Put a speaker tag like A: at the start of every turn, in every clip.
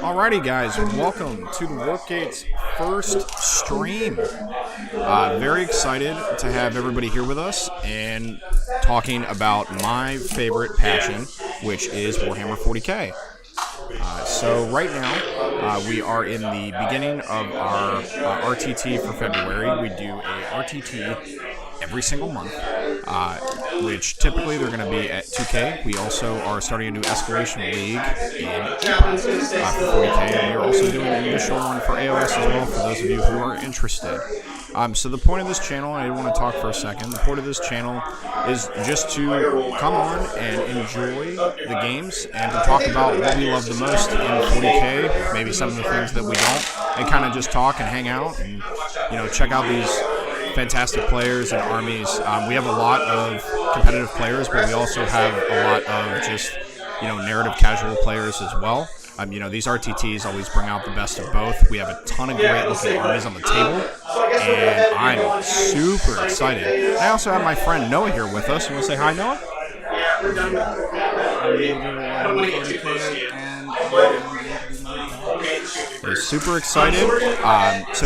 A: Alrighty, guys, welcome to the Warpgate's first stream. Very excited to have everybody here with us and talking about my favorite passion, which is Warhammer 40k. So right now, we are in the beginning of our RTT for February. We do a RTT every single month, which typically they're going to be at 2K. We also are starting a new Escalation League for 40K, and we are also doing an initial one for AOS as well for those of you who are interested. So the point of this channel, and I want to talk for a second, the point of this channel is just to come on and enjoy the games and to talk about what we love the most in 40K, maybe some of the things that we don't, and kind of just talk and hang out and, check out these fantastic players and armies. We have a lot of competitive players, but we also have a lot of just, narrative casual players as well. These RTTs always bring out the best of both. We have a ton of great looking armies on the table, and I'm super excited. I also have my friend Noah here with us. You want to say hi, Noah? We're super excited. So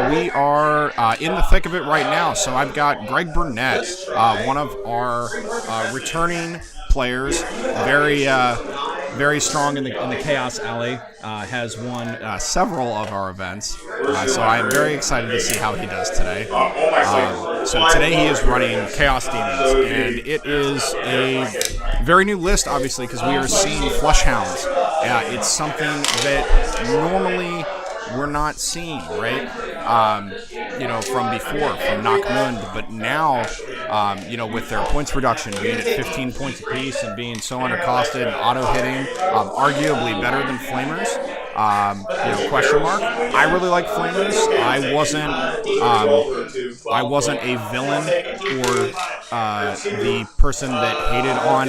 A: we are in the thick of it right now. So I've got Greg Burnett, one of our returning players, very strong in the Chaos Alley, has won several of our events. So I am very excited to see how he does today. So today he is running Chaos Demons, and it is a very new list, obviously, because we are seeing Flesh Hounds. It's something that normally we're not seeing, right? From before, from Nockmund, but now, with their points reduction being at 15 points apiece and being so undercosted and auto-hitting, arguably better than Flamers, question mark. I really like Flamers. I wasn't a villain or the person that hated on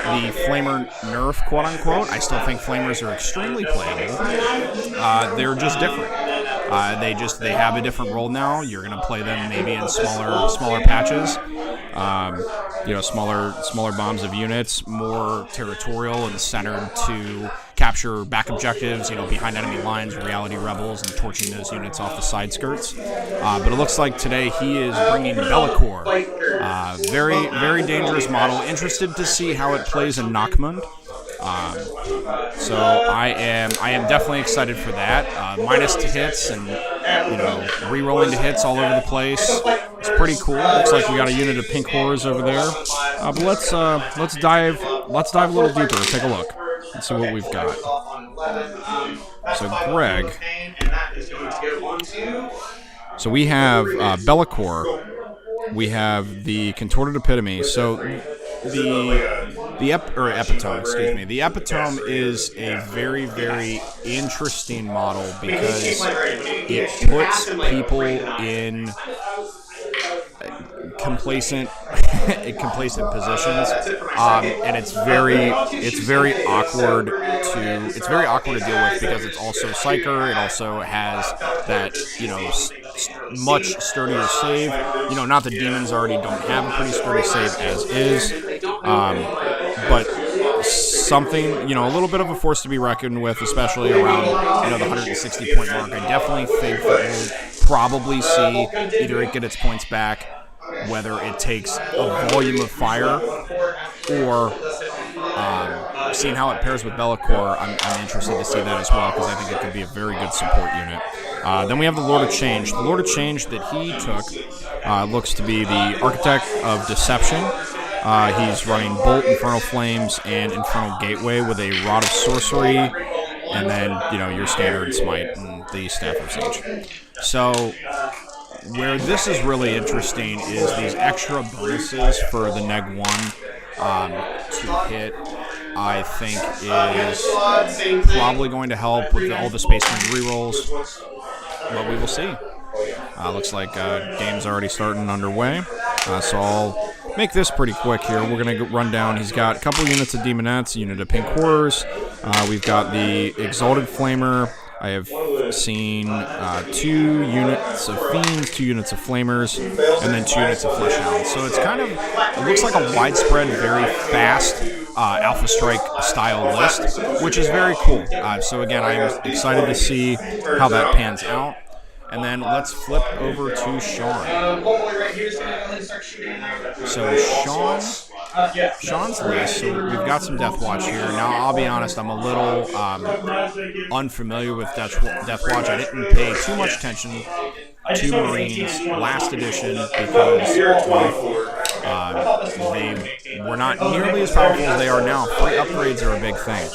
A: the Flamer nerf, quote-unquote. I still think Flamers are extremely playable. They're just different. They have a different role now. You're going to play them maybe in smaller patches. Smaller bombs of units, more territorial and centered to capture back objectives, behind enemy lines, reality rebels, and torching those units off the side skirts. But it looks like today he is bringing Bellicor. Very, very dangerous model. Interested to see how it plays in Nockmund. So I am definitely excited for that. Minus to hits and re-rolling to hits all over the place. It's pretty cool. Looks like we got a unit of pink horrors over there. But let's dive a little deeper. Take a look. Let's see what we've got. So Greg. So we have Bellicor. We have the Contorted Epitome. So the Epitome, excuse me. The Epitome is a very, very interesting model because it puts people in complacent positions, and it's very awkward to deal with because it's also Psyker. It also has that much sturdier save. Not that demons already don't have a pretty sturdy save as is, but something, a little bit of a force to be reckoned with, especially around the 160 point mark. I definitely think that we'll probably see either it get its points back, whether it takes a volume of fire, or seeing how it pairs with Bellicor. I'm interested to see that as well, because I think it could be a very good support unit. Then we have the Lord of Change. The Lord of Change that he took looks to be the Architect of Deception. He's running Bolt, Infernal Flames, and Infernal Gateway with a Rod of Sorcery, and then, your standard Smite and the Staff of Siege. So where this is really interesting is these extra bonuses for the Neg 1 to hit, I think, is probably going to help with all the Space Marine rerolls, but we will see. Looks like game's already starting underway, so I'll make this pretty quick here. We're going to run down. He's got a couple units of Demonettes, a unit of Pink Horrors. We've got the Exalted Flamer. I have seen 2 units of Fiends, 2 units of Flamers, and then 2 units of Flesh Hounds. So it's it looks like a widespread, very fast Alpha Strike style list, which is very cool. So again, I'm excited to see how that pans out. And then let's flip over to Sean. So Sean's list, so we've got some Death Watch here. Now, I'll be honest, I'm a little unfamiliar with Death Watch. I didn't pay too much attention to Marines last edition because they were not nearly as powerful as they are now. Free upgrades are a big thing.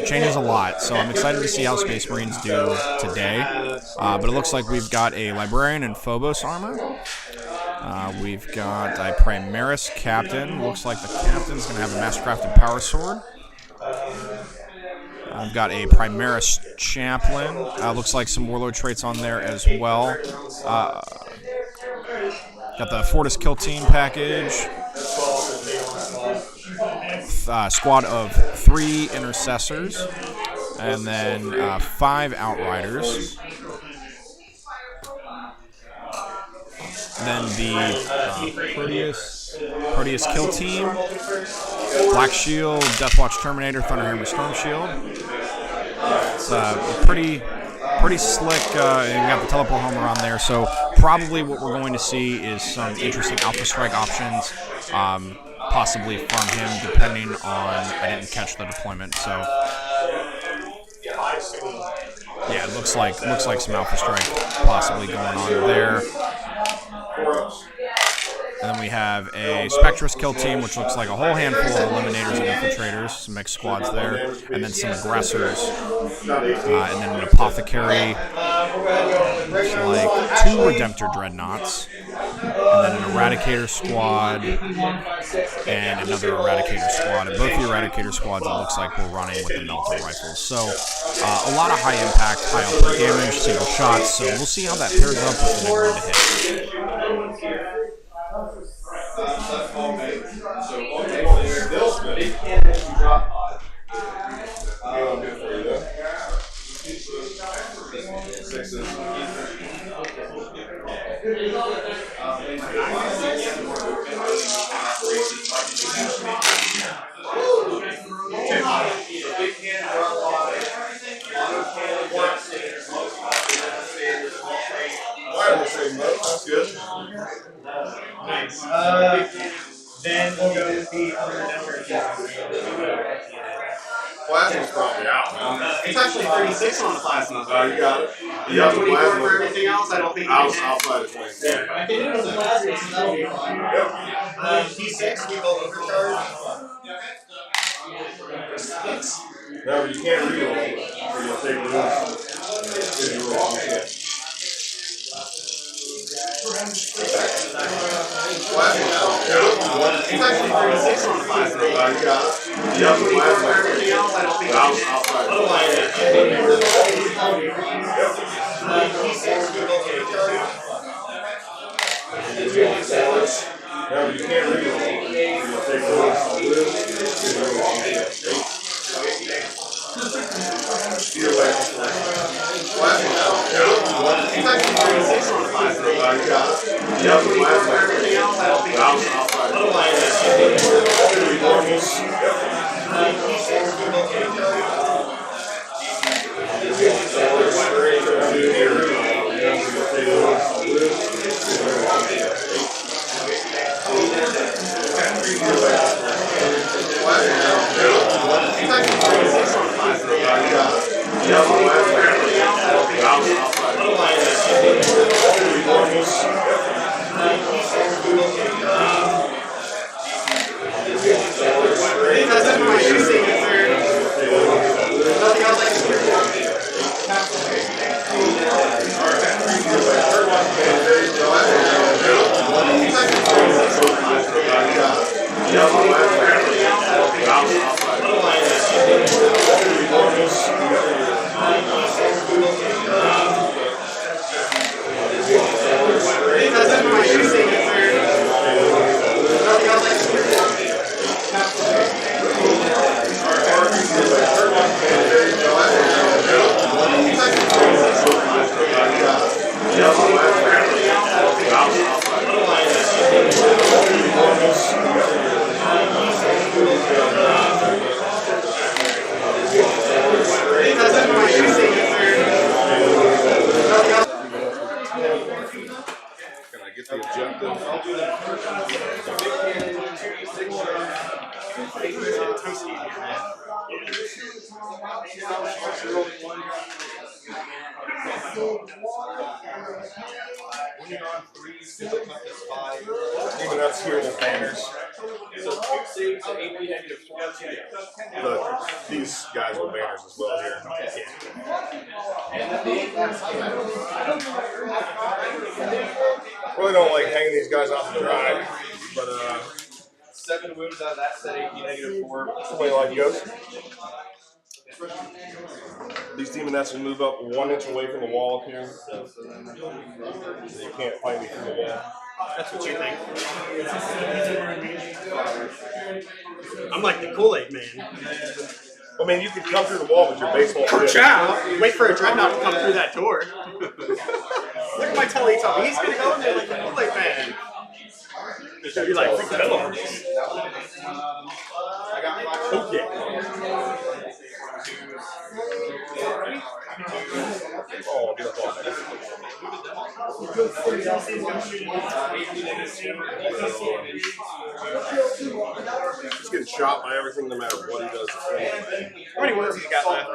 A: Changes a lot, so I'm excited to see how Space Marines do today. But it looks like we've got a Librarian and Phobos armor. We've got a Primaris Captain. Looks like the Captain's going to have a Mastercrafted Power Sword. I've got a Primaris Chaplain. Looks like some Warlord traits on there as well. Got the Fortis Kill Team package. Squad of 3 Intercessors. And then 5 Outriders. Then the Proteus Kill Team, Black Shield, Death Watch Terminator, Thunderhammer Storm Shield. It's pretty slick. And we got the Teleport Homer on there, so probably what we're going to see is some interesting Alpha Strike options, possibly from him, depending on. I didn't catch the deployment, so yeah, it looks like some Alpha Strike possibly going on there. And then we have a Spectrus Kill Team, which looks like a whole handful of Eliminators and Infiltrators, some mixed squads there, and then some Aggressors, and then an Apothecary, looks like 2 Redemptor Dreadnoughts, and then an Eradicator Squad, and another Eradicator Squad. And both the Eradicator Squads, it looks like we're running with the Melter Rifles. So a lot of high impact, high output damage, single shots, so we'll see how that pairs up with the next one to hit.
B: That's good.
C: Nice. Then we'll go with the other number.
B: Plasma's probably out, man.
C: It's actually 36 on the plasma.
B: Oh, you got it.
C: You have 24 for everything else? I don't think
B: I was outside of 26.
C: I can do it as a plasma, so that'll be fine. T6, we will overcharge.
B: No, you can't read them. You'll take it.
C: It's actually 36 on the plasma.
B: You got it.
C: You have 24 for everything else? I don't think
B: I was outside of 26.
C: T6, we will overcharge.
B: No, you can't read them. You'll take Either way.
C: It's actually 36 on the plasma.
B: You got it.
C: You have 24 for everything else? I don't think
B: I was outside of 26.
C: Toasty, man.
B: Even that's here with banners. But these guys with banners as well here. Really don't like hanging these guys out to dry, but 7 wounds out of that set, AP -4. Somebody like goes. These demonettes will move up 1 inch away from the wall up here. So you can't find me through the wall.
C: That's what you think. I'm like the Kool-Aid man.
B: I mean, you could come through the wall with your baseball.
C: Ciao! Wait for a dreadnought to come through that door. Look at my Teletubby. He's gonna go in there like the Kool-Aid man. He's gonna be like, hello. Okay.
B: Oh, get up on there. He's getting shot by everything no matter what he does.
C: How many wounds you got left?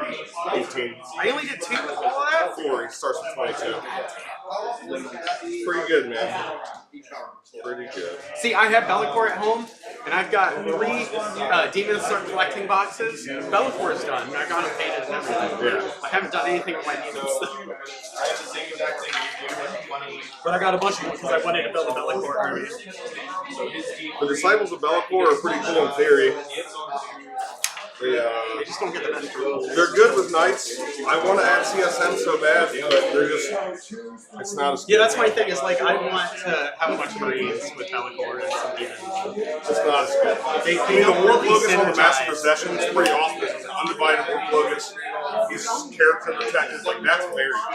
B: 18.
C: I only did 2 with all of that?
B: 4. He starts with 22. Pretty good, man. Pretty good.
C: See, I have Bellacore at home, and I've got 3 Demon Start collecting boxes. Bellacore's done. I got them painted and everything.
B: Yeah.
C: I haven't done anything with my demons. But I got a bunch of them because I wanted to build a Bellacore army.
B: The Disciples of Bellacore are pretty cool in theory. They
C: just don't get the best rules.
B: They're good with knights. I want to add CSM so bad, but they're just, it's not as good.
C: Yeah, that's my thing, is like, I want to have a bunch of Marines with Bellacore and some demons.
B: It's not as good.
C: They
B: the
C: don't
B: Warp
C: really
B: Logus on the Master
C: synergize.
B: Possession is pretty awesome. It's an undivided Warp Logus. He's character protected. Like, that's very good.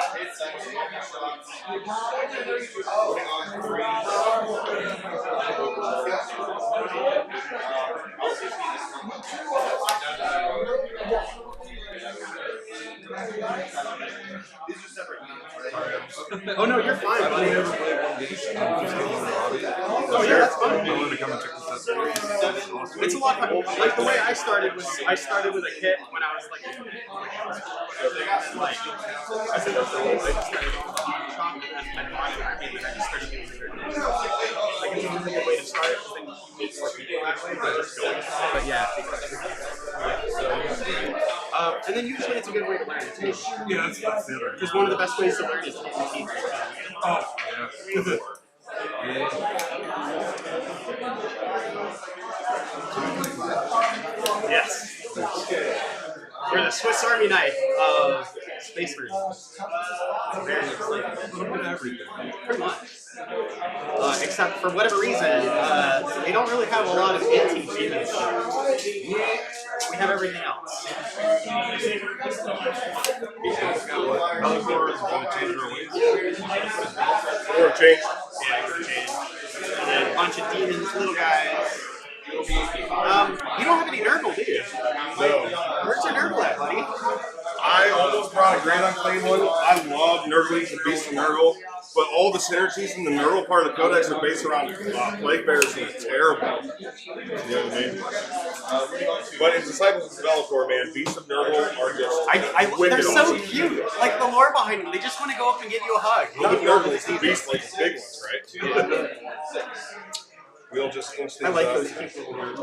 C: Oh no, you're fine, buddy. Oh yeah, that's fine. It's a lot of fun. Like the way I started with a kit when I was like I said that's the whole thing. I just started doing it. Like it's a really good way to start. But yeah. And then usually it's a good way to learn too.
D: Yeah, that's the other.
C: Because one of the best ways to learn is to use teachers.
D: Oh, yeah.
C: Yes. You're the Swiss Army knife of Space Marines. Very exciting.
D: Everything.
C: Pretty much. Except for whatever reason, they don't really have a lot of anti-demons. We have everything else.
D: Bellacore is going to change our ways.
B: Or change.
C: Yeah, we're changing. And then a bunch of demons, little guys. You don't have any Nurgle, do you?
B: No.
C: Where's your Nurgle at, buddy?
B: I almost brought a Great Unclaimed one. I love Nurglings and Beasts of Nurgle, but all the synergies in the Nurgle part of the Codex are based around Plague Bears, and it's terrible. You know what I mean? But in Disciples of Bellacore, man, Beasts of Nurgle are just
C: They're so
B: awesome.
C: cute. Like the lore behind them, they just want to go up and give you a hug.
B: Not Nurgles, the Beasts like the big ones, right? We'll just finish these
C: I like
B: up.
C: those cute little worms.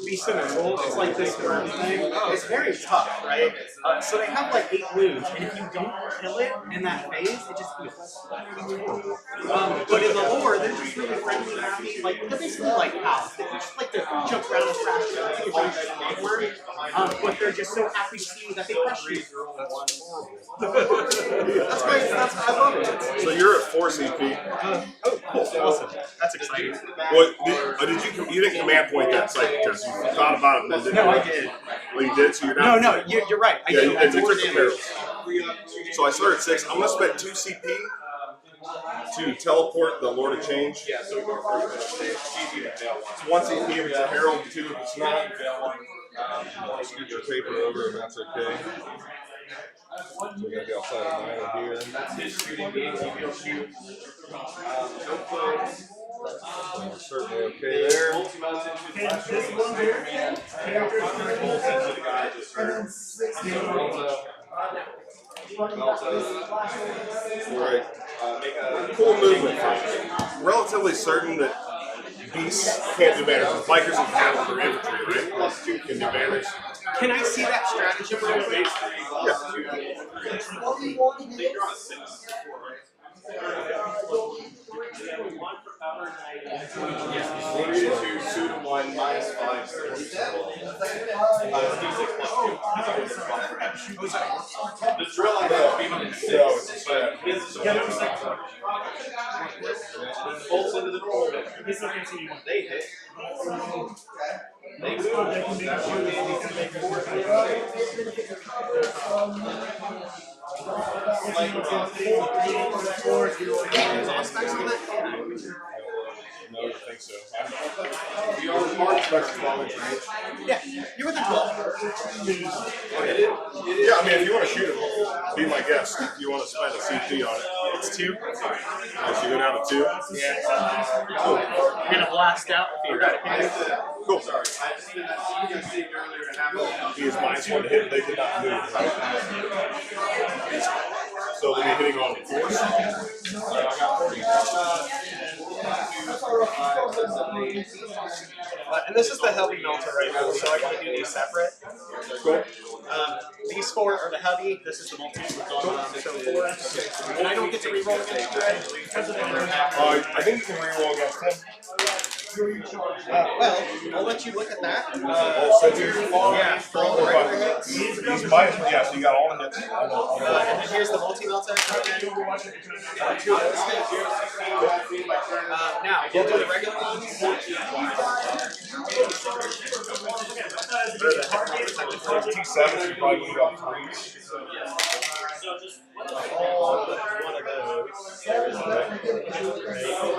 C: Beast of Nurgle, it's like this worm thing. It's very tough, right? So they have like 8 wounds, and if you don't kill it in that phase, it just heals. But in the lore, they're just really friendly and happy. Like, they're basically like pals. They just like to jump around and crash. I think it's really big word. But they're just so happy to see you that they crush you. That's great. That's, I love it.
B: So you're at 4 CP.
C: Oh, cool. Awesome. That's exciting.
B: What you didn't command point that site because you thought about it, but didn't.
C: No, I did.
B: Well, you did, so you're
C: No,
B: not.
C: no, you're right. I
B: Yeah,
C: did.
B: you
C: I
B: did.
C: did
B: You
C: more
B: took the
C: damage.
B: barrels. So I started at 6. I'm gonna spend 2 CP to teleport the Lord of Change. Yeah, so we go first. It's 1 CP if it's a Herald, 2 if it's not. Scoot your paper over and that's okay. So we're gonna be outside of 9 here. Certainly okay there.
E: This one here, character
B: Alright. Cool movement. Relatively certain that beasts can't do banners. Bikers and cavalry or infantry, right? Plus 2 can do banners.
C: Can I see that stratagem real quick?
B: Two to 1 minus 5. The drill I know. No, it's a spread. Bolts into the normal bit. They hit. They move. That one man can make 4. No, I don't think so. We are more special range.
C: Yeah, you're within 12.
B: Yeah, I mean, if you want to shoot it, be my guest. If you want to spend a CP on it,
C: It's 2.
B: so you go down to 2.
C: Yeah. Cool. You're gonna blast out if you eradicate.
B: Cool. Sorry. He is -1 to hit. They did not move. Right? So they'll be hitting on force.
C: And this is the heavy melter rifle, so I gotta do these separate.
B: Cool.
C: These 4 are the heavy. This is the multi. So 4. And I don't get to reroll against
B: I think you can reroll against him.
C: well, I'll let you look at that.
B: Yeah,
C: for all the regular hits.
B: He's minus, yeah, so you got all the hits.
C: And then here's the multi-melter. 2 of those things. Now, we'll do the regular ones.
B: T7, you probably need all 3s.
C: One of those. Right, we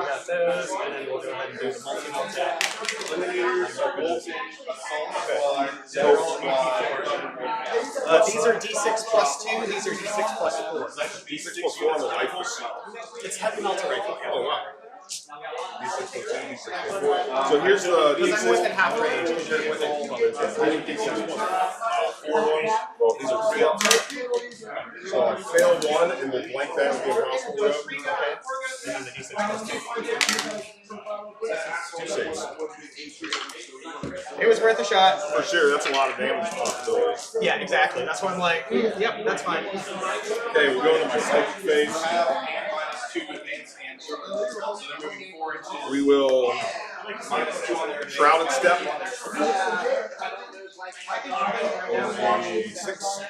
C: got those, and then we'll go ahead and do the multi-melter. These are D6 plus 2, these are D6 plus 4.
B: D6 plus 4 on the rifles.
C: It's heavy melter rifle.
B: Oh, wow. D6 plus 2, D6 plus 4. So here's the
C: Because I'm
B: D6.
C: within half range, because you're within all of them.
B: D6 plus 4 ones. Well, these are failed. So I failed 1 and then blank that would be impossible to okay.
C: And then the D6 plus 2.
B: 2 6.
C: It was worth a shot.
B: For sure, that's a lot of damage possibilities.
C: Yeah, exactly. That's why I'm like, yep, that's fine.
B: Okay, we'll go into my psychic phase. We will shrouded step. 6.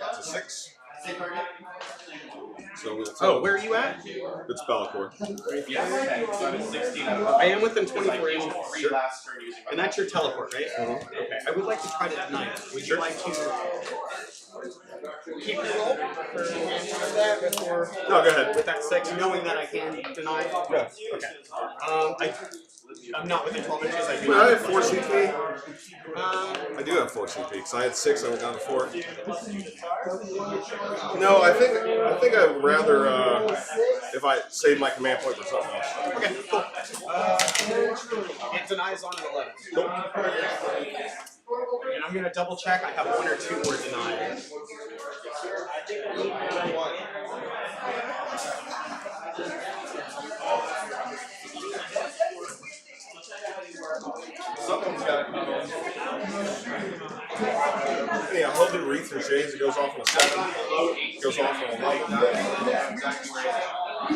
B: That's a 6. So we'll
C: Oh, where are you at?
B: it's Bellacore.
C: I am within 24 inches. Sure. And that's your teleport, right? Okay. I would like to try to deny it. Would you like to keep your roll for that before?
B: No, go ahead.
C: With that 6, knowing that I can deny it?
B: Yeah.
C: Okay. I'm not within 12 inches. I do
B: Well, I
C: not.
B: have 4 CP. I do have 4 CP because I had 6. I went down to 4. No, I think I'd rather if I save my command point for something else.
C: Okay, cool. It denies on an 11.
B: Cool.
C: And I'm going to double check. I have 1 or 2 more denied.
B: Someone's got to come in. Yeah, I'm holding Wreath and Shades. It goes off on a 7. It goes off on a 9. I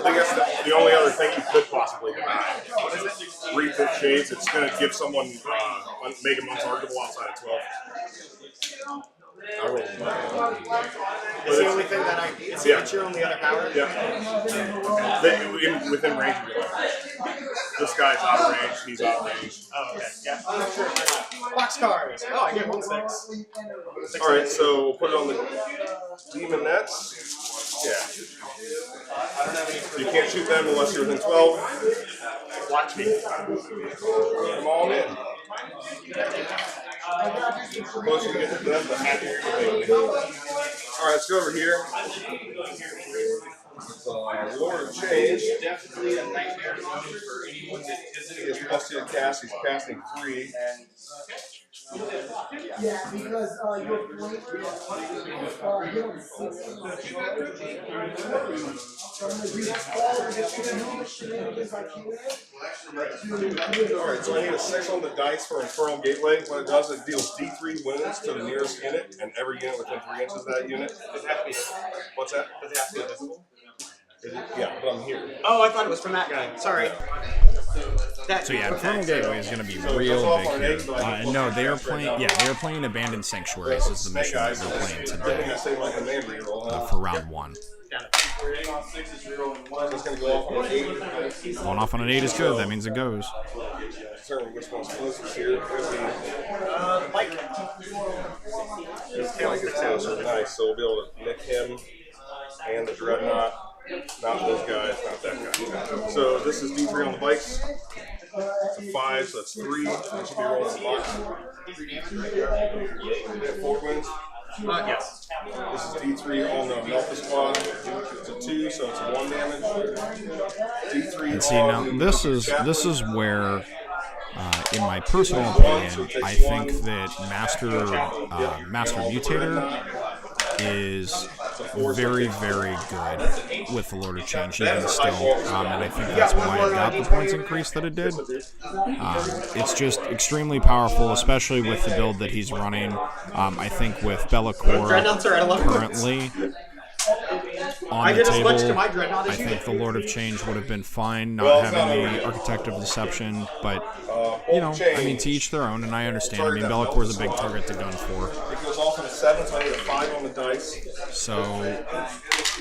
B: think that's the only other thing you could possibly deny. Wreath and Shades. It's going to give someone, make them untargetable outside of 12. I rolled
C: It's the only thing that it's your only other power?
B: Yeah. Within range of your life. This guy's out of range, he's out of range.
C: Oh, okay. Yeah. Sure, why not? Box cards. Oh, I get 1 6.
B: Alright, so we'll put it on the demon nets. Yeah. You can't shoot them unless you're within 12.
C: Watch me.
B: Put them all in. The closer you get to them, the happier you make me. Alright, let's go over here. Lord of Change.
C: Definitely a nightmare zone for anyone that isn't.
B: He has plus 2 to cast. He's casting 3.
E: Yeah, because your point hit on 6 so I'm going to use all the shenanigans I can.
B: Alright, so I need a 6 on the dice for Infernal Gateway. What it does, it deals D3 wounds to the nearest unit, and every unit within 3 inches of that unit.
C: Does it have to be visible?
B: What's that?
C: Does it have to be visible?
B: Yeah, but I'm here.
C: Oh, I thought it was from that guy. Sorry.
A: So yeah, Infernal Gateway is going to be real big here. No, they are playing. Yeah, they are playing Abandoned Sanctuaries is the mission that they're playing today for round 1. Going off on an 8 is good. That means it goes.
B: Determine which one's closest here.
C: Mike.
B: Mike is closer. Nice. So we'll be able to nick him and the Dreadnought. Not those guys, not that guy. So this is D3 on the bikes. It's a 5, so that's 3. I should be rolling the box. 4 wins.
C: Yes.
B: This is D3 on the Melta squad. It's a 2, so it's 1 damage. D3
A: And see, now this is where, in my personal opinion, I think that Master Mutator is very, very good with the Lord of Change even still, and I think that's why it got the points increase that it did. It's just extremely powerful, especially with the build that he's running. I think with Bellacore currently on the table, I think the Lord of Change would have been fine not having the Architect of Deception, but, you know, I mean, to each their own, and I understand. I mean, Bellacore is a big target to gun for.
B: It goes off on a 7, so I need a 5 on the dice.
A: So,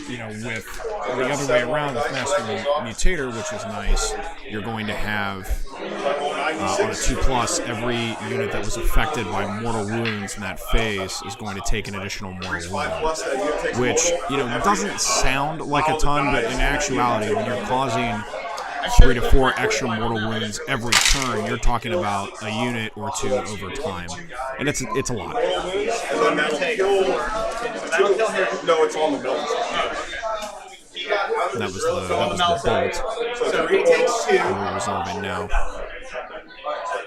A: you know, with the other way around with Master Mutator, which is nice, you're going to have, on a 2+, every unit that was affected by mortal wounds in that phase is going to take an additional mortal wound, which, you know, doesn't sound like a ton, but in actuality, when you're causing 3 to 4 extra mortal wounds every turn, you're talking about a unit or 2 over time, and it's a lot.
B: No, it's on the belt.
A: That was the bolt.
C: So he takes 2.
A: We're resolving now.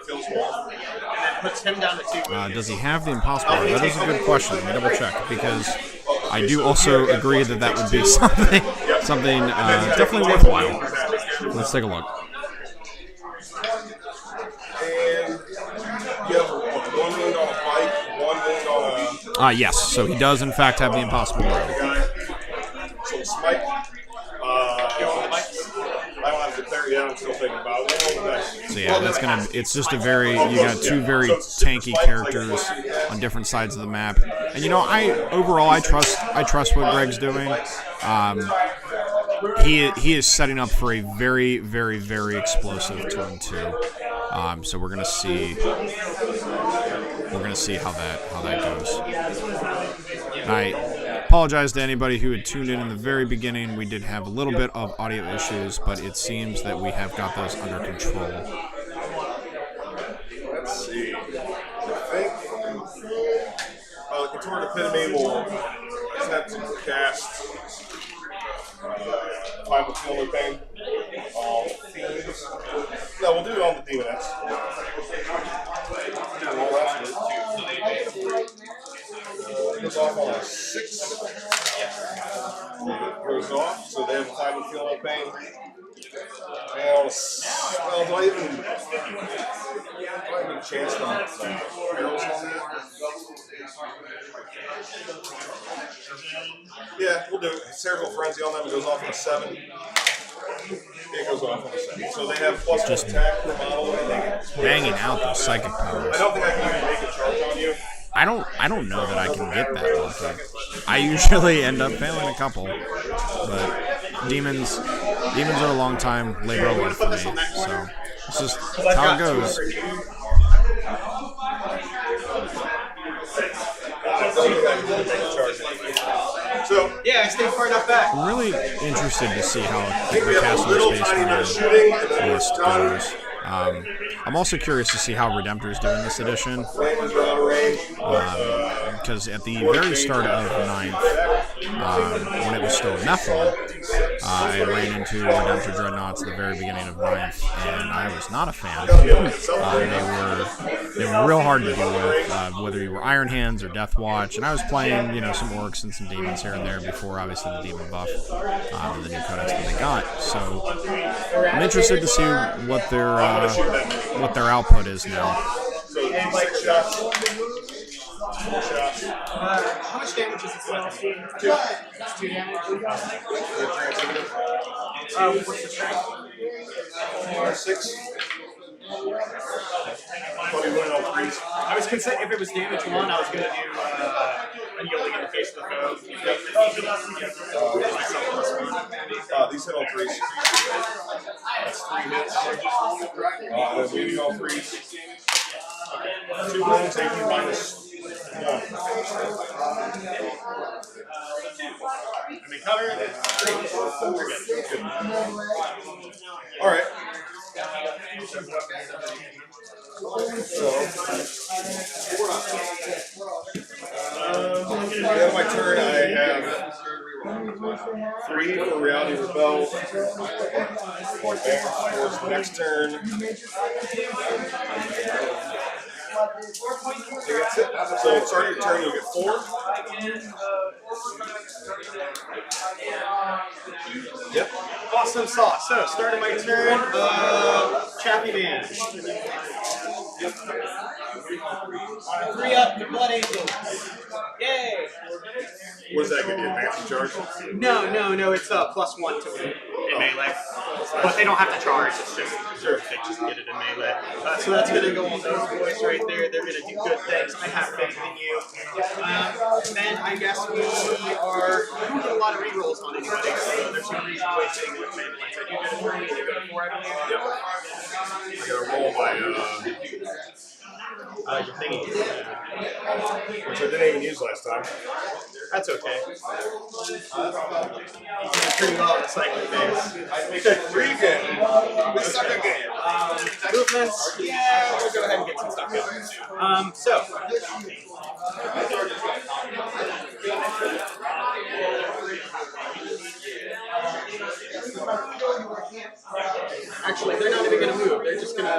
C: And then puts him down to 2.
A: Does he have the Impossible? That is a good question. Let me double check, because I do also agree that that would be something definitely worthwhile. Let's take a look.
B: And you have 1 wound on a bike, 1 wound on a...
A: Yes, so he does in fact have the Impossible.
B: So Smite, I don't have to declare it yet, I'm still thinking about it.
A: So yeah, it's just a very, you got 2 very tanky characters on different sides of the map. And you know, I trust what Greg's doing. He is setting up for a very, very, very explosive turn 2. So we're gonna see how that goes. I apologize to anybody who had tuned in the very beginning. We did have a little bit of audio issues, but it seems that we have got those under control.
B: Let's see. I think the Contorted Epitome will attempt to cast 5 with Killer Pain. Fiends. No, we'll do it on the Demoness. It goes off on a 6. It goes off, so they have 5 with Killer Pain. And on a, do I even chance them barrels on that? Yeah, we'll do it. Cerebral Frenzy on them. It goes off on a 7. It goes off on a 7. So they have plus 1 attack per model.
A: Banging out those psychic powers.
B: I don't think I can even make a charge on you.
A: I don't know that I can get that lucky. I usually end up failing a couple, but demons are a long time labor of love for me. So it's just how it goes.
B: So
C: yeah, I stayed far enough back.
A: I'm really interested to see how the Castle Space list goes. I'm also curious to see how Redemptor's doing this edition, because at the very start of 9th, when it was still methyl. I ran into Redemptor Dreadnoughts at the very beginning of 9th, and I was not a fan. They were real hard to deal with, whether you were Iron Hands or Death Watch, and I was playing, some orcs and some demons here and there before, obviously, the demon buff, the new codex that they got. So I'm interested to see what their output is now.
C: How much damage is it? 2. It's 2 damage. What's the strength?
B: 6.
C: I was considering if it was damage 1, I was going to do unyielding in the face of the foe.
B: These hit all 3s. That's 3 hits. Meeting all 3s. 2 wounds, AP minus 1.
C: Let me cover it.
B: Good. All right. So, at the end of my turn, I have 3 for Reality Rebel. Towards the next turn. That's it. So, starting your turn, you'll get 4. Yep.
C: Awesome sauce. So, starting my turn, Chappy Man. 3 up to Blood Angel. Yay!
B: What does that give you? Advanced charge?
C: No, it's +1 to it in melee. But they don't have to charge, it's just they just get it in melee. So that's going to go on those boys right there. They're going to do good things. I have faith in you. Then I guess we don't get a lot of rerolls on anybody, so there's no reason wasting with melee. I do go to 3 and you go to 4, I believe.
B: Yep. I gotta roll my,
C: your thingy.
B: which I didn't even use last time.
C: That's okay. You did pretty well in the cycling phase.
B: Recon. We suck again.
C: Movements, yeah, we'll go ahead and get some stuff going. Actually, they're not even going to move. They're just going to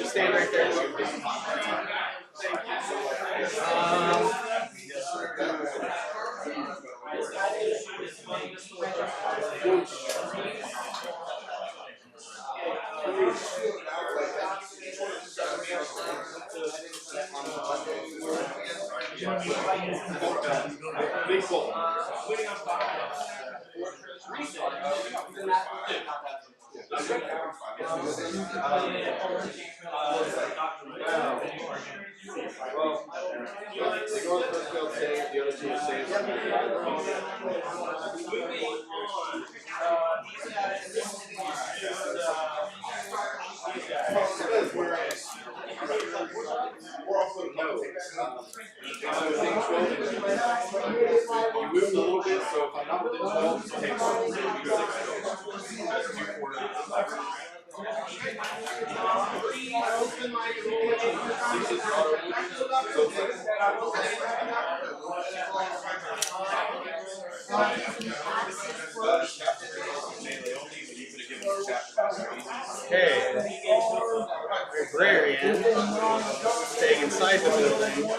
C: stand right there. Okay. Librarian. Staying inside the building.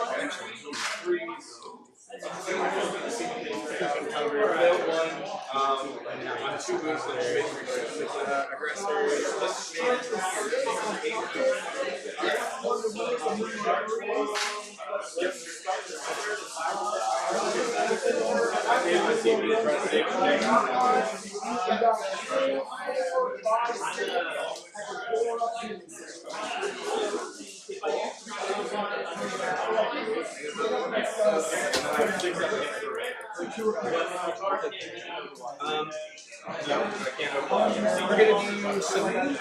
C: We're going to do some.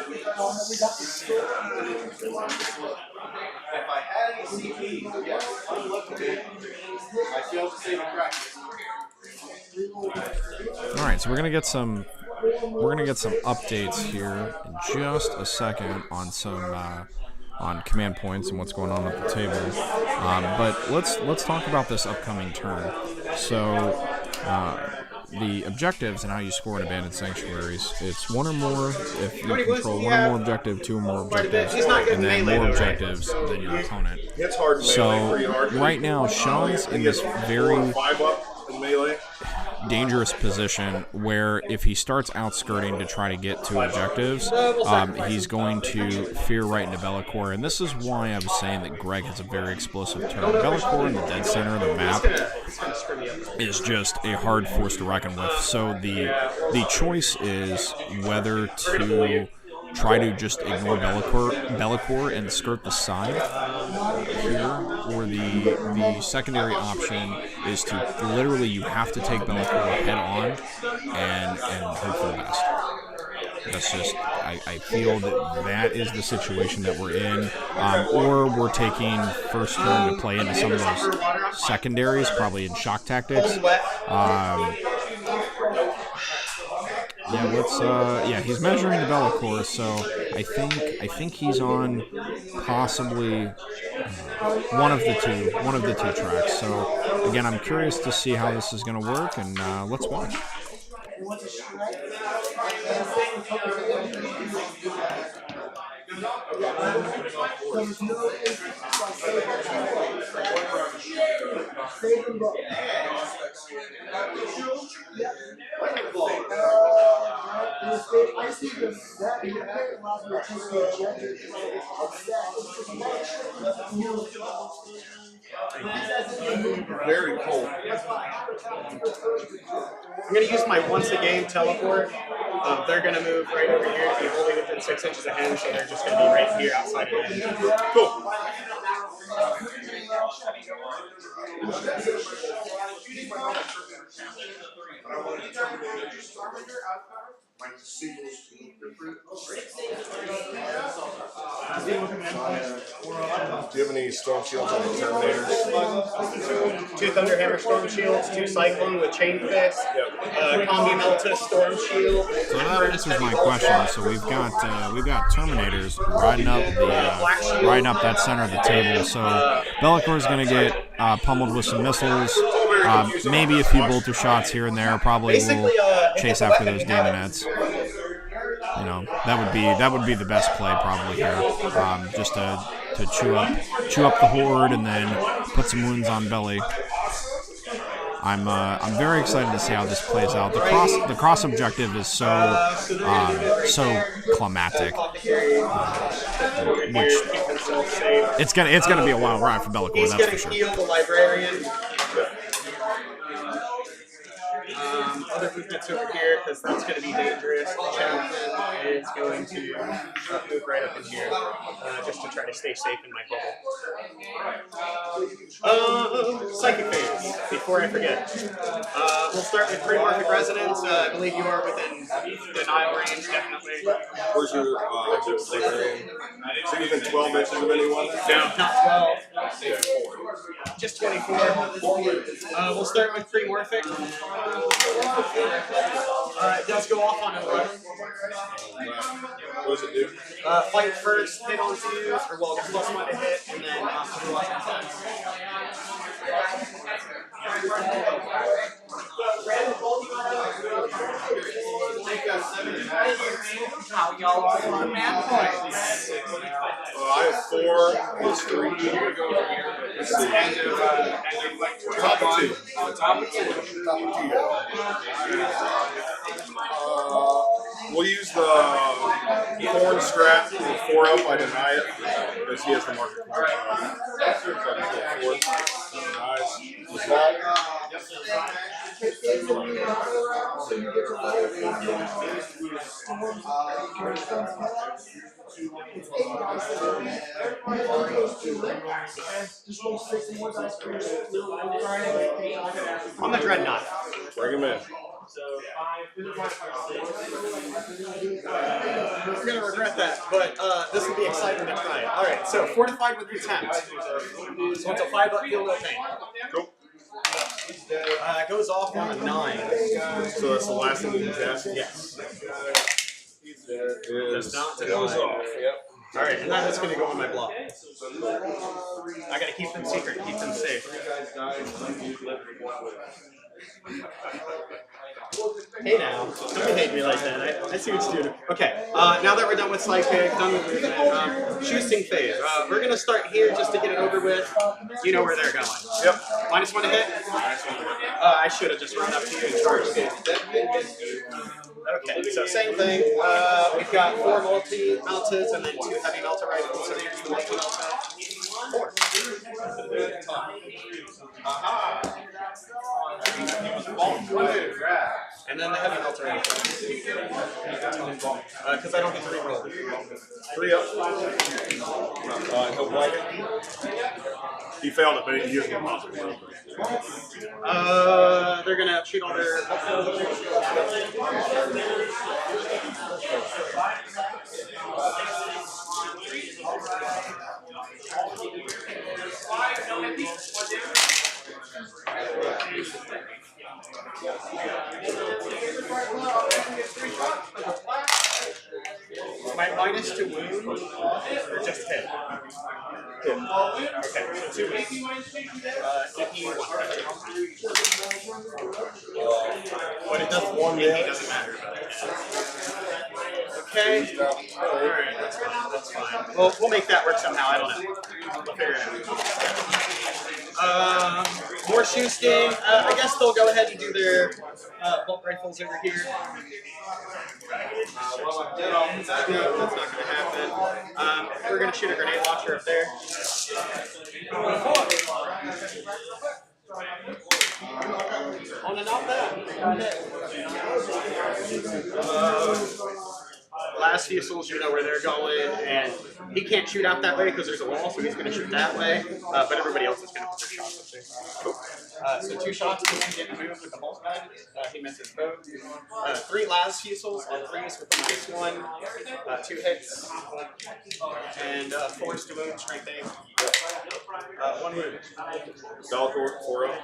C: If I had any CP, yes, unlimited, I feel to save a practice.
A: All right, so we're gonna get some updates here in just a second on some on command points and what's going on at the table. But let's talk about this upcoming turn. So the objectives and how you score in Abandoned Sanctuaries. It's one or more if you control one or more objective, two or more objectives, and then more objectives than your opponent.
B: Hits hard in melee,
A: So
B: pretty hard.
A: right now, Sean's in this very
B: 5 up in melee.
A: dangerous position where if he starts outskirting to try to get to objectives, he's going to fear right into Be'lakor. And this is why I was saying that Greg has a very explosive turn. Be'lakor in the dead center of the map is just a hard force to reckon with. So the choice is whether to try to just ignore Be'lakor and skirt the side here, or the secondary option is to literally you have to take Be'lakor head on and hope for the best. That's just, I feel that is the situation that we're in. Or we're taking first turn to play into some of those secondaries, probably in shock tactics. He's measuring the Be'lakor, so I think he's on possibly one of the two tracks. So again, I'm curious to see how this is going to work, and let's watch.
B: Very cold.
C: I'm going to use my once a game teleport. They're going to move right over here to be only within 6 inches of him, so they're just going to be right here outside of him.
B: Cool. Do you have any storm shields on the Terminators?
C: 2 Thunderhammer Storm Shields, 2 Cyclone with Chain Fist, Combi Melta Storm Shield.
A: So that answers my question. So we've got Terminators riding up that center of the table. So Be'lakor is going to get pummeled with some missiles, maybe a few bolter shots here and there. Probably will chase after those demonettes. You know, that would be the best play probably here, just to chew up the horde and then put some wounds on Belly. I'm very excited to see how this plays out. The cross objective is so climatic, which it's gonna be a wild ride for Be'lakor, that's for sure.
C: Heal the librarian. Other movements over here, because that's going to be dangerous. The champion is going to move right up in here, just to try to stay safe in my bubble. Psychic phase, before I forget. We'll start with Pre-Morphic Resonance. I believe you are within denial range, definitely.
B: Where's your librarian? So you've been 12 inches of anyone?
C: No, not 12. Just 24. We'll start with Pre-Morphic. It does go off on a run.
B: What does it do?
C: Fight first, hit on fuse, or well, +1 to hit, and then otherwise attacks. How y'all are on map points?
B: I have 4 plus 3. Let's see. Top of 2. Top of 2. We'll use the Thorn Strat for 4 up. I deny it because he has the market card. So I just get 4. Denies. Was that?
C: On the Dreadnought.
B: Bring him in.
C: We're going to regret that, but this will be exciting to try. Alright, so Fortified with Contempt. So it's a 5 up, feel no pain.
B: Cool.
C: It goes off on a 9.
B: So that's the last thing you can cast?
C: Yes.
B: It goes off. Yep.
C: Alright, and that is going to go on my block. I gotta keep them secret, keep them safe. Hey now, don't hate me like that. I see what you're doing. Okay, now that we're done with Psychic, done with movement, Choosing phase. We're going to start here just to get it over with. You know where they're going.
B: Yep.
C: -1 to hit? I should have just run up to you and charged it. Okay, so same thing. We've got 4 multi-meltas and then 2 heavy melta rifles. So there's 2 multi-melta. 4. And then the heavy melta rifle. Because I don't get to reroll.
B: 3 up. He'll blank it. He failed it, but he used it possibly.
C: They're gonna shoot all their. My -2 wound or just hit? Hit. Okay, so 2 hits. If he but it does 1 hit, it doesn't matter. Okay. Alright, that's fine. Well, we'll make that work somehow, I don't know. We'll figure it out. More shooting. I guess they'll go ahead and do their bolt rifles over here. That's not going to happen. We're going to shoot a grenade launcher up there. On and off that. Last Fusils, you know where they're going, and he can't shoot out that way because there's a wall, so he's going to shoot that way. But everybody else is going to put their shots up there. Cool. So 2 shots to him getting moved with the bolt gun. He misses both. 3 last Fusils on 3s with the -1. 2 hits. And 4s to wound, strength 8. 1 wound.
B: Bellator, 4 up.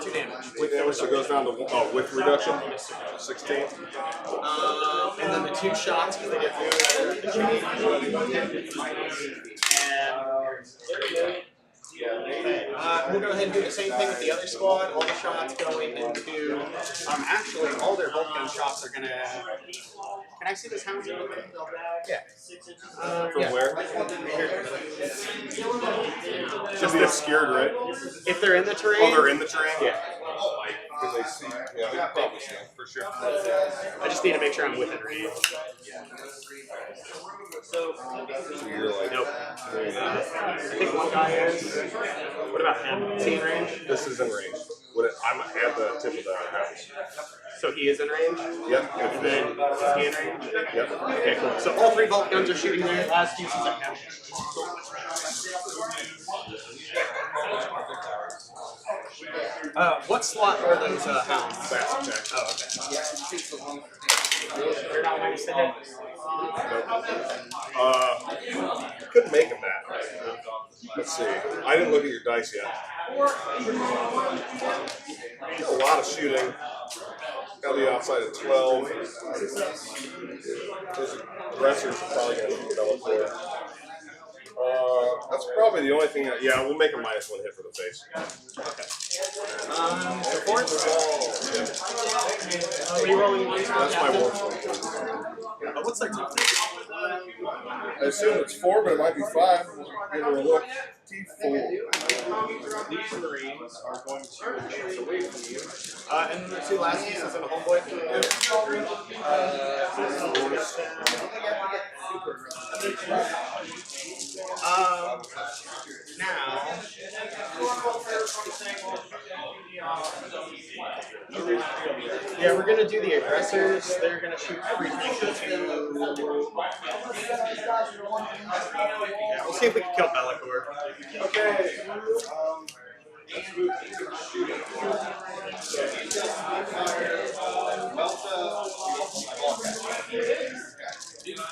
C: 2 damage.
B: With damage, so it goes down to with reduction, 16.
C: And then the 2 shots because they get moved. We'll go ahead and do the same thing with the other squad. All the shots going into. Actually, all their bolt gun shots are gonna. Can I see this hound? Yeah.
B: From where? Just obscured, right?
C: If they're in the terrain.
B: Oh, they're in the terrain?
C: Yeah.
B: Because they see, yeah, they probably see, for sure.
C: I just need to make sure I'm within range.
B: So you're like,
C: nope. I think one guy is. What about him? Is he in range?
B: This is in range. I'm at the tip of the house.
C: So he is in range?
B: Yep.
C: And then is he in range?
B: Yep.
C: Okay, cool. So all 3 bolt guns are shooting there. Last use is at him. What slot are those hounds?
B: Fast attack.
C: Oh, okay. They're not minus the hit?
B: Couldn't make him that. Let's see. I didn't look at your dice yet. A lot of shooting. Gotta be outside of 12. Those aggressors are probably going to develop for. That's probably the only thing that, yeah, we'll make a -1 hit for the face.
C: Okay. Support? Are you rolling one?
B: That's my worst one.
C: What's their toughness?
B: I assume it's 4, but it might be 5. We'll give her a look. T4.
C: These Marines are going to advance away from you. And then the 2 last pieces in the homeboy. Now, yeah, we're gonna do the aggressors. They're gonna shoot every tank to. Yeah, we'll see if we can kill Bellator.
B: Okay.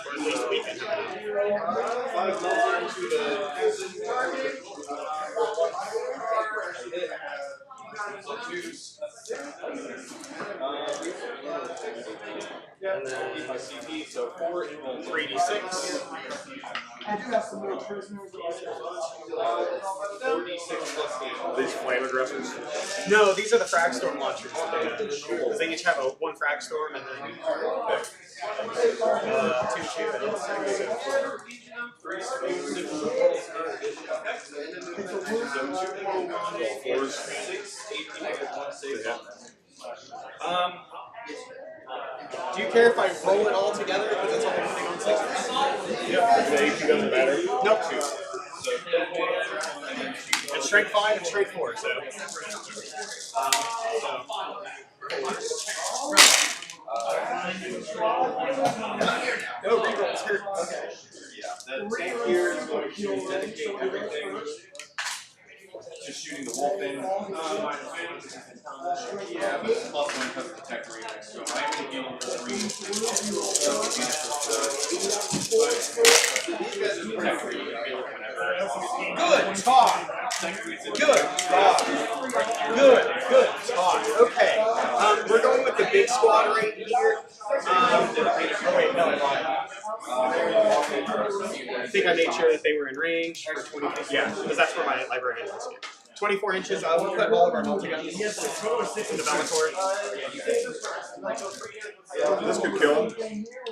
C: Or at least we can.
B: 5 more into the target.
C: And then CP, so 4 equals 3d6.
E: got some more prisoners.
B: These flame aggressors.
C: No, these are the frag storm launchers. Because they each have one frag storm and then 2 and then 6. Do you care if I roll it all together because it's all running on 6s?
B: Yeah, the AP doesn't matter.
C: Nope. It's strength 5 and strength 4, so. Oh, reroll is hurt. Okay.
F: The tank here is going to dedicate everything to shooting the wolf in. Yeah, but it's plus 1 because of the tech remix. So I'm taking 3. These guys are tech whenever.
C: Good talk. Good talk. Good talk. Okay. We're going with the big squad right here. Oh wait, no, I lied. I think I made sure that they were in range for 20 feet. Yeah, because that's where my library is. 24 inches. We'll put all of our multi-guns in the Bellator.
B: This could kill him.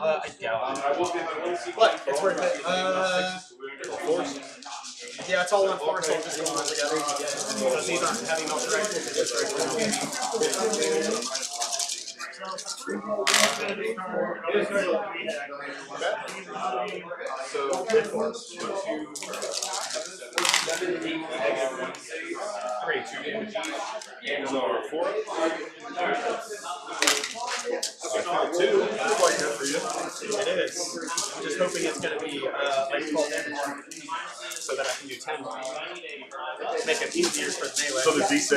C: I doubt it. But it's worth it.
B: Force.
C: Yeah, it's all on force, so I'll just do them all together. Because these aren't heavy melter rifles, they're just regular
B: So 4. 2. That's quite good for you.
C: It is. I'm just hoping it's going to be like 12 damage. So that I can do 10. Make it easier for the melee.
B: So the D6?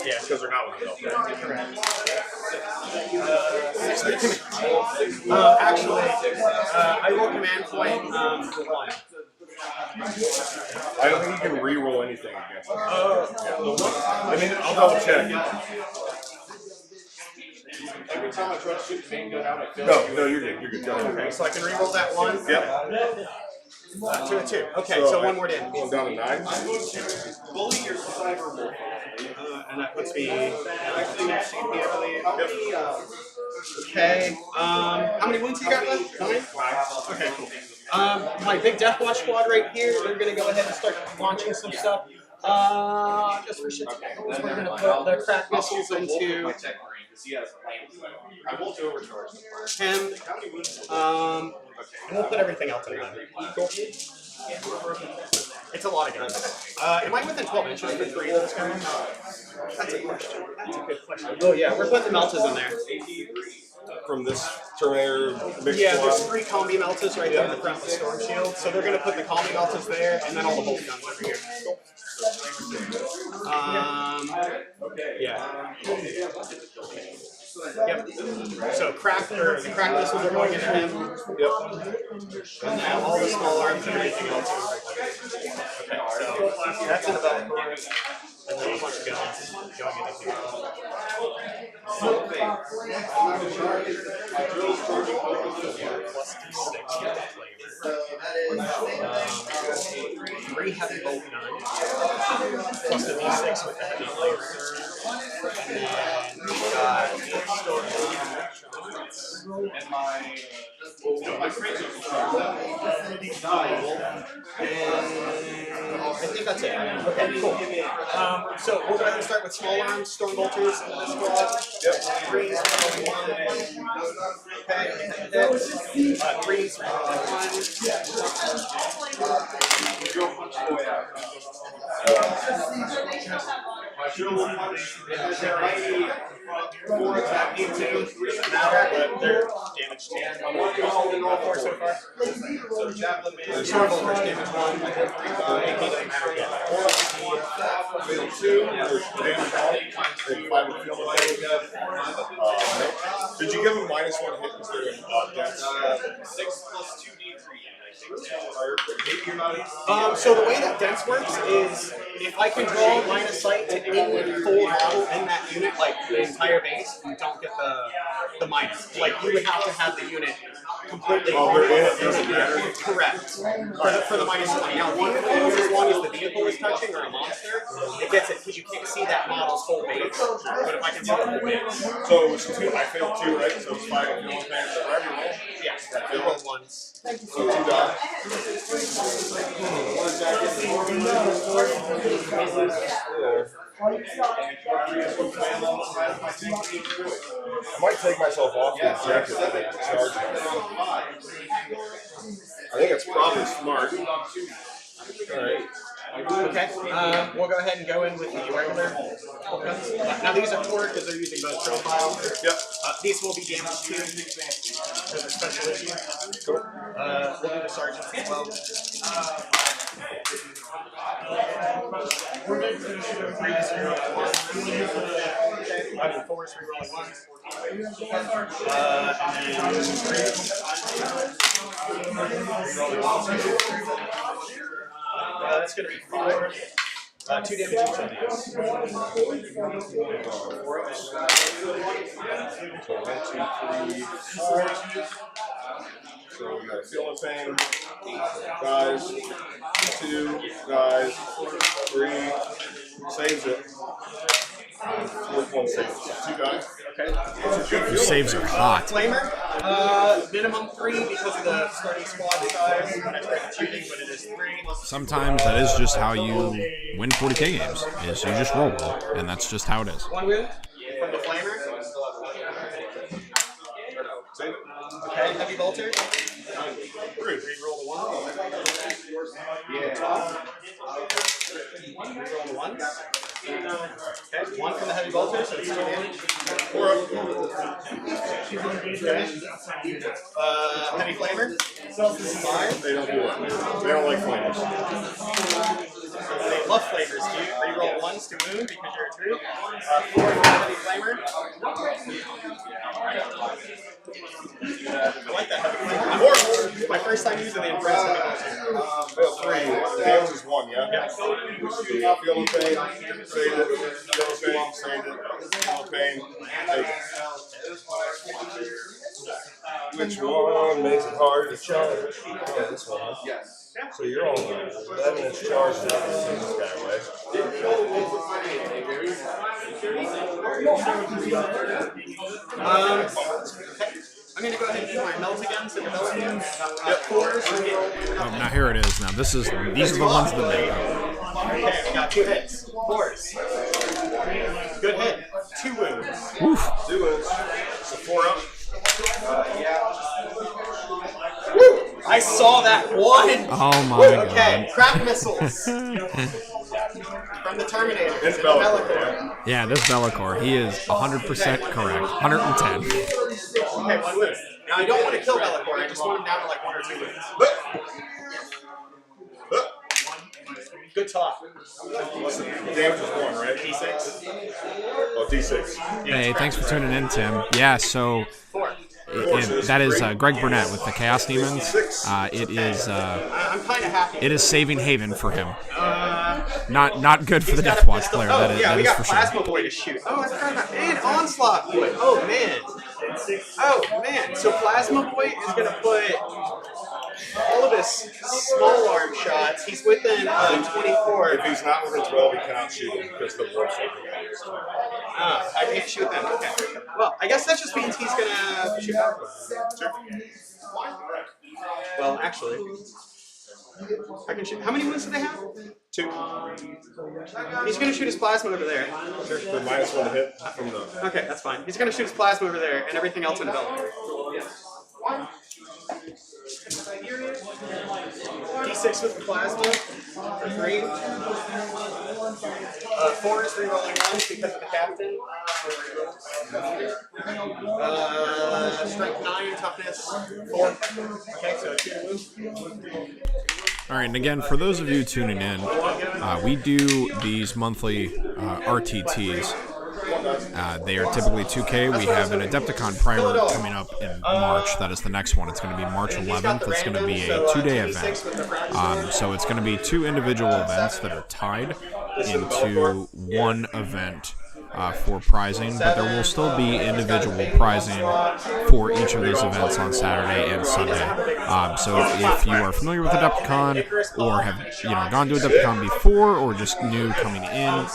C: Yeah.
B: Because they're not with the
C: Correct. Actually, I will command point 1.
B: I don't think you can re-roll anything against them.
C: Oh.
B: Yeah. I mean, I'll double check.
F: Every time I try to shoot the main gun out, I feel
B: No, you're good. You're good. Go ahead.
C: Okay, so I can re-roll that 1.
B: Yep.
C: 2 and 2. Okay, so 1 more damage.
B: Going down to 9.
F: bully your cyber wolf.
C: And that puts me actually at CP, I believe. Okay. How many wounds you got left? 9? Okay, cool. My big Death Watch squad right here, they're going to go ahead and start launching some stuff. Just for shit, we're going to put the crack missiles into
F: tech marine because he has flames. I will overcharge
C: him. And we'll put everything else in there. Cool. It's a lot of guns. Am I within 12 inches for 3 of those guns? That's a question. That's a good question. Oh yeah, we're putting the meltas in there.
B: From this Terminator mixed
C: Yeah, there's
B: squad.
C: 3 combi meltas right there in the front of the storm shield. So they're going to put the combi meltas there, and then all the bolt guns over here. Yeah. Yep. So the crack missiles are going into him.
B: Yep.
C: And then all the small arms and everything else. Okay, so that's in the Bellator. And then a bunch of guns going into here. Plus 6 with the flavor. 3 heavy bolt guns. Plus the D6 with the heavy flavor. And then we've got storm
F: and my
C: I think that's it. Okay, cool. So we'll go ahead and start with small arms, storm bolters in this squad.
B: Yep.
C: 3s, 1. Okay. 3s, 1.
F: my shield will punch. They're mighty 4 attacking too.
C: Doesn't matter, but they're damage 10. I'm working all in all 4 so far.
F: So javelin man.
C: Storm bolters damage 1. AP doesn't matter yet.
B: 2. There's damage all. And 5 with field away. Did you give him -1 hit because they're in dense?
F: 6 plus 2d3.
C: So the way that dense works is if I can draw line of sight to any full model in that unit, like the entire base, you don't get the minus. Like you would have to have the unit completely.
B: Oh, they're in it. Doesn't matter.
C: Correct. For the -20. Now, vehicles, as long as the vehicle is touching or a monster, it gets it because you can't see that model's whole base. But if I can see the whole base,
B: So it was 2. I failed 2, right? So it's 5 if you want to pay for every roll.
C: yeah, you roll once.
B: So 2 die. I might take myself off the objective and make the charge. I think it's probably smart. Alright.
C: Okay, we'll go ahead and go in with the regular guns. Now these are forward because they're using both profile.
B: Yep.
C: These will be damaged too because they're special issue.
B: Cool.
C: We'll do the sergeants as well. I mean, 4 is rerolling 1. And then 3. That's going to be 5. 2 damage each on these.
B: So 1, 2, 3, 4. So we got feeling pain. Guys. 2 guys. 3 saves it. 4th one saves it. So 2 guys.
C: Okay.
A: Your saves are hot.
C: Flamer, minimum 3 because of the starting squad size. I tried shooting, but it is 3.
A: Sometimes that is just how you win 40K games, is you just roll well, and that's just how it is.
C: 1 wound from the Flamer.
B: Save it.
C: Okay, heavy bolter.
B: 3.
C: Reroll the 1. Reroll the 1. Okay, 1 from the heavy bolter, so it's 2 damage.
B: 4 up.
C: Okay. Heavy flamer. 5.
B: They don't do it. They don't like flames.
C: They love flavors. Do you reroll 1s to wound because you're a troop? 4 from the heavy flamer. I like that heavy flamer. 4. It's my first time using the impressive heavy bolter.
B: Fail 3. Damage is 1, yeah?
C: Yeah.
B: Feeling pain. Save it. Feeling pain. Save it. Feeling pain. Take it. Which one makes it hard to charge? Yeah, this one. Huh?
F: Yes.
B: So you're on 11-inch charge to take this guy away.
C: I'm going to go ahead and do my melt again to develop him. 4s.
A: Oh, now here it is. Now these are the ones that make up.
C: Okay, we got 2 hits. 4s. Good hit. 2 wounds.
A: Oof.
B: 2 wounds. So 4 up.
C: Woo! I saw that one.
A: Oh my
C: Okay,
A: god.
C: crap missiles from the Terminator.
B: It's Bellator.
A: Yeah, this Bellicor, he is 100% correct. 110.
C: Okay, 1 wound. Now I don't want to kill Bellator. I just want him down to like 1 or 2 wounds. Good talk.
B: What's the damage is 1, right?
C: D6.
B: Oh, D6.
A: Hey, thanks for tuning in, Tim. Yeah, so
C: 4.
A: that is Greg Burnett with the Chaos Demons. It is
C: I'm kind of happy.
A: it is saving haven for him. Not good for the Death Watch player.
C: Oh,
A: That is,
C: yeah,
A: that
C: we
A: is
C: got
A: for sure.
C: Plasma Boy to shoot. Oh, I forgot about and Onslaught Boy. Oh man. Oh man. So Plasma Boy is gonna put all of his small arm shots. He's within 24.
B: If he's not within 12, he cannot shoot him because the warp's open.
C: I can't shoot them. Okay. Well, I guess that just means he's gonna shoot out. Well, actually, I can shoot. How many wounds do they have?
B: 2.
C: He's gonna shoot his plasma over there.
B: The -1 to hit from the.
C: Okay, that's fine. He's gonna shoot his plasma over there, and everything else in development. D6 with the plasma for 3. 4 is rerolling 1s because of the captain. Strength 9, toughness 4. Okay, so 2 wounds.
A: All right, and again, for those of you tuning in, we do these monthly RTTs. They are typically 2K. We have an Adepticon primer coming up in March. That is the next one. It's going to be March 11th. It's going to be a 2-day event. So it's going to be 2 individual events that are tied into one event for prizing, but there will still be individual prizing for each of those events on Saturday and Sunday. So if you are familiar with Adepticon or have gone to Adepticon before or just new coming in,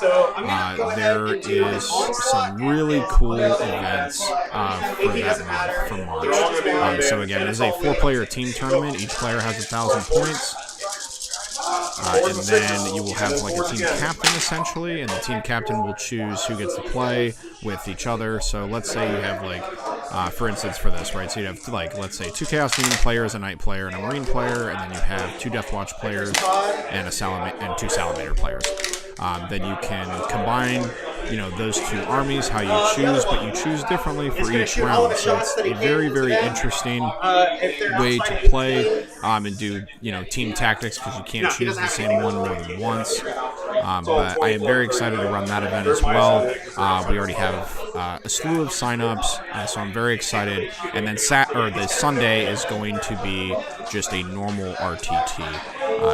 A: there is some really cool events for that month, for March. So again, it is a 4-player team tournament. Each player has 1,000 points. And then you will have like a team captain essentially, and the team captain will choose who gets to play with each other. So let's say you have like, for instance, for this, right? So you have like, let's say 2 Chaos Demon players, a Knight player, and a Marine player, and then you have 2 Death Watch players and 2 Salamander players. Then you can combine, those 2 armies how you choose, but you choose differently for each round. So it's a very, very interesting way to play and do, team tactics, because you can't choose the same one more than once. But I am very excited to run that event as well. We already have a slew of signups, so I'm very excited. And then the Sunday is going to be just a normal RTT.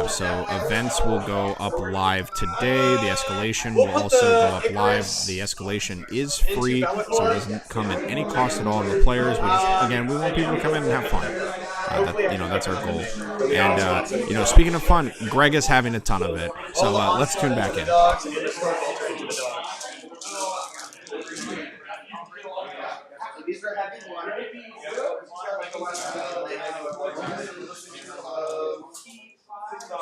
A: So events will go up live today. The escalation will also go up live. The escalation is free, so it doesn't come at any cost at all to the players. We want people to come in and have fun. That's our goal. And speaking of fun, Greg is having a ton of it. So let's tune back in.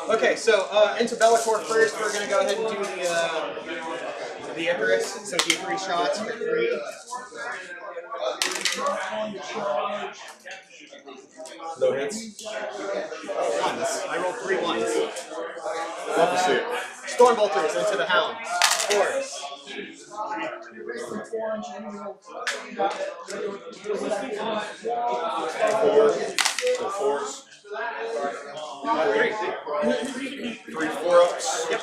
C: Okay, so into Bellator first, we're going to go ahead and do the Icarus. So do 3 shots for 3.
B: No hits.
C: Ones. I rolled 3 ones.
B: Love to see it.
C: Stormbolters into the Hounds. 4s.
B: Fours. 3 4-ups.
C: Yep.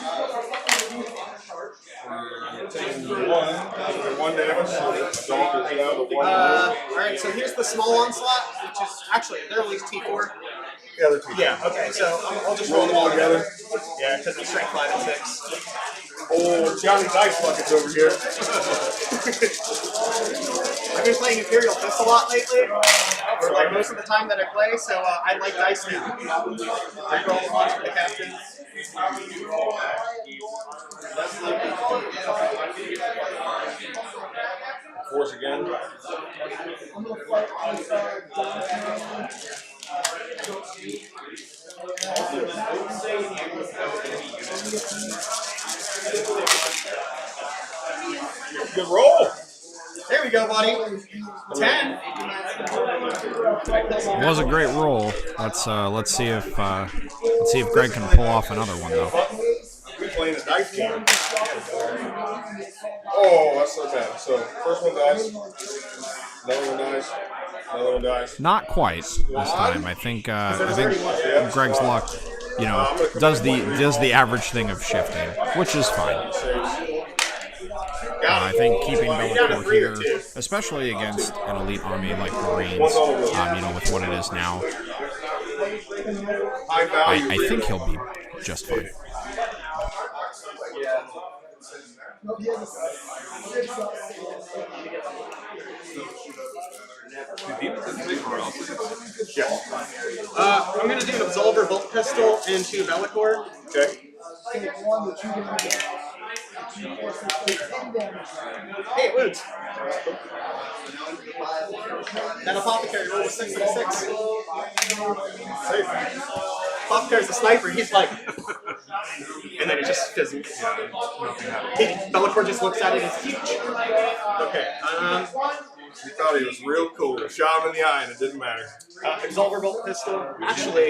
B: Taking 1 damage. Dog is down to 1.
C: Alright, so here's the small onslaught, which is actually, they're at least T4.
B: Yeah, they're 2.
C: Yeah, okay, so I'll just roll them all together. Yeah, because it's strength 5 and 6.
B: Oh, Johnny Dice Buckets over here.
C: I've been playing Imperial Fist a lot lately, for like most of the time that I play, so I like dice now. I roll the ones for the captains.
B: Fours again. Good roll.
C: There we go, buddy. 10.
A: It was a great roll. Let's see if Greg can pull off another one though.
B: We're playing a dice game. Oh, that's so bad. So first one dies, another one dies, another one dies.
A: Not quite this time. I think Greg's luck, does the average thing of shifting, which is fine. I think keeping Bellator here, especially against an elite army like Marines, with what it is now, I think he'll be just fine.
C: I'm going to do an Absolver Bolt Pistol and 2 Bellator.
B: Okay.
C: Hey, it wounds. That Apothecary rolled a 6 and a 6. Apothecary's a sniper, he's like... and then it just fizzles. Bellator just looks at it, it's huge. Okay,
B: He thought he was real cool. Shot him in the eye and it didn't matter.
C: Absolver Bolt Pistol. Actually,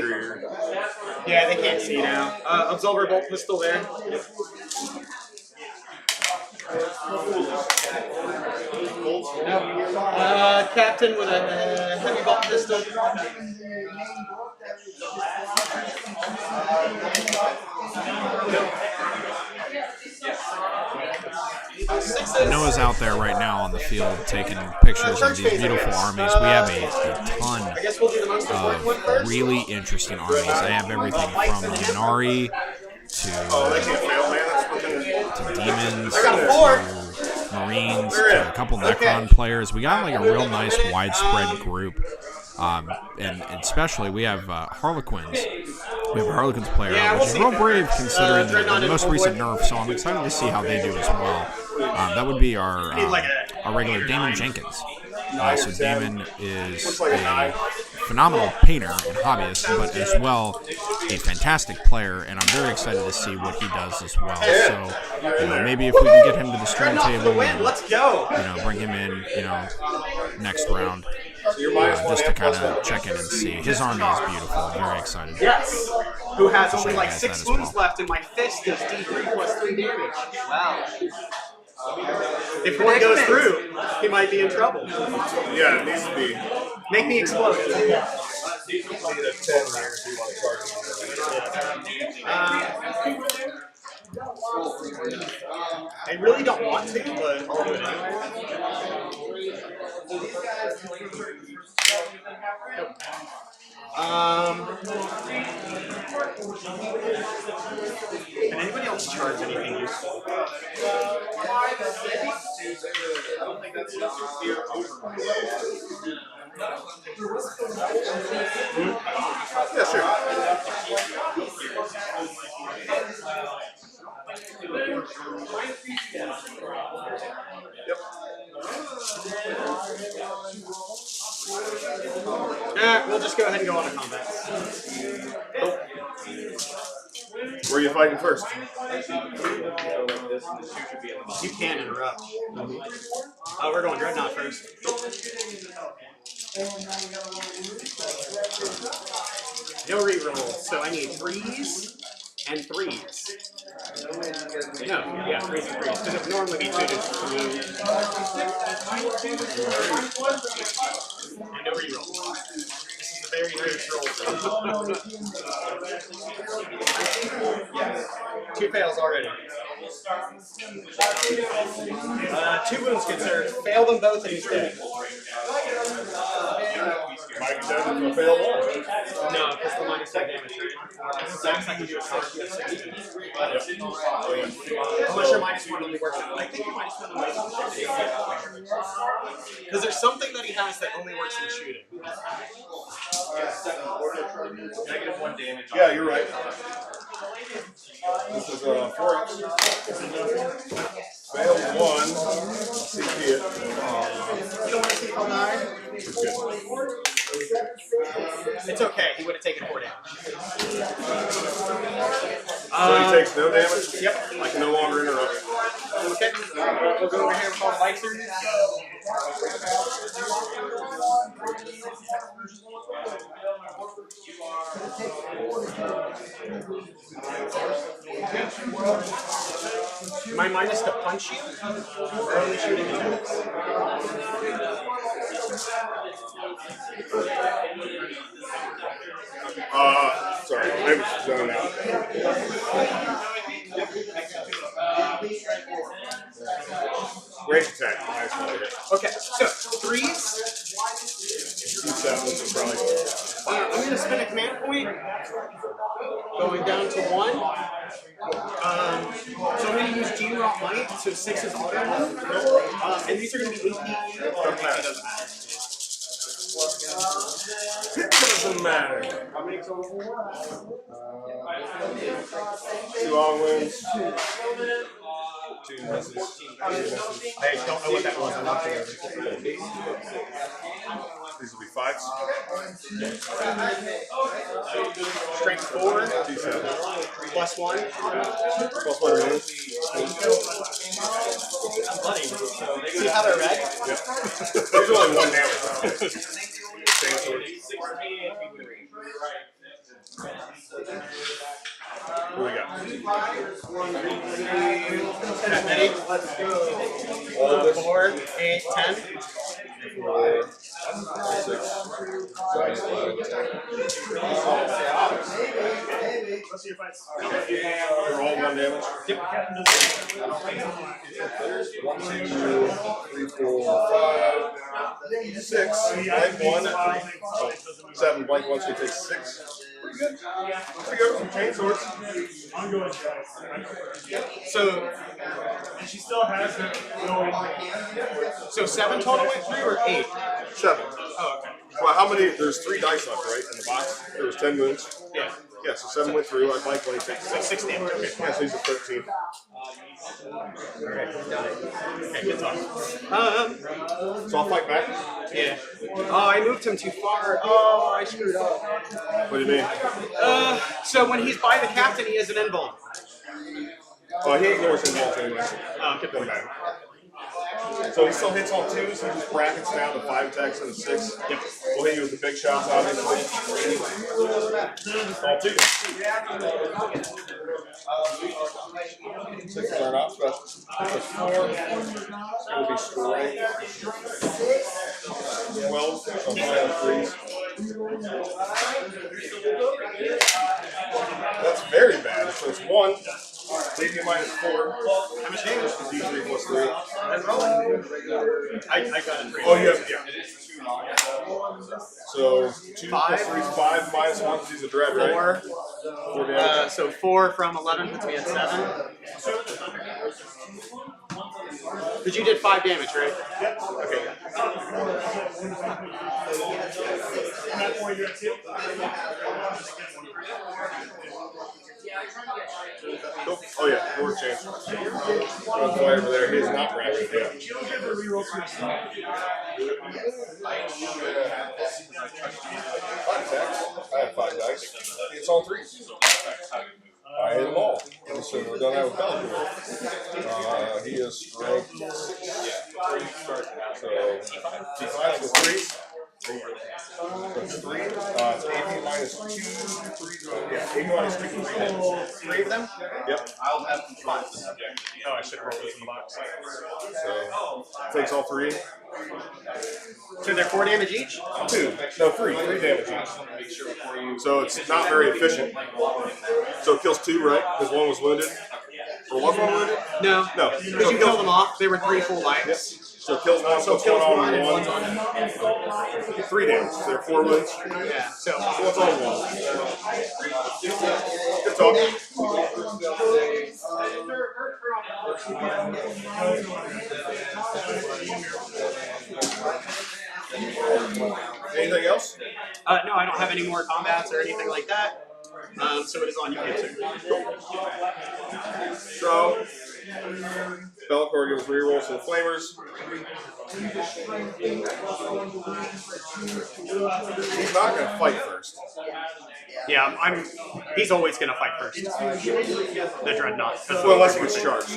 C: yeah, they can't see now. Absolver Bolt Pistol there. Captain with a heavy bolt pistol.
A: Noah's out there right now on the field taking pictures of these beautiful armies. We have a ton of really interesting armies. I have everything from Minari to demons, Marines to a couple Necron players. We got like a real nice widespread group. And especially we have Harlequins. We have a Harlequins player, which is real brave considering the most recent nerf, so I'm excited to see how they do as well. That would be our regular Damon Jenkins. So Damon is a phenomenal painter and hobbyist, but as well a fantastic player, and I'm very excited to see what he does as well. So maybe if we can get him to the stream table,
C: Let's go.
A: Bring him in, next round. Just to kind of check in and see. His army is beautiful. I'm very excited.
C: Yes. Who has only like 6 wounds left, and my fist does D3 plus 3 damage. Wow. If one goes through, he might be in trouble.
B: Yeah, it needs to be.
C: Make me explode. I really don't want to, but I'll do it Can anybody else charge anything useful?
B: Yeah, sure.
C: We'll just go ahead and go on to combat.
B: Where are you fighting first?
C: You can interrupt. Oh, we're going Dreadnought first. No reroll, so I need 3s and 3s. No, yeah, 3s and 3s, because it would normally be 2 to 2. And no reroll. This is a very neutral. 2 fails already. 2 wounds conserved. Fail them both and he's dead.
B: Mike doesn't to fail one.
C: No, because the minus 5 damage, right? That's like you do a power of 16. Unless your minus 1 only works. I think your minus 1 only works in shooting. Because there's something that he has that only works in shooting.
F: -1 damage.
B: Yeah, you're right. This is 4x. Failed 1. CP it.
C: You don't want to see how die? It's okay, he would have taken 4 damage.
B: So he takes no damage?
C: Yep.
B: I can no longer interrupt.
C: Okay. We'll go over here with all the Visor. Am I minus to punch you? Or only shooting attacks?
B: Sorry, I was zoned out. Range attack, minus 1 hit.
C: Okay, so 3s.
B: 2 sevens is probably.
C: I'm going to spend a command point. Going down to 1. So I'm going to use G-Rock Might, so 6 is auto. And these are going to be 8
B: It doesn't matter. Two all wins. 2 misses.
C: I don't know what that was. I'm not sure.
B: These will be 5s.
C: Strength 4.
B: 2 sevens.
C: Plus 1.
B: Plus 1 minutes.
C: I'm bloody. So see how they're red?
B: Yep. There's only 1 damage. Same sword. Who we got?
C: Ready? Let's go. 4, 8, 10.
B: 6. For all one damage. One, two, three, four, five, six. Blank one. Oh, 7 blank one, so he takes 6. Pretty good. Pretty good. Some chain swords.
C: So,
E: And she still has her going.
C: so 7 total went through or 8?
B: 7.
C: Oh, okay.
B: Well, how many? There's 3 dice left, right, in the box. There was 10 moons.
C: Yeah.
B: Yeah, so 7 went through. I blank one, he takes 6.
C: 6 damage. Okay.
B: Yeah, so he's at 13.
C: Okay, good talk.
B: So I'll fight back.
C: Yeah. Oh, I moved him too far. Oh, I screwed up.
B: What do you mean?
C: So when he's by the captain, he has an invuln.
B: Oh, he ignores his walls anyway.
C: Oh, good
B: Doesn't
C: point.
B: matter. So he still hits all 2s, he just brackets down to 5 attacks and a 6.
C: Yep.
B: We'll hit you with the big shots, obviously. All 2. 6 are not special. That's 4. It will be straight. 12 on my 3s. That's very bad. So it's 1. Leave you minus 4. How much damage? D3 plus 3.
C: And rolling. I got it.
B: Oh, you have, yeah. So 2 plus 3 is 5 minus 1 because he's a dread, right? 4 damage.
C: So 4 from 11 puts me at 7. But you did 5 damage, right? Yep. Okay.
B: Cool. Oh yeah, door change. One fly over there. He is not rapid. Yeah. 5 attacks. I have 5 dice. It's all 3s. I hit them all. And so we're done that with Belgium. He is strength 6. So T5 with 3. That's 3. It's AP minus 2, 3. Yeah, AP minus 2, 3.
C: 3 of them?
B: Yep.
F: I'll have some fun.
C: Oh, I should have rolled those in the box.
B: So takes all 3.
C: So they're 4 damage each?
B: 2. No, 3. 3 damage each. So it's not very efficient. So it kills 2, right? Because 1 was wounded. Or was 1 wounded?
C: No.
B: No.
C: Because you killed them off. They were 3 full lives.
B: Yep. So it kills 1, so it kills 1 and 1's on him. 3 damage. So there are 4 wounds.
C: Yeah. So
B: So what's on 1? Good talk. Anything else?
C: no, I don't have any more combats or anything like that. So it is on you, Gibson.
B: So, Bellicor gives rerolls to the Flamers. He's not going to fight first.
C: Yeah, he's always going to fight first. The Dreadnought.
B: Well, unless he gets charged.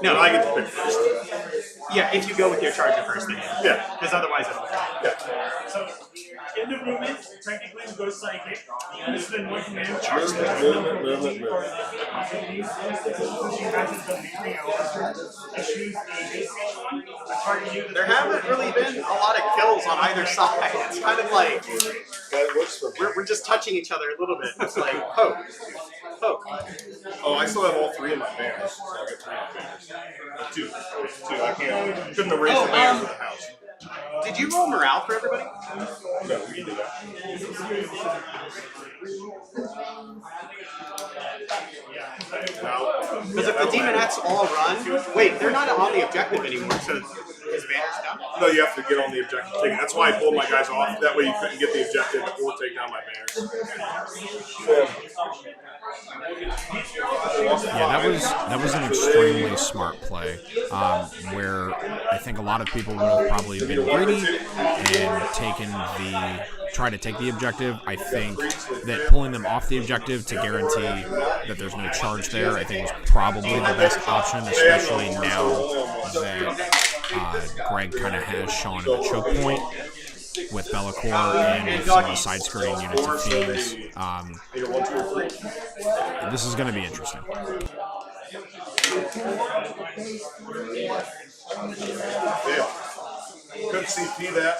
C: No,
B: Then I get to pick first.
C: Yeah, if you go with your charger first, then
B: Yeah.
C: because otherwise it'll.
B: Yeah.
E: So, end of movement, technically we go psychic. And it's been 1 command.
B: Movement.
E: She hasn't done anything else. I choose a basic one. I target you.
C: There haven't really been a lot of kills on either side. It's kind of like
B: That works for me.
C: we're just touching each other a little bit. It's like poke.
B: Oh, I still have all 3 in my banners, so I get 3 in my banners. 2. I couldn't erase the banners in the house.
C: Did you roll morale for everybody?
B: No, we can do that.
C: Because if the demonettes all run, wait, they're not on the objective anymore, so his banner's done?
B: No, you have to get on the objective. Take it. That's why I pulled my guys off. That way you couldn't get the objective or take down my banners.
A: Yeah, that was an extremely smart play, where I think a lot of people would have probably been greedy and try to take the objective. I think that pulling them off the objective to guarantee that there's no charge there, I think was probably the best option, especially now that Greg kind of has Sean in the choke point with Bellicor and with some of the side-skirting units of teams. This is going to be interesting.
B: Yeah. Couldn't CP that.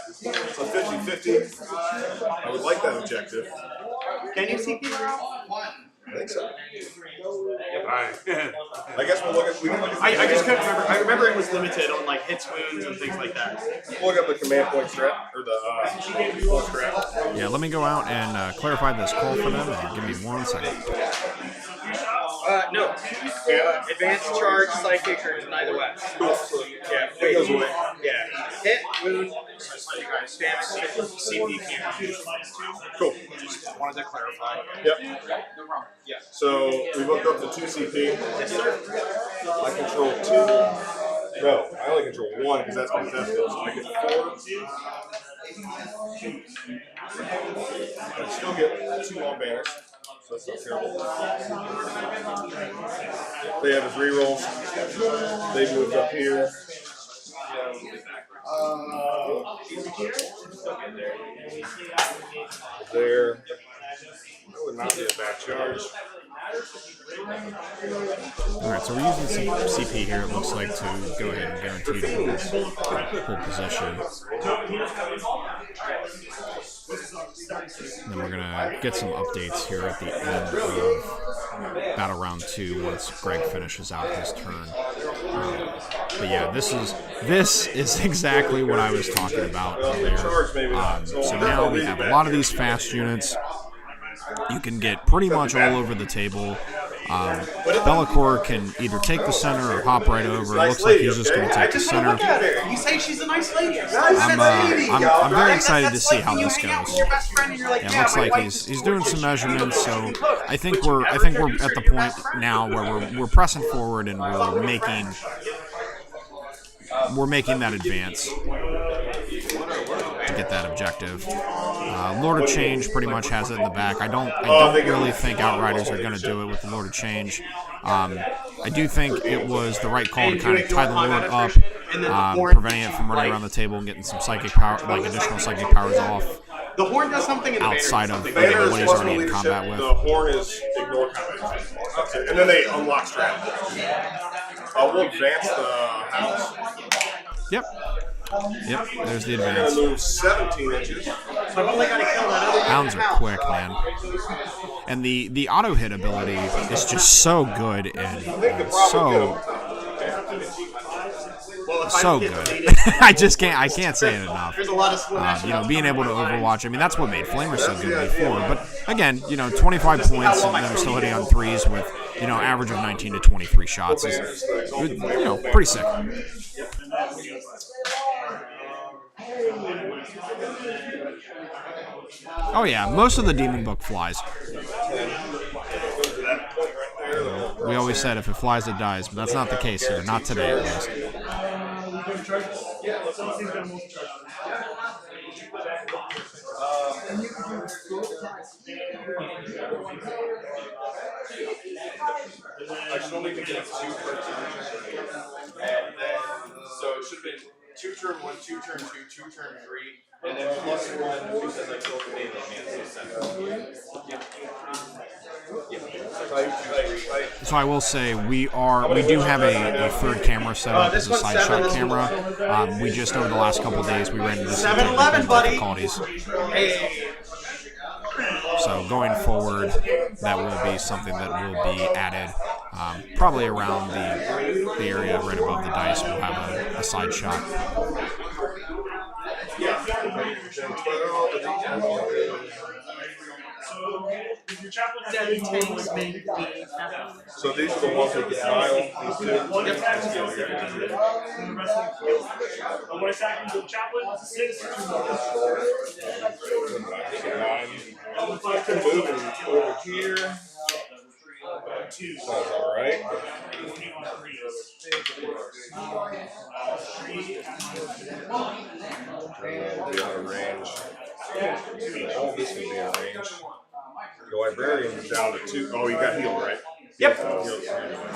B: So 50-50. I would like that objective.
C: Can you CP morale?
B: I think so.
D: Alright.
B: I guess we'll look at. We can look at
C: I just couldn't remember. I remember it was limited on like hits, wounds, and things like that.
B: look up the command point strat or the point strat.
A: Yeah, let me go out and clarify this call for them. And give me 1 second.
C: No. Advanced charge, psychic, or deny the west.
B: Cool.
C: Yeah.
B: It goes away.
C: Yeah. Hit, wound, damage, CP can't use.
B: Cool.
C: Just wanted to clarify.
B: Yep. So we hooked up to 2 CP.
C: Yes, sir.
B: I control 2. No, I only control 1 because that's my test bill. So I get 4. I still get 2 on banners. So that's not terrible. They have his rerolls. They moved up here. There. That would not be a bad charge.
A: Alright, so we're using some CP here, it looks like, to go ahead and guarantee to hold position. And then we're going to get some updates here at the end of Battle Round 2 once Greg finishes out his turn. But yeah, this is exactly what I was talking about earlier. So now we have a lot of these fast units. You can get pretty much all over the table. Be'lakor can either take the center or hop right over. It looks like he's just going to take the center.
C: Look at her. You say she's a nice lady.
A: I'm very excited to see how this goes.
C: Your best friend and you're like,
A: Yeah, it looks like he's doing some measurements. So I think we're at the point now where we're pressing forward and we're making that advance to get that objective. Lord of Change pretty much has it in the back. I don't really think Outriders are going to do it with the Lord of Change. I do think it was the right call to kind of tie the Lord up, preventing it from running around the table and getting some psychic power, like additional psychic powers off.
C: The horn does something in the
A: outside of
B: banner
A: what he's already in combat with.
B: The horn is ignore combat. That's it. And then they unlock strategy. We'll advance the house.
A: Yep, there's the
B: We're going
A: advance.
B: to move 17 inches.
C: So I've only got to kill that other
A: Hounds are quick, man. And the auto hit ability is just so good and so good. I can't say it enough.
C: There's a lot of
A: Being able to overwatch. I mean, that's what made Flamer so good before. But again, 25 points and then still hitting on threes with average of 19 to 23 shots is pretty sick. Oh yeah, most of the Demon Book flies. We always said if it flies, it dies, but that's not the case here. Not today, at least.
F: I should only be getting 2 per turn. And then, so it should have been 2 turn 1, 2 turn 2, 2 turn 3, and then plus 1 because I killed the melee man, so 7.
A: So I will say we do have a third camera set up as a side shot camera. We just over the last couple of days we ran into some technical difficulties. So going forward, that will be something that will be added. Probably around the area right above the dice, we'll have a side shot.
B: So these are the ones that get dial. These two. Moving over here. Sounds all right. We'll be out of range. All this will be out of range. The librarian is down to 2. Oh, you got healed, right?
C: Yep.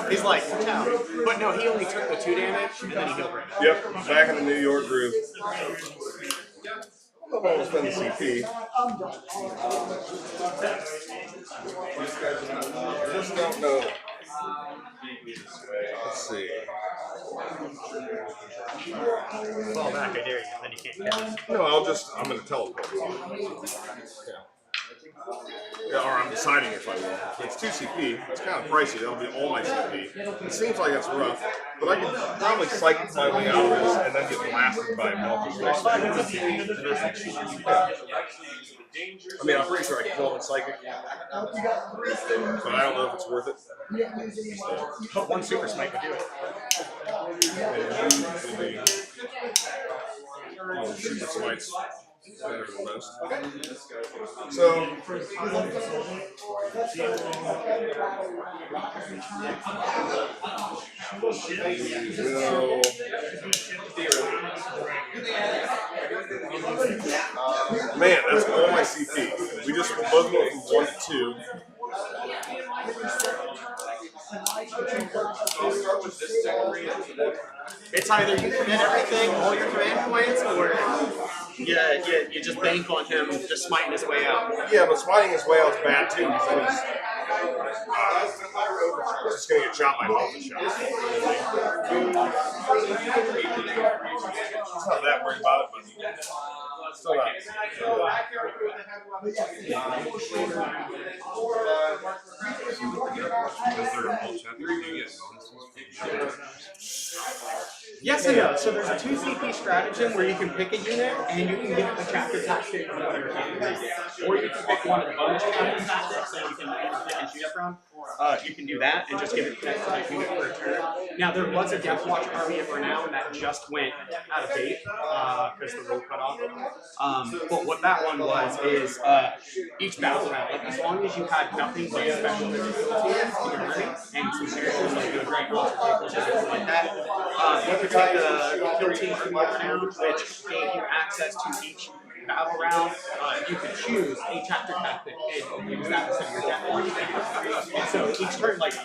C: He's like, no. But no, he only took the 2 damage and then he healed right now.
B: Yep. Back in the New York group. I don't know if I will spend the CP. I just don't know. Let's see.
C: Fall back, I dare you, then you can't catch.
B: No, I'm going to teleport. Yeah. Yeah, or I'm deciding if I will. It's 2 CP. It's kind of pricey. That'll be all my CP. It seems like it's rough, but I can probably psychic my way out of this and then get blasted by Melted. I mean, I'm pretty sure I can kill him in psychic, but I don't know if it's worth it.
C: But one super smite would do it.
B: Super smites better than most. So, man, that's all my CP. We just both went from 1 to 2.
C: It's either you commit everything, all your command points, or you just bank on him just smiting his way out.
B: Yeah, but smiting his way out is bad too, because then he's just going to get shot by multi shots. It's not that worried about it, but still not.
C: Yes and no. So there's a 2 CP stratagem where you can pick a unit and you can get the chapter tactic from whatever chapter. Or you can pick one of the bonus chapter tactics that you can pick and shoot it from. You can do that and just give it connect to that unit for a turn. Now there was a Death Watch army of renown that just went out of date because the roll cut off. But what that one was is each battle round, like as long as you had nothing but special abilities in your army and some characters like the Great Monster Vehicles like that, you could take the kill team from your renown, which gave you access to each battle round. You could choose a chapter tactic and use that instead of your death watch. And so each turn, like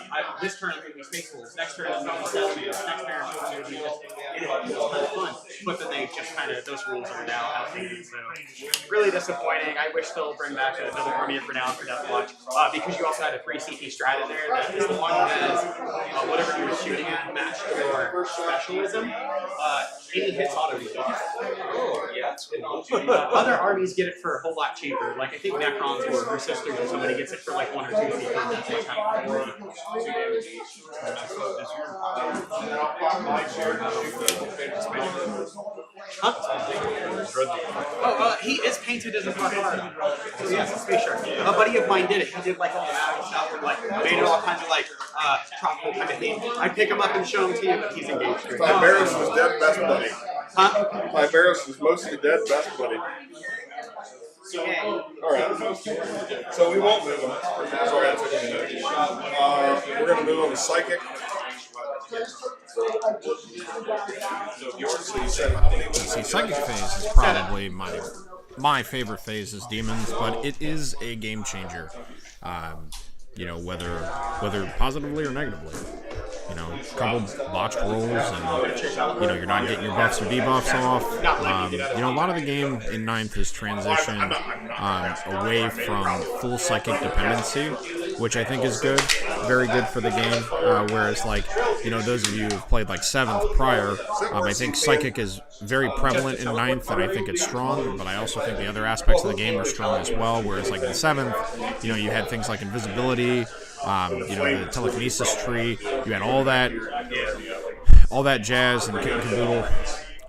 C: this turn I'm going to be Space Wolves, next turn I'm going to be Salamanders, next turn I'm going to be this. And it was kind of fun. But then they just kind of, those rules are now outdated. So really disappointing. I wish they'll bring back another Army of Renown for Death Watch. Because you also had a free CP strat in there that as long as whatever you were shooting at matched your specialism, any hits auto resolve. Oh, yeah. Other armies get it for a whole lot cheaper. Like I think Necrons or her sisters or somebody gets it for like 1 or 2 CP. That's what's happening. Oh, he is painted as a Barbarian. So yeah, it's a space shark. A buddy of mine did it. He did like all the magic stuff and like made it all kinds of like tropical kind of theme. I'd pick him up and show him to you, but he's engaged.
B: Tiberius is dead best buddy.
C: Huh?
B: Tiberius is mostly dead best buddy. Alright. So we won't move him. Sorry, we're going to move him to Psychic.
A: See, Psychic phase is probably my favorite phase is Demons, but it is a game changer. You know, whether positively or negatively. You know, a couple botched rolls, and you know you're not getting your buffs or debuffs off. You know, a lot of the game in 9th has transitioned away from full psychic dependency, which I think is good, very good for the game. Whereas, like, you know, those of you who've played like 7th prior, I think psychic is very prevalent in 9th, and I think it's strong. But I also think the other aspects of the game are strong as well. Whereas, like in 7th, you know, you had things like invisibility. You know, the telekinesis tree, you had all that jazz and kit and caboodle.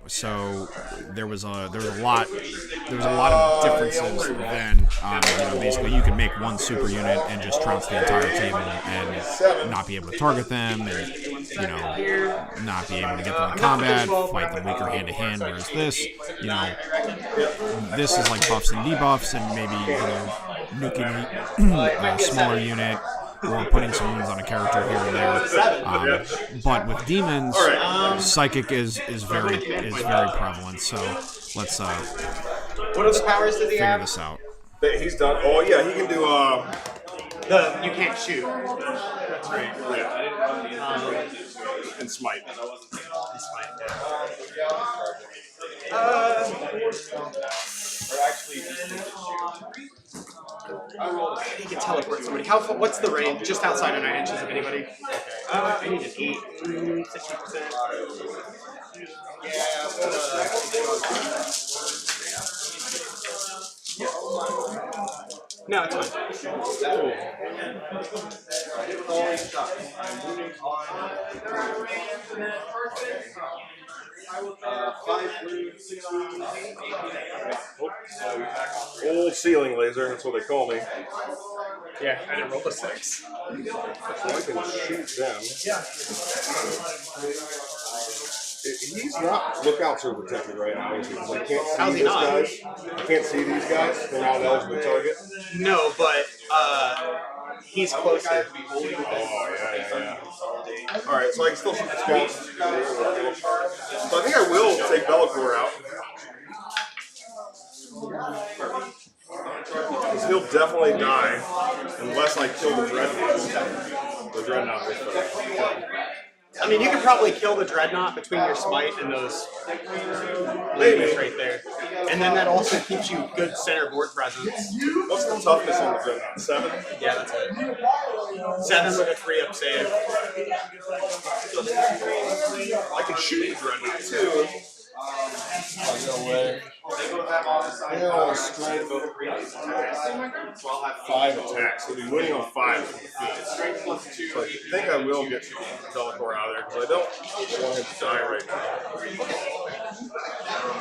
A: So there was a lot of differences then. You know, basically you could make one super unit and just trounce the entire table and not be able to target them, and you know, not be able to get them in combat, fight them weaker hand to hand. Whereas this, you know, this is like buffs and debuffs, and maybe, you know, nuking a smaller unit, or putting some wounds on a character here and there. But with Demons, Psychic is very prevalent. So let's
C: what are the powers does he
A: figure
C: have?
A: this out.
B: He's done. Oh yeah, he can do.
C: You can't shoot.
B: That's right. Yeah. And smite.
C: He can teleport somebody. What's the range? Just outside of 9 inches of anybody. I need an 8. 60%. No, it's fine.
B: Old ceiling laser, that's what they call me.
C: Yeah, I didn't roll a 6.
B: So I can shoot them. He's not lookout so protected right now, is he? Because I can't see
C: How's he
B: these
C: not?
B: guys. I can't see these guys. They're not eligible to target.
C: No, but he's closer.
B: Oh, yeah. Alright, so I can still shoot the scouts. So I think I will take Bellacore out. Because he'll definitely die unless I kill the Dreadnought. The Dreadnought is
C: I mean, you could probably kill the Dreadnought between your smite and those ladies right there. And then that also keeps you good center board presence.
B: What's the toughness on the Dreadnought? 7?
C: Yeah, that's it. 7 with a 3-up save.
B: I can shoot the Dreadnought too. No way. Yeah, strength. 5 attacks. He'll be winning on 5 from the field. So I think I will get Bellacore out of there because I don't want him to die right now.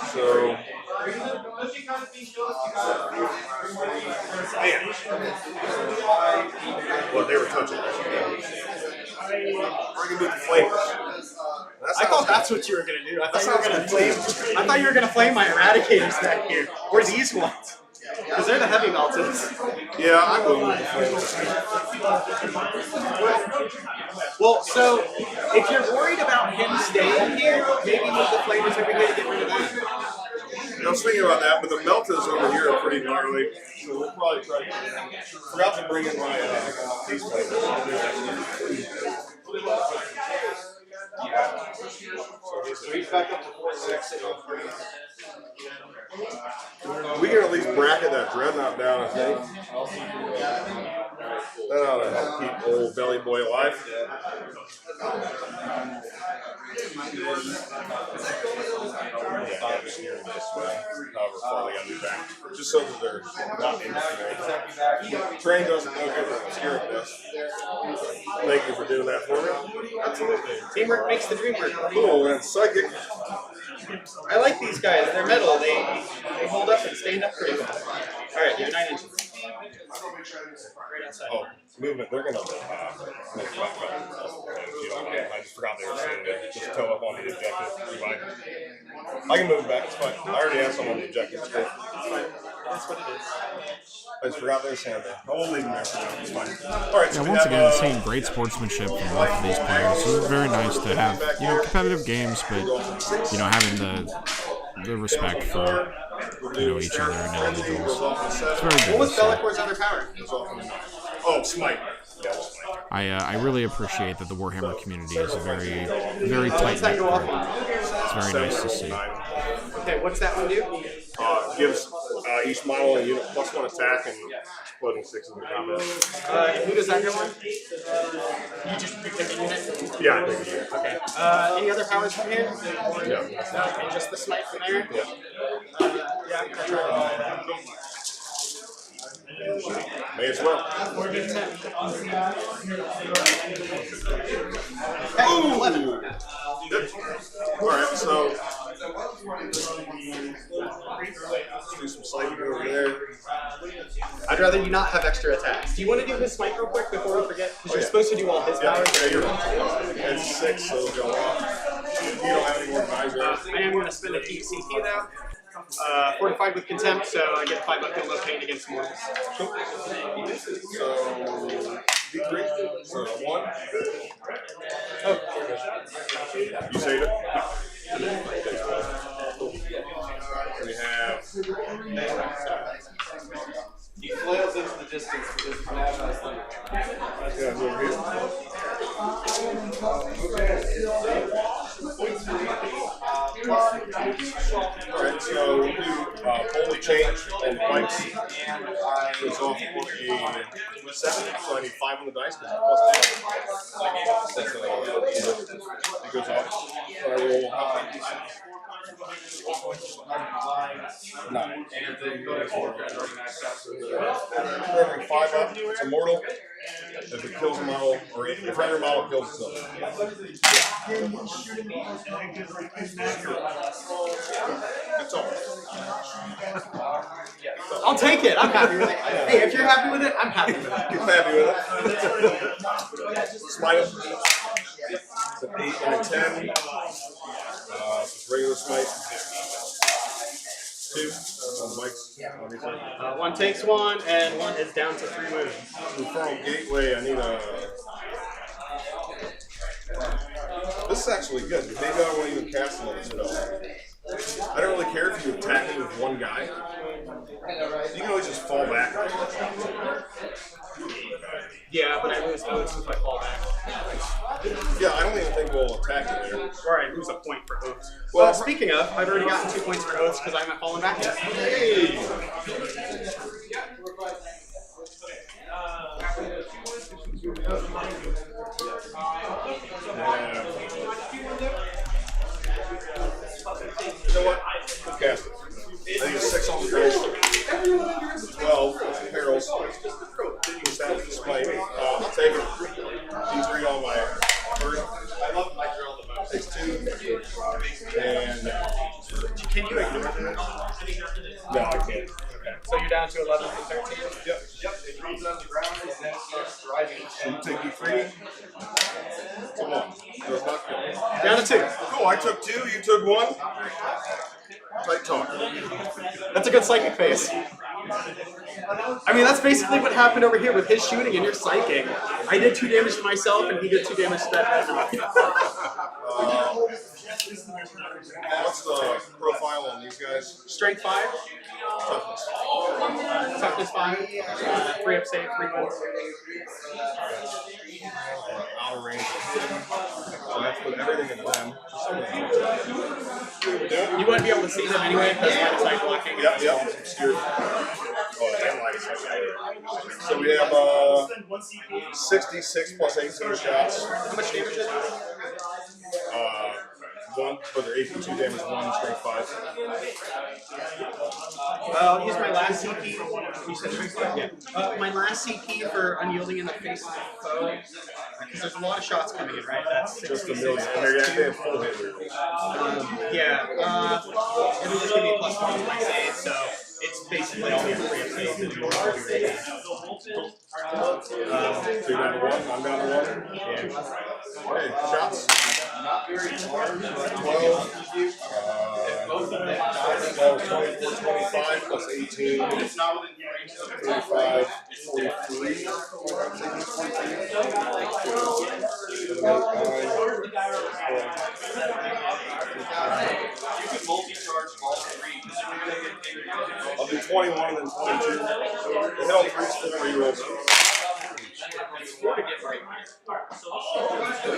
B: So. Man. Well, they were touching this. We're gonna do the flavors.
C: I thought that's what you were gonna do. I thought you were gonna flame my Eradicators back here. Or these ones. Because they're the heavy melters.
B: Yeah, I will with the flavors.
C: Well, so if you're worried about him staying here, maybe move the flavors over here to get rid of that.
B: I was thinking about that, but the meltas over here are pretty gnarly, so we'll probably try to get in. Forgot to bring in my these flavors. We can at least bracket that Dreadnought down, I think. That ought to help keep old Belly Boy alive. Just so that they're not in the train doesn't know good for obscuring this. Thank you for doing that for me.
C: Absolutely. Teamwork makes the dream work.
B: Cool, and Psychic.
C: I like these guys. They're metal. They hold up and stand up pretty well. Alright, you're 9 inches. Right outside.
B: Oh, movement. They're going to make back up. I just forgot they were saying that. Just toe up on the objective. You mind? I can move back. It's fine. I already have some on the objective. It's good.
C: That's what it is.
B: I just forgot they were saying that. I will leave them there for now. It's fine. All right. So
A: Yeah, once again, seeing great sportsmanship from both of these players. It's very nice to have, competitive games, but, having the respect for, each other and individuals. It's very good.
C: What was
A: to see.
C: Bellacore's other power?
B: Oh, Smite.
A: I really appreciate that the Warhammer community is a very, very tight-knit group. It's very nice to see.
C: Okay, what's that one do?
B: Gives each model a unit +1 attack and exploding 6 in the combat.
C: Who does that go on? You pick a unit?
B: Yeah, I think it.
C: Okay. Any other powers from here?
B: Yeah.
C: And just the smite from there?
B: Yeah.
C: Yeah, I'm gonna try to buy that.
B: May as well.
C: Hey, 11.
B: Good. Alright, so let's do some psychic over there.
C: I'd rather you not have extra attacks. Do you want to do his smite real quick before we forget? Because you're supposed to do all his powers.
B: Yeah, you're right. It's 6, so it'll go off. You don't have any more advisors.
C: I am going to spend a key CP though. Fortified with contempt, so I get 5 up low pain against mortals.
B: So D3. So 1.
C: Oh,
B: You saved it? We have.
F: He flails into the distance because he's mad about his limit.
B: Yeah, over here. Alright, so we do only change and bikes. It's off a 7, so I need 5 on the dice because it's +2. It goes off. So I roll 9. every 5 up, it's immortal. If it kills a model, or if every model kills itself. That's all.
C: I'll take it. I'm happy with it. Hey, if you're happy with it, I'm happy with it.
B: I'm happy with it. Smite it. It's an 8 and a 10. It's regular smite. 2 on the bikes.
C: One takes one, and one is down to 3 wounds.
B: Infernal Gateway, I need a... This is actually good. Maybe I won't even cast another spell. I don't really care if you attack me with one guy. You can always just fall back.
C: Yeah, but I lose oaths if I fall back.
B: Yeah, I don't even think we'll attack you there.
C: Or I lose a point for oaths.
B: Well,
C: Well, speaking of, I've already gotten 2 points for oaths because I haven't fallen back yet.
B: Hey! You know what? Cast it. I think it's 6 on the dice. 12 perils. That smite. I'll take it. D3 on my first.
F: I love my drill the most.
B: Takes 2. And
C: Can you ignore that?
B: no, I can't.
C: So you're down to 11 from 13?
B: Yep.
F: Yep, it comes on the ground and then it starts driving.
B: So you take D3 to 1. So it's not good.
C: Down to 2.
B: Cool, I took 2, you took 1. Tight talk.
C: That's a good psychic phase. I mean, that's basically what happened over here with his shooting and your psychic. I did 2 damage to myself, and he did 2 damage to that.
B: What's the profile on these guys?
C: Strength 5,
B: Toughness.
C: toughness 5, 3 up save, 3 wounds.
B: Outer range. So I have to put everything into them.
C: You wouldn't be able to see them anyway because line of sight blocking.
B: Yep, obscured. Oh, and line of sight. So we have 66 plus 18 shots.
C: How much damage is it?
B: 1 for their AP 2 damage, 1 strength 5.
C: I'll use my last CP. You said strength 5? Yeah. My last CP for unyielding in the face of the foe. Because there's a lot of shots coming in, right? That's
B: Just a million. And they have full hit rerolls.
C: yeah. It'll just give me a +1 to my save, so it's basically only a 3 up save and you'll all be ready.
B: So you're down to 1, I'm down to 1.
C: Yeah.
B: Okay, shots. 12. 24, 25 plus 18. 35, 43.
F: You could multi-charge all 3 because you're going to get bigger.
B: I'll do 21 and then 22. The hell 3's full rerolls.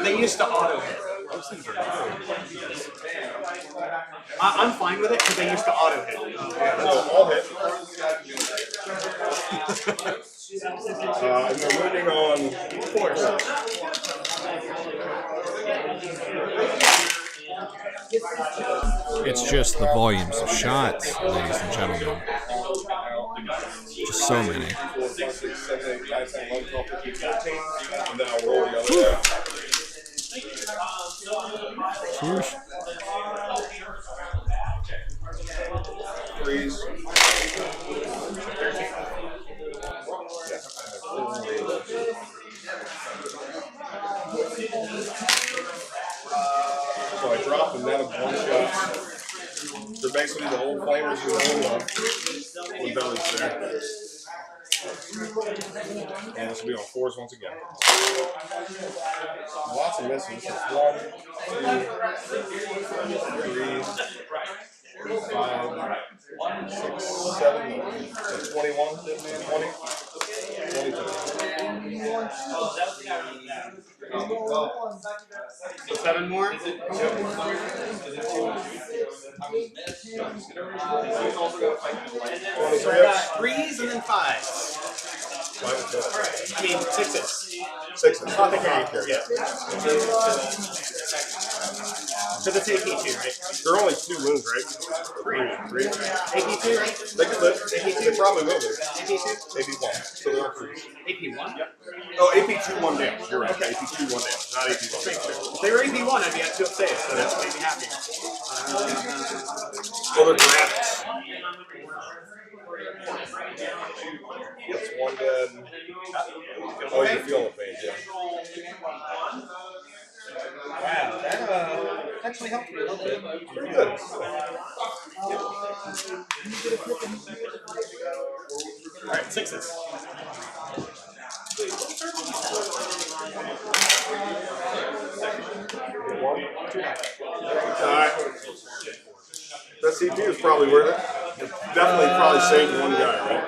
C: They used to auto hit. I'm fine with it because they used to auto hit.
B: So all hit. And they're moving on force.
A: It's just the volumes of shots, ladies and gentlemen. Just so many.
B: 4, 5, 6, 7, 8, 9, 10, 11, 12, 13, 14. And then I'll roll the other guy.
A: Swoosh.
B: 3s. So I drop them down to 1 shot. They're basically the old flamers who own with bellies there. And this will be on 4s once again. Lots of misses. 1, 2, 3, 5, 6, 7, 21, 20, 22.
C: So 7 more. So I got 3s and then 5s. I mean 6s.
B: 6s.
C: Apothecary. Yeah. So that's AP2, right?
B: There are only 2 wounds, right? Three.
C: AP2, right?
B: They could live. They probably will live.
C: AP2?
B: AP1. So they're all 3s.
C: AP1?
B: Oh, AP2 1 damage. You're right. AP2 1 damage, not AP1.
C: If they were AP1, I'd be at 2 up safe, so that's made me happy.
B: Well, they're dragons. That's 1 dead. Oh, you're feeling the pain, yeah.
C: Wow, that actually helped me a little bit.
B: Pretty good.
C: Alright, 6s.
B: Alright. That CP is probably worth it. Definitely probably saved 1 guy, right?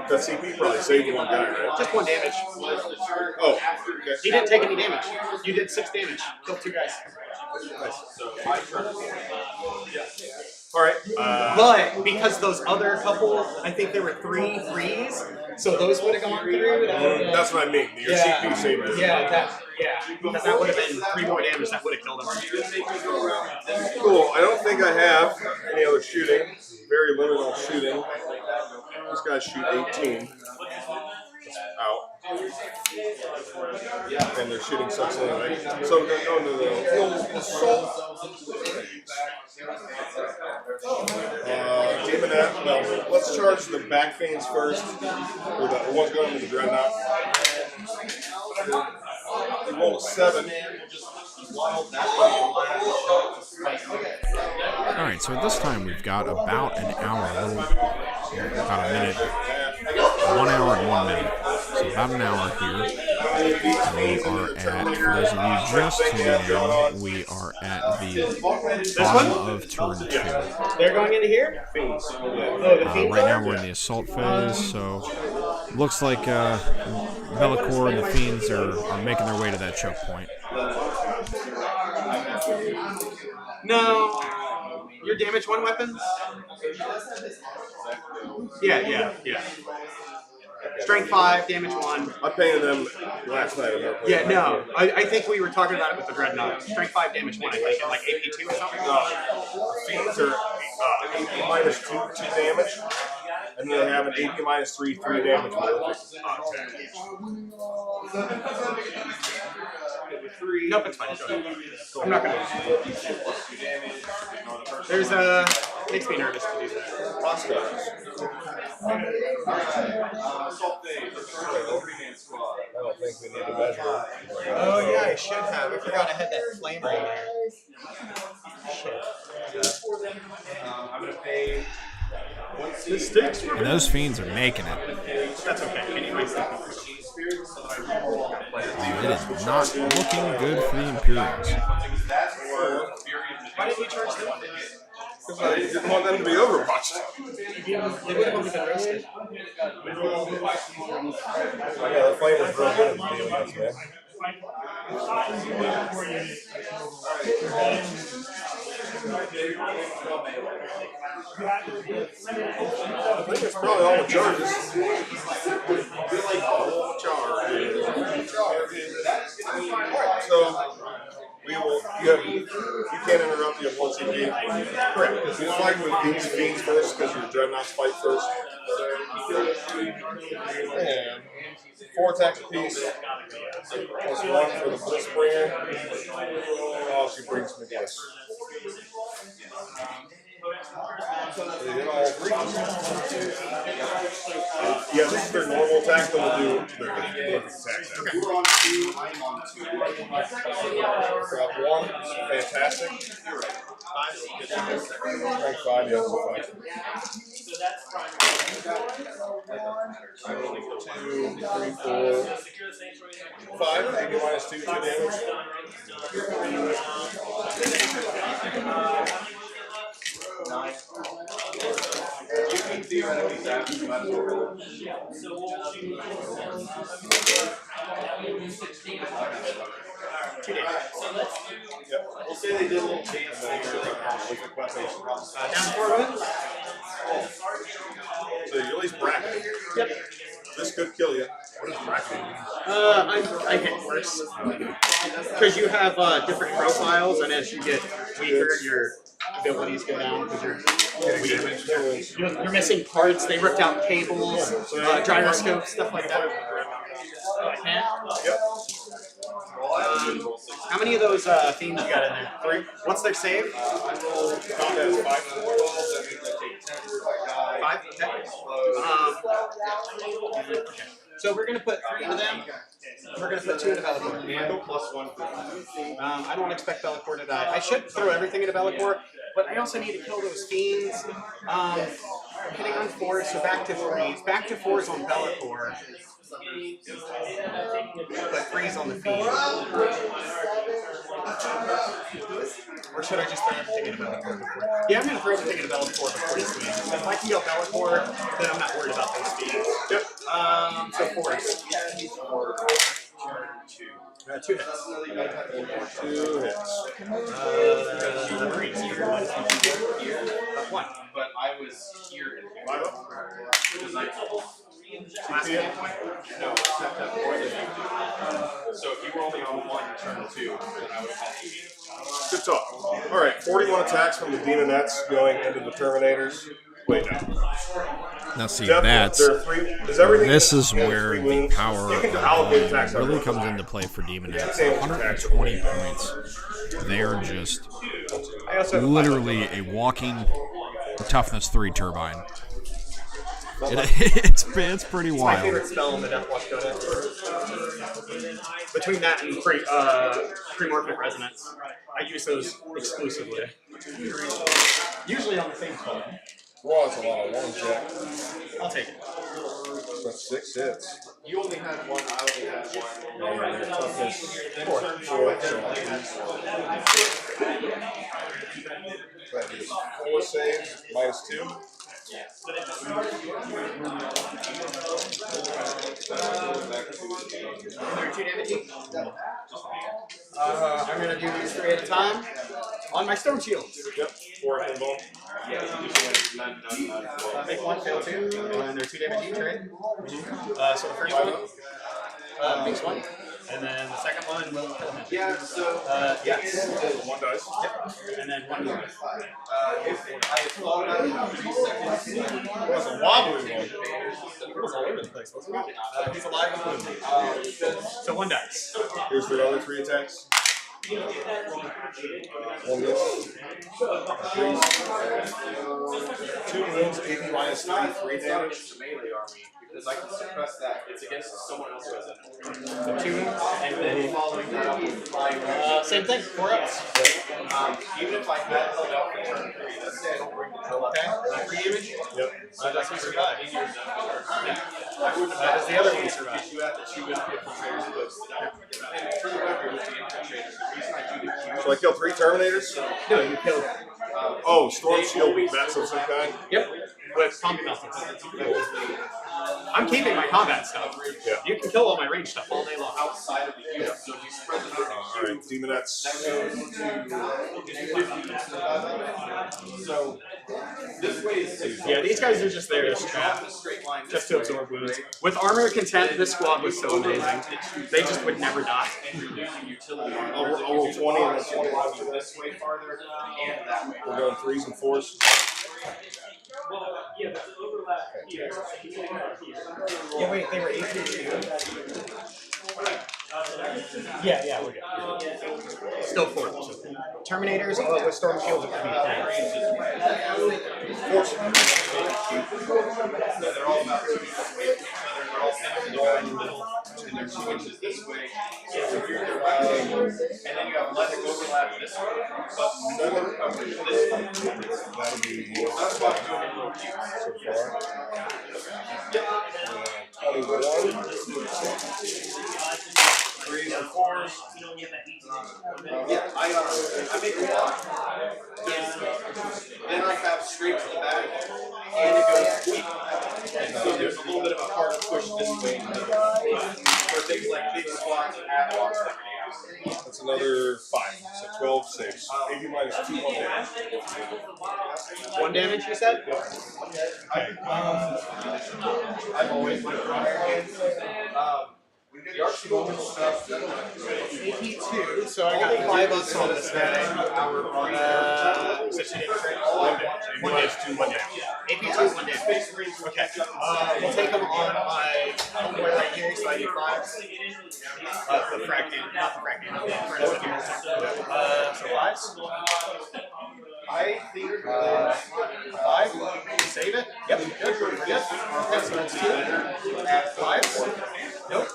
B: That CP probably saved 1 guy, right?
C: Just 1 damage.
B: Oh, okay.
C: He didn't take any damage. You did 6 damage. Killed 2 guys.
B: Alright.
C: But because those other couple, I think there were 3 threes, so those would have gone through.
B: That's what I mean. Your CP saved it.
C: Yeah, because that would have been 3 more damage. That would have killed him.
B: Cool. I don't think I have any other shooting. Very limited on shooting. These guys shoot 18. Out. And their shooting sucks anyway. So they're going to the assault. Demonette. Well, let's charge the back fiends first. Or the one's going to the dreadnought. We roll a 7.
A: Alright, so at this time we've got about an hour, about a minute, 1 hour and 1 minute. So about an hour here. We are at, for those of you just tuning in, we are at the bottom of turn 2.
C: They're going into here?
A: Right now we're in the assault phase, so looks like Bellicor and the Fiends are making their way to that choke point.
C: No. Your damage 1 weapons? Yeah. Strength 5, damage 1.
B: I painted them last night.
C: Yeah, no. I think we were talking about it with the Dreadnought. Strength 5, damage 1, I think, and like AP2 or something.
B: Fiends are AP minus 2 damage. And then they have an AP minus 3 damage.
C: Nope, it's fine. I'm not gonna. There's makes me nervous to do that.
B: I don't think we need to measure.
C: Oh yeah, I should have. I forgot I had that flame right there. Shit.
F: I'm gonna pay.
A: And those Fiends are making it.
C: That's okay. Anyways,
A: It is not looking good for the Imperials.
C: why didn't you charge them?
B: Because I didn't want them to be overwatched.
C: They would have only been roasted.
B: Yeah, the flame was real good at the deal against man. I think it's probably all the charges. Alright, so we will. You can't interrupt. You have 1 CP. Correct. Because you fight with these fiends first, because your dreadnoughts fight first. And 4 attacks apiece. Plus 1 for the Blitzbringer. Oh, she brings me this. They did all 3. Yeah, this is their normal attack, then we'll do their attacks. Okay. Drop 1, fantastic. 5, yeah, so 5. 2, 3, 4, 5. AP minus 2 damage.
F: You can theoretically tap you might as well.
B: Yep.
F: We'll say they did a little dance
C: Down 4 wounds?
B: So you're at least bracketing.
C: Yep.
B: This could kill you.
D: What is bracketing?
C: I hit worse. Because you have different profiles, and as you get weaker, your abilities go down because you're weak. You're missing parts. They ripped out cables, gyroscopes, stuff like that. Oh, I can't?
B: Yep.
C: How many of those themes you got in there? 3. What's their save?
B: Combat is 5.
C: 5? Okay. So we're going to put 3 into them. We're going to put 2 into Bellicor.
F: Mandel +1.
C: I don't expect Bellicor to die. I should throw everything into Bellicor, but I also need to kill those fiends. Hitting on 4, so back to 3s. Back to 4s on Bellicor. But 3s on the fiend. Or should I just throw everything into Bellicor before? Yeah, I'm going to throw everything into Bellicor before this fiend. If I can go Bellicor, then I'm not worried about those fiends.
B: Yep.
C: So 4s. 2 hits.
B: 2 hits.
C: 3 here. 1.
F: But I was here in because I
C: Last game.
F: no, except that more than you. So if you were only on 1 turn 2, then I would have had 80.
B: Good talk. All right, 41 attacks from the Demonettes going into the Terminators. Wait, no.
A: Now see,
B: Definitely,
A: that's
B: there are 3. Is everything?
A: this is
B: Yeah,
A: where
B: 3
A: the
B: wounds.
A: power
B: You can allocate attacks
A: really
B: every
A: comes
B: time.
A: into play for Demonettes.
B: Yeah.
A: 120 points. They're just
C: I also have
A: literally a walking toughness 3 turbine. It's pretty
C: my
A: wild.
C: favorite spell in the Deathwatch Codex. Between that and Premorphic Resonance, I use those exclusively. Usually on the same spell.
B: Well, it's a lot of 1 check.
C: I'll take it.
B: That's 6 hits.
F: You only had 1, I only had 1.
B: And their toughness
F: Then
C: 4.
F: turn
B: 4.
F: so
B: So that is 4 saves, -2.
C: Are 2 damage each? I'm going to do these 3 at a time on my stone shields.
B: Yep. 4 hit ball.
C: Make 1, fail 2, and they're 2 damage each, right? So the first one makes 1, and then the second one will kill him.
F: Yeah, so
C: Yes.
B: 1 dice.
C: Yep. And then 1 more.
F: if I had thought about it in 3 seconds,
C: It was a wobbly one. It was all over the place, wasn't it? He's alive and moving. So 1 dice.
B: Here's their other 3 attacks. 1 miss. 2 wounds, AP -3, 3 damage.
F: the melee army because I can suppress that. It's against someone else who has it.
C: So 2, and then following that up with 5. Same thing, 4 ups.
F: Even if I had held out for turn 3, let's say I don't bring the drill up.
C: Okay, 3 damage.
B: Yep.
C: So does he survive?
F: In your zone. I wouldn't
C: How does the other one survive?
F: because you have the 2 infiltrators close to them. And for the record, with the infiltrators, the reason I do the Q
B: So I kill 3 Terminators.
C: No, you killed.
B: Oh, Storm Shield with bats of some kind.
C: Yep, with combat meltings. I'm keeping my combat stuff.
B: Yeah.
C: You can kill all my range stuff all day long.
F: outside of the Q, so if you spread them out.
B: All right, Demonettes.
F: So this way is
C: Yeah, these guys are just there to trap,
F: straight line.
C: just to absorb wounds. With Armor Content, this squad was so amazing. They just would never die.
F: And you're using utility.
B: I'll roll 20 and then 21.
F: This way farther and that way.
B: We're going 3s and 4s.
C: Yeah, wait, they were 18. Yeah, we're good. Still 4. Terminators, with Storm Shields, it could be 3.
F: They're all about 2 inches away from each other. They're all centered in the middle, and they're 2 inches this way. So if you're dividing, and then you have electric overlap this way, but more coverage this way.
B: That'll be
F: That's why I'm doing a little cute.
B: so far. 21. 3s and 4s.
F: Yeah, I make a lot. Then I have straight to the back, and it goes deep. And so there's a little bit of a hard push this way. For things like big squats and ad walks.
B: That's That's another 5. So 12 saves. 80 minus 2, 1 damage.
C: 1 damage, you said?
F: I've always liked fire hands. The Archibald stuff.
C: AP2, so I got 5 bucks on this guy. So she didn't trade. 1 damage.
B: 1 damage.
C: AP2, 1 damage. Okay. We'll take him on my homeboy right here, so I do 5s. The frag hand, not the frag hand. So 5s.
F: I think
C: 5. Save it. Yep. Good. Okay, so that's 2. At 5s. Nope.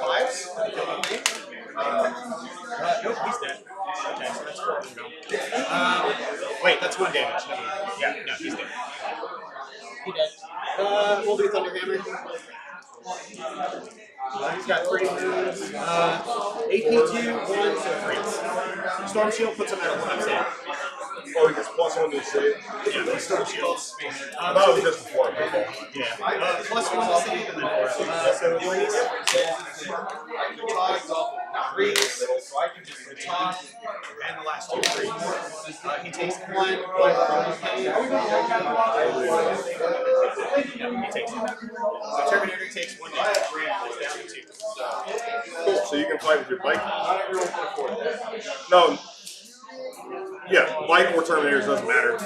C: 5s. Nope, he's dead. Okay, so that's 4 to go. Wait, that's 1 damage. Yeah, no, he's dead. He dead. We'll do Thunderhammer. He's got 3 moves. AP2, 1, so freeze. Storm Shield puts him at a 1 save.
B: Oh, he gets +1 to save.
C: Yeah, Storm Shields.
B: That was just before.
C: Yeah. +1 to save and then 4. So freeze. Freeze. The top. And the last 2 freeze. He takes 1. He takes 1. So Terminator takes 1 damage. It's down to 2.
B: Cool. So you can fight with your bike. No. Yeah, bike or Terminators doesn't matter.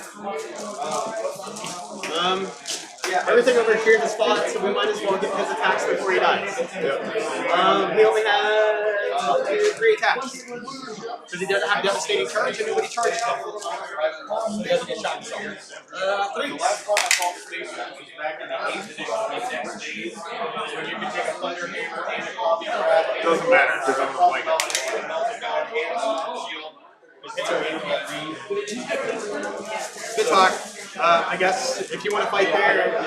C: Everything over here is fought, so we might as well get his attacks before he dies. He only has 3 attacks. Because he doesn't have devastating charge and nobody charges him. He doesn't get shot himself. 3.
F: the last time I called the station was back in the 8th edition of Index Days, when you could take a Thunderhammer and a coffee crab.
B: Doesn't matter because I'm a bike.
C: Good talk. I guess if you want to fight there,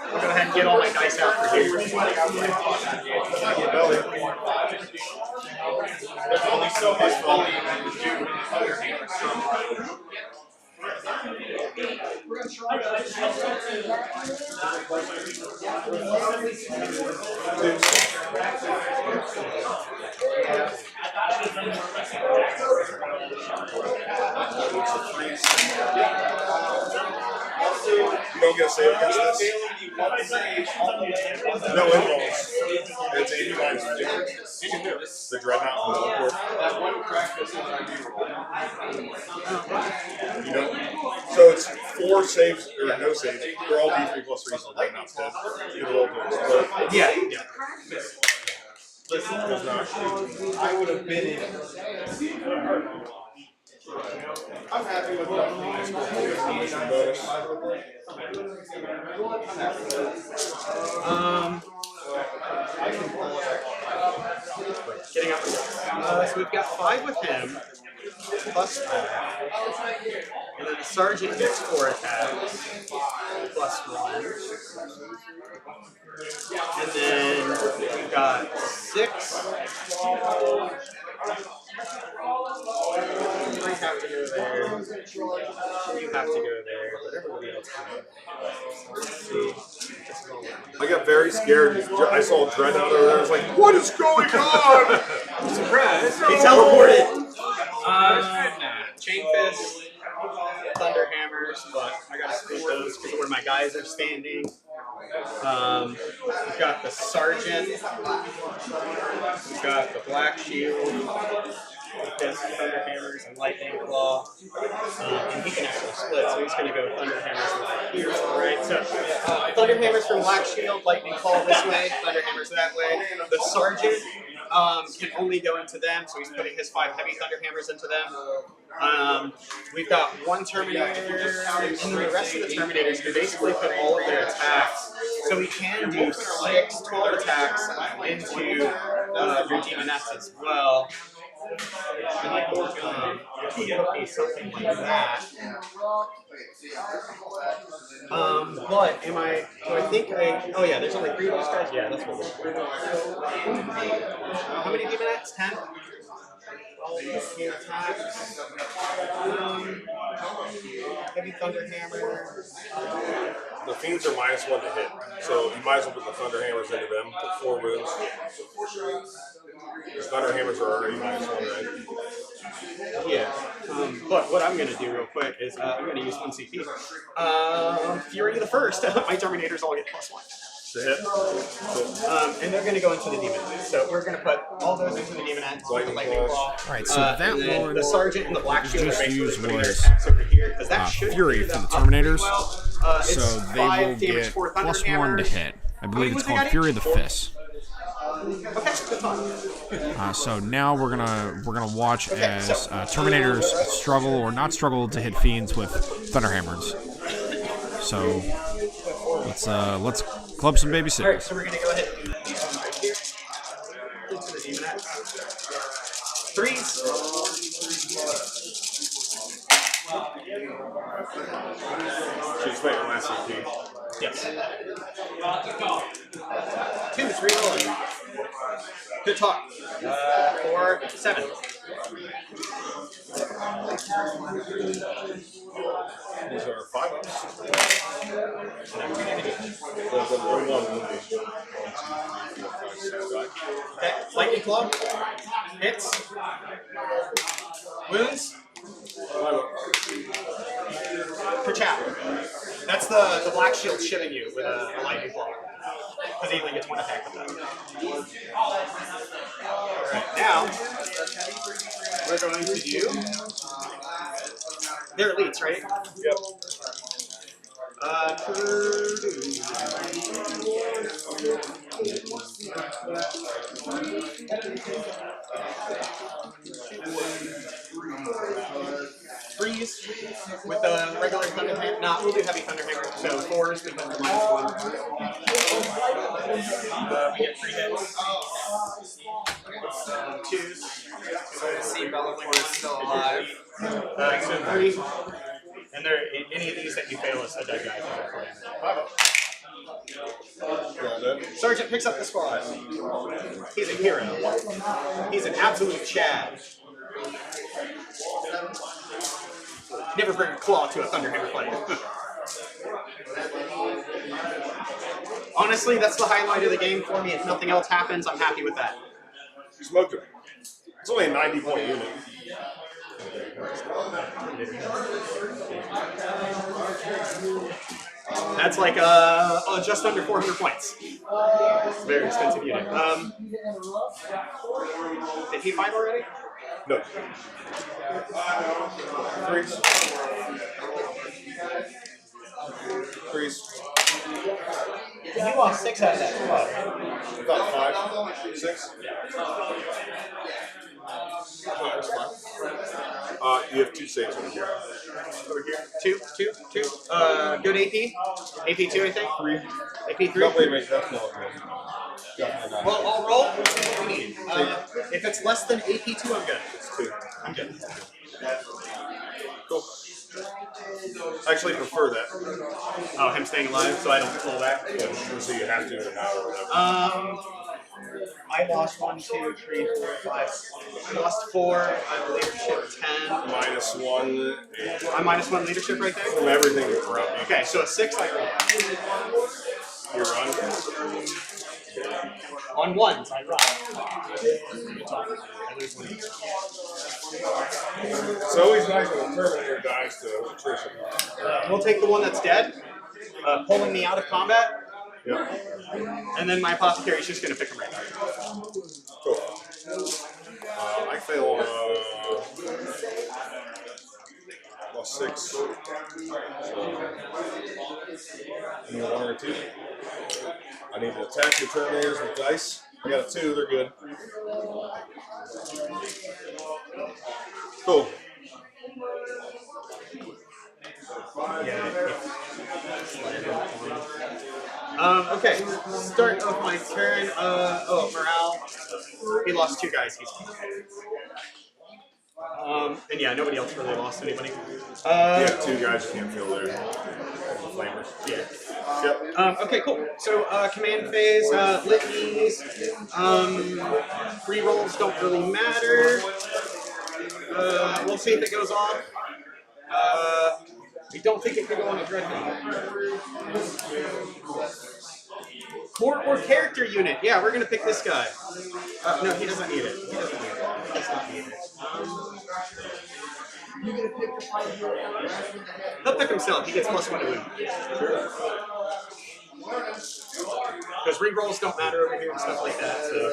C: I'll go ahead and get all my dice out for here.
F: There's only so much volume you can do with the Thunderhammer.
B: You don't get a save against this? No involves. It's 80 minus 2. The Dreadnought from Teleport.
F: That one practice that I do.
B: You know? So it's 4 saves, or no saves. They're all D3 plus 3, so Dreadnought's dead. Either roll to explode.
C: Yeah.
B: Does not.
F: I would have been in. I'm happy with that.
C: Getting up. So we've got 5 with him, plus 5. And then the sergeant gets 4 attacks, plus 1. And then we've got 6. You have to go there. You have to go there, but everybody else can go. Let's see.
B: I got very scared. I saw Dreadnought over there. I was like, what is going on?
C: Surprise! He teleported! Chain Fist, Thunderhammers, but I gotta split those because where my guys are standing. We've got the Sergeant, we've got the Black Shield, with Thunderhammers and Lightning Claw, and he can actually split, so he's going to go Thunderhammers over here, right? So Thunderhammers from Black Shield, Lightning Claw this way, Thunderhammers that way. The Sergeant can only go into them, so he's putting his 5 heavy Thunderhammers into them. We've got 1 Terminator, and then the rest of the Terminators can basically put all of their attacks. So we can do 6 total attacks into your Demonettes as well. Something like that. But am I? Do I think I? Oh yeah, there's only 3 of those guys. Yeah, that's what we're doing. How many Demonettes? 10. 15 attacks. Heavy Thunderhammer.
B: The Fiends are -1 to hit, so you might as well put the Thunderhammers into them for 4 wounds. His Thunder Hammers are already -1, right?
C: Yeah. But what I'm going to do real quick is I'm going to use 1 CP. Fury the first. My Terminators all get +1.
B: To hit. Cool.
C: And they're going to go into the Demon Net. So we're going to put all those into the Demon Net.
B: Lightning
C: Lightning
B: Claw.
C: Claw.
A: Alright, so that
C: and then
A: one
C: the Sergeant and the Black Shield are
A: just
C: basically
A: used
C: putting
A: was,
C: their over here. Because that should
A: Fury
C: clear
A: for
C: them
A: the
C: up
A: Terminators.
C: pretty well.
A: So
C: It's
A: they
C: 5
A: will
C: damage
A: get
C: for Thunder
A: +1 to
C: Hammers.
A: hit. I believe it's
C: was the
A: called
C: guy?
A: Fury the Fist.
C: Okay, good thought.
A: So now we're gonna watch as Terminators struggle or not struggle to hit fiends with Thunder Hammers. So let's club some baby
C: Alright,
A: signals.
C: so we're going to go ahead and do these ones right here. Into the Demon Net. 3s.
B: Should expect your last CP.
C: Yes. 2s, re-rolling. Good talk. 4, 7.
B: These are 5-ups. The 1 movie.
C: Okay, Lightning Claw. Hits. Wounds. Kachap. That's the Black Shield shivving you with a Lightning Claw. Because he only gets 1 attack with that. Alright, now we're going to do. They're elites, right?
B: Yep.
C: Freeze with the regular Thunder Hammer. No, we'll do Heavy Thunder Hammer. So 4s because we're -1. We get 3 hits. 2s.
E: So to see Bellator is still alive.
C: So 3. And there, any of these that you fail is a dead guy for damage. Sergeant picks up the squad. He's a hero. He's an absolute Chad. Never bring a claw to a Thunderhammer fight. Honestly, that's the highlight of the game for me. If nothing else happens, I'm happy with that.
B: You smoked him. It's only a 90-point unit.
C: That's like just under 400 points. Very expensive unit. Did he fight already?
B: No. 3s. 3s.
C: You lost 6 out of that squad.
B: About 5. 6. You have 2 saves over here.
C: Over here. 2. Good AP. AP 2, I think.
B: 3.
C: AP 3.
B: No, wait, that's not good. Definitely not.
C: Well, I'll roll. What we need. If it's less than AP 2, I'm good.
B: It's 2.
C: I'm good.
B: Cool. I actually prefer that.
C: Oh, him staying alive, so I don't pull back.
B: Yeah, so you have to in an hour or whatever.
C: I lost 1, 2, 3, 4, 5. I lost 4. I'm leadership 10.
B: -1.
C: I'm -1 leadership right there.
B: From everything around me.
C: Okay, so a 6 I roll.
B: You run.
C: On 1s, I run. I lose 1 each.
B: It's always nice when a Terminator dies to attrition.
C: We'll take the one that's dead, pulling me out of combat,
B: Yep.
C: and then my apothecary's just going to pick him right back.
B: Cool. I fail lost 6. So, you need 1 or 2. I need to attack the Terminators with dice. I got a 2, they're good. Cool.
C: Okay, start of my turn. Morale. He lost 2 guys. He's and yeah, nobody else really lost anybody.
B: You have 2 guys you can't feel there. Flamers.
C: Yeah.
B: Yep.
C: Okay, cool. So command phase, litanies, rerolls don't really matter. We'll see if it goes off. We don't think it could go on a dreadnought. Core or character unit. Yeah, we're gonna pick this guy. No, he doesn't need it. He doesn't need it. He does not need it. He'll pick himself. He gets +1 to wound. Because rerolls don't matter over here and stuff like that. So,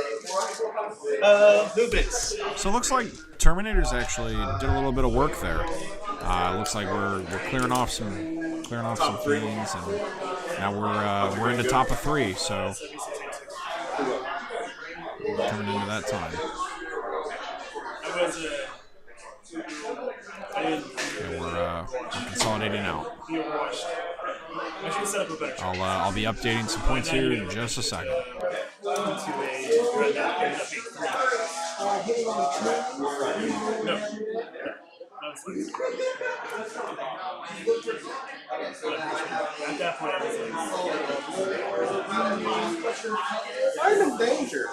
C: movements.
A: So it looks like Terminators actually did a little bit of work there. Looks like we're clearing off some things, and now we're in the top of 3. So we're coming into that time. And we're consolidating out. I'll be updating some points here in just a second.
C: I'm in danger.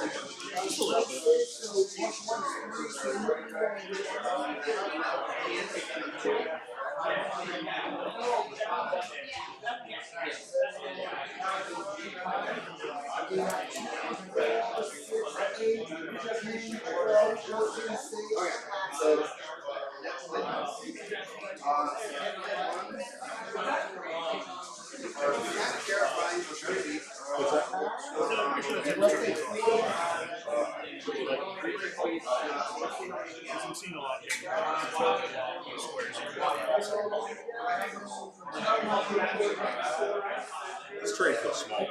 B: This trade feels small.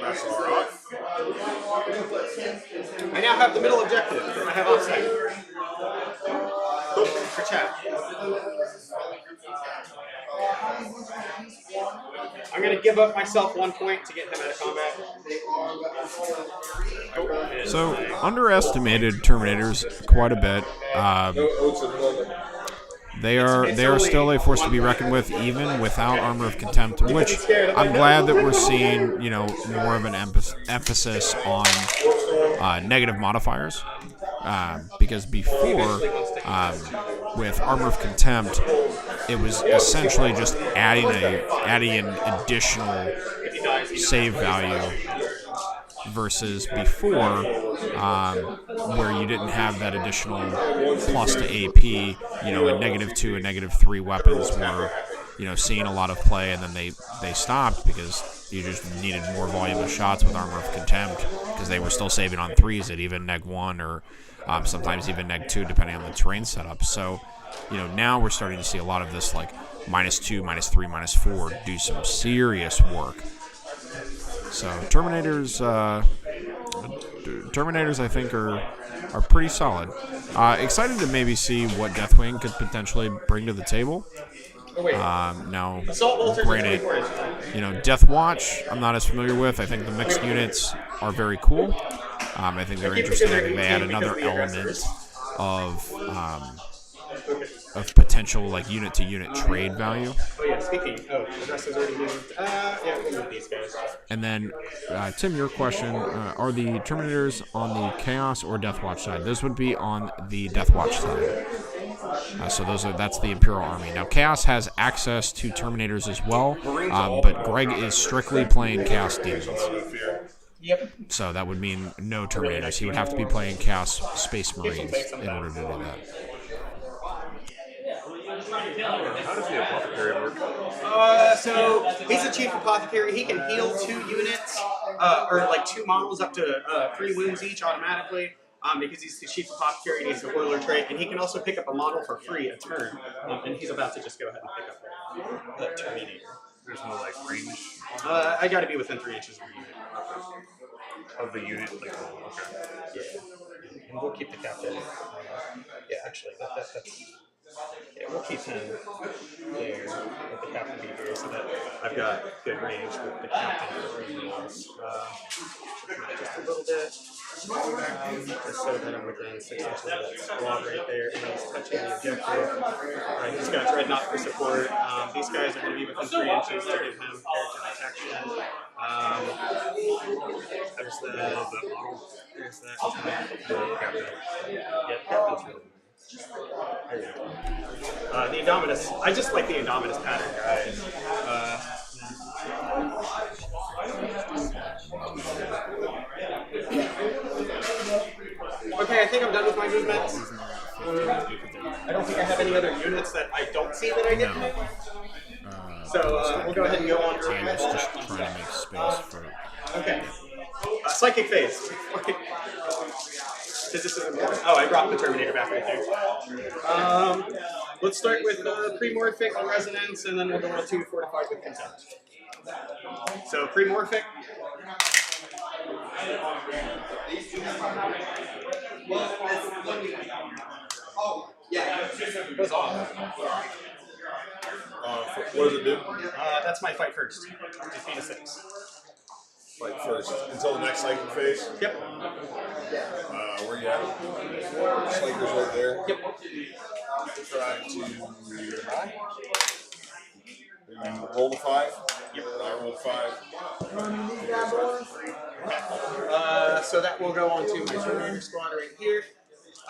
B: That's all right.
C: I now have the middle objective. I have offside. For chat. I'm going to give up myself 1 point to get him out of combat.
A: So underestimated Terminators quite a bit. They are still a force to be reckoned with, even without Armor of Contempt, which I'm glad that we're seeing, more of an emphasis on negative modifiers. Because before, with Armor of Contempt, it was essentially just adding an additional save value versus before, where you didn't have that additional plus to AP. A -2 and -3 weapons were, seeing a lot of play, and then they stopped because you just needed more volume of shots with Armor of Contempt because they were still saving on 3s at even -1 or sometimes even -2 depending on the terrain setup. So, now we're starting to see a lot of this like -2, -3, -4 do some serious work. So Terminators, I think are pretty solid. Excited to maybe see what Deathwing could potentially bring to the table. Now, granted, Death Watch I'm not as familiar with. I think the mixed units are very cool. I think they're interesting. I think they add another element of potential like unit-to-unit trade value.
C: Oh yeah, speaking. Oh, the rest is already moved. Yeah, we'll move these guys.
A: And then, Tim, your question: are the Terminators on the Chaos or Death Watch side? Those would be on the Death Watch side. So that's the Imperial Army. Now, Chaos has access to Terminators as well, but Greg is strictly playing Chaos Demons.
C: Yep.
A: So that would mean no Terminators. He would have to be playing Chaos Space Marines in order to do that.
D: How does the apothecary work?
C: So he's a chief apothecary. He can heal 2 units, or like 2 models up to 3 wounds each automatically. Because he's the chief apothecary and he's a whirler trait, and he can also pick up a model for free a turn. And he's about to just go ahead and pick up the Terminator.
D: There's no like range
C: I got to be within 3 inches of the unit.
D: of the unit. Like, okay.
C: Yeah. And we'll keep the captain. Yeah, actually, that's. Yeah, we'll keep him there with the captain be here so that I've got good range with the captain for everything else. Just a little bit. Just so that I'm within 6 inches of that squad right there, and he's touching the objective. Alright, he's got Dreadnought for support. These guys are going to be within 3 inches to give him character protection. There's the model. There's that. Captain. Yeah, Captain's really nice. There you go. The Indominus. I just like the Indominus pattern, guys. Okay, I think I'm done with my movements. I don't think I have any other units that I don't see that I get. So we'll go ahead and go on.
A: I was just trying to make space for.
C: Okay. Psychic phase. Oh, I dropped the Terminator back right there. Let's start with Premorphic Resonance, and then we'll go on to Fortified with Contempt. So Premorphic. Goes off.
B: What does it do?
C: That's my fight first. Defeat a 6.
B: Fight first until the next psychic phase.
C: Yep.
B: Where you at? Slaker's right there.
C: Yep.
B: Try to you roll the 5. Yep. I roll 5.
C: So that will go on to my Terminator squad right here.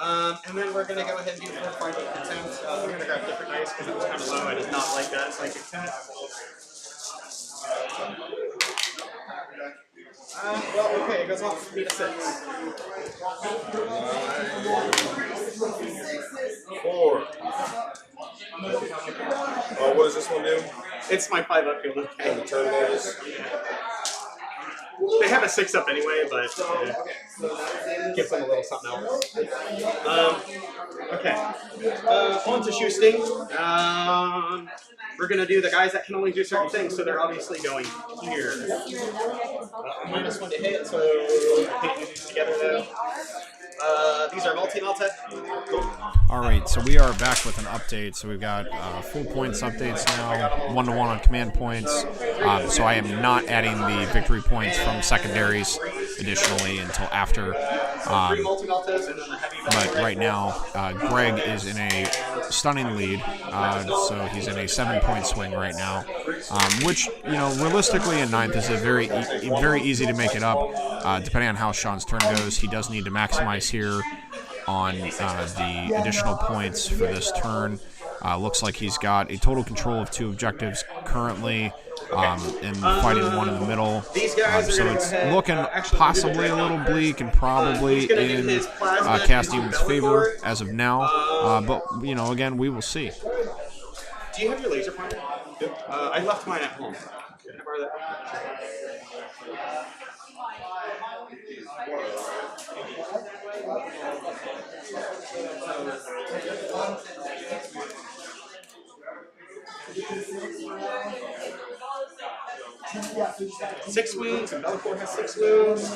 C: And then we're going to go ahead and do Fortified with Contempt. I'm going to grab different dice because it was kind of low. I did not like that Psychic Test. Well, okay, it goes off for me to 6.
B: 4. What does this one do?
C: It's my 5 upfield. Okay.
B: The Terminators.
C: They have a 6 up anyway, but gives them a little something else. Okay. On to Shoesting. We're going to do the guys that can only do certain things, so they're obviously going here. -1 to hit, so I can't do these together though. These are multi-melted.
A: Alright, so we are back with an update. So we've got full points updates now, 1-to-1 on command points. So I am not adding the victory points from secondaries additionally until after. But right now, Greg is in a stunning lead. So he's in a 7-point swing right now, which, you know, realistically in 9th is a very easy to make it up. Depending on how Sean's turn goes, he does need to maximize here on the additional points for this turn. Looks like he's got a total control of 2 objectives currently, and fighting 1 in the middle. So it's looking possibly a little bleak and probably in Castium's favor as of now. But, you know, again, we will see.
C: Do you have your laser pointer? I left mine at home. Can I borrow that? 6 wounds, and Bellacore has 6 wounds.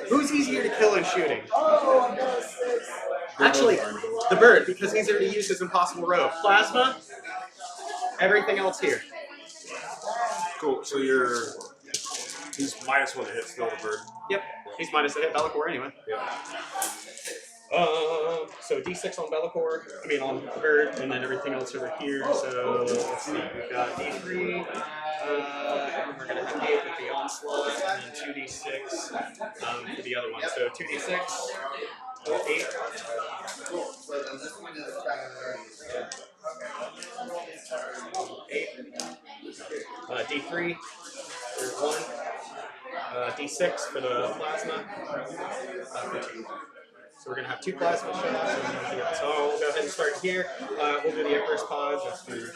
C: Who's easier to kill in shooting? Actually, the bird, because he's already used his impossible robe. Plasma, everything else here.
B: Cool. So he's -1 to hit still, the bird.
C: Yep, he's minus a hit Bellacore anyway.
B: Yeah.
C: So D6 on Bellacore, I mean on the bird, and then everything else over here. So let's see, we've got D3, and we're going to have 8 with the onslaught, and then 2D6 for the other one. So 2D6, 8. D3, there's 1. D6 for the plasma, for 2. So we're going to have 2 plasma shots and everything else. So we'll go ahead and start here. We'll do the Emperor's Pod just for... it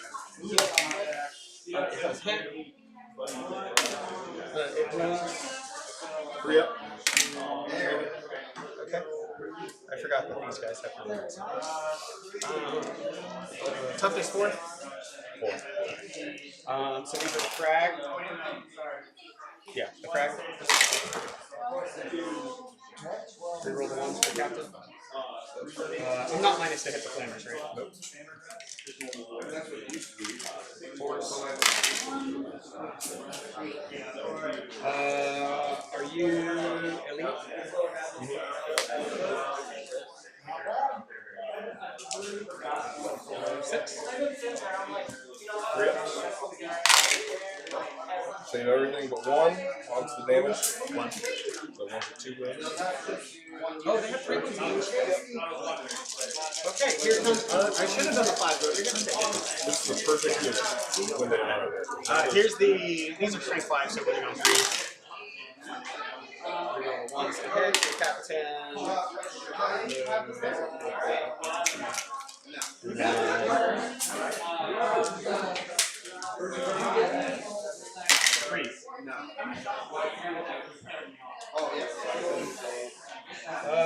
C: has hit. It moves. 3 up. Okay. I forgot that these guys have numbers. Toughness 4. 4. So these are the frag. Yeah, the frag. Reroll the ones for captain. I'm not minus to hit the flamers, right?
B: Nope.
C: Are you elite? Six.
B: Save everything but one. Onto the damage. One. So 1 for 2 wounds.
C: Oh, they have 3 ones each. Okay, here comes. I should have done the 5, but you're gonna take it.
B: This is the perfect unit when they are there.
C: Here's the. These are strength 5, so winning on 3. Reroll 1s to hit. Captain.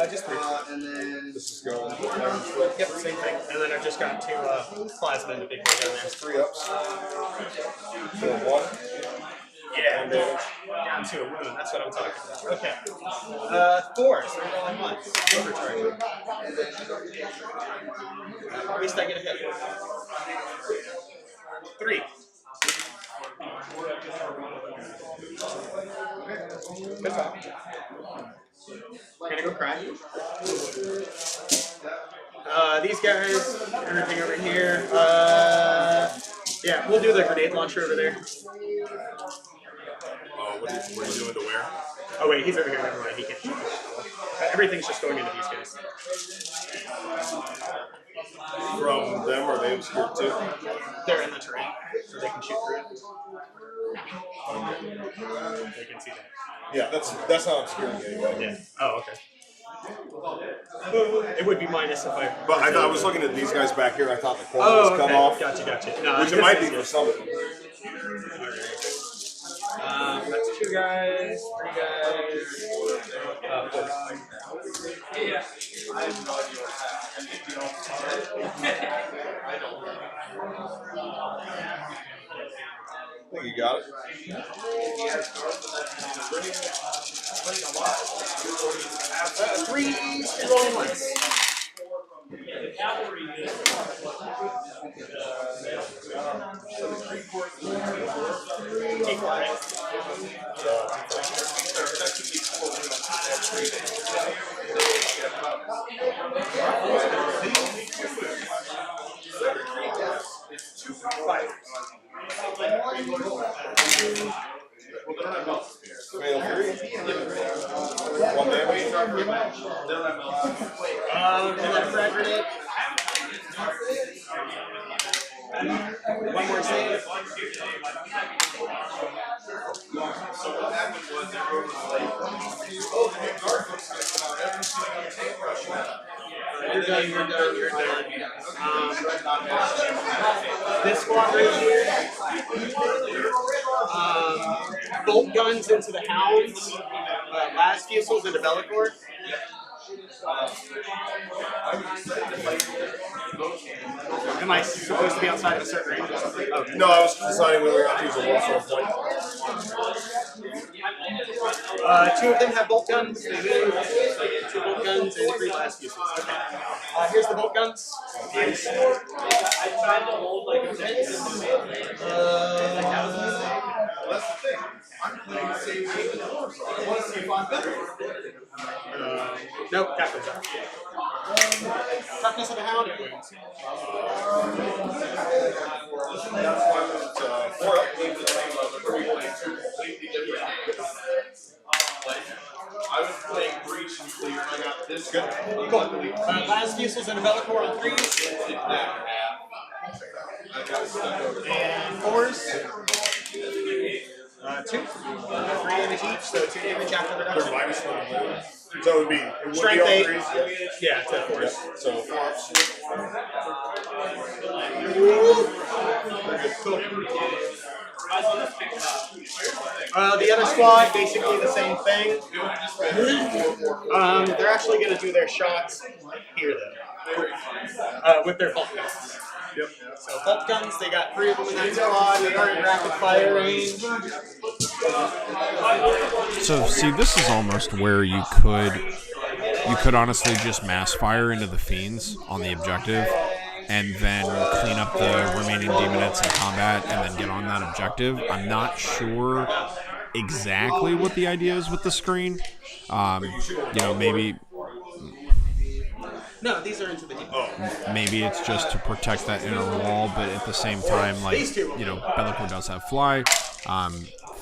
C: Just 3.
E: And then
B: This is going.
C: Yep, same thing. And then I've just got 2 plasma and the big boy down there.
B: 3 ups. For 1.
C: Yeah,
B: And damage.
C: down to a wound. That's what I'm talking about. Okay. 4s. I'm rolling 1s. Overcharge. At least I get a hit. 3. Good talk. Gonna go cry. These guys, everything over here. Yeah, we'll do the grenade launcher over there.
B: Oh, what are you doing to where?
C: Oh wait, he's over here. Never mind. He can't shoot. Everything's just going into these guys.
B: From them, are they obscured too?
C: They're in the terrain, so they can shoot through it. They can see that.
B: Yeah, that's not obscuring anyway.
C: Yeah. Oh, okay. It would be minus if I.
B: But I was looking at these guys back here. I thought the corner was cut off.
C: Gotcha. No,
B: Which it might be for some of them.
C: That's 2 guys, 3 guys, 4.
F: I have no idea what's
B: I think you got it.
C: 3 rolling ones.
B: Fail 3. 1 damage.
C: And then a frag grenade. 1 more save.
F: So what happened was everyone was like, oh, the new guard looks like about every single tank rush now.
C: You're done. This squad right here. Bolt guns into the hounds. Last fusils into Bellicor. Am I supposed to be outside of a certain range or something? Okay.
B: No, I was deciding whether or not to use a wolf or a point.
C: 2 of them have bolt guns. They move. 2 bolt guns and 3 last fusils. Okay. Here's the bolt guns.
F: I tried to hold like a that's the thing. I'm playing the same game as yours. I want to see if I'm better.
C: Nope, captain's out. Toughness of the hound. It wins.
B: That's why it's 4 up.
F: I was playing breach and clear. I got this good.
C: Cool. Last fusils into Bellicor on 3s.
F: I got stuck over
C: And 4s. 2. 3 damage each, so 2 damage after
B: They're
C: reduction.
B: minus 1. So it would be
C: Strength
B: all
C: 8.
B: 3s.
C: Yeah, it's at 4s.
B: So 4 ups.
C: The other squad, basically the same thing. They're actually going to do their shots here, though. With their bolt guns.
B: Yep.
C: So bolt guns, they got 3 of them in that squad. They are in rapid fire range.
A: So, see, this is almost where you could You could honestly just mass fire into the fiends on the objective, and then clean up the remaining demonettes in combat, and then get on that objective. I'm not sure exactly what the idea is with the screen. Maybe
C: No, these are into the deep.
A: maybe it's just to protect that inner wall, but at the same time, Bellicore does have fly.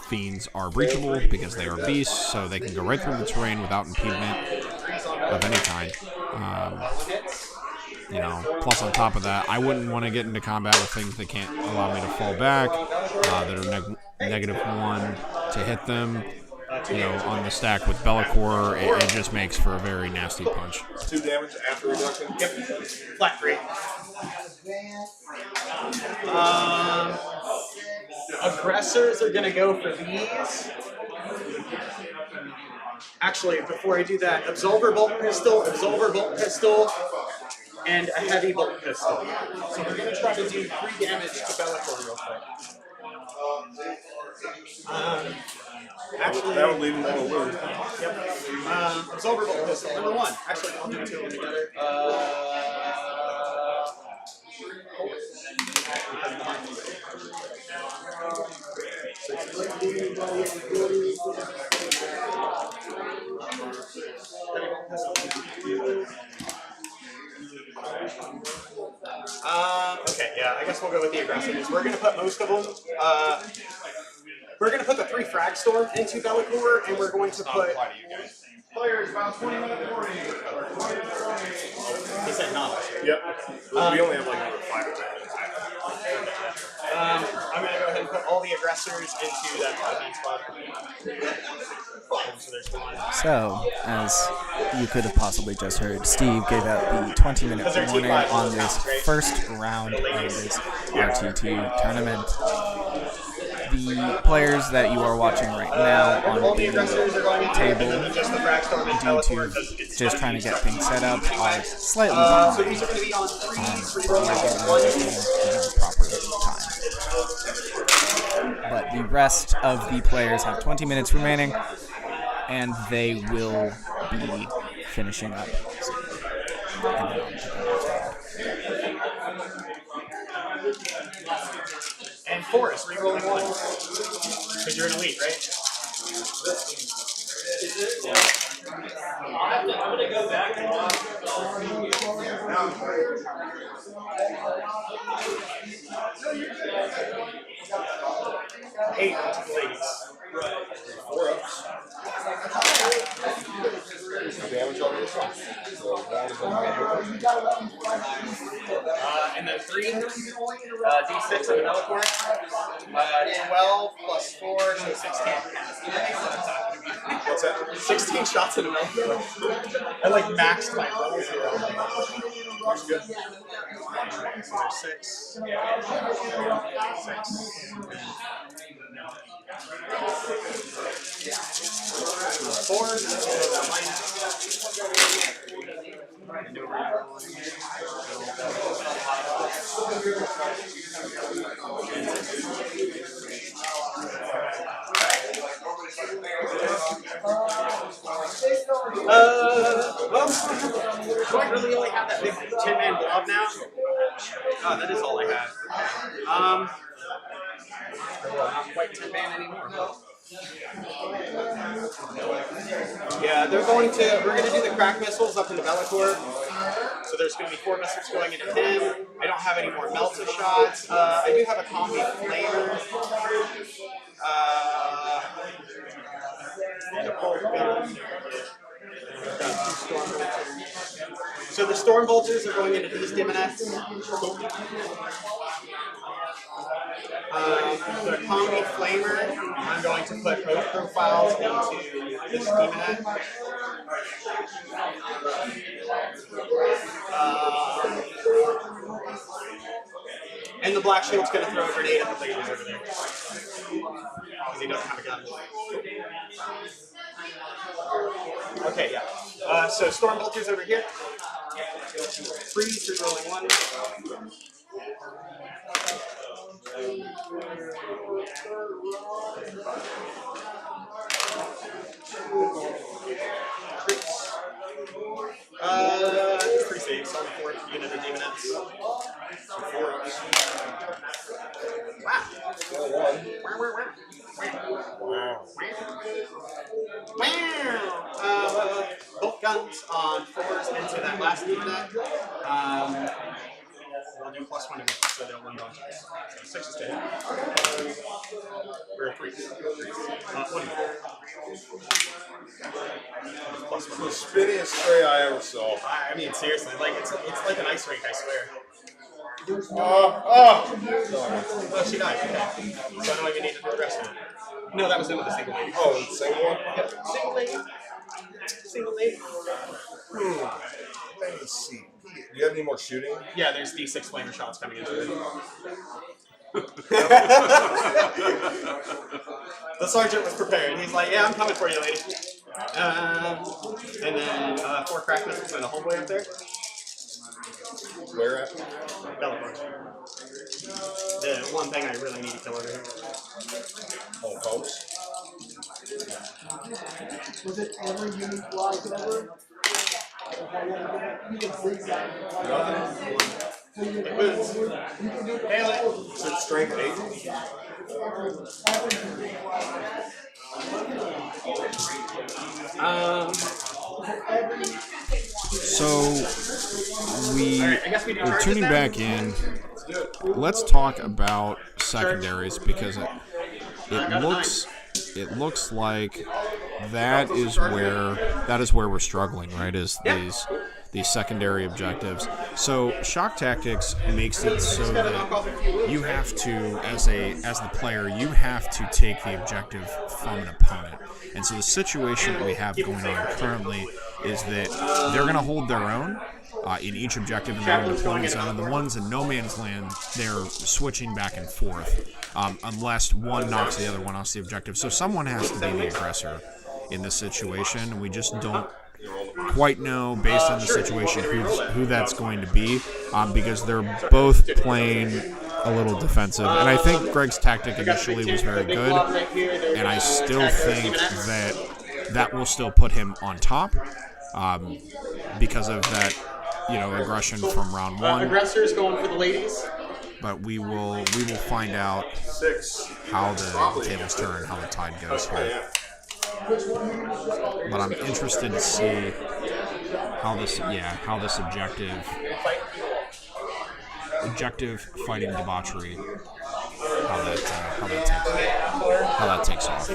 A: Fiends are breachable because they are beasts, so they can go right through the terrain without impediment of any kind. Plus on top of that, I wouldn't want to get into combat with things that can't allow me to fall back, that are -1 to hit them. On the stack with Bellicore, it just makes for a very nasty punch.
B: 2 damage after reduction.
C: Yep. Flat 3. Aggressors are going to go for these. Actually, before I do that, Absolver Bolt Pistol, and a Heavy Bolt Pistol. So we're going to try to do 3 damage to Bellicore real quick. Actually,
B: that would leave him on a wound.
C: Yep. Absolver Bolt Pistol, number 1. Actually, I'll do 2 of them together. Okay, yeah, I guess we'll go with the aggressiveness. We're going to put most of them. We're going to put the 3 Frag Storm into Bellicore, and we're going to put.
B: Players about 20 minutes warning.
C: He said no.
B: Yep. We only have like another 5 or 10 minutes.
C: I'm going to go ahead and put all the aggressors into that 5-man squad. So there's 1.
G: So, as you could have possibly just heard, Steve gave out the 20-minute warning on this first round of this RTT tournament. The players that you are watching right now on the table, due to just trying to get things set up, are slightly behind
C: So these are going to be on 3
G: proper time. But the rest of the players have 20 minutes remaining, and they will be finishing up soon. And then on to the next round.
C: And Forrest, re-rolling 1. Because you're an elite, right?
H: I'm gonna go back and watch.
C: 8 onto the ladies.
B: 4 ups. Damage on this one. So that is
C: And then 3, D6 on the Bellicore. 12 plus 4, so 16.
B: What's that?
C: 16 shots in a Bellicore. I maxed my level 0.
B: Looks good.
C: So there's 6. 4. Well, do I really only have that big 10-man blob now? Oh, that is all I have. Not quite 10-man anymore. Yeah, we're going to do the crack missiles up in the Bellicore. So there's going to be 4 missiles going into him. I don't have any more melta shots. I do have a combi flamer. So the storm bolters are going into these demonettes. The combi flamer, I'm going to put both profiles into this demonette. And the black shield's going to throw a grenade at the ladies over there. Because he doesn't have a gun. Okay, yeah. So storm bolters over here. Freeze, you're rolling 1. 4th unit of demonets. Wow. Both guns on 4s into that last demonet. We'll do +1 again, so they'll run on 6s to hit. Or 3s. 1 more.
B: The spinniest spray I ever saw.
C: I mean, seriously, like it's like an ice rink, I swear.
B: Oh,
C: She died. Okay. So I don't even need to do the rest of it. No, that was it with the single lady.
B: oh, the same one?
C: Yep. Single lady. Single lady.
B: Let's see. Do you have any more shooting?
C: Yeah, there's D6 flamer shots coming into it. The sergeant was prepared. He's like, yeah, I'm coming for you, lady. And then 4 crack missiles and a homeboy up there.
B: Where at?
C: Belleport. The one thing I really need to kill over here.
B: Oh, helps.
E: Was it every unique flies ever? You can freeze that.
C: It was. Hail it.
B: Is it strength 8?
A: So we're
C: charge
A: tuning
C: it
A: back in. Let's talk about secondaries because it looks like that is where we're struggling, right? Is these secondary objectives. So shock tactics makes it so that you have to, as the player, you have to take the objective from an opponent. And so the situation that we have going on currently is that they're going to hold their own in each objective in their deployment zone. And the ones in no man's land, they're switching back and forth unless one knocks the other one off the objective. So someone has to be the aggressor in this situation. We just don't quite know, based on the situation, who that's going to be because they're both playing a little defensive. And I think Greg's tactic initially was very good, and I still think that will still put him on top because of that, aggression from round 1.
C: Aggressors going for the ladies.
A: But we will find out how the tables turn, how the tide goes here. But I'm interested to see how this objective fighting debauchery, how that takes off.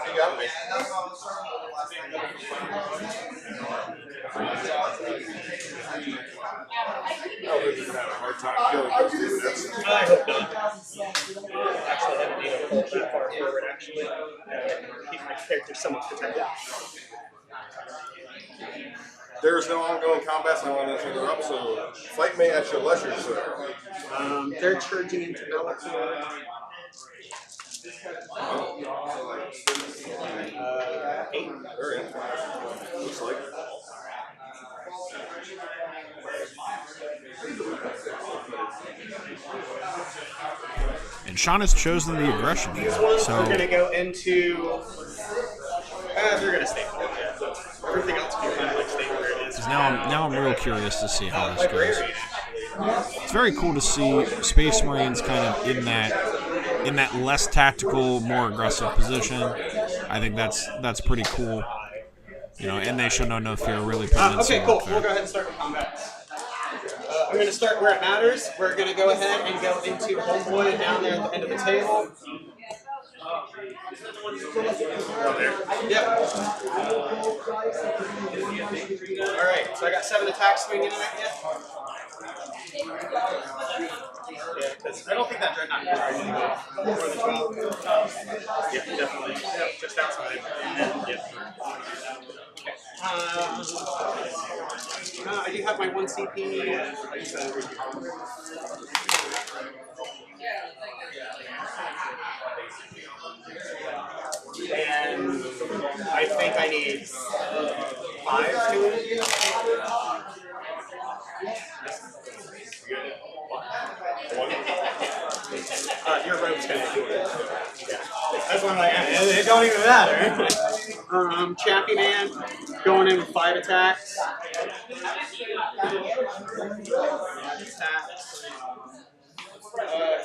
B: You got me.
C: I hope not. Actually, I haven't even pulled that far forward, actually. Keep my character somewhat protected.
B: There is no ongoing combat, so I want to interrupt, so fight me at your leisure, sir.
C: They're charging into Belleport. 8.
B: They're in. Looks like.
A: And Sean has chosen the aggression here. So
C: we're going to go into... they're going to stay. Everything else will be kind of like stay where it is.
A: Now I'm real curious to see how this goes. It's very cool to see Space Marines kind of in that less tactical, more aggressive position. I think that's pretty cool. And they show no fear, really putting in
C: okay, cool. We'll go ahead and start with combat. I'm going to start where it matters. We're going to go ahead and go into Homeboy down there at the end of the table. Yep. Alright, so I got 7 attacks swinging in it yet. Yeah, because I don't think that Dreadnought can charge anymore. More than 12. Yeah, definitely. Yeah, just outside. Yeah. I do have my 1 CP. I use that over here. And I think I need 5 to win. kind of doing it. Yeah. That's why I'm like, it don't even matter. Chappy Man, going in with 5 attacks.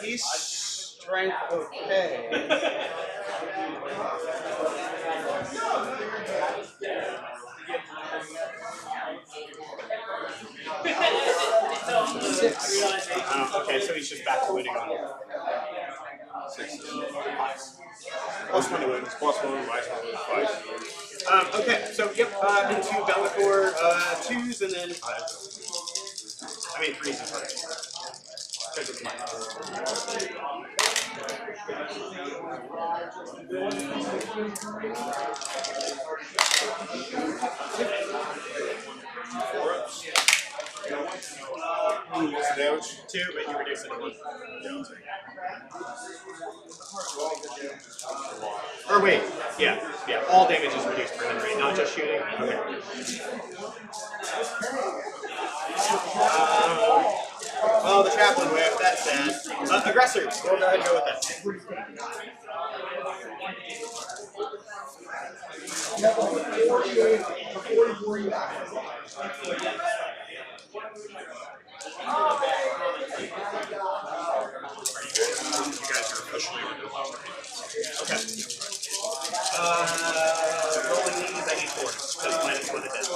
C: He's strength okay. Okay, so he's just back to winning on 6. Plus 1 to win.
B: Plus 1, minus 1, 5.
C: Okay, so yep, into Bellator 2s and then 3s and 5s. Because it's mine.
B: What's the damage?
C: 2, but you reduce it to 1. Or wait, yeah, all damage is reduced for hit rate, not just shooting. Okay. Oh, the chaplain whip, that's sad. Aggressors, we'll go ahead and go with that.
F: You guys are officially under.
C: Okay. Rolling these, I need 4, because mine is what it is.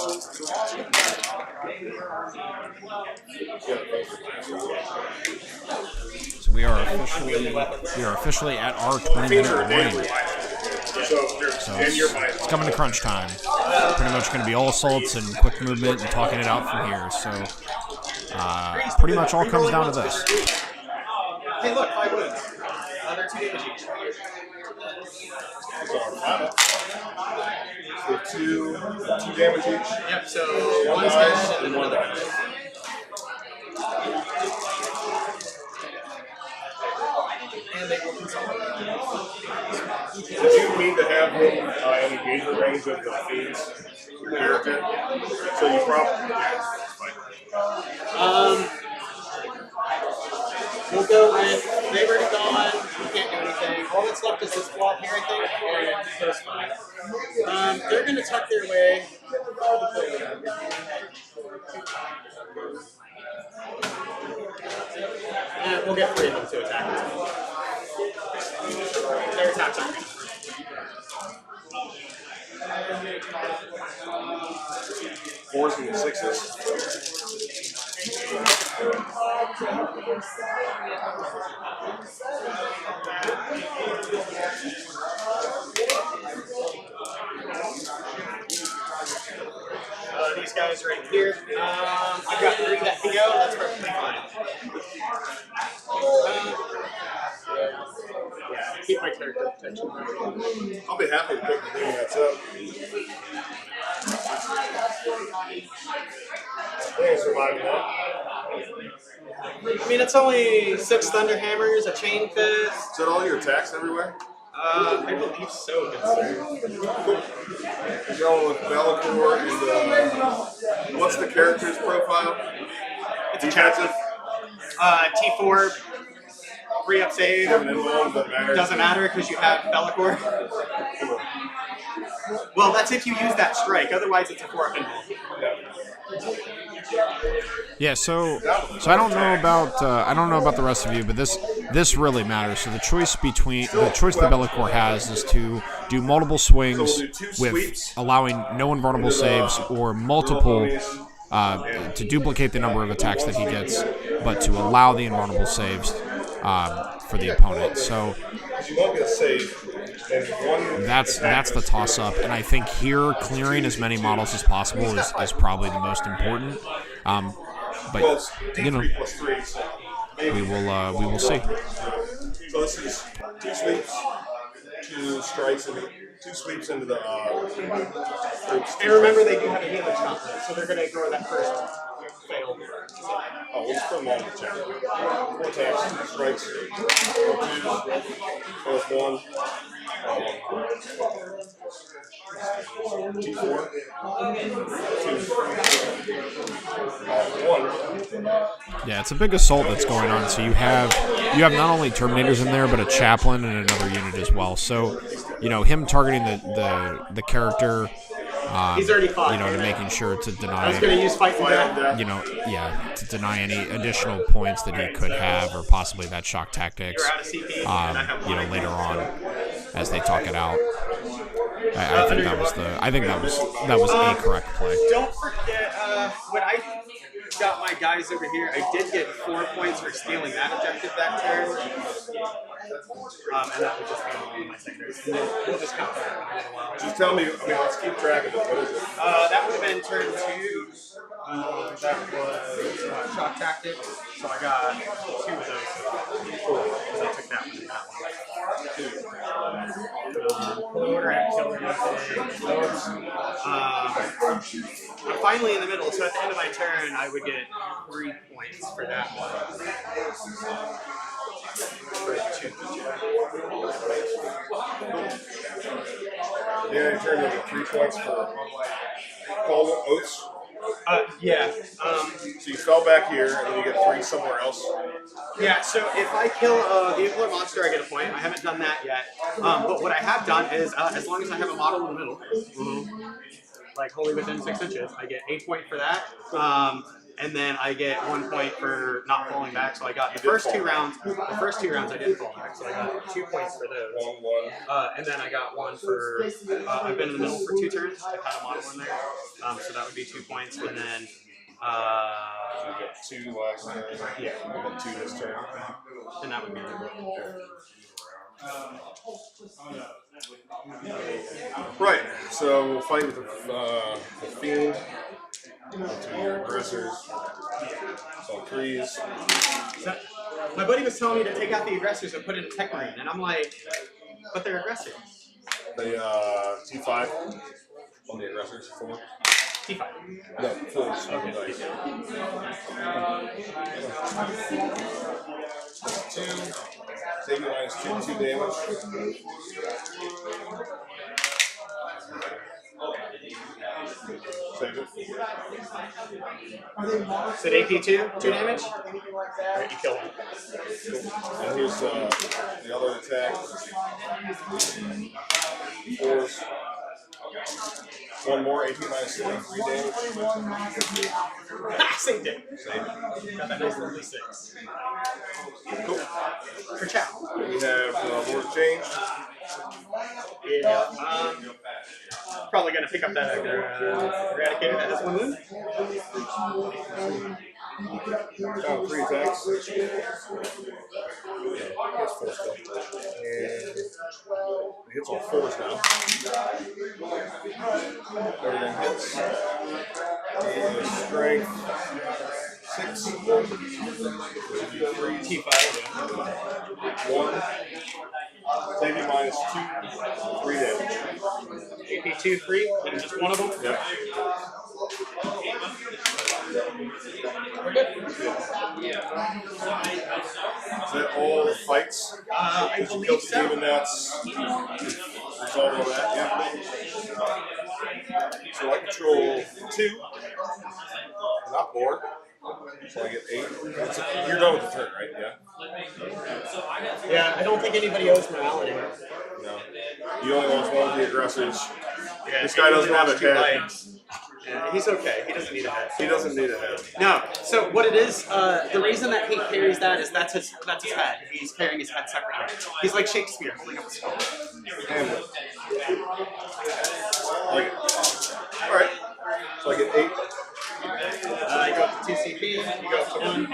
A: So we are officially at our 20-minute range. So it's coming to crunch time. Pretty much going to be all assaults and quick movement and talking it out from here. So pretty much all comes down to this.
C: Hey, look, 5 wounds. They're 2 damage each.
B: So 2 damage each.
C: Yep, so 1 smash and 1 other. And they will consolidate.
B: Did you mean to have him in engagement range of the feeds character? So you probably.
C: We'll go with, they've already gone, you can't do anything. All that's left is this block here, I think, and those 5. They're going to tuck their way. And we'll get 3 of them to attack. Their attacks aren't going to.
B: 4s and 6s.
C: These guys right here. I've got 3 that can go. That's perfectly fine. Yeah, keep my character protection.
B: I'll be happy to pick the thing that's up. I ain't surviving that.
C: I mean, it's only 6 Thunderhammers, a Chain Fist.
B: Is that all your attacks everywhere?
C: I believe so, good sir.
B: You're going with Bellator and what's the character's profile?
C: It's defensive. T4, 3-up save. Doesn't matter because you have Bellator. Well, that's if you use that strike. Otherwise, it's a 4-up invuln.
A: Yeah, so I don't know about the rest of you, but this really matters. So the choice the Bellator has is to do multiple swings with allowing no invulnerable saves or multiple to duplicate the number of attacks that he gets, but to allow the invulnerable saves for the opponent. So that's the toss-up, and I think here clearing as many models as possible is probably the most important. But you know, we will see.
B: So this is 2 sweeps, 2 strikes, and 2 sweeps into the.
C: And remember, they do have a healing shot, so they're going to ignore that first fail.
B: Oh, we'll just put them all in the check. 4 attacks, 2 strikes, 4 twos, plus 1. T4. 2. 1.
A: Yeah, it's a big assault that's going on. So you have not only Terminators in there, but a Chaplain and another unit as well. So, him targeting the character,
C: He's already fought.
A: to making sure to deny.
C: I was going to use fight for that.
A: To deny any additional points that he could have, or possibly that shock tactics.
C: You're out of CP.
A: Later on, as they talk it out. I think that was a correct play.
C: Don't forget when I got my guys over here, I did get 4 points for stealing that objective that turn. And that would just be one of my secondaries. We'll just count that in a little while.
B: Just tell me. Let's keep track of it. What is it?
C: That would have been turn 2. That was shock tactic. So I got 2 of those. 4. Because I took that one and that one. Order and kill I'm finally in the middle, so at the end of my turn, I would get 3 points for that one.
B: Yeah, you turned into 3 points for Call Oaths.
C: Yeah.
B: So you fell back here, and then you get 3 somewhere else.
C: Yeah, so if I kill a vehicle or monster, I get a point. I haven't done that yet. But what I have done is, as long as I have a model in the middle, like wholly within 6 inches, I get a point for that. And then I get 1 point for not falling back. So I got the first 2 rounds. The first 2 rounds I didn't fall back, so I got 2 points for those. And then I got 1 for. I've been in the middle for 2 turns. I've had a model in there, so that would be 2 points. And then.
B: You got 2 last turn.
C: Yeah.
B: And then 2 this turn.
C: And that would be
B: Right. So we'll fight with the Fiend. To your aggressors. So 3s.
C: My buddy was telling me to take out the aggressors and put in a Tech Marine, and I'm like, but they're aggressors.
B: They T5 on the aggressors. 4.
C: T5.
B: No, 4s. Okay. Nice. 2. Save you -2 damage. Save it.
C: So AP2, 2 damage? Alright, you kill him.
B: And here's the other attack. 4s. 1 more, AP -3 damage.
C: Saved it.
B: Save it.
C: Got that nice little 6.
B: Cool.
C: For chow.
B: We have Lord Change.
C: Yeah. Probably gonna pick up that Eradicator that has 1 wound.
B: Oh, 3 attacks. Yeah, he has 4 still. And he hits all 4s now. Everything hits. And strength 6. 3 T5. 1. Save you -2. 3 damage.
C: AP2, 3, and just 1 of them?
B: Yep.
C: We're good.
B: Is that all the fights?
C: I believe so.
B: Demon Nets. Resolve all that, yeah. So I control 2. Not 4. So I get 8. You're done with the turn, right? Yeah.
C: Yeah, I don't think anybody owes morality.
B: No. You only lost 1 of the aggressors.
C: Yeah,
B: This guy doesn't have a
C: 2
B: head.
C: lives. Yeah, he's okay. He doesn't need a head.
B: He doesn't need a head.
C: No. So what it is, the reason that he carries that is that's his head. He's carrying his head separately. He's like Shakespeare holding up a skull.
B: Hamlet. Like, all right. So I get 8.
C: You go up to 2 CP. You go up to 1.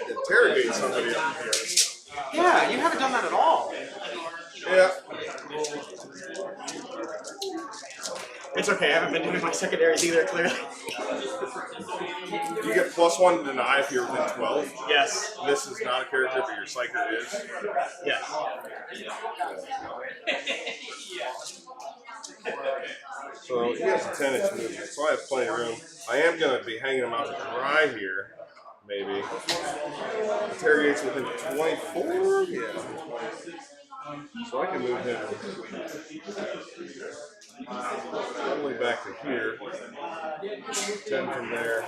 B: Interrogate somebody up here.
C: Yeah, you haven't done that at all.
B: Yeah.
C: It's okay. I haven't been doing my secondaries either. Clearly.
B: You get +1 to deny if you're within 12.
C: Yes.
B: This is not a character, but your psyker is.
C: Yes.
B: So he has a 10-inch movement, so I have plenty of room. I am going to be hanging him out to dry here, maybe. Interrogates within 24? Yeah. So I can move him. all the way back to here. 10 from there.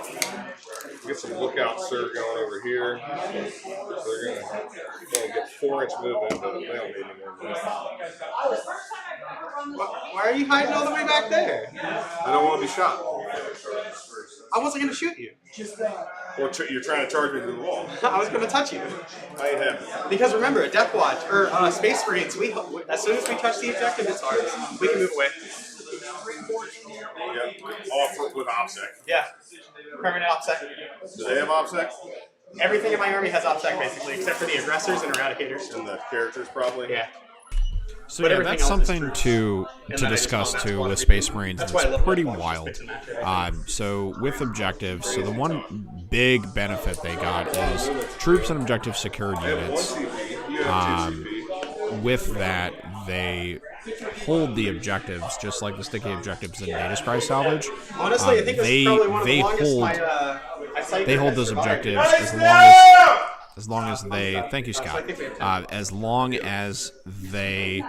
B: Get some lookout surge going over here. So they're gonna get 4-inch movement, but they don't need any more than that.
C: Why are you hiding all the way back there?
B: I don't want to be shot.
C: I wasn't gonna shoot you.
B: Or you're trying to charge me to the wall.
C: I was gonna touch you.
B: I ain't having it.
C: Because remember, Death Watch or Space Marines, as soon as we touch the objective, it's ours. We can move away.
B: Yeah. All with OPSEC.
C: Yeah. Permanent OPSEC.
B: Do they have OPSEC?
C: Everything in my army has OPSEC basically, except for the aggressors and eradicators.
B: And the characters probably?
C: Yeah.
A: So yeah, that's something to discuss too with Space Marines. It's pretty wild. So with objectives, so the one big benefit they got is troops and objective secured units. With that, they hold the objectives just like the sticky objectives in Data Scry Salvage.
C: Honestly, I think it's probably one of the longest
A: they hold those objectives as long as they. Thank you, Scott. As long as they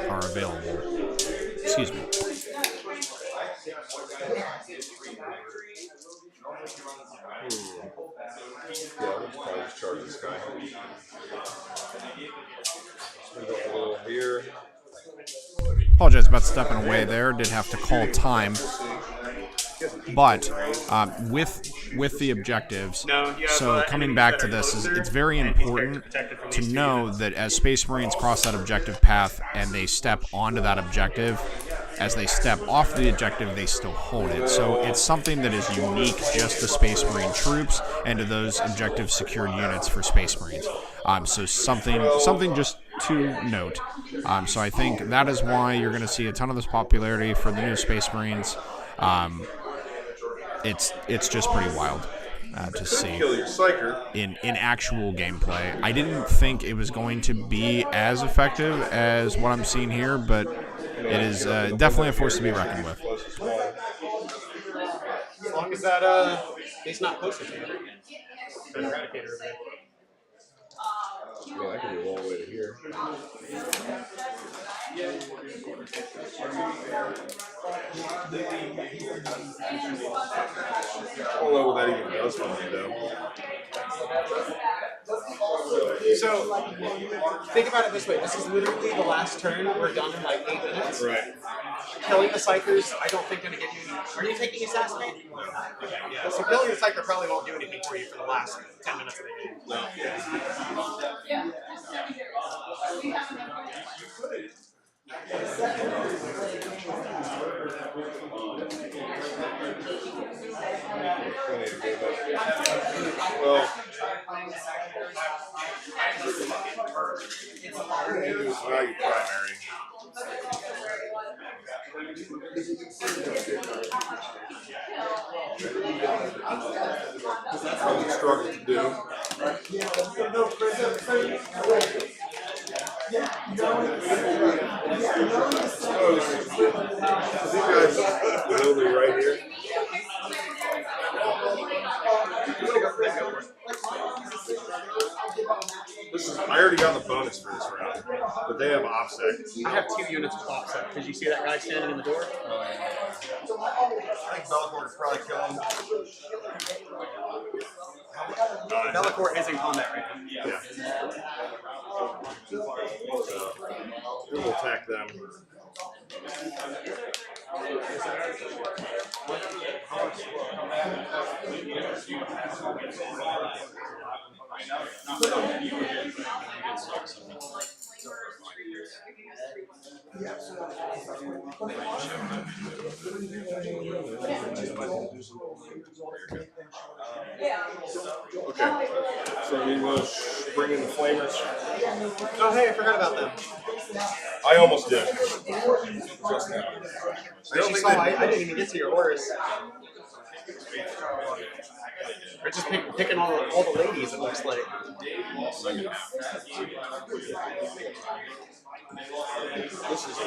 A: are available. Excuse me.
B: Yeah, let's probably just charge this guy. Let's go a little here.
A: Apologize about stepping away there. Did have to call time. But with the objectives, so coming back to this, it's very important to know that as Space Marines cross that objective path and they step onto that objective, as they step off the objective, they still hold it. So it's something that is unique just to Space Marine troops and to those objective secured units for Space Marines. So something just to note. So I think that is why you're going to see a ton of this popularity for the new Space Marines. It's just pretty wild to see in actual gameplay. I didn't think it was going to be as effective as what I'm seeing here, but it is definitely a force to be reckoned with.
C: As long as that he's not closer to it. An eradicator over there.
B: Yeah, I can do all the way to here. I don't know what that even does for me, though.
C: So, think about it this way. This is literally the last turn. We're done in like 8 minutes.
B: Right.
C: Killing the Psychers, I don't think going to get you... Are you taking Assassinate? No. Okay, yeah. So killing the Psyker probably won't do anything for you for the last 10 minutes of the game.
B: No. Well, value primary. That's what we struggle to do. These guys literally right here. I already got the bonus for this round, but they have OPSEC.
C: I have 2 units with offset. Because you see that guy standing in the door?
B: I think Bellicor would probably kill him.
C: Bellicor is in combat right now.
B: Yeah. So, we'll attack them. Okay, so we will bring in the flamers.
C: Oh, hey, I forgot about them.
B: I almost did. Just now.
C: I didn't even get to your orders. We're just picking all the ladies, it looks like.
B: This is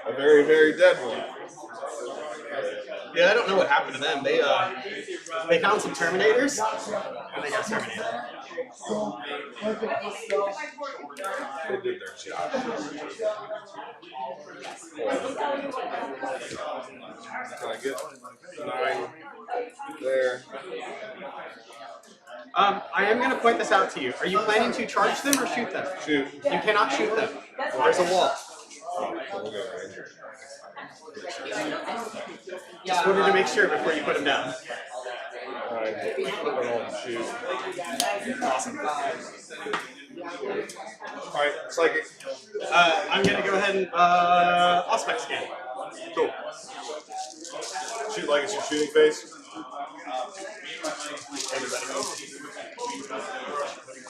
B: a very, very dead one.
C: Yeah, I don't know what happened to them. They found some Terminators, and they got terminated.
B: They did their job. Can I get 9 there?
C: I am going to point this out to you. Are you planning to charge them or shoot them?
B: Shoot.
C: You cannot shoot them. There's a wall. Just wanted to make sure before you put them down.
B: Shoot. Awesome. Alright, psychic.
C: I'm going to go ahead and Auspex scan.
B: Cool. Shoot like it's your shooting face.
C: Everybody go.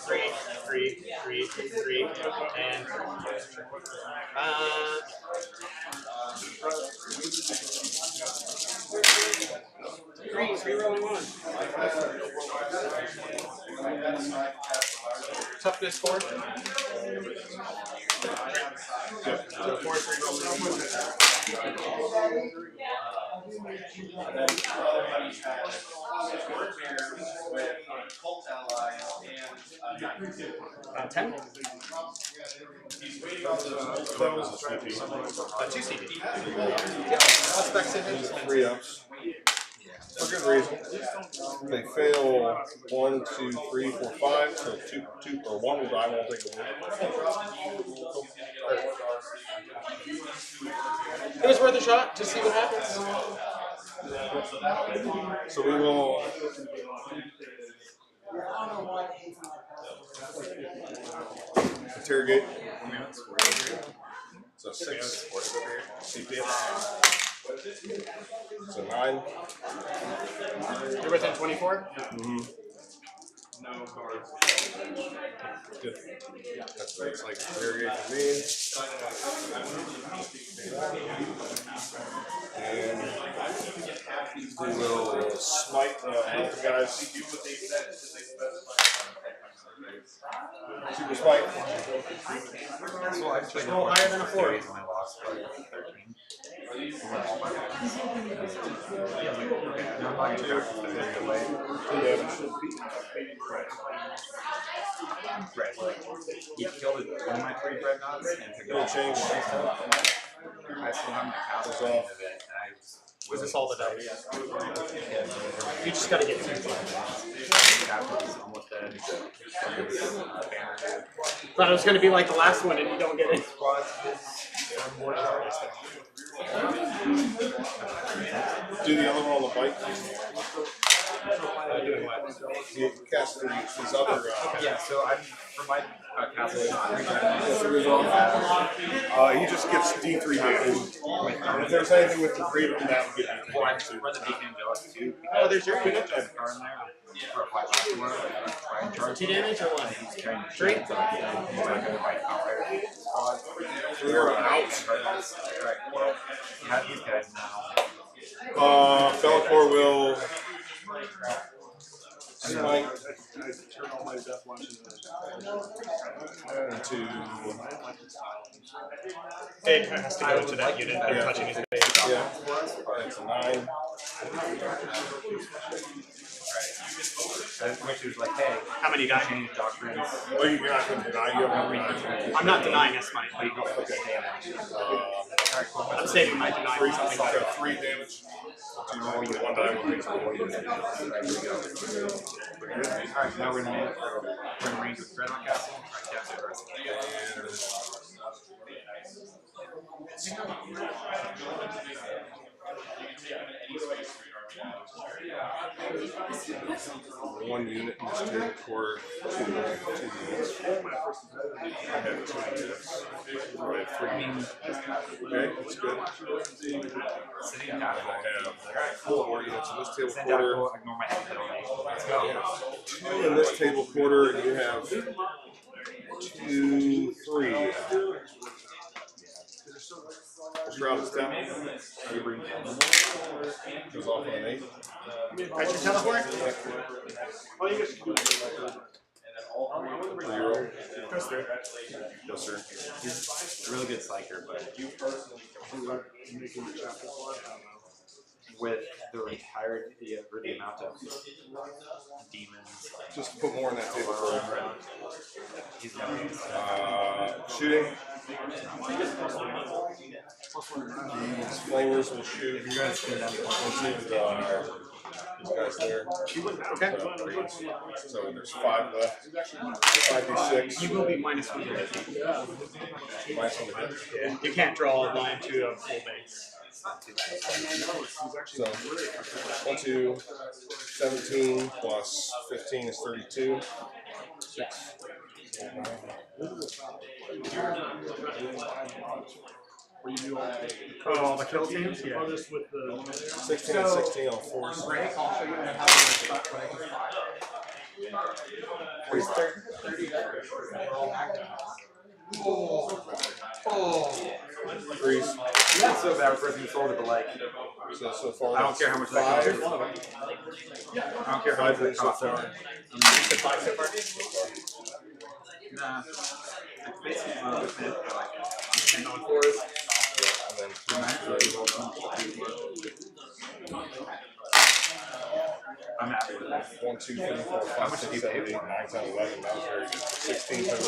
C: 3, and three rolling 1. Toughness 4. So 4, 3 rolling 10.
B: That was a
C: 2 CD. Auspex in it.
B: 3 ups. For good reason. They fail 1, 2, 3, 4, 5. So 2 or 1 will die. Won't take a wound.
C: It was worth a shot to see what happens.
B: So we will. Interrogate. So 6. CP. So 9.
C: You're within 24?
B: Mm-hmm. Good. That's what it's like interrogate for me. And we will smite both the guys. Super smite.
C: Just roll higher than a 4.
B: 2 damage.
I: You killed one of my 3 dreadnoughts and took
B: No change.
I: I still have my castle at the end of it, and I
C: Was this all the dice? You just gotta get 2.
I: was almost dead.
C: Thought it was gonna be like the last one and you don't get it.
B: Do the other one on the bike. You cast these other.
I: Yeah, so I'm for my castle.
B: He just gets D3 damage. And if there's anything with the freedom, that would get D3
I: Well, I
B: damage too.
I: run the Deacon Angelic too.
C: Oh, there's your unit.
I: I have a card in there for a 5 afterward. Try and charge
C: 2 damage or 1?
I: He's carrying
C: 3?
I: So he's not going to fight outright.
B: 4 out.
I: Right. Well, you have these guys now.
B: Bellicor will smite
E: turn all my death launches
B: into.
C: It has to go into that unit that touching his base.
B: Yeah, that's a 9.
I: Which is like, hey,
C: How many you got?
I: change doctrines.
B: Oh, you're not going to deny. You have a
C: I'm not denying that's mine.
B: Okay.
C: I'm saving my deny for something better.
B: 3 damage. You roll you 1 die with these.
I: Alright, now we're in the range with Dreadnought Castle. Alright, cast the rest.
B: One unit in this turn quarter, 2 units. I have 2 units. I have 3 units. Okay, that's good.
I: Sitting
B: I
I: capital.
B: have 4 units in this table
I: Send
B: quarter,
I: capital, ignore my heavy penalty. Let's go.
B: 2 in this table quarter, and you have 2, 3. Shroud is down. Goes off on an 8.
C: That's your teleport?
E: Oh, you guys can do it.
B: 3-roll.
C: Goes through.
B: Yes, sir.
I: He's a really good psyker, but
E: Making the chapter 1, I don't know.
I: with the retired or the amount of demons.
B: Just to put more in that table for him.
I: He's got
B: Shooting. These flamers will shoot.
I: you guys can
B: These guys there.
C: Okay.
B: So there's 5 left. 5d6.
C: You will be minus 1 to hit.
B: Minus 1 to hit.
C: Yeah. You can't draw a line to a full base.
B: So 1, 2, 17 plus 15 is 32. 6.
C: Oh, the kill teams? Yeah.
B: 16 and 16 on 4s.
C: I'll show you how to Where's 30?
B: Threes.
I: That's so bad for a person who sold it, but like,
B: So far,
I: I don't care how much that costs. I don't care how much that costs.
B: so far.
I: Nah. It's basically like 10 on 4s.
B: And then
I: I'm happy with that.
B: 1, 2, 3, 4, 5, 6, 7, 8, 9, 10, 11. That was very good. 16 total.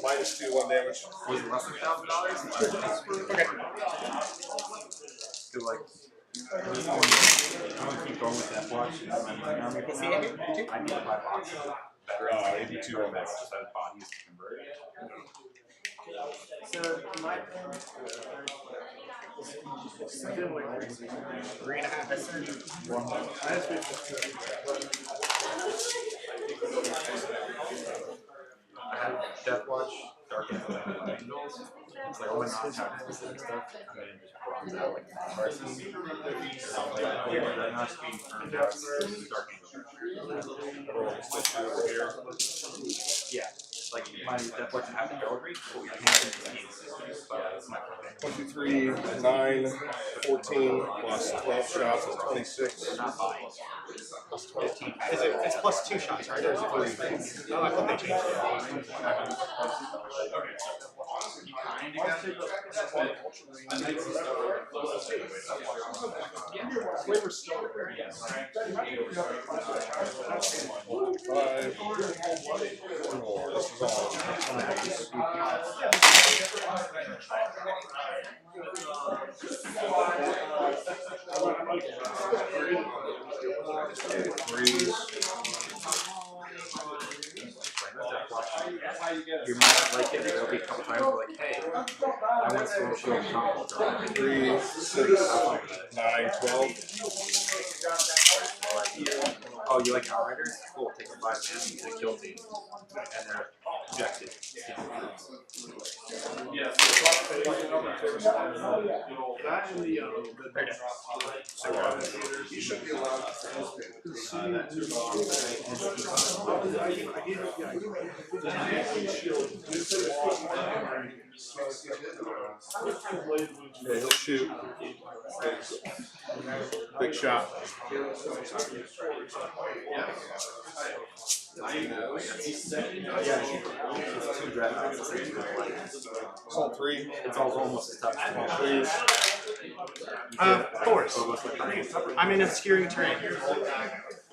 B: Minus 2, 1 damage.
I: Was it less than $1,000?
C: Okay.
I: Feel like I'm gonna keep going with that watch. I need to buy boxes. Better
B: 82 on that.
I: just had bodies to convert.
C: So, my 3.5.
I: I have Death Watch, Dark Angels. It's like all my non-town specific stuff. And then just bronze out like Marcy. They're not being turned out. Dark Angels. Yeah. Like my Death Watch have the filigree, but we can't do these. That's my plan.
B: 1, 2, 3, 9, 14 plus 12 shots is 26.
I: They're not buying.
C: Plus 12. It's plus 2 shots, right? Or is it plus 3? Oh, I thought they changed
B: Flavor's still there. 5. 1 more. This is all. Threes.
I: You might like it. There'll be a couple times where like, hey, I went slow shield combo.
B: 3, 6, 9, 12.
I: Oh, you like Outriders? Cool. Take a 5 man to kill team, and they're objective.
B: You should be allowed yeah, he'll shoot. Big shot.
I: It's 2 dreadnoughts.
B: It's all 3.
I: It's almost as tough as
C: 4s. I'm in obscuring terrain.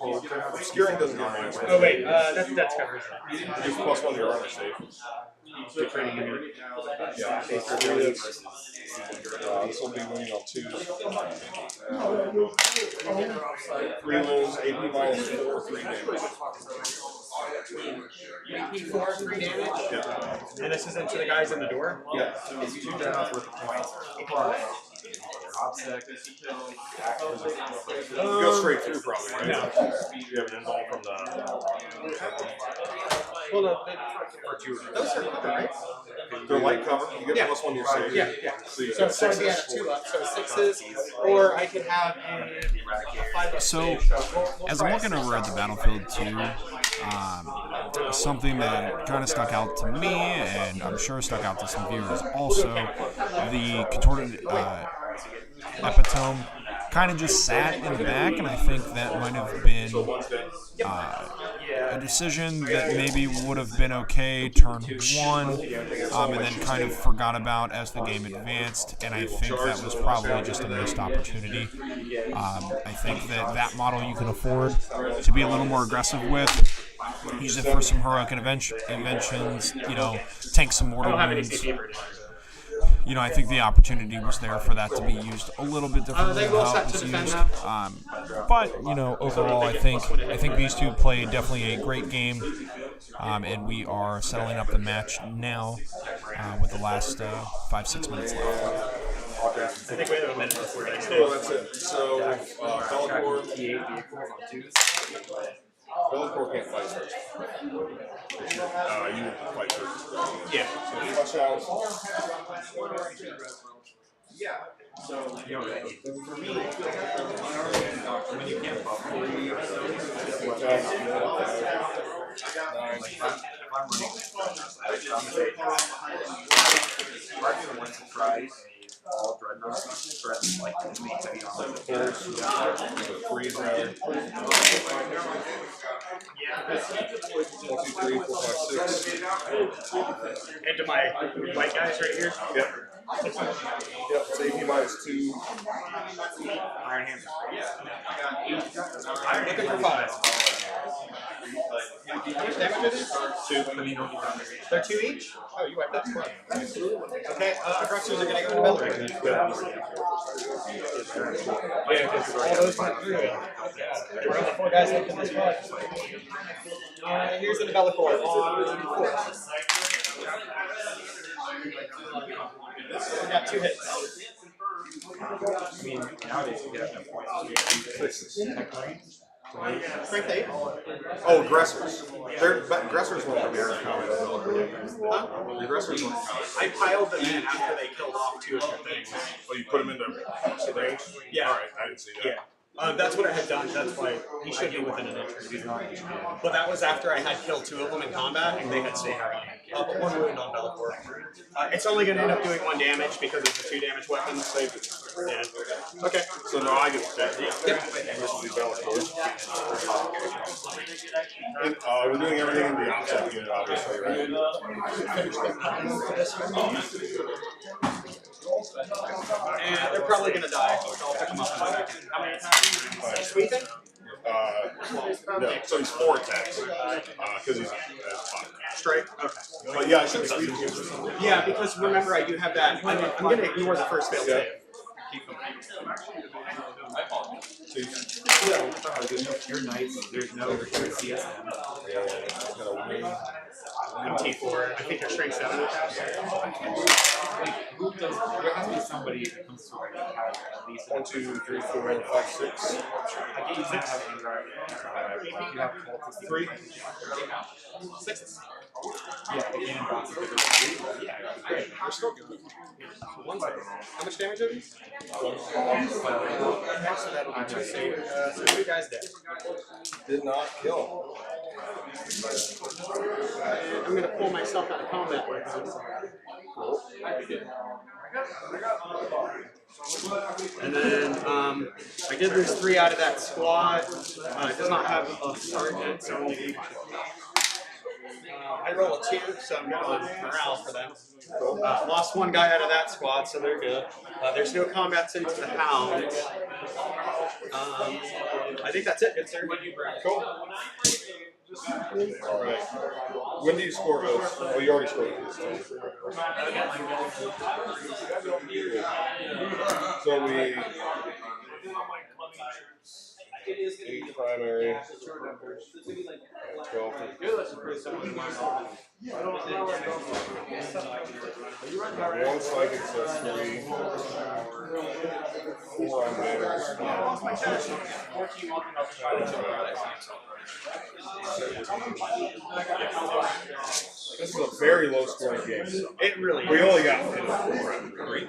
B: Obscuring doesn't get minus 1.
C: Oh, wait. That's covered.
B: Use plus 1 to your armor save.
I: You're trading in your
B: Yeah, this will be winning on 2s. 3 wounds, AP minus 4, 3 damage.
C: 4, 3 damage?
B: Yeah.
C: And this isn't to the guys in the door?
B: Yeah.
I: It's 2 dreadnoughts worth of points. Plus, Obsec,
B: You go straight through, probably, right?
C: No.
B: You have an invuln from the.
C: Hold on. Those are covered, right?
B: They're light cover. You get plus 1 to your save.
C: Yeah, yeah.
B: So you
C: So
B: got
C: it's going to be at a
B: 6s.
C: 2 up, so 6s, or I could have a 5 up.
A: So, as I'm looking over at the battlefield too, something that kind of stuck out to me, and I'm sure stuck out to some viewers also, the contorted epitome kind of just sat in the back, and I think that might have been a decision that maybe would have been okay turn 1, and then kind of forgot about as the game advanced, and I think that was probably just a missed opportunity. I think that model you can afford to be a little more aggressive with. Use it for some heroic inventions, tank some mortal wounds. I think the opportunity was there for that to be used a little bit differently than how it was used. But overall, I think these two played definitely a great game, and we are settling up the match now with the last 5-6 minutes left.
C: I think we have a minute before next
B: Cool, that's it. So, Bellator can't fight first. You fight first.
C: Yeah.
B: So, flush out.
I: So, for me, when you can't buff if I'm running I'm the ones that tries all dreadnoughts, dreadnoughts like to make heavy armor.
B: Freeze round. 1, 2, 3, 4, 5, 6.
C: And to my white guys right here.
B: Yep. Yep. Safety -2.
I: Iron Hands.
C: I'm looking for 5. How much damage is it?
B: 2.
C: They're 2 each? Oh, you wiped that squad. Okay, aggressors are going to go into Belgrade. Yeah, because all those went through it. There were only 4 guys left in this squad. Here's the Bellator on 4. We got 2 hits.
I: I mean, nowadays you get enough points.
C: Strength 8.
B: Oh, aggressors. Aggressors won't come here and comment. The aggressors won't comment.
C: I piled them in after they killed off 2 of your things.
B: Oh, you put them into range?
C: Yeah.
B: Alright, I didn't see that.
C: Yeah. That's what I had done. That's why he should be within an inch. But that was after I had killed 2 of them in combat, and they had stayed around. But 1 wound on Bellator. It's only going to end up doing 1 damage because it's a 2 damage weapon.
B: Save it.
C: Yeah. Okay.
B: So now I get to check.
C: Yep.
B: And this will be Bellator. And, we're doing everything in the opposite unit, obviously, right?
C: And they're probably going to die. I'll pick them up in a second. How many attacks? Sweeping?
B: No, so he's 4 attacks. Because he's 5.
C: Strike? Okay.
B: But yeah, I should sweep him.
C: Yeah, because remember, I do have that. I'm going to ignore the first failed save.
I: Your knights, there's no CSM.
C: I'm T4. I think you're strength 7 attacks.
I: Who does? There has to be somebody that comes to like have at least
B: 1, 2, 3, 4, 5, 6.
I: I get you don't have anxiety. You have
B: 3.
C: 6.
I: Yeah, and boxes. Yeah, great.
B: We're still good.
C: How much damage are these? So that'll be 2 save. So 2 guys dead.
B: Did not kill.
C: I'm going to pull myself out of combat with this. And then I did lose 3 out of that squad. It does not have a sergeant, so only I roll a 2, so I'm good on morale for them. Lost 1 guy out of that squad, so they're good. There's no combats into the Hound. I think that's it. Good sir.
B: Cool. Alright. When do you score those? Oh, you already scored these. So we 8 primary, 12. One psychic says 3, 4 on banners. This is a very low scoring game.
C: It really
B: We
C: is.
B: only got 3.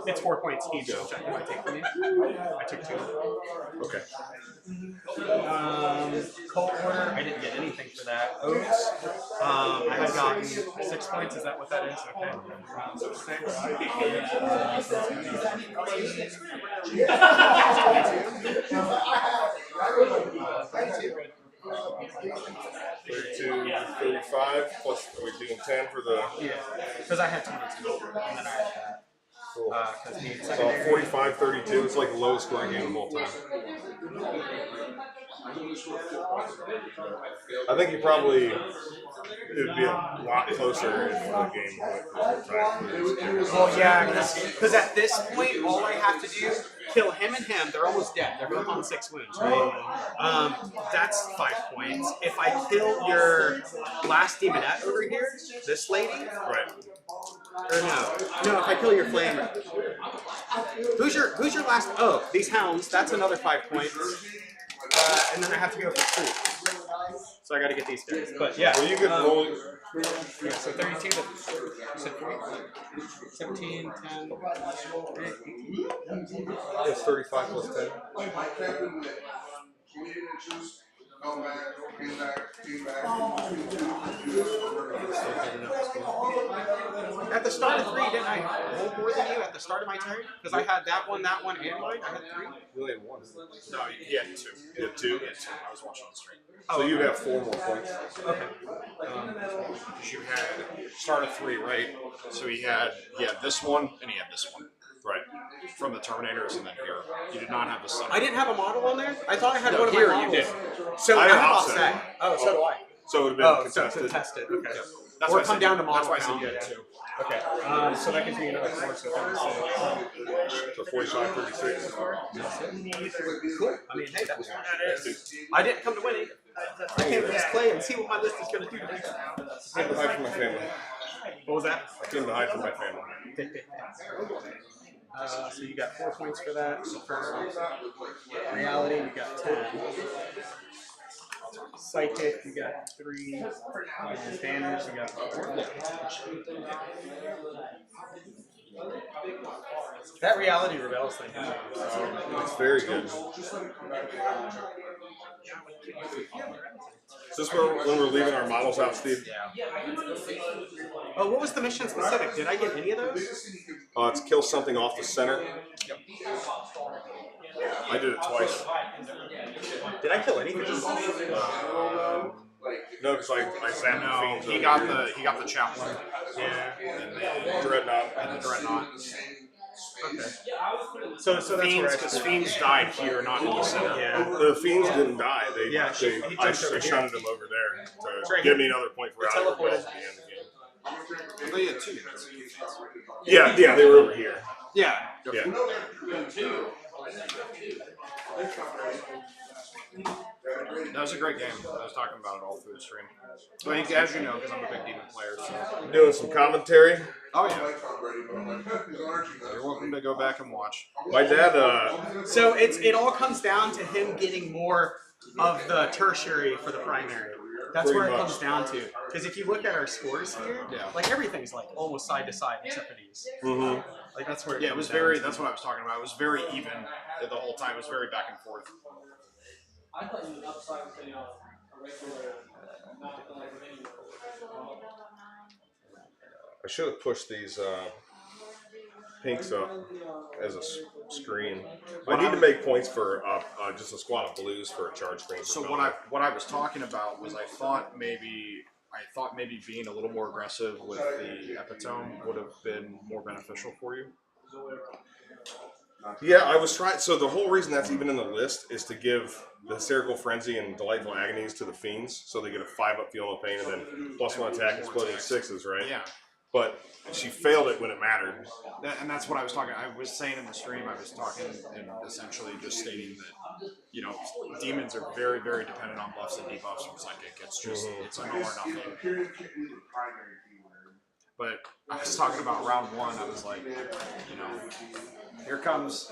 C: It's 4 points each. Check if I take from you. I took 2.
B: Okay.
C: Cold Order, I didn't get anything for that. Oats, I had gotten 6 points. Is that what that is? Okay. So
B: 32, 35 plus. Are we doing 10 for the?
C: yeah, because I had 22, and then I had that.
B: Cool.
C: Because the
B: So
C: secondary.
B: 45, 32. It's like the lowest scoring game of all time. I think you probably, it'd be a lot closer if the game went for overtime.
C: Well, yeah, because at this point, all I have to do, kill him and him. They're almost dead. They're both on 6 wounds, right? That's 5 points. If I kill your last demonette over here, this lady,
B: Right.
C: or no, if I kill your flamer. Who's your last? Oh, these hounds. That's another 5 points. And then I have to go for 2. So I got to get these guys. But yeah.
B: Well, you could roll.
C: Yeah, so 32 to 17, 10, 8.
B: It's 35 plus 10.
C: At the start of 3, didn't I roll more than you at the start of my turn? Because I had that one, and mine. I had 3.
B: You only had 1.
A: No, he had 2.
B: You had 2?
A: He had 2. I was watching the stream.
B: So you'd have 4 more points.
C: Okay.
A: You had start of 3, right? So he had this one and he had this one.
B: Right.
A: From the Terminators and then here. You did not have the sun.
C: I didn't have a model on there? I thought I had
A: No,
C: one of
A: here
C: my
A: you
C: models.
A: did.
C: So
B: I
C: I
B: had
C: have
B: offset.
C: offset. Oh, so do I.
B: So it would have been
C: So
B: contested.
C: Okay.
A: Yeah. That's
C: Or
A: why I
C: come
A: said
C: down
A: you-
C: to model
A: That's why I said
C: count.
A: you had 2.
C: Okay. So that gives me another 4, so 36.
B: So 45, 36.
C: Cool. I mean, hey, that was fun. I didn't come to win it. I came to just play and see what my list is going to do to me.
B: I came to hide from my family.
C: What was that?
B: I came to hide from my family.
C: So you got 4 points for that. So for reality, you got 10. Psychic, you got 3. And banners, you got 4. That reality rebels thing.
B: It's very good. Is this when we're leaving our models out, Steve?
C: Yeah. Oh, what was the mission specific? Did I get any of those?
B: It's kill something off the center.
C: Yep.
B: I did it twice.
C: Did I kill anything?
B: No, because I zapped the fiends.
A: He got the chaplain.
C: Yeah.
B: and the dreadnought.
A: And the dreadnought.
C: Okay. So that's where
A: Fiends,
C: I
A: because Fiends died here, not in the center.
C: Yeah.
B: The fiends didn't die. They,
C: Yeah,
B: they
C: he
B: I
C: jumped over here.
B: shunted them over there to
C: right
B: give
C: here.
B: me another point for
C: They
B: out of
C: teleported.
B: at the end again.
A: They had 2 units.
B: Yeah, they were over here.
A: Yeah.
B: Yeah.
A: That was a great game. I was talking about it all through the stream. So, as you know, because I'm a big Demon player, so.
B: Doing some commentary.
A: Oh, yeah. You're welcome to go back and watch.
B: My dad,
C: So it all comes down to him getting more of the tertiary for the primary. That's
B: Pretty
C: where it
B: much.
C: comes down to. Because if you look at our scores here,
A: Yeah.
C: like everything's like almost side to side except for these. Like that's where
A: Yeah, it
C: comes
A: was
C: down
A: very,
C: to.
A: that's what I was talking about. It was very even the whole time. It was very back and forth.
H: I thought you would upside with a regular,
B: I should have pushed these pinks up as a screen. I need to make points for just a squad of blues for a charge screen.
A: So what I was talking about was I thought maybe being a little more aggressive with the epitome would have been more beneficial for you.
B: Yeah, I was trying. So the whole reason that's even in the list is to give the hysterical frenzy and delightful agonies to the fiends, so they get a 5-up feel of pain and then +1 attack, exploding 6s, right?
A: Yeah.
B: But she failed it when it mattered.
A: And that's what I was talking. I was saying in the stream. I was talking and essentially just stating that, you know, demons are very, very dependent on buffs and debuffs from psychic. It's just it's an all or nothing. But I was talking about round 1. I was like, you know, here comes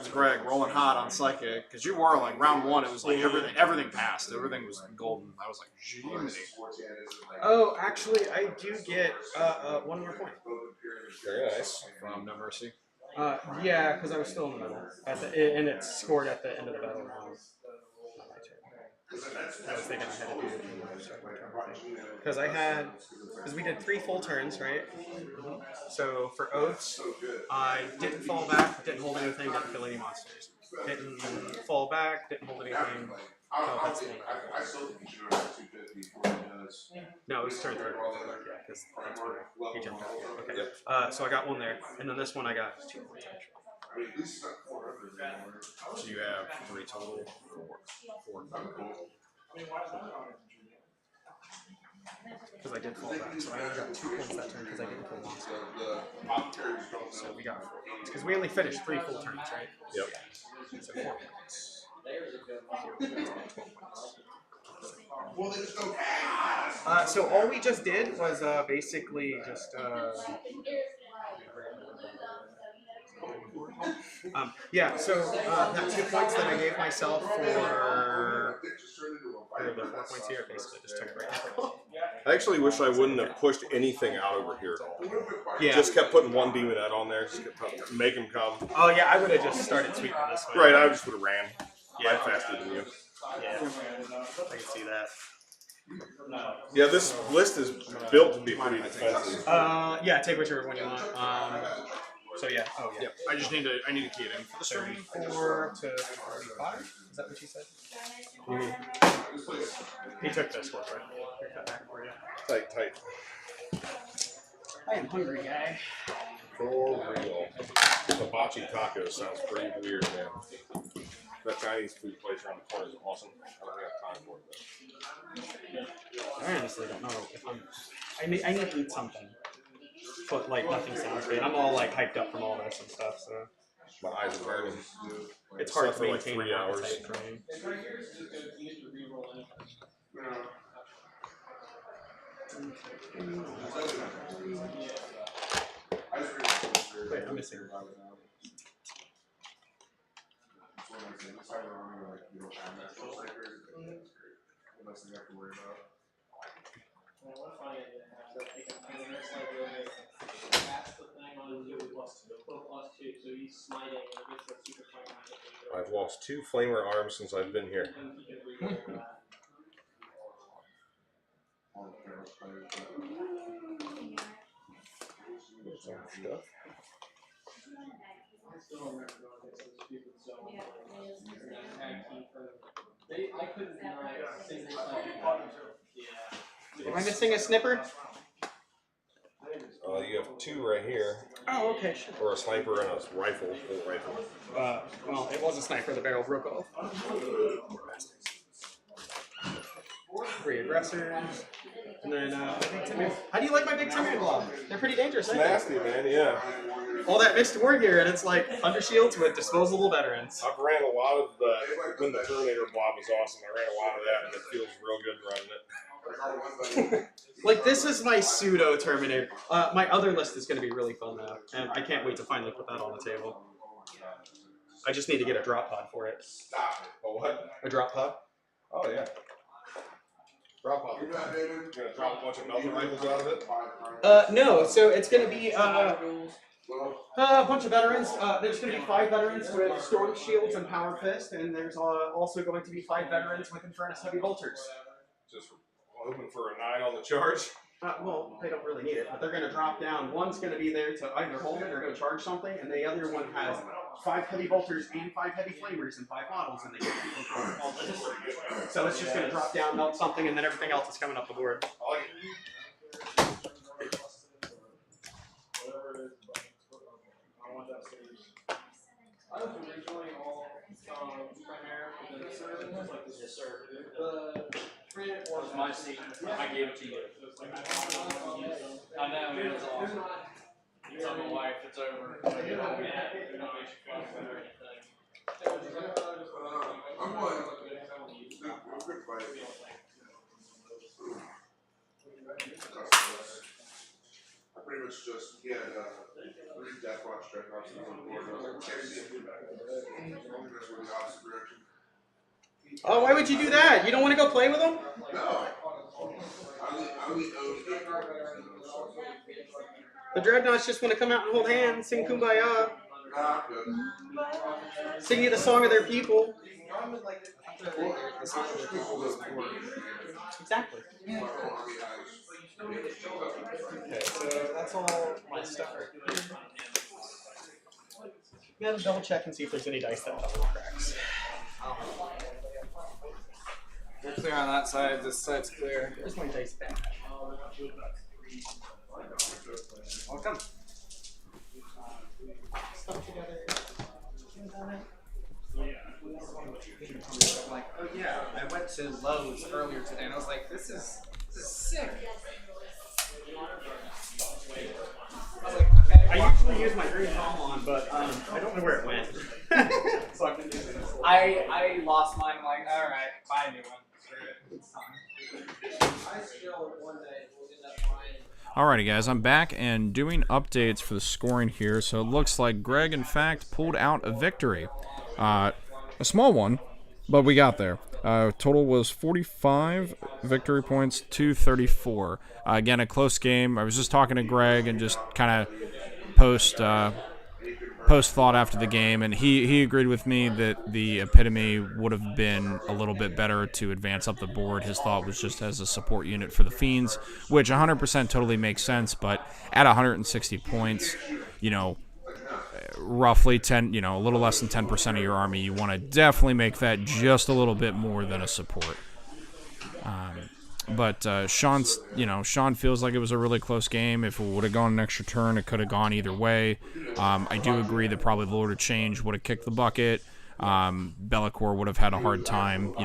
A: Greg rolling hot on psychic, because you were like round 1. It was like everything passed. Everything was golden. I was like, Jiminy.
C: Oh, actually, I do get 1 more point.
B: Very nice.
A: From No Mercy.
C: Yeah, because I was still in the middle, and it's scored at the end of the battle round. I was thinking I had to do because we did 3 full turns, right? So for oaths, I didn't fall back, didn't hold anything, didn't kill any monsters. Didn't fall back, didn't hold anything. Oh, that's the one. No, it was turn 3. Yeah, because that's where he jumped out. Okay. So I got 1 there, and then this one I got 2 points actually.
B: So you have 3 total. 4.
C: Because I did fall back, so I only got 2 points that turn because I didn't kill monsters. So we got 4 points because we only finished 3 full turns, right?
B: Yep.
C: So 4 points. So all we just did was basically just yeah. So that 2 points that I gave myself for the 4 points here, basically just took it right out.
B: I actually wish I wouldn't have pushed anything out over here at all.
C: Yeah.
B: Just kept putting 1 demon out on there, just kept make him come.
C: Oh yeah, I would have just started sweeping this way.
B: Right, I just would have ran. Yeah, faster than you.
C: Yeah, I can see that.
B: Yeah, this list is built to be pretty defensive.
C: Yeah, take whichever one you want. So yeah. Oh yeah.
B: Yep. I need to key it in for the stream.
C: 34 to 45. Is that what you said?
B: Mm-hmm.
C: He took this one, right? Here, cut back for you.
B: Tight.
C: I am hungry, guy.
B: For real. Hibachi tacos sounds pretty weird, man. That Chinese food place around the corner is awesome. I don't have time for it though.
C: I honestly don't know if I need to eat something. But like nothing sounds great. I'm all like hyped up from all this and stuff, so
B: My eyes are burning.
C: it's hard to
B: for like
C: maintain
B: 3
C: an
B: hours.
C: appetite for me. Wait, I'm missing.
B: I've lost 2 flamer arms since I've been here. Stuff.
C: Am I missing a snipper?
B: You have 2 right here.
C: Oh, okay, sure.
B: Or a sniper and a rifle. Full rifle.
C: Well, it was a sniper. The barrel broke off. 3 aggressors. And then, Big Timmy. How do you like my Big Timmy blob? They're pretty dangerous,
B: It's
C: aren't
B: nasty, man, yeah.
C: they? All that mixed war gear, and it's like under shields with disposable veterans.
B: I've ran a lot of the, when the Terminator blob was awesome, I ran a lot of that and it feels real good running it.
C: Like, this is my pseudo Terminator. My other list is going to be really fun now, and I can't wait to finally put that on the table. I just need to get a drop pod for it.
B: A what?
C: A drop pod?
B: Oh, yeah. Drop off. You're gonna drop a bunch of melting rifles out of it?
C: No, so it's going to be a bunch of veterans. There's going to be 5 veterans with Storm Shields and Power Fist, and there's also going to be 5 veterans with Infernus Heavy Bolters.
B: Just hoping for a 9 on the charge.
C: Well, they don't really need it, but they're going to drop down. One's going to be there to either hold it or go charge something, and the other one has 5 heavy bolters and 5 heavy flamers and 5 models, and they get all this. So it's just going to drop down, melt something, and then everything else is coming up the board.
B: I like it.
H: I was originally all Primaire, and then Servant, like this. Yes, sir. The print was my seat. I gave it to you. I know, it was awesome. You tell my wife it's over. No issue or anything.
E: I'm going. I pretty much just had 3 Death Watch Dreadnoughts on the board. I was like, can't see him do that. I think that's where the opposite direction.
C: Oh, why would you do that? You don't want to go play with them?
E: No. I only own 8
C: The Dreadnoughts just want to come out and hold hands, sing Kumbaya,
E: Nah, good.
C: sing you the song of their people. Exactly. Okay, so that's all my stuff right here. We gotta double check and see if there's any dice that double cracks.
I: We're clear on that side. This side's clear.
C: Where's my dice bag?
I: Welcome.
C: Stuff together.
I: I'm like, oh yeah, I went to Lowe's earlier today, and I was like, this is sick. I was like, okay.
C: I usually use my green on, but I don't know where it went. So I've been using this.
I: I lost mine. I'm like, all right, buy a new one. It's fine.
H: I still one day will end up buying.
A: Alrighty, guys, I'm back and doing updates for the scoring here. So it looks like Greg, in fact, pulled out a victory. A small one, but we got there. Total was 45 victory points to 34. Again, a close game. I was just talking to Greg and just kind of post thought after the game, and he agreed with me that the epitome would have been a little bit better to advance up the board. His thought was just as a support unit for the Fiends, which 100% totally makes sense, but at 160 points, roughly 10, a little less than 10% of your army, you want to definitely make that just a little bit more than a support. But Sean feels like it was a really close game. If it would have gone an extra turn, it could have gone either way. I do agree that probably the Lord of Change would have kicked the bucket. Be'lakor would have had a hard time,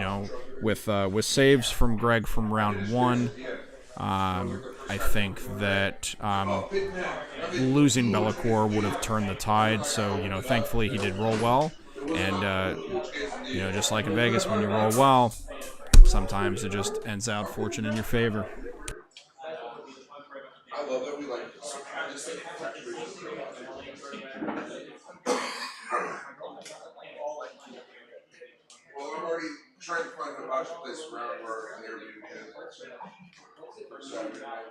A: with saves from Greg from round one. I think that losing Be'lakor would have turned the tide. So, thankfully he did roll well. And, just like in Vegas, when you roll well, sometimes it just ends out fortune in your favor.
E: I love that we like well, I'm already trying to find a hibachi place around where the Airbnb is. For Saturday night.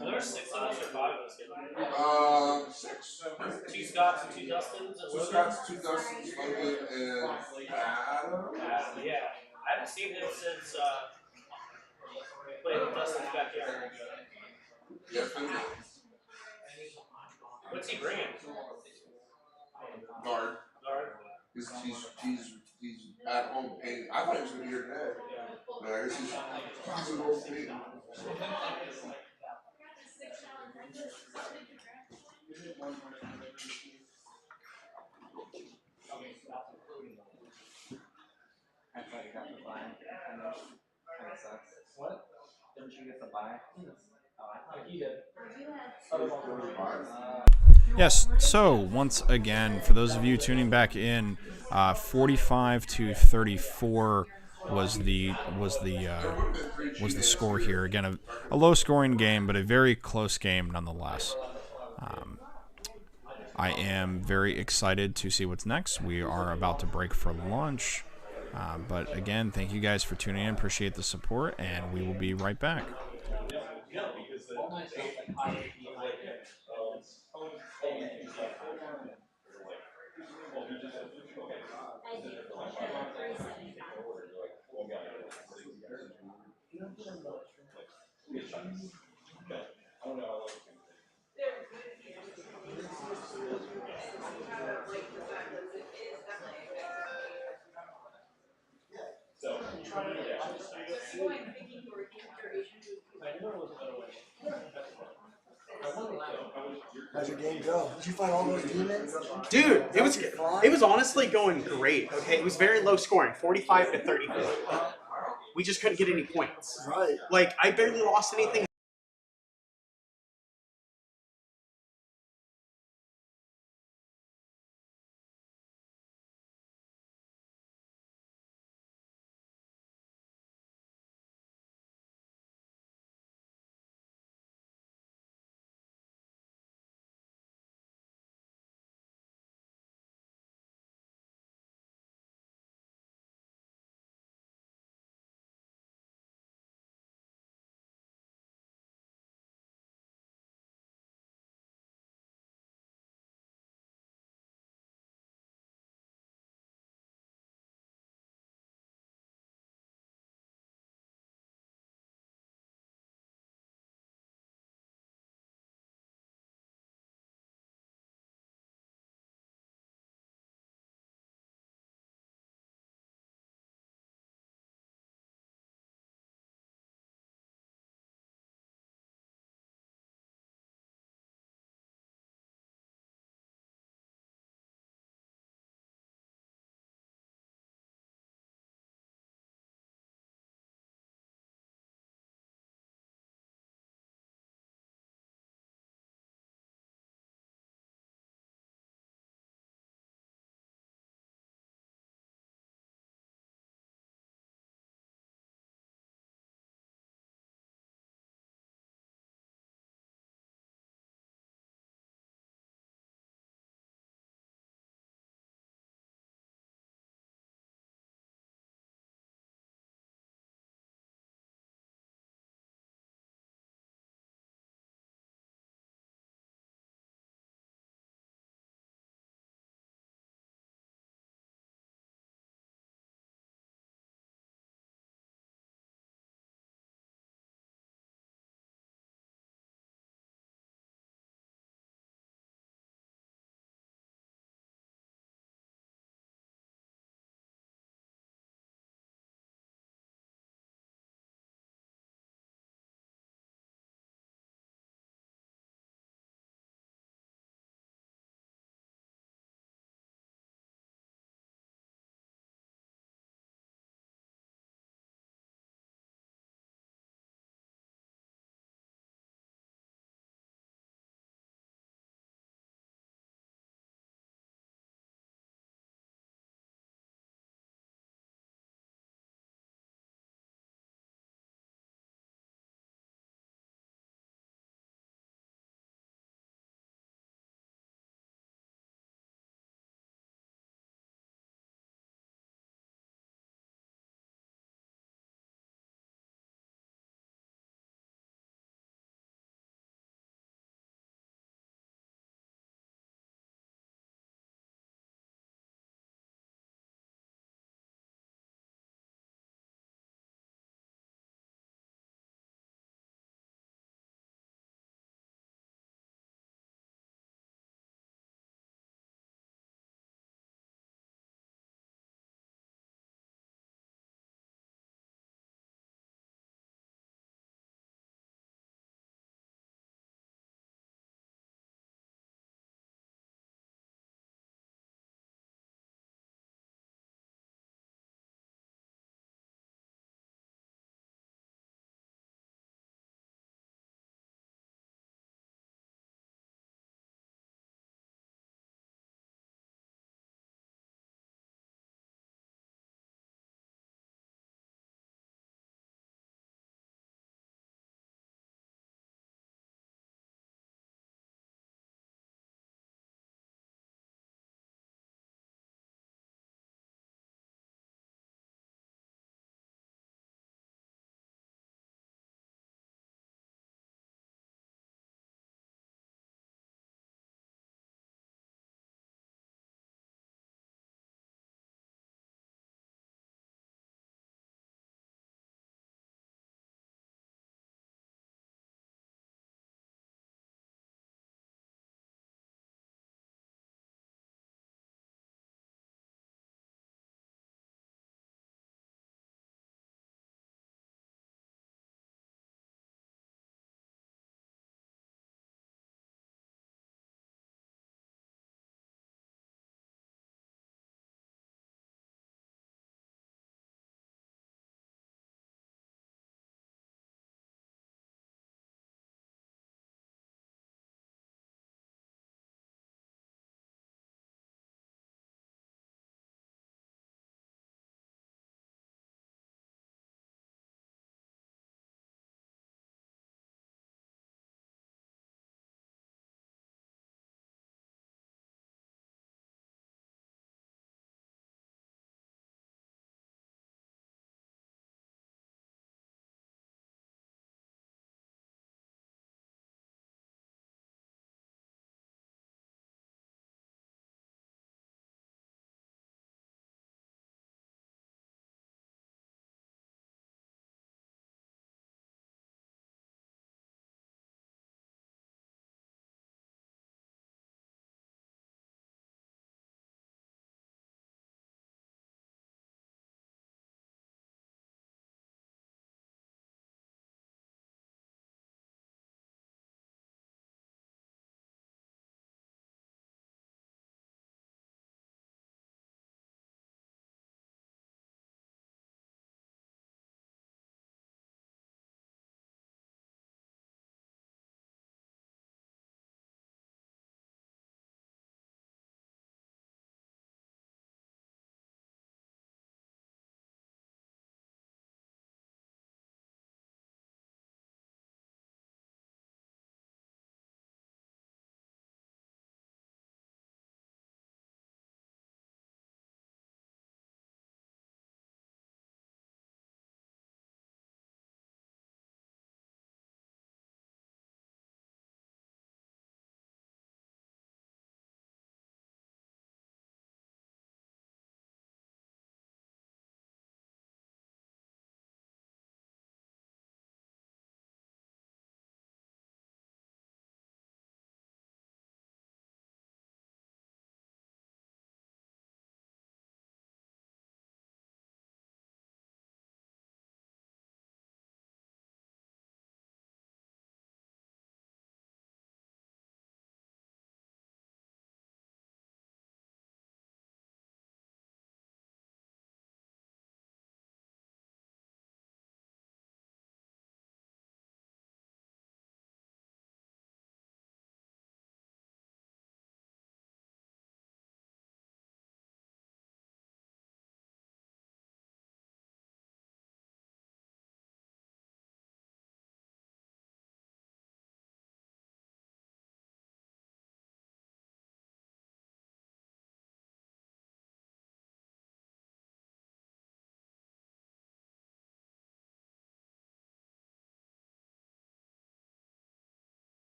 H: There's 6 of us or 5 of us.
E: 6.
H: 2 Scotts and 2 Dustins. And
E: 2 Scots, 2 Dustins, Logan, and Adam.
H: Yeah. I haven't seen him since playing with Dustin's backyard.
E: Yes, and
H: What's he bringing?
E: Guard.
H: Guard.
E: He's at home painting. I thought he was going to be here today. But I guess he's at home painting.
I: I thought you got the buy. Kind of sucks. What? Didn't you get the buy? Oh, I thought you did.
A: Yes, so once again, for those of you tuning back in, 45 to 34 was the score here. Again, a low-scoring game, but a very close game nonetheless. I am very excited to see what's next. We are about to break for lunch, but again, thank you guys for tuning in. Appreciate the support, and we will be right back.
J: How's your game go? Did you find all those demons?
C: Dude, it was honestly going great. Okay, it was very low scoring, 45 to 34. We just couldn't get any points.
J: Right.
C: Like I barely lost anything.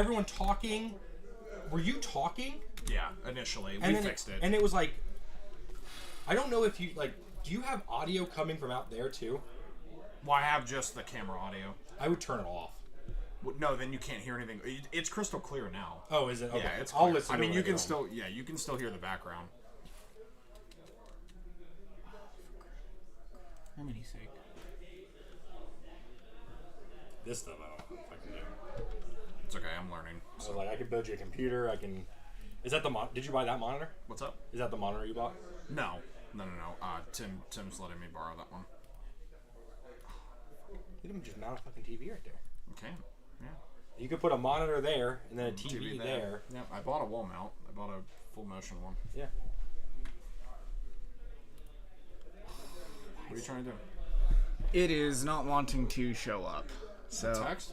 K: everyone talking. Were you talking?
A: Yeah, initially
K: And
A: we
K: then
A: fixed it.
K: And it was like, I don't know if you like. Do you have audio coming from out there too?
A: Well, I have just the camera audio.
K: I would turn it off.
A: No, then you can't hear anything. It's crystal clear now.
K: Oh, is it? Okay.
A: Yeah, it's
K: I'll
A: clear.
K: listen.
A: I
K: to
A: mean,
K: it
A: you
K: when I
A: can
K: get
A: still,
K: home.
A: yeah, you can still hear the background.
G: For many sake.
K: This stuff I don't know if I can do.
A: It's okay. I'm learning.
K: So like, I can build you a computer. I can. Is that the Did you buy that monitor?
A: What's up?
K: Is that the monitor you bought?
A: No. Tim's letting me borrow that one.
K: You can just mount a fucking TV right there.
A: Okay. Yeah.
K: You could put a monitor there and then a TV there.
A: Yeah, I bought a wall mount. I bought a full motion one.
K: Yeah.
A: What are you trying to do?
G: It is not wanting to show up. So
A: Text?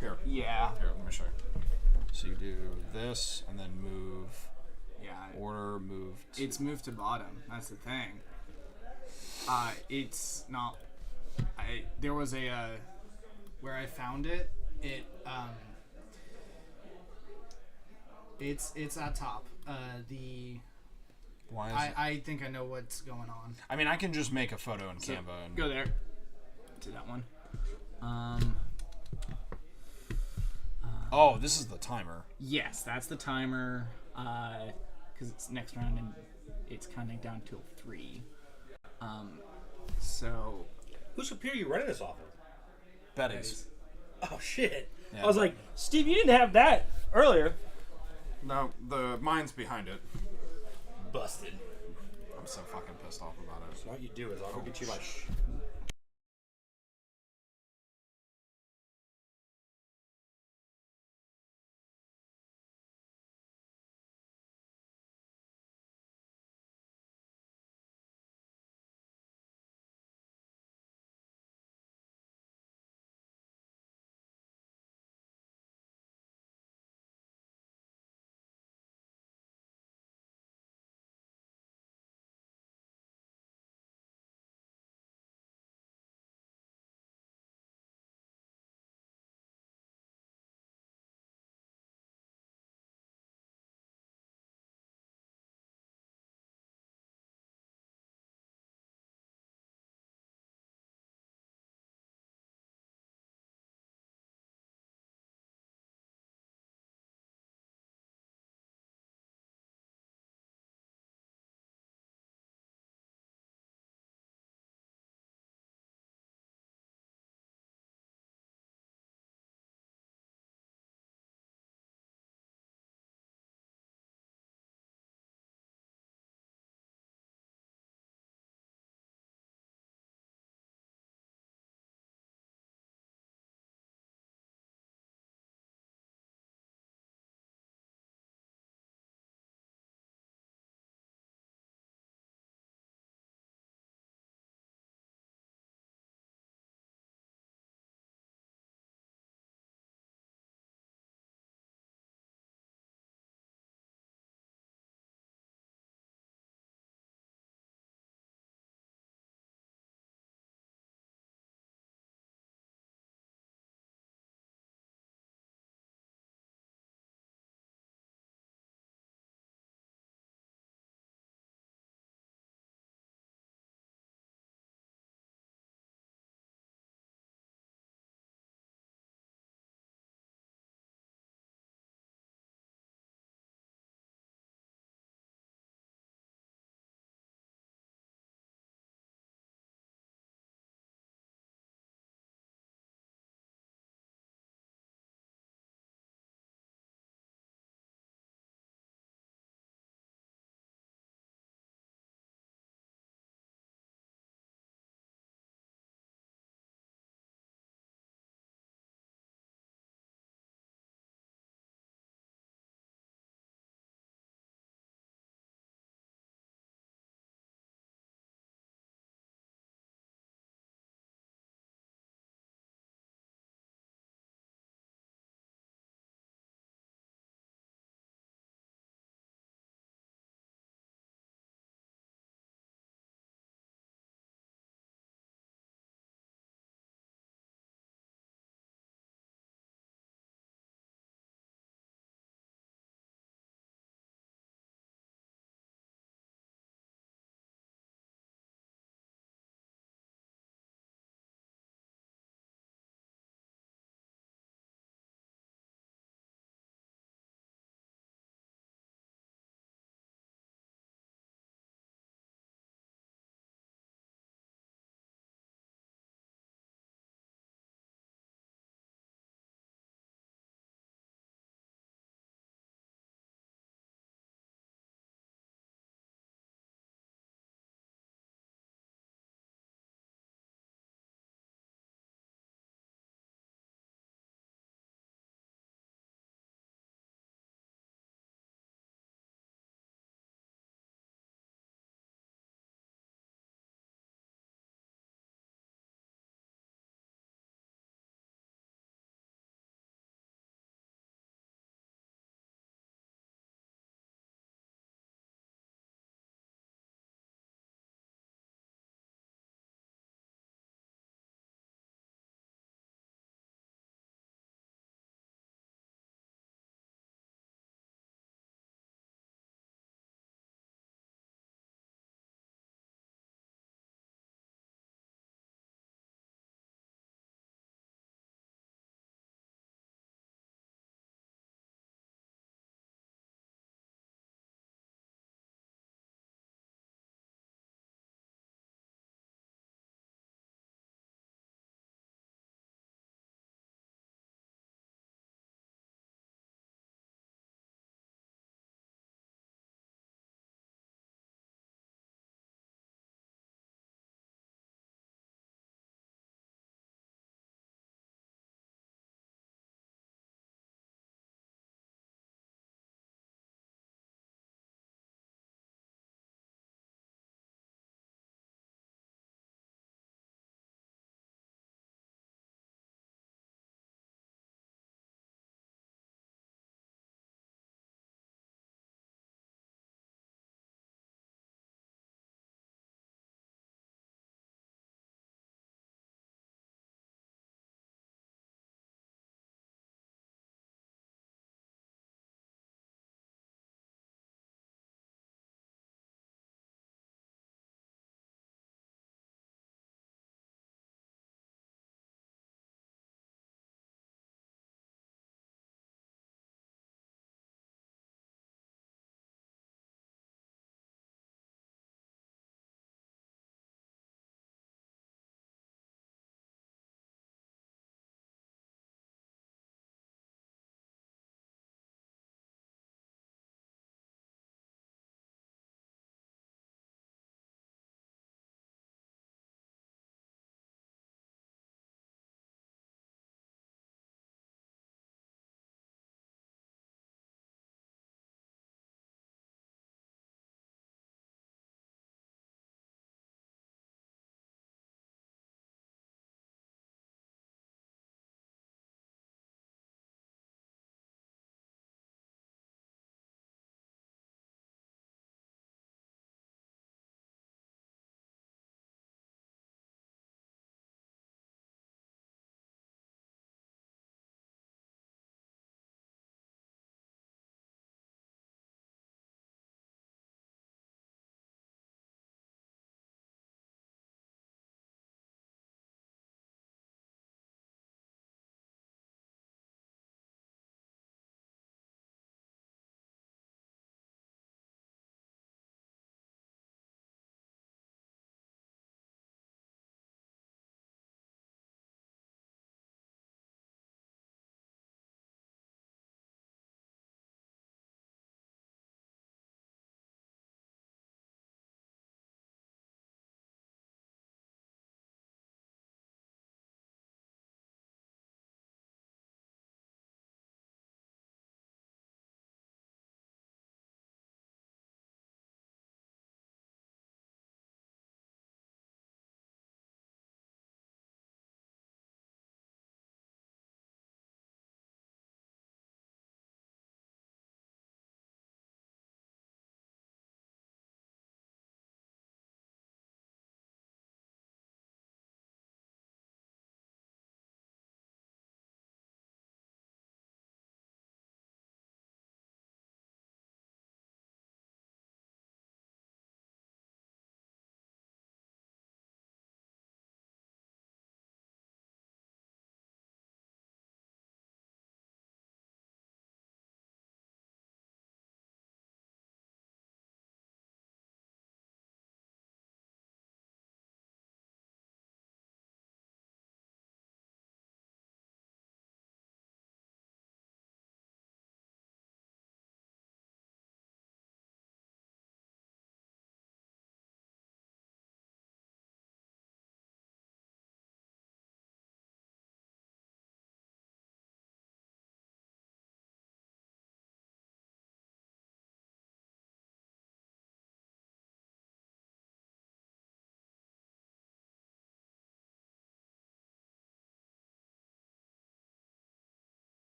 A: Here.
G: yeah,
A: Here, let me show you. So you do this and then move.
G: yeah.
A: Order moved.
G: It's moved to bottom. That's the thing. It's not. There was a where I found it. It's at top.
A: Why is it?
G: I think I know what's going on.
A: I mean, I can just make a photo in Canva and
G: Go there. To that one.
A: Oh, this is the timer.
G: Yes, that's the timer. Because it's next round and it's counting down till 3. So
K: Whose computer are you running this off of?
A: Betty's.
K: Oh shit!
A: Yeah.
K: I was like, Steve, you didn't have that earlier.
A: No, mine's behind it.
K: Busted.
A: I'm so fucking pissed off about it.
K: So what you do is I'll go get you my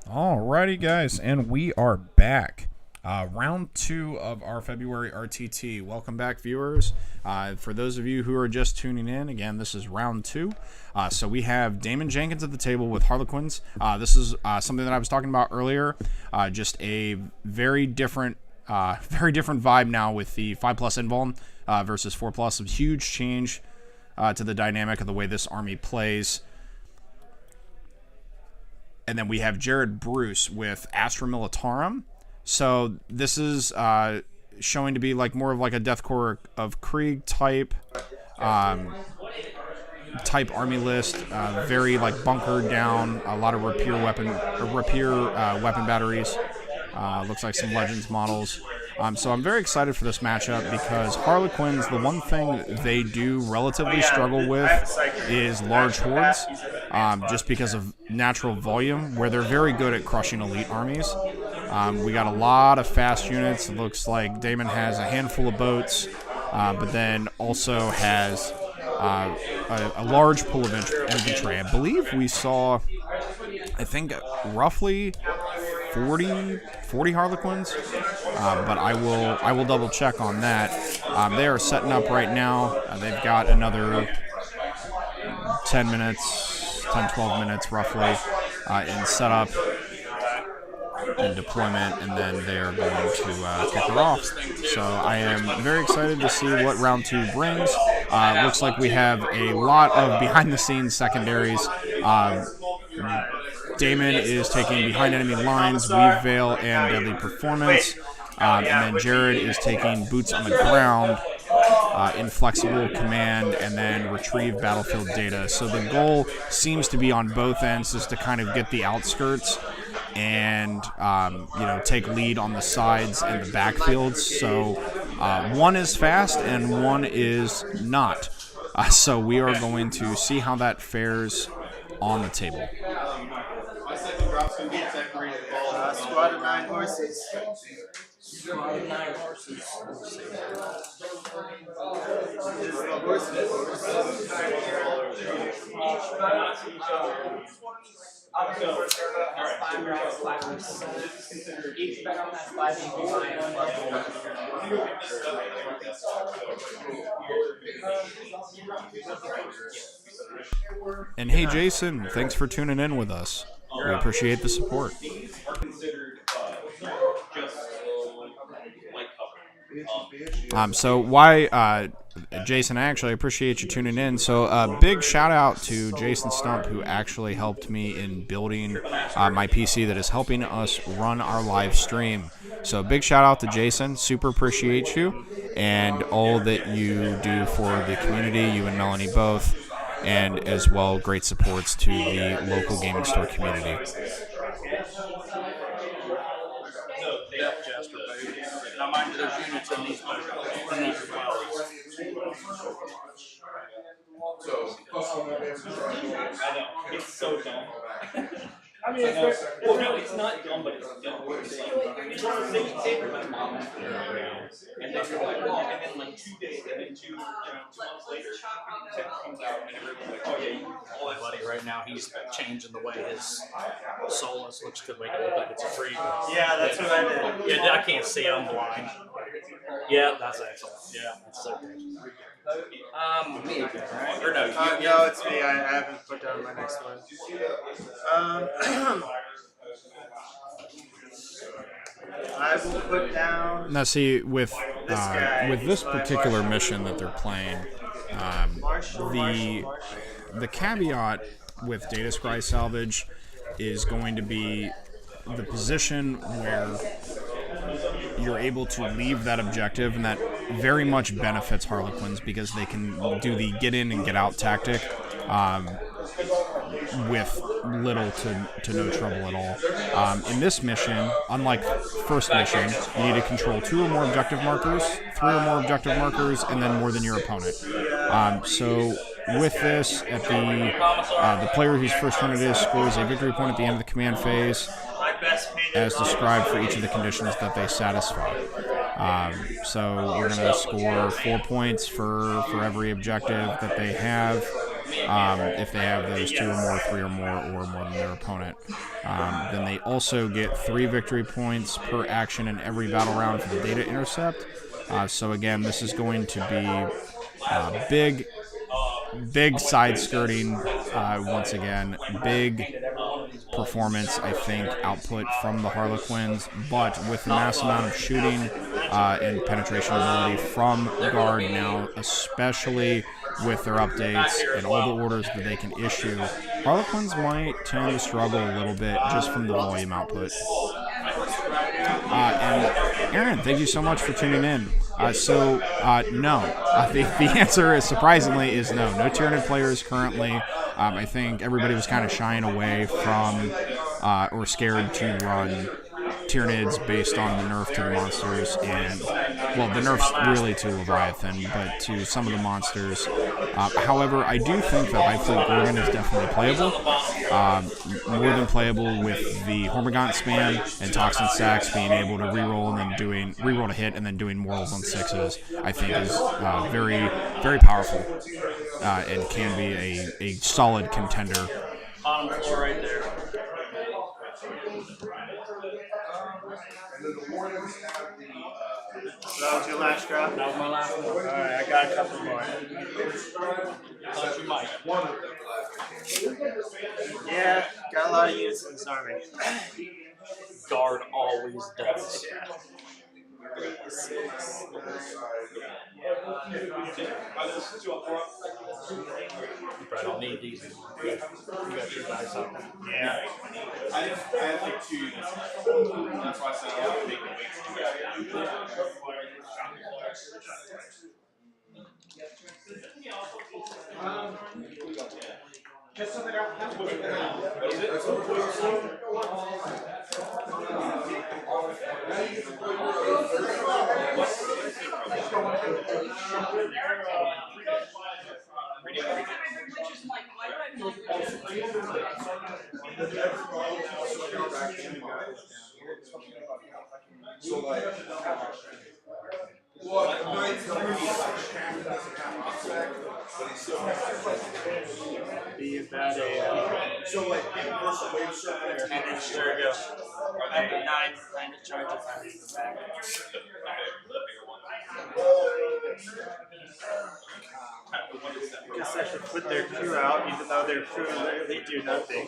A: Alrighty, guys, and we are back. Round 2 of our February RTT. Welcome back, viewers. For those of you who are just tuning in, again, this is round 2. So we have Damon Jenkins at the table with Harlequins. This is something that I was talking about earlier. Just a very different vibe now with the 5+ invuln versus 4+. A huge change to the dynamic of the way this army plays. And then we have Jared Bruce with Astra Militarum. So this is showing to be like more of like a Deathcore of Krieg type army list. Very like bunkered down. A lot of rapier weapon batteries. Looks like some Legends models. So I'm very excited for this matchup because Harlequins, the one thing they do relatively struggle with is large hordes, just because of natural volume, where they're very good at crushing elite armies. We got a lot of fast units. It looks like Damon has a handful of boats, but then also has a large pool of infantry. I believe we saw, I think, roughly 40 Harlequins, but I will double check on that. They are setting up right now. They've got another 12 minutes roughly in setup and deployment, and then they are going to kick her off. So I am very excited to see what round 2 brings. Looks like we have a lot of behind-the-scenes secondaries. Damon is taking behind enemy lines, Weave Veil, and Deadly Performance. And then Jared is taking Boots on the Ground, Inflexible Command, and then Retrieve Battlefield Data. So the goal seems to be on both ends is to kind of get the outskirts and take lead on the sides and the backfields. So one is fast and one is not. So we are going to see how that fares on the table.
C: Squad of 9 horses.
H: Squad of 9 horses.
C: Each battalion has 5
A: And hey, Jason, thanks for tuning in with us. We appreciate the support. So why, Jason, I actually appreciate you tuning in. So big shout out to Jason Stump, who actually helped me in building my PC that is helping us run our live stream. So big shout out to Jason. Super appreciate you and all that you do for the community, you and Melanie both. And as well, great supports to the local gaming store community.
H: Now, mind you, there's units in these as well.
C: I know. It's so dumb.
H: I mean, well, no, it's not dumb, but it's dumb. It's just they take everybody mom and then you're like, oh, and then like 2 days, and then 2 months later, tech comes out, and everyone's like, oh yeah, all that buddy right now, he's changing the way his Solus looks to make it look like it's a free.
C: Yeah, that's what I did.
H: Yeah, I can't see, I'm blind. Yeah, that's excellent. Yeah, that's so great. Me again, right? Or no, you
C: no, it's me. I haven't put down my next one. I will put down.
A: Now, see, with this particular mission that they're playing, the caveat with Data Scry Salvage is going to be the position where you're able to leave that objective, and that very much benefits Harlequins because they can do the get in and get out tactic with little to no trouble at all. In this mission, unlike first mission, you need to control 2 or more objective markers, 3 or more objective markers, and then more than your opponent. So with this, at the player whose first turn it is scores a victory point at the end of the command phase, as described for each of the conditions that they satisfy. So you're going to score 4 points for every objective that they have. if they have those 2 or more, 3 or more than their opponent. Then they also get 3 victory points per action in every battle round for the data intercept. So again, this is going to be big side skirting, once again, big performance, I think, output from the Harlequins, but with the mass amount of shooting and penetration ability from guard now, especially with their updates and all the orders that they can issue, Harlequins might tend to struggle a little bit just from the volume output. And Aaron, thank you so much for tuning in. No. The answer is surprisingly is no. No Tyranid players currently. I think everybody was kind of shying away from or scared to run Tyranids based on the nerf to the monsters, and well, the nerf's really to Leviathan, but to some of the monsters. However, I do think that High Fleet Gorgon is definitely playable, more than playable with the Hormigaunt spam and Toxin Sacks being able to reroll and then doing reroll to hit and then doing mortals on 6s. I think is very, very powerful and can be a solid contender.
H: On the floor right there.
C: That was your last drop?
H: That was my last one.
C: Alright, I got a couple more.
H: Thought you might.
C: Yeah, got a lot of units in this army.
H: Guard always does. You probably don't need these anymore. You got your guys out there.
C: Yeah.
B: I had like 2 units. That's why I said I would make the weights. So like,
C: Be about a
B: so like, universal wave surfing.
C: 10-inch. There we go. I have 9 charges on the back. I guess I should put their crew out, even though their crew literally do nothing.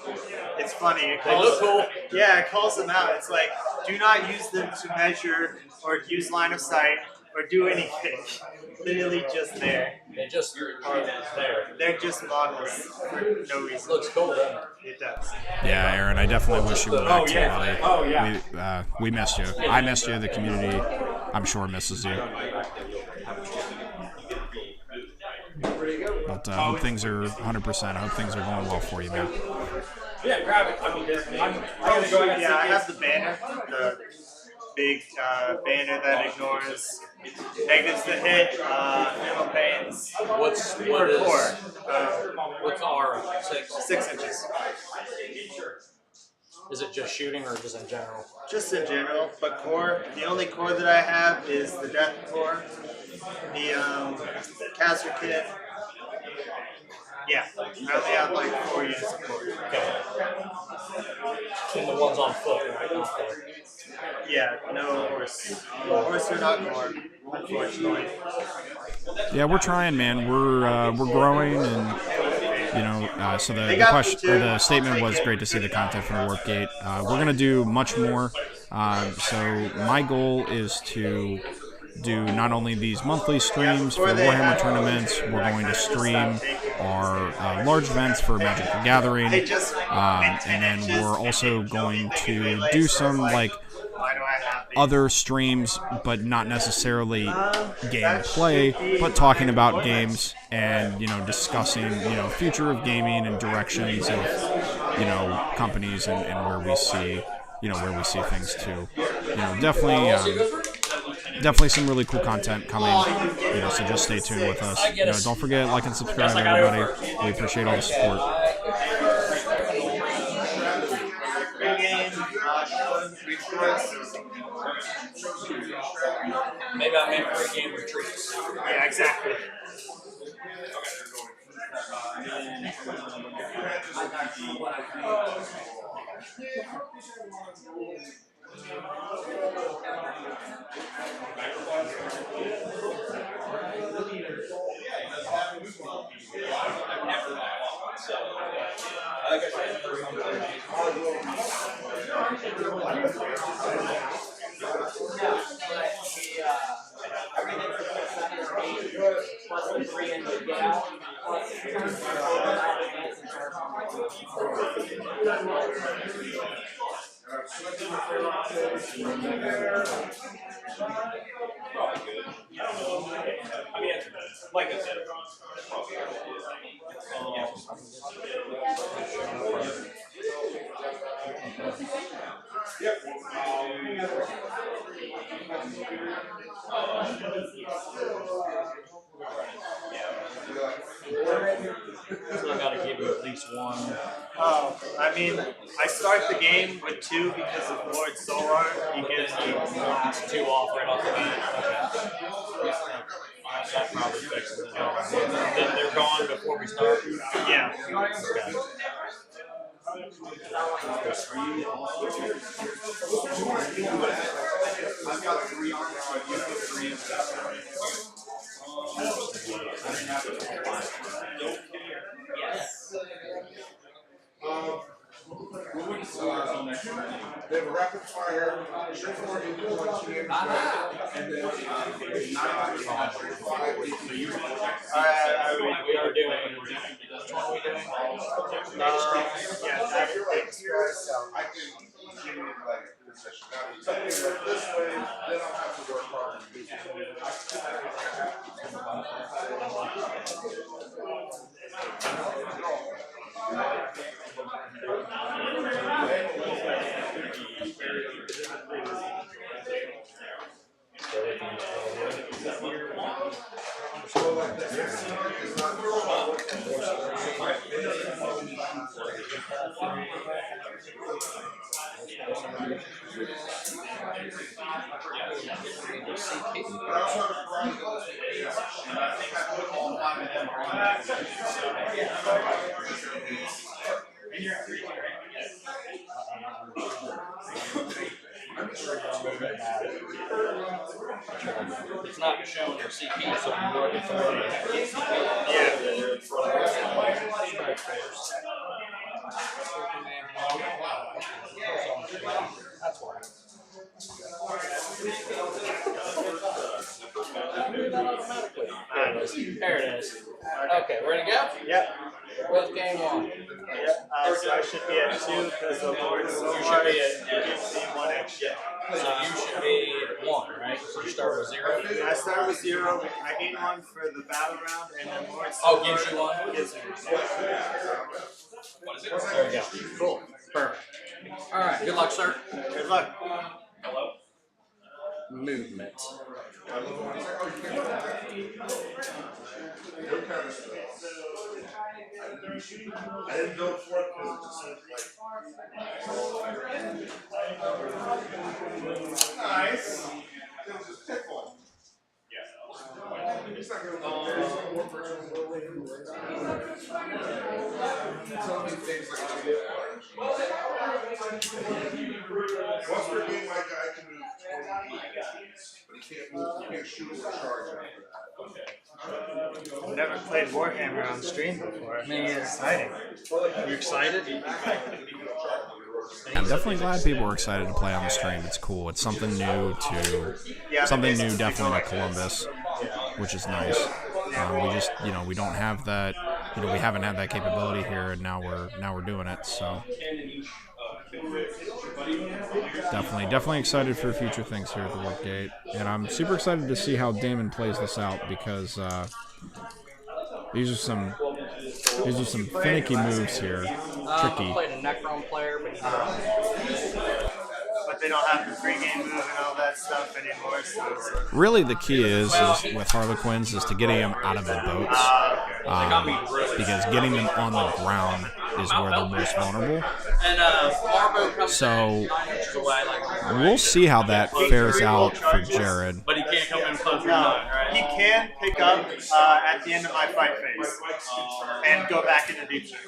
C: It's funny. It calls, yeah, it calls them out. It's like, do not use them to measure or use line of sight or do anything. Literally just there.
H: They just are there.
C: They're just models for no reason.
H: Looks cool, doesn't it?
C: It does.
A: Yeah, Aaron, I definitely wish you were back too, buddy.
H: Oh, yeah.
A: We missed you. I missed you. The community, I'm sure, misses you. But I hope things are 100%. I hope things are going well for you, man.
H: Yeah, grab it. I mean,
C: Yeah, I have the banner. The big banner that ignores negatives to hit, minimum pains.
H: what's our 6
C: inches.
H: Is it just shooting or just in general?
C: Just in general, but core. The only core that I have is the death core, the caster kit. Yeah, I only have like 4 units of core.
H: Okay. And the ones on foot, right? Not there.
C: Yeah, no horse. Horse are not core, unfortunately.
A: Yeah, we're trying, man. We're growing, and so the question or the statement was great to see the content from Warpgate. We're gonna do much more. So my goal is to do not only these monthly streams for Warhammer tournaments, we're going to stream our large events for Magic the Gathering, and then we're also going to do some like other streams, but not necessarily gameplay, but talking about games and discussing future of gaming and directions of companies and where we see things too. Definitely some really cool content coming. So just stay tuned with us. Don't forget, like and subscribe, everybody. We appreciate all the support.
H: Maybe I made pre-game retreats.
C: Yeah, exactly.
H: Like I said. So I gotta give you at least one.
C: Oh, I mean, I start the game with 2 because of Lord Solar. He gives me
H: 2 off right off the bat. Okay. That probably fixes it. Then they're gone before we start.
C: yeah.
H: Okay.
E: They have a rapid fire, straightforward one team, and then 9
H: We are doing. Which one are we doing?
C: Yeah,
E: you're like here, I can give you like this session. Now, something like this way, then I'll have to work hard and do
H: It's not showing your CP, so I'm working for That's why. There it is. Okay, ready to go?
C: Yep.
H: What's game 1?
C: So I should be at 2 because the Lord Solar
H: You should be at
C: gives me 1 extra.
H: So you should be at 1, right? So you start with 0.
C: I start with 0. I gain 1 for the battle round, and then Lord
H: Oh,
C: Solar
H: gives you 1?
C: gives me
H: There we go. Cool. Perfect. All right. Good luck, sir.
C: Good luck.
H: Hello. Movement.
E: I didn't go for it because it just seemed like nice. Just pick one. He's not gonna there's no more person tell me things like I did. Once per game, my guy can move 20 feet, but he can't shoot or charge after that.
C: I've never played Warhammer on stream before.
H: Exciting. You excited?
A: I'm definitely glad people are excited to play on the stream. It's cool. It's something new definitely to Columbus, which is nice. We just, we don't have that, we haven't had that capability here, and now we're doing it. So definitely excited for future things here at the Woodgate, and I'm super excited to see how Damon plays this out because these are some finicky moves here, tricky.
H: I played a Necron player,
C: But they don't have the pre-game move and all that stuff anymore. So
A: Really, the key is with Harlequins is to getting them out of the boats, because getting them on the ground is where they're most vulnerable. So we'll see how that fares out for Jared.
H: But he can't come in close to 9, right?
C: he can pick up at the end of my fight phase and go back into deep shit.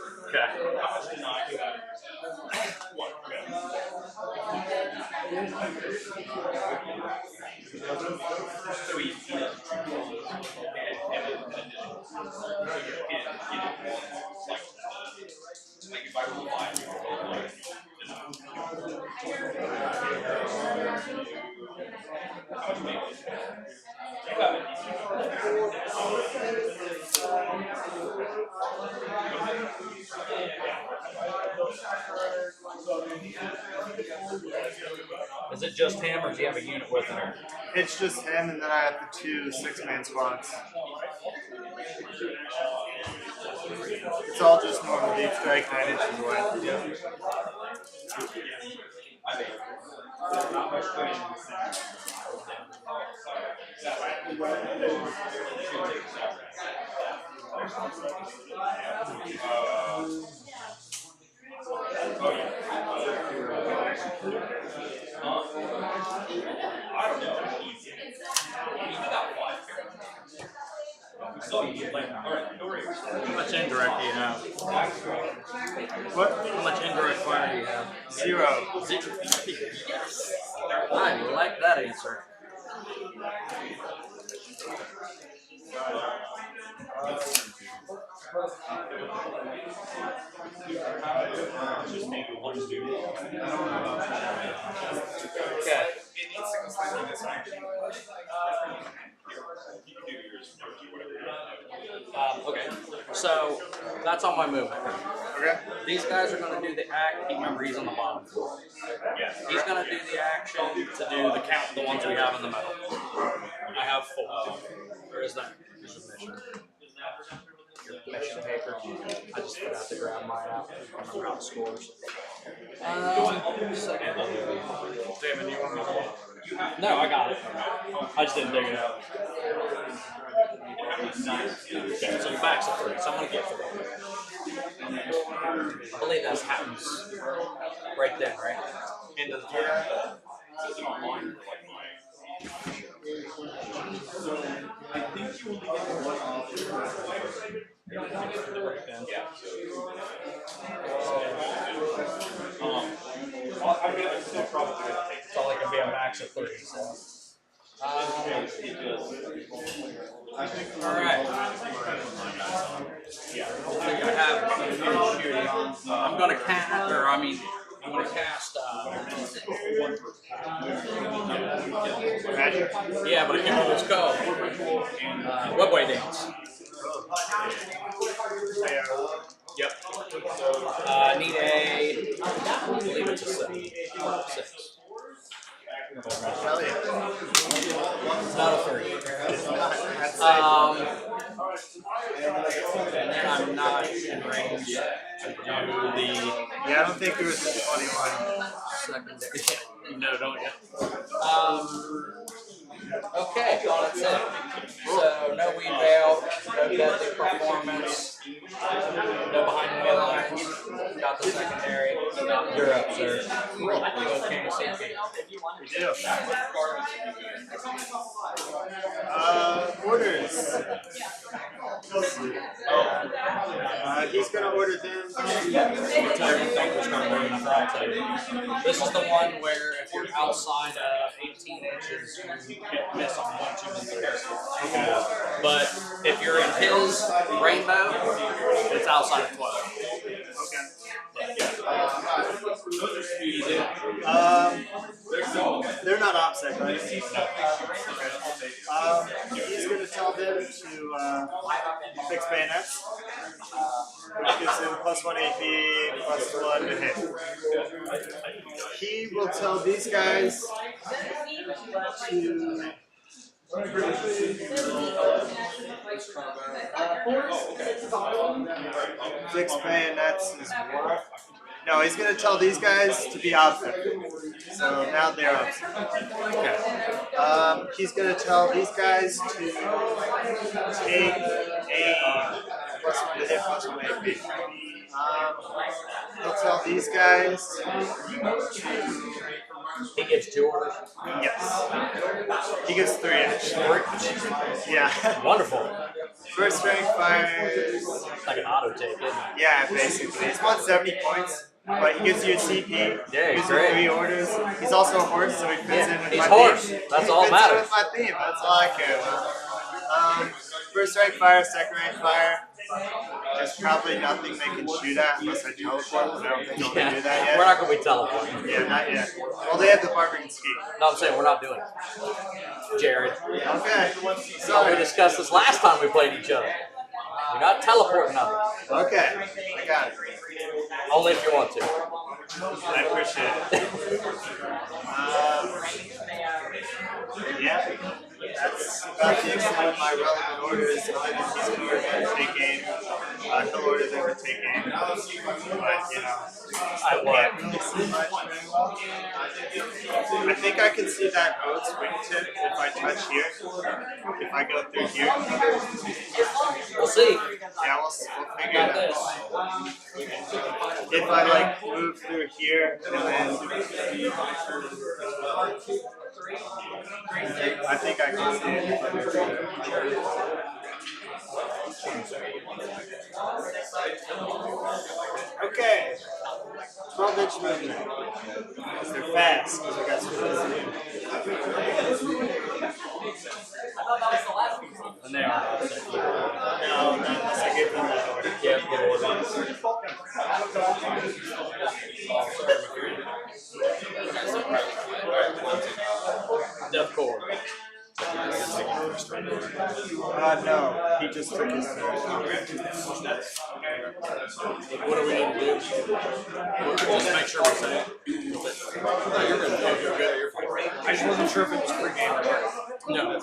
H: Is it just him, or do you have a unit with him?
C: It's just him, and then I have the 2 6-man squads. It's all just normal deep strike 9 inches away.
H: How much indirect do you have?
C: What?
H: How much indirect fire do you have?
C: 0.
H: Yes. I like that answer. Okay. Okay. So that's on my movement.
C: Okay.
H: These guys are going to do the act. Remember, he's on the bottom floor. He's going to do the action to do the count, the ones we have in the middle. I have 4. Where is that? Here's the mission. Your mission paper. I just forgot to grab mine out. I remember how it scores. Second.
C: David, you want me to?
H: No, I got it. I just didn't dig it out. Okay, so your back's a 3, so I'm going to get 3. I believe that happens right then, right? Into the turn. It's only going to be a max of 3, so. Alright. I'm going to cast, or I mean, I'm going to cast,
C: Magic?
H: yeah, but I can't almost go. Webway dance. Yep. I need I believe it's a 6.
C: Hell yeah.
H: It's not a 3. And then I'm not in range to do the
C: Yeah, I don't think there was a 21.
H: secondary. You know, don't you? Okay, that's it. So no weed veil, no deadly performance, no behind the wheel lines. Got the secondary. You're up, sir. Okay, CP.
C: Orders. He's gonna order them.
H: This is the one where if you're outside of 18 inches, you hit miss on 1, 2, and 3. Okay. But if you're in his rainbow, it's outside of 12.
C: They're not OPSEC, right? He's going to tell them to fix bayonets, which gives him +1 AP, +1 to hit. He will tell these guys to fix bayonets as well. No, he's going to tell these guys to be OPSEC. So now they're OPSEC. Okay. He's going to tell these guys to take a +1 to hit, +1 AP. He'll tell these guys to...
H: He gives 2 orders?
C: Yes. He gives 3 actually. Yeah.
H: Wonderful.
C: First rank fires.
H: Like an auto take, isn't it?
C: Yeah, basically. It's 170 points, but he gives you a CP.
H: Yeah, he's
C: gives you
H: great.
C: 3 orders. He's also a horse, so he fits in with
H: He's
C: my
H: horse.
C: theme.
H: That's all
C: He
H: that
C: fits in
H: matters.
C: with my theme. That's all I care about. First rank fire, second rank fire. There's probably nothing they can shoot at unless I teleport, but I don't think they'll do that yet.
H: We're not going to be teleporting.
C: Yeah, not yet. Well, they have the barbarian ski.
H: No, I'm saying we're not doing it. Jared.
C: Okay.
H: So we discussed this last time we played each other. You're not teleporting nothing.
C: Okay. I got it.
H: Only if you want to.
C: I appreciate it. Yeah. That's about the extent of my relevant orders. He's going to take game. He'll order them to take game. But, you know,
H: I
C: can't really see much. I think I can see that oats wingtip if I touch here. If I go through here.
H: We'll see.
C: Yeah, we'll figure it out. If I like move through here and then I think I can see it if I move through there. Okay. 12-inch movement. Because they're fast, because I got some
H: And they are.
C: No, not unless I give them that order.
H: Yeah, good order. Death core.
C: No, he just took his turn.
H: What do we need to do? Just make sure we're safe. No, you're good. Yeah, you're good. You're fine. I just wasn't sure if it was pre-game or not. No.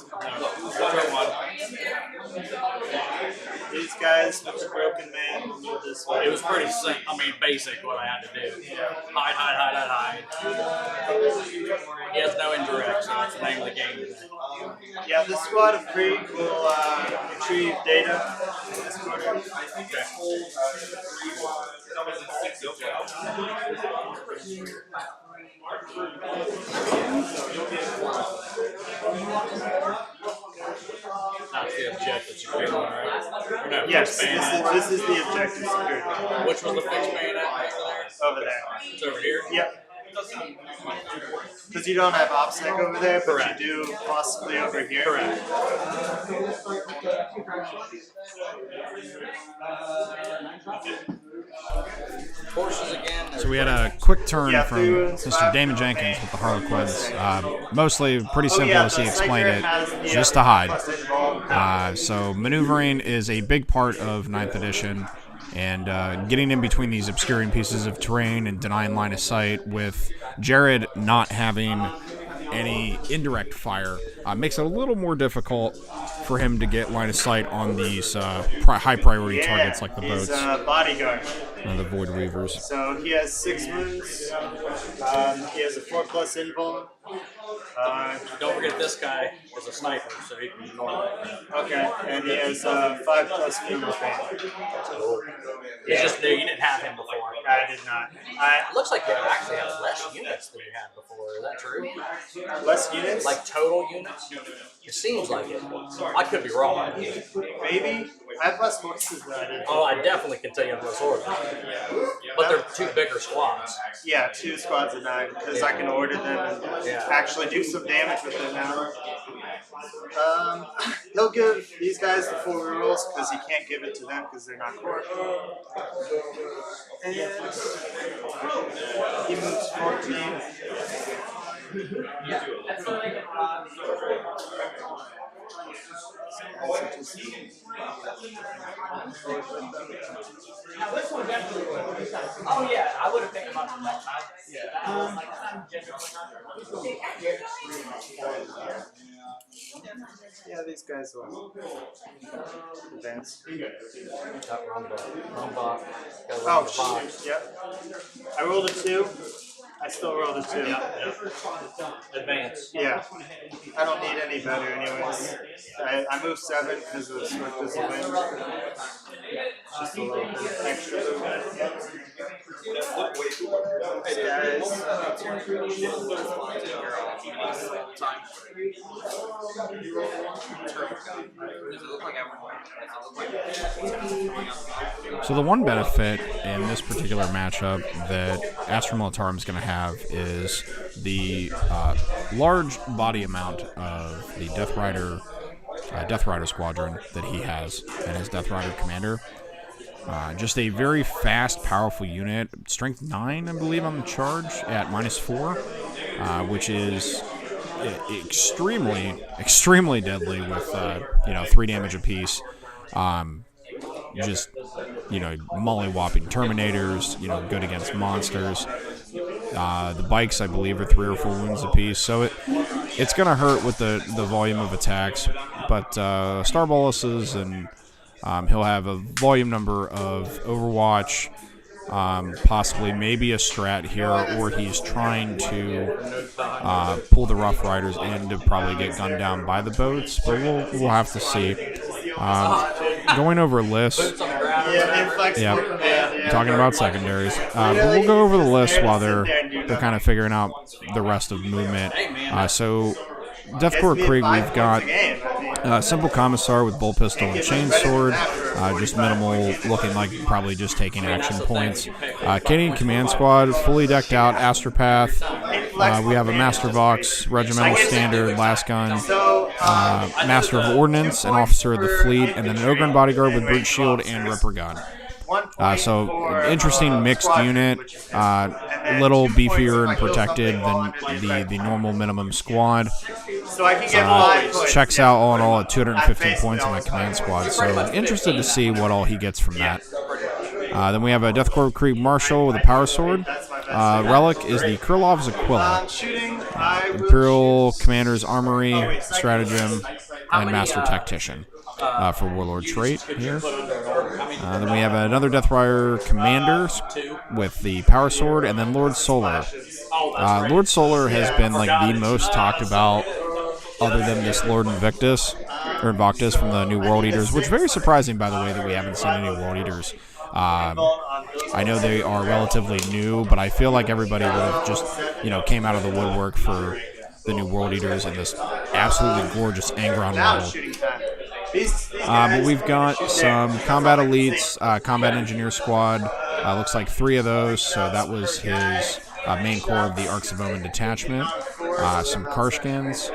C: These guys with the broken man move this way.
H: It was pretty simple. I mean, basic what I had to do. Hide. He has no indirect, so that's the name of the game today.
C: Yeah, this squad of Krieg will retrieve data in this quarter.
H: That's the objective security, right? No,
C: Yes,
H: fixed bayonet.
C: this is the objective security.
H: Which was the fixed bayonet over there?
C: Over there.
H: It's over here?
C: Yep. Because you don't have OPSEC over there, but
H: Correct.
C: you do possibly over here.
H: Correct. Horses again.
A: So we had a quick turn
C: Yeah,
A: from
C: 3 wounds,
A: Mr.
C: 5
A: Damon Jenkins with the Harlequins. Mostly pretty simple
C: yeah,
A: as he
C: the
A: explained
C: Psyker
A: it,
C: has the,
A: just to hide.
C: plus involved.
A: So maneuvering is a big part of 9th edition, and getting in between these obscuring pieces of terrain and denying line of sight with Jared not having any indirect fire makes it a little more difficult for him to get line of sight on these high priority targets like the boats,
C: He's bodyguard.
A: and the Void Weavers.
C: So he has 6 wounds. He has a 4+ invuln.
H: Don't forget this guy was a sniper, so he can ignore that.
C: Okay, and he has 5+ funeral pain.
H: It's just new. You didn't have him before.
C: I did not.
H: It looks like you actually have less units than you had before. Is that true?
C: Less units?
H: Like total units? It seems like it. I could be wrong.
C: Maybe. I have less horses than I did.
H: Oh, I definitely can tell you have less horses. But they're 2 bigger squads.
C: Yeah, 2 squads of 9, because I can order them and actually do some damage with them now. He'll give these guys the 4 rerolls because he can't give it to them because they're not core. And he moves 14.
H: Oh, yeah. I would have taken him out that time.
C: Yeah, these guys will advance.
H: Oh,
C: shoot. Yep. I rolled a 2. I still rolled a 2.
H: Advance.
C: Yeah. I don't need any better anyways. I moved 7 because of the swift as a wind. Just a little bit extra movement. These guys.
A: So the one benefit in this particular matchup that Astra Militarum is going to have is the large body amount of the Death Rider squadron that he has and his Death Rider commander. Just a very fast, powerful unit. Strength 9, I believe, on the charge at -4, which is extremely, extremely deadly with 3 damage apiece. Just molly-whopping Terminators. Good against monsters. The bikes, I believe, are 3 or 4 wounds apiece. So it's gonna hurt with the volume of attacks, but Star Boluses and he'll have a volume number of Overwatch, possibly maybe a strat here, or he's trying to pull the Rough Riders in to probably get gunned down by the boats, but we'll have to see. Going over lists, talking about secondaries, but we'll go over the list while they're kind of figuring out the rest of movement. So Deathcore Krieg, we've got Simple Commissar with Bull Pistol and Chainsword, just minimal, looking like probably just taking action points. Canadian Command Squad, fully decked out, Astropath. We have a Master Vox, Regimental Standard, Lasgun, Master of Ordnance, and Officer of the Fleet, and then an Ogren Bodyguard with Brute Shield and Ripper Gun. So an interesting mixed unit, a little beefier and protected than the normal minimum squad. Checks out all in all at 215 points in my command squad, so interested to see what all he gets from that. Then we have a Deathcore Krieg Marshal with a Power Sword. Relic is the Kryllov's Aquila. Imperial Commander's Armory, Stratagem, and Master Tactician for Warlord trait here. Then we have another Death Rider Commander with the Power Sword, and then Lord Solar. Lord Solar has been like the most talked about, other than this Lord Invictus from the new World Eaters, which is very surprising, by the way, that we haven't seen any World Eaters. I know they are relatively new, but I feel like everybody would have just, came out of the woodwork for the new World Eaters and this absolutely gorgeous Angron model. But we've got some Combat Elites, Combat Engineer Squad. Looks like 3 of those, so that was his main core of the Arcs of Omen detachment. Some Karshkins.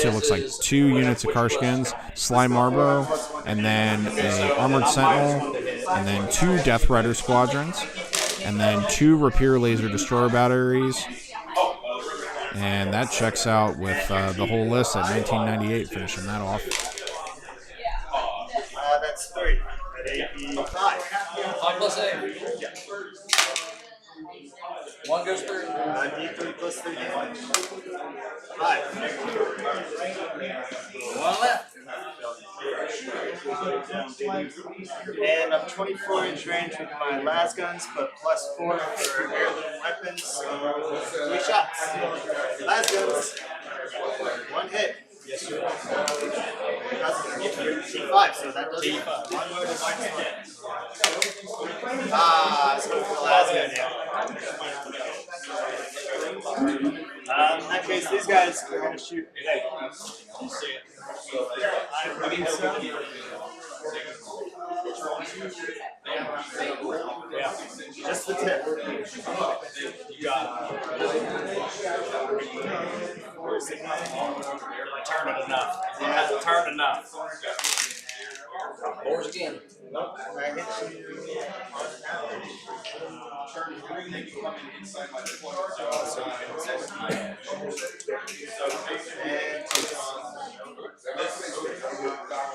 A: So it looks like 2 units of Karshkins, Sly Marbo, and then a Armored Sentinel, and then 2 Death Rider squadrons, and then 2 Rapier Laser Destroyer batteries. And that checks out with the whole list at 1998, finishing that off.
C: That's 3. At 5.
H: 5 plus 8. 1 goes through.
C: D3 plus 3 damage. 5.
H: 1 left.
C: And I'm 24-inch range with my las guns, but +4 for heirloom weapons. 3 shots. Las guns. 1 hit. Yes, sir. T5, so that does it. 1 wound is -1. So for the last gun now. In that case, these guys are going to shoot. Hey, you see it? I believe so. Yeah, just the tip. You got turn it enough. You have to turn enough.
H: Doors again.
C: Nope. I hit you.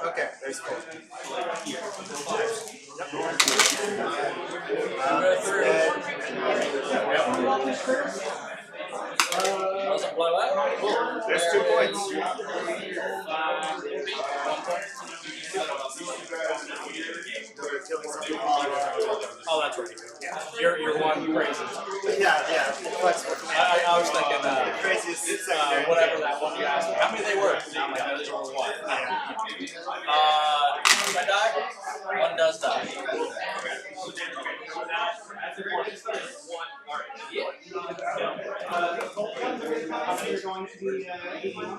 C: Okay, there's 4.
H: Doesn't blow out.
C: There's 2 points.
H: Oh, that's right. Yeah. You're one crazy.
C: Yeah, flexible.
H: I was thinking
C: the craziest
H: whatever that one you asked me. How many they were? Not like those are 1. Does that die? 1 does die.
C: You're going to be 81.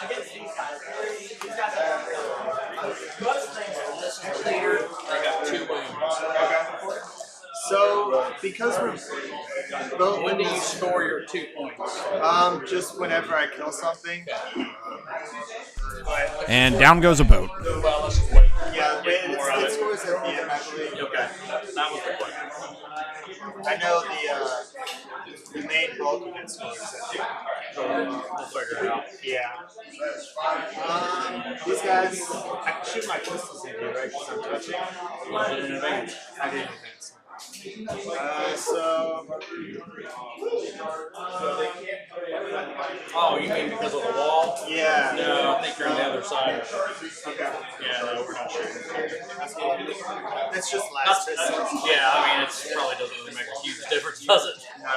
C: Against these guys, most things are this clear.
H: They got 2 wounds.
C: Okay. So, because we're both.
H: When do you score your 2 points?
C: Just whenever I kill something.
A: And down goes a boat.
H: Well, let's wait.
C: Yeah, it scores at the end, I believe.
H: Okay, that was the question.
C: I know the main bulk of it scores at the end.
H: We'll figure it out.
C: Yeah. These guys, I can shoot my pistols into you, right? Because I'm touching.
H: You did an advance.
C: I did advance. So.
H: Oh, you mean because of the wall?
C: Yeah.
H: No, I think you're on the other side.
C: Okay.
H: Yeah, no, we're not sure.
C: That's just last distance.
H: Yeah, I mean, it probably doesn't really make a huge difference, does it?
C: No.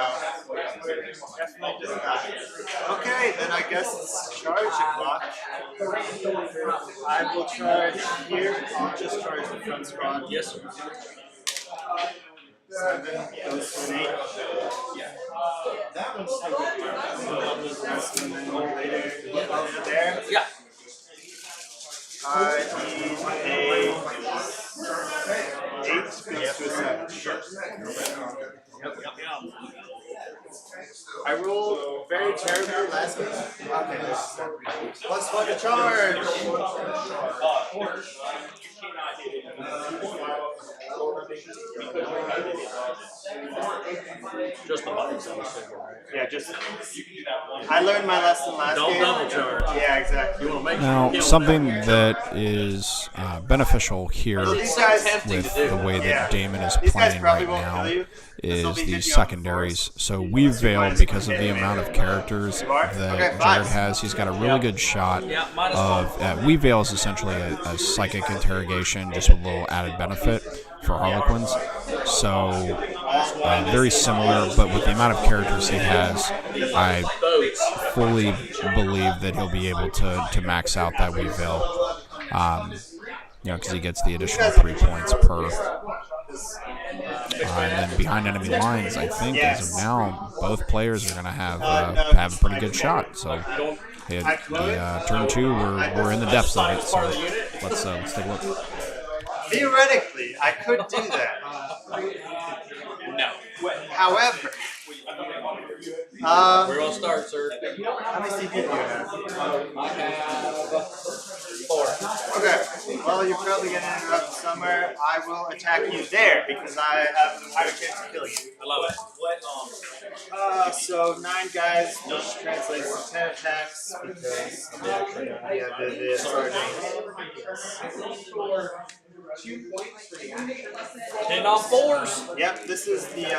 C: Definitely does not. Okay, then I guess it's charge block. I will charge here. I'll just charge the front squad.
H: Yes, sir.
C: 7 goes to an 8. That one's so good. And then later, there.
H: Yeah.
C: I need a 8 goes to a 7. I rolled very terribly last game. Okay, plus 1 to charge.
H: Just the bodies.
C: Yeah, just. I learned my lesson last
H: Don't
C: game.
H: double charge.
C: Yeah, exactly.
H: You want to make
A: Now,
H: sure
A: something that is beneficial here
C: These guys,
A: with the way that Damon is
C: These guys
A: playing
C: probably
A: right
C: won't
A: now
C: kill you.
A: is these secondaries. So we've veiled because of the amount of characters that Jared has. He's got a really good shot of. We veil is essentially a psychic interrogation, just with a little added benefit for Harlequins. So very similar, but with the amount of characters he has, I fully believe that he'll be able to max out that we veil. Because he gets the additional 3 points per. And then behind enemy lines, I think as of now, both players are going to have a pretty good shot. So turn 2, we're in the depths of it. So let's take a look.
C: Theoretically, I could do that.
H: No.
C: However,
H: We're going to start, sir.
C: how many CP do you have?
H: I have 4.
C: Okay. Well, you're probably going to interrupt somewhere. I will attack you there because I have a higher chance of killing you.
H: I love it.
C: So 9 guys, which translates to 10 attacks because the sergeant.
H: 10 on 4s.
C: Yep, this is the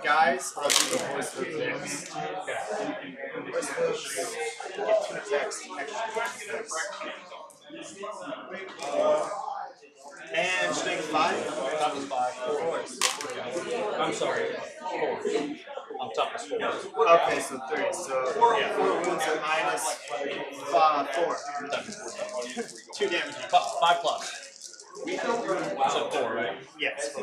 C: guys. I'll do the horse move next. Horse moves get 2 attacks extra. And string 5.
H: That was 5. 4 horse. I'm sorry. 4. On top of 4.
C: Okay, so 3. So 4 wounds at minus 4. 2 damage.
H: 5 plus. You said 4, right?
C: Yes.
H: 2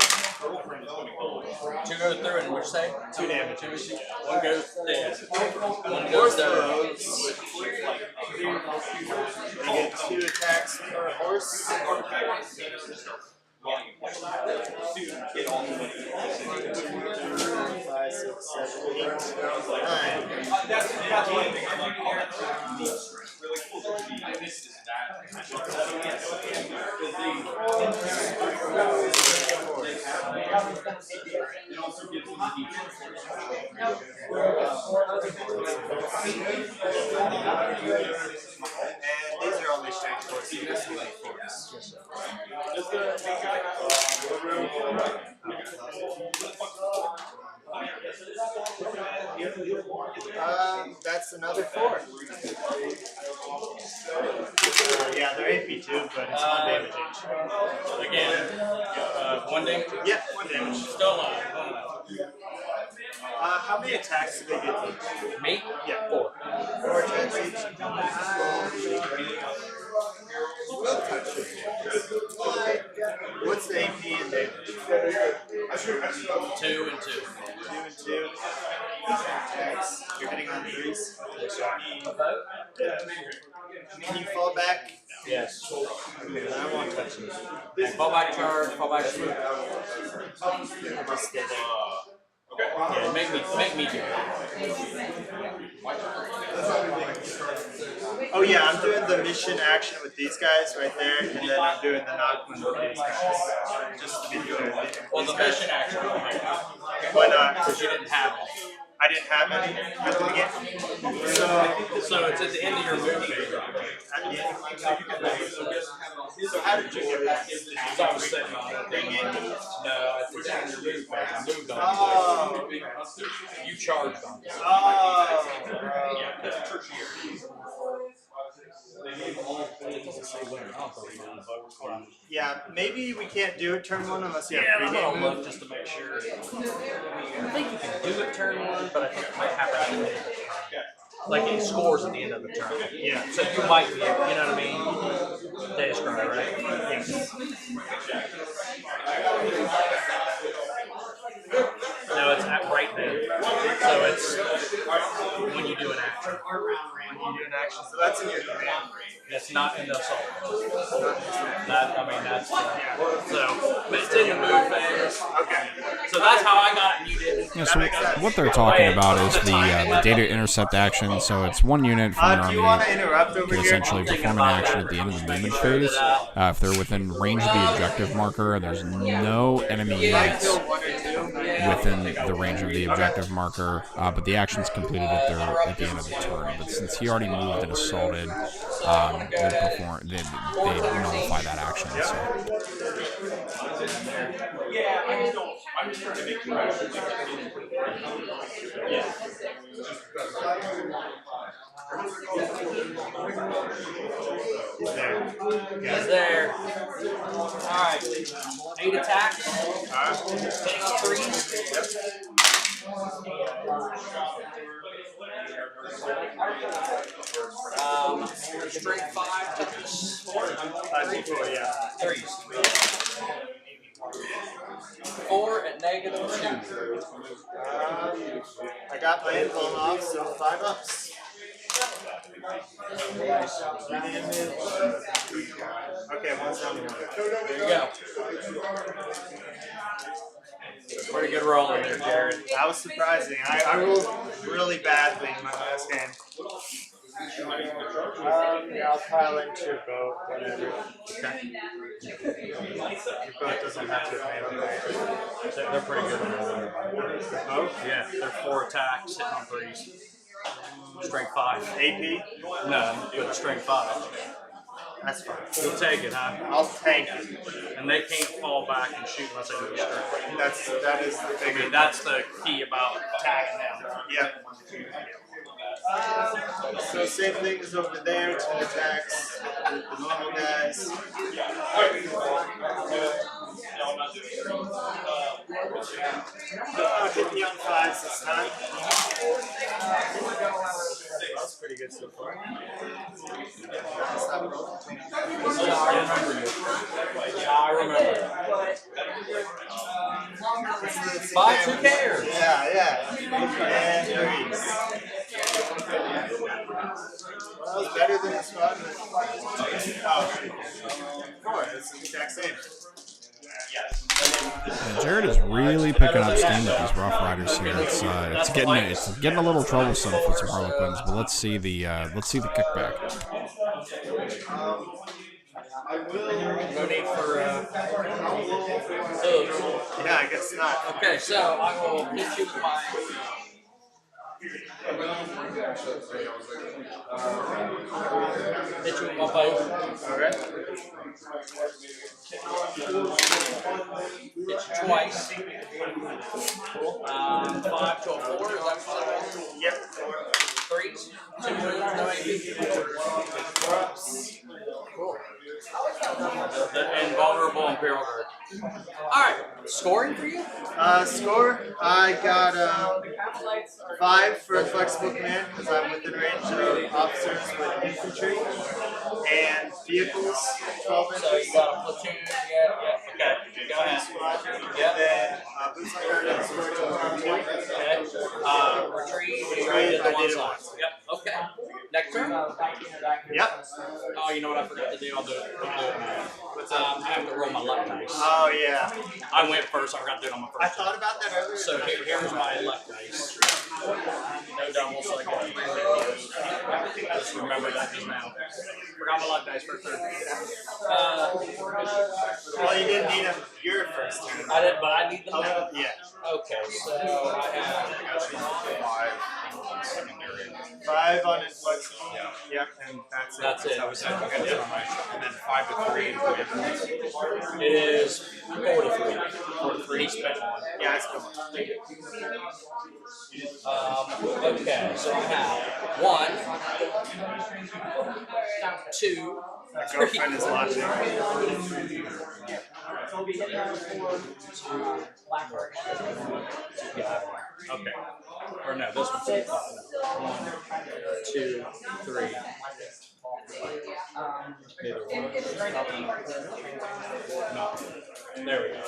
H: goes through, and what'd you say?
C: 2 damage.
H: 1 goes dead. 1 goes down.
C: You get 2 attacks per horse. 5, 6, 7, 8, 9. And these are only strength forces. This will be force. That's another 4. Yeah, they're AP2, but it's 1 damage each.
H: Again, 1 damage?
C: Yep, 1 damage.
H: Still alive.
C: How many attacks do they get each?
H: Me?
C: Yeah.
H: 4.
C: 4 attacks each. What's the AP in there?
H: 2 and 2.
C: 2 and 2. Attacks. You're hitting on 3s. Can you fall back?
H: Yes.
C: Okay, then I won't touch you.
H: And fall back charge, fall back swoop.
C: I'll just stay there.
H: Yeah, make me do it.
C: Oh yeah, I'm doing the mission action with these guys right there, and then I'm doing the knock one with these guys. Just to be clear.
H: Well, the mission action.
C: Why not?
H: Because you didn't have any.
C: I didn't have any at the beginning.
H: So it's at the end of your move phase.
C: At the end.
H: So how did you get that? Because I was sitting on it thinking, no, it's the end of your move phase. I moved on
C: Oh.
H: it. You charged on it.
C: Oh. Yeah, maybe we can't do it turn 1 unless you have
H: Yeah, I'm
C: pregame
H: gonna
C: move.
H: look just to make sure. I think you can do it turn 1, but I think it might happen at the end of the turn. Like it scores at the end of the turn.
C: Yeah.
H: So you might be, you know what I mean? Day scry, right?
C: Yes.
H: No, it's at right then. So it's when you do an action.
C: When you do an action, so that's in your command.
H: It's not in the assault. That, I mean, that's so, but it's in the move phase.
C: Okay.
H: So that's how I got it and you didn't.
A: Yeah, so what they're talking about is the data intercept action. So it's 1 unit from
C: Do you
A: your
C: want to
A: army
C: interrupt over
A: can
C: here?
A: essentially perform an action at the end of the movement phase. If they're within range of the objective marker, there's no enemy units within the range of the objective marker, but the action's completed at the end of the turn. But since he already moved and assaulted, they nullify that action. So.
H: Yeah, I just don't. I'm just trying to make sure. Yeah. He's there. Alright. 8 attacks. Takes 3. Strength 5 touches. 3s. 4 at -2.
C: I got my impulse off, so 5 ups. Okay, 1's down to 1.
H: There you go. Pretty good roll in there, Jared.
C: That was surprising. I rolled really badly in my last game. Yeah, I'll pile into your boat, whatever. Okay. Your boat doesn't have to pay.
H: They're pretty good on that.
C: Boat?
H: Yeah, they're 4 attacks, hitting on 3s. Strength 5.
C: AP?
H: No, with strength 5.
C: That's fine.
H: You'll take it, huh?
C: I'll tank it.
H: And they can't fall back and shoot unless they do strength.
C: That is the
H: I
C: thing.
H: mean, that's the key about tagging them.
C: Yep. So same thing as over there, 2 attacks with the normal guys. Hit me on 5s this time. That's pretty good so far.
H: I remember. 5, who cares?
C: Yeah. And 3s. Well, it's better than this one. Oh, shoot. 4, it's the exact same.
A: Yeah, Jared is really picking up steam with these Rough Riders here. It's getting a little troublesome for some Harlequins, but let's see the kickback.
H: No need for
C: Yeah, I guess not.
H: Okay, so I will hit you with my. Hit you with my bow.
C: Alright.
H: Hit you twice. 5 to a 4, is that what it is?
C: Yep.
H: 3s, 2 wounds, no AP.
C: 4 ups.
H: Cool. The invulnerable Imperial Guard. Alright, scoring for you?
C: Score, I got 5 for a flexible command because I'm within range of officers with infantry, and vehicles 12 inches.
H: So you got a platoon, yeah, okay. Go ahead.
C: Squad.
H: Yeah.
C: And then boots on guard and square to 20.
H: Okay. Retreat, you
C: Retreat,
H: already did the
C: I
H: one
C: did it
H: side.
C: once.
H: Yep, okay. Next turn?
C: Yep.
H: Oh, you know what I forgot to do? I'll do it. What's up? I have to roll my luck dice.
C: Oh, yeah.
H: I went first, I forgot to do it on my first
C: I thought about that earlier.
H: So here's my luck dice. No double, so I got 3 radios. Just remember that just now. Forgot my luck dice first turn.
C: Well, you didn't need them your first turn.
H: I did, but I need them now.
C: Yeah.
H: Okay, so I have
C: 5 on inflexible. Yep, and that's it.
H: That's it.
I: That was it. Okay, that's on my. And then 5 to 3 and 3 points.
H: It is 4 to 3. 4 to 3. He spent one.
C: Yeah, I spent one.
H: Okay, so I have 1, 2,
C: My girlfriend is watching.
H: Okay. Or no, this one's 1, 2, 3. Neither one. No. There we go.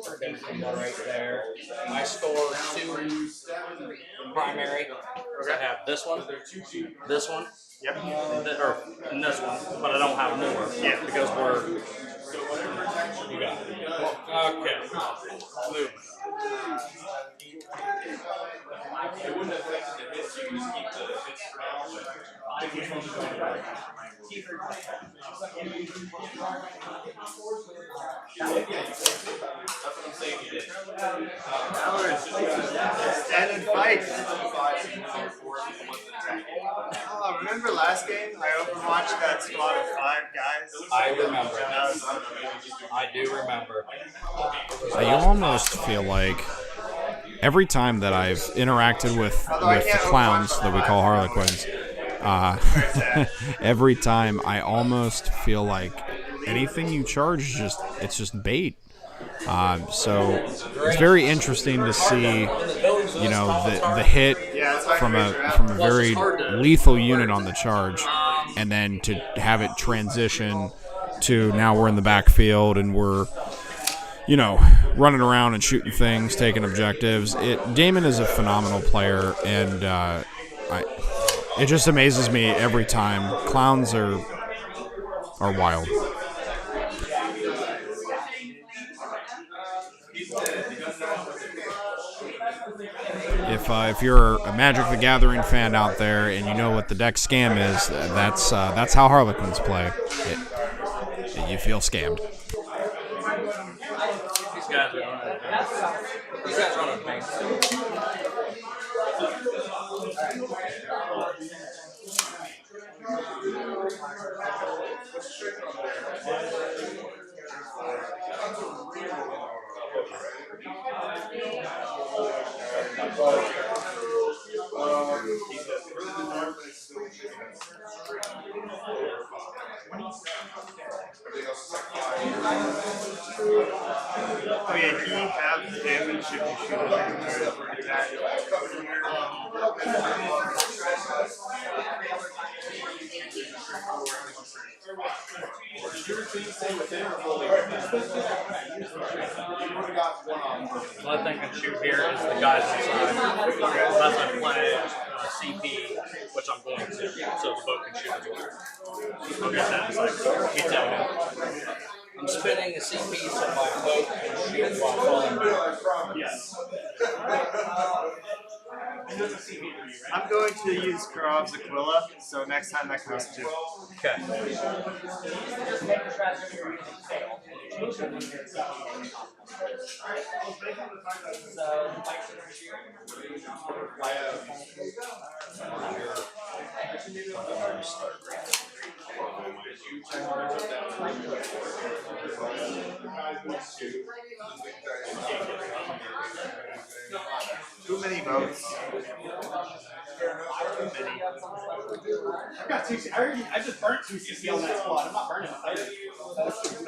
H: Okay, right there. I score 2 primary. I have this one, this one,
C: Yep.
H: and this one, but I don't have more.
C: Yeah.
H: Because we're. You got it. Okay. Movement.
F: It wouldn't affect the hits, you just keep the hits around, but that's what I'm saying you did.
C: Stand and fight. Oh, remember last game? I overwatched that squad of 5 guys.
H: I remember.
C: That was
H: I do remember.
A: You almost feel like every time that I've interacted with the clowns that we call Harlequins, every time I almost feel like anything you charge it's just bait. So it's very interesting to see, you know, the hit from a very lethal unit on the charge, and then to have it transition to now we're in the backfield and we're, you know, running around and shooting things, taking objectives. Damon is a phenomenal player, and it just amazes me every time. Clowns are wild. If you're a Magic the Gathering fan out there and you know what the deck scam is, that's how Harlequins play. You feel scammed.
H: These guys are on a bank.
C: Oh yeah, he have the damage if you shoot him or attack.
H: What I think I can shoot here is the guys inside. Unless I play CP, which I'm going to, so the boat can shoot as well. I'll get that in a second. You tell me. I'm spinning a CP so my boat can shoot while falling back.
C: Yes. I'm going to use Karov's Aquila, so next time that comes too.
H: Okay.
C: Too many votes. Too many. I've got 2 I just burnt 2 CC on that spot. I'm not burning a 30. That's too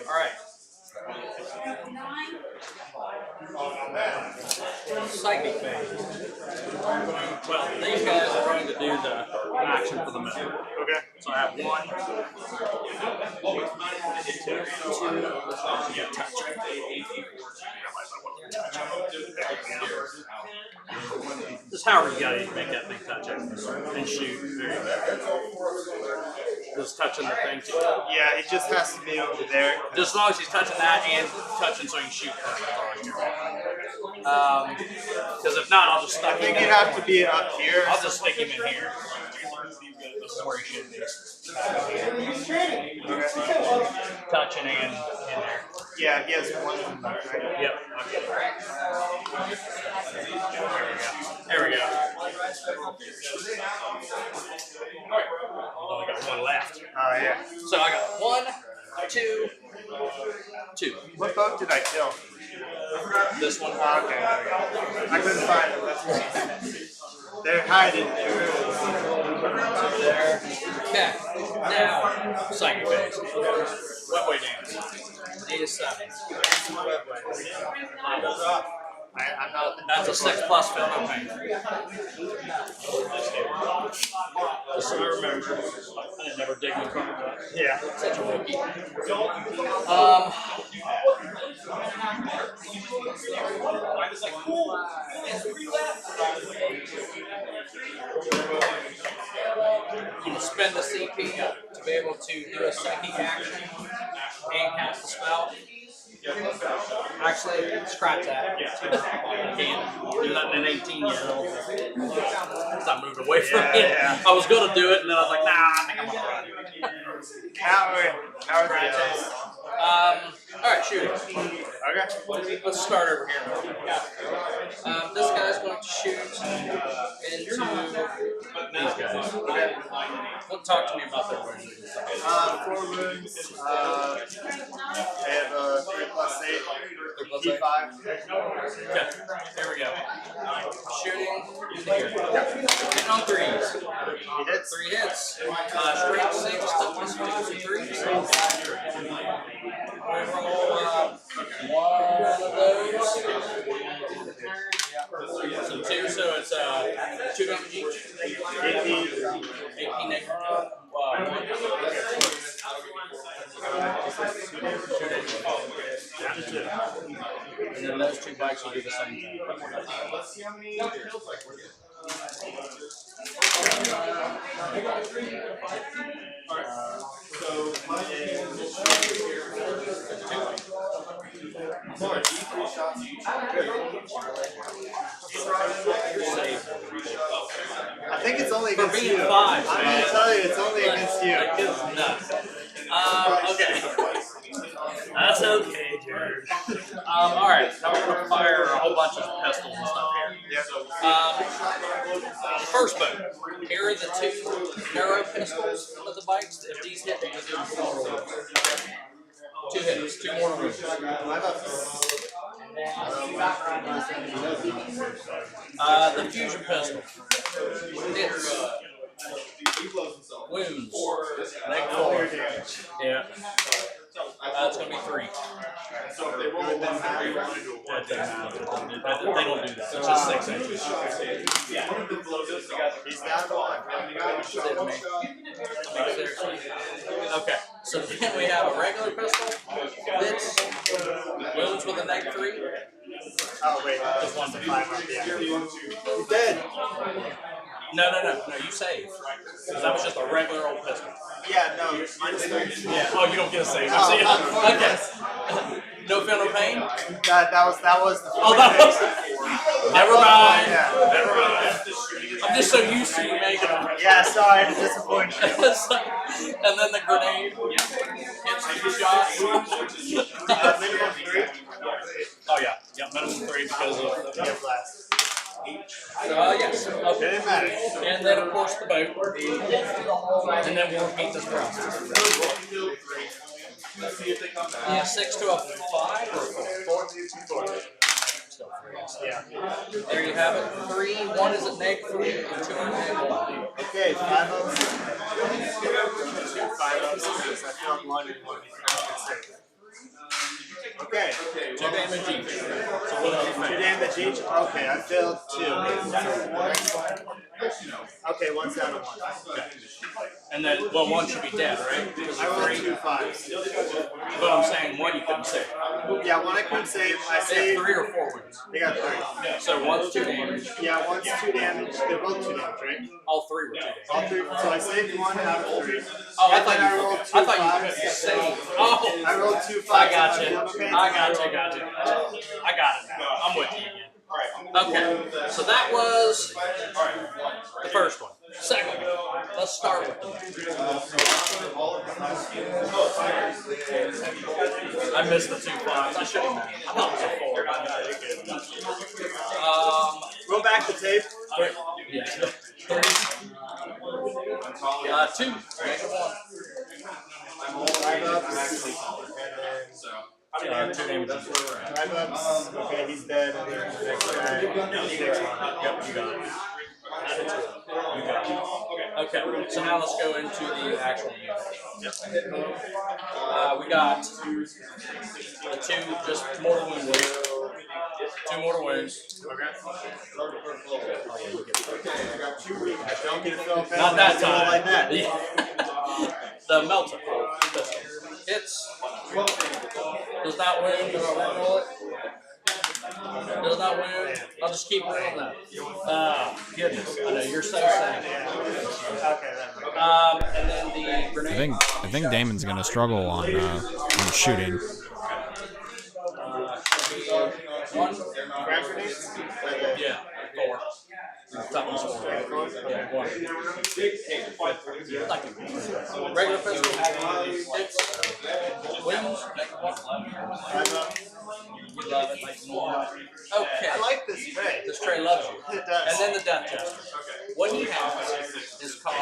H: Alright. Psychic phase. Well, these guys are going to do the action for the minute.
I: Okay.
H: So I have 1, 2, touch. Just however you gotta make that thing touch it and shoot. There you go. Just touching the thing too.
C: Yeah, it just has to be over there.
H: Just as long as he's touching that and touching so he can shoot. Because if not, I'll just stuck
C: I
H: him
C: think
H: in.
C: you have to be up here.
H: I'll just stick him in here. This is where he should be. Touching and in there.
C: Yeah, he has 1 in the back.
H: Yep. Okay. There we go. Only got 1 left.
C: Oh, yeah.
H: So I got 1, 2, 2.
C: What boat did I kill?
H: This one.
C: Oh, okay, there we go. I couldn't find it. That's right. They're hiding.
H: There. Okay. Now, psychic phase. Wetway dance. Need a 7.
C: I'm not.
H: That's a 6+ fill no pain. Just so I remember. I didn't never dig my car.
C: Yeah.
H: Such a rookie. You can spend the CP to be able to do a psychic action and cast a spell. Actually, scratch that. I can't do that in an 18-year-old. Because I moved away from it.
C: Yeah.
H: I was going to do it, and then I was like, nah, I think I'm going to run.
C: Coward.
H: Alright, shooting.
C: Okay.
H: Let's start over here. This guy's going to shoot into these guys. Well, talk to me about their wounds.
C: 4 wounds. They have 3+8. D5.
H: Okay, there we go. Shooting into here. Hitting on 3s.
C: He hits.
H: 3 hits. Strength saves toughness 2 3. We roll 1 of those. So 2, so it's 2 damage each. AP negative. And then those 2 bikes will do the same thing.
C: Let's see how many kills like we're I think it's only against you.
H: 5.
C: I'm going to tell you, it's only against you.
H: Okay. That's okay, Jared. Alright, now we're going to fire a whole bunch of pistols and stuff here. First boat. Here are the 2 narrow pistols with the bikes. If these hit, they just do 4 rolls. 2 hits, 2 more rolls. The fusion pistol. Hits. Wounds. -4. Yeah. It's going to be 3.
B: So if they roll a 1 3, we're going to do a 1.
H: They don't do that. It's just 6 inches.
C: He's down to 1.
H: Okay, so then we have a regular pistol. Hits. Wounds with a -3.
C: Oh, wait. Just 1 to 5 up. Yeah. He's dead.
H: No, you save. Because that was just a regular old pistol.
C: Yeah, no. -3.
H: Yeah. Oh, you don't get a save. Okay. No feel, no pain?
C: That was the
H: Oh, that was. Never mind.
C: Yeah.
H: Never mind. I'm just so used to you making them.
C: Yeah, sorry to disappoint you.
H: And then the grenade hits 2 shots.
C: Minimum 3.
H: Oh, yeah. Yeah, minimum 3 because of.
C: Yeah, blast. Yes. Okay. And then, of course, the boat. And then we'll repeat this process. Yeah, 6 to a 5 or 4? 4. Still 3. Yeah. There you have it. 3. 1 is at -3, and 2 is at -1.
L: Okay, 5 of 5 of 6. I feel 1 and 1. Okay.
C: 2 damage each. So what else?
L: 2 damage each? Okay, I failed 2. Okay, 1's down to 1.
C: Okay. And then, well, 1 should be dead, right? Because
L: I rolled
C: 3.
L: 2 5s.
C: But I'm saying 1 you couldn't save.
L: Yeah, 1 I couldn't save. I
C: They have
L: saved.
C: 3 or 4 wounds.
L: They got 3.
C: So 1's 2 damage.
L: Yeah, 1's 2 damage. They're both 2 damage, right?
C: All 3 were 2 damage.
L: All 3. So I saved 1 out of 3.
C: Oh, I
L: And
C: thought
L: then
C: you
L: rolled 2
C: I thought you
L: 5s.
C: could save. Oh,
L: I rolled 2 5s.
C: I got you. I got you. I got it now. I'm with you again. Okay, so that was the first one. Second one, let's start with the I missed the 2 5s. I should have known. I thought it was a 4.
L: Roll back the tape.
C: 3. Yeah. 3. 2. -1.
L: 5 ups.
C: 2 damage.
L: 5 ups. Okay, he's dead. And then the next guy.
C: Yep, you got it. You got it. Okay, so now let's go into the actual unit. We got the 2 just mortal wounds. 2 mortal wounds.
L: Don't get filled.
C: Not that time.
L: Like that.
C: The melter. Hits. Does not wound. Do I roll it? Does not wound. I'll just keep rolling that. Goodness. I know you're so sad. And then the grenade.
A: I think Damon's gonna struggle on shooting.
C: 1. Yeah. 4. That one's 4. Yeah, 1. Like regular pistol. Hits. Wins. You love it like normal. Okay.
L: I like this tray.
C: This tray loves you.
L: It does.
C: And then the Death Jester. What he has is called, I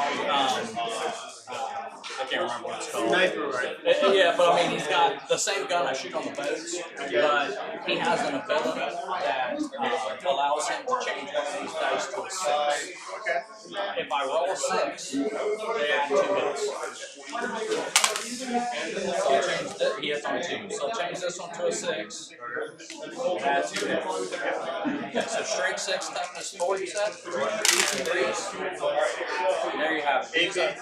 C: can't remember what it's called.
L: Sniper rifle.
C: Yeah, but I mean, he's got the same gun I shoot on the boats, but he has an ability that allows him to change one of these dice to a 6.
L: Okay.
C: If I roll a 6, they add 2 hits. So I'll change this. He hits on 2. So I'll change this one to a 6. Add 2 hits. Okay, so straight 6 toughness 4, you said? 3s. There you have it. These are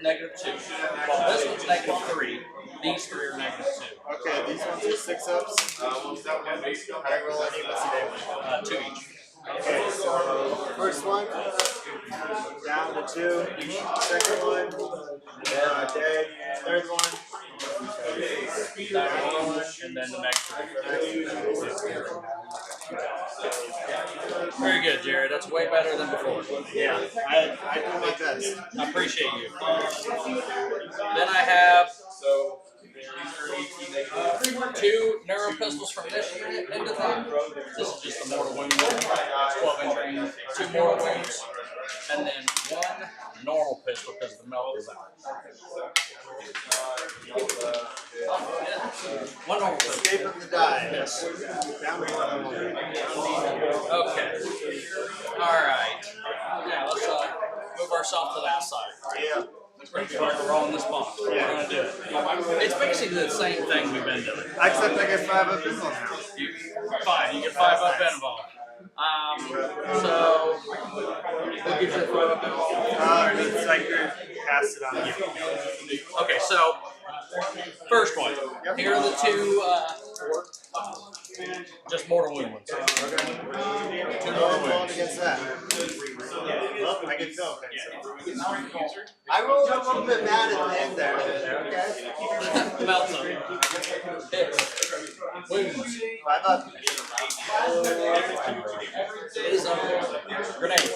C: -2. Well, this one's -3. These 3 are -2.
L: Okay, these ones are 6 ups. I roll any what's the damage?
C: 2 each.
L: Okay, so first one down to 2. Second one dead. Third one.
C: That one, and then the next 3. Very good, Jared. That's way better than before.
L: Yeah, I do my best.
C: I appreciate you. Then I have 2 neuro pistols from this unit into that. This is just the mortal wound. 12-inch range. 2 mortal wounds. And then 1 normal pistol because the melt is out. 1 normal pistol.
L: Escape of the die.
C: Yes.
L: Down to 1.
C: Okay. Alright. Now let's move ourselves to that side.
L: Yeah.
C: We're on this box. We're going to do it. It's basically the same thing we've been doing.
L: Except I get 5 up involved now.
C: Fine, you get 5 up involved. So, we'll give you 5 up involved.
L: It's like you pass it on.
C: Okay, so, first one. Here are the 2, just mortal wound ones. 2 mortal wounds.
L: Against that. Well, I can tell. Okay, so. I rolled a little bit mad at the end there. Okay.
C: Melts them. Hits. Wounds.
L: 5 up.
C: Is grenade.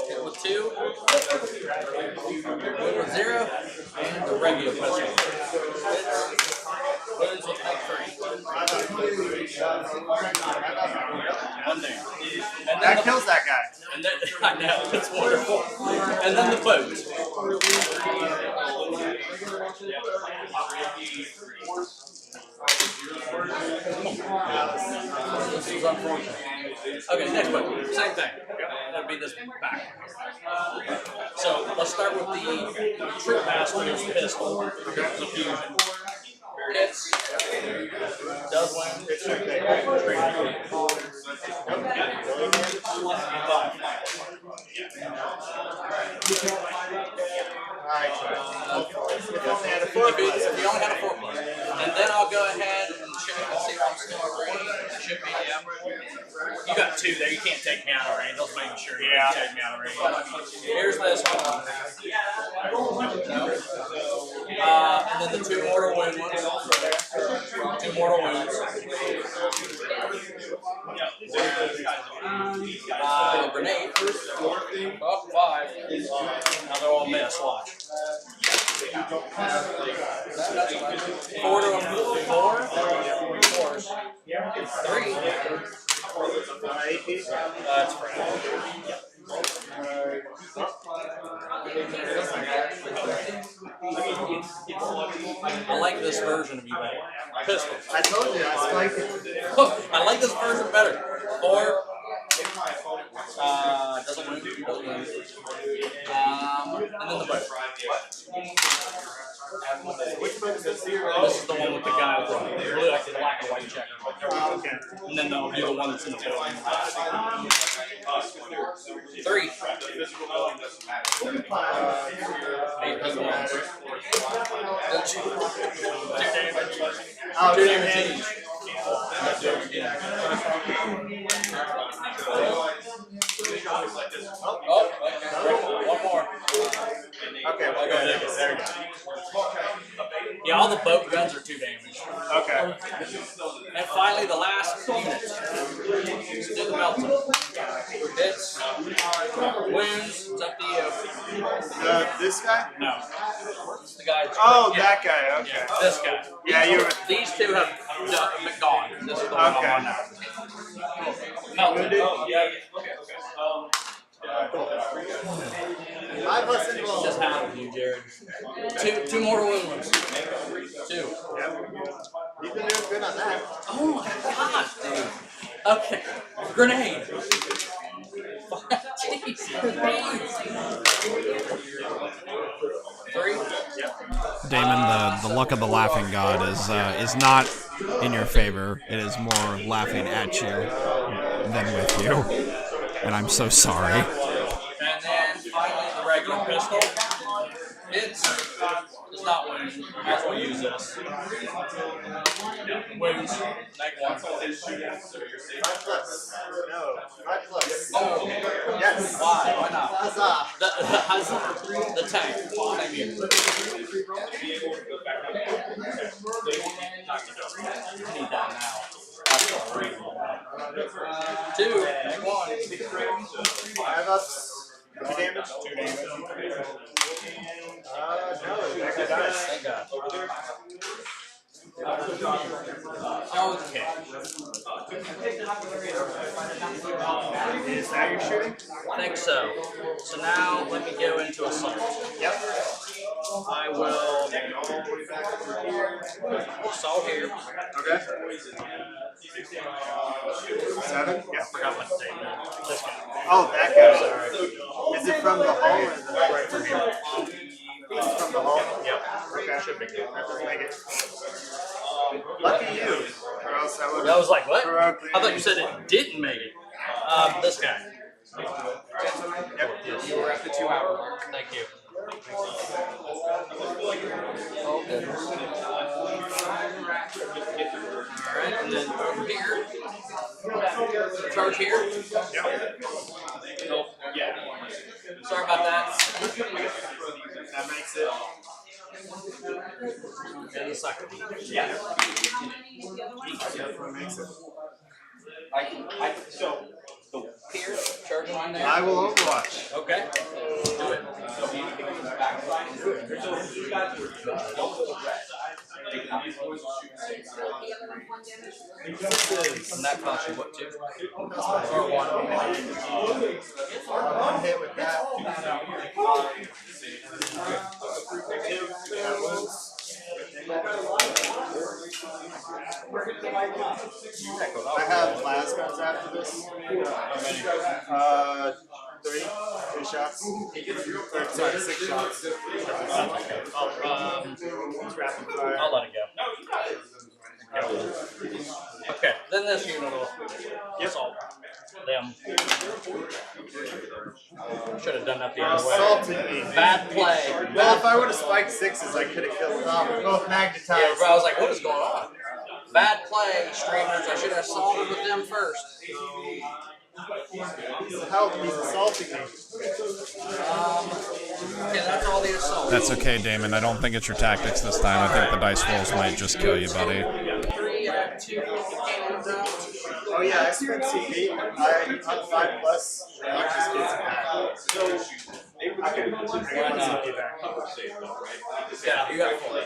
C: Hit with 2. Wound with 0. And the regular pistol. Wounds with like 3. 1 And then
L: That kills that guy.
C: And then I know it's wonderful. And then the boat. This is unfortunate. Okay, next boat. Same thing. That'll be this back. So let's start with the Troop Master's pistol. The fusion. Hits. Does win. It's okay. If you only had a 4+. And then I'll go ahead and check and see if I'm still green. It should be, yeah. You got 2 there. You can't take me out of range. I was making sure you can't take me out of range. Here's this one. No. And then the 2 mortal wound ones. 2 mortal wounds. Grenade. Oh, 5. Now they're all miss. Watch. 4 to 4. 4s. 3. That's right. I like this version of you better. Pistol.
L: I told you, I spiked it.
C: I like this version better. 4. Doesn't win. And then the boat. This is the one with the guy with the blue, like the black and white checker.
L: Okay.
C: And then they'll do the one that's in the building. 3. 8 plus 1. 2 damage each. Oh, okay. One more.
L: Okay, we'll go there. There we go.
C: Yeah, all the boat guns are 2 damage.
L: Okay.
C: And finally, the last unit. Let's do the Melton. Hits, wins, it's up to you.
L: This guy?
C: No. It's the guy.
L: Oh, that guy. Okay.
C: Yeah, this guy.
L: Yeah, you were.
C: These 2 have been gone. This is the one I'm on now. Melton. Oh, yeah.
L: My plus involved.
C: Just happened to you, Jared. 2 mortal wound ones. 2.
L: Yep. You've been doing good on that.
C: Oh my gosh, dude. Okay. Grenade. Jeez. 3. Yep.
A: Damon, the luck of the laughing god is not in your favor. It is more laughing at you than with you, and I'm so sorry.
C: And then finally the regular pistol. Does not win. Might as well use this. Wins. -1.
L: 5 plus. No. 5 plus.
C: Oh.
L: Yes.
C: Why? Why not?
L: Huzzah.
C: The tank. Same here. I need that now. That's the reason. 2. -1.
L: 5 ups. 2 damage. 2 damage. No. That guy dies.
C: Thank God. Okay.
L: Is that your shooting?
C: I think so. So now let me go into assault.
L: Yep.
C: I will assault here.
L: Okay. 7?
C: Yeah, I forgot what to say. This guy.
L: Oh, that guy. Sorry. Is it from the hall or is it right from here? It's from the hall?
C: Yep.
L: Okay. Should be good. That doesn't make it. Lucky you. Or else I would.
C: I was like, what?
L: Heroically.
C: I thought you said it didn't make it. This guy.
L: Yep.
C: You were at the 2-hour mark. Thank you. Oh, goodness. Alright, and then over here. Charge here.
L: Yep.
C: Oh, yeah. Sorry about that.
L: That makes it.
C: And the second.
L: Yeah. That makes it.
C: So, here, charge line there.
L: I will overwatch.
C: Okay. Do it. And that costs you what, 2?
L: Or one. One hit with that. Two. That wounds. I have plasmas after this. Three shots. Or, sorry, 6 shots. It's rapid fire.
H: I'll let it go. Okay, then this unit will assault them. Should have done that the other way.
L: Assaulted me.
H: Bad play.
L: Well, if I would have spiked 6s, I could have killed them. We're both magnetized.
H: Yeah, but I was like, what is going on? Bad play, streamers. I should have assaulted with them first.
L: Help, he's assaulting me.
H: Okay, that's all the assault.
A: That's okay, Damon. I don't think it's your tactics this time. I think the dice rolls might just kill you, buddy.
H: 3, I have 2 cannons out.
L: Oh yeah, I spent CP. I'm 5 plus. I just get some back. I get 1 CP back.
H: Yeah, you got 4.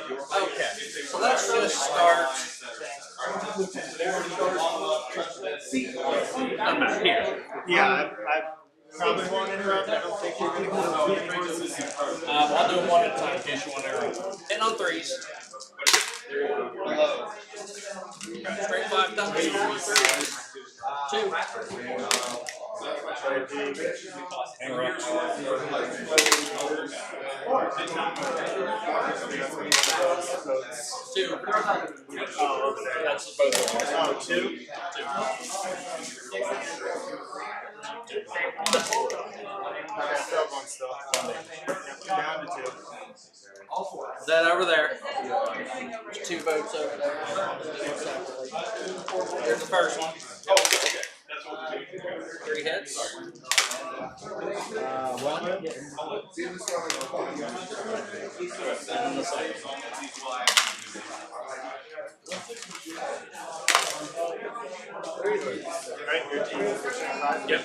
H: Okay, so let's just start. I'm not here.
L: Yeah, I probably won't interrupt. I don't think you're going to go.
H: I'll do them one at a time in case you want to interrupt. Hitting on 3s. Straight 5 thumbs. 2. Interrupt. 2.
L: Oh, over there.
H: That's both of them.
L: Oh, 2?
H: 2.
L: Okay, I failed one still. Down to 2.
H: Is that over there? There's 2 votes over there. Here's the first one. 3 hits. 1. And the second.
L: Right, your team.
H: Yep.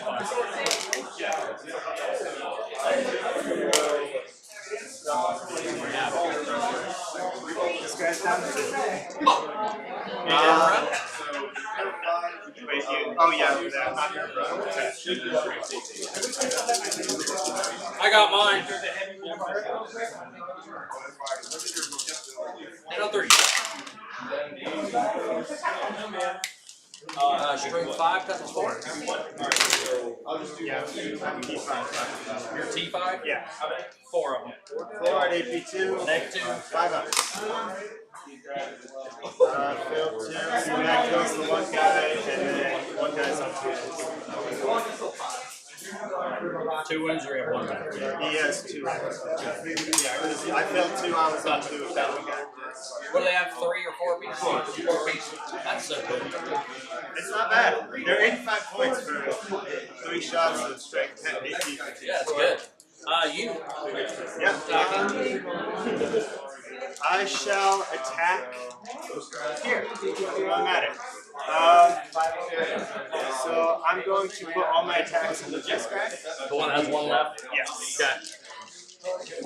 L: This guy's down to 2. Wait, you. Oh, yeah, over there. Not here, bro.
H: I got mine. And on 3. String 5, that's 4.
L: Yeah, I'm T5.
H: Your T5?
L: Yeah.
H: 4 of them.
L: 4 at AP2.
H: Negative 2.
L: 5 up. Failed 2. So that kills the one guy, and then one guy's on 2.
H: 2 wins, or you have 1 back.
L: He has 2 rounds. Yeah, I failed 2, I was on 2 with that one guy.
H: What do they have, 3 or 4 pieces? 4 pieces. That's so good.
L: It's not bad. They're 85 points for 3 shots of strength 10 AP.
H: Yeah, it's good. You.
L: Yep. I shall attack here. I'm at it. So I'm going to put all my attacks into this guy.
H: The one that has 1 left?
L: Yes.
H: Okay.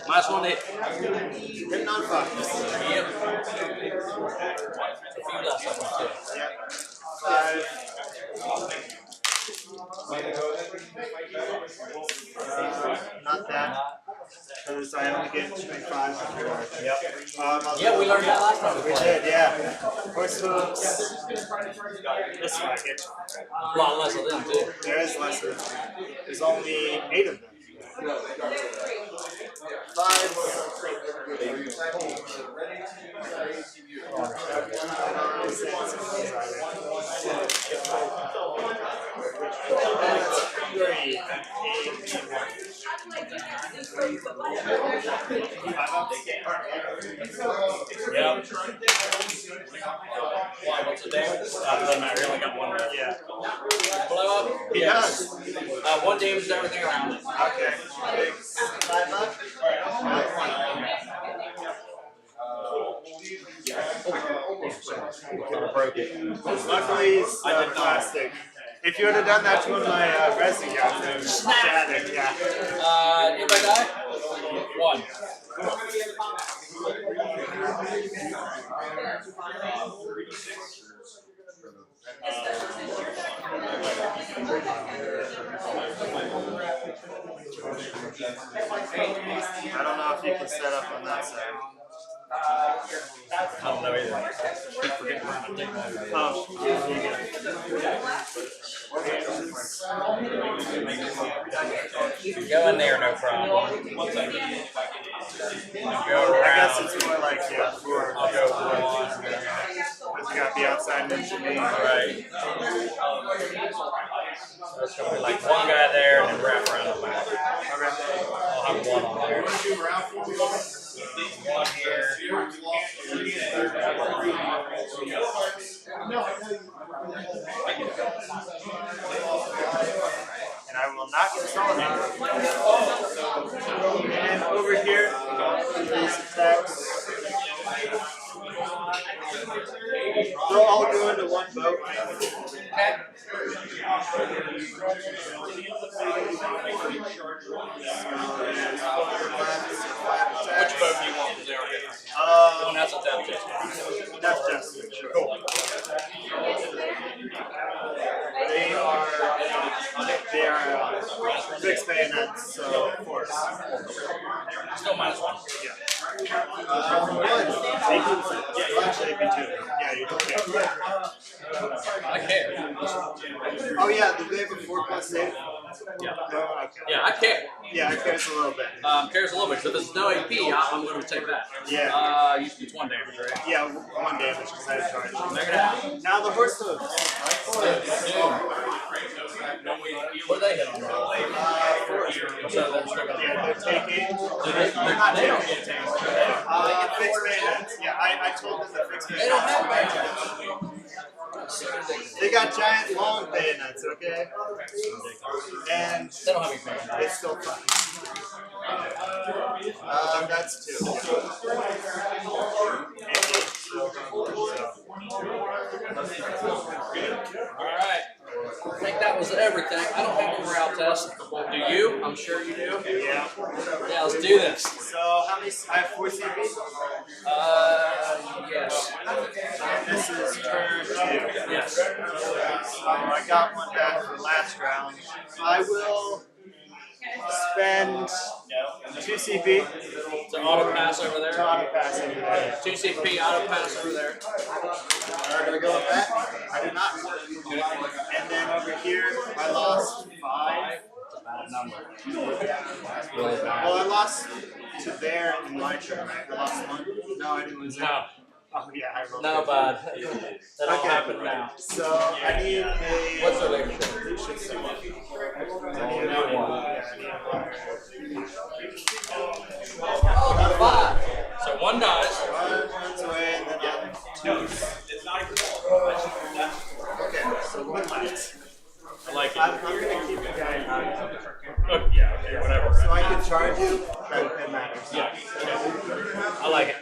H: Last one hit.
L: Hitting on 5.
H: Yep. A few less of them, too.
L: Yep. 5. Not that. Because I only get strength 5. Yep.
H: Yeah, we learned that last time.
L: We did, yeah. Horse hooves. This one I get.
H: A lot less of them, too.
L: There is less of them. There's only 8 of them. 5.
H: Yep. What's the damage? Doesn't matter, you only got 1 left.
L: Yeah.
H: Blow up?
L: He
H: Yes.
L: does.
H: 1 damage to everything around it.
L: Okay. 5 up. Luckily, it's plastic. If you would have done that to one of my resin guys, it would have shattered. Yeah.
H: If I die? 1.
L: I don't know if you can set up on that side.
H: I don't know either. Keep forgetting where my thing is.
L: Oh,
H: Go in there, no problem. Go
L: I
H: around.
L: guess it's more like, yeah, 4.
H: I'll go 1.
L: Because you got the outside and should be.
H: Right. So it's going to be like one guy there and then wrap around the back. I'll have 1 on there. 1 here.
L: And I will not consolidate. And over here, these attacks. They'll all go into one boat.
H: Which boat do you want? Because they are different. One has a death test.
L: Death test. Sure. Cool. They are fixed bayonets, so force.
H: Still -1.
L: Yeah. 1. Actually, AP2. Yeah, you don't care.
H: I care.
L: Oh yeah, do they have a 4+ save?
H: Yeah.
L: Oh, okay.
H: Yeah, I care.
L: Yeah, it cares a little bit.
H: Cares a little bit. So if it's no AP, I'm going to take that.
L: Yeah.
H: It's 1 damage, right?
L: Yeah, 1 damage because I had charge.
H: Make it happen.
L: Now the horse hooves.
H: What do they hit on that?
L: 4.
H: So they're still going
L: Yeah, they're taking.
H: They don't get taken.
L: Fixed bayonets. Yeah, I told them the fixed bayonets.
H: They don't have bayonets.
L: They got giant long bayonets, okay? And
H: They don't have any bayonets.
L: it's still fun. That's 2.
H: Alright. I think that was everything. I don't have a morale test. Do you? I'm sure you do.
L: Yeah.
H: Yeah, let's do this.
L: So how many? I have 4 CP.
H: Yes.
L: This is turn 2.
H: Yes.
L: So I got 1 back from last round. I will spend 2 CP
H: To auto pass over
L: to
H: there.
L: auto pass into there.
H: 2 CP auto pass over there.
L: Do I go with that? I did not. And then over here, I lost 5.
H: Bad number.
L: Well, I lost to there in my turn, right? I lost 1. No, I didn't lose it.
H: No.
L: Oh, yeah, I rolled
H: No,
L: it.
H: bud. That all
L: Okay.
H: happened now.
L: So I need a.
H: What's the leadership?
L: I need a 1. Yeah, I need a 1.
H: Oh, got a 5. So 1 dies.
L: 1 runs away, and then I'm 2. Okay, so 1 left.
H: I like it.
L: I'm gonna keep the guy out.
H: Oh, yeah, okay, whatever.
L: So I can charge you, but it matters.
H: Yeah. I like it.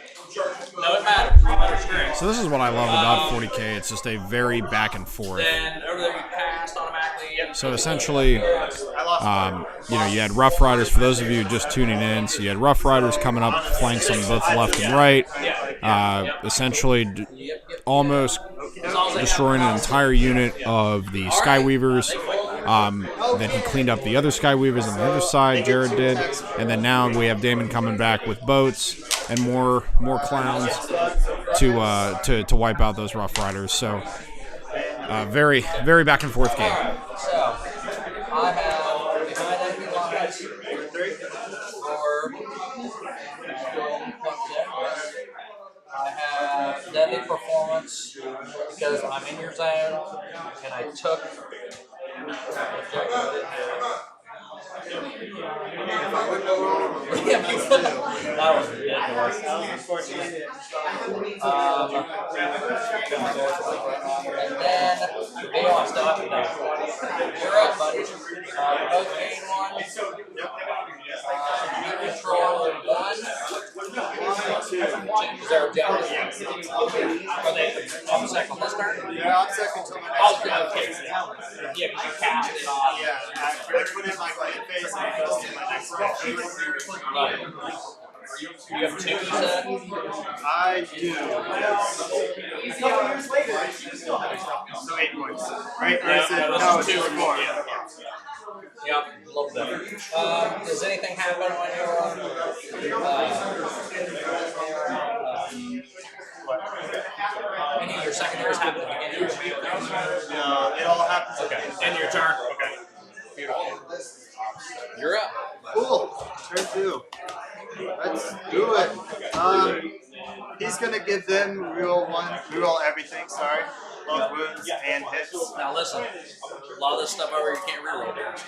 H: No, it matters. It matters strength.
A: So this is what I love about 40K. It's just a very back and forth.
H: Then over there you passed automatically. Yep.
A: So essentially, you had Rough Riders. For those of you just tuning in, so you had Rough Riders coming up, flanks on both left and right, essentially almost destroying an entire unit of the Skyweavers. Then he cleaned up the other Skyweavers on the other side, Jared did, and then now we have Damon coming back with boats and more clowns to wipe out those Rough Riders. So very, very back and forth game.
H: So I have behind enemy lines for I have deadly performance because I'm in your zone and I took yeah, you could. That was ridiculous.
L: Unfortunately.
H: And then the deal I still have to do. You're up, buddy. Both gain 1. You control 1.
L: 2.
H: Is there a objective?
L: Yes.
H: Are they on second on this turn?
L: They're on second until my next
H: Oh,
L: turn.
H: okay. Yeah, because you cast it on.
L: Yeah, I put in my clan phase and it goes to my next phase.
H: Right. You have 2, you said?
L: I do. A couple years later, so 8 points. Right? Or is it? No, it's 2 or 4.
H: Yep.
M: little different. Does anything happen when any of your secondaries happen at the beginning of your turn?
L: No, it all happens.
M: Okay. End of your turn. Okay. Beautiful. You're up.
L: Cool. Turn 2. Let's do it. He's gonna give them reroll everything. Sorry, both wounds and hits.
M: Now listen, a lot of this stuff over here you can't reroll damage.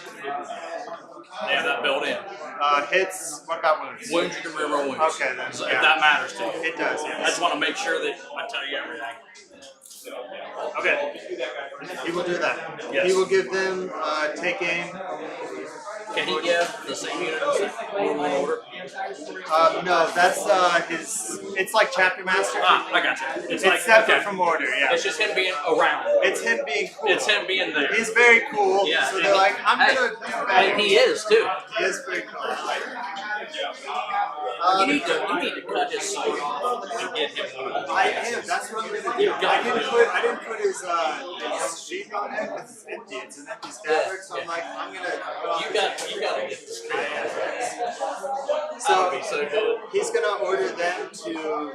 M: They have that built in.
L: Hits. What about wounds?
M: Wounds you can reroll wounds.
L: Okay, then.
M: So
L: Yeah.
M: if that matters to you.
L: It does. Yeah.
M: I just want to make sure that I tell you everything.
L: Okay. He will do that.
M: Yes.
L: He will give them take aim.
M: Can he give the same unit order?
L: No, that's his. It's like chapter master.
M: Ah, I got you.
L: It's
M: like
L: separate
M: okay.
L: from order. Yeah.
M: It's just him being around.
L: It's him being cool.
M: It's him being there.
L: He's very cool.
M: Yeah.
L: So they're like, I'm gonna do better.
M: And he is too.
L: He is pretty cool.
M: You need to cut his sword off and get him one of those.
L: I am. That's what I'm gonna do. I didn't put his sheath on him because it's empty. It's an empty scabbard. So I'm like, I'm gonna.
M: You gotta get this straight.
L: So,
M: So good.
L: he's gonna order them to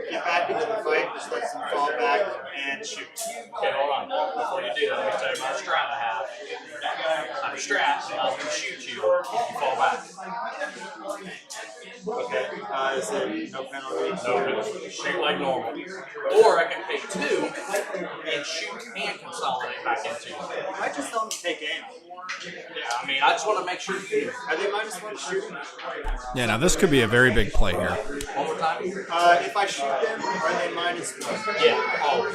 L: get back into the fight, which lets them fall back and shoot.
M: Okay, hold on. Before you do that, let me tell you my strat I have. I have a strat, and I'll shoot you. You fall back.
L: Okay. Is there no penalty?
M: No, shoot like normal. Or I can pay 2 and shoot and consolidate back into you.
L: I just don't take aim.
M: Yeah, I mean, I just want to make sure you do.
L: Are they -1 shooting?
A: Yeah, now this could be a very big play here.
M: One more time?
L: If I shoot them, are they -1?
M: Yeah. Oh,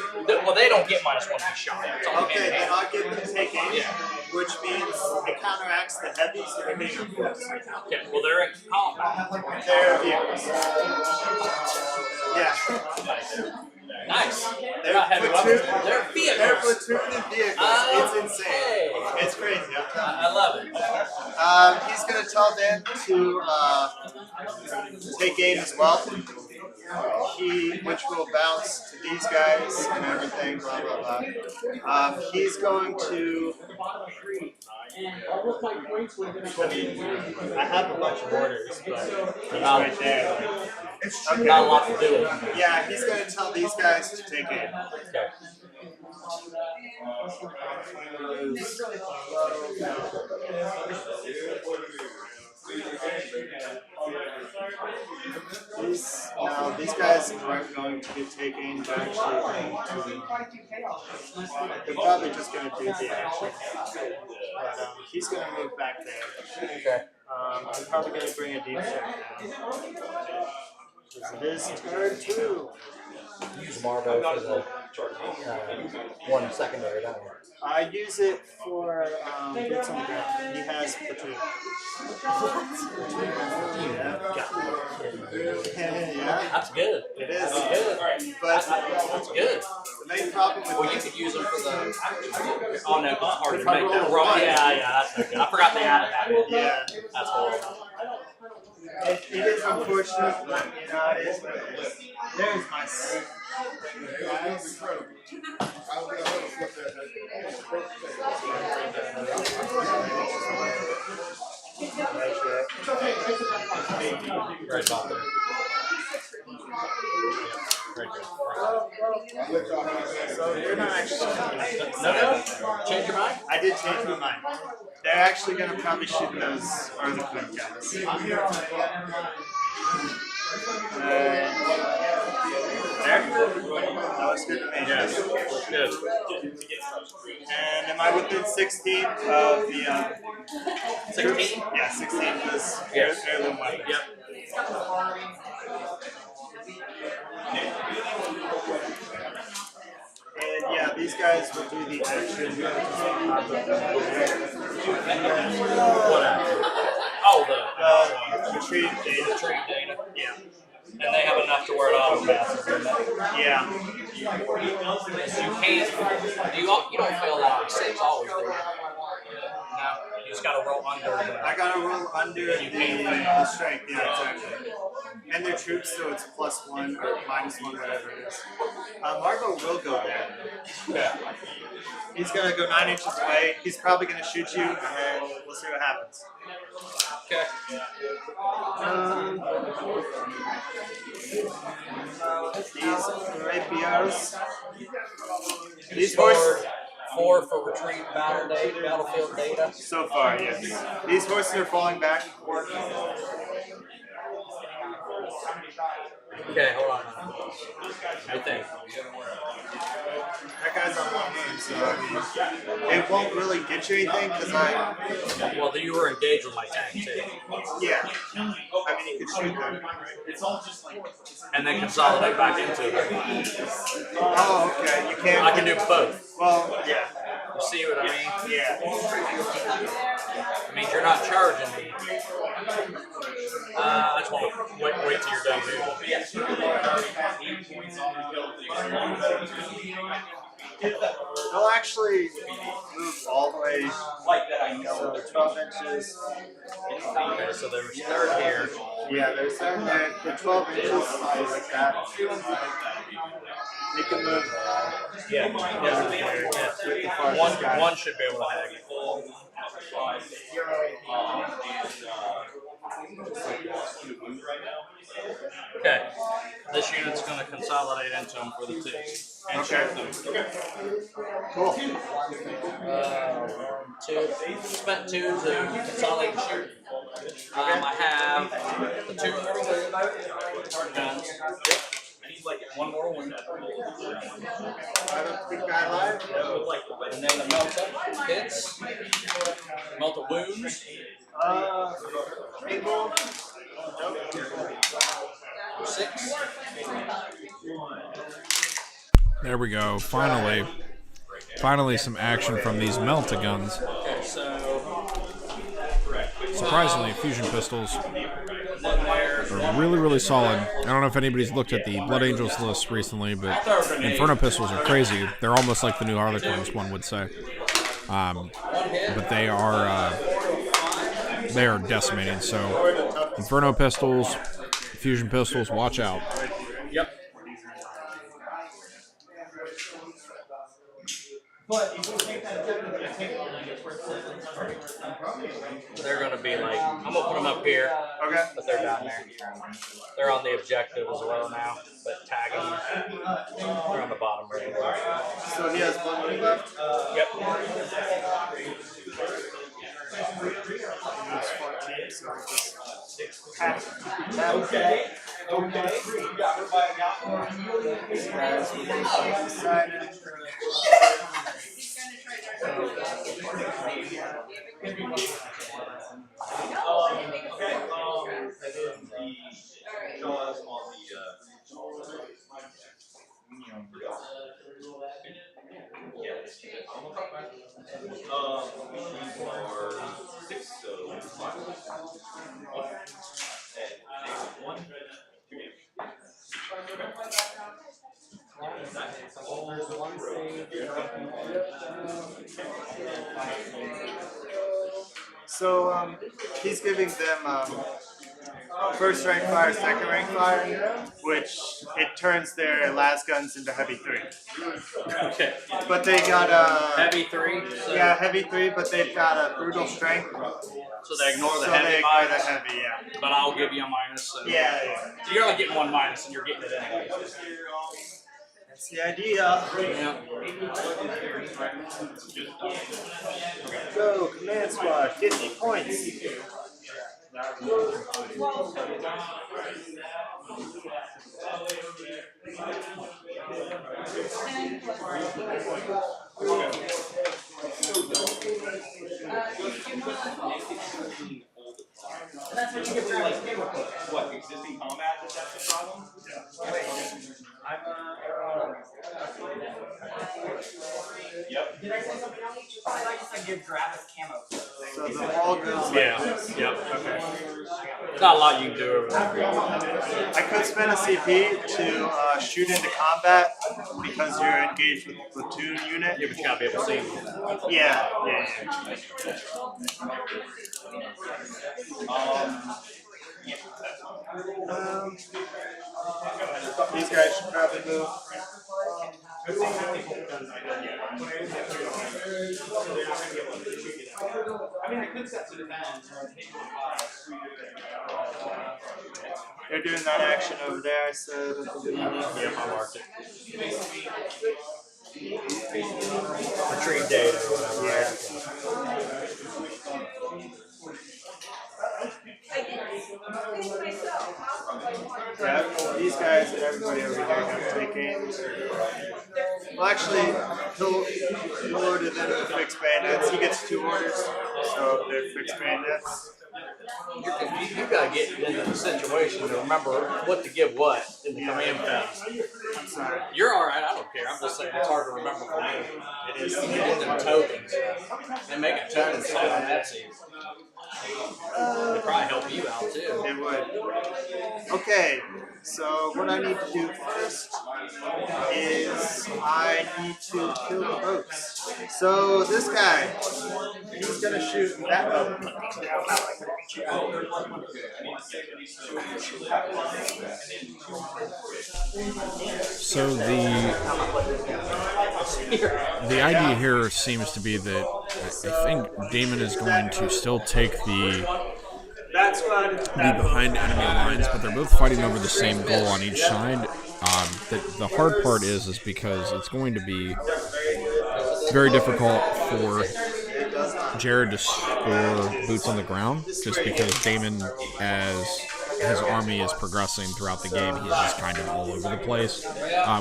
M: well, they don't get -1 to be shot. It's all
L: Okay, then I'll give them take aim,
M: Yeah.
L: which means it counteracts the heavies that are hitting them force.
M: Okay, well, they're in combat.
L: They're vehicles. Yeah.
M: Nice. They're
L: They're
M: not heavy
L: platoon.
M: weapons. They're vehicles.
L: They're platoon and vehicles. It's insane.
M: Okay.
L: It's crazy.
M: I love it.
L: He's gonna tell them to take aim as well. Which will bounce to these guys and everything, blah blah blah. He's going to. I have a bunch of orders, but he's right there. Okay.
M: Not a lot to do with it.
L: Yeah, he's going to tell these guys to take aim.
M: Okay.
L: These guys aren't going to get taken. They're actually they're probably just going to do the action. But he's going to move back there.
M: Okay.
L: I'm probably going to bring a deep check down. It is turn 2.
M: Use Marvo for the one secondary, don't you?
L: I use it for boots on the ground. He has platoon. Yeah.
M: That's good.
L: It is.
M: That's good.
L: But
M: That's good.
L: the main problem with
M: Well, you could use them for the. Oh no, it's hard to make that wrong. Yeah, that's okay. I forgot they added that in.
L: yeah,
M: That's horrible.
L: it is unfortunate, but you know it is what it is. There's my.
M: Right about there.
L: So they're not actually.
M: No. Change your mind?
L: I did change my mind. They're actually going to probably shoot those Earthquake guys. There? That was good to me.
M: Yes. Good.
L: And am I within 16 of the
M: 16?
L: Yeah, 16 because
M: Yes.
L: heirloom weapons.
M: Yep.
L: And yeah, these guys will do the action.
M: What action? Oh, the
L: retrieve data.
M: retrieve data.
L: Yeah.
M: And they have enough to where it auto passes, isn't it?
L: Yeah.
M: You can't. You don't fail that 6 always, do you? No. You just gotta roll under.
L: I gotta roll under the strength. Yeah, exactly. and their troops, so it's +1 or -1, whatever it is. Margot will go there.
M: Okay.
L: He's gonna go 9 inches away. He's probably gonna shoot you, and then we'll see what happens.
M: Okay.
L: These rapiers. These
M: Scored
L: horses.
M: 4 for retrieve battlefield data.
L: So far, yes. These horses are falling back.
M: Okay, hold on. I think.
L: That guy's on 1 wound, so I mean, it won't really get you anything because
M: Well, you were engaged with my tank too.
L: yeah. I mean, you could shoot them.
M: And then consolidate back into it.
L: Oh, okay. You can't.
M: I can do both.
L: Well, yeah.
M: You see what I mean?
L: Yeah.
M: It means you're not charging me. I just want to wait till you're done moving.
L: They'll actually move all the way. So 12 inches.
M: Okay, so they were started here.
L: Yeah, they're starting there. The 12 inches like that. They can move.
M: Yeah. One should be able to hang. Okay. This unit's going to consolidate into them for the 2. And shoot them.
L: Cool.
M: 2. Spent 2 to consolidate and shoot. I have the 2 guns. One more wound.
L: I don't think I lied.
M: And then the melta hits. Melta wounds.
L: Able.
M: 6.
A: There we go. Finally some action from these melta guns.
M: Okay, so
A: Surprisingly, fusion pistols are really solid. I don't know if anybody's looked at the Blood Angels list recently, but Inferno pistols are crazy. They're almost like the new Harlequins, one would say. But they are decimating. So Inferno pistols, fusion pistols, watch out.
M: Yep. They're going to be like, I'm going to put them up here,
L: Okay.
M: but they're down there. They're on the objective as well now, but tagging them. They're on the bottom right.
L: So he has 1 wound left?
M: Yep.
L: That's 14, so So he's giving them first rank fire, second rank fire, which it turns their las guns into heavy 3.
M: Okay.
L: But they got
M: heavy 3. So
L: yeah, heavy 3, but they've got a brutal strength.
M: So they ignore the
L: So
M: heavy
L: they ignore
M: minus.
L: the heavy, yeah.
M: But I'll give you a minus. So.
L: Yeah.
M: So you're only getting 1 minus, and you're getting it anyway.
L: That's the idea.
M: Yeah.
L: Go, command squad, 50 points.
F: That's what you get for like what existing combat? That's the problem. Yep.
C: Did I say something else? I thought you said give Travis camo.
L: So the wall goes like this.
M: Yep.
L: Okay.
M: There's not a lot you can do over there.
L: I could spend a CP to shoot into combat because you're engaged with the platoon unit.
M: Yeah, but you gotta be able to see them.
L: Yeah. These guys should probably move. They're doing that action over there, so
M: Yeah, I marked it. Retrieve data or whatever.
L: yeah. Yeah, these guys and everybody over here have taken. Well, actually, he'll order them to fix bandits. He gets 2 orders, so they're fixed bandits.
M: You gotta get into the situation to remember what to give what in the command phase.
L: I'm sorry.
M: You're alright, I don't care. I'm just saying it's hard to remember for me. It is. Getting them tokens. They make a ton of stuff on that scene. It'd probably help you out too.
L: It would. Okay, so what I need to do first is I need to kill the boats. So this guy, he's gonna shoot that boat.
A: So the idea here seems to be that I think Damon is going to still take the behind enemy lines, but they're both fighting over the same goal on each side. The hard part is because it's going to be very difficult for Jared to score boots on the ground, just because Damon, as his army is progressing throughout the game, he's just kind of all over the place,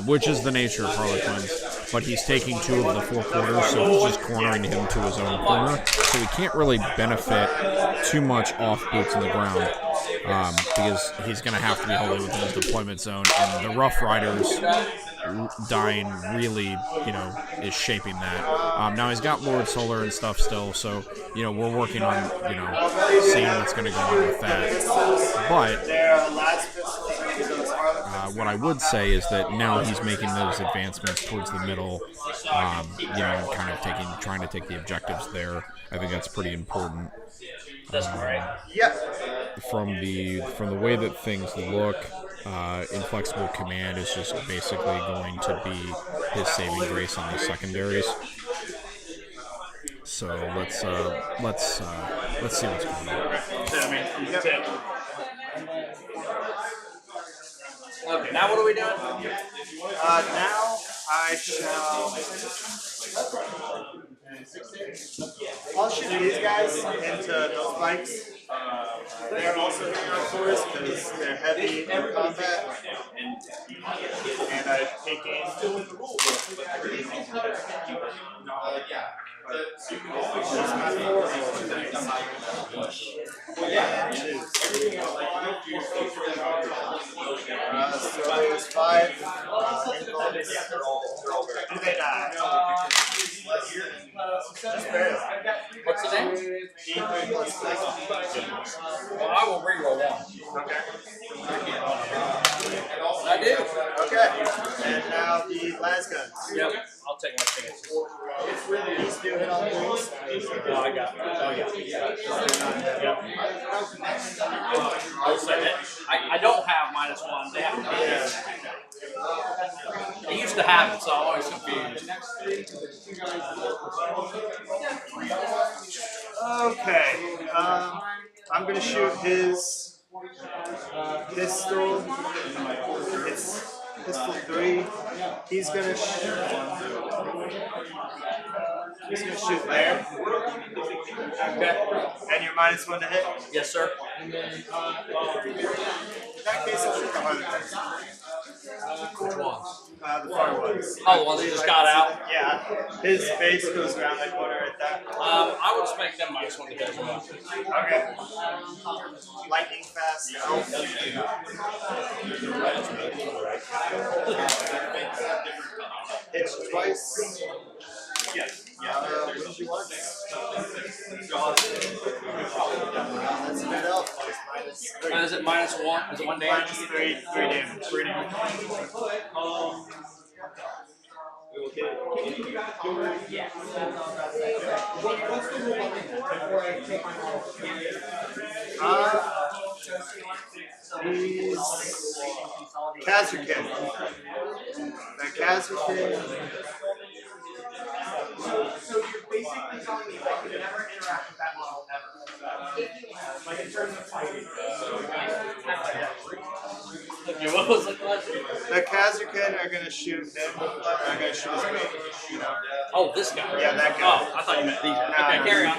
A: which is the nature of Harlequins. But he's taking 2 of the 4 quarters, so he's just cornering him to his own corner. So he can't really benefit too much off boots on the ground, because he's going to have to be wholly within his deployment zone, and the Rough Riders dying really, is shaping that. Now he's got Lord Solar and stuff still, so, we're working on, seeing what's going to go on with that. But what I would say is that now he's making those advancements towards the middle, and kind of trying to take the objectives there. I think that's pretty important. From the way that things look, Inflexible Command is just basically going to be his saving grace on the secondaries. So let's see what's going on.
M: Okay, now what are we doing?
L: Now I shall. I'll shoot these guys into those bikes. They're also hero force because they're heavy in combat. And I've taken. So there's 5 involves. Do they die? Just barely.
M: What's the name?
L: D3 plus 6.
M: Well, I will reroll 1.
L: Okay.
M: I do.
L: Okay. And now the las guns.
M: Yep. I'll take my chances.
L: These do hit on things.
M: Oh, I got it. Oh, yeah. Yep. I'll say that. I don't have -1. They have to be. I used to have it, so I'm always confused.
L: Okay. I'm gonna shoot his pistol. It's pistol 3. He's gonna shoot there.
M: Okay.
L: And you're -1 to hit?
M: Yes, sir.
L: In that case, I'll shoot the harder ones.
M: Which ones?
L: The far ones.
M: Oh, the ones that just got out?
L: Yeah. His face goes around that corner right there.
M: I would just make them -1 to hit as well.
L: Okay. Lightning fast. It's twice. Yes. What you want? That's a bit up.
M: And is it -1? Is it 1 damage?
L: -3 damage. 3 damage. He's Kazurkin. That Kazurkin.
C: So you're basically telling me I could never interact with that model ever. Like in terms of fighting.
M: Okay, what was the question?
L: The Kazurkin are gonna shoot him. Are gonna shoot his mate.
M: Oh, this guy.
L: Yeah, that guy.
M: Oh, I thought you meant these guys.
L: Nah.
M: Okay, carry on.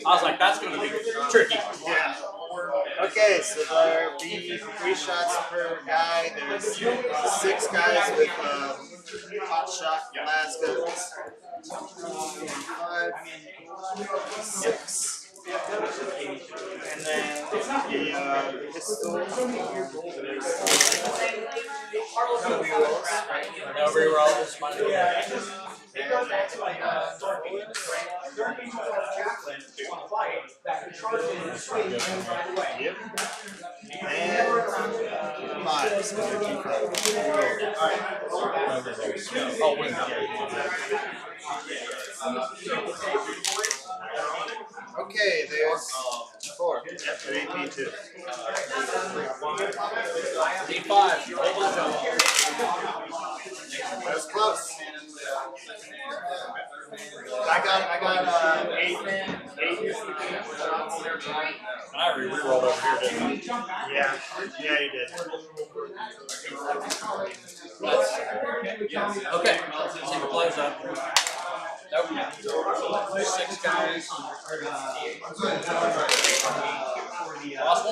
M: I was like, that's going to be tricky.
L: Yeah. Okay, so there'll be 3 shots per guy. There's 6 guys with hot shot lasers. 5, 6. And then the pistol. No rerolls, right?
M: No rerolls.
L: Yep. And 5. So keep
M: Oh, wait.
L: Okay, there's 4. Yep, an AP2.
M: D5.
L: That was close. I got 8.
M: I re-rolled over here, didn't I?
L: Yeah, you did.
M: Okay, see the close up. Nope. 6 guys. Lost 1.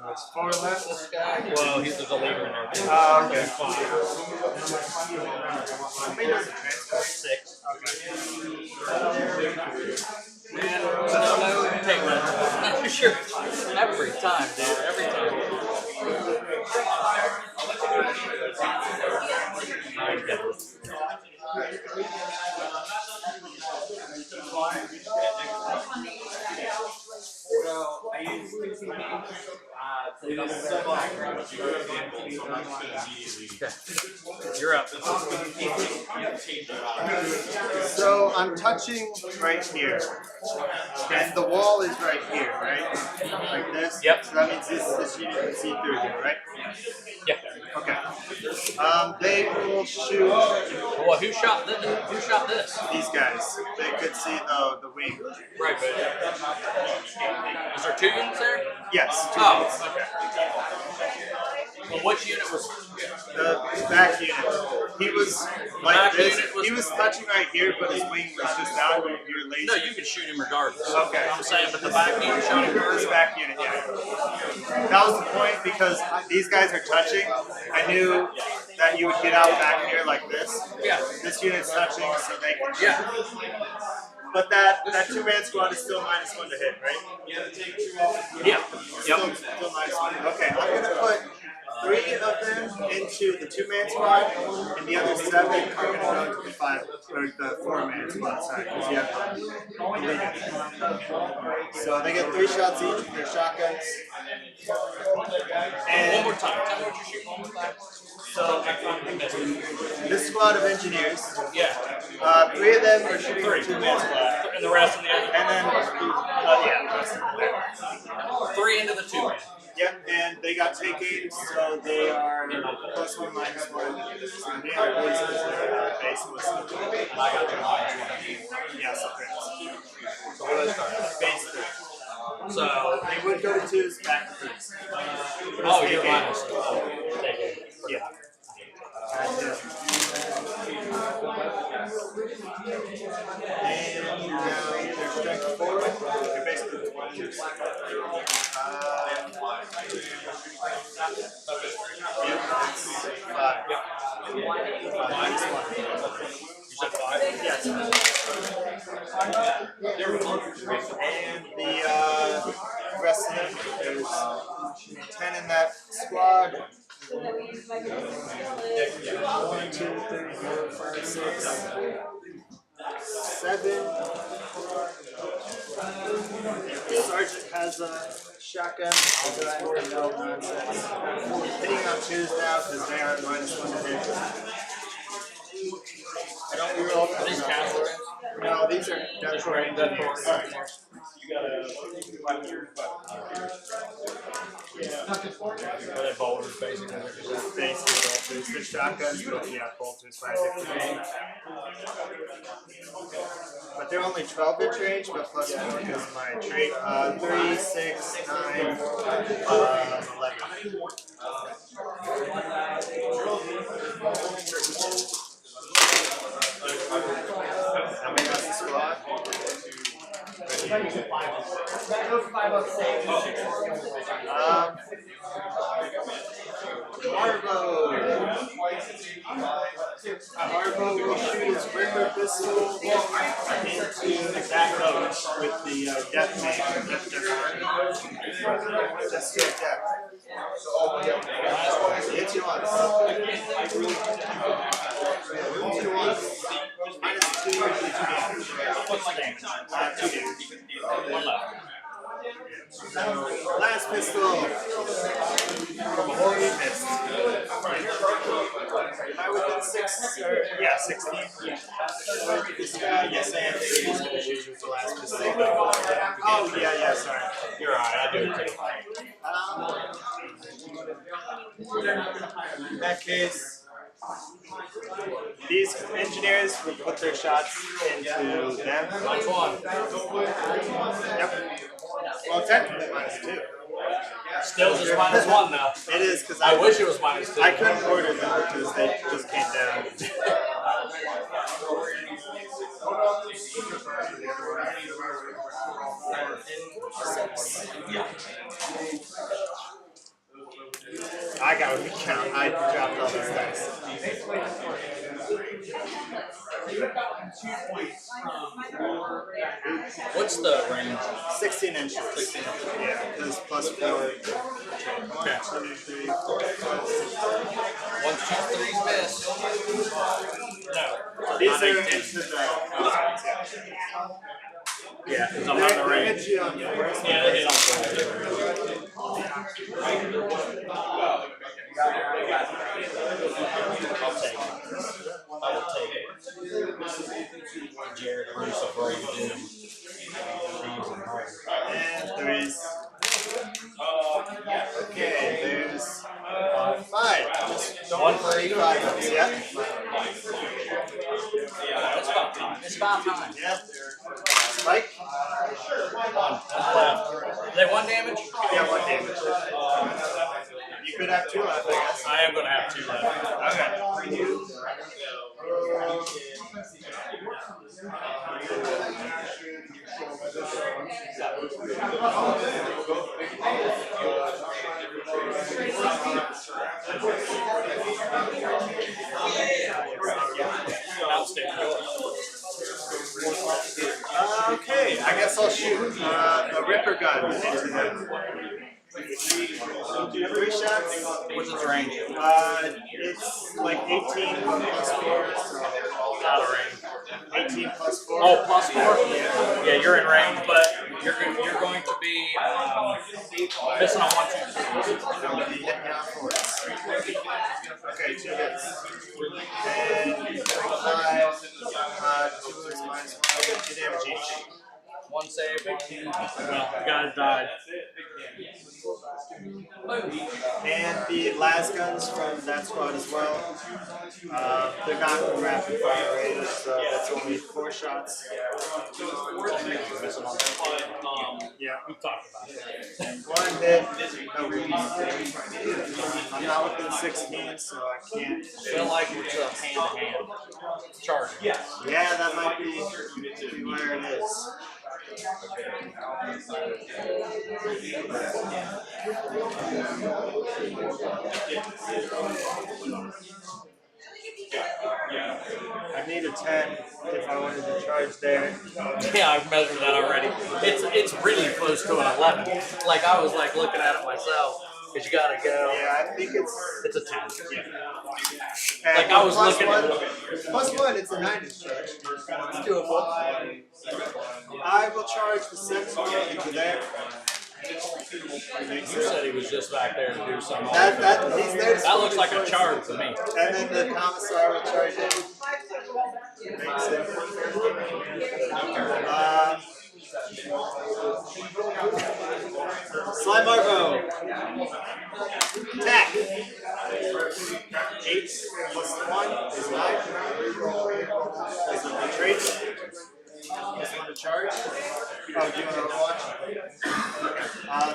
L: It's 4 left.
M: This guy. Well, there's a leader in there.
L: Oh, okay.
M: 5.
L: How many does it transfer? 6.
M: Man, no, take one. Sure. Every time, dude. Every time. You're up.
L: So I'm touching right here, and the wall is right here, right? Like this.
M: Yep.
L: So that means this unit can see through here, right?
M: Yeah.
L: Okay. They will shoot.
M: Well, who shot this? Who shot this?
L: These guys. They could see the wing.
M: Right, but is there 2 units there?
L: Yes. 2
M: Oh,
L: units.
M: okay. Well, which unit was?
L: The back unit. He was like
M: Back
L: this.
M: unit was-
L: He was touching right here, but his wing was just out. You're lazy.
M: No, you can shoot him regardless.
L: Okay.
M: I'm saying, but the back unit shot him
L: This
M: first.
L: back unit, yeah. That was the point because these guys are touching. I knew that you would get out back here like this.
M: Yeah.
L: This unit's touching, so they can.
M: Yeah.
L: But that 2-man squad is still -1 to hit, right?
M: Yeah.
L: Still -1. Okay, I'm gonna put 3 of them into the 2-man squad, and the other 7 are gonna go into the 4-man squad side because you have the leader. So they get 3 shots each with their shotguns. And
M: One more time. Tell me what you're shooting one more time.
L: so this squad of engineers,
M: Yeah.
L: 3 of them are shooting the 2-man squad,
M: And the rest in the other.
L: and then yeah, the rest of them.
M: 3 into the 2-man.
L: Yep, and they got take aims, so they are +1, -1. So they are basically baseless.
M: And I got your -1.
L: Yeah, so crits.
M: So what do they start at?
L: Base 3.
M: So,
L: They would go to 2s, back to 3s.
M: oh, you're minus. Take it.
L: Yeah. And now their strength 4. They're basically 2s. Yep, that's 5. Yep. -1.
M: You said 5?
L: Yes. And the rest of them, there's 10 in that squad. 1, 2, 3, 4, 5, 6, 7. Sergeant has a shotgun. I'll go ahead and no nonsense. Hitting on twos now because they are -1 to hit. I don't reroll.
M: Are these casual?
L: No, these are Detroit.
M: Dead
H: You got a 500.
M: Are they bowlers, basically?
L: Basically, bolters. The shotguns, but yeah, bolters 550. But they're only 12-inch range, but plus 4 because of my trait. 3, 6, 9, 11. How many else the squad? Harbo. Harbo will shoot his Ripper pistol into that coach with the death man. Just hit death. Hit you once. Hit you once. -2, usually 2 damage.
M: What's the damage?
L: 2 damage.
M: 1 left.
L: So, last pistol from a horny mist. Am I within 6 or yeah, 16? This guy, yes, I am. He's gonna shoot you with the last pistol. Oh yeah, sorry.
M: You're alright, I do it too.
L: In that case, these engineers will put their shots into them.
M: -1.
L: Yep. Well, technically -2.
M: Still just -1 though.
L: It is because
M: I wish it was -2.
L: I couldn't order them because they just came down. I gotta recount. I dropped all those dice.
M: What's the range?
L: 16 inches.
M: 16 inches.
L: Yeah, because plus 4.
M: Okay.
L: 1, 2, 3, 4, 5, 6.
M: 1, 2, 3's miss. No.
L: These are into the.
M: Yeah, because I'm on the range.
L: Yeah,
M: they hit on I will take it. Jared Bruce of Brady Doom.
L: And 3s. Okay, there's 5. Just don't
M: 1 for each.
L: 5 yeah.
M: It's about time. It's about time.
L: Yeah. Spike?
M: 1 left. They 1 damage?
L: Yeah, 1 damage. You could have 2 left, I guess.
M: I am going to have 2 left.
L: Okay. Okay, I guess I'll shoot a Ripper gun into them. 3 shots.
M: What's its range?
L: It's like 18 plus 4. So
M: Out of range.
L: 18 plus 4.
M: Oh, plus 4? Yeah, you're in range, but you're going to be missing on 1, 2, 3.
L: I'll be hitting out 4s. Okay, 2 hits. And 5. 2 is -1. 2 damage each.
M: 1 save, 1. Well, the guys died.
L: And the las guns from that squad as well. They're not rapid fire rated, so that's only 4 shots. Yeah.
M: We talked about it.
L: 1 hit, no repeat. I'm not within 16, so I can't.
M: I feel like it's a hand-to-hand charge.
L: Yeah, that might be where it is. I need a 10 if I wanted to charge there.
M: Yeah, I've measured that already. It's really close to an 11. Like I was like looking at it myself. Cause you gotta go.
L: Yeah, I think it's
M: a 10.
L: Yeah.
M: Like I was looking
L: at it. +1, it's a 9-inch charge. It's doable. I will charge the Sentinel into there.
M: You said he was just back there to do something.
L: He's there to
M: That looks like a charge to me.
L: And then the Commissar will charge in. Makes it. Slide Marvo. Attack. 8 plus 1 is 9. Is it the trade? Plus 1 to charge. Oh, do you want to overwatch?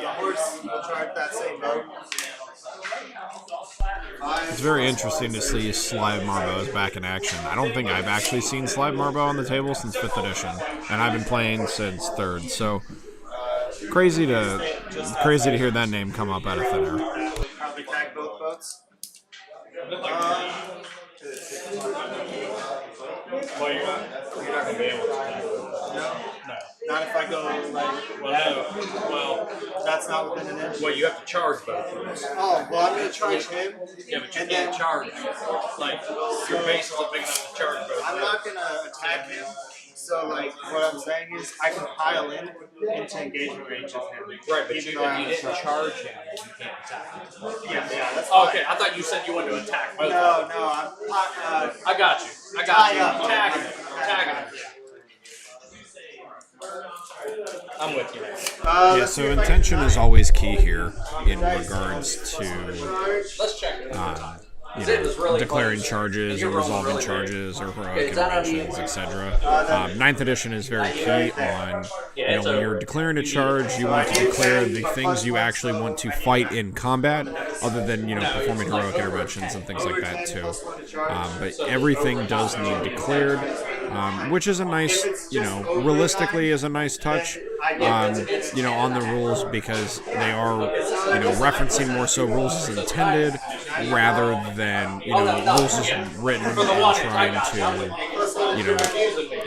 L: The horse will charge that same mode.
A: It's very interesting to see Slide Marbo's back in action. I don't think I've actually seen Slide Marbo on the table since 5th edition, and I've been playing since 3rd. So crazy to hear that name come up out of thin air.
L: Probably tag both boats.
M: Well, you're not going to be able to tag it.
L: No. Not if I go like.
M: Well,
L: that's not within an inch.
M: Well, you have to charge both of them.
L: Oh, well, I'm going to charge him.
M: Yeah, but you can't charge. Like, your base isn't big enough to charge both.
L: I'm not going to attack him. So, like, what I'm saying is I can pile in into engagement range of him.
M: Right, but if you didn't charge him, you can't attack him.
L: Yeah, that's fine.
M: Okay, I thought you said you wanted to attack both.
L: No,
M: I got you. Tagging him. Yeah. I'm with you.
A: Yeah, so intention is always key here in regards to
M: Let's check it.
A: Declaring charges or resolving charges or heroic interventions, etc. 9th edition is very key on, when you're declaring a charge, you want to declare the things you actually want to fight in combat, other than, performing heroic interventions and things like that too. But everything does need declared, which is a nice, realistically is a nice touch, on the rules, because they are, referencing more so rules as intended rather than, rules as written and trying to,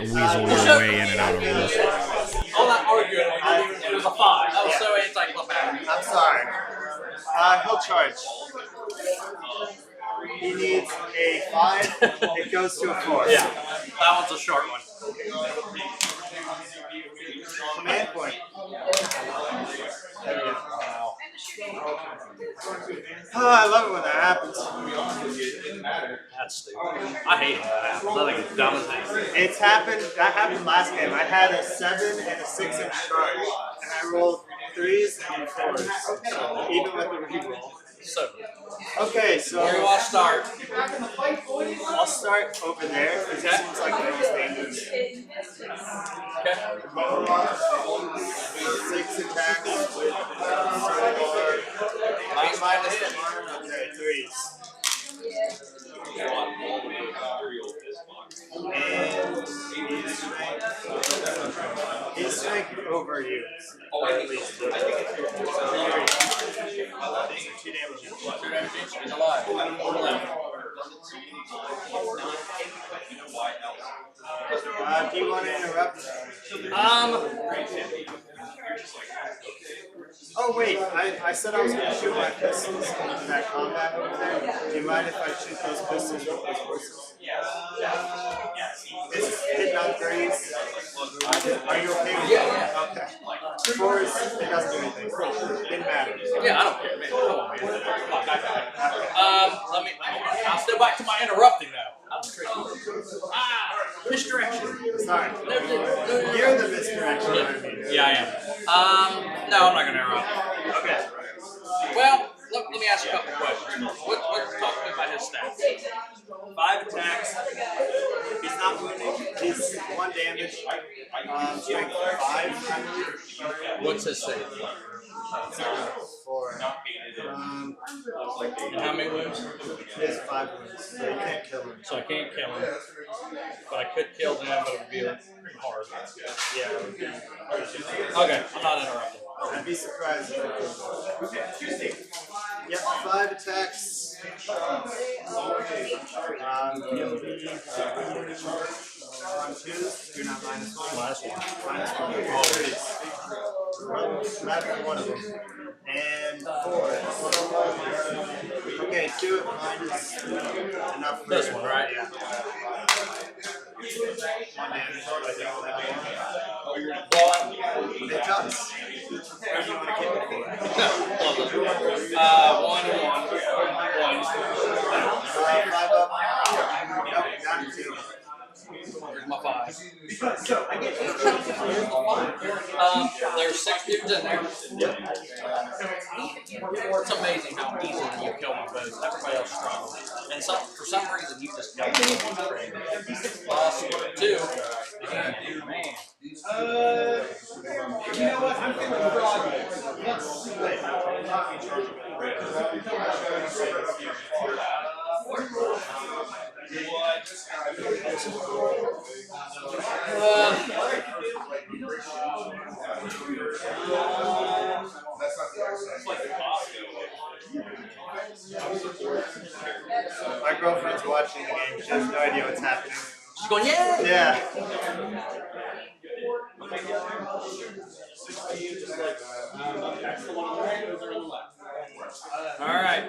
A: weasel your way in and out of rules.
M: All that arguing, it was a 5. That was so anti-climatic.
L: I'm sorry. He'll charge. He needs a 5. It goes to a 4.
M: Yeah, that one's a short one.
L: Command point. Oh, I love it when that happens.
M: That's stupid. I hate when that happens. I think it's dumb as heck.
L: It's happened. That happened last game. I had a 7 and a 6-inch charge, and I rolled 3s and 4s, even with the reroll.
M: So,
L: okay, so
M: where do I start?
L: I'll start over there because it seems like the most dangerous.
M: Okay.
L: 6 attacks with Solar. Minus the arm. Okay, 3s. And his strength over you. Or at least 2 damage each.
M: 2 damage each. He's alive.
L: Do you want to interrupt? Oh wait, I said I was going to shoot my pistols into that combat over there. Do you mind if I shoot those pistols with those horses? It's hitting on 3s. Are you okay with that? Okay. 4s, it doesn't do anything. Didn't matter.
M: Yeah, I don't care, man. Come on, man. Fuck that guy. I'll step back to my interrupting now. Misdirection.
L: Sorry. You're the misdirection.
M: Yeah, I am. No, I'm not going to interrupt.
L: Okay.
M: Well, let me ask you a couple questions. Let's talk to me about his stats.
L: 5 attacks. He's not wounded. He's 1 damage. Strength 5.
M: What's his save?
L: 4.
M: And how many wounds?
L: He has 5 wounds, so you can't kill him.
M: So I can't kill him. But I could kill him, but it would be hard.
L: Yeah, it would be.
M: Okay, I'm not interrupting.
L: I'd be surprised if I killed him. Yep, 5 attacks. You'll be on 2s. You're not -1. -1. Not one of them. And 4. Okay, 2 of mine is enough for
M: this one, right? Yeah.
L: 1 damage.
M: Well,
L: It does. Where do you want to keep it for?
M: Love it. 1 and 1.
L: 5 up. Nope, down to 2.
M: Here's my 5. There's 6 dudes in there. It's amazing how easily you kill my bows. Everybody else struggles. And for some reason, you just kill me. 2. Man.
H: You know what? I'm feeling froggy. Let's split.
L: My girlfriend's watching the game. She has no idea what's happening.
M: She's going, yeah!
L: Yeah.
M: Alright.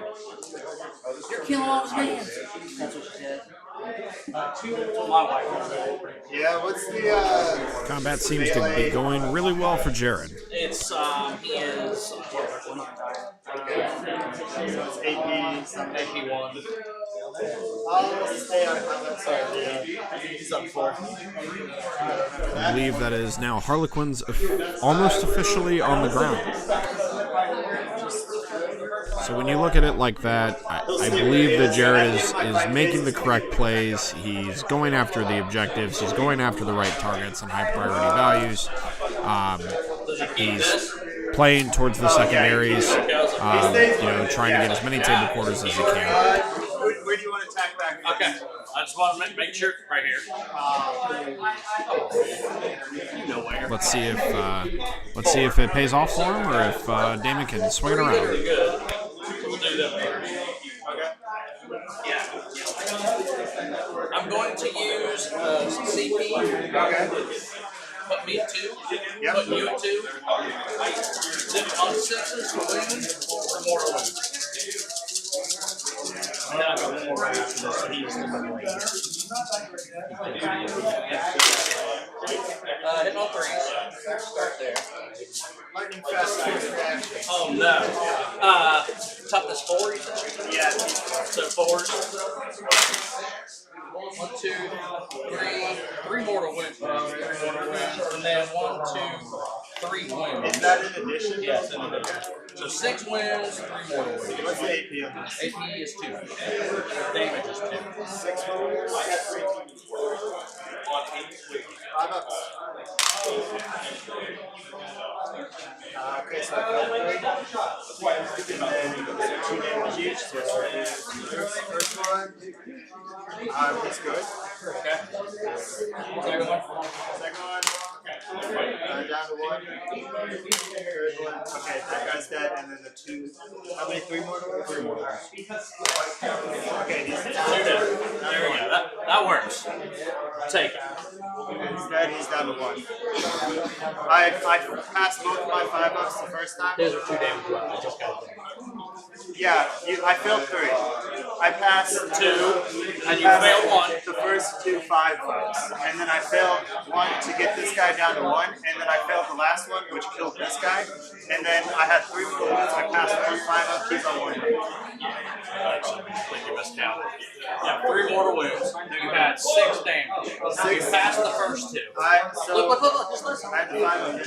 M: You're killing all his hands.
H: That's what she said.
L: Yeah, what's the
A: Combat seems to be going really well for Jared.
M: It's, he is...
L: So it's AP something.
M: AP1.
L: I'll stay on combat. Sorry, he's up 4.
A: I believe that is now Harlequin's almost officially on the ground. So when you look at it like that, I believe that Jared is making the correct plays. He's going after the objectives. He's going after the right targets and high priority values. He's playing towards the secondaries, trying to get as many table quarters as he can.
L: Where do you want to attack back?
M: Okay. I just want to make sure right here. You know where.
A: Let's see if it pays off for him, or if Damon can swing it around.
M: Good. We'll do that. Yeah. I'm going to use CP.
L: Okay.
M: Put me at 2.
L: Yep.
M: Put you at 2. On 6s for wounds or mortal wounds.
C: And then I got one more right after this, so he's the
M: Hitting on 3s. Start there.
L: Lightning fast reaction.
M: Oh no. Toughness 4, you said?
L: Yeah.
M: So 4s. 1, 2, 3 mortal wounds. 3 mortal wounds. And then 1, 2, 3 wounds.
L: Is that in addition?
M: Yes, in addition. So 6 wounds, 3 mortal wounds.
L: What's the AP on this?
M: AP is 2. Damage is 2.
L: 6 wounds. 5 ups. Okay, so I got 3. And then 2 damage each. So it's first one. He's good.
M: Okay. Second one.
L: Second one. Down to 1. Third one. Okay, that guy's dead. And then the 2. How many? 3 more to 3 more. Okay, these 2
M: down. There we go. That works. Take it.
L: He's dead. He's down to 1. I passed both of my 5 ups the first time.
M: Those are 2 damage left. I just got them.
L: Yeah, I failed 3. I passed
M: 2, and you failed 1.
L: The first 2 5 ups, and then I failed 1 to get this guy down to 1, and then I failed the last one, which killed this guy, and then I had 3 more wounds. I passed 1 5 up. He's on 1.
M: Completely miscounted. You have 3 mortal wounds. You had 6 damage. You passed the first 2. Look, just listen.
L: I had the 5 of them.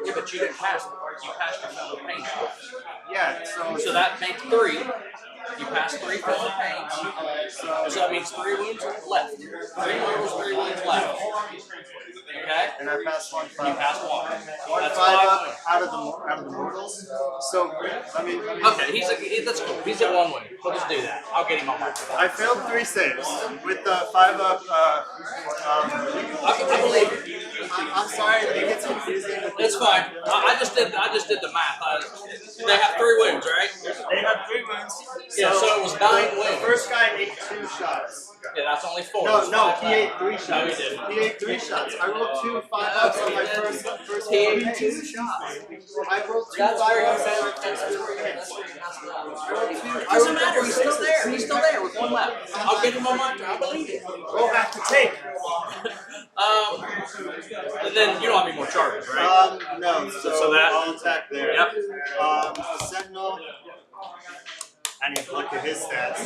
M: Yeah, but you didn't pass them. You passed your fellow pain.
L: Yeah,
M: so that makes 3. You passed 3 fellow pains. So that means 3 wounds left. 3 mortals, 3 wounds left. Okay?
L: And I passed 1 5.
M: You passed 1.
L: 1
M: That's
L: 5
M: 5
L: up
M: wounds.
L: out of the mortals. So let me
M: Okay, that's cool. He's at 1 win. We'll just do that. I'll get him on my phone.
L: I failed 3 saves with the 5 up.
M: I believe it.
L: I'm sorry, it gets confusing.
M: It's fine. I just did the math. They have 3 wounds, right?
L: They have 3 wounds.
M: Yeah, so it was 9 wounds.
L: The first guy ate 2 shots.
M: Yeah, that's only 4.
L: No, he ate 3 shots.
M: No, he didn't.
L: He ate 3 shots. I rolled 2 5 ups on my first
M: He
L: one.
M: ate 2 shots.
L: I rolled 2 5 ups on my first
M: Doesn't matter. He's still there. He's still there with 1 left. I'll get him on my turn. I believe it.
L: We'll have to take.
M: The then you don't have any more charges, right?
L: No. So
M: that-
L: I'll attack there.
M: Yep.
L: Sentinel. I need to look at his stats.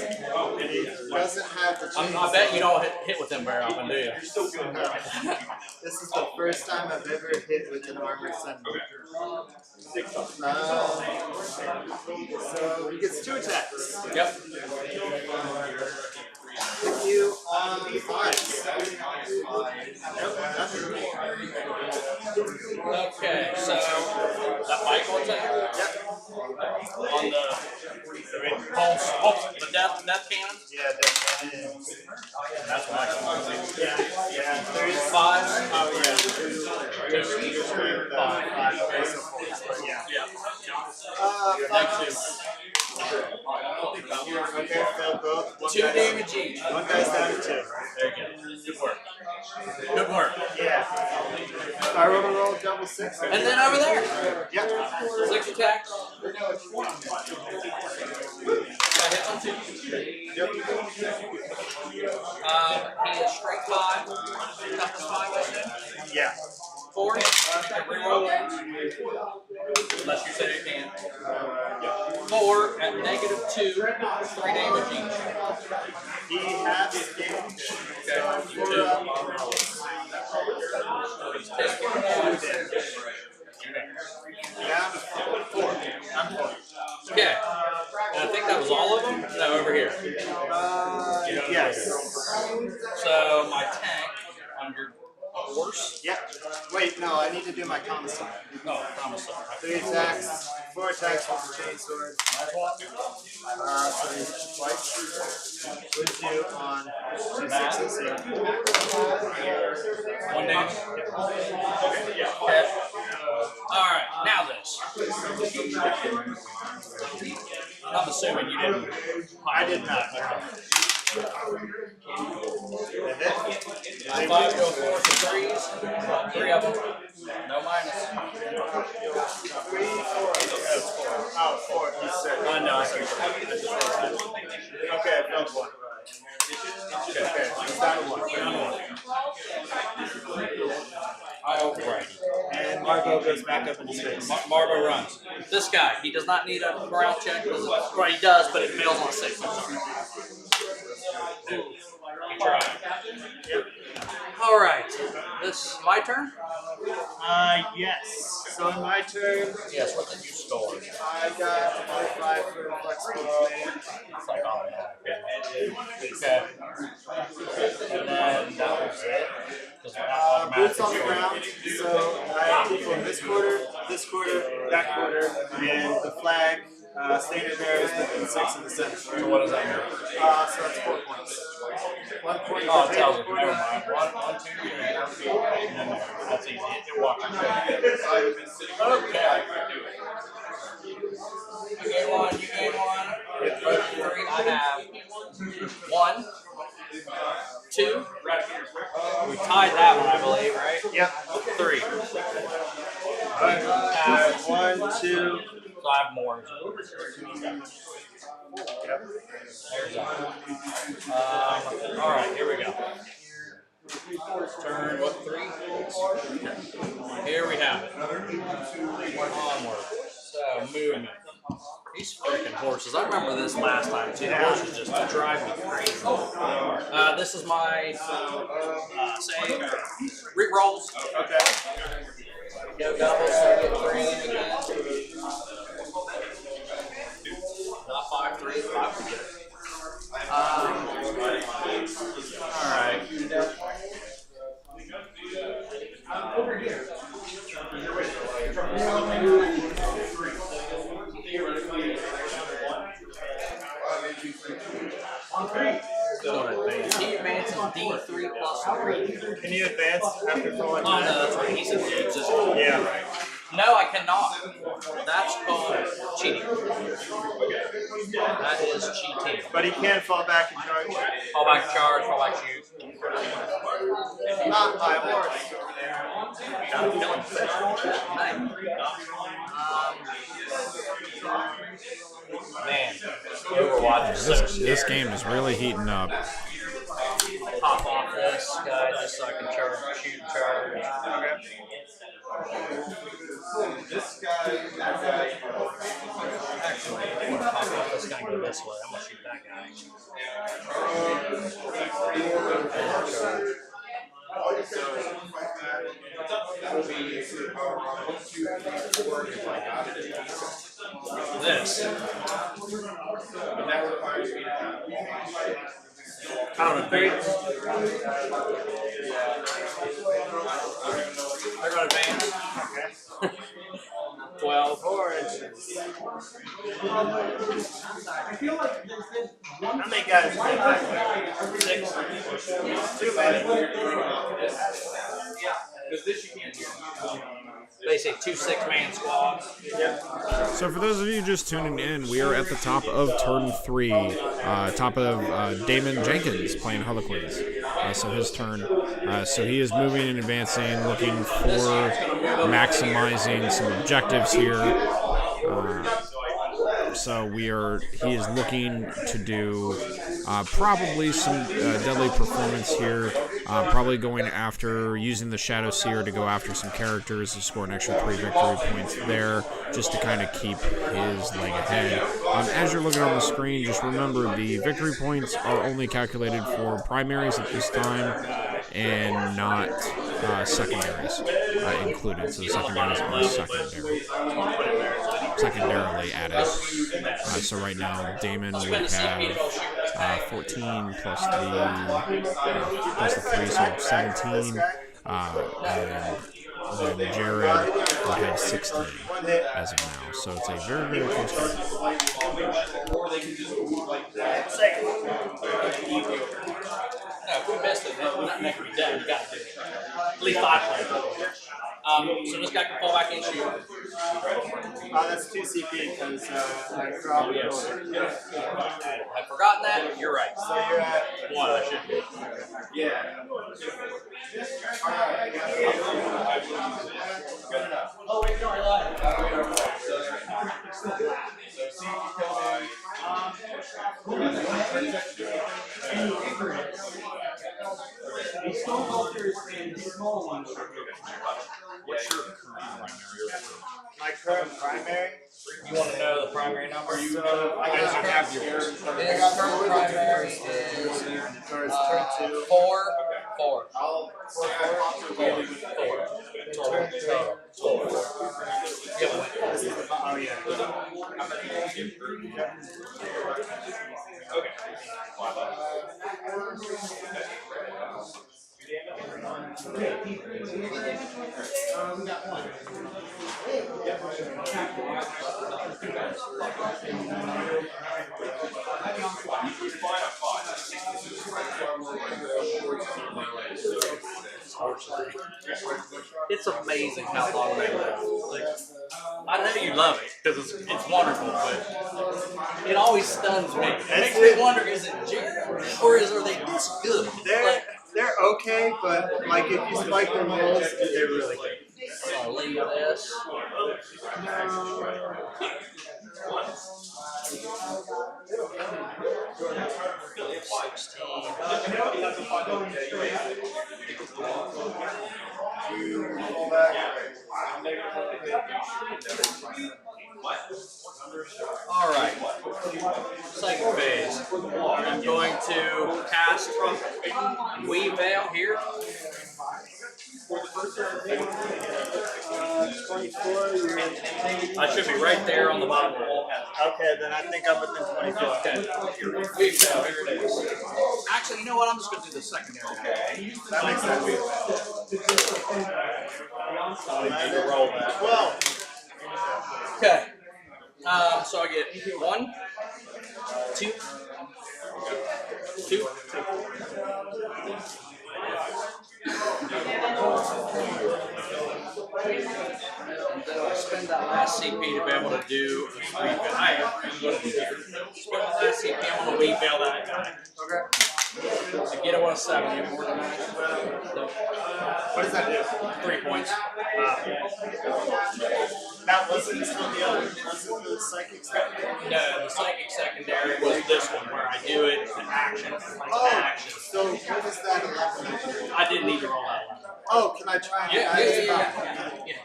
L: And he doesn't have the chainsaw.
M: I bet you don't hit with him very often, do you?
L: This is the first time I've ever hit with an armored sentinel. So he gets 2 attacks.
M: Yep.
L: Hit you on 5. Nope, nothing.
M: Okay, so that Michael attack?
L: Yep.
M: On the pulse, the death cannon?
L: Yeah, death cannon.
M: That's Michael.
L: Yeah,
M: 5.
L: Oh, yeah. 2, 5. Okay, so 4. But yeah.
M: Next 2.
L: Okay, failed both.
M: 2 damage each.
L: One guy's down to 2.
M: There you go. Good work. Good work.
L: Yeah. I roll double 6.
M: And then over there.
L: Yep.
M: 6 attacks. Got hit on 2.
L: Yep.
M: He is straight 5. Toughness 5, I assume.
L: Yeah.
M: 4. You can reroll it. Unless you say you can. 4 at negative 2. 3 damage each.
L: He has damage.
M: Okay. 2. He's taking 1 damage.
L: Down to 4. I'm 4.
M: Okay. And I think that was all of them? No, over here.
L: Yes.
M: So my tank on your horse.
L: Yep. Wait, no, I need to do my commissar.
M: Oh, commissar.
L: 3 attacks, 4 attacks with the chainsword. So he hits you twice. Would you on 2 6s? Yeah.
M: 1 damage. Okay. Alright, now this. I'm assuming you didn't.
L: I did not. And then,
M: 5 go 4 for 3s. 3 of them. No minus.
L: 3, 4. Oh, 4. You said.
M: No, I said 4.
L: Okay, I failed 1. Okay, it's down to 1.
M: Alrighty.
L: And Margot goes back up into space.
M: Marbo runs. This guy, he does not need a morale check. Well, he does, but it fails on a 6. I'm sorry. He tried.
L: Yep.
M: Alright. This my turn?
L: Yes. So in my turn,
M: Yes, what did you score?
L: I got a +5 for flexible command.
M: It's like automatic. Okay. And then that was it.
L: Boots on the ground. So I equal this quarter, that quarter, and the flag stated there is within 6 in the center.
M: So what does that mean?
L: So that's 4 points. 1 point.
M: Oh, it tells you. Never mind. 1, 2, 3. That's easy. It walks. Okay. You gain 1, you gain 1. With 3, I have 1, 2. We tied that one, I believe, right?
L: Yep.
M: 3.
L: I have 1, 2.
M: So I have more.
L: Yep.
M: There's that. Alright, here we go. Turn, what, 3? Here we have it. Onward. So, movement. These freaking horses. I remember this last time, too. The horses just drive me crazy. This is my, save. Re-rolls.
L: Okay.
M: Go doubles, so get 3 again. Not 5, 3, 5 to get. Alright. Over here. He advances D3 plus 3.
L: Can you advance after throwing?
M: Oh, no, that's right. He said it's just.
L: Yeah.
M: No, I cannot. That's called cheating. That is cheating.
L: But he can fall back and charge.
M: Fall back charge, fall back shoot.
L: Not my horse.
M: Gotta kill him. Man, you were watching
A: This game is really heating up.
M: pop off this. this guy just so I can shoot and charge.
F: This guy,
M: Actually, I'm gonna pop off this guy and go this way. I'm gonna shoot that guy. This. Counter beats. They're gonna advance. Okay. 12.
L: 4 inches.
C: I feel like there's been one.
L: How many guys?
C: 6.
L: Too many.
F: because this you can't do.
M: Basically 2 6-man squads.
L: Yep.
A: So for those of you just tuning in, we are at the top of turn 3, top of Damon Jenkins playing Harlequins. So his turn. So he is moving and advancing, looking for maximizing some objectives here. So he is looking to do probably some deadly performance here. Probably going after, using the Shadow Seer to go after some characters to score an extra 3 victory points there, just to kind of keep his leg ahead. As you're looking on the screen, just remember the victory points are only calculated for primaries at this time and not secondaries included. So the secondaries are secondarily added. So right now, Damon would have 14 plus the 3, so 17. And then Jared would have 16 as of now. So it's a very, very close game.
F: Or they can just move like that.
M: No, if we missed it, nothing can be done. You gotta do it. At least 5 players. So this guy can fall back and shoot.
L: That's 2 CP because I dropped it.
M: I've forgotten that. You're right.
L: So you're at
M: 1. I should be.
F: Yeah. Good enough.
C: Oh, wait, no, I lied. The stone cultures and the small ones.
F: What's your current primary?
L: My current primary.
M: You want to know the primary number?
L: So I guess you have yours.
M: His current primary is
L: Turn 2.
M: 4. 4.
F: I'll
M: 4. Total.
L: Oh yeah.
C: We got one.
M: It's amazing how long they live. Like, I know you love it because it's wonderful, but it always stuns me. It makes me wonder: is it Jared or are they this good?
L: They're okay, but like if you spike their rolls, they're really good.
M: So I'll leave this. All right. Second phase. I'm going to cast Weave Veil here.
L: 24.
M: I should be right there on the bottom wall.
L: Okay, then I think I'm within 24.
M: Okay. Weave Veil, here it is. Actually, you know what? I'm just going to do the secondary now.
L: That makes sense.
M: I need to roll that.
L: 12.
M: Okay. So I get 1, 2, 2. And then I spend that last CP to be able to do a weave veil. I am going to do here. Spend the last CP, I'm going to weave veil that guy. Okay. To get a 170, more than that. So,
L: What does that do?
M: 3 points.
L: That wasn't still the other. Wasn't the psychic secondary?
M: No, the psychic secondary was this one where I do it to action. Action.
L: So what was that 11?
M: I didn't need to roll that 11.
L: Oh, can I try and
M: Yeah.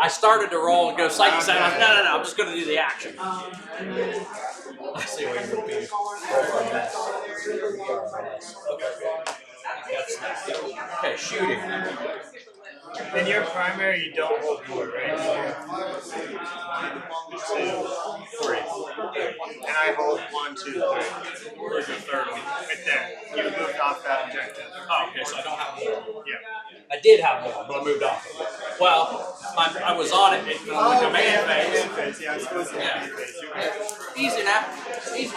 M: I started to roll and go psychic secondary. I was like, no, I'm just going to do the action. I see what you're doing. Okay, shooting.
L: In your primary, you don't hold more, right? 1, 2, 3. And I hold 1, 2, 3.
M: Where's the third one?
L: Right there. You moved off that objective.
M: Oh, okay, so I don't have more.
L: Yeah.
M: I did have more, but I moved off of it. Well, I was on it in the command phase.
L: Yeah, I suppose
M: Yeah.
L: phase.
M: Easy now. Easy.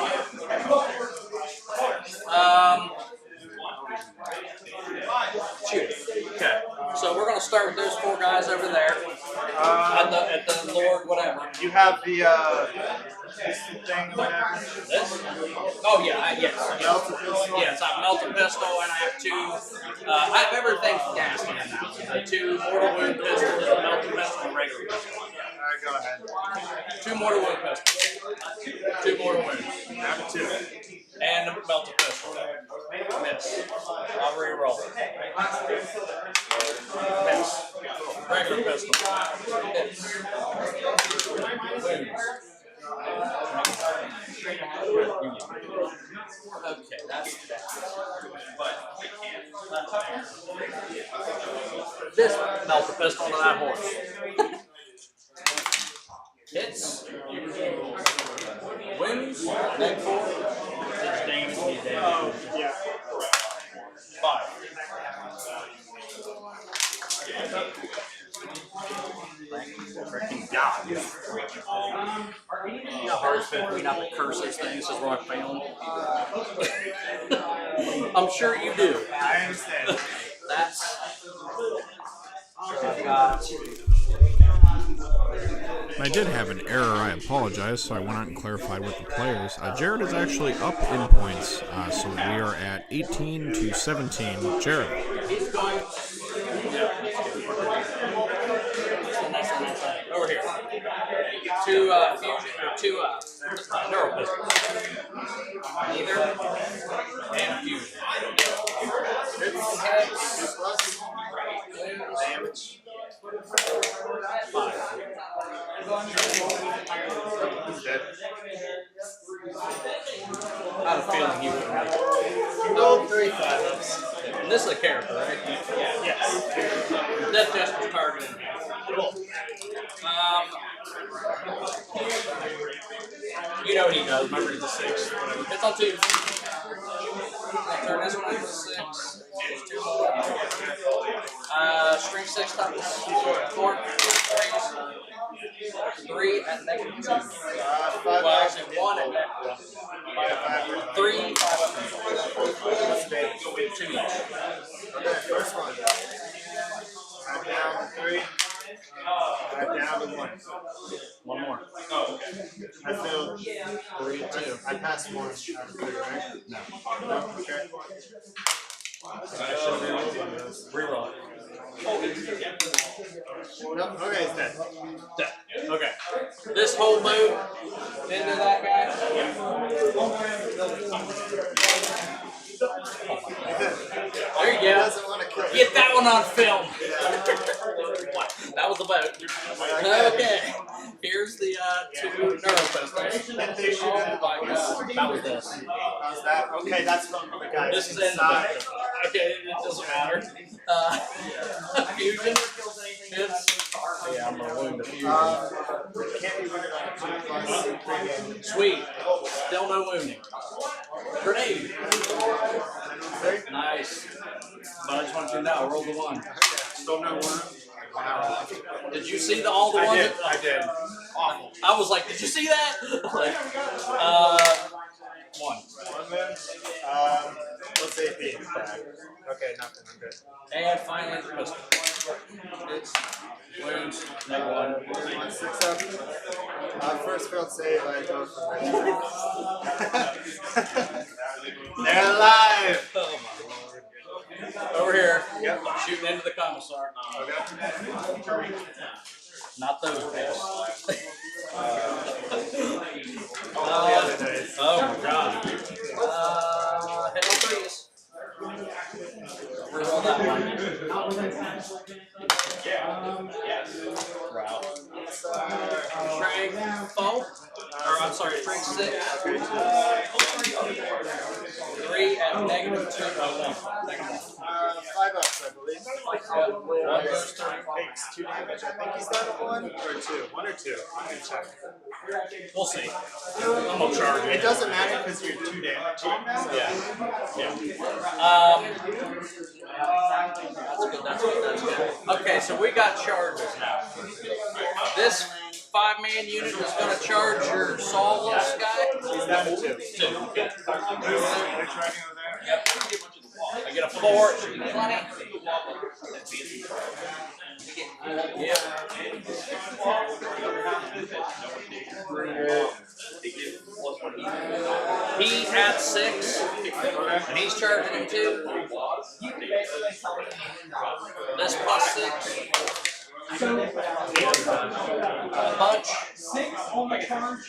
M: Shoot. Okay. So we're gonna start with those 4 guys over there. At the Lord, whatever.
L: You have the this thing, whatever.
M: This? Oh yeah, yes.
L: Melted pistol.
M: Yes, I have melted pistol and I have 2. I have everything gassed in now. The 2 mortal wound pistols, a melted pistol, and a regular pistol.
L: Alright, go ahead.
M: 2 mortal wound pistols. 2 mortal wounds.
L: Have 2.
M: And a melted pistol. Miss. I'll re-roll. Miss. Regular pistol. Miss. Wounds. Okay, that's that. This melted pistol to that horse. Hits. Wounds. Neck 4. Damage.
L: Yeah.
M: 5. Freaking God. You know how hard it's been cleaning out the curses things as we're failing? I'm sure you do.
L: I understand.
M: That's. So I've got.
A: I did have an error, I apologize, so I went out and clarified with the players. Jared is actually up in points, so we are at 18 to 17. Jared.
M: Over here. 2 fusion, or 2 neural pistols. Neither. And a fusion. Damage. 5. I have a feeling he would have.
L: You rolled 3 5-ups.
M: And this is a character, right?
L: Yes.
M: Death test was targeted. You know what he does. Remember, he's a 6. Whatever. Hits on 2. I'll turn this one into 6. There's 2 more. String 6 times 4. 3 at negative 2. Well, actually 1 at negative 3. 2 each.
L: Okay, first one. I'm down to 3. I'm down to 1.
M: 1 more.
L: I failed
M: 3 and 2.
L: I passed 1 out of 3, right?
M: No.
L: No? Okay. I should reroll one of those.
M: Reroll.
L: No, okay, it's dead.
M: Dead. Okay. This whole move into that guy. There you go.
L: Doesn't want to kill
M: Get that one on film. That was the boat. Okay. Here's the 2 neural pistols. Oh my God. That was this.
L: How's that? Okay, that's from the guy.
M: This is inside. Okay, it doesn't matter. Fusion. Hits. Yeah, I'm gonna wound the fusion.
L: Can't be wounded on a 2+3.
M: Sweet. Still no wounding. Grenade. Nice. But I just want you to know, I rolled the 1.
L: Still no wound.
M: Did you see all the ones?
L: I did. Awful.
M: I was like, did you see that? 1.
L: What's AP? Okay, nothing. I'm good.
M: And finally, the pistol. It's wounds, make 1.
L: 6 up. First failed save, I go for They're alive.
M: Oh my lord. Over here. Yep. Shooting into the commissar.
L: Okay.
M: Not those guys.
L: All the other days.
M: Oh my god. Hit on please. Reroll that one. Route. Strength 4. Or I'm sorry, strength 6. 3 at negative 2. Negative
L: 5 ups, I believe. Takes 2 damage. I think he's down to 1 or 2. 1 or 2. I'm gonna check.
M: 1. We'll see. I'm gonna charge
L: It doesn't matter because you're 2 damage. So.
M: Yeah. That's good. Okay, so we got charges now. This 5-man unit is going to charge your sawless guy.
L: He's down to 2.
M: 2. Okay. Yep. I get a 4. It should be 20. Yep. He at 6, and he's charging him 2. This plus 6. Punch.
C: 6 on the charge.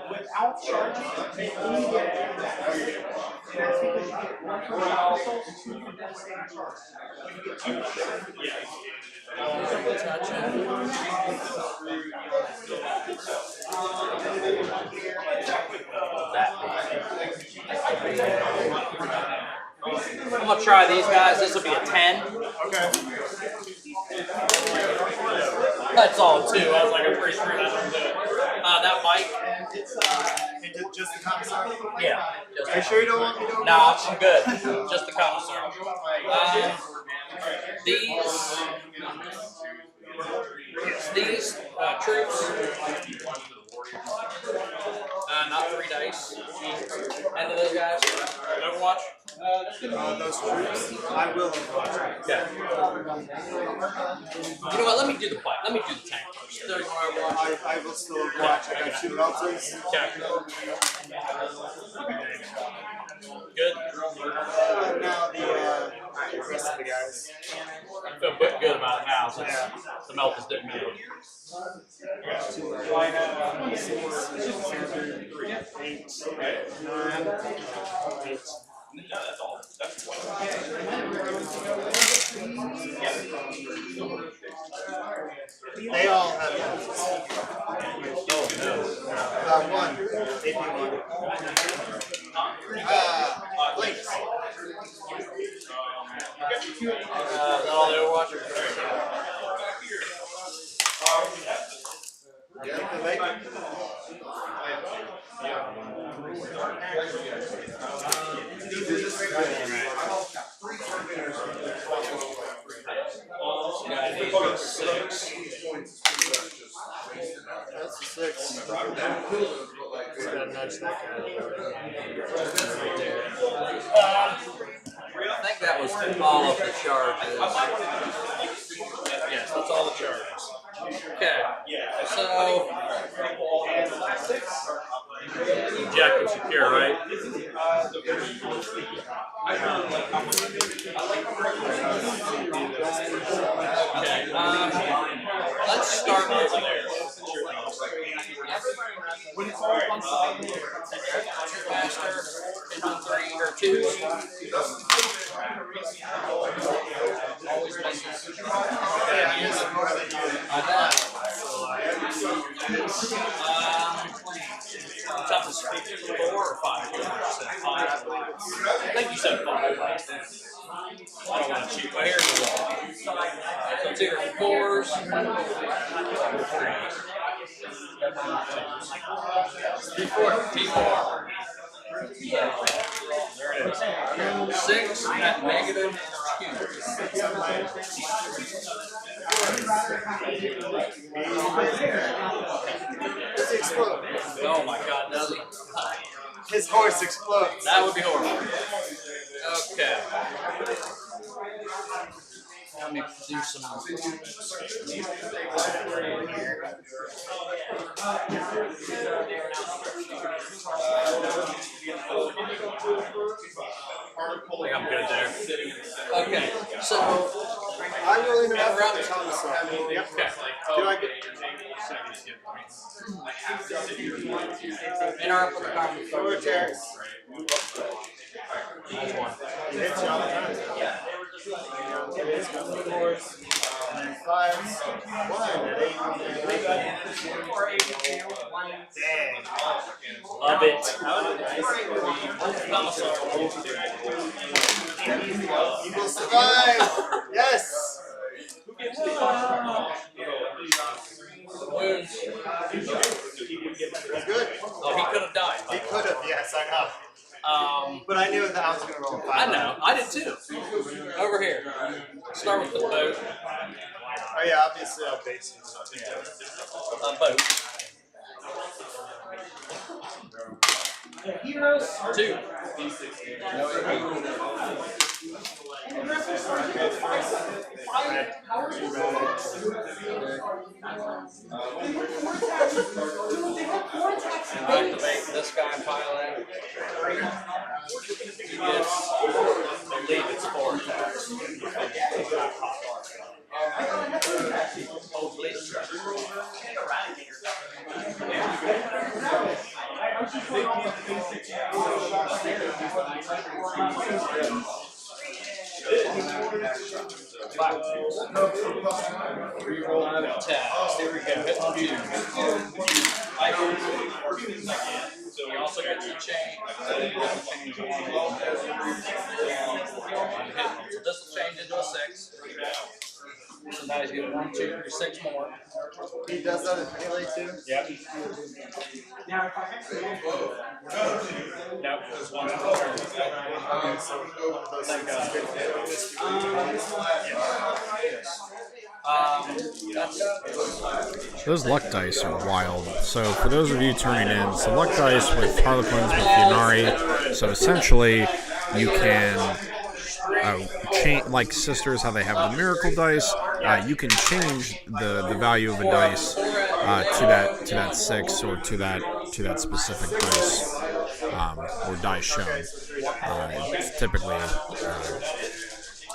C: Without charging, they only get 1 damage. And that's because you get 1 for also and 2 for devastating charge. You get 2
M: I'm gonna try these guys. This will be a 10.
L: Okay.
M: That's all 2. I was like, I'm pretty sure that's gonna do it. That bike.
L: Just the commissar?
M: Yeah.
L: Are you sure you don't want me to do
M: No, I'm good. Just the commissar. These troops. Not 3 dice. And to those guys. Overwatch.
L: Those troops? I will overwatch.
M: Okay. You know what? Let me do the bike. Let me do the tank first. There you go, Overwatch.
L: I will still overwatch. I got 2 melters.
M: Okay. Good.
L: Now the rest of the guys.
M: I feel good about it now since the melters didn't move.
L: 2, 8, 9, 8. They all have melters. Oh no. 1. AP 1. Blinks.
M: Is that all the Overwatch?
L: That's a 6. Gotta nudge that guy. Right there.
M: I think that was all of the charges. Yes, that's all the charges. Okay, so Jack and secure, right? Okay, let's start over there. Master, 3 or 2. Always misses. Toughest 4 or 5? I think you said 5 last time. I don't want to cheat. But here's the wall. So it's either 4s or 3s. T4. There it is. 6 at negative 2. Oh my god, does he?
L: His horse explodes.
M: That would be horrible. Okay. Let me do some. So,
L: I'm willing to have
M: interrupt.
L: to tell myself. Yep.
M: Okay.
L: Do I get
M: Interrupt with the comment.
L: 4 checks?
M: That's one.
L: He hits you all the time. It's got the 4s. And then 5s. 1 at 8. Dang.
M: Love it.
L: You will survive! Yes!
M: Wounds.
L: That's good.
M: Oh, he could have died.
L: He could have, yes, I know. But I knew that I was going to roll 5.
M: I know. I did too. Over here. Start with the boat.
L: Oh, yeah, obviously I'll base it.
M: Boat. 2. Activate this guy and pile in. He gets, I believe it's 4 attacks. Hopefully. Reroll attacks. There we go. Hit on 2. He also gets the chain. So this will change into a 6. So now he's getting 1, 2, 3, 6 more.
L: He does that in melee too?
M: Yep. Nope, there's 1 per turn.
L: Okay, so one of those things
A: Those luck dice are wild. So for those of you turning in, it's the luck dice with Harlequins with Yunari. So essentially, you can change, like Sisters, how they have the miracle dice. You can change the value of a dice to that 6 or to that specific dice or dice shown. It's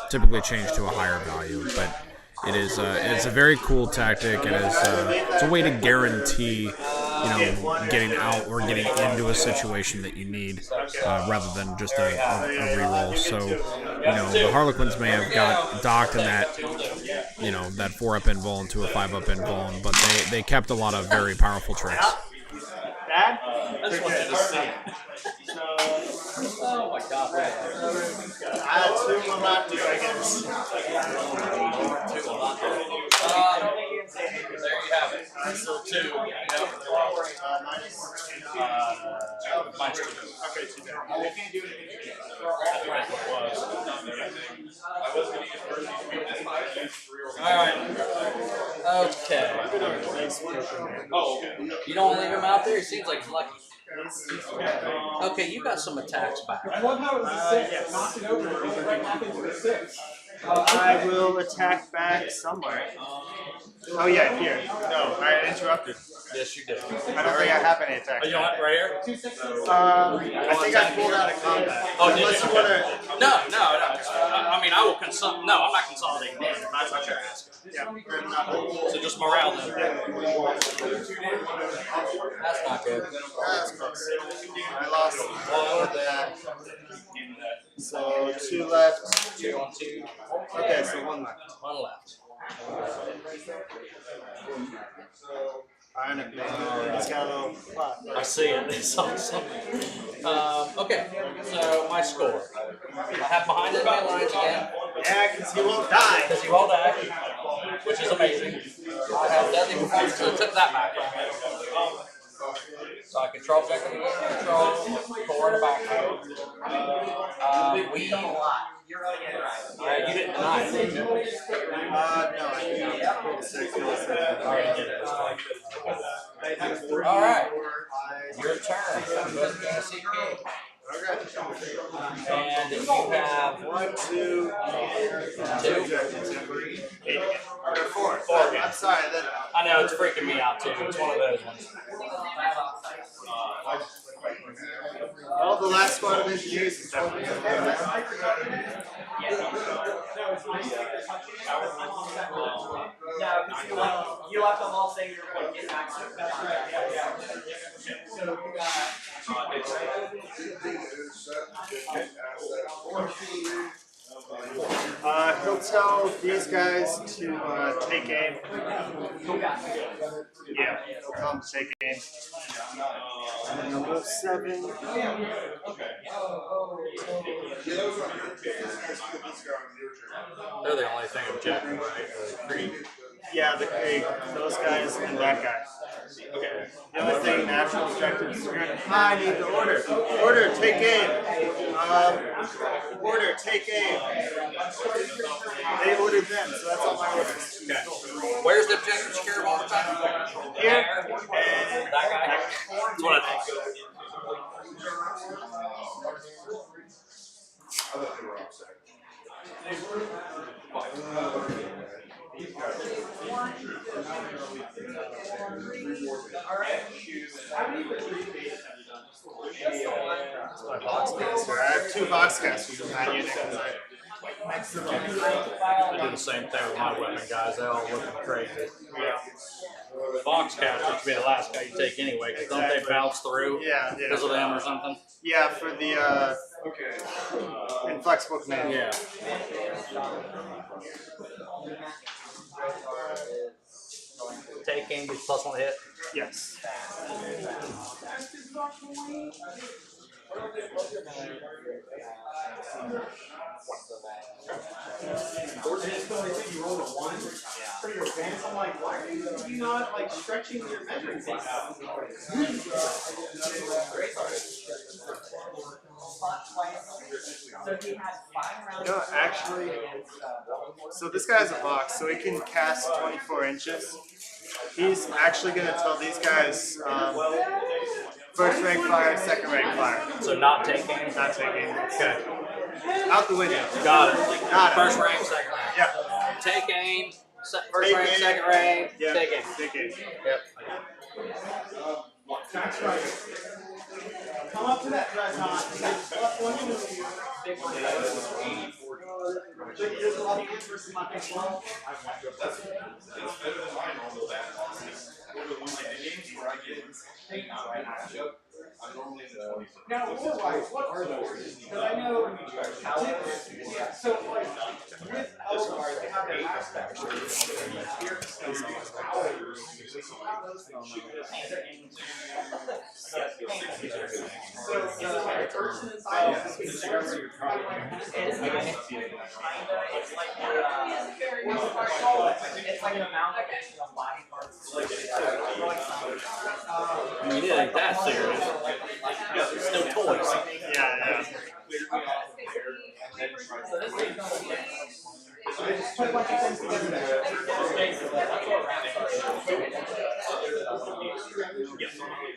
A: typically changed to a higher value, but it's a very cool tactic. It's a way to guarantee, getting out or getting into a situation that you need, rather than just a reroll. So, the Harlequins may have got docked in that, that 4-up invul into a 5-up invul, but they kept a lot of very powerful tricks.
L: Dad?
M: I just want you to see. Oh my god.
L: I had 2 will not do, I guess.
M: 2 will not do. There you have it. Still 2. Minus 2.
L: Okay, 2 down.
M: Alright. Okay. You don't leave him out there? He seems like he's lucky. Okay, you got some attacks back.
H: I love how it was a 6. Knocked it over. It went right back into a 6.
L: I will attack back somewhere. Oh yeah, here. No, I interrupted.
M: Yes, you did.
L: I don't think I have any attacks.
M: Oh, you know what? Right here?
L: I think I pulled out of combat.
M: Oh,
L: unless you want to.
M: No. I mean, I will consult. No, I'm not consolidating in. That's what you're asking.
L: Yeah,
M: so just morale then. That's not good.
L: That's close. I lost 1 of that. So 2 left.
M: 2 on 2.
L: Okay, so 1 left.
M: 1 left.
L: It's got a little plot.
M: I see it. It's awesome. Okay, so my score. I have behind enemy lines again.
L: Yeah, because he won't die.
M: Because he won't die, which is amazing. I have deadly performance, so tip that back. So I control objective, control, 4 in the back. We. You didn't deny it, did you?
L: No, I didn't.
M: Alright. Your turn. CP.
L: Okay.
M: And you have
L: 1, 2,
M: 2.
L: 4. I'm sorry.
M: I know, it's freaking me out too. It's one of those ones.
L: All the last squad of engineers is definitely
C: You left them all saying you're going to get back to
L: He'll tell these guys to take aim. Yeah, he'll tell them to take aim. Number 7.
M: They're the only thing objective, right? The Creed.
L: Yeah, the Krieg, those guys, and that guy.
M: Okay.
L: The only thing natural objectives are going to. I need the order. Order, take aim. Order, take aim. They ordered them, so that's all my orders.
M: Okay. Where's the objective secure all the time?
L: Here.
M: And that guy. That's what I think.
L: That's my box caster. I have 2 box casters in that unit because
M: I do the same thing with my weapon guys. They all looking crazy. Box caster should be the last guy you take anyway, because don't they bounce through?
L: Yeah.
M: Because of them or something?
L: Yeah, for the inflexible command.
M: Yeah. Take aim, gets +1 hit.
L: Yes.
C: You rolled a 1 for your advance. I'm like, why are you not like stretching your measuring tape out?
L: No, actually, so this guy's a box, so he can cast 24 inches. He's actually going to tell these guys first rank fire, second rank fire.
M: So not take aim?
L: Not take aim.
M: Okay.
L: Out the window.
M: Got it.
L: Got it.
M: First rank, second rank.
L: Yeah.
M: Take aim, first
L: Take
M: rank,
L: aim.
M: second rank,
L: Yeah.
M: take aim.
L: Take aim.
M: Yep.
C: Come up to that dreadnought. Now, otherwise, what are those? Because I know, yeah, so like, with Elgar, they have their aspects. So the person inside of this is it's like an amount of body parts.
M: I mean, it ain't that serious. It's still toys.
L: Yeah.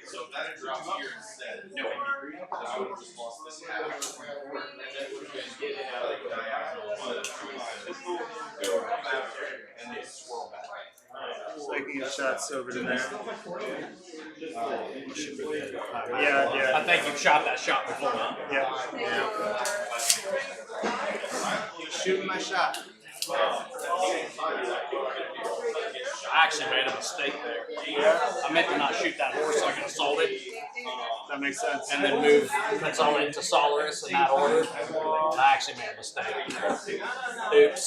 F: So if that had dropped here instead, no, I would have just lost this half. And then it would have been getting out of the diagonal, go back, and they swirl back.
L: So I can get shots over to there.
M: Yeah. I think you've shot that shot before.
L: Yeah. Shooting my shot.
M: I actually made a mistake there. I meant to not shoot that horse so I could assault it.
L: That makes sense.
M: And then move consolidate to Solaris in that order. I actually made a mistake. Oops.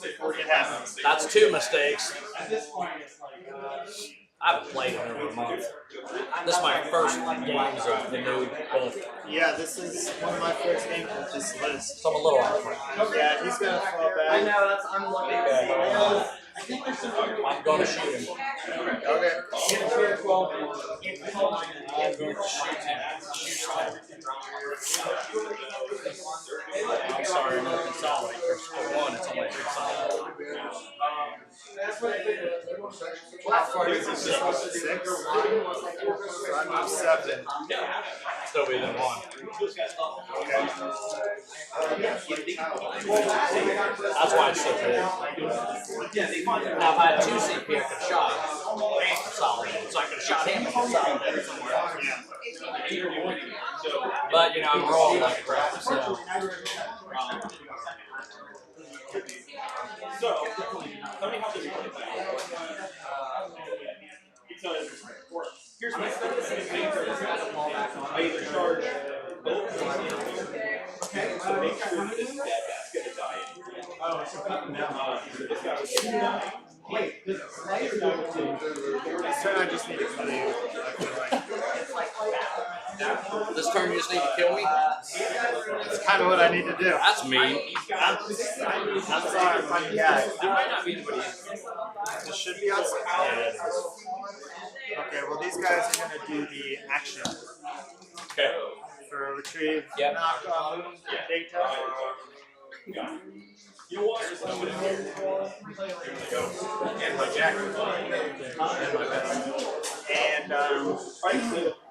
L: It happens.
M: That's 2 mistakes. I haven't played in over a month. This is my first games of the new book.
L: Yeah, this is one of my first games with this list.
M: So I'm a little out of it.
L: Yeah, he's gonna fall back.
C: I know, that's, I'm looking at
M: I'm going to shoot him.
L: Okay.
M: I'm going to shoot him. I'm sorry, I'm going to consolidate. For 1, it's only 6 solid.
L: How far is this? 6? So I move 7.
M: Still within 1.
L: Okay.
M: That's why it's so big. Now, if I had 2 CP, I could have shot him and consolidated. So I could have shot him and consolidated somewhere else. But, you know, I'm rolling like crap, so.
F: here's my thing. I either charge both. Okay, so make sure that this dead guy's gonna die anyway. Oh, so this guy was gonna die. Wait, this
L: turn I just need to kill you.
M: This turn you just need to kill me?
L: That's kind of what I need to do.
M: That's mean.
L: I'm sorry, funny guy.
F: There might not be anybody in
L: This should be us. Okay, well these guys are going to do the action.
M: Okay.
L: For a retrieve,
M: Yep.
L: knock on data.
F: You know what?
L: And my jacket. And my vest. And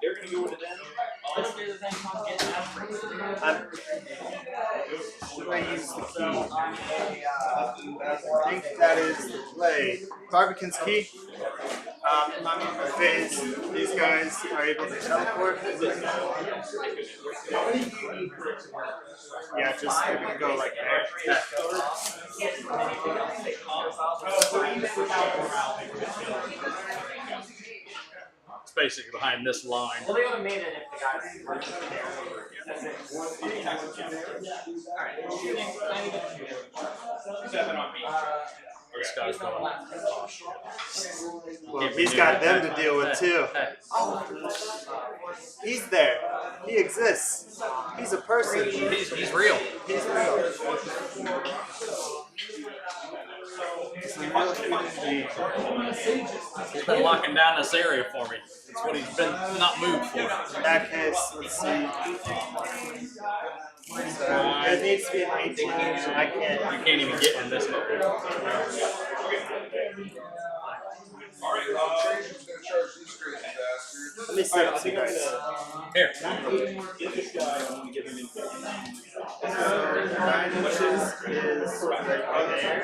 F: they're gonna go into them.
L: Should I use the key? I think that is the play. Barbican's key. Phase. These guys are able to teleport. Yeah, just they're gonna go like there.
M: It's basically behind this line.
C: Well, they would have made it if the guys were there. That's it.
M: This guy's going.
L: Well, he's got them to deal with too. Oh, he's there. He exists. He's a person.
M: He's real.
L: He's real. He's a real human being.
M: He's been locking down this area for me. It's what he's been not moved for.
L: In that case, let's see. It needs to be an 18. I can't.
M: You can't even get in this area.
L: Let me set up some guys.
M: Here.
L: 9 inches is right there.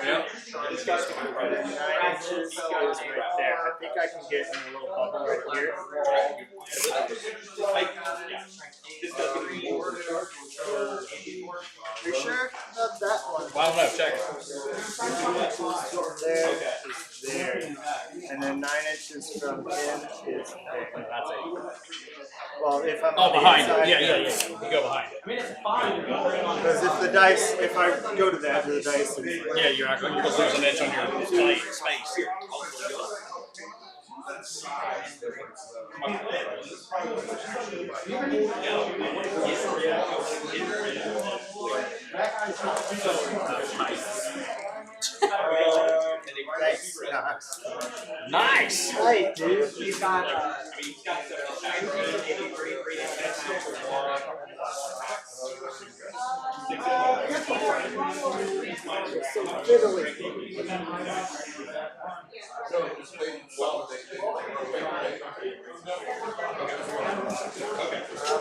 M: Yep.
L: 9 inches is right there. I think I can get in a little bubble right here. You sure? Not that one.
M: Well, I don't know. Check it.
L: 9 inches there is there. And then 9 inches from him is there.
M: That's it.
L: Well, if I'm
M: Oh,
L: on the
M: behind
L: inside,
M: it. Yeah. You go behind it.
L: Because if the dice, if I go to the edge of the dice, it's like,
M: Yeah, you're not going to lose an inch on your space. Nice.
L: Right, dude.
C: He's got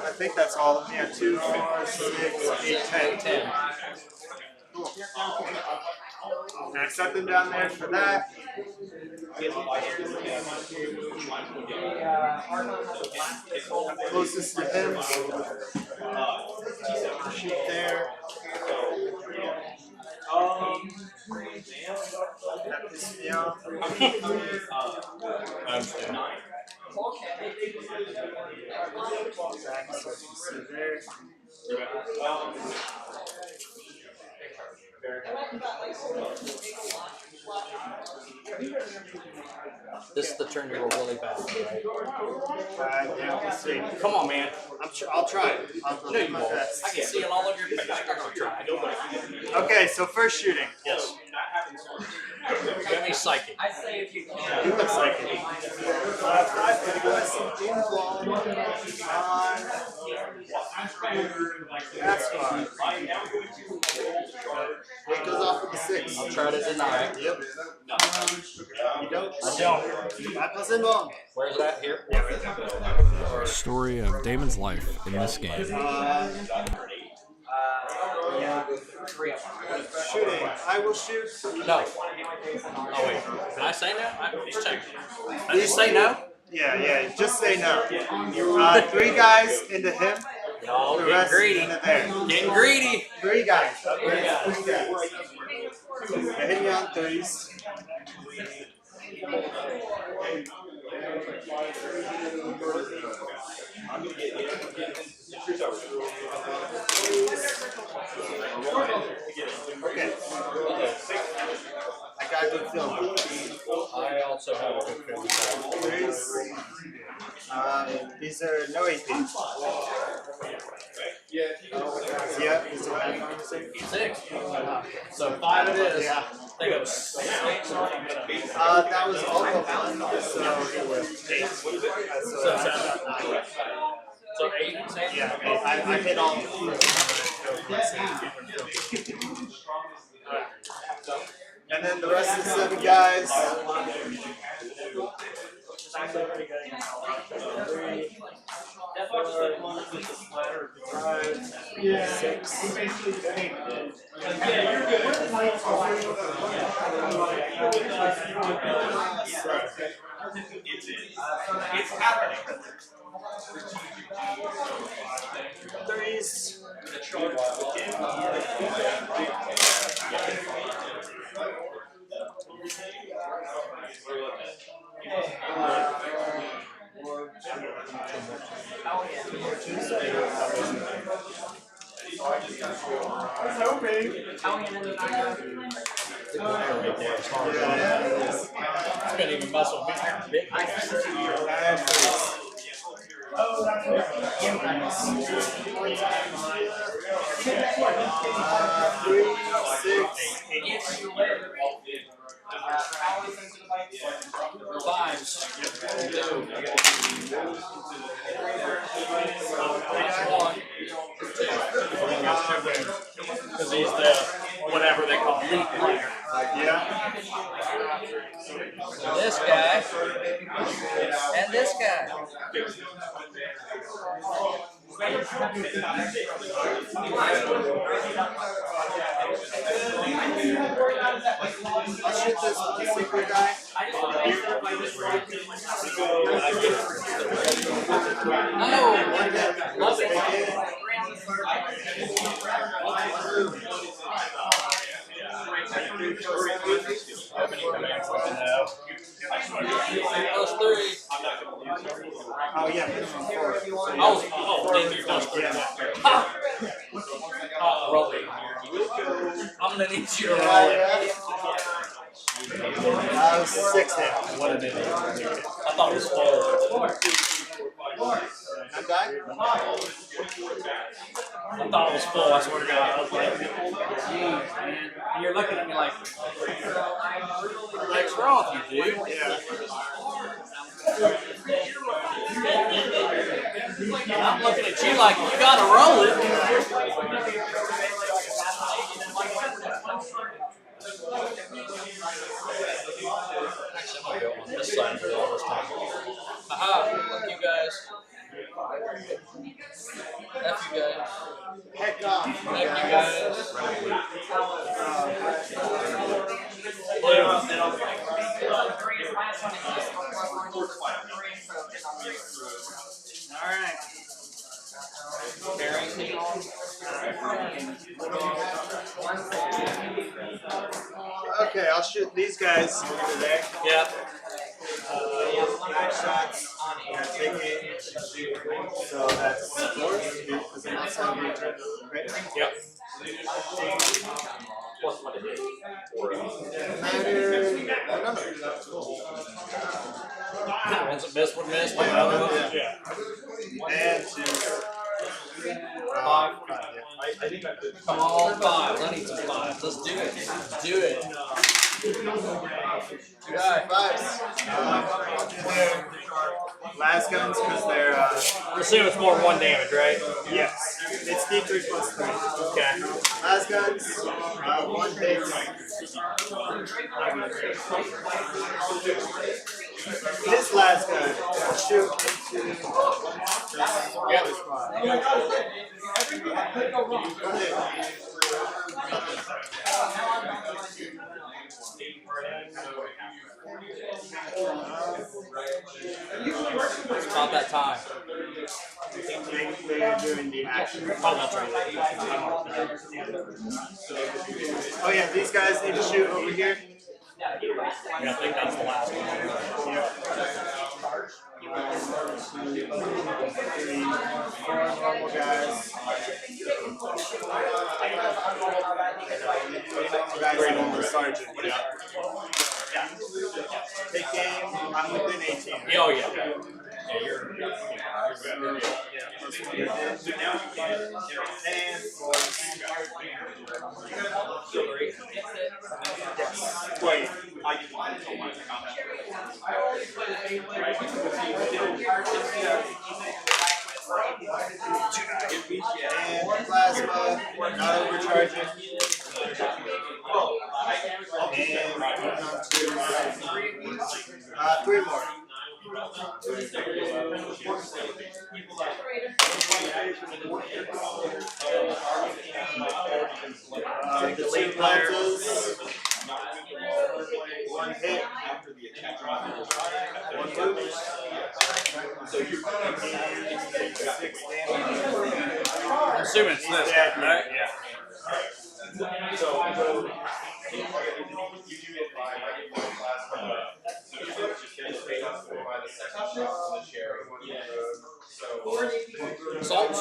L: I think that's all of them. Yeah, 2, 4, 6, 8, 10. Cool. And I set them down there for that. Closest to him. Shoot there. That pisses me off. Back, so you can see there.
M: This is the turn you roll really bad, right?
L: Yeah, we'll see.
M: Come on, man.
L: I'll try. I'll
M: No,
L: do
M: you
L: my
M: won't.
L: best.
M: I can see it all over your face. You're going to try.
L: Okay, so first shooting.
M: Yes. Give me psychic.
C: I say if you can.
L: You look psychic. I'm going to go with some invuln on. That's fine. It goes off with the 6.
M: I'll try to deny it.
L: Yep. You don't?
M: I don't.
L: 5 plus invuln.
M: Where's that? Here?
L: Yeah, right there.
A: Story of Damon's life in this game.
C: Yeah, 3 of them.
L: Shooting. I will shoot.
M: No. Oh, wait. Can I say no? I'm just checking. Did you say no?
L: Yeah, just say no. 3 guys into him.
M: No,
L: The
M: getting
L: rest
M: greedy.
L: into there.
M: Getting greedy.
L: 3 guys. Three guys. They're hitting you on 3s. Okay. I got a good feeling.
M: I also have a good feeling about it.
L: These are no AP. Yeah, these are bad.
M: 6. So 5 it is.
L: Yeah.
M: I think it was 6.
L: That was all of one, so 8.
M: So 8 and 6?
L: Yeah, I hit all of them. And then the rest of the 7 guys. 6.
F: It's happening.
L: 3s.
M: I couldn't even mess with me. Big Fives. Because he's the whatever they call lead player.
L: Yeah.
M: This guy and this guy.
L: I'll shoot this secret guy.
M: Oh, love it. Those 3.
L: Oh yeah, minimum 4.
M: Thank you. Roll it. I'm gonna need you to roll it.
L: That was 6 hit.
M: What an idiot. I thought it was 4.
L: I'm dying?
M: I thought it was 4, I swear to God. I was like, geez, man. And you're looking at me like, what's wrong with you, dude?
L: Yeah.
M: And I'm looking at you like, you gotta roll it. Actually, I'm gonna go on this side of the wall this time. Aha, look, you guys. F you guys.
L: Heck off.
M: F you guys.
L: Alright. Okay, I'll shoot these guys over there.
M: Yep.
L: 9 shots. I'm taking. So that's 4. Because I'm outside my turn. Right?
M: Yep. Ones that missed would miss, but the other ones, yeah.
L: And 2.
M: 5.
F: I think I could.
M: Come on, 5. I need some 5s. Let's do it. Let's do it.
L: Alright, 5s. Last guns because they're.
M: I'm assuming it's more 1 damage, right?
L: Yes. It's D3 plus 3.
M: Okay.
L: Last guns. 1 hit. This last gun. I'll shoot into.
M: It's about that time.
L: They're doing the action.
M: Oh, that's right.
L: Oh yeah, these guys need to shoot over here.
M: Yeah, I think that's the last one.
L: Four normal guys. Three normal guys and the sergeant. Yeah. Take game. I'm within 18. Right?
M: Oh yeah. Yeah, you're good.
L: And plasma, not overcharging. And moving on to three more. The late players. One hit. One move.
M: I'm assuming it's this, right? Yeah. Salts?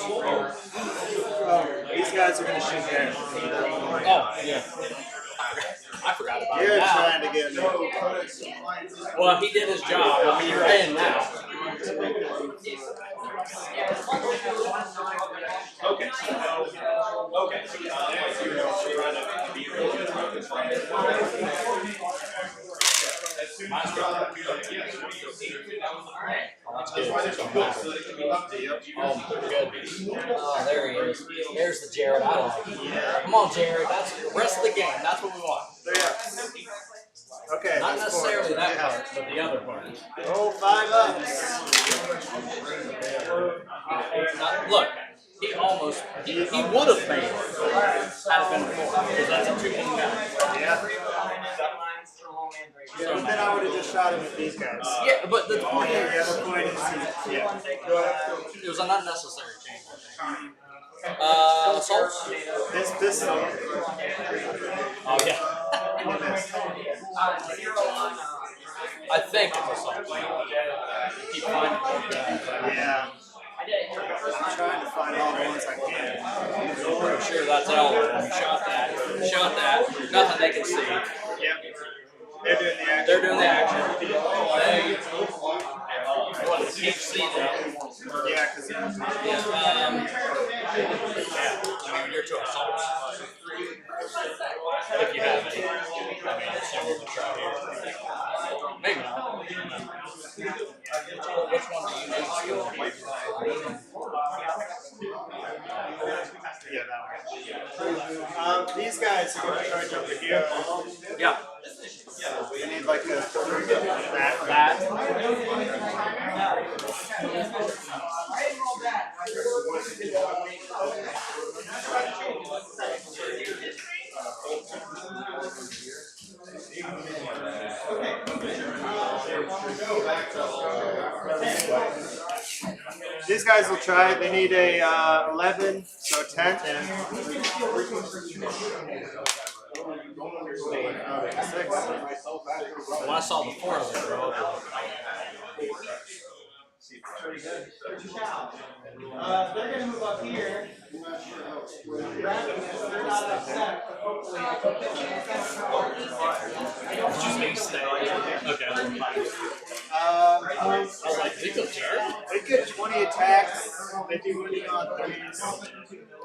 L: These guys are going to shoot there.
M: Oh, yeah. I forgot about
L: You're
M: that.
L: trying to get me.
M: Well, he did his job. I mean, you're in now.
F: Okay.
M: That's good. Oh, my goodness. Oh, there he is. There's the Jared I like. Come on, Jared. That's the rest of the game. That's what we want.
L: Okay.
M: Not necessarily that part, but the other part.
L: Roll 5 ups.
M: Now, look, he almost, he would have made it had it been before, because that's a 2-1 guy.
L: Yeah. So then I would have just shot him with these guys.
M: Yeah, but the point is,
L: the other point is,
M: it was an unnecessary change, I think. Assaults?
L: This.
M: Oh, yeah. I think it's assault. Keep finding more guys.
L: Yeah. I'm trying to find all the ones I can.
M: I'm sure that's all. Shot that. Nothing they can see.
L: Yep. They're doing the action.
M: They're doing the action. They can't see them.
L: Yeah, because
M: Yeah, I mean, you're two assaults. If you have any. I mean, assume we'll try here. Maybe not. Which one do you need still?
L: Yeah, that one. These guys are going to charge over here.
M: Yeah.
L: We need like a that. These guys will try. They need a 11, so 10.
M: When I saw the 4 of them, bro.
C: They're going to move up here. They're not upset, but hopefully
M: Okay.
L: I was
M: like, they go Jared?
L: They get 20 attacks. They do winning on 3s,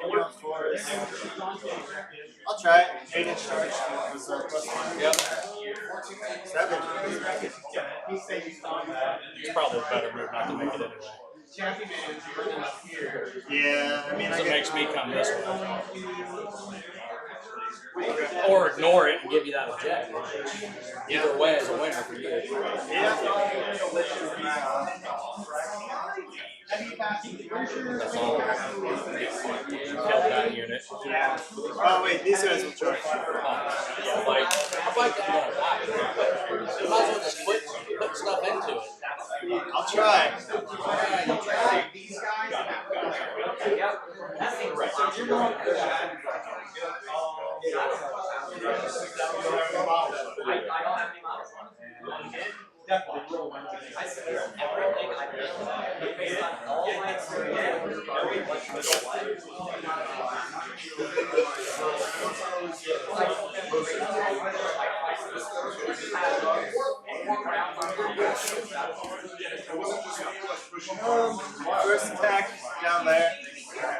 L: winning on 4s. I'll try it. 8-inch charge. Was +1.
M: Yep.
L: 7.
M: It's probably a better move not to make it anyway.
L: Yeah, I mean,
M: So it makes me come this way. Or ignore it and give you that objective. Either way is a winner for you.
L: Yeah.
M: That's all. Killed that unit.
L: Yeah. Oh wait, these guys will charge.
M: Yeah, like, how about that? You might as well just put stuff into it.
L: I'll try. First attack down there. 10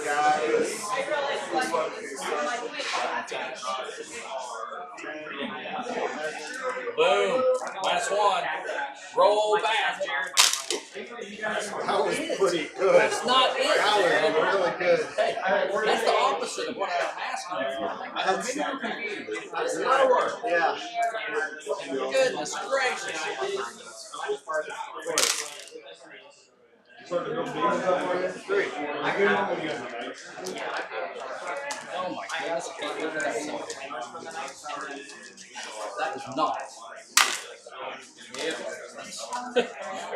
L: guys.
M: Boom. -1. Roll back, Jared.
L: That was pretty good.
M: That's not it.
L: That was really good.
M: Hey, that's the opposite of what I'm asking you for.
L: That's yeah.
M: Goodness gracious.
L: Three.
M: Oh my goodness. That was not.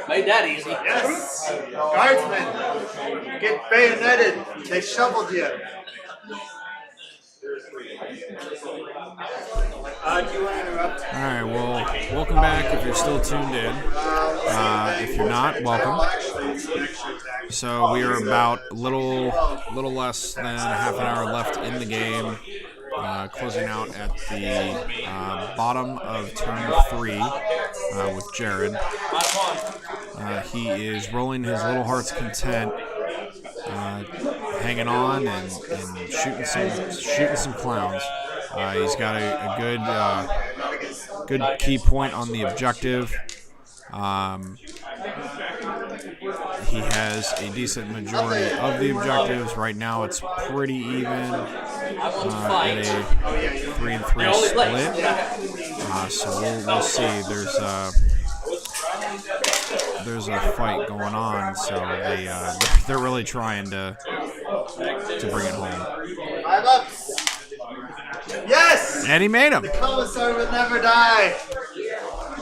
M: Made that easy.
L: Yes. Guardsmen, get bayoneted. They shoveled you. Do you want to interrupt?
A: All right, well, welcome back if you're still tuned in. If you're not, welcome. So we are about a little less than half an hour left in the game, closing out at the bottom of turn 3 with Jared. He is rolling his Little Heart's Content, hanging on and shooting some clowns. He's got a good key point on the objective. He has a decent majority of the objectives. Right now it's pretty even at a 3-3 split. So we'll see. There's a fight going on, so they're really trying to bring it home.
L: 5 ups. Yes!
A: And he made him.
L: The commissar will never die.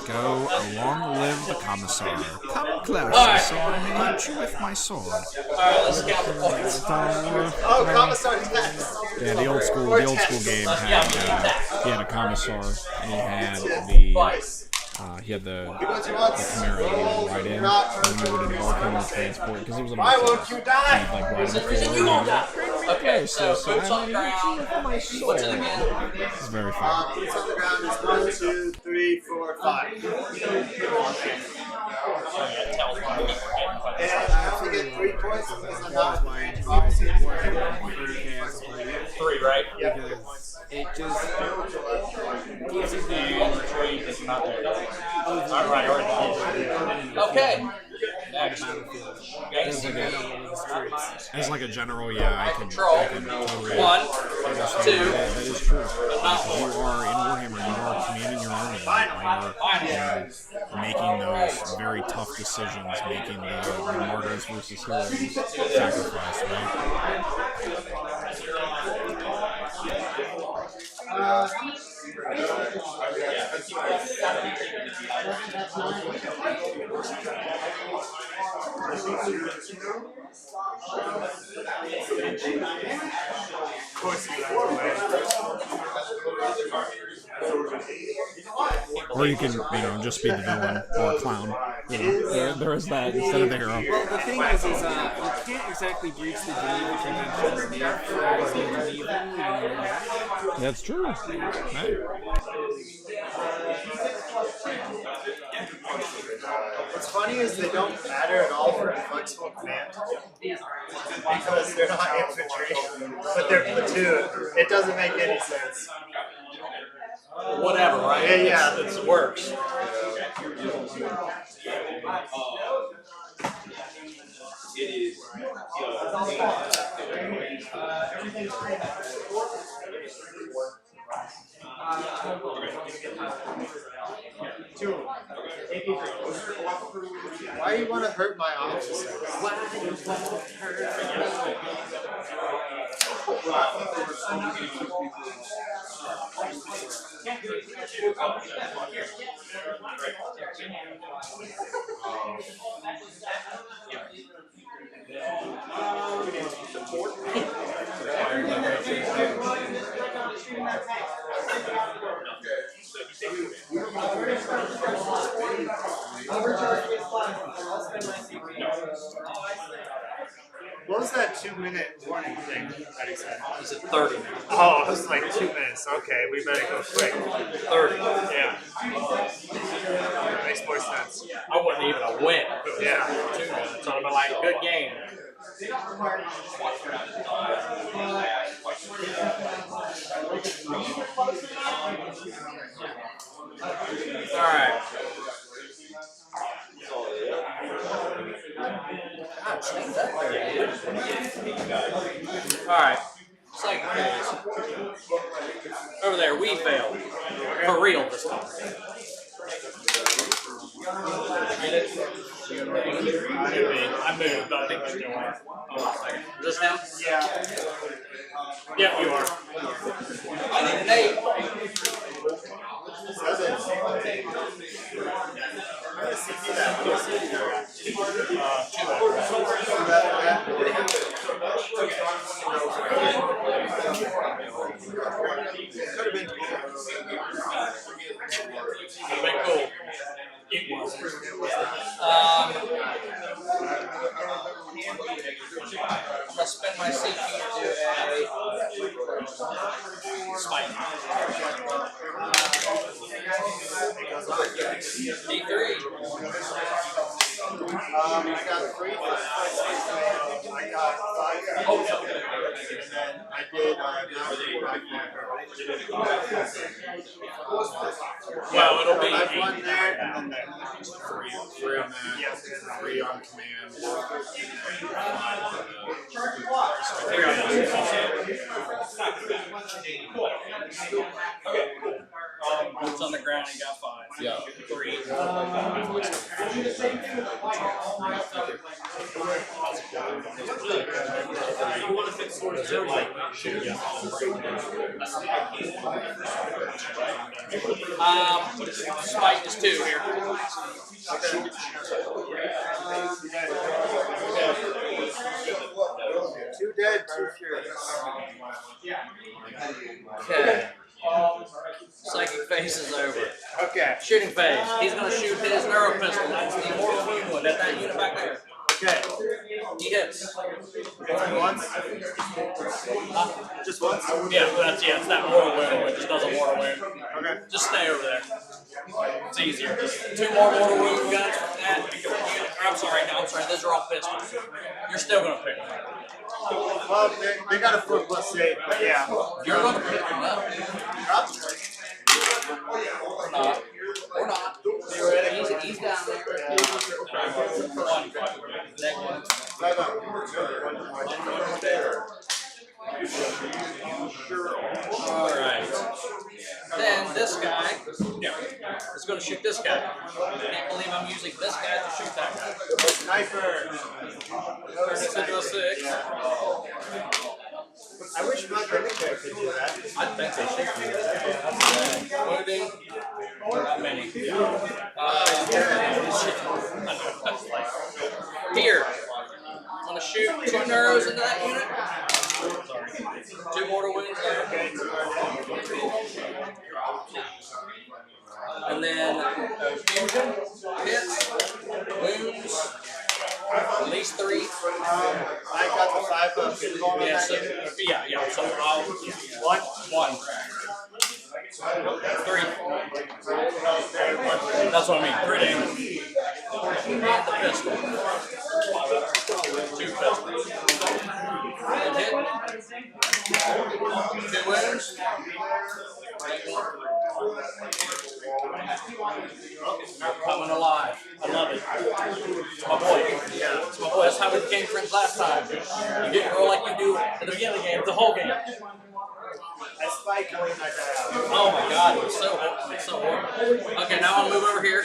A: Go, long live the commissar. Come closer, so I may hit you with my sword.
M: Alright, let's scout the points.
L: Oh, commissar's next.
A: Yeah, the old school game had he had a commissar and he had the Camaro that he would ride in, and you would embark on the transport because it was a
L: Why won't you die?
A: There's
M: a reason you won't die. Okay, so boots on the ground. What's it again?
A: It's very fun.
L: Boots on the ground is 1, 2, 3, 4, 5. And I have to get 3 points because I'm not playing.
M: 3, right?
L: Yep.
J: It just gives you the
M: It's not there. Okay. Next.
A: As like a general, yeah, I can
M: Control. 1, 2.
A: That is true. You are in Warhammer, you are commanding your army, you are making those very tough decisions, making the martyrs versus heroes sacrifice, right? Or you can, just be the villain or a clown. There is that instead of the hero.
J: Well, the thing is you can't exactly breach the Geneva Convention if there is no Geneva.
A: That's true. Right.
L: What's funny is they don't matter at all for inflexible command because they're not infantry, but they're platoon. It doesn't make any sense.
M: Whatever, right?
L: Yeah.
M: It works.
F: It is.
L: Why do you want to hurt my officers? What was that 2-minute warning thing that he said?
M: He said 30 minutes.
L: Oh, it was like 2 minutes. Okay, we better go quick.
M: 30.
L: Yeah. Makes more sense.
M: I wouldn't even have went if it was
L: Yeah.
M: 2 minutes. I'd have been like, good game. Alright. God, change that there. Alright. Second phase. Over there, we failed. For real this time. Get it? Should be. I moved, but I think you're doing it. Hold on a second. Is this him?
L: Yeah.
M: Yep, you are. I need an 8. Been cool. It was. Let's spend my CP to do a spike. D3.
L: I got 3 for I got 5 for and then I did
M: Well, it'll be
L: 1 there and then there.
B: 3 on that.
L: Yes,
B: 3 on command.
M: Boots on the ground, he got 5.
B: Yeah.
M: 3.
F: You want to fix swords? Is it like shoot? Yeah.
M: Spike is 2 here.
L: 2 dead, 2 furious.
M: Okay. Psychic phase is over.
L: Okay.
M: Shooting phase. He's going to shoot his neuro pistol. That's the mortal wound one. That's that unit back there.
L: Okay.
M: He hits.
L: Once? Just once?
M: Yeah, it's that mortal wound. It just does a mortal wound.
L: Okay.
M: Just stay over there. It's easier. Just 2 more mortal wound guns. I'm sorry. Those are all pistols. You're still going to pick them.
L: Well, they got a 4+8, but yeah.
M: You're going to pick them up. Or not. He's down there. Alright. Then this guy is going to shoot this guy. I can't believe I'm using this guy to shoot that guy.
L: Sniper!
M: Turn this into a 6.
L: I wish my character could do that.
M: I think they should do that. Wounding. Not many. Here. I'm going to shoot 2 neuros into that unit. 2 mortal wounds there. And then fusion, hits, wounds, at least 3.
L: I got the 5 physical on
M: Yeah,
L: that.
M: so, so I'll, 1. 3. That's what I mean, 3 damage. And the pistol. 2 pistols. And hit. 2 wounds. Coming alive. I love it. It's my boy. It's my boy. That's how we became friends last time. You didn't roll like you do at the beginning of the game, the whole game.
L: I spiked when I died.
M: Oh my god, it was so horrible. It's so horrible. Okay, now I'll move over here.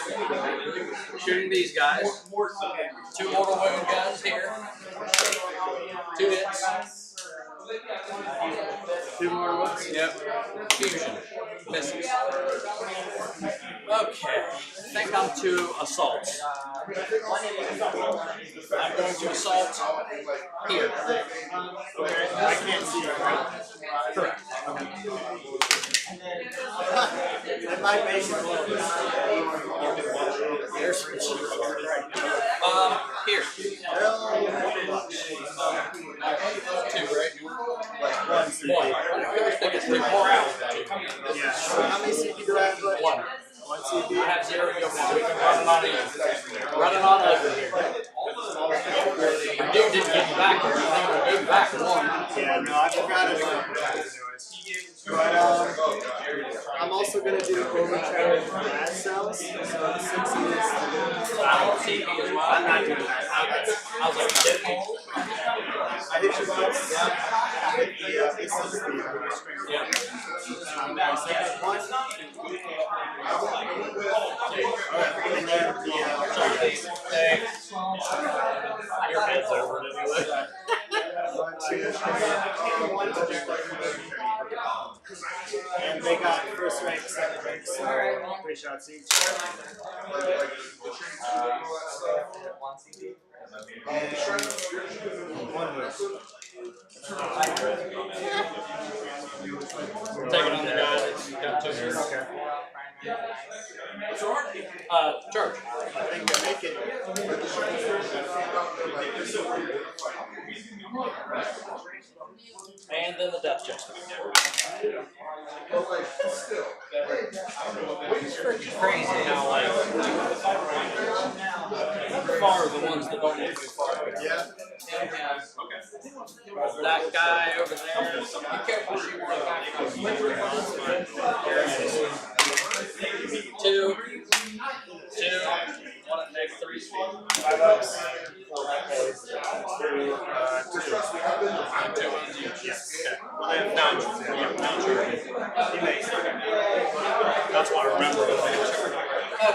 M: Shooting these guys. 2 mortal wound guns here. 2 hits.
L: 2 more ones?
M: Yep. Fusion. Misses. Okay. I think I'm to assault. I'm going to assault here.
L: I can't see it.
M: Correct.
L: It might make it
M: Here. 4 hours.
L: Yeah. So how many CP do I have left?
M: 1.
L: 1 CP.
M: I have 0 go now. We've been running on E. Running on over here. Your dude didn't get me back there. I think I'm going to give you back 1.
L: Yeah, no, I forgot it a couple times anyways. But I'm also going to do overcharge bad cells. So the 6 is...
M: CP as well.
L: I'm not doing that.
M: I was like, kidding me?
L: I hit you once. I hit the, this is the strength.
M: Yeah.
L: My second one. And then the
M: Hey. Your head's over it anyway.
L: 1, 2, 3. And they got first rank, second rank, so 3 shots each. And 1 move.
M: Take it on the guy that's got 2 here.
L: Okay.
M: Charge.
L: I think I make it.
M: And then the death chest. It's freaking crazy how, like, far the ones that don't need to be far.
L: Yeah.
M: That guy over there. Be careful shooting that guy from Two. 1 at next 3 speed.
L: 5 ups. 4 backpays. 2.
M: 2 each. Yes. Okay. Now, now he makes it. That's what I remember.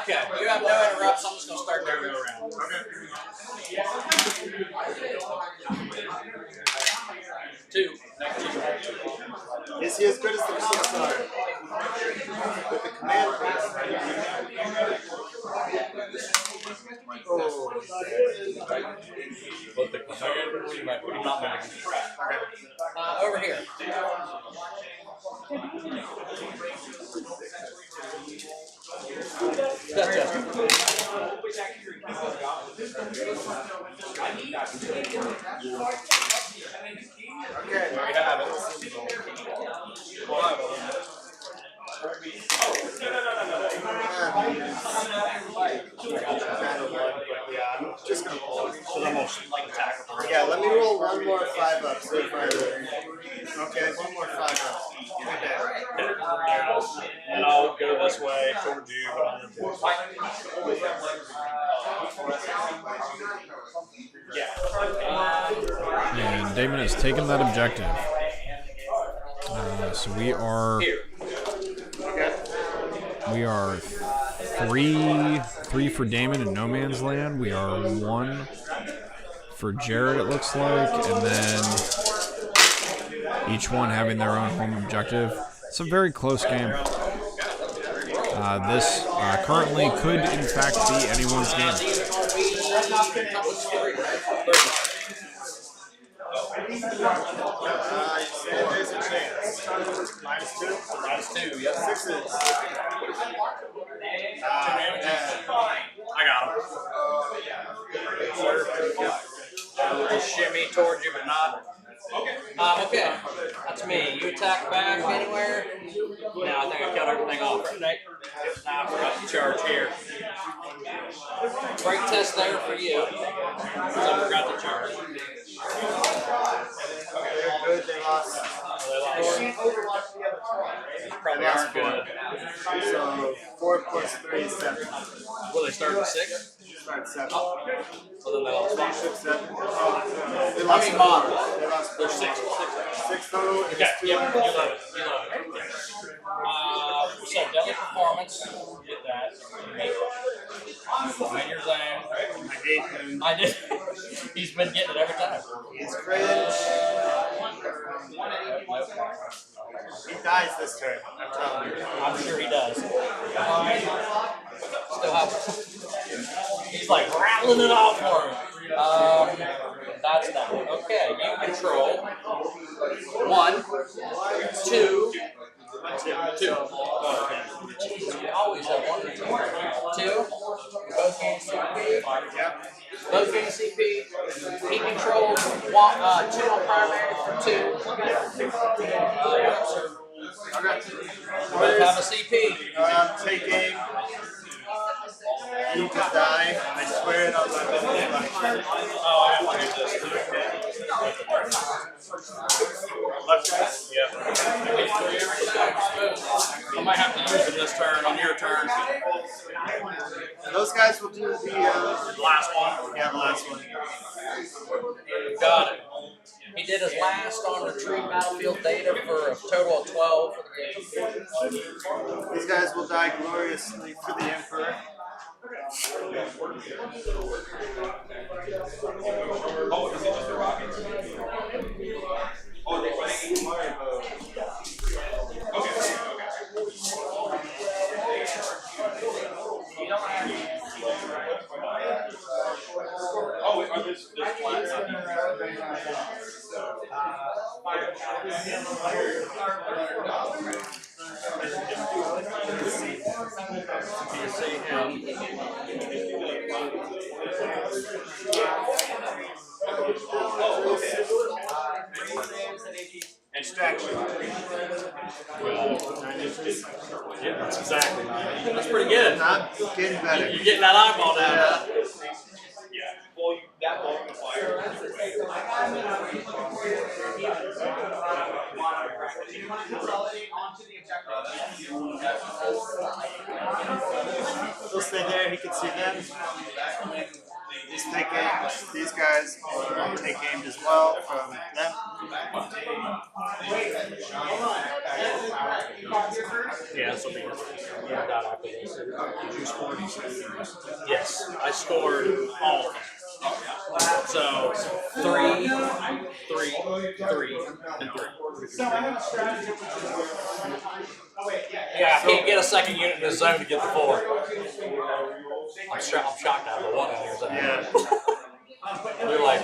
M: Okay, you have no interrupts. I'm just going to start their go around. Okay. 2. Next 2.
L: Is he as good as the commissar? With the command oh.
M: With the command not moving. Over here.
L: Okay,
M: there we have it.
L: I'm just gonna pull it.
M: Like attack.
L: Yeah, let me roll 1 more 5 up. See if I okay, 1 more 5 up.
M: And I'll go this way towards you, but I'm
A: And Damon has taken that objective. So we are three for Damon in No Man's Land. We are 1 for Jared, it looks like, and then each one having their own home objective. It's a very close game. This currently could, in fact, be anyone's game.
L: There's a chance. -2?
M: -2, yep.
L: 6s.
M: I got him. Just shimmy towards you, but not. Okay. That's me. You attack back anywhere? No, I think I killed everything off. Right, Nate? Now I forgot to charge here. Break test there for you. Because I forgot to charge.
L: They're good. They lost.
M: Probably aren't good.
L: So 4 plus 3 is 7.
M: Will they start at 6?
L: Start 7.
M: Well, then they lost 5.
L: 7. They
M: I
L: lost
M: mean, modern.
L: They lost
M: There's 6.
L: 6 total.
M: Okay, yep, you love it. You love it. So, Deli Performance, get that. Mind your zone.
L: I hate him.
M: I did. He's been getting it every time.
L: He's cringe. He dies this turn. I'm telling you.
M: I'm sure he does. Still have. He's like rattling it off for him. That's that. Okay, you control 1, 2, 2. Jeez, we always have 1 or 2. 2. Both gain CP.
L: Yep.
M: Both gain CP. He controls 2 on primary for 2. both have a CP.
L: Take aim. You could die. I swear it on my life.
M: Oh, I have to do this too.
L: Left guys?
M: Yep. I might have to use them this turn on your turn.
L: Those guys will do the
M: Last one.
L: yeah, the last one.
M: Got it. He did his last on retrieve battlefield data for a total of 12 for the game.
L: These guys will die gloriously for the Emperor.
M: You see him.
L: Extraction.
M: Yeah, that's exactly right. That's pretty good.
L: Not getting better.
M: You're getting that eyeball down. Huh?
L: They'll stay there, he can see them. These take aims. These guys will take aimed as well from them.
M: Yeah, this will be Did you score these? Yes, I scored all of them. So 3, 3, 3, and 3. Yeah, I can't get a second unit in the zone to get the 4. I'm shocked to have the 1 in here.
L: Yeah.
M: You're like,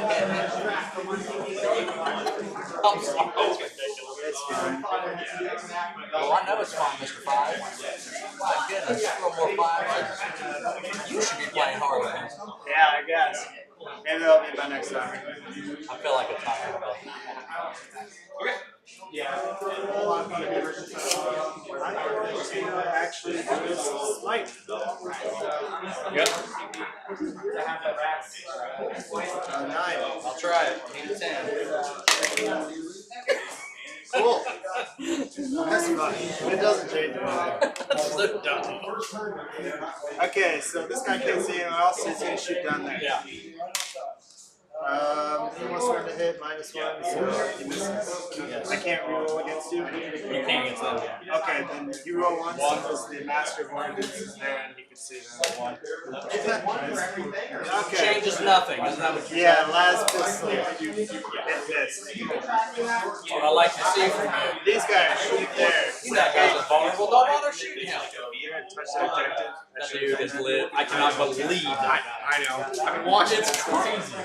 M: I'm sorry.
L: It's fine.
M: Well, I know it's fine, Mr. 5. My goodness, a little more 5. You should be playing hard, man.
L: Yeah, I guess. Maybe that'll be by next time.
M: I feel like it's not going to be.
L: Actually, this smite.
M: Yep.
L: 9.
M: I'll try it. 8 to 10.
L: Cool. That's fun. It doesn't change anything. Okay, so this guy can't see anyone else, so he's going to shoot down there.
M: Yeah.
L: He wants to hit -1, so he misses. I can't reroll against you.
M: You can't get them.
L: Okay, then you roll 1, so the Master of Ordnance is there and he can see them. Okay.
M: Changes nothing. Isn't that what you're
L: Yeah,
M: saying?
L: last pistol. You hit this.
M: That's what I like to see from you.
L: These guys shoot there.
M: That guy's invulnerable. Don't bother shooting him.
L: You're going to touch that objective.
M: That dude is lit. I cannot believe that.
K: I know. I've been watching.
M: It's crazy.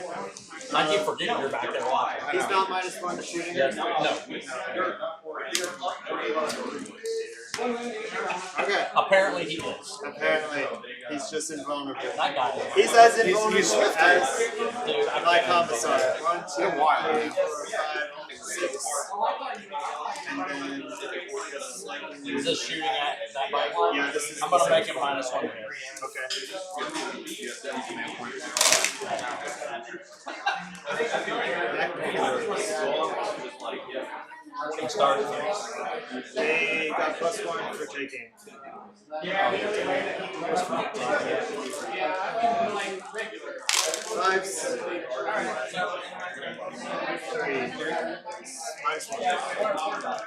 M: I keep forgetting you're back there watching.
L: He's not -1 to shooting.
M: No.
L: Okay.
M: Apparently he is.
L: Apparently, he's just invulnerable.
M: That guy is.
L: He's as invulnerable as
M: Dude,
L: my commissar. 1, 2, 3, 4, 5, 6. And then
M: He's just shooting at that guy.
L: yeah, this is.
M: I'm going to make him -1 here. He started first.
L: They got +1 for taking. Five, -3. -1.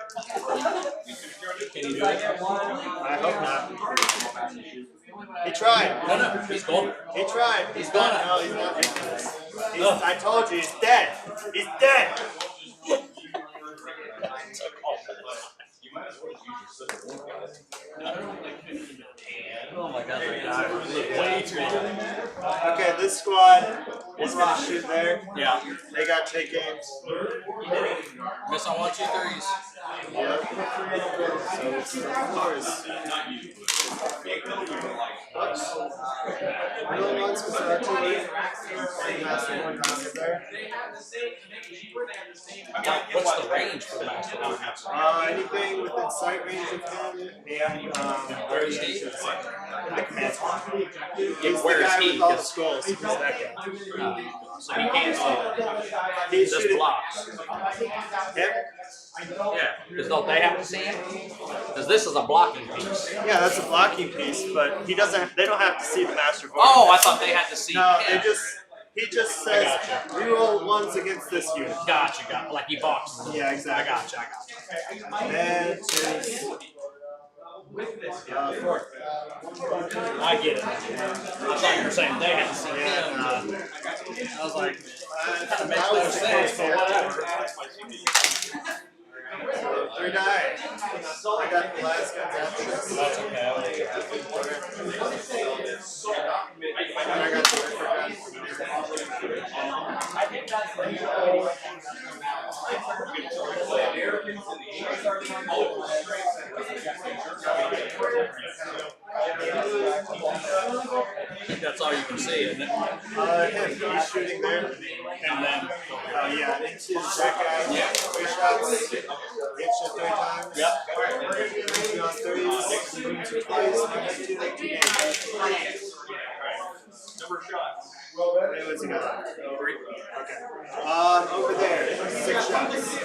M: Can he do it?
L: I hope not. He tried.
M: No, he's gone.
L: He tried.
M: He's gone.
L: No, he's not making this. I told you, he's dead. He's dead.
M: Oh my god, way too long.
L: Okay, this squad is going to shoot there.
M: Yeah.
L: They got take aims.
M: Miss on 1, 2, 3s.
L: Yep. So it's 4s. Real ones was artillery. Master one master there.
M: What's the range for the Master Weapons?
L: Anything within sight range of him, and
M: Where is he?
L: in the command center. He's the
M: Where is
L: guy
M: he?
L: with all the skulls. He's that guy.
M: So he can't see
L: He's
M: this
L: shooting.
M: blocks.
L: Him?
M: Yeah, because don't they have to see him? Because this is a blocking piece.
L: Yeah, that's a blocking piece, but he doesn't. They don't have to see the master voice.
M: Oh, I thought they had to see
L: No,
M: him.
L: he just says reroll ones against this unit.
M: Gotcha. Like he boxes them.
L: Yeah, exactly.
M: I gotcha.
L: And his fourth.
M: I get it. I thought you were saying they had to see him. I was like, that makes no sense, but whatever.
L: 3 die. I got the last guns after this.
M: That's okay.
L: I got the rifle
M: I think that's all you can see, isn't it?
L: him. He's shooting there.
M: And then,
L: Yeah, into that guy. Yeah. 3 shots. Hit you 3 times.
M: Yep.
L: 2 on 3s. 2 twice. 2 damage.
F: Number of shots.
L: What's he got? 3. Okay. Over there. 6 shots.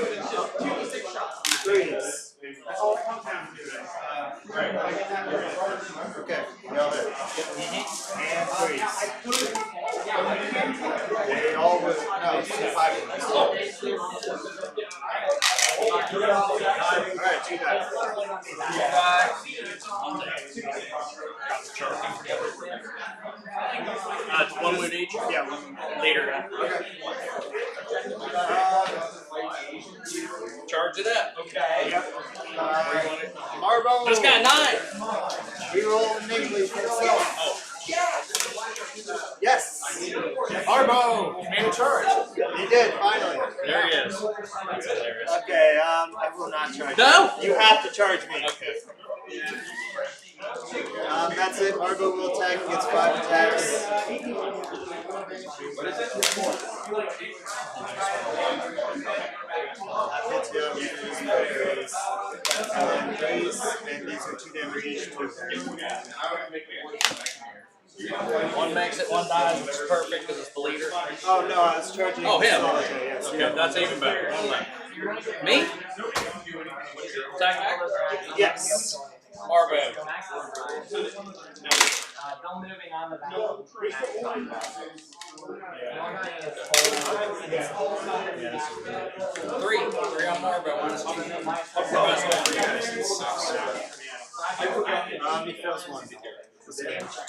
L: 3s. Okay. Nailed it. And 3s. They all were. No, 5 ones. Alright, 2 dice.
M: It's 1 wound each?
L: Yeah, 1
M: Later.
L: Okay.
M: Charge it up.
F: Okay.
L: Yep. Marbo.
M: Just got 9.
L: Reroll namely for himself. Yes.
M: Arbo made a charge.
L: He did, finally.
M: There he is. That's hilarious.
L: Okay, I will not charge
M: No?
L: you. You have to charge me.
M: Okay.
L: That's it. Arbo will attack. He gets 5 attacks. That hits you. And then threes, and these are 2 damage each.
M: 1 makes it, 1 dies, which is perfect because it's the leader.
L: Oh no, I was charging.
M: Oh, him.
L: Solitary, yes.
M: Okay, that's even better. 1 left. Me? Attack back?
L: Yes.
M: Arbo.
H: Don't moving on the battle.
M: 3 on Arbo.
L: He fails 1.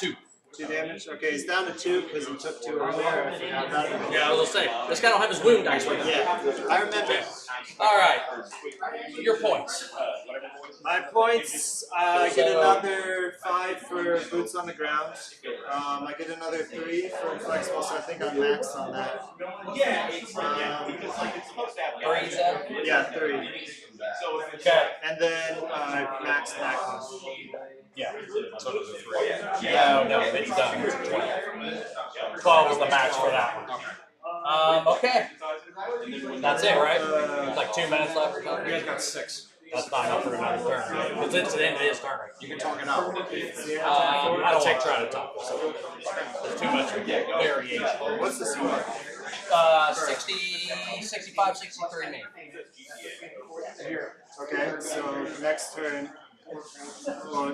M: 2.
L: 2 damage. Okay, he's down to 2 because he took 2 earlier. I forgot about it.
M: Yeah, I was gonna say, this guy don't have his wound dice right now.
L: Yeah, I remember.
M: Alright. Your points.
L: My points, I get another 5 for boots on the ground. I get another 3 for inflexible, so I think I'm maxed on that. Yeah, 3.
M: Okay.
L: And then max back.
M: Yeah. So it was a 3. No, it's done. It's a 12. 12 was the max for that one. Okay. That's it, right? Like 2 minutes left or something?
A: You guys got 6.
M: That's not enough for another turn, right? Because it's the end of his turn.
A: You can talk it out.
M: I don't want to try to top this. There's too much variation.
L: What's the score?
M: 60, 65, 63 me.
L: Okay, so next turn. Well,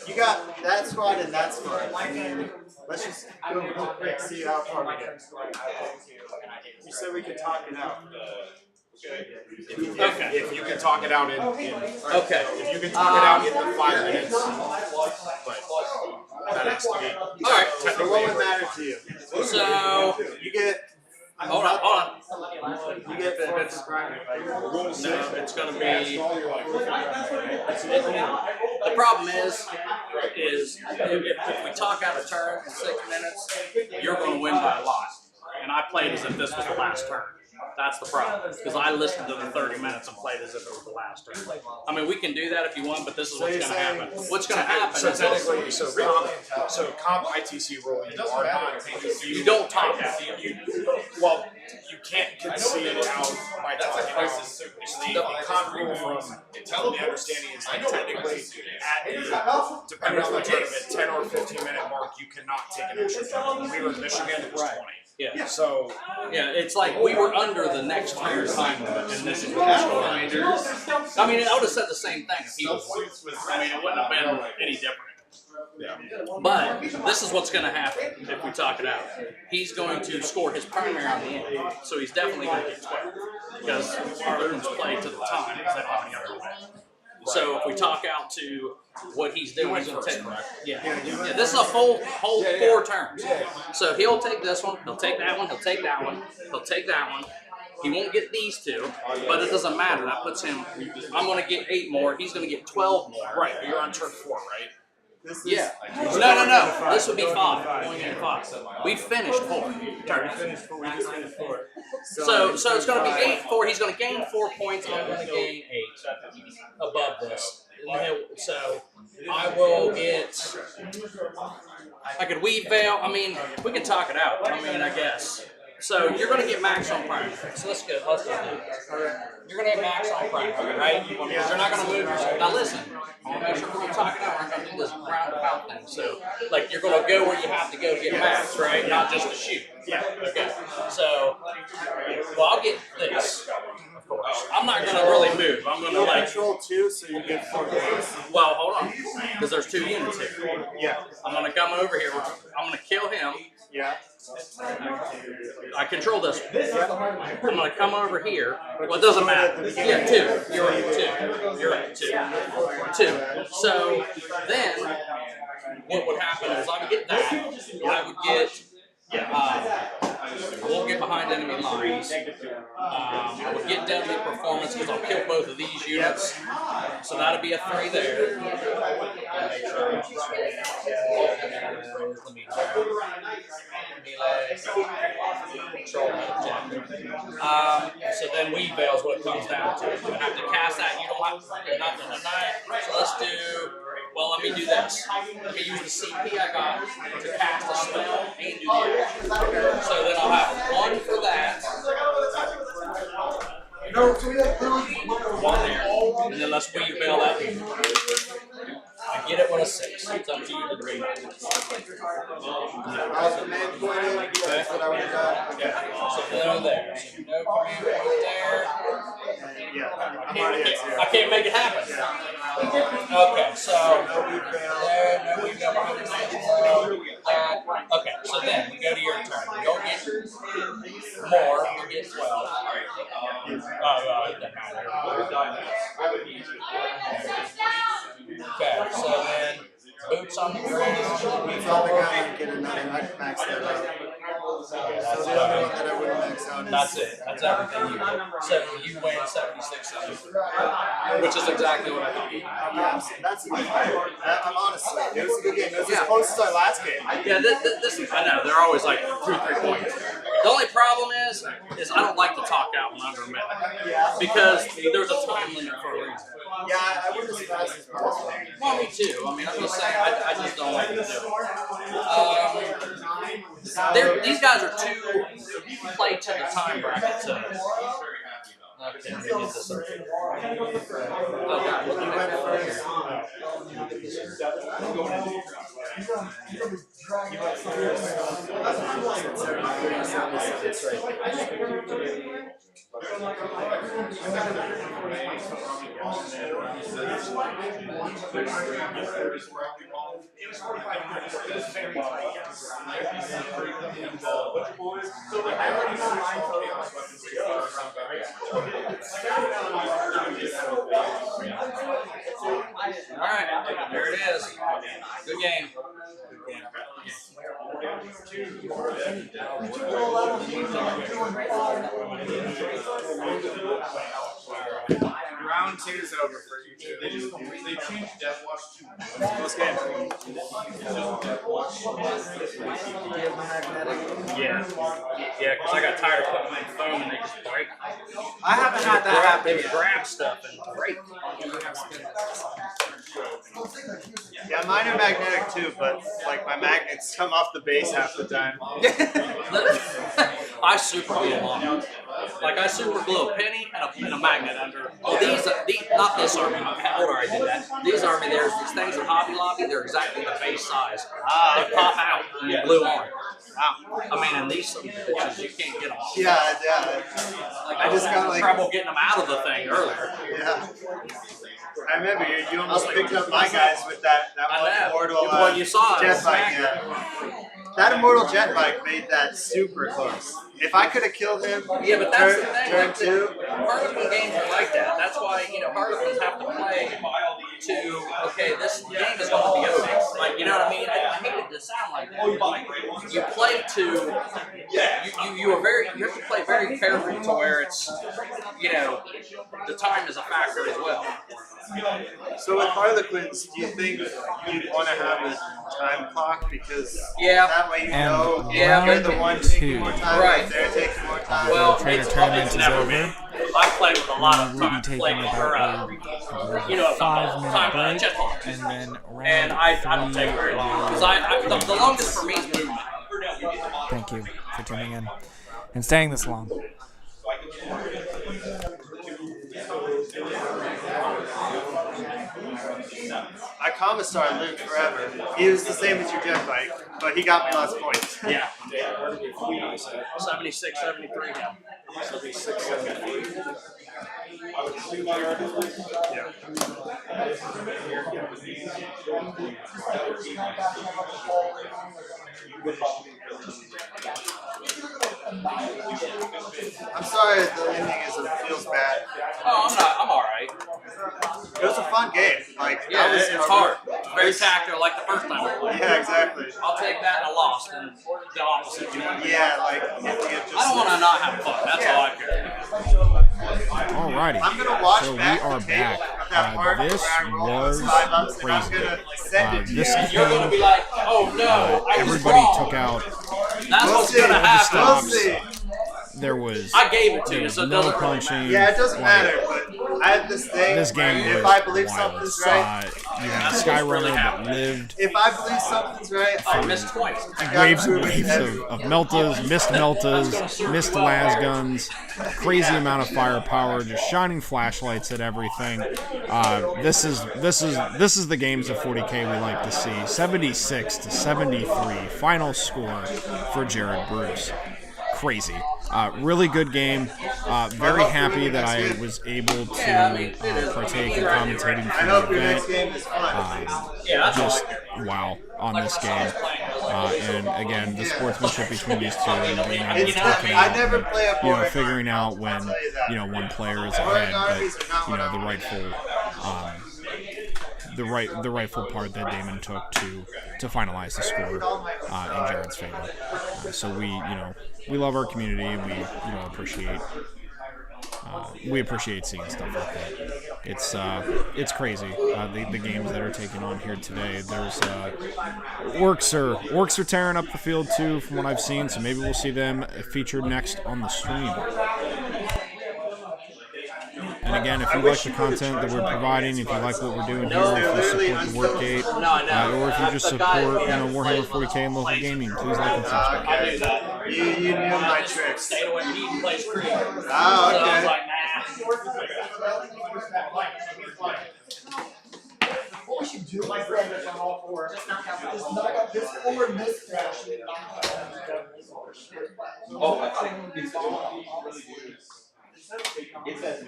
L: you got that squad and that squad. I mean, let's just go real quick, see how far we get. You said we could talk it out.
A: If you can talk it out in
M: Okay.
A: if you can talk it out in the 5 minutes, but that has to be.
M: All right.
L: So what would matter to you?
M: So
L: You get.
M: hold on.
L: You get 4 for primary.
M: No, it's going to be. The problem is if we talk out a turn in 6 minutes, you're going to win by a lot. And I played as if this was the last turn. That's the problem. Because I listened to the 30 minutes and played as if it was the last turn. I mean, we can do that if you want, but this is what's going to happen. What's going to happen
N: So
M: is
N: technically, comp ITC rule, you are not.
M: you don't talk out.
N: Well, you can't concede out by talking out. The comp rule from the understanding is that technically at depending on the tournament, 10 or 15-minute mark, you cannot take an extra turn. When we were in Michigan, it was 20.
M: Yeah.
N: So
M: yeah, it's like we were under the next tier's time limit, and this is what the score is. I mean, I would have said the same thing if he was winning. I mean, it wouldn't have been any different.
N: Yeah.
M: But this is what's going to happen if we talk it out. He's going to score his primary on the end, so he's definitely going to get 12 because Harlequins play to the time because they don't have any other way. So if we talk out to what he's doing, he's going to take this is a whole 4 turns. So he'll take this one, he'll take that one, he'll take that one, he'll take that one. He won't get these 2, but it doesn't matter. That puts him. I'm going to get 8 more. He's going to get 12 more.
N: Right, but you're on turn 4, right?
M: Yeah. No. This would be 5. Only getting 5. We finished 4 turns. So it's going to be 8-4. He's going to gain 4 points. I'm going to gain 8 above this. So I will get. I could weave veil. I mean, we can talk it out. I mean, I guess. So you're going to get max on primary. So let's do this. You're going to get max on primary, right? Because you're not going to move yourself. Now listen, I want to make sure we're talking out. We're going to do this roundabout thing. So, like, you're going to go where you have to go to get max, right? Not just to shoot.
L: Yeah.
M: Okay. So, well, I'll get this. Of course. I'm not going to really move. I'm going to like
L: control 2, so you get 4 points.
M: Well, hold on, because there's 2 units here.
L: Yeah.
M: I'm going to come over here. I'm going to kill him.
L: Yeah.
M: I control this one. I'm going to come over here. Well, it doesn't matter. Yeah, 2. You're right, 2. You're right, 2. 2. So then, what would happen is I would get that. I would get. I won't get behind enemy lines. I would get deadly performance because I'll kill both of these units. So that'll be a 3 there. Make sure I'm just right. Let me control that objective. So then weave veil is what it comes down to. You have to cast that. You don't have to do nothing tonight. So let's do. Well, let me do this. Let me use the CP I got to cast a spell and do the action. So then I'll have 1 for that. 1 there. And then let's weave veil that. I get it with a 6. It's up to you to bring that.
L: That's what I would have done.
M: Okay. So no there. So no command point there. I can't make it happen. Okay, so there, no weave veil behind the okay, so then we go to your turn. You'll get more. You'll get 12. It doesn't matter. Okay, so then boots on the ground.
L: Boots on the ground and get another. I'd max that out. So the only one that I wouldn't max out is.
M: That's it. That's everything you get. So you win 76, which is exactly what I thought.
L: That's I'm honestly. It was a good game. It was as close as our last game.
M: Yeah, this I know. They're always like 2-3 points. The only problem is I don't like to talk out when under a minute. Because there's a time limit for a reason.
L: Yeah, I wouldn't have surprised as possible.
M: Well, me too. I mean, I'm just saying, I just don't like to do it. These guys are too play to the time bracket to. Okay, let me get this up here. Oh, God, look at that here. All right, there it is. Good game.
L: Round 2 is over for you two.
F: They changed Death Watch to
L: Close game.
M: Yeah, because I got tired of putting them in foam and they just break.
L: I haven't had that happen
M: They would
L: yet.
M: grab stuff and break.
L: Yeah, mine are magnetic too, but like my magnets come off the base half the time.
M: I super glue them on. Like I super glue a penny and a magnet under. Oh, these not this army. Older I did that. These army, there's these things at Hobby Lobby. They're exactly the base size. They pop out and you glue on.
L: Wow.
M: I mean, and these bitches, you can't get them.
L: Yeah.
M: Like
L: I just got like
M: trouble getting them out of the thing earlier.
L: Yeah. I remember you almost picked up my guys with that one Immortal
M: Well, you saw it.
L: jet bike. Yeah. That Immortal jet bike made that super close. If I could have killed him,
M: Yeah, but that's the thing.
L: turn
M: Like,
L: 2.
M: Harlequin games are like that. That's why, Harlequins have to play to, okay, this game is going to be over. Like, you know what I mean? I hate it to sound like that. Like, you play to, you have to play very careful to where it's, the time is a factor as well.
L: So with Harlequins, do you think you'd want to have a time clock because that way you
G: And
L: know
G: round
L: you're the one
G: 2.
L: taking more time,
M: Right.
L: they're taking more time.
M: Well,
G: Trainer
M: it's
G: tournament is
M: never
G: over.
M: been. I played with a lot of
G: We'll be
M: time
G: taking
M: playing for,
G: about a 5-minute break,
M: chess ball.
G: and then round
M: And I don't take very long. Because the longest for me is movement.
G: Thank you for tuning in and staying this long.
L: I Commissar lived forever. He was the same as your jet bike, but he got me lots of points.
M: Yeah. 76, 73 now.
B: 76, 73.
L: I'm sorry the ending feels bad.
M: Oh, I'm alright.
L: It was a fun game. Like
M: Yeah,
L: that was
M: it's hard. It's very tactical, like the first time I played.
L: Yeah, exactly.
M: I'll take that and a loss and the opposite.
L: Yeah, like
M: I don't want to not have fun. That's all I care.
A: Alrighty,
L: I'm gonna watch
A: so we
L: back
A: are
L: the
A: back.
L: tape of that part
A: This
L: where I rolled
A: was
L: those $5 and I'm
A: crazy.
L: gonna send it to
A: This
L: you.
M: You're going to be like, oh no, I was
A: everybody
M: wrong.
A: took out.
M: That's
L: We'll
M: what's
L: see.
M: going to
L: We'll
M: happen.
L: see.
A: There was.
M: I gave it to
A: there
M: you,
A: was
M: so it
A: no
M: doesn't really
A: punching.
M: matter.
L: Yeah, it doesn't
A: like,
L: matter, but I have this thing.
A: This game
L: where
A: was
L: if I believe
A: wild.
L: something's right,
A: You had Skyrunner that lived.
L: if I believe something's right,
M: I missed twice.
A: Waves of Meltas, missed Meltas, missed Lasguns, crazy amount of firepower, just shining flashlights at everything. This is the games of 40K we like to see. 76-73, final score for Jared Bruce. Crazy. Really good game. Very happy that I was able to partake in commentating for the event. Just wow on this game. And again, the sportsmanship between these two and being able to talk it out, and, figuring out when one player is ahead, but the rightful part that Damon took to finalize the score in Jared's favor. So we love our community. We appreciate seeing stuff like that. It's crazy. The games that are taken on here today. There's orcs are tearing up the field too, from what I've seen. So maybe we'll see them featured next on the stream. And again, if you like the content that we're providing, if you like what we're doing here, if you support the Workgate, or if you just support Warhammer 40K and local gaming, please like and subscribe.
L: I knew that. You knew my tricks.
M: Stayed away from eating plays Creed.
L: Oh,
M: So I was
L: okay.
M: like,
O: What we should do is like this on all fours. Just knock out this four and this dash.
F: Oh, I thought it would be really good. It says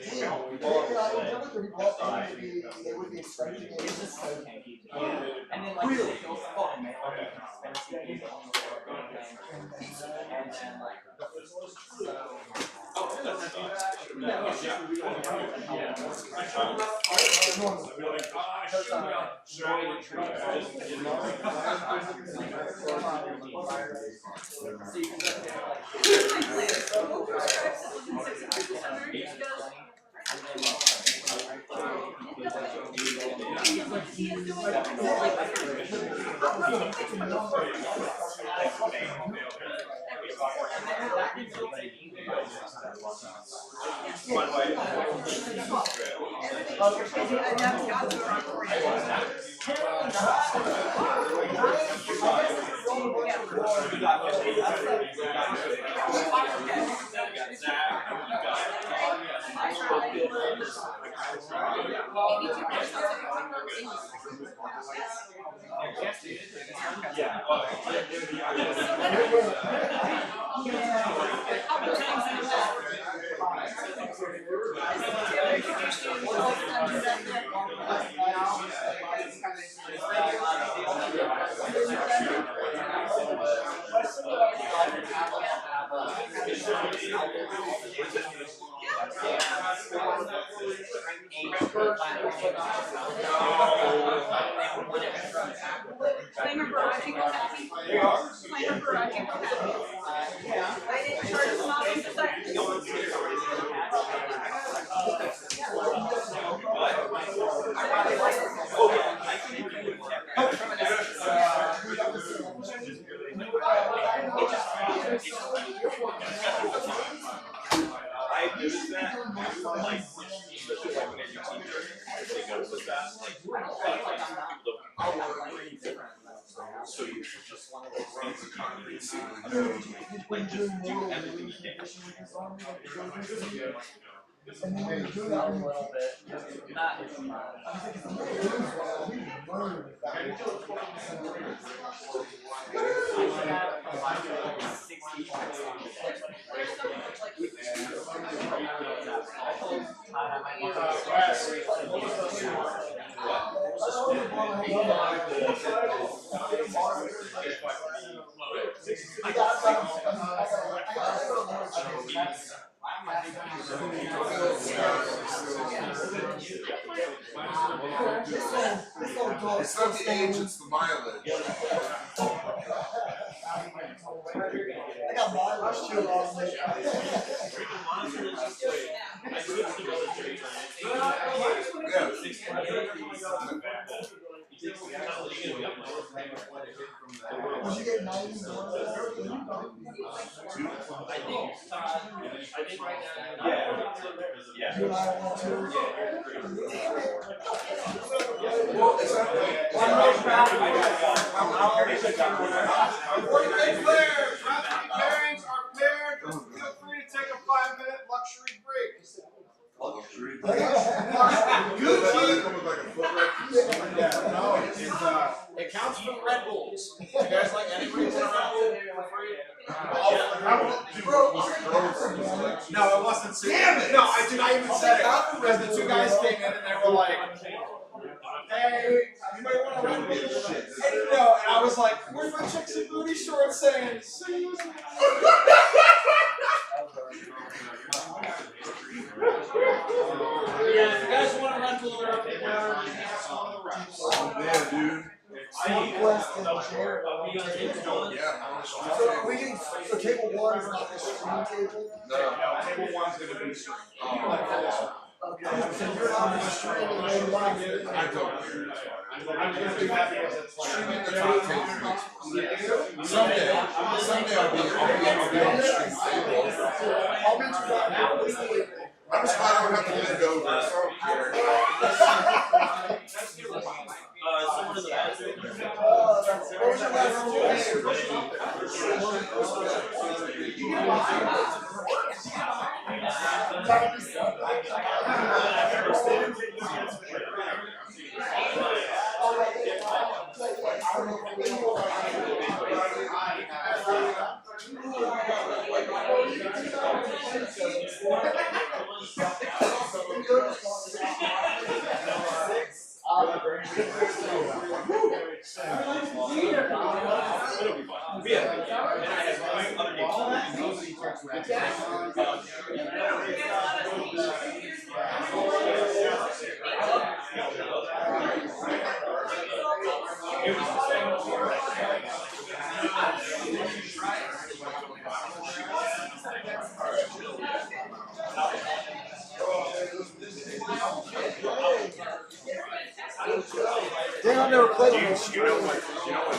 O: It would be expected. And then like really fun, man. And then when you do that, a little bit, not
E: It's not the age, it's the mileage.
O: I got mileage too on me. Did you get 90? You and I want to.
N: Before you get clear, traffic bearings are cleared. Feel free to take a 5-minute luxury break. Gucci. No, it counts for Red Bulls. You guys like anybody want a Red Bull for free? No, it wasn't. Damn it! No, I even said it because the two guys came in and they were like, "Hey, anybody want a Red Bull?" And no, and I was like, "Where's my chicks in booty shorts saying?" Yeah, if you guys want a Red Bull, they're up there.
E: Yeah, dude.
O: Southwest and Jared. So are we getting, so table one is not the stream table?
E: No, table one's gonna be stream.
O: Okay, so you're on the stream and then you're not getting.
E: I don't care.
N: I'm gonna do that because it's like
E: Streaming the top table makes more sense. Someday I'll be on the stream.
O: I'll meet you back now.
E: I'm just glad I don't have to bend over.
O: What was your
E: Damn,
O: never played on
I: Do
O: this.
I: you know what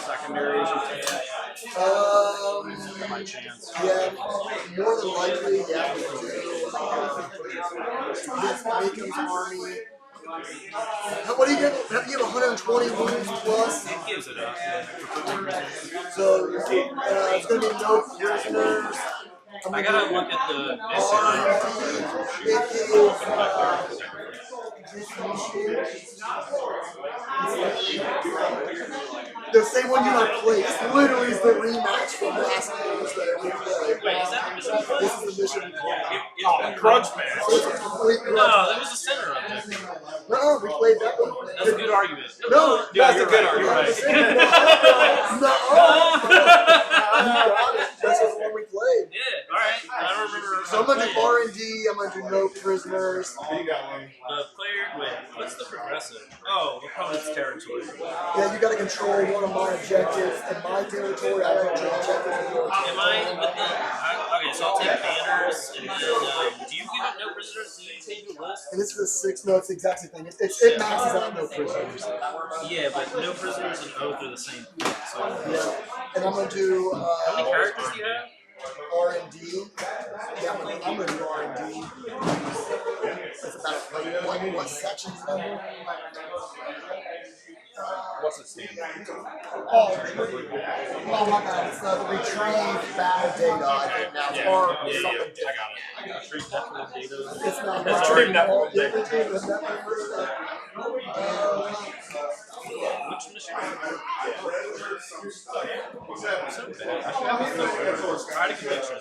I: secondaries you take? By chance.
O: Yeah, more than likely, yeah. This Bacon's Army. What do you get? Have you have 120 wounds plus?
M: It gives it up.
O: So it's going to be no prisoners.
M: I gotta look at the
O: the same one you have played. This literally is the rematch from last Thursday.
M: Wait, is that the mission?
O: This is the mission.
M: Oh,
I: Crunch match.
O: So it's a complete
M: No, that was a center objective.
O: No, we played that one.
M: That's a good argument.
O: No,
M: that's a good argument.
O: No. That's the one we played.
M: Yeah, alright. I don't remember.
O: So I'm gonna do R&D, I'm gonna do no prisoners.
M: The player, wait, what's the progressive? Oh, opponent's territory.
O: Yeah, you gotta control one of my objectives in my territory. I don't control objectives in your territory.
M: Am I with the, okay, so I'll take banners, and then, do you give up no prisoners? Do you take your list?
O: And this is the 6, no, it's the exact same thing. It maxes out no prisoners.
M: Yeah, but no prisoners and oath are the same thing. So.
O: Yeah, and I'm gonna do.
M: How many characters do you have?
O: R&D. Yeah, I'm gonna do R&D. It's about what sections number?
I: What's it stand for?
O: Oh my god, it's the retrieve battle data, I think now. It's or something different.
M: I got it. Retrieve network data.
O: It's not
I: Retrieve network data.
O: Retrieve the network
M: Which mission? Try to conviction.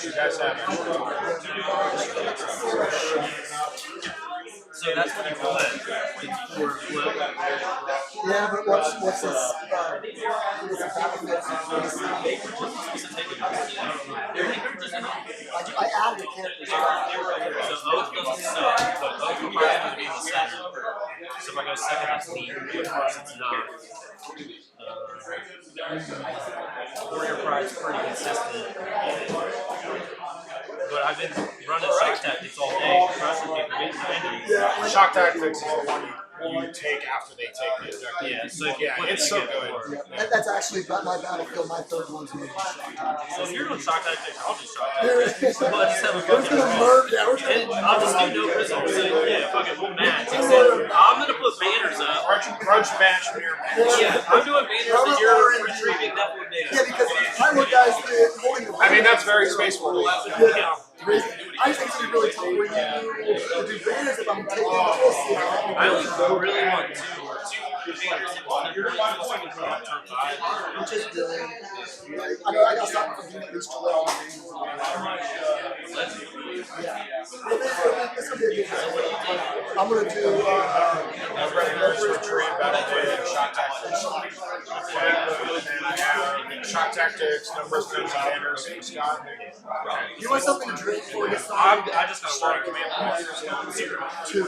I: You guys have
M: So that's what you play.
O: yeah, but what's this? It's a battlefield. I added a character.
M: So oath doesn't suck, but oath requires me to be in the center. So if I go second, it's me. Of course, it's not. Warrior Pride's pretty consistent. But I've been running shock tactics all day, crushing people, getting 90s.
I: Yeah, shock tactics is the one you take after they take the objective.
M: Yeah, so
I: it's so good.
O: Yeah. That's actually my battlefield. My third one's moving.
M: So if you're doing shock tactics, I'll do shock tactics. Well, I just have a
O: We're
M: fucking
O: gonna murder. Yeah, we're gonna
M: I'll just do no prisoners. Yeah, fucking we'll match. Except I'm gonna put banners up.
I: Grudge match here.
M: Yeah, I'm doing banners and you're retrieving network data.
O: Yeah, because my look guys holding the.
I: I mean, that's very space worthy.
O: Yeah. I think it's gonna be really tough when you do banners if I'm taking this.
M: I only really want two banners if I'm turn 5.
O: Which is good. I know I got something from doing at least 12 banners. Yeah. It's gonna be a good game. I'm gonna do
I: Retrieve, battlefield, shock tactics. Shock tactics, no prisoners, banners, Scott.
O: You want something to drink before we get
M: I
O: started?
M: just got started command points.
O: 2.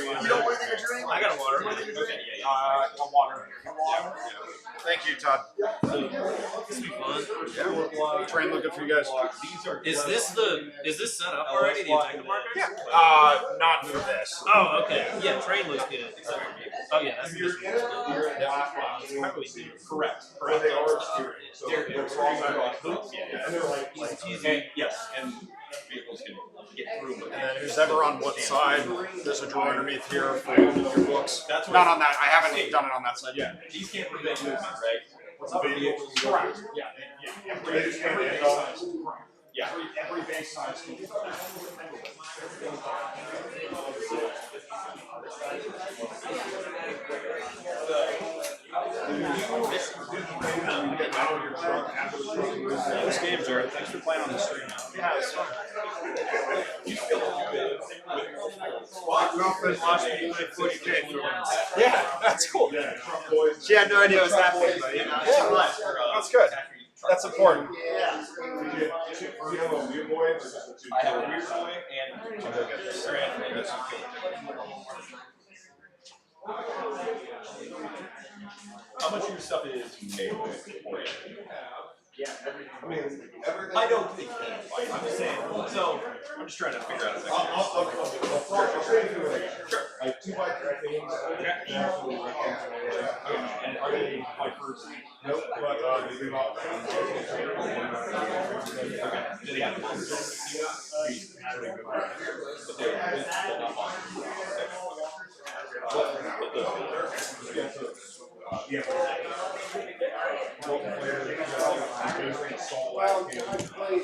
I: And
O: You don't want anything to drink?
M: I got a water.
I: a water. Thank you, Todd.
M: This will be fun.
I: Yeah, train looking for you guys.
M: Is this set up already? The objective marker?
I: Yeah. Not for this.
M: Oh, okay. Yeah, train looks good. Oh yeah, that's the mission. How do we do?
B: Correct. Yes, and vehicles can get through.
I: And then who's ever on what side, there's a drawer underneath here for your books. Not on that. I haven't done it on that side yet.
B: These can't prevent movement, right?
I: Correct.
B: Yeah. Every base size can be
I: This game, Jared. Thanks for playing on the stream.
B: Yeah, it's fun.
I: Yeah, that's cool.
L: She had no idea what was happening, but you know.
I: Yeah, that's good. That's important.
B: I have a weird boy and
F: How much of your stuff is made with?
E: I mean, everything.
F: I don't think they can fight. I'm just saying. So I'm just trying to figure out.
E: I'll trade you like 2x3 things.
F: And are they my first?
E: Nope, but they do not.
F: Okay. Do they have the monster? But they're not monsters.
E: Yeah.
O: Well, I played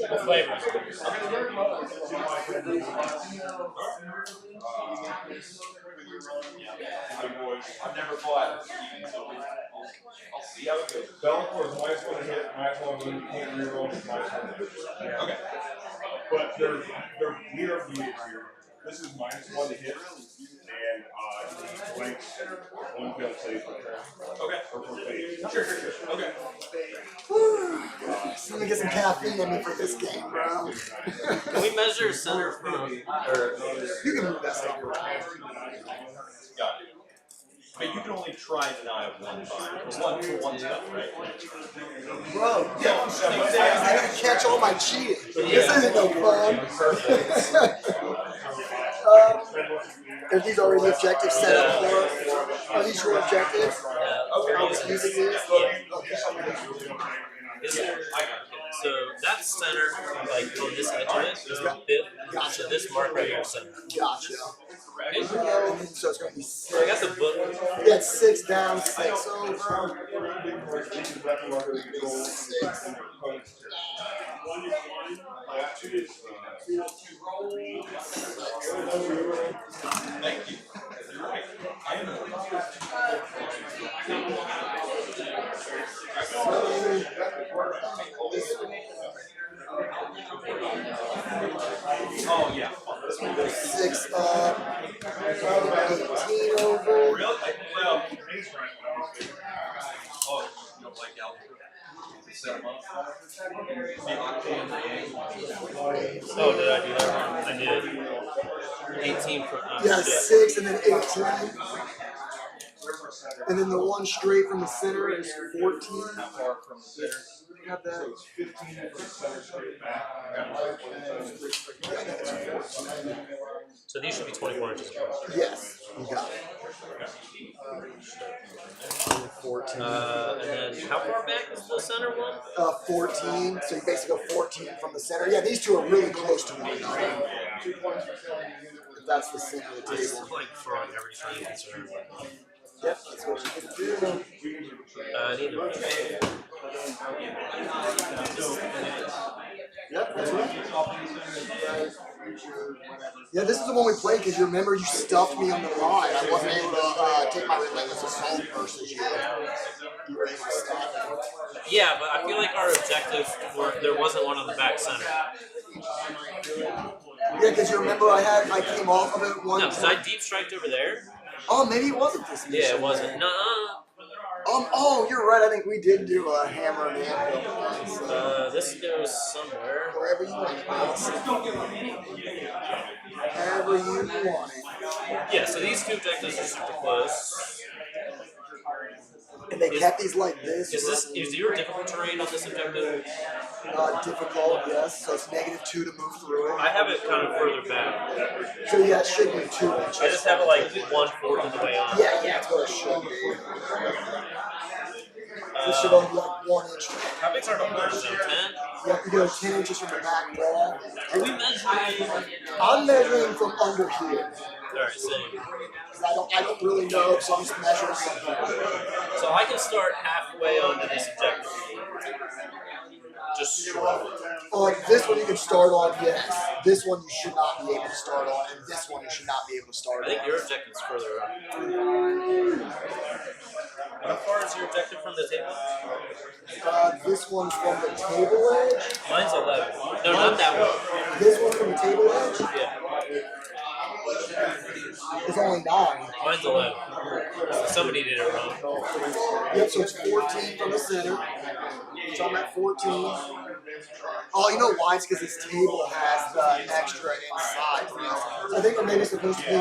M: What flavor?
F: I've never fought. I'll see how it goes.
E: Bellator is minus one to hit, minus one when you can't reroll, minus one to hit.
F: Okay.
E: But they're near the here. This is minus one to hit, and the blanks one fail save per turn.
F: Okay.
E: Or per phase.
F: Sure. Okay.
O: Let me get some caffeine in me for this game, bro.
M: Can we measure center from? Or
O: You can move that stuff around.
F: Got it. But you can only try deny one time. For one stuff, right?
O: Bro, I gotta catch all my cheating. This isn't no fun. Are these already objectives set up for? Are these your objectives?
M: Okay.
O: I was using these?
M: So that center, like on this edge of it, is a bit.
O: Gotcha.
M: So this mark right here is center.
O: Gotcha.
M: Okay.
O: So it's going to be
M: So I got the book.
O: Yeah, it's 6 down, 6 over.
F: Thank you. I am. Oh yeah.
O: 6 up. 18 over.
F: Really? Well. Oh, you don't like algebra? Set them up.
M: Oh, did I do that wrong? I did. 18 for.
O: Yeah, 6 and then 18. And then the one straight from the center is 14.
F: How far from the center?
O: Got that?
E: So it's 15 from the center straight back.
M: So these should be 24 inches.
O: Yes, you got it. 14.
M: And then how far back is the center one?
O: 14. So you basically go 14 from the center. Yeah, these two are really close to one another. If that's the center of the
M: I just
O: table.
M: like throwing everything.
O: Yep, that's what you can do.
M: I need to.
O: Yep, that's right. Yeah, this is the one we played because you remember you stuffed me on the line. I wasn't able to take my relentless assault versus you. You were able to stop me.
M: Yeah, but I feel like our objectives were there wasn't one on the back center.
O: Yeah, because you remember I came off of it one
M: No, because I deep striked over there.
O: Oh, maybe it wasn't this mission.
M: Yeah, it wasn't. Nuh-uh.
O: Oh, you're right. I think we did do a hammer and anvil. So.
M: This goes somewhere.
O: Wherever you want it. Wherever you want it.
M: Yeah, so these two objectives are super close.
O: And they kept these like this.
M: Is your difficult terrain on this objective?
O: Difficult, yes. So it's -2 to move through it.
M: I have it kind of further back.
O: So yeah, it should be 2 inches.
M: I just have it like 1/4 of the way on.
O: Yeah, that's what it should be. This should only be like 1 inch.
M: How big's our numbers? 10?
O: You have to go 10 inches from the back wall.
M: Are we measuring?
O: I'm measuring from under here.
M: Alright, same.
O: I don't really know, so I'm just measuring something.
M: So I can start halfway onto this objective. Just short of it.
O: On this one you can start on, yes. This one you should not be able to start on, and this one you should not be able to start
M: I think
O: on.
M: your objective's further up. How far is your objective from the table?
O: This one's from the table edge.
M: Mine's 11. No, not that one.
O: This one from the table edge?
M: Yeah.
O: It's only 9.
M: Mine's 11. So somebody did it wrong.
O: Yep, so it's 14 from the center. So I'm at 14. Oh, you know why? It's because this table has the extra inside. So I think I'm maybe supposed to be.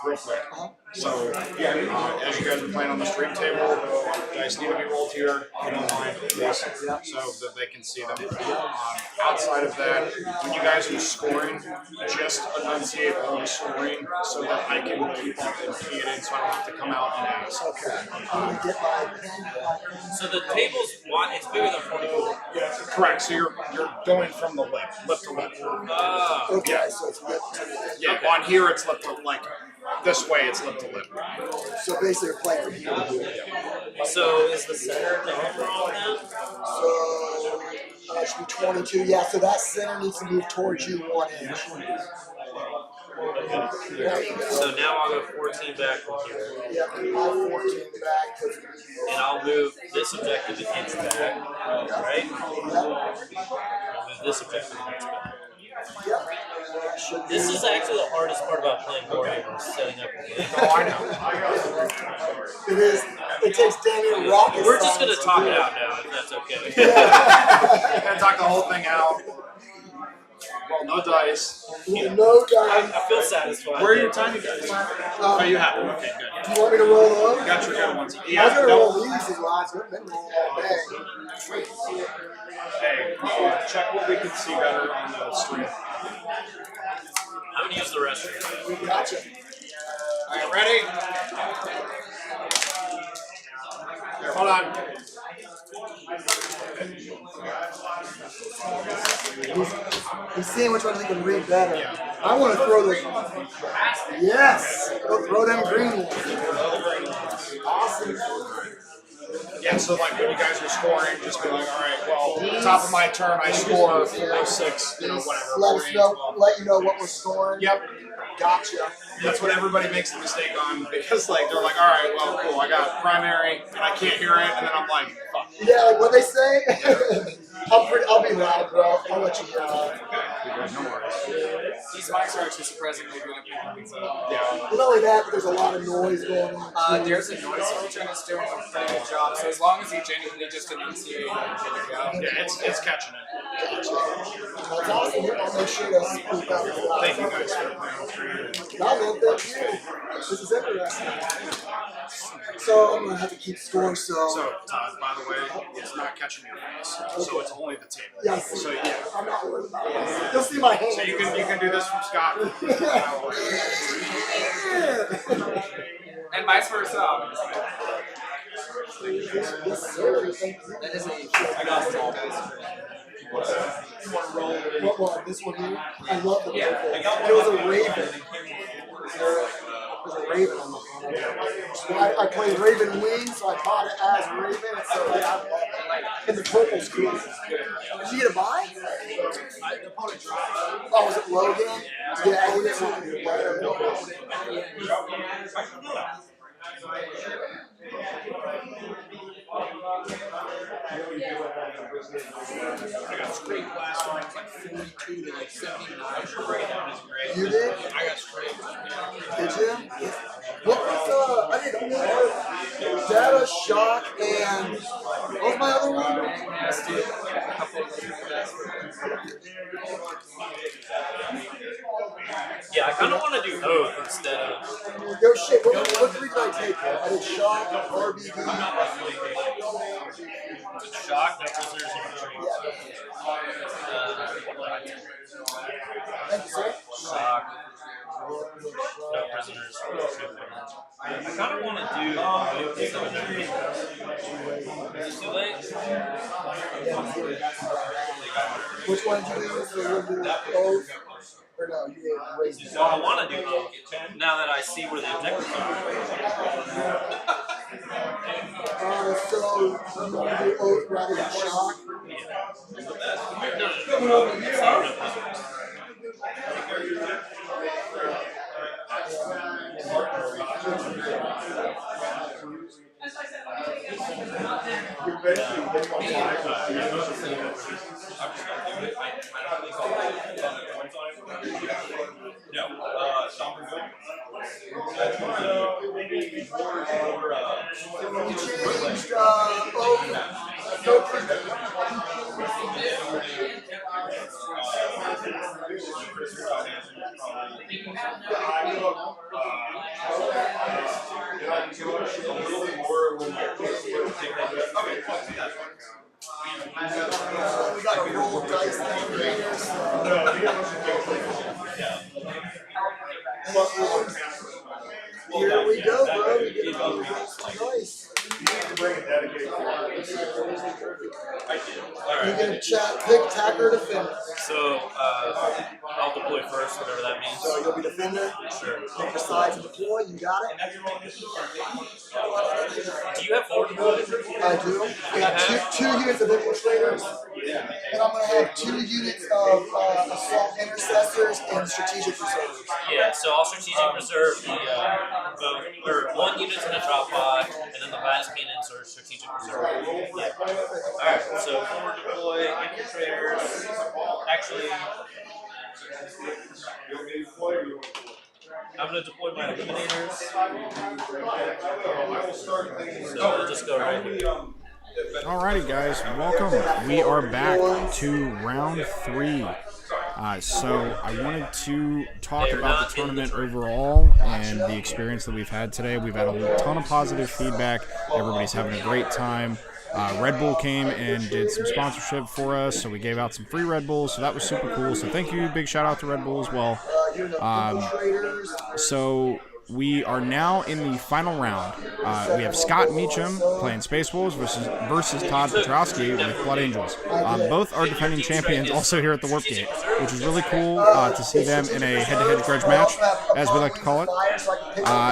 N: Real quick. So, as you guys are playing on the stream table, dice need to be rolled here, if you don't mind, please, so that they can see them. Outside of that, when you guys are scoring, just enunciate all the scoring so that I can keep up and key it in so I don't have to come out and ask.
M: So the table's wide, it's bigger than 44.
N: Correct, so you're going from the lip to lip.
O: Okay,
N: Yeah.
O: so it's lip to lip.
N: Yeah, okay. On here it's lip to like this way it's lip to lip.
O: So basically you're playing from here to here.
M: So is the center the overall now?
O: So it should be 22. Yeah, so that center needs to move towards you 1 inch. There you go.
M: So now I'll go 14 back from here.
O: Yep, I'll 14 back.
M: And I'll move this objective to its back, right? I'll move this objective to its back. This is actually the hardest part about playing Warhammer, setting up the game.
N: Oh, I know.
O: It is. It takes damn near rocket
M: We're just
O: science
M: going to talk it out now, if that's okay.
N: Gonna talk the whole thing out. Well, no dice.
O: No dice.
M: I feel satisfied.
N: Where are your tiny dice? Oh, you have them. Okay, good.
O: Do you want me to roll them?
N: Got your good ones.
O: I'm
N: Yeah,
O: going to
N: don't.
O: roll these as well. I've been rolling all day.
N: Hey, check what we can see better on the stream.
M: I'm going to use the restroom.
O: Gotcha.
N: All right, ready? Here, hold on.
O: He's seeing which one he can read better. I want to throw the. Yes! Go throw them green ones. Awesome.
N: Yeah, so like when you guys are scoring, just be like, all right, well, top of my turn, I score 4, 6, whatever.
O: Let us know, let you know what we're scoring.
N: Yep.
O: Gotcha.
N: That's what everybody makes the mistake on because like they're like, all right, well, cool, I got primary and I can't hear it, and then I'm like, fuck.
O: Yeah, like what they say. I'll be loud, bro. I'll let you hear it.
N: No worries.
J: These mics are actually surprisingly good at picking things up.
N: Yeah.
O: Not only that, but there's a lot of noise going on.
J: There's a noise filter and it's doing a pretty good job. So as long as you genuinely just enunciate, you're good to go.
N: Yeah, it's catching it.
O: That's awesome. I'll make sure to speak up.
N: Thank you guys for playing.
O: No, man, thank you. This is interesting. So I'm gonna have to keep score. So
N: Todd, by the way, it's not catching your face, so it's only the table.
O: Yes.
N: So yeah.
O: I'm not worried about it. You'll see my hand.
N: So you can do this from Scott.
J: And vice versa, obviously.
O: Yes, sir. Thank you.
J: That is a I got some guys.
O: You want to roll? What one? This one here? I love the
J: Yeah,
O: it was a raven. There's a raven on the front. I played Raven Wing, so I bought it as Raven. And so yeah, I love it. And the purple's cool. Did you get a buy? Oh, was it Logan? Yeah, he didn't want to do
J: I got straight glass from like 42 to like 79.
O: You did?
J: I got straight.
O: Did you? What was I did data, shock, and what was my other one?
M: Yeah, I kind of want to do Oath instead of.
O: Yo, shit, what three did I take? I did shock, RBD.
M: Shock, no prisoners in retreat.
O: Thank you, sir.
M: Shock, no prisoners. I kind of want to do Oath instead of no prisoners. Is it too late?
O: Which one did you do? So you'll do Oath? Or no, you did Raven.
M: Well, I want to do Oath now that I see where the objectives are.
O: So you want to do Oath rather than shock?
M: No.
F: No, Stomper Good.
O: You changed Oak. We got a roll of dice down here, here we go, bro. We get to roll some dice. You're gonna pick attacker or defender.
M: So, I'll deploy first, whatever that means.
O: So you'll be defender.
M: Sure.
O: Pick the side to deploy. You got it.
M: Do you have 4 deploys?
O: I do. I got two units of infiltrators, and I'm gonna have 2 units of assault intercessors and strategic reserves.
M: Yeah. So I'll strategic reserve the or 1 unit in a drop pod, and then the last cannons are strategic reserve. Yeah. All right. So 4 deploy infiltrators. Actually, I'm going to deploy my eliminators. So we'll just go right here.
A: Alrighty, guys, welcome. We are back to round 3. So I wanted to talk about the tournament overall and the experience that we've had today. We've had a ton of positive feedback. Everybody's having a great time. Red Bull came and did some sponsorship for us, so we gave out some free Red Bulls, so that was super cool. So thank you, big shout out to Red Bull as well. So we are now in the final round. We have Scott Meacham playing Space Wolves versus Todd Petrowski with Blood Angels. Both are defending champions also here at the Warp Gate, which is really cool to see them in a head-to-head grudge match, as we like to call it.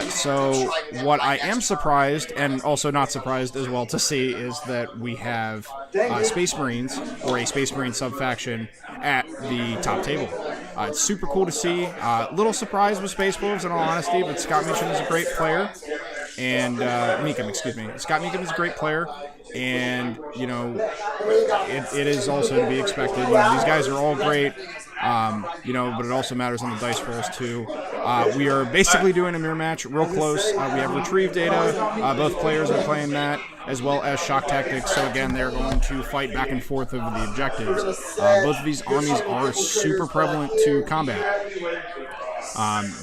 A: So what I am surprised, and also not surprised as well to see, is that we have Space Marines, or a Space Marine sub-faction, at the top table. It's super cool to see. Little surprised with Space Wolves, in all honesty, but Scott Meacham is a great player. And, Scott Meacham is a great player. And, you know, it is also to be expected. You know, these guys are all great. You know, but it also matters on the dice rolls too. We are basically doing a mirror match, real close. We have retrieve data. Both players are playing that, as well as shock tactics. So again, they're going to fight back and forth over the objectives. Both of these armies are super prevalent to combat.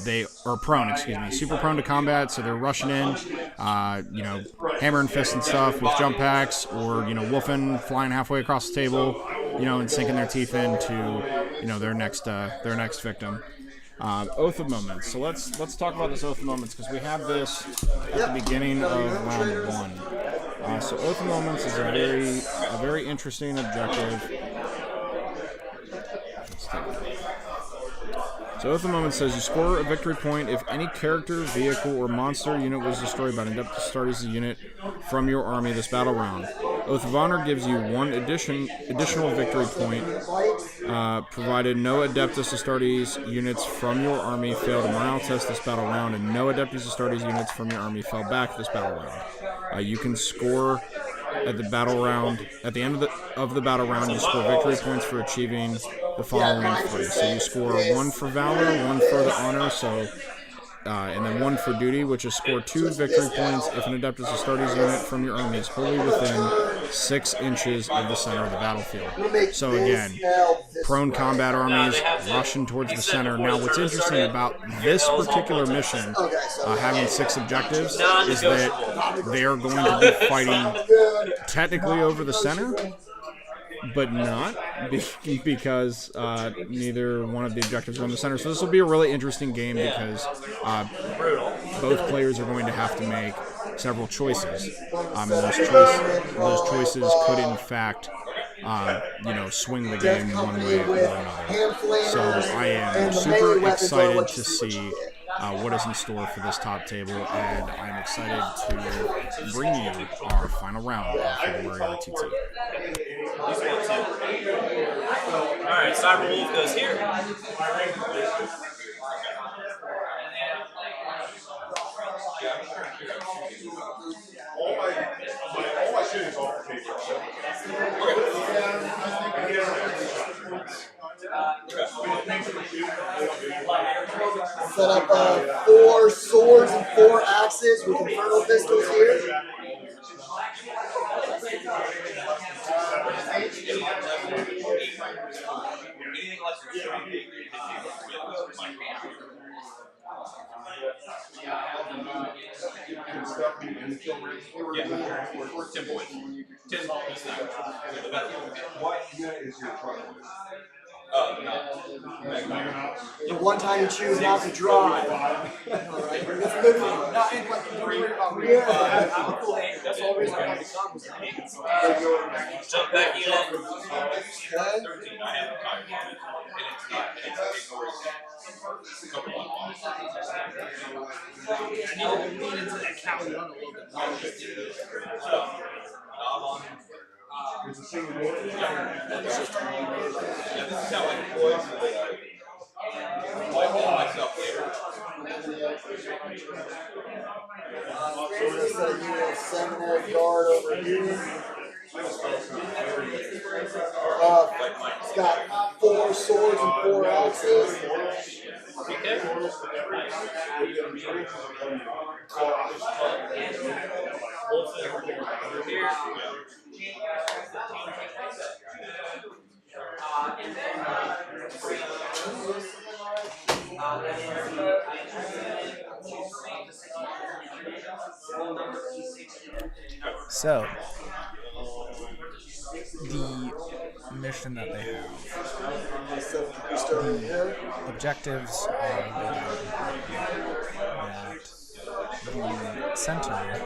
A: They are prone, super prone to combat, so they're rushing in, you know, hammer and fist and stuff with jump packs, or, you know, wolfing, flying halfway across the table, you know, and sinking their teeth into, you know, their next victim. Oath of Moments. So let's talk about this Oath of Moments, because we have this at the beginning of round 1. So Oath of Moments is a very interesting objective. So Oath of Moment says you score a victory point if any character, vehicle, or monster unit was destroyed by an Adeptus Astartes unit from your army this battle round. Oath of Honor gives you 1 additional victory point, provided no Adeptus Astartes units from your army failed a morale test this battle round, and no Adeptus Astartes units from your army fell back this battle round. You can score at the battle round. At the end of the battle round, you score victory points for achieving the following 3. So you score 1 for valor, 1 for the honor, and then 1 for duty, which is score 2 victory points if an Adeptus Astartes unit from your army is wholly within 6 inches of the center of the battlefield. So again, prone combat armies rushing towards the center. Now, what's interesting about this particular mission, having 6 objectives, is that they are going to be fighting technically over the center, but not, because neither one of the objectives are in the center. So this will be a really interesting game, because both players are going to have to make several choices. And those choices could, in fact, you know, swing the game one way or another. So I am super excited to see what is in store for this top table, and I'm excited to bring you our final round of February RTT.
M: Alright, Cyber Wolf goes here.
B: All my shit is off the table.
O: Set up 4 swords and 4 axes with infernal pistols here.
B: What unit is your truck with?
O: The one time you choose not to drive. Alright, that's a good one.
C: Not in like don't worry about me.
O: Yeah.
C: I'm cool. That's the whole reason I wanted to come was to meet.
M: Jump back unit.
C: I need to lean into that cow run a little bit more.
B: It's a single unit.
F: This is how I deploy so that I call myself later.
O: So we're going to set a unit of seminary guard over here. It's got 4 swords and 4 axes.
M: Okay. Wolf over here.
G: So, the mission that they have, the objectives are that the center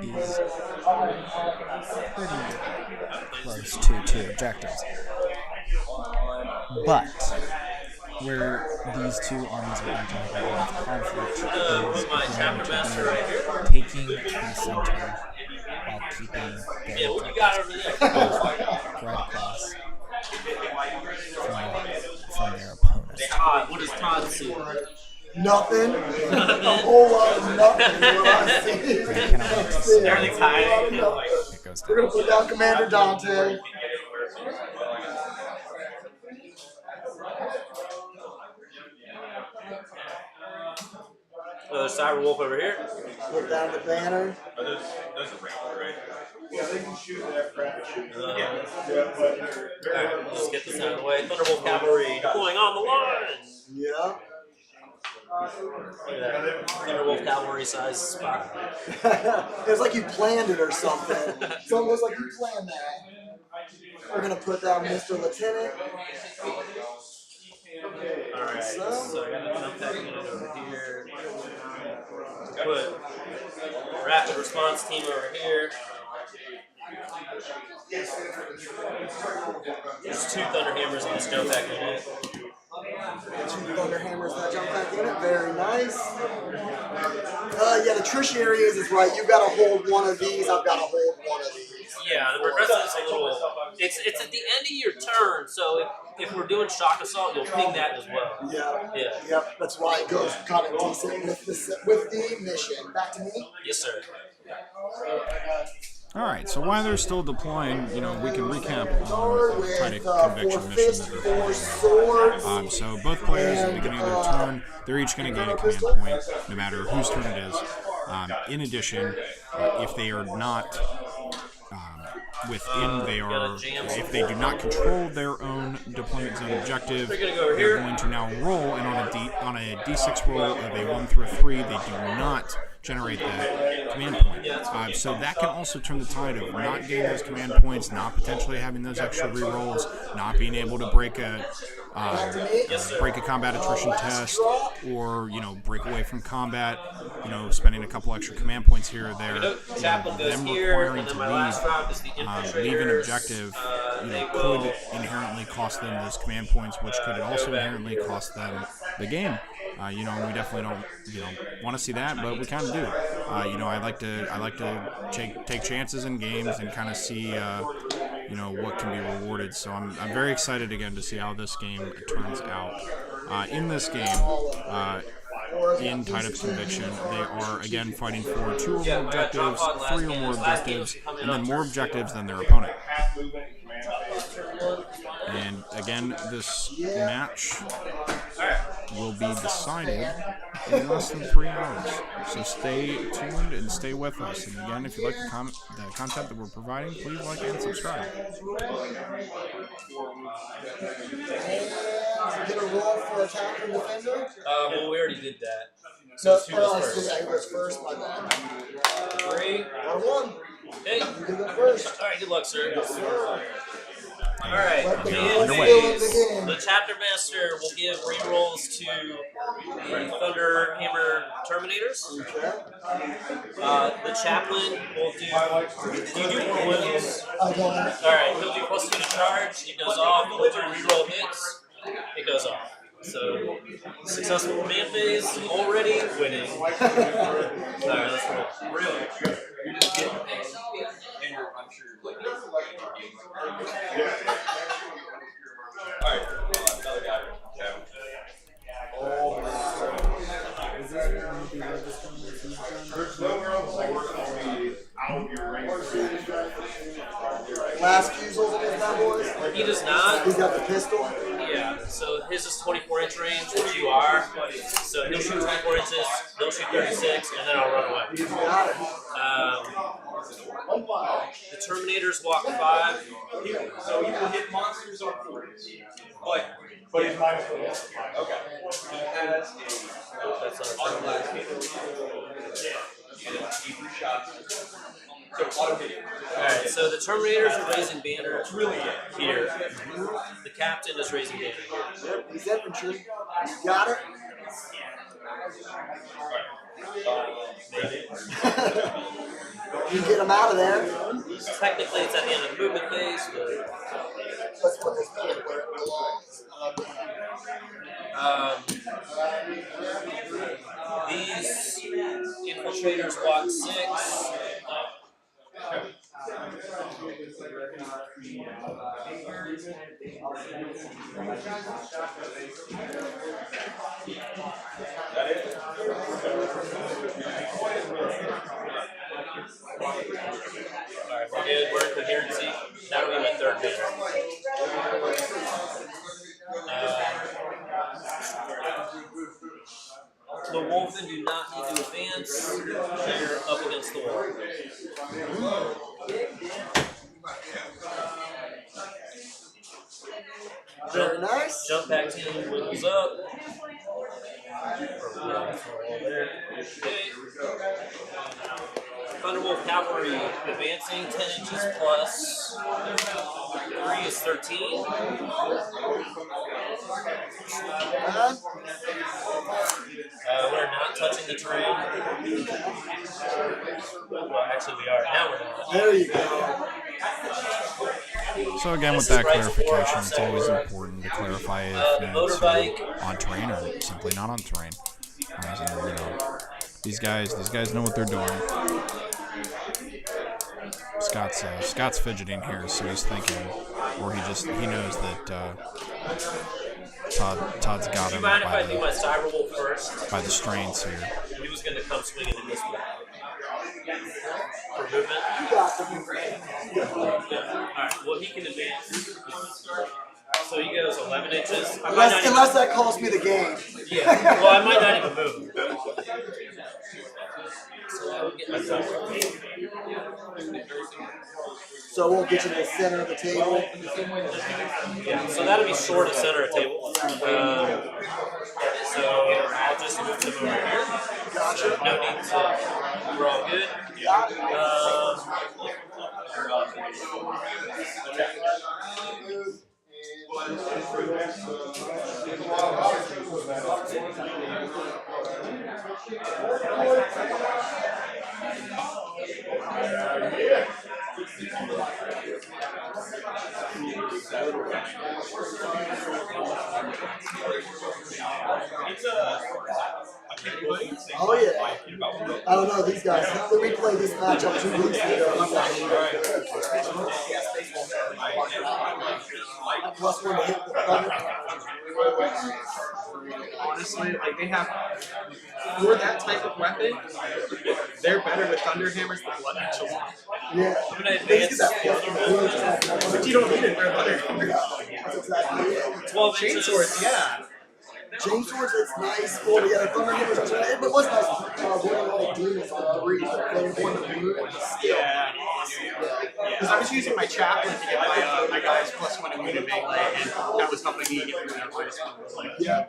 G: is pretty close to 2 objectives. But where these 2 armies are going to have a lot of conflict is taking the center while keeping their objectives right across from their opponent.
M: Todd, what does Todd see?
O: Nothing. A whole lot of nothing.
M: Everything's hiding.
O: We're going to put down Commander Dante.
M: Another Cyber Wolf over here.
O: Put down the banner.
F: Those are ranged, right?
B: Yeah, they can shoot that crap.
M: Alright, let's get this out of the way. Thunderbolt Cavalry deploying on the line.
O: Yeah.
M: Look at that. Thunderbolt Cavalry size spot.
O: It's like you planned it or something. It's almost like you planned that. We're going to put down Mr. Lieutenant.
M: Alright, so I got a jump pack unit over here. Put rapid response team over here. There's 2 Thunderhammers in this jump pack unit.
O: 2 Thunderhammers in that jump pack unit. Very nice. Yeah, the tertiary is right. You've got to hold one of these. I've got to hold one of these.
M: Yeah, the progressive is a little. It's at the end of your turn, so if we're doing shock assault, you'll ping that as well.
O: Yeah.
M: Yeah.
O: Yep. That's why it goes kind of decent with the mission. Back to me.
M: Yes, sir.
A: All right, so while they're still deploying, we can recap on the Titanic Conviction mission that they're playing. So both players at the beginning of their turn, they're each going to gain a command point, no matter whose turn it is. In addition, if they are not if they do not control their own deployment zone objective, they're going to now roll, and on a D6 roll of a 1 through a 3, they do not generate that command point. So that can also turn the tide of not getting those command points, not potentially having those extra rerolls, not being able to break a combat attrition test, or break away from combat. Spending a couple extra command points here or there. Them requiring to leave an objective, could inherently cost them those command points, which could also inherently cost them the game. And we definitely don't, want to see that, but we kind of do. I like to take chances in games and kind of see, what can be rewarded. So I'm very excited again to see how this game turns out. In this game, in Titanic Conviction, they are again fighting for 2 or more objectives, 3 or more objectives, and then more objectives than their opponent. And again, this match will be decided in less than 3 hours. So stay tuned and stay with us. And again, if you like the content that we're providing, please like and subscribe.
O: Get a roll for attack and defender.
M: Well, we already did that.
O: So,
M: So who goes first?
O: I goes first, my bad.
M: 3.
O: Got one.
M: Hey.
O: You can go first.
M: All right, good luck, sir.
O: Yes, sir.
M: All right, the chapter master will give rerolls to the Thunder Hammer Terminators. The chaplain will do. Do you do more wounds?
O: I don't.
M: All right, he'll do +2 to charge. It goes off. He'll do reroll hits. It goes off. So successful command phase already winning. All right, let's roll.
F: Really? You're just getting and I'm sure like Alright, another guy.
B: There's nowhere else I work on the out of your range.
O: Last fusils in his bad boys?
M: He does not.
O: He's got the pistol?
M: Yeah, so his is 24-inch range, which you are. So he'll shoot 24 inches, they'll shoot 36, and then I'll run away. The Terminators walk 5.
F: So he will hit monsters on 4. But he's minus 1. Okay. He has
M: That's
F: a automatic hit. Shots. So auto hit.
M: Alright, so the Terminators are raising banner.
F: That's really
M: here. The captain is raising banner here.
O: Yep, he's infantry. Got it? You get him out of there.
M: Technically, it's at the end of the movement phase, but
O: let's put this back where it belongs.
M: These infiltrators walk 6.
F: That it?
M: Alright, we're good. We're in coherency. That'll be my 3rd banner. The Wolfen do not need to advance. They're up against the wall.
O: Very nice.
M: Jump back 10, wiggles up. Thunderwolf Cavalry advancing 10 inches plus. 3 is 13. We're not touching the terrain. Well, actually we are. Now we're not.
O: There you go.
A: So again, with that clarification, it's always important to clarify if units are on terrain or simply not on terrain. These guys know what they're doing. Scott's fidgeting here, so he's thinking, or he knows that Todd's got him by the strains here.
M: He was going to come swinging in this way. For movement? Alright, well he can advance. So he goes 11 inches.
O: Unless that costs me the game.
M: Yeah, well I might not even move. So I would get myself.
O: So we'll get you to the center of the table.
M: Yeah, so that'll be short of center of table. So I'll just move them over here.
O: Gotcha.
M: No need to. We're all good.
O: Oh yeah. I don't know these guys. We played this matchup 2 weeks ago. Plus 1 to hit the thunder.
C: Honestly, like they have for that type of weapon, they're better with thunder hammers than blood angels.
O: Yeah.
M: I'm gonna advance.
C: But you don't need it for a thunder hammer.
O: exactly it.
M: 12
C: Chain
M: inches.
C: swords, yeah.
O: Chain swords, it's nice for the Thunder Hammers. It was nice going all the demons on 3, but then going to blue and still.
C: Yeah. Because I was using my chaplain to get my guys +1 immunity melee, and that was helping me get through that -1.
O: Yeah,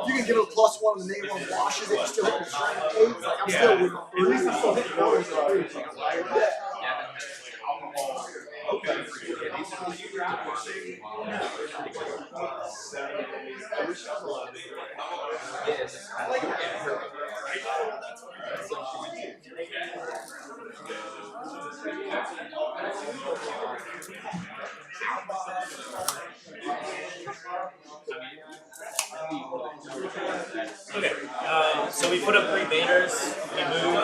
O: you can give it a +1 and the -1 washes it, you still hit the strength 8. Like, I'm still with
C: At least I'm still hitting 4s and 3s.
M: Okay, so we put up 3 banners, we moved,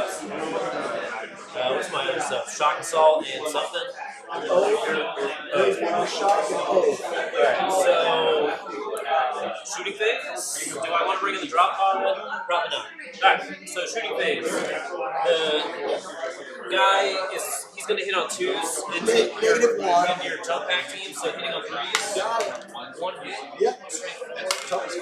M: what's my other stuff? Shock Assault and something. Alright, so, shooting phase, do I want to bring in the drop pod? Probably not. Alright, so shooting phase, the guy he's going to hit on 2s into your jump pack team, so hitting on 3s, 1 hit.
O: Yep.
M: Nothing.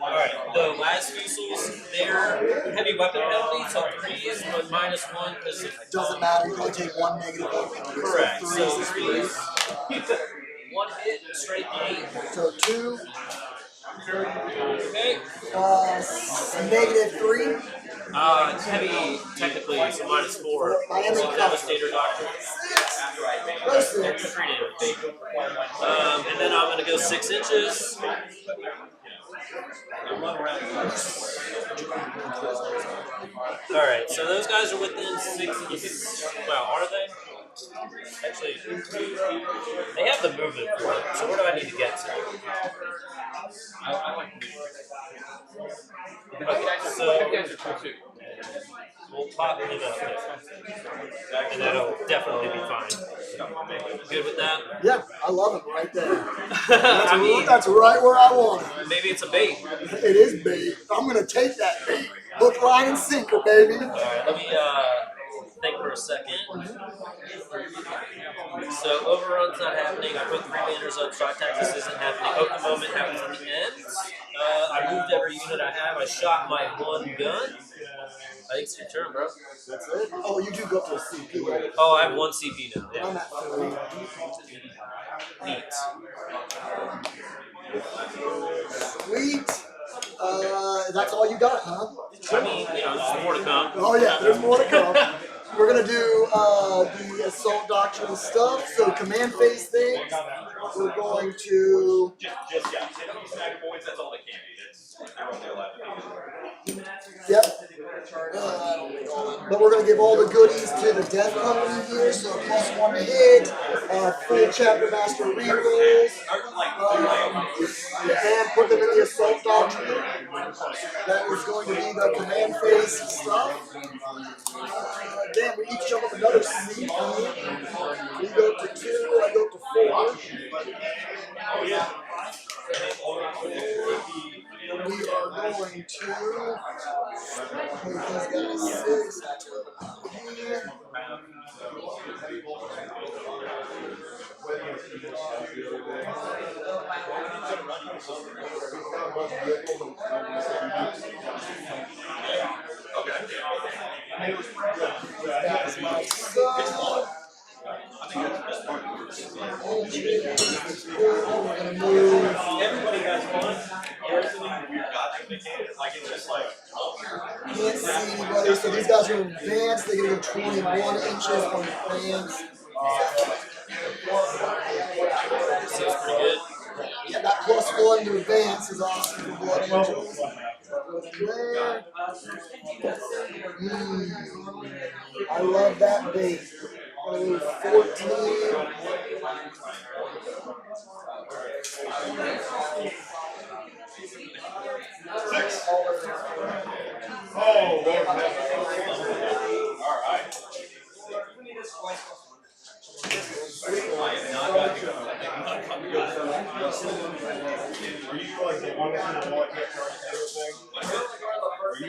M: Alright, the last fusils, they're heavy weapon penalties on 3s, but -1 because it
O: doesn't matter, you only take 1 negative.
M: Correct. So 3s, 1 hit, straight 8.
O: So 2.
M: Okay.
O: -3.
M: It's heavy technically, so -4. So Devastator Doctrine. 3 damage. And then I'm gonna go 6 inches. Alright, so those guys are within 6 of the... Well, are they? Actually, they have the movement for it, so where do I need to get to? Okay, so... We'll pop him up there. And that'll definitely be fine. Good with that?
O: Yeah, I love it right there.
M: I mean,
O: that's right where I want it.
M: Maybe it's a bait.
O: It is bait. I'm going to take that bait. Hook, line, and sinker, baby.
M: Alright, let me think for a second. So overrun's not happening. I put 3 banners up. Shock tactics isn't happening. Open moment happens at the end. I moved every unit I have. I shot my 1 gun. I think it's your turn, bro.
O: That's it? Oh, you do go up to a CP, right?
M: Oh, I have 1 CP now. Yeah.
O: I'm at 3.
M: Neat.
O: Sweet. That's all you got, huh?
M: I mean, there's more to come.
O: Oh yeah, there's more to come. We're gonna do the assault doctrine stuff. So command phase thing. We're going to.
F: That's all they can be. They're only allowed to be.
O: Yep. But we're going to give all the goodies to the Death Company here. So +1 to hit, full chapter master rerolls, and put them in the assault doctrine. That is going to be the command phase stuff. Then we each jump up another CP. We go to 2, I go to 4. We are going to make these guys 6. Here. That's my son. We're gonna move.
F: Everybody has fun. We've got them. Like it's just like.
O: Can't see anybody, so these guys are advanced. They're gonna go 21 inches on advance.
M: Seems pretty good.
O: Yeah, that +1 to advance is awesome for Blood Angels. There. I love that bait. 14.
F: Oh, Lord. All right. Are you like the one that you want to thing? Are you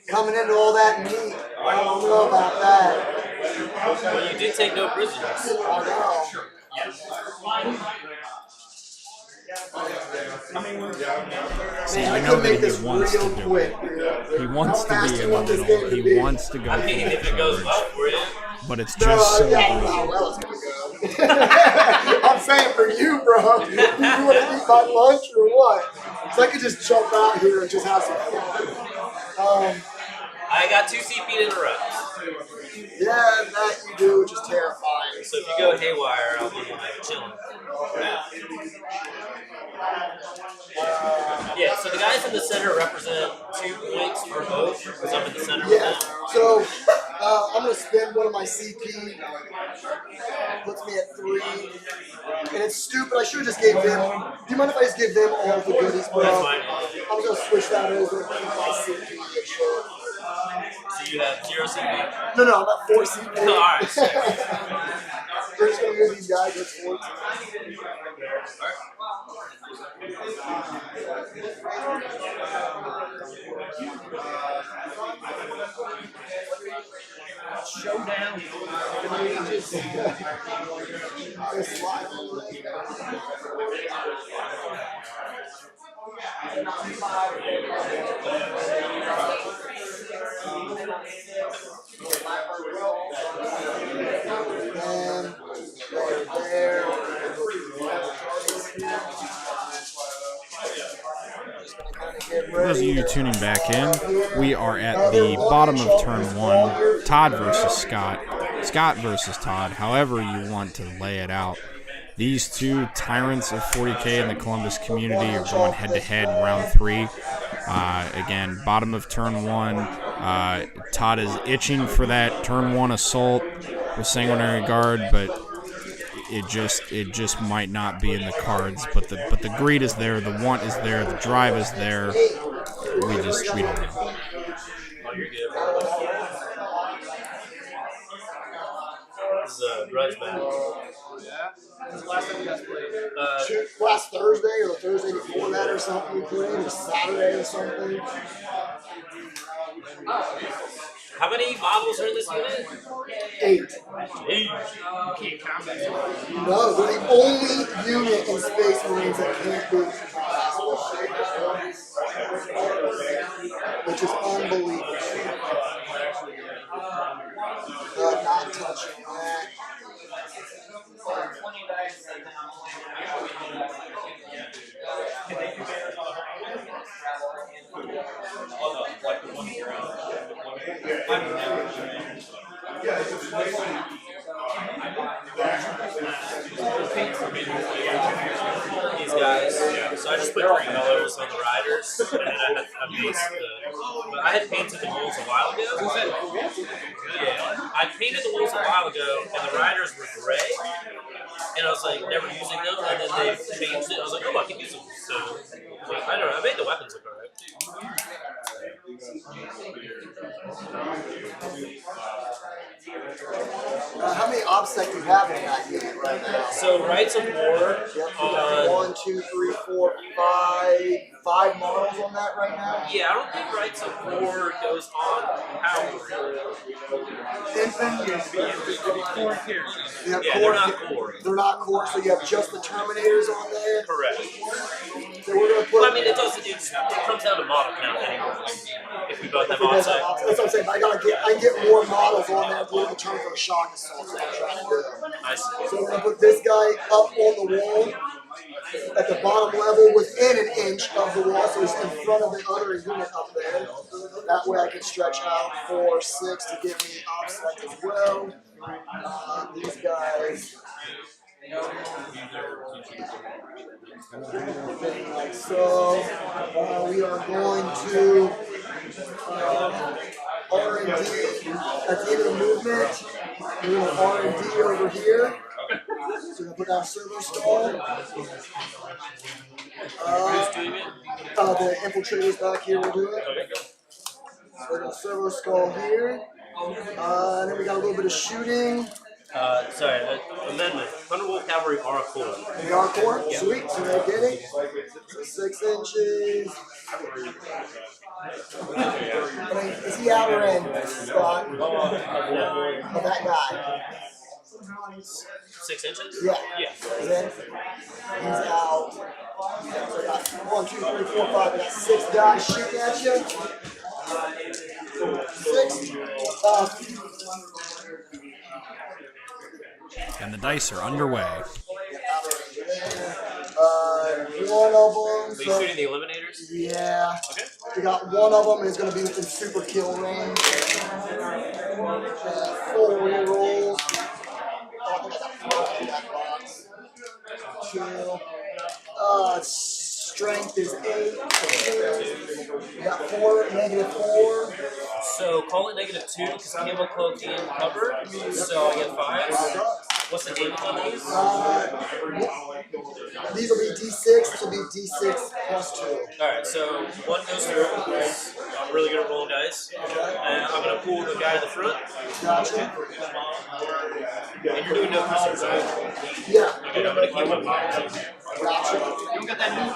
O: Coming into all that meat, I don't know about that.
M: Well, you did take no prisoners.
O: I know.
A: See, you know that he wants to do it. He wants to be in the middle. He wants to go for the charge. But it's just so
O: great. I'm saying for you, bro. You want to eat my lunch or what? Because I could just jump out here and just have some fun.
M: I got 2 CP in a row.
O: Yeah, that you do, which is terrifying.
M: So if you go haywire, I'll be chilling. Yeah, so the guys in the center represent 2 points for both, because I'm in the center with them.
O: So I'm going to spend one of my CP. Puts me at 3. And it's stupid. I should have just gave them. Do you mind if I just give them all the goodies, bro?
M: That's fine.
O: I'm going to switch that over and keep my CP and shit.
M: So you have 0 CP?
O: No, I'm at 4 CP.
M: Alright.
O: We're just going to move these guys at 4.
J: Showdown.
A: For those of you tuning back in, we are at the bottom of turn 1. Todd versus Scott. Scott versus Todd, however you want to lay it out. These 2 tyrants of 40K in the Columbus community are going head-to-head in round 3. Again, bottom of turn 1. Todd is itching for that turn 1 assault with Sanguinary Guard, but it just might not be in the cards. But the greed is there, the want is there, the drive is there. We don't know.
M: Oh, you're good. This is grudge battle.
C: Yeah. When's the last time you guys played?
O: Last Thursday or the Thursday before that or something we played, or Saturday or something.
M: How many models are in this unit?
O: 8.
M: You can't count that.
O: No, they're the only unit in Space Marines that can't be which is unbelievable. Not touching that.
M: These guys. So I just put 3 colors on the riders, and then I had painted the wolves a while ago. Yeah, I painted the wolves a while ago, and the riders were gray, and I was like never using them, and then they changed it. I was like, oh, I can use them. So I don't know. I made the weapons look alright.
O: How many OBSEC do you have in that unit right now?
M: So Rights of War.
O: Yep, 1, 2, 3, 4, 5 models on that right now?
M: Yeah, I don't think Rights of War goes on power.
J: Core characters.
O: Yeah,
M: they're not core.
O: They're not core, so you have just the Terminators on there?
M: Correct.
O: So we're gonna put.
M: Well, I mean, it comes down to model count anyway. If we both have OBSEC.
O: That's what I'm saying. I get more models on there to return for a shock assault. So I'm trying to do.
M: I see.
O: So we're gonna put this guy up on the wall at the bottom level within an inch of the wall, so he's in front of the other unit up there. That way I can stretch out 4, 6 to give me OBSEC as well. These guys. Like so, we are going to R&D at the end of the movement. We're going to R&D over here. So we're going to put down servo stall. The infiltrators back here will do it. little servo skull here. And then we got a little bit of shooting.
P: Sorry, amendment. Thunderbolt Cavalry are cool.
O: They are core?
P: Yeah.
O: Sweet, so they get it. So 6 inches. I mean, is he out or in, Scott? Oh, that guy.
P: 6 inches?
O: Yeah.
P: Yeah.
O: And then he's out. So I got 1, 2, 3, 4, 5. I got 6 guys shooting at you. 6.
A: And the dice are underway.
O: One of them.
P: Are you shooting the eliminators?
O: Yeah.
P: Okay.
O: We got one of them is going to be within super kill range. 4 real rolls. Kill. Strength is 8. We got 4, -4.
P: So call it -2 because Camel Cloak and cover. So I get 5. What's the damage on these?
O: These will be D6. This will be D6 +2.
P: Alright, so 1 goes through. I'm really good at rolling dice. And I'm going to pull the guy in the front.
O: Gotcha.
P: And you're doing no pursuit, right?
O: Yeah.
P: Okay, I'm going to keep up.
O: Gotcha.
P: You don't get that new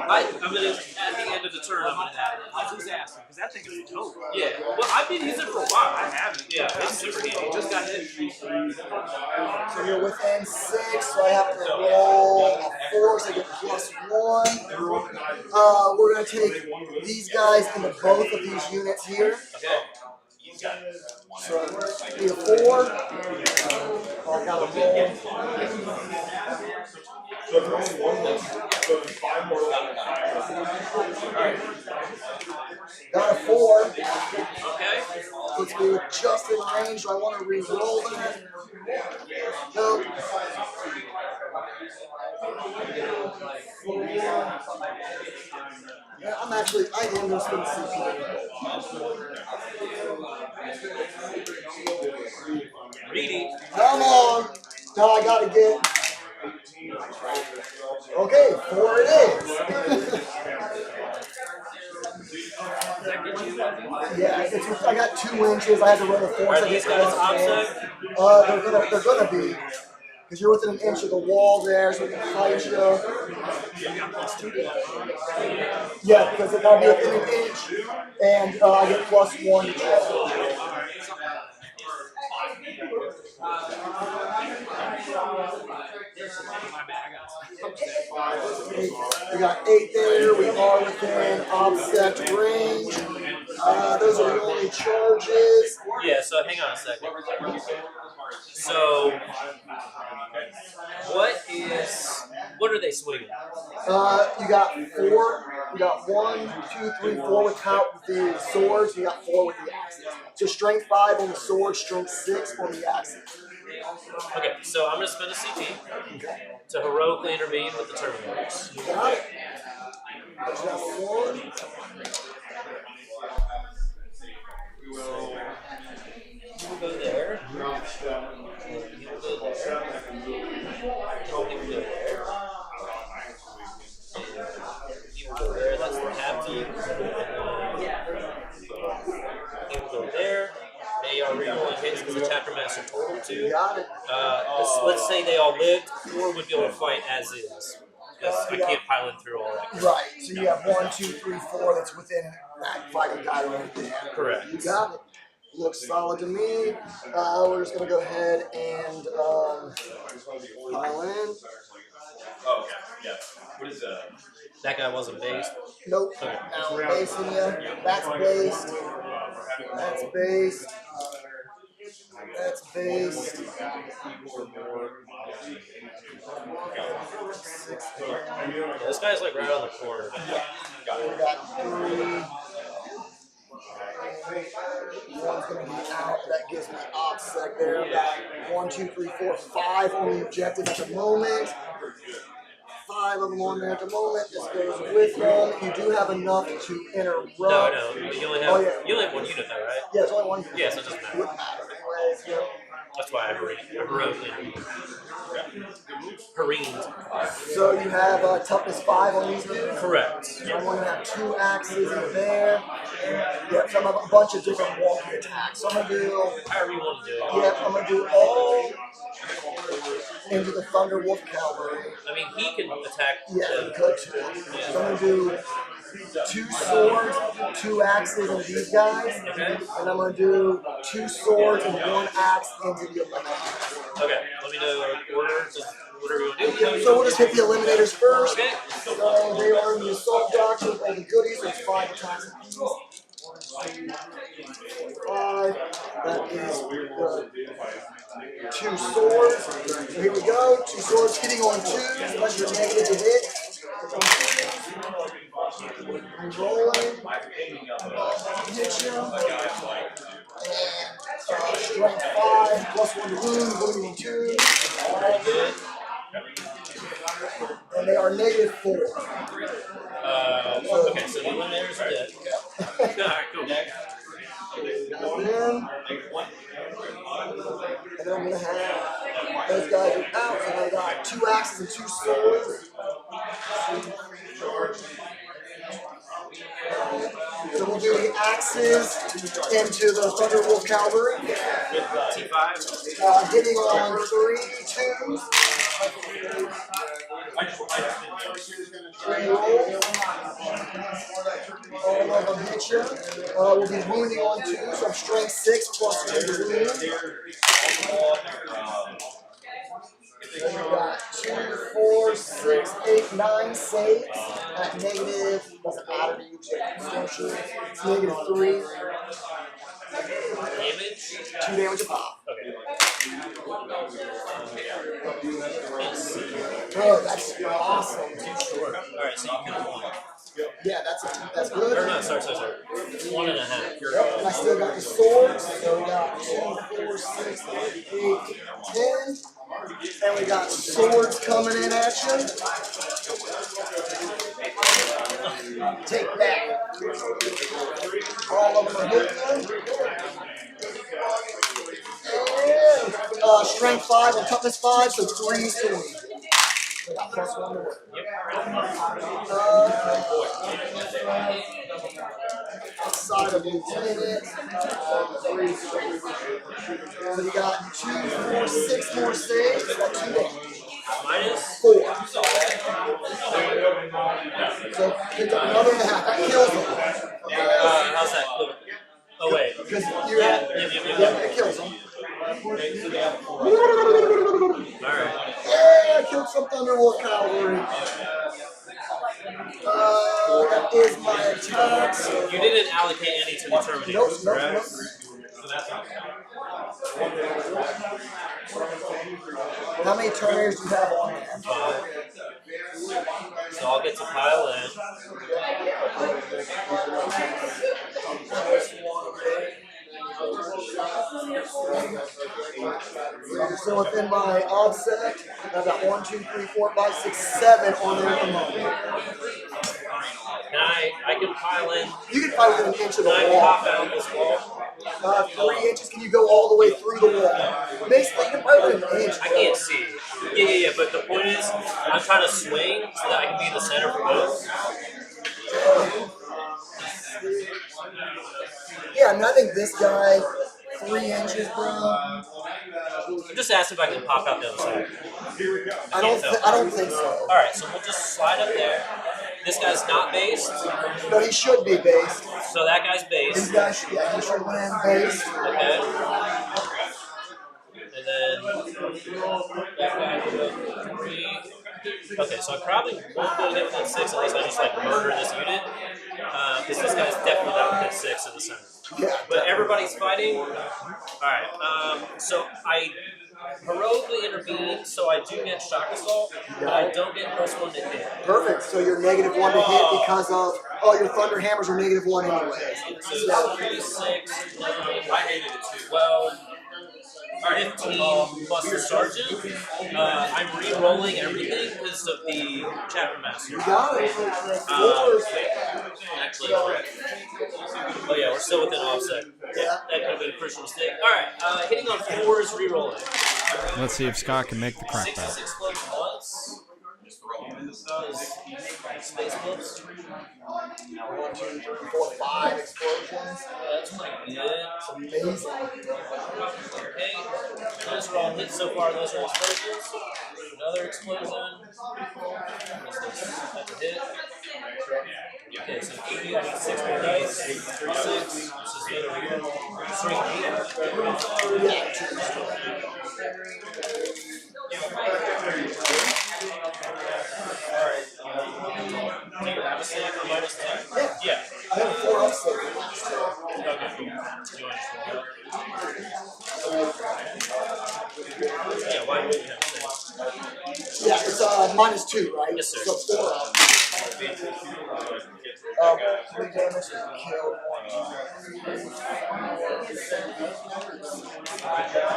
P: I'm going to, at the end of the turn, I'm going to add it.
J: I was just asking, because that thing is dope.
P: Yeah, well, I've been using it for a while. I haven't. Yeah, it's super handy. Just got hit.
O: So you're within 6, so I have to roll a 4, so I get +1. We're going to take these guys into both of these units here.
P: Okay.
O: So be a 4. Oh, I got a roll.
B: So there's only one left. So there's 5 more left.
O: Got a 4.
P: Okay.
O: Puts me just in range. Do I want to re-roll that? No. Yeah, I am going to spend CP.
P: Reading.
O: Come on. Now I got to get. Okay, 4 it is. Yeah, I got 2 inches. I had to run a 4.
P: Are these guys offset?
O: They're gonna be, because you're within an inch of the wall there, so we can fight you. Yeah, because it got me within an inch, and I get +1 to draw. We got 8 there. We are within offset range. Those are the only charges.
P: Yeah, so hang on a second. So, what are they swinging?
O: You got 4. You got 1, 2, 3, 4 without the swords. You got 4 with the axes. So strength 5 on the sword, strength 6 on the axes.
P: Okay, so I'm going to spend a CP to heroically intervene with the Terminators.
O: You got it. Just 1.
P: He will go there. He will go there. He will go there. He will go there. That's the half team. He will go there. They are rerolling hits because the chapter master told them to.
O: Got it.
P: Let's say they all lived. 4 would be able to fight as is. Because I can't pilot through all that.
O: Right. So you have 1, 2, 3, 4 that's within that fighting guy right there.
P: Correct.
O: You got it. Looks solid to me. We're just gonna go ahead and pile in.
F: Oh, yeah. What is
P: that guy wasn't based?
O: Nope.
P: Okay.
O: Now we're basing you. That's based. That's based. That's based.
P: Yeah, this guy's like right on the corner.
O: We got 3. One's going to be out. That gives me OPSEC there. I've got 1, 2, 3, 4, 5 on the objective at the moment. 5 of them on there at the moment. This goes with them. You do have enough to interrupt.
P: No, but you only have, you only have 1 unit though, right?
O: Yeah, it's only 1 unit.
P: Yeah, so it doesn't matter.
O: Wouldn't matter anyways. Yeah.
P: That's why I heroically. Hareened.
O: So you have toughness 5 on these dudes?
P: Correct.
O: So I'm going to have 2 axes in there. Yep, so I'm going to have a bunch of different wonky attacks. So I'm going to do...
P: However you want to do it.
O: Yep, I'm going to do all into the Thunder Wolf Cavalry.
P: I mean, he can attack.
O: Yeah, he could too. So I'm going to do 2 swords, 2 axes into these guys.
P: Okay.
O: And I'm going to do 2 swords and 1 axe into the Eliminators.
P: Okay, let me know order, just whatever you want to do.
O: Yeah, so we'll just hit the Eliminators first.
P: Okay.
O: So they are in the Assault Doctrine with all the goodies. There's 5 attacks apiece. 5. That is 2 swords. So here we go. 2 swords hitting on 2s, unless you're negative to hit. Rolling. Hit you. Strength 5, plus 1 to wound, wounding 2. All good. And they are negative 4.
P: Okay, so the Eliminators are dead. Alright, cool.
O: Got them. And then I'm going to have those guys are out. So I got 2 axes and 2 swords. So we'll do the axes into the Thunder Wolf Cavalry.
P: With T5?
O: Hitting on 3 2s. 3 rolls. All of them hit you. We'll be wounding on 2, so I'm strength 6 plus 2 to wound. So we got 2, 4, 6, 8, 9 saves at negative, doesn't matter to you, it's negative 3.
P: Damage?
O: 2 damage a pop.
P: Okay.
O: Oh, that's awesome.
P: Alright, so you can have 1.
O: Yeah, that's good.
P: Or no, sorry. 1.5.
O: Yep, and I still got the swords. So we got 2, 4, 6, 8, 10. And we got swords coming in at you. Take that. All of them are hitting you. And strength 5 and toughness 5, so 3 to win. We got plus 1 to win. Outside of Lieutenant. So you got 2, 4, 6 more saves. Got 2 damage.
P: Minus
O: 4. So picked up another half. That kills him.
P: how's that? Oh wait.
O: Because
P: yeah,
O: it kills him.
P: Alright.
O: Yeah, I killed some Thunder Wolf Cavalry. That is my attacks.
P: You didn't allocate any to the Terminators, correct?
O: How many Terminators do you have on hand?
P: 5. So I'll get to pile in.
O: You're still within my offset. I've got 1, 2, 3, 4, 5, 6, 7 on there at the moment.
P: And I can pile in.
O: You can pile within an inch of the
P: Can I
O: wall.
P: pop out this wall?
O: 3 inches. Can you go all the way through the wall? Basically, you can pile within an inch.
P: I can't see. Yeah. But the point is, I'm trying to swing so that I can be in the center for both.
O: Yeah, I mean, I think this guy, 3 inches, bro.
P: I'm just asking if I can pop out the other side.
O: I don't think so.
P: All right, so we'll just slide up there. This guy's not based.
O: No, he should be based.
P: So that guy's based.
O: This guy, he should win based.
P: Okay. And then that guy can go 3. Okay, so I probably won't go hit within 6 unless I just like murder this unit. Because this guy's definitely not within 6 in the center.
O: Yeah.
P: But everybody's fighting. Alright, so I heroically intervene, so I do get shock assault, but I don't get +1 to hit.
O: Perfect. So you're -1 to hit because of your thunder hammers are -1 anyways.
P: So 3, 6, 9, I hated it too. 12, 15 plus the sergeant. I'm re-rolling everything because of the chapter master.
O: You got it.
P: Actually, oh yeah, we're still within offset. Yeah, that could have been a crucial mistake. All right, hitting on 4 is re-rolling.
A: Let's see if Scott can make the crack back.
P: 6 explodes once. Space blips.
O: 1, 2, 3, 4, 5 explosions.
P: That's pretty good.
O: It's amazing.
P: Okay, those are all hits so far. Those are explosions. Another explosion. What is this? That's a hit. Okay, so 80, I need 6 more dice. 3, 6. This is good over here. 3, 8. Do you have a save for -10? Yeah.
O: I have a 4 up save.
P: Okay, cool. Do you want to just roll it? Yeah, why would you have a save?
O: Yeah, it's -2, right?
P: Yes, sir.
O: So 4 up. 3 damage, kill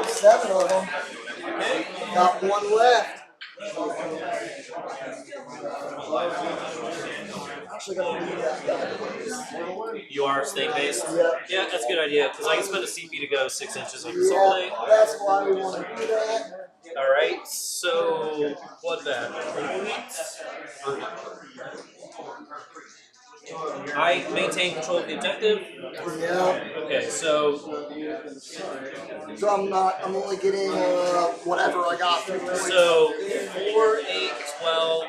O: 7 of them. Got 1 left. Actually, gonna leave that guy.
P: You are staying based?
O: Yeah.
P: Yeah, that's a good idea, because I can spend a CP to go 6 inches on consolidate.
O: Yeah, that's why we want to do that.
P: Alright, so what that? I maintain control of the objective.
O: Yeah.
P: Okay, so
O: I'm only getting whatever I got. 3 points.
P: So 4, 8, 12,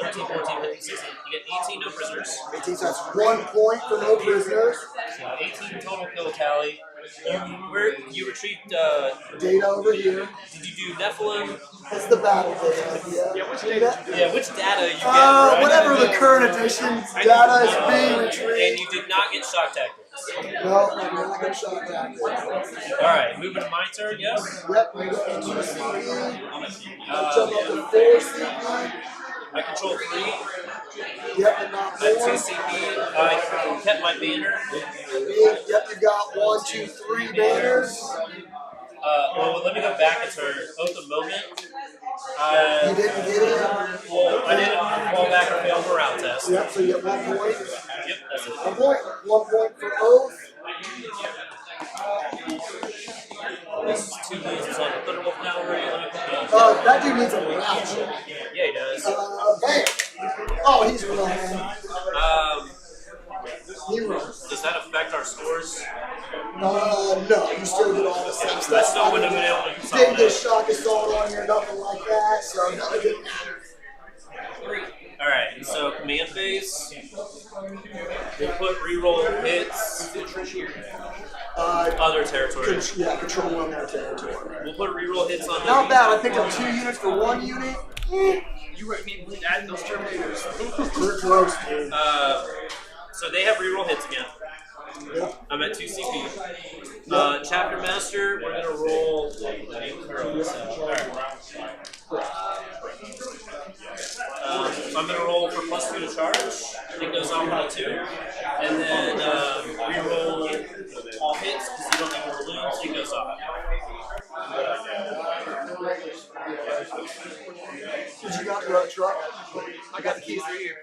P: 13, 14, 15, 16. You get 18 no prisoners.
O: 18, so that's 1 point for no prisoners.
P: So 18 total kill tally. You retrieved
O: Data over here.
P: Did you do Nephilim?
O: It's the battle data. Yeah,
P: which data? Yeah, which data you get? Right?
O: Whatever the current edition data is being retrieved.
P: And you did not get shock tactics.
O: No, I'm not going to shock tactics.
P: Alright, moving to my turn, yes?
O: Yep, we got 2 CP. Jump up to 4 CP.
P: I control 3.
O: Yep, and not 4.
P: 2 CP. I kept my banner.
O: Yep, you got 1, 2, 3 banners.
P: Well, let me go back a turn. Oath of Moment.
O: You didn't get it?
P: Well, I didn't fall back or fail morale test.
O: Yep, so you get 1 point.
P: Yep, that's it.
O: 1 point. 1 point for Oath.
P: This is 2 loses on the Thunderwolf Cavalry.
O: That dude needs a morale check.
P: Yeah, he does.
O: Bam. Oh, he's running. He runs.
P: Does that affect our scores?
O: No, you still get all the same stuff.
P: I still wouldn't have been able to
O: Didn't
P: consolidate.
O: get shock assault on you or nothing like that, so no, it didn't matter.
P: Alright, so command phase. We'll put reroll hits. Other territory.
O: Yeah, control 1 more territory.
P: We'll put reroll hits on
O: Not bad, I picked up 2 units for 1 unit.
F: You mean add those Terminators?
O: We're close, dude.
P: So they have reroll hits again.
O: Yep.
P: I'm at 2 CP. Chapter Master, we're gonna roll. I'm gonna roll for +2 to charge. It goes on 1 to 2, and then reroll all hits because you don't have more balloons. It goes off.
O: Did you got your truck?
F: I got the keys right here.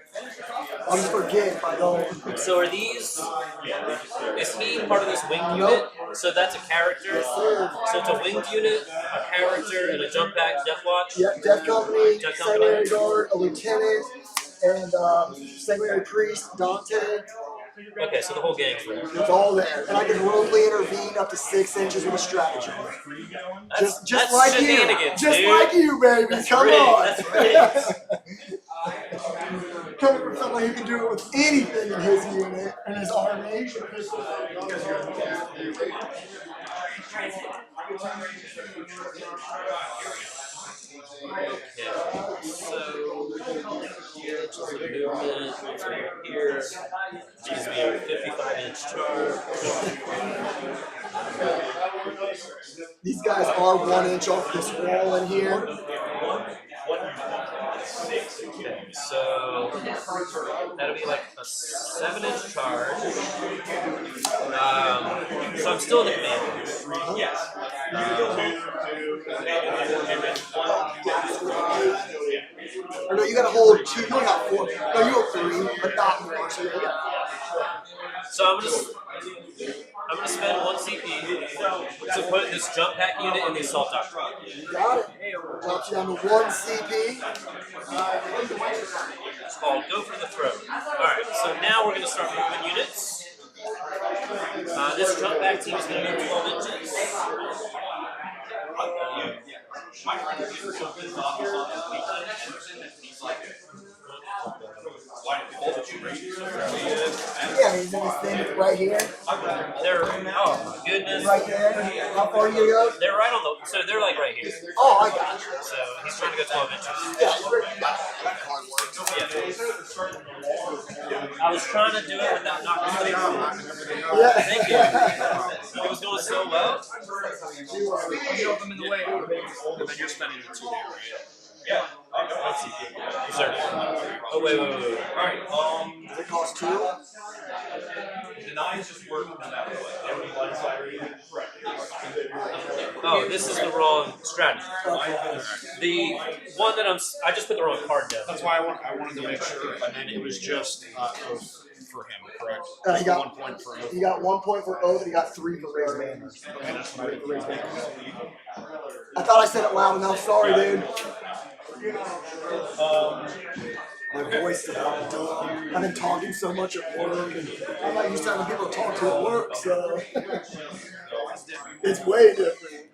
O: I'm just forget if I don't.
P: So are these? Is he part of this winged unit? So that's a character. So it's a winged unit, a character, and a jump pack Death Watch.
O: Yep, Death Company,
P: Death
O: Sanguinary Guard, a lieutenant, and Sanguinary Priest, Dante.
P: Okay, so the whole gang's there.
O: It's all there. And I can roguely intervene up to 6 inches with a strategy. Just
P: that's
O: like you.
P: shenanigans,
O: Just
P: dude.
O: like you, baby.
P: That's
O: Come
P: rigged.
O: on.
P: That's rigged.
O: Coming from somebody who can do it with anything in his unit and his army.
P: So movement here. Gives me a 55-inch charge.
O: These guys are 1 inch off this wall in here.
P: So that'll be like a 7-inch charge. So I'm still in the command.
F: Yes.
O: Or no, you gotta hold 2. You only got 4. No, you hold 3, but not more. So you got.
P: So I'm gonna spend 1 CP. So put this jump pack unit in the assault doctrine.
O: You got it. Drops you down to 1 CP.
P: It's called Go for the Throat. Alright, so now we're going to start moving units. This jump back team is going to be 12 inches.
O: Yeah, he's in this thing right here.
P: They're, oh my goodness.
O: Right there. How far do you go?
P: They're right on the, so they're like right here.
O: Oh, I got you.
P: So he's trying to go 12 inches. I was trying to do it without knocking the out.
O: Yeah.
P: Thank you. It was going so well.
M: You know them in the way, and then you're spending the 2 there, right?
P: Yeah. Let's see. Oh, wait.
F: Alright,
O: Does it cost 2?
F: denies just work no matter what. They would blindside or even
P: Oh, this is the wrong strategy. The one that I just put the wrong card down.
M: That's why I wanted to make sure, and then it was just oath for him, correct?
O: He got
M: 1 point for oath.
O: He got 1 point for oath, and he got 3 for raised manners.
M: Okay, that's what I did for raise banners.
O: I thought I said it loud enough. Sorry, dude. My voice is all dumb. I've been talking so much at work, and I'm not used to having people talk to at work, so it's way different.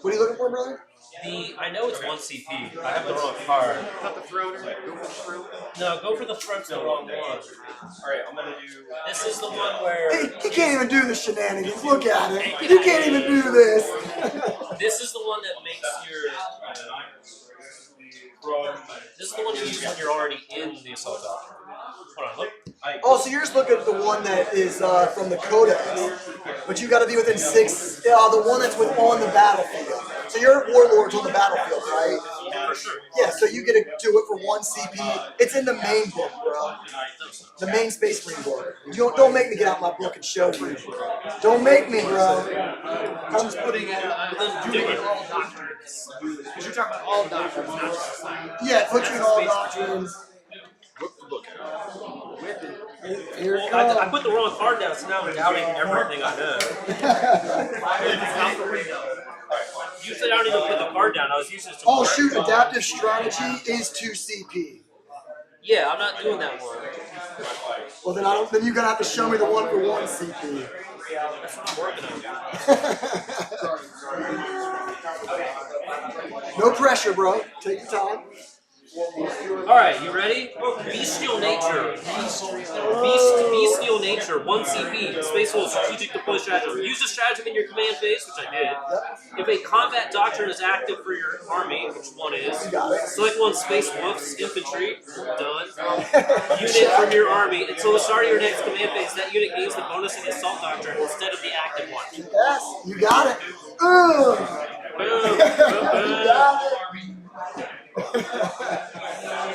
O: What are you looking for, brother?
P: I know it's 1 CP. I have the wrong card.
M: Not the throat, go for the throat.
P: No, go for the throat's the wrong one.
F: Alright, I'm gonna do.
P: This is the one where.
O: He can't even do the shenanigans. Look at him. You can't even do this.
P: This is the one that makes your. This is the one you use when you're already in the assault doctrine. Hold on, look.
O: Oh, so you're just looking at the one that is from the Codex, but you got to be within 6. The one that's on the battlefield. So your warlord's on the battlefield, right?
P: For sure.
O: Yeah, so you get to do it for 1 CP. It's in the main book, bro. The main Space Marine book. Don't make me get out my book and show you. Don't make me, bro.
M: I'm just putting it, doing it all doctrines. Because you're talking about all doctrines, not just society.
O: Yeah, put you in all doctrines.
M: Look at
O: Here it
P: Well,
O: comes.
P: I put the wrong card down, so now I'm doubting everything I know. You said I don't even put the card down. I was using it to.
O: Oh shoot! Adaptive strategy is 2 CP.
P: Yeah, I'm not doing that one.
O: Well then Then you're gonna have to show me the one for 1 CP.
P: That's what I'm working on.
O: No pressure, bro. Take your time.
P: Alright, you ready? Bestial Nature. Bestial Nature, 1 CP. Space Wolf Strategic Deploy Stratagem. Use the stratagem in your command phase, which I did. If a combat doctrine is active for your army, which one is, select 1 Space Wolf's Infantry. Done. Unit from your army. Until the start of your next command phase, that unit gains the bonus in the Assault Doctrine instead of the active one.
O: Yes, you got it. Boom.
P: Boom.
O: You got it.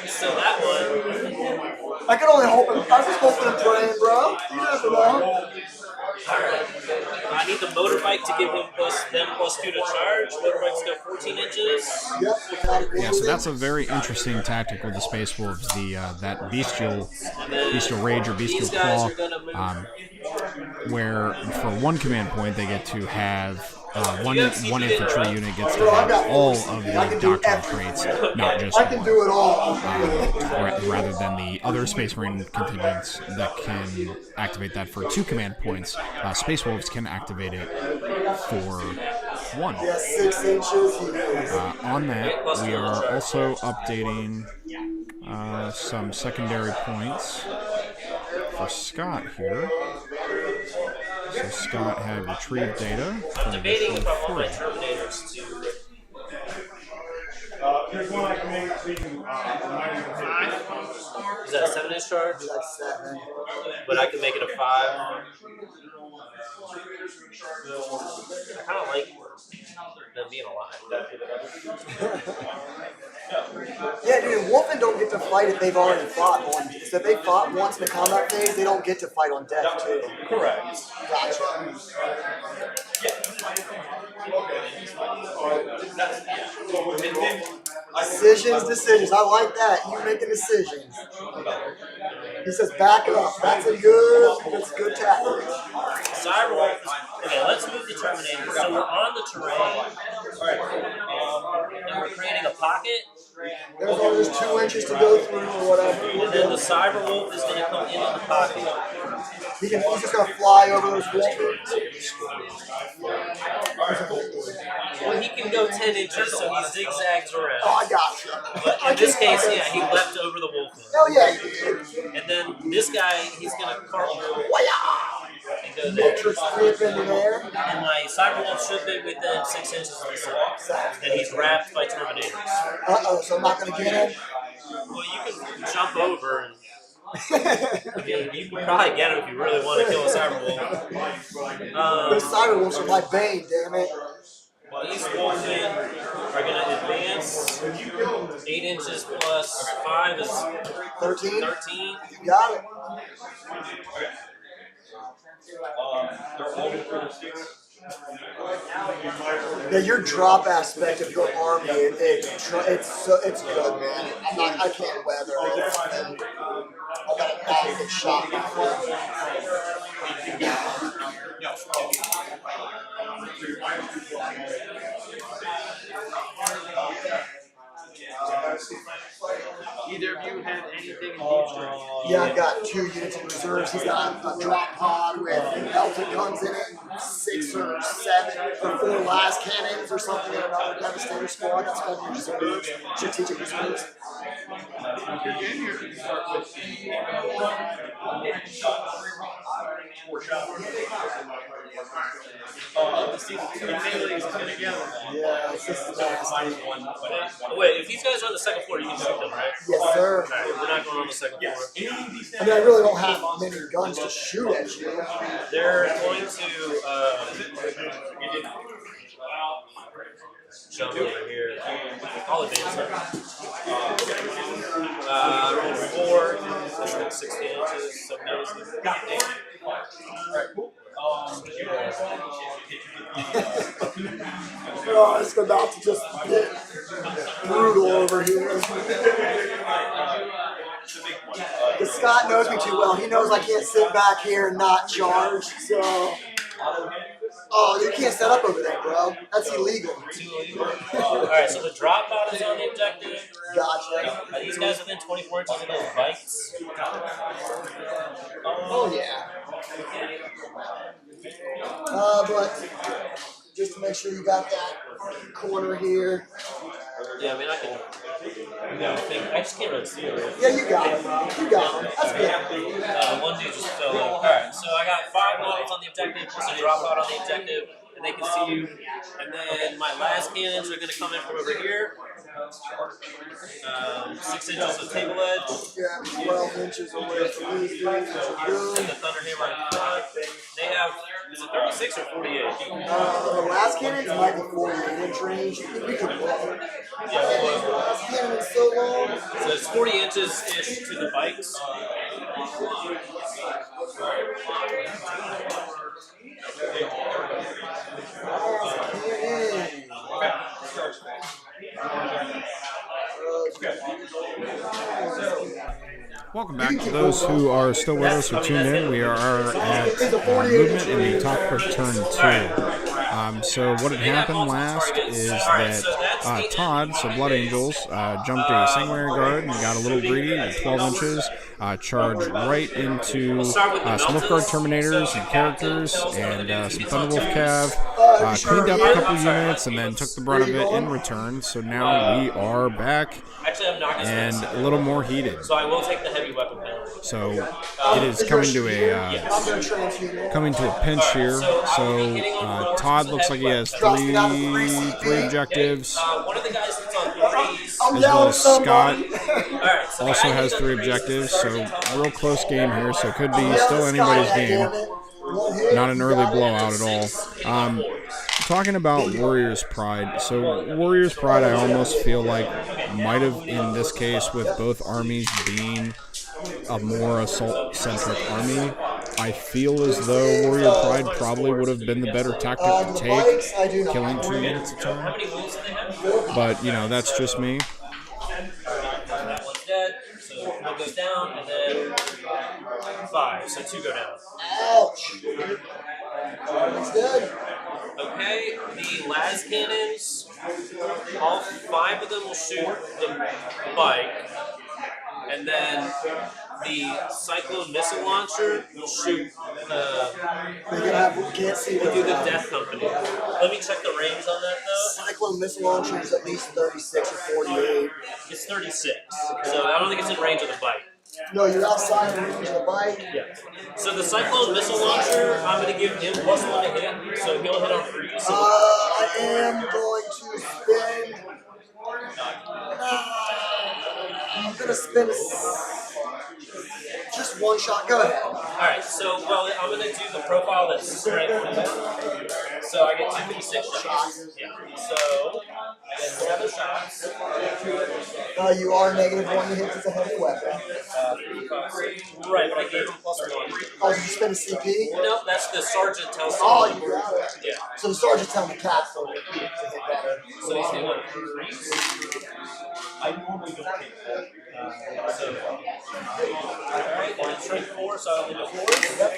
P: So that one.
O: I can only hope. I was just hoping and praying, bro. You never know.
P: Alright. I need the motorbike to give him +2 to charge. Motorbikes go 14 inches.
A: Yeah, so that's a very interesting tactic with the Space Wolves. That bestial rage or bestial claw, where for 1 command point they get to have one infantry unit gets to have all of the doctrine traits, not just
O: I can do it all.
A: rather than the other Space Marine contingents that can activate that for 2 command points. Space Wolves can activate it for 1.
O: Yeah, 6 inches.
A: On that, we are also updating some secondary points for Scott here. So Scott had retrieved data from
P: Debating if I want my
A: 3.
P: Terminators to.
B: There's one I can make so you can
P: Is that a 7-inch charge?
O: That's 7.
P: But I can make it a 5. I kind of like them being alive.
O: Yeah, dude, Wolfen don't get to fight if they've already fought on. So if they fought once in the combat phase, they don't get to fight on deck too.
F: Correct.
O: Gotcha. Decisions. I like that. You making decisions. He says back up. That's a good tactic.
P: Cyberwolf. Okay, let's move the Terminator. So we're on the terrain. And we're creating a pocket.
O: There's only just 2 inches to go through or whatever.
P: And then the Cyberwolf is going to come into the pocket.
O: He's just going to fly over those walls.
P: Well, he can go 10 inches, so he zigzags around.
O: Oh, I gotcha.
P: But in this case, yeah, he leapt over the wolf.
O: Oh, yeah, he did.
P: And then this guy, he's going to cartwheel and go there.
O: Matrix flip into there.
P: And my Cyberwolf should be within 6 inches of the side. And he's wrapped by Terminators.
O: Uh-oh, so I'm not going to get him?
P: Well, you can jump over and you can probably get him if you really want to kill a Cyberwolf.
O: Those Cyberwolves are my bane, damn it.
P: These wolfmen are going to advance 8 inches plus 5 is
O: 13.
P: You
O: got it. Yeah, your drop aspect of your army, it's good, man. I can't weather it. I got a positive shot.
J: Either of you had anything in deep strike?
O: Yeah, I've got 2 units in reserves. He's got a drop pod with melted guns in it, 6 or 7 or 4 last cannons or something in another Devastator squad. That's called reserves, strategic reserves. Yeah, it's just nasty.
P: Wait, if these guys are on the second floor, you can shoot them, right?
O: Yes, sir.
P: Alright, we're not going on the second floor.
O: I mean, I really don't have many guns to shoot at you.
P: They're going to jump over here. I'll advance them. Roll 4. That's like 60 inches. So Alright, cool.
O: Oh, it's about to just get brutal over here. Because Scott knows me too well. He knows I can't sit back here and not charge. So, oh, you can't set up over there, bro. That's illegal.
P: Alright, so the drop pod is on the objective.
O: Gotcha.
P: Are these guys within 24 inches of those bikes?
O: Oh, yeah. But just to make sure you got that corner here.
P: Yeah, I mean, I can. I just can't really see it.
O: Yeah, you got him. You got him. That's good.
P: One dude just fell in. Alright, so I got 5 models on the objective, plus a drop out on the objective, and they can see you. And then my last cannons are going to come in from over here. 6 inches of table edge.
O: Yeah, 12 inches away from these dudes.
P: And the Thunder Hammer in front. They have, is it 36 or 48?
O: The last cannons might be 48-inch range. We could blow.
P: Yeah,
O: the last cannon is so long.
P: So it's 40 inches-ish to the bikes.
A: Welcome back to those who are still with us or tuned in. We are at movement in the top of turn 2. So what had happened last is that Todd, so Blood Angels, jumped a Sanguinary Guard and got a little greedy at 12 inches, charged right into some Wolfguard Terminators and characters and some Thunderwolf Cav, cleaned up a couple units and then took the brunt of it in return. So now we are back and a little more heated.
P: So I will take the heavy weapon penalty.
A: So it is coming to a pinch here. So Todd looks like he has three objectives,
P: one of the guys that's on threes,
A: as well as Scott also has 3 objectives. So real close game here. So it could be still anybody's game. Not an early blowout at all. Talking about Warrior's Pride. So Warrior's Pride, I almost feel like might have, in this case, with both armies being a more assault-centric army, I feel as though Warrior Pride probably would have been the better tactic to take, killing 2 units a turn. But, you know, that's just me.
P: That one's dead, so one goes down, and then 5, so 2 go down.
O: Ouch. That's good.
P: Okay, the las cannons, all 5 of them will shoot the bike, and then the cyclone missile launcher will shoot
O: Can't see
P: we'll do the death company. Let me check the range on that though.
O: Cyclone missile launcher is at least 36 or 48.
P: It's 36, so I don't think it's in range of the bike.
O: No, you're outside the range of the bike.
P: Yeah. So the cyclone missile launcher, I'm going to give him +1 to hit, so he'll hit on 3. So
O: I am going to spend. I'm going to spend just 1 shot. Go ahead.
P: Alright, so I'm going to do the profile that's strength. So I get 2d6 shots. Yeah. So I get 7 shots.
O: You are -1 to hit as a heavy weapon.
P: Right, but I gave him +1.
O: Oh, did you spend a CP?
P: No, that's the sergeant tells me.
O: Oh, you got it.
P: Yeah.
O: So the sergeant's telling the captain to hit better.
P: So he's hitting on 3s. I normally don't take that. Alright, and it's strength 4, so I'll hit a 4. Yep.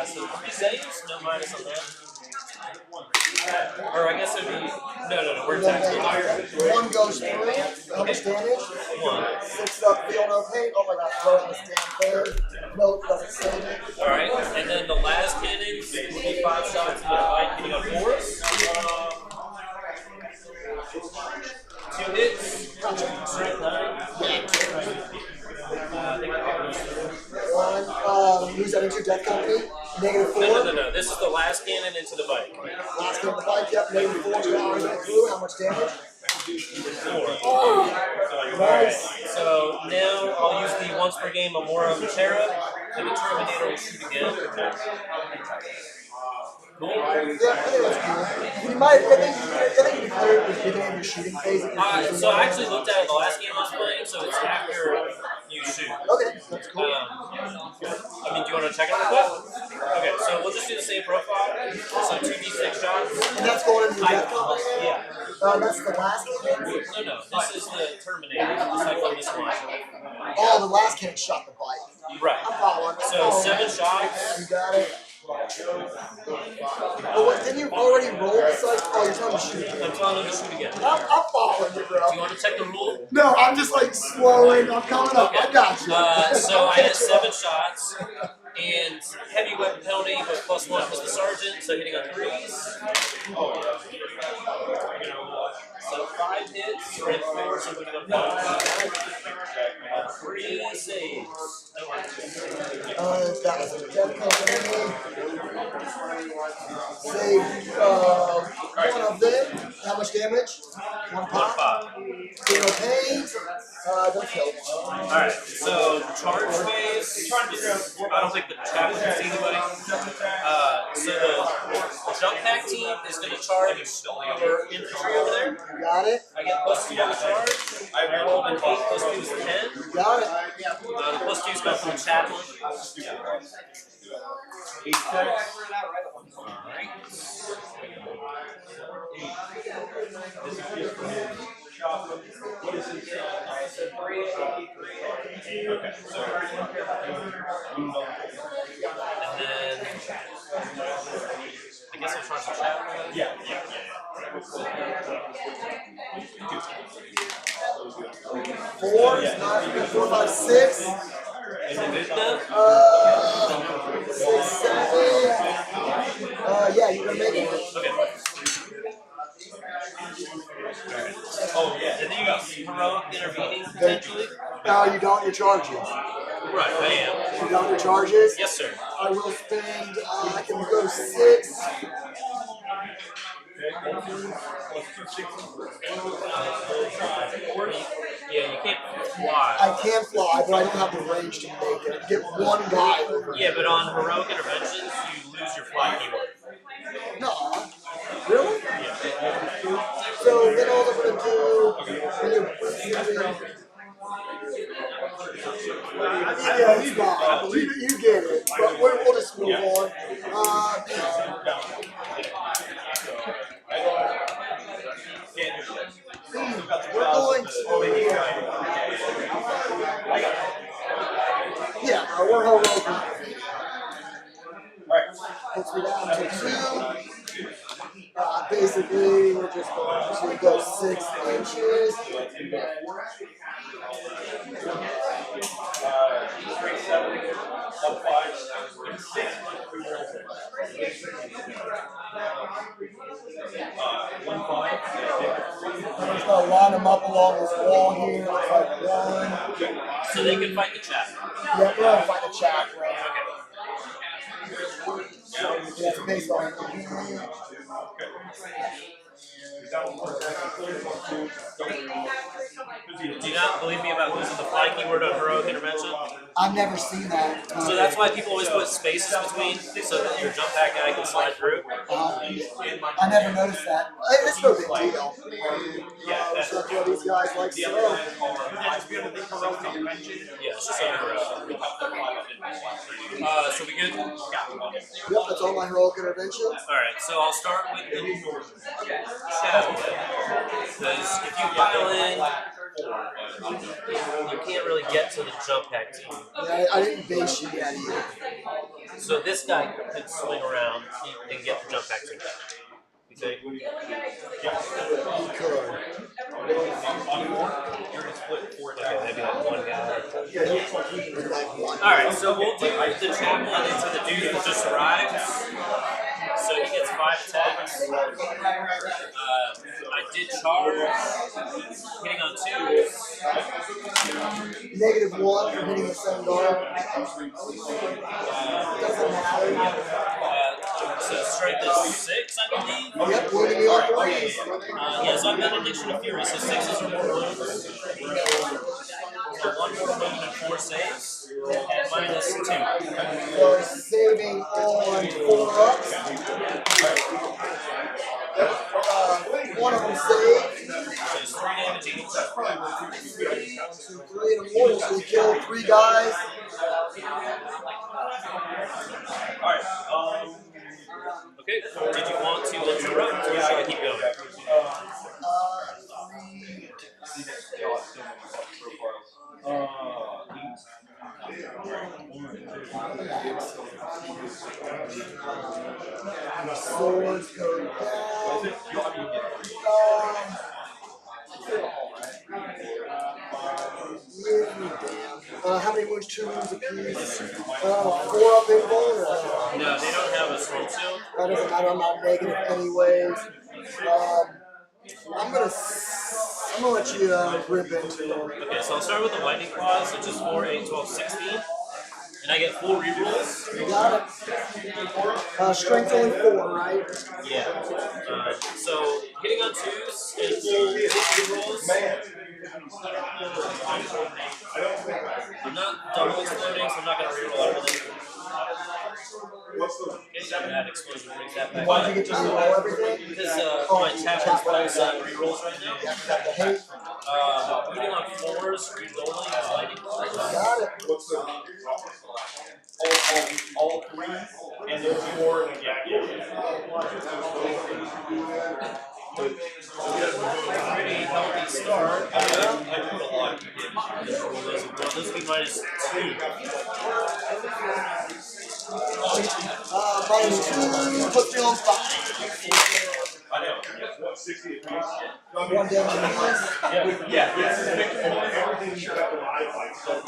P: So 3 saves, no minus on that. Or I guess it'd be. No, we're attacking.
O: 1 goes through. How much damage?
P: 1.
O: 6 up, feel no pain. Oh my god, throw this damn third. No, it doesn't save it.
P: Alright, and then the las cannons will be 5 shots in the bike, hitting on 4s. 2 hits. Strength 9.
O: Who's that into death company? -4?
P: No. This is the last cannon into the bike.
O: Last cannon into the bike, yep, -4. How much damage?
P: 4.
O: Oh,
P: nice. So now I'll use the once per game Amora Cherub, and the Terminator will shoot again. Cool.
O: Yeah, I think that's cool. You might, I think you declared the beginning of your shooting phase.
P: So I actually looked at it the last game I was playing, so it's after you shoot.
O: Okay, that's cool.
P: I mean, do you want to check it real quick? Okay, so we'll just do the same profile. So 2d6 shots.
O: And that's going into the death company?
P: Yeah.
O: That's the last cannon?
P: No, this is the Terminator, the cyclone missile launcher.
O: Oh, the last cannon shot the bike.
P: Right.
O: I'm following.
P: So 7 shots.
O: You got it. But what, didn't you already roll the cycle? Oh, you're telling me to shoot again.
P: I'm telling him to shoot again.
O: I'm following you, bro.
P: Do you want to check the rule?
O: No, I'm just like slowing. I'm coming up.
P: Okay.
O: I got you.
P: So I had 7 shots, and heavy weapon penalty, but +1 was the sergeant, so hitting on 3s. So 5 hits, strength 4, so hitting on 5. 3 saves.
O: That was a death company. Save one of them. How much damage? 1 pop. 0 pain. Don't kill.
P: Alright, so charge phase. I don't think the chat can see anybody. So the jump pack team is going to charge your infantry over there.
O: You got it.
P: I get +2 on the charge. I roll an 8, +2 is 10.
O: You got it.
P: The +2's come from the chaplain. Okay, so and then I guess I'll charge the chaplain. Yeah.
O: 4 is not 4, 5, 6.
P: Is it good enough?
O: 6, 7. Yeah, you're gonna make it.
P: Okay. Oh, yeah. And then you got heroic intervening potentially?
O: No, you don't. Your charges.
P: Right, I am.
O: You don't your charges?
P: Yes, sir.
O: I will spend. I can go 6.
P: Yeah, you can't fly.
O: I can fly, but I don't have the range to make it. Get 1 guy over.
P: Yeah, but on heroic interventions, you lose your fly keyword.
O: No. Really?
P: Yeah.
O: So then all I'm gonna do. Yeah, it's fine. You get it. But we'll just move on. We're going to. Yeah, we're 4 heroic. Puts me down to 2. Basically, we're just going to go 6 inches. I'm just going to line them up along this wall here. Like 1.
P: So they can fight the chat.
O: Yeah, we're going to fight the chat. That's based on
P: Do you not believe me about losing the fly keyword on heroic intervention?
O: I've never seen that.
P: So that's why people always put spaces between so that your jump pack guy can slide through.
O: I never noticed that. It's no big deal.
N: Yeah,
O: that's what these guys like to know.
P: Yeah, it's just so we good?
O: Yep, that's all my heroic interventions.
P: Alright, so I'll start with the shadow. Because if you pile in, you can't really get to the jump pack team.
O: Yeah, I didn't base you yet either.
P: So this guy could swing around and get the jump pack team. You think?
O: He could.
P: Okay, maybe like one guy. Alright, so we'll do the chaplain into the dude who just arrived. So he gets 5 attacks. I did charge, hitting on 2s.
O: -1 for hitting a 7 guard. Doesn't matter.
P: So strength is 6, I believe.
O: Yep, we're going to be on 3s.
P: Yeah, so I've got addiction of fury, so 6s or more wounds. So 1 more wound and 4 saves, and -2.
O: So saving on 4 ups. One of them saved.
P: So it's 3 damage each.
O: 1, 2, 3, and a mortal, so we killed 3 guys.
P: Alright, okay, did you want to interrupt, or should I keep going?
O: Swords go down. How many wounds? 2 wounds apiece. 4 up in bonus.
P: No, they don't have a storm shield.
O: That doesn't matter. I'm not negative anyways. I'm gonna let you rip into them.
P: Okay, so I'll start with the lightning claws, which is 4, 8, 12, 16. And I get 4 rerolls.
O: You got it. Strength only 4, right?
P: Yeah. So hitting on 2s and full rerolls. I'm not double exploding, so I'm not going to reroll everything. Okay, that explosion brings that back.
O: Why'd you get to reroll everything?
P: Because my tap has rerolls right now.
O: Yeah, got the hate.
P: Moving on 4s, rerolling is lightning.
O: Got it.
N: All 3, and there's 4,
P: Pretty healthy start. I put a lot of this will be -2.
O: -2 puts me on 5.
N: I know. What, 60 apiece?
O: 1 damage apiece.
N: Yeah. Everything you have to lie like stuff.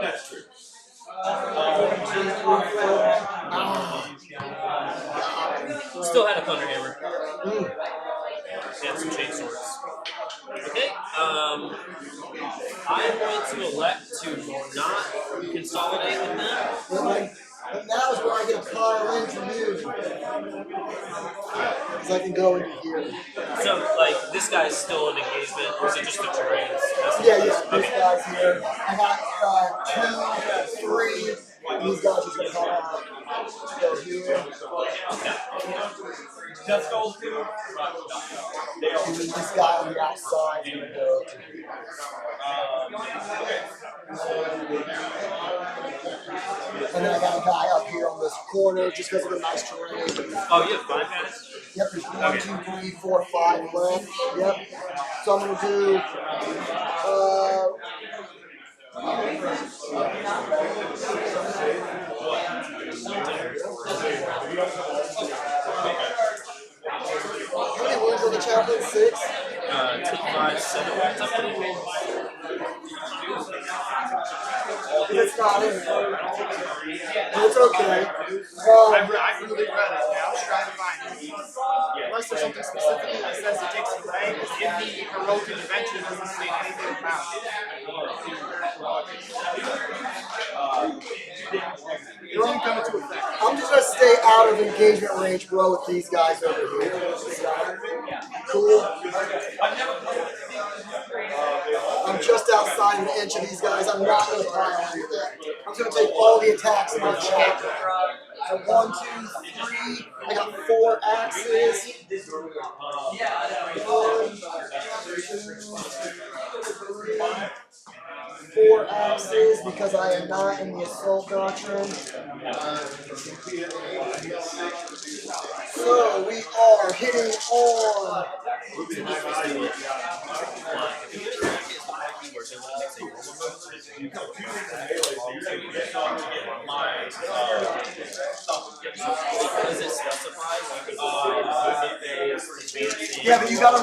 N: That's true.
P: Still had a thunder hammer. And some chain swords. Okay, I'm going to elect to not consolidate with them.
O: And now is where I get a pile in from you. Because I can go into here.
P: So, like, this guy's still in engagement, or is it just the terrains?
O: Yeah, this guy's here. I got 2, 3, and these guys just gonna go here.
N: Just those 2.
O: And then this guy on the outside is gonna go. And then I got a guy up here on this corner just because of the nice terrain.
P: Oh, you have 5 guys?
O: Yep, there's 1, 2, 3, 4, 5 left. Yep. So I'm gonna do How many wounds on the chaplain? 6?
P: 2, 5, 7. That's up to you.
O: It's not in there. It's okay.
L: I really read it. I was trying to find it. Unless there's something specific that says it takes away, because in the heroic intervention it doesn't say anything about it. It only come into effect.
O: I'm just gonna stay out of engagement range, bro, with these guys over here. Cool. I'm just outside an inch of these guys. I'm not gonna pile on that. I'm just gonna take all the attacks in my chat. So 1, 2, 3. I got 4 axes. 1, 2, 3. 4 axes because I am not in the assault doctrine. So we are hitting on. Yeah, but you gotta.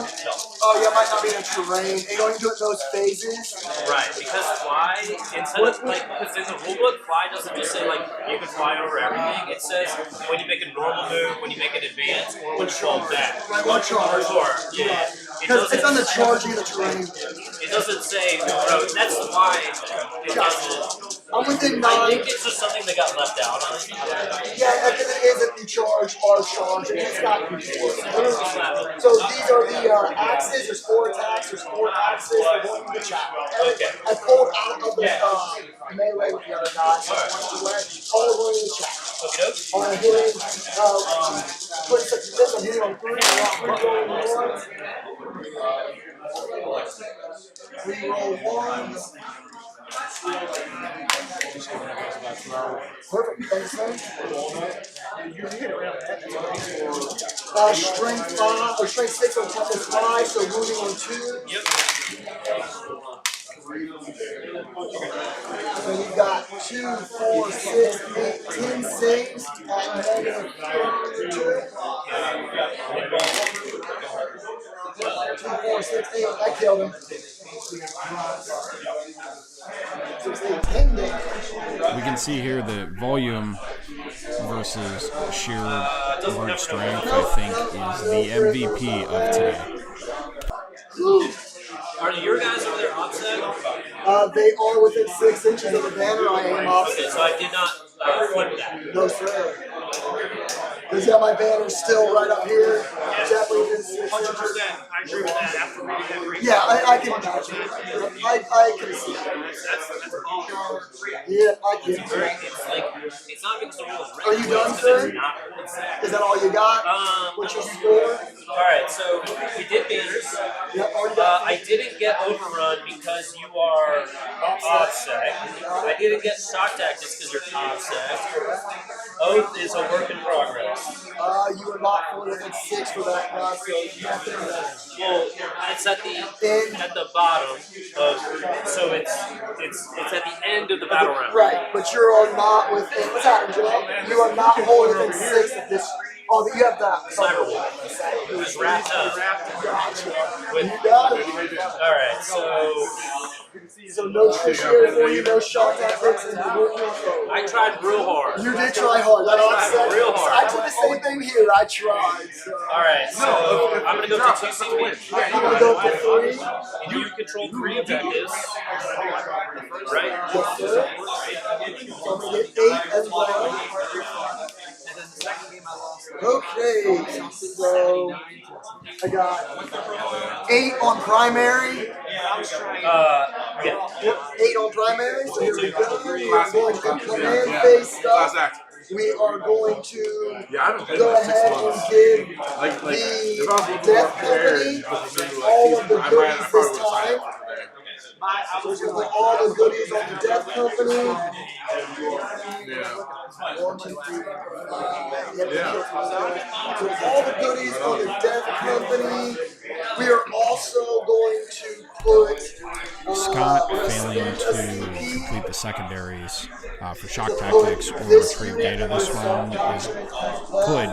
O: Oh, yeah, it might not be in terrain. You don't even do it in those phases.
P: Right, because fly, instead of like, because in the rulebook, fly doesn't just say like you can fly over everything. It says when you make a normal move, when you make an advance, or when you fall back.
O: Like one charge.
P: Yeah.
O: Because it's on the charging of the terrain.
P: It doesn't say, that's why.
O: I'm within 9.
P: I think it's just something that got left out on it.
O: Yeah, because it is if you charge or charge. It's got So these are the axes. There's 4 attacks. There's 4 axes. They're going to the chat.
P: Okay.
O: I pulled out of the melee with the other guy. So all going to the chat. I'm hitting, put such a this, I'm hitting on 3. We roll 1s. Perfect, thanks, man. Strength 5, or strength 6 on toughness 5, so wounding on 2.
P: Yep.
O: So you've got 2, 4, 6, 8, 10 saves at negative 2. 2, 4, 6, 8. I killed him. 6, 8, 10 damage.
A: We can see here the volume versus sheer word strength, I think, is the MVP of today.
P: Are your guys over there offset?
O: They are within 6 inches of the banner. I am offset.
P: Okay, so I did not flip that.
O: No, sir. Because yeah, my banner's still right up here. Definitely within 6 inches.
L: 100%. I agree with that after reading that brief.
O: Yeah, I can imagine. I can see that.
L: That's all.
O: Yeah, I get it.
P: It's not because the rule is
O: Are you done, sir? Is that all you got? What's your score?
P: Alright, so we did banners.
O: Yep,
P: I didn't get overrun because you are offset. I didn't get shock tactics because you're offset. Oath is a work in progress.
O: You were not fully within 6 for that guy, so nothing.
P: Well, it's at the bottom of, so it's at the end of the battle round.
O: Right, but you are not within. What's happening, Joe? You are not wholly within 6 of this. Oh, but you have that.
P: Sniper wolf. It was wrapped up.
O: Gotcha.
P: With,
O: You got it.
P: Alright, so
O: no tertiary for you, no shock tactics, and you're working on.
P: I tried real hard.
O: You did try hard. That's what I said.
P: Real hard.
O: I did the same thing here. I tried. So.
P: Alright, so I'm gonna go to 2 CP.
O: I'm gonna go for 3.
P: And you control 3 objectives. Right?
O: Yes, sir. So I'm gonna get 8 as well. Okay, so I got 8 on primary.
P: Yeah.
O: 8 on primary. So here we go. We are going to do command phase stuff. We are going to go ahead and give the Death Company all of the goodies this time. So we're going to put all the goodies on the Death Company. 1, 2, 3, 4, 5. So all the goodies on the Death Company. We are also going to put
A: Scott failing to complete the secondaries for shock tactics or retrieve data this round could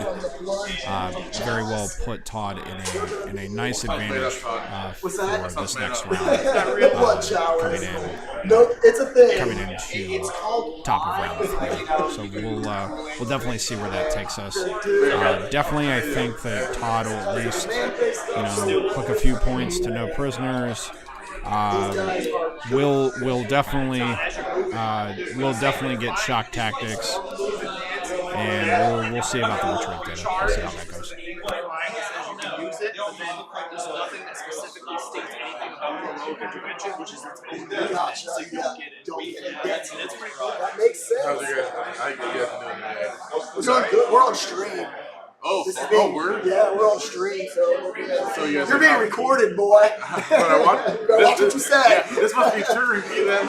A: very well put Todd in a nice advantage for this next round coming in.
O: No, it's a thing.
A: Coming into top of round 3, so we'll definitely see where that takes us. Definitely, I think that Todd will at least click a few points to no prisoners. We'll definitely get shock tactics, and we'll see about the retrieve data. We'll see how that goes.
C: Use it, but then there's nothing that specifically states anything about heroic intervention, which is its own movement, so you don't get it. That's pretty cool.
O: That makes sense.
E: How's you guys? How you guys doing today?
O: We're doing good. We're on stream.
E: We're?
O: Yeah, we're on stream, so
E: you're
O: being recorded, boy.
E: But I watch
O: Watch what you say.
E: Yeah, this must be true review then.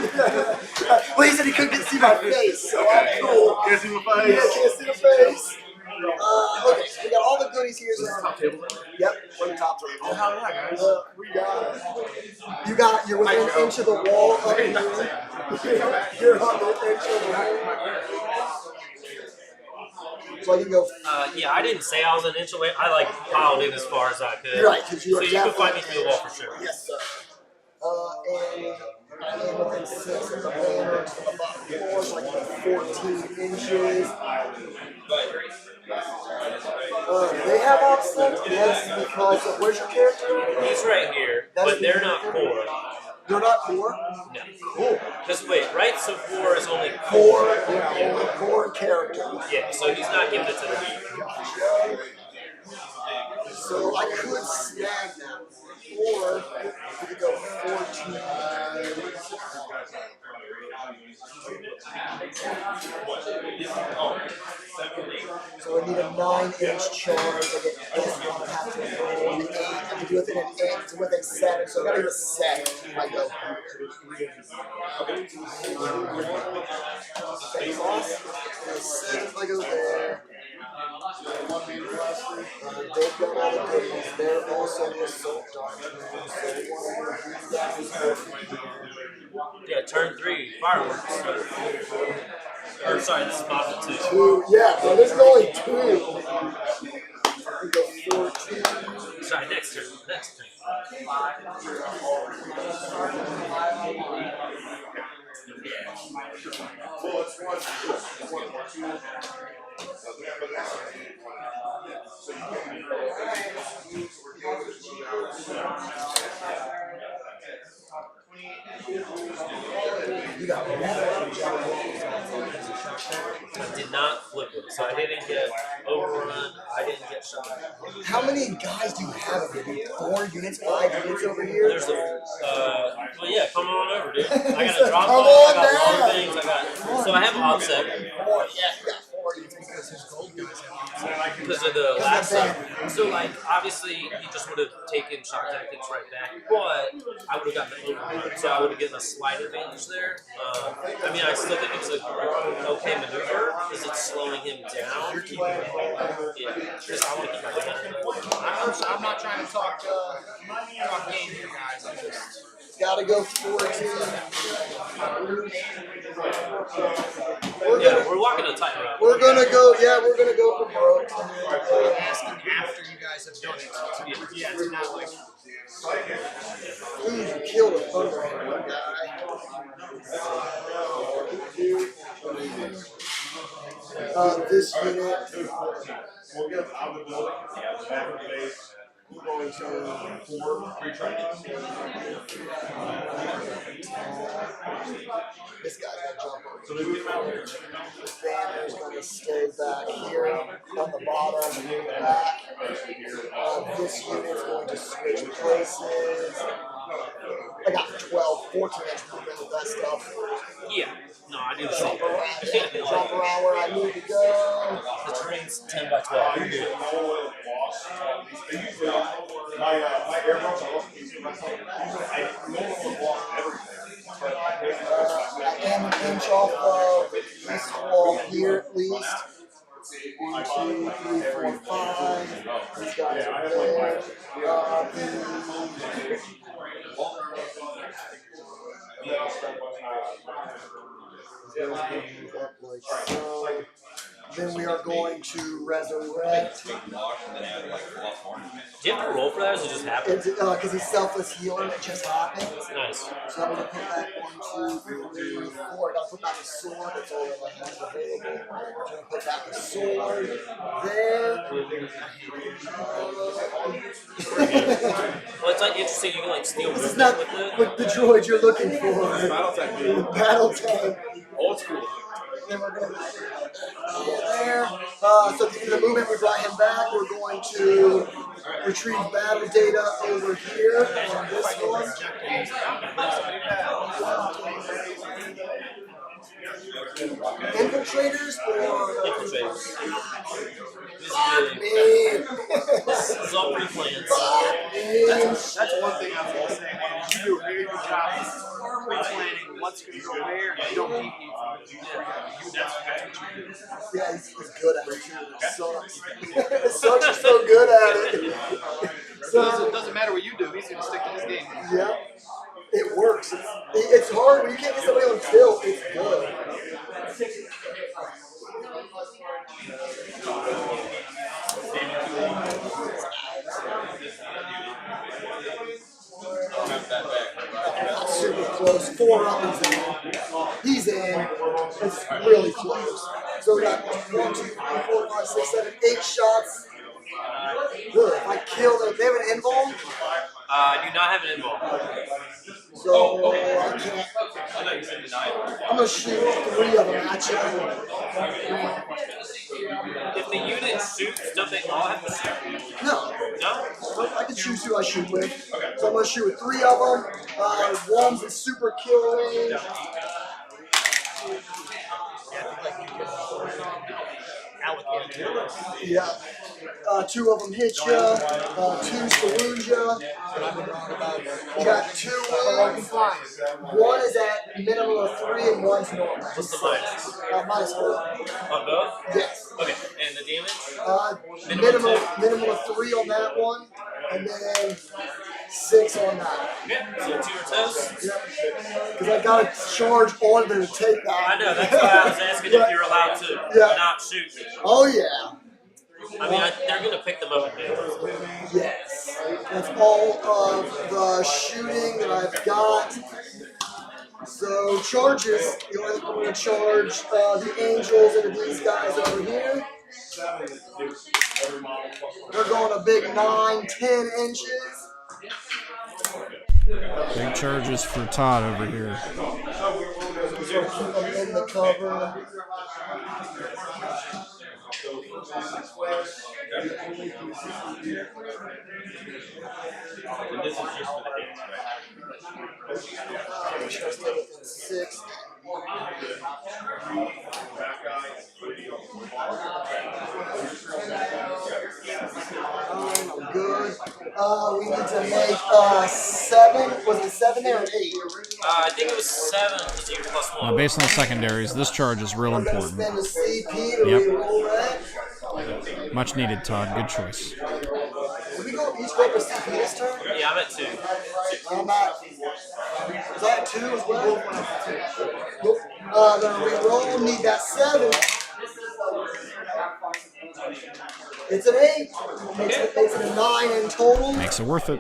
O: Well, he said he couldn't see my face, so I'm cool.
E: Can't see my face?
O: Yeah, can't see the face. Okay, so we got all the goodies here.
E: This is top table?
O: Yep, we're the top table.
E: Oh, hell yeah, guys.
O: We got it. You're within an inch of the wall up here. You're on the inch of the wall. So I can go.
P: Yeah, I didn't say I was an inch away. I piled in as far as I could.
O: Right, because you
P: so
O: are
P: you can find me through the wall for sure.
O: Yes, sir. And within 6 of the banner to the bottom floor, like 14 inches. They have offset, yes, because where's your character?
P: He's right here, but they're not core.
O: They're not core?
P: No.
O: Cool.
P: Because wait, right? So core is only
O: core. Yeah, only core character.
P: Yeah, so he's not giving it to them.
O: So I could snag them, or we could go 14. So I need a 9-inch charge. I get this one. I have to roll an 8. I can do it within an 8 to within 7. So I gotta get a 7. I go. I go there. They've got all the goodies. They're also the assault doctrine.
P: Yeah, turn 3, fireworks. Or sorry, this is bottom 2.
O: 2, yeah, bro, there's only 2. We go 14.
P: Sorry, next turn. Next turn. I did not flip it, so I didn't get overrun. I didn't get shot.
O: How many guys do you have over here? 4 units, 5 units over here?
P: There's well, yeah, come on over, dude. I got a drop
O: Come
P: box,
O: on
P: I got
O: down.
P: long things, so I have offset.
O: 4, yeah, you got 4 units because his gold guys have
P: Because of the last time. So, obviously, he just would have taken shock tactics right back, but I would have gotten the overrun, so I would have gotten a slight advantage there. I mean, I still think it's an okay maneuver, because it's slowing him down. Yeah, because I want to keep my hand.
C: I'm not trying to talk game here, guys. I'm just.
O: Gotta go 14.
P: Yeah, we're walking a tightrope.
O: We're gonna go, we're gonna go for broke.
C: I'm asking after you guys have done it. Yeah, it's not like.
O: Ooh, you killed a Thunderhammer guy. This unit.
B: We'll get out of the building. Back of the base. We're going to 4.
O: This guy's gonna jump over. The banner's gonna stay back here on the bottom and move back. This unit's going to switch places. I got 12, 14-inch movement with that stuff.
P: Yeah. No, I do the same.
O: Jump around where I need to go.
P: The terrain's 10 by 12. You're good.
B: My airbrush, I also use myself. I normally walk everything.
O: I am an inch off of this wall here at least. 1, 2, 3, 4, 5. These guys are there. So, then we are going to resurrect.
P: Do you have to roll for that, or does it just happen?
O: Because he's selfless healer, it just happens.
P: Nice.
O: So I'm going to put back 1, 2, 3, 4. I got to put back a sword. That's all I have available. I'm going to put back a sword there.
P: Well, it's like interesting. You can like steal
O: This is
P: movement
O: not
P: with it.
O: what the droid you're looking for.
F: Battle tank, dude.
O: Battle tank.
F: Old school.
O: Then we're going to there. So in the movement, we brought him back. We're going to retrieve battle data over here on this one. Infiltrators or
P: Infiltrators.
O: This
P: is all pre-planned.
L: That's one thing I will say, man. You do a very good job of pre-planning what's going to go where, and you don't deviate from it. That's what you do.
O: Yeah, he's good at it too. It sucks. It sucks. He's so good at it.
L: So, it doesn't matter what you do. He's going to stick to his game.
O: Yeah, it works. It's hard when you can't get somebody on tilt. It's good. Super close. 4 up, he's in. It's really close. So we got 1, 2, 3, 4, 5, 6, 7, 8 shots. Good. If I kill them, they have an invuln?
P: I do not have an invuln.
O: So I can't. I'm gonna shoot 3 of them at you.
P: If the unit shoots, don't they all have to shoot?
O: No.
P: No?
O: I can choose who I shoot with. So I'm gonna shoot with 3 of them. One's a super kill range. Yeah. 2 of them hit ya. 2 salute ya. You got 2 wounds. 1 is at minimum of 3 and 1's normal.
P: What's the minus?
O: -4.
P: On both?
O: Yes.
P: Okay, and the damage?
O: Minimum of 3 on that one, and then 6 on that.
P: Yeah, so 2 are toast?
O: Yep. Because I got to charge on there to take that.
P: I know, that's why I was asking if you're allowed to not shoot.
O: Oh, yeah.
P: I mean, they're going to pick them up in
O: Yes. That's all of the shooting that I've got. So charges, you want to charge the angels into these guys over here. They're going a big 9, 10 inches.
A: Big charges for Todd over here.
O: So keep them in the cover.
F: And this is just for the hits, right?
O: Just take it to 6. I'm good. We need to make 7. Was it 7 there or 8?
P: I think it was 7 because you plus 1.
A: Based on the secondaries, this charge is real important.
O: Spend a CP to reroll that.
A: Much needed, Todd. Good choice.
O: Did we go each go up a CP this turn?
P: Yeah, I'm at 2.
O: I'm at. Was I at 2 as well? Nope. Gonna reroll. Need that 7. It's an 8. Makes it a 9 in total.
A: Makes it worth it.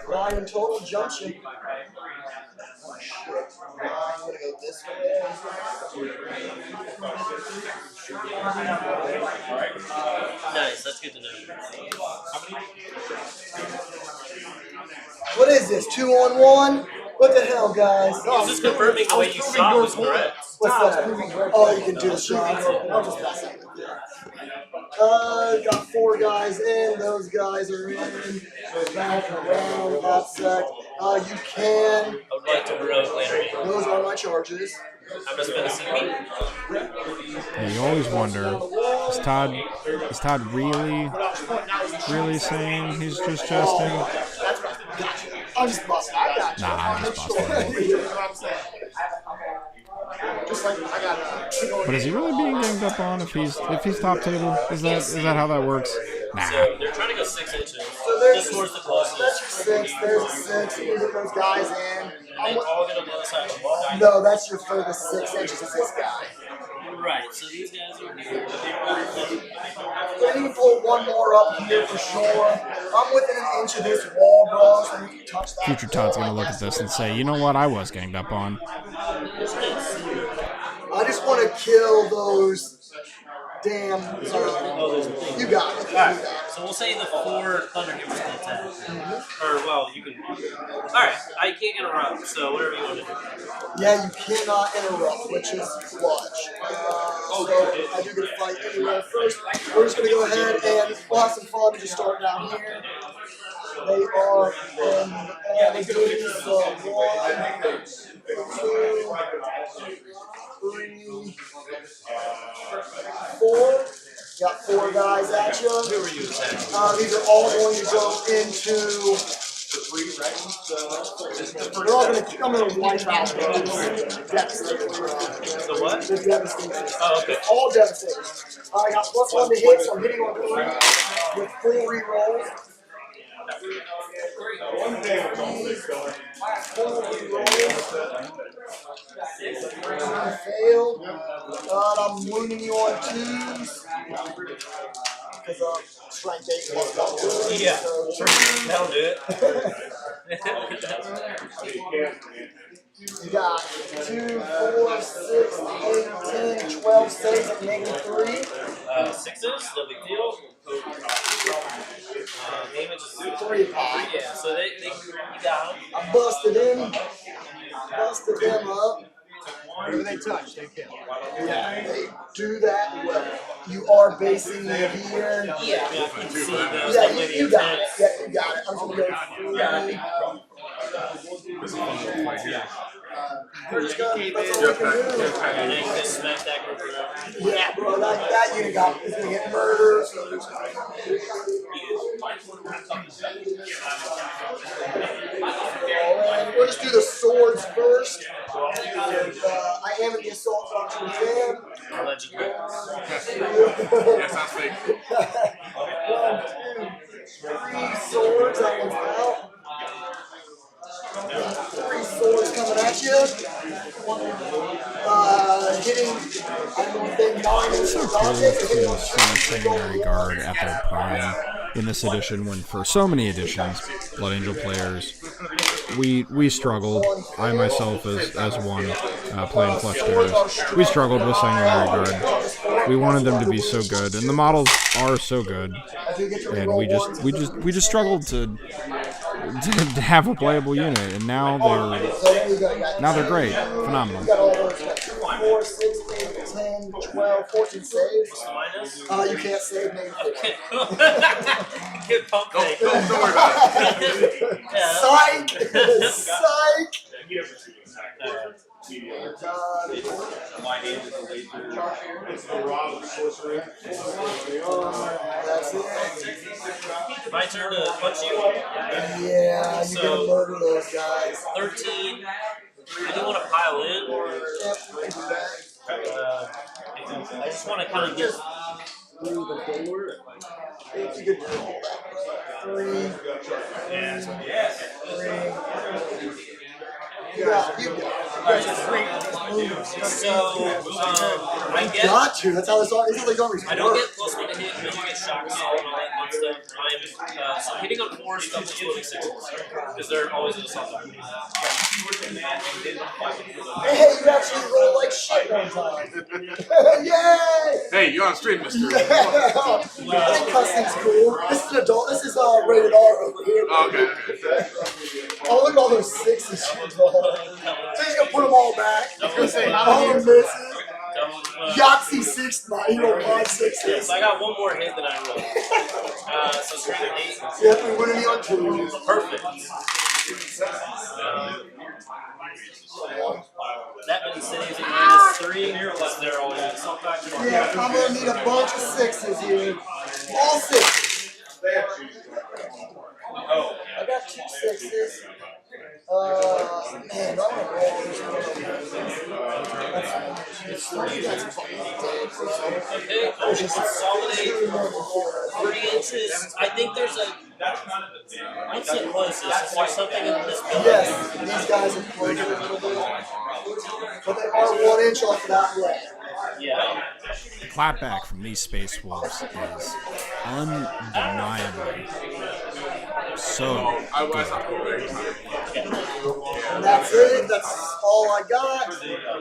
O: 9 in total. Jumps you. Oh, shit. I'm gonna go this way.
P: Nice, that's good to know.
O: What is this? 2-on-1? What the hell, guys?
P: I was just confirming the way you shot was correct.
O: What's that? Oh, you can do the shots. I'll just pass it with you. Got 4 guys in. Those guys are in. Back around. Offset. You can.
P: I would like to heroic later.
O: Those are my charges.
P: I'm just going to CP.
A: Yeah, you always wonder, is Todd really saying he's just jesting?
O: I'm just busting. I got you.
A: Nah, I'm just busting.
O: You know what I'm saying? Just like I got.
A: But is he really being ganged up on if he's top table? Is that how that works? Nah.
P: So they're trying to go 6 inches.
O: So there's
P: just towards the closest.
O: There's a 6. You get those guys in.
P: and they all get on the other side of the wall.
O: No, that's your furthest 6 inches is this guy.
P: Right, so these guys are here.
O: I need to pull one more up here for sure. I'm within an inch of this wall, bro, so you can touch that.
A: Future Todd's going to look at this and say, you know what, I was ganged up on.
O: I just want to kill those damn. You got it.
P: Alright, so we'll say the 4 Thunder Hammers can attack. Or, well, you can. Alright, I can't interrupt, so whatever you want to do.
O: Yeah, you cannot interrupt, which is clutch. So I do get a fight anyway. First, we're just going to go ahead and we'll have some fun and just start down here. They are in all the goodies. So 1, 2, 3, 4. Got 4 guys at you.
P: Who are you attacking?
O: These are all going to go into. They're all going to. I'm going to wipe out those devastators.
P: The what?
O: The devastators.
P: Oh, okay.
O: All devastators. I got +1 to hit, so I'm hitting on 3 with full rerolls. Failed. I'm wounding you on 2s. Because strength 8 plus double.
P: Yeah.
O: So,
P: That'll do it.
O: you got 2, 4, 6, 8, 10, 12 saves at -3.
P: 6s, no big deal. Damage is
O: 3 pop.
P: Yeah, so they you got them.
O: I busted them up.
L: Whatever they touch, they kill.
O: Yeah, they do that well. You are basing me here.
P: Yeah, I mean, I can see those.
O: Yeah, you got it. Yeah, you got it. I'm just gonna go. We're just gonna. That's all we can do.
P: And then just smack that group around.
O: Yeah, bro, that unit is gonna get murdered. We'll just do the swords first. I am in the assault function with them.
P: I'll let you go.
B: Yeah, sounds fake.
O: 1, 2, 3 swords. That one's out. 3 swords coming at you. Hitting. I'm within 9 inches of
A: To
O: object.
A: see Secondary Guard at their prime in this edition, when for so many editions, Blood Angel players, we struggled. I myself, as one playing Flesh Tears, we struggled with Sanguinary Guard. We wanted them to be so good, and the models are so good, and we just struggled to have a playable unit, and now they're great, phenomenal.
O: 4, 6, 8, 10, 12, 14 saves. You can't save me.
P: Get pumped.
B: Don't worry about it.
O: Psych! Psych! That's it.
P: My turn to punch you?
O: Yeah, you're gonna murder those guys.
P: 13. I do want to pile in. I just want to kind of get
O: through the door. If you could roll that. 3. You got it.
P: So, I get.
O: Got to. That's how this all. These are the zombies.
P: I don't get +1 to hit, but you get shock assault and all that fun stuff. So hitting on 4 stuff is 26 because they're always in assault.
O: Hey, you actually roll like shit one time. Yay!
B: Hey, you're on stream, mister.
O: Yeah. Cussing's cool. This is adult. This is rated R over here.
B: Okay.
O: Oh, look at all those 6s you roll. So he's gonna put them all back. He's gonna say, all misses. Yahtzee 6, he rolled 5 6s.
P: Yeah, so I got one more hit that I rolled. So straight 8.
O: Yeah, we win any on 2.
P: Perfect. That many saves at -3 because they're always in assault factor.
O: Yeah, I'm gonna need a bunch of 6s here. All 6s.
P: Oh.
O: I got 2 6s. Man, do I want to roll this It's 3, that's fucking dead, bro.
P: Okay, I'll consolidate 3 inches. I think there's a. What's the closest? Is there something in this building?
O: Yes, these guys have played it a little bit. But they are 1 inch off that way.
P: Yeah.
A: The clapback from these Space Wolves is undeniably so good.
O: And that's it. That's all I got.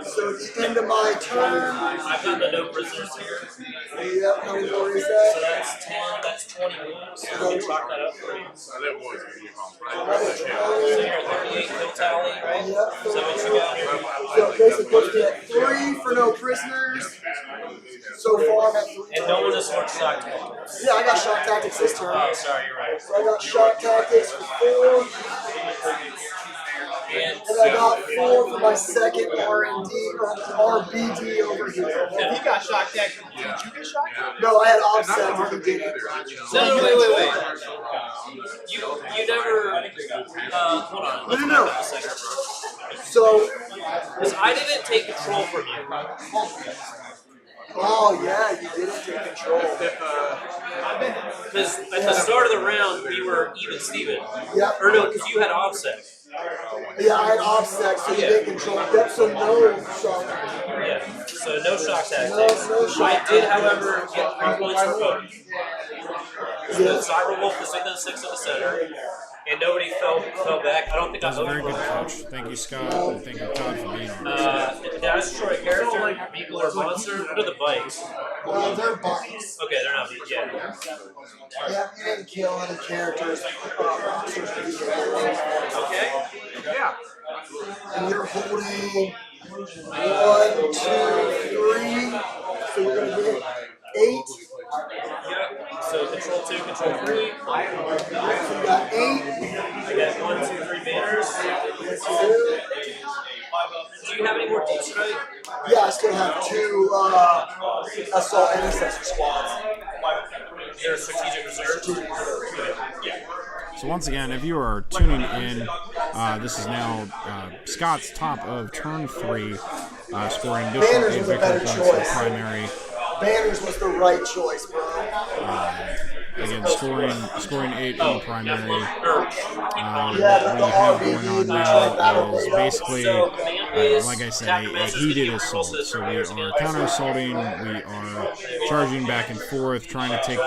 O: So at the end of my turn.
P: I've got the no prisoners here.
O: Yep, no worries there.
P: So that's 10, that's 20 moves. So we chalk that up for you. So you're 38 kill tally, right?
O: Yep.
P: So what you got here?
O: So basically puts me at 3 for no prisoners. So far I'm at 3.
P: And no one has learned shock tactics.
O: Yeah, I got shock tactics this turn.
P: Oh, sorry, you're right.
O: So I got shock tactics for 4.
P: And
O: I got 4 for my second R&D or RBD over here.
C: If he got shock tactics, did you get shock tactics?
O: No, I had offset when he did it.
P: No, wait. You never. Hold on.
O: No. So.
P: Because I didn't take control from you.
O: Oh, yeah, you didn't take control.
P: Because at the start of the round, we were even Steven.
O: Yeah.
P: Or no, because you had offset.
O: Yeah, I had offset, so you didn't control. That's so no shock.
P: Yeah, so no shock tactics.
O: No shock.
P: I did, however, get 3 points for both. So Cyberwolf was within 6 of the center, and nobody fell back. I don't think
A: That was
P: I
A: a very
P: voted
A: good
P: for
A: coach. Thank you, Scott, and thank you, Todd, for being here.
P: Did I destroy a character, like Beagle or Monster? What are the bikes?
O: They're bikes.
P: Okay, they're not Beagle. Yeah.
O: Yeah, you didn't kill any characters.
P: Okay.
N: Yeah.
O: And you're holding 1, 2, 3. So you're going to get 8.
P: Yep. So control 2, control 3.
O: So you got 8.
P: I got 1, 2, 3 banners. Do you have any more deep strike?
O: Yeah, I still have 2 assault intercessor squads.
P: Is there a strategic reserve?
O: Yeah.
A: So once again, if you are tuning in, this is now Scott's top of turn 3, scoring additional 8 victory points in the primary.
O: Banners was the right choice, bro.
A: Again, scoring 8 in the primary. What we have going on now is basically, like I said, a heated assault. So we are counter-assaulting, we are charging back and forth, trying to take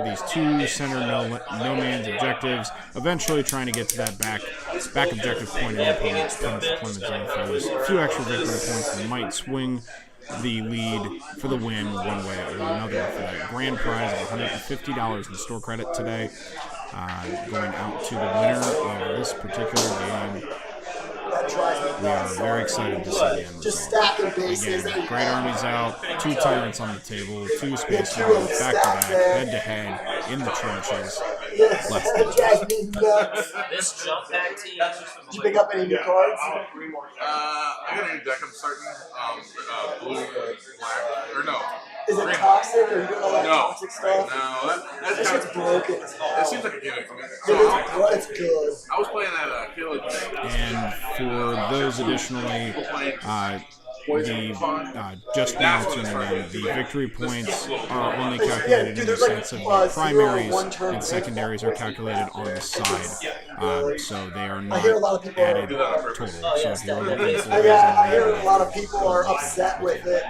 A: these 2 center no-man's objectives, eventually trying to get to that back objective point in the opponent's deployment zone for those few extra victory points that might swing the lead for the win one way or another for that grand prize of $150 in store credit today, going out to the winner of this particular game. We are very excited to see the end
O: Just
A: result.
O: stacking bases.
A: Again, Great Army's out, 2 Tyrants on the table, 2 Space Marines back-to-back, head-to-head, in the trenches. Let's do it.
P: This jump back team.
O: Did you pick up any new cards?
E: I got a new deck I'm starting. Blue, black, or no.
O: Is it
E: green.
O: toxic or are you doing all that
E: No.
O: toxic stuff?
E: No, that's
O: This shit's broken.
E: It seems like a gimmick to me.
O: It's good.
E: I was playing that Caleb.
A: And for those additionally, just now tuning in, the victory points are only calculated in the sense of the primaries and secondaries are calculated on the side. So they are not added total. So if you're looking for
O: I hear a lot of people are upset with it.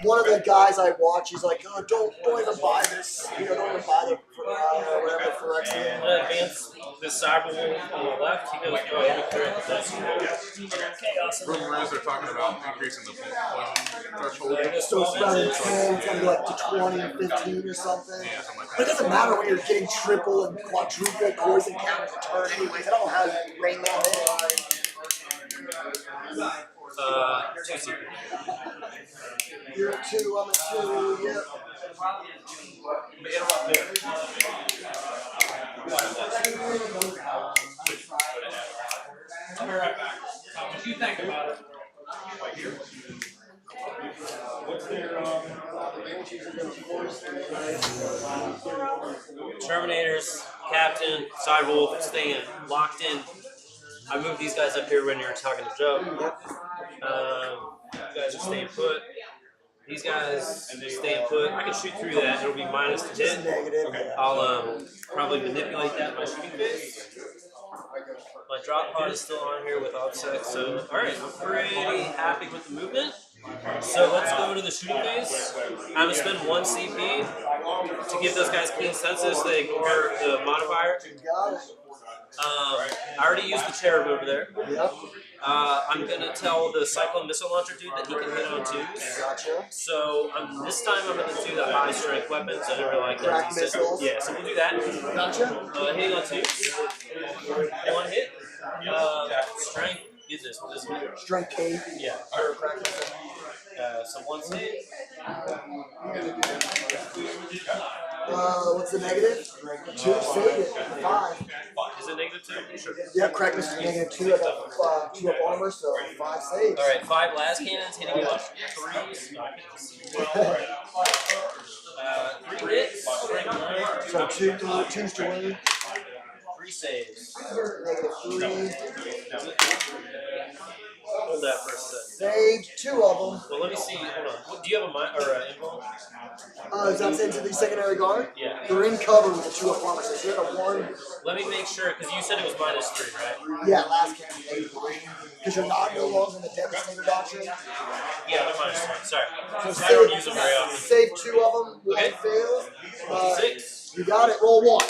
O: One of the guys I watch, he's like, "Oh, don't even buy this. Don't even buy the whatever for X."
P: Advance the Cyberwolf on the left. He goes, "Oh, I'm clear the desk." Chaos.
E: Rumor is they're talking about increasing the poison threshold.
O: So it's rather than 10, it's gonna go like to 20 or 15 or something. But it doesn't matter when you're getting triple and quadruple poison counters a turn anyways. I don't know how you rein that in.
P: 2 CP.
O: You're at 2, I'm at 2, yep.
P: Interrupt there.
H: I'll be right back. What do you think about it?
O: What's their
P: Terminators, Captain, Cyberwolf, staying locked in I moved these guys up here when you were talking to Joe. You guys are staying put. These guys staying put. I can shoot through that. It'll be minus to hit. I'll probably manipulate that in my shooting phase. My drop pod is still on here with offset. So, all right, I'm pretty happy with the movement. So let's go to the shooting phase. I'm gonna spend 1 CP to give those guys keen senses so they ignore the modifier. I already used the cherub over there. I'm gonna tell the Cyclone Missile Launcher dude that he can hit on 2s.
O: Gotcha.
P: So this time I'm gonna do the high strength weapons. I never like that. Yeah, so we'll do that.
O: Gotcha.
P: Hitting on 2s. 1 hit. Strength is this. What is it?
O: Strength K.
P: Yeah. So 1 save.
O: What's the negative? 2, save it. 5.
P: Is it -2? Sure.
O: Yeah, correctness is -2. I got 2 up armor, so 5 saves.
P: Alright, 5 blast cannons hitting you on 3s. No, I can't see. 3 hits.
O: So 2's to win.
P: 3 saves.
O: -3.
P: Hold that for a second.
O: Save 2 of them.
P: Well, let me see. Hold on. Do you have a mind or an info?
O: Is that into the secondary guard?
P: Yeah.
O: They're in cover with the 2 up armor, so if you had a 1.
P: Let me make sure, because you said it was -3, right?
O: Yeah, last campaign. Because you're not no longer in the Devastator Doctrine.
P: Yeah, they're -1. Sorry.
O: So
P: I don't use them very often.
O: Save 2 of them. 1 fails.
P: 6.
O: You got it. Roll 1.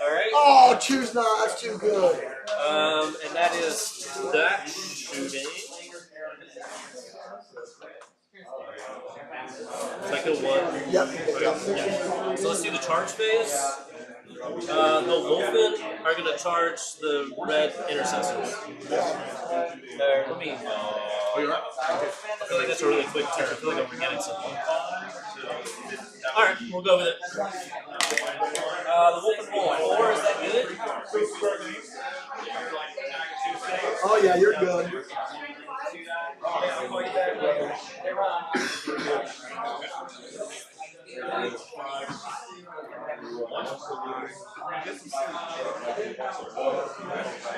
P: Alright.
O: Oh, 2's not. That's too good.
P: And that is that shooting. Cycle 1.
O: Yep.
P: Yeah. So let's do the charge phase. The Wolfen are going to charge the red intercessors. Let me. I feel like that's a really quick turn. I feel like I'm forgetting something. Alright, we'll go with it. The Wolfen roll 4, is that good?
O: Oh, yeah, you're good.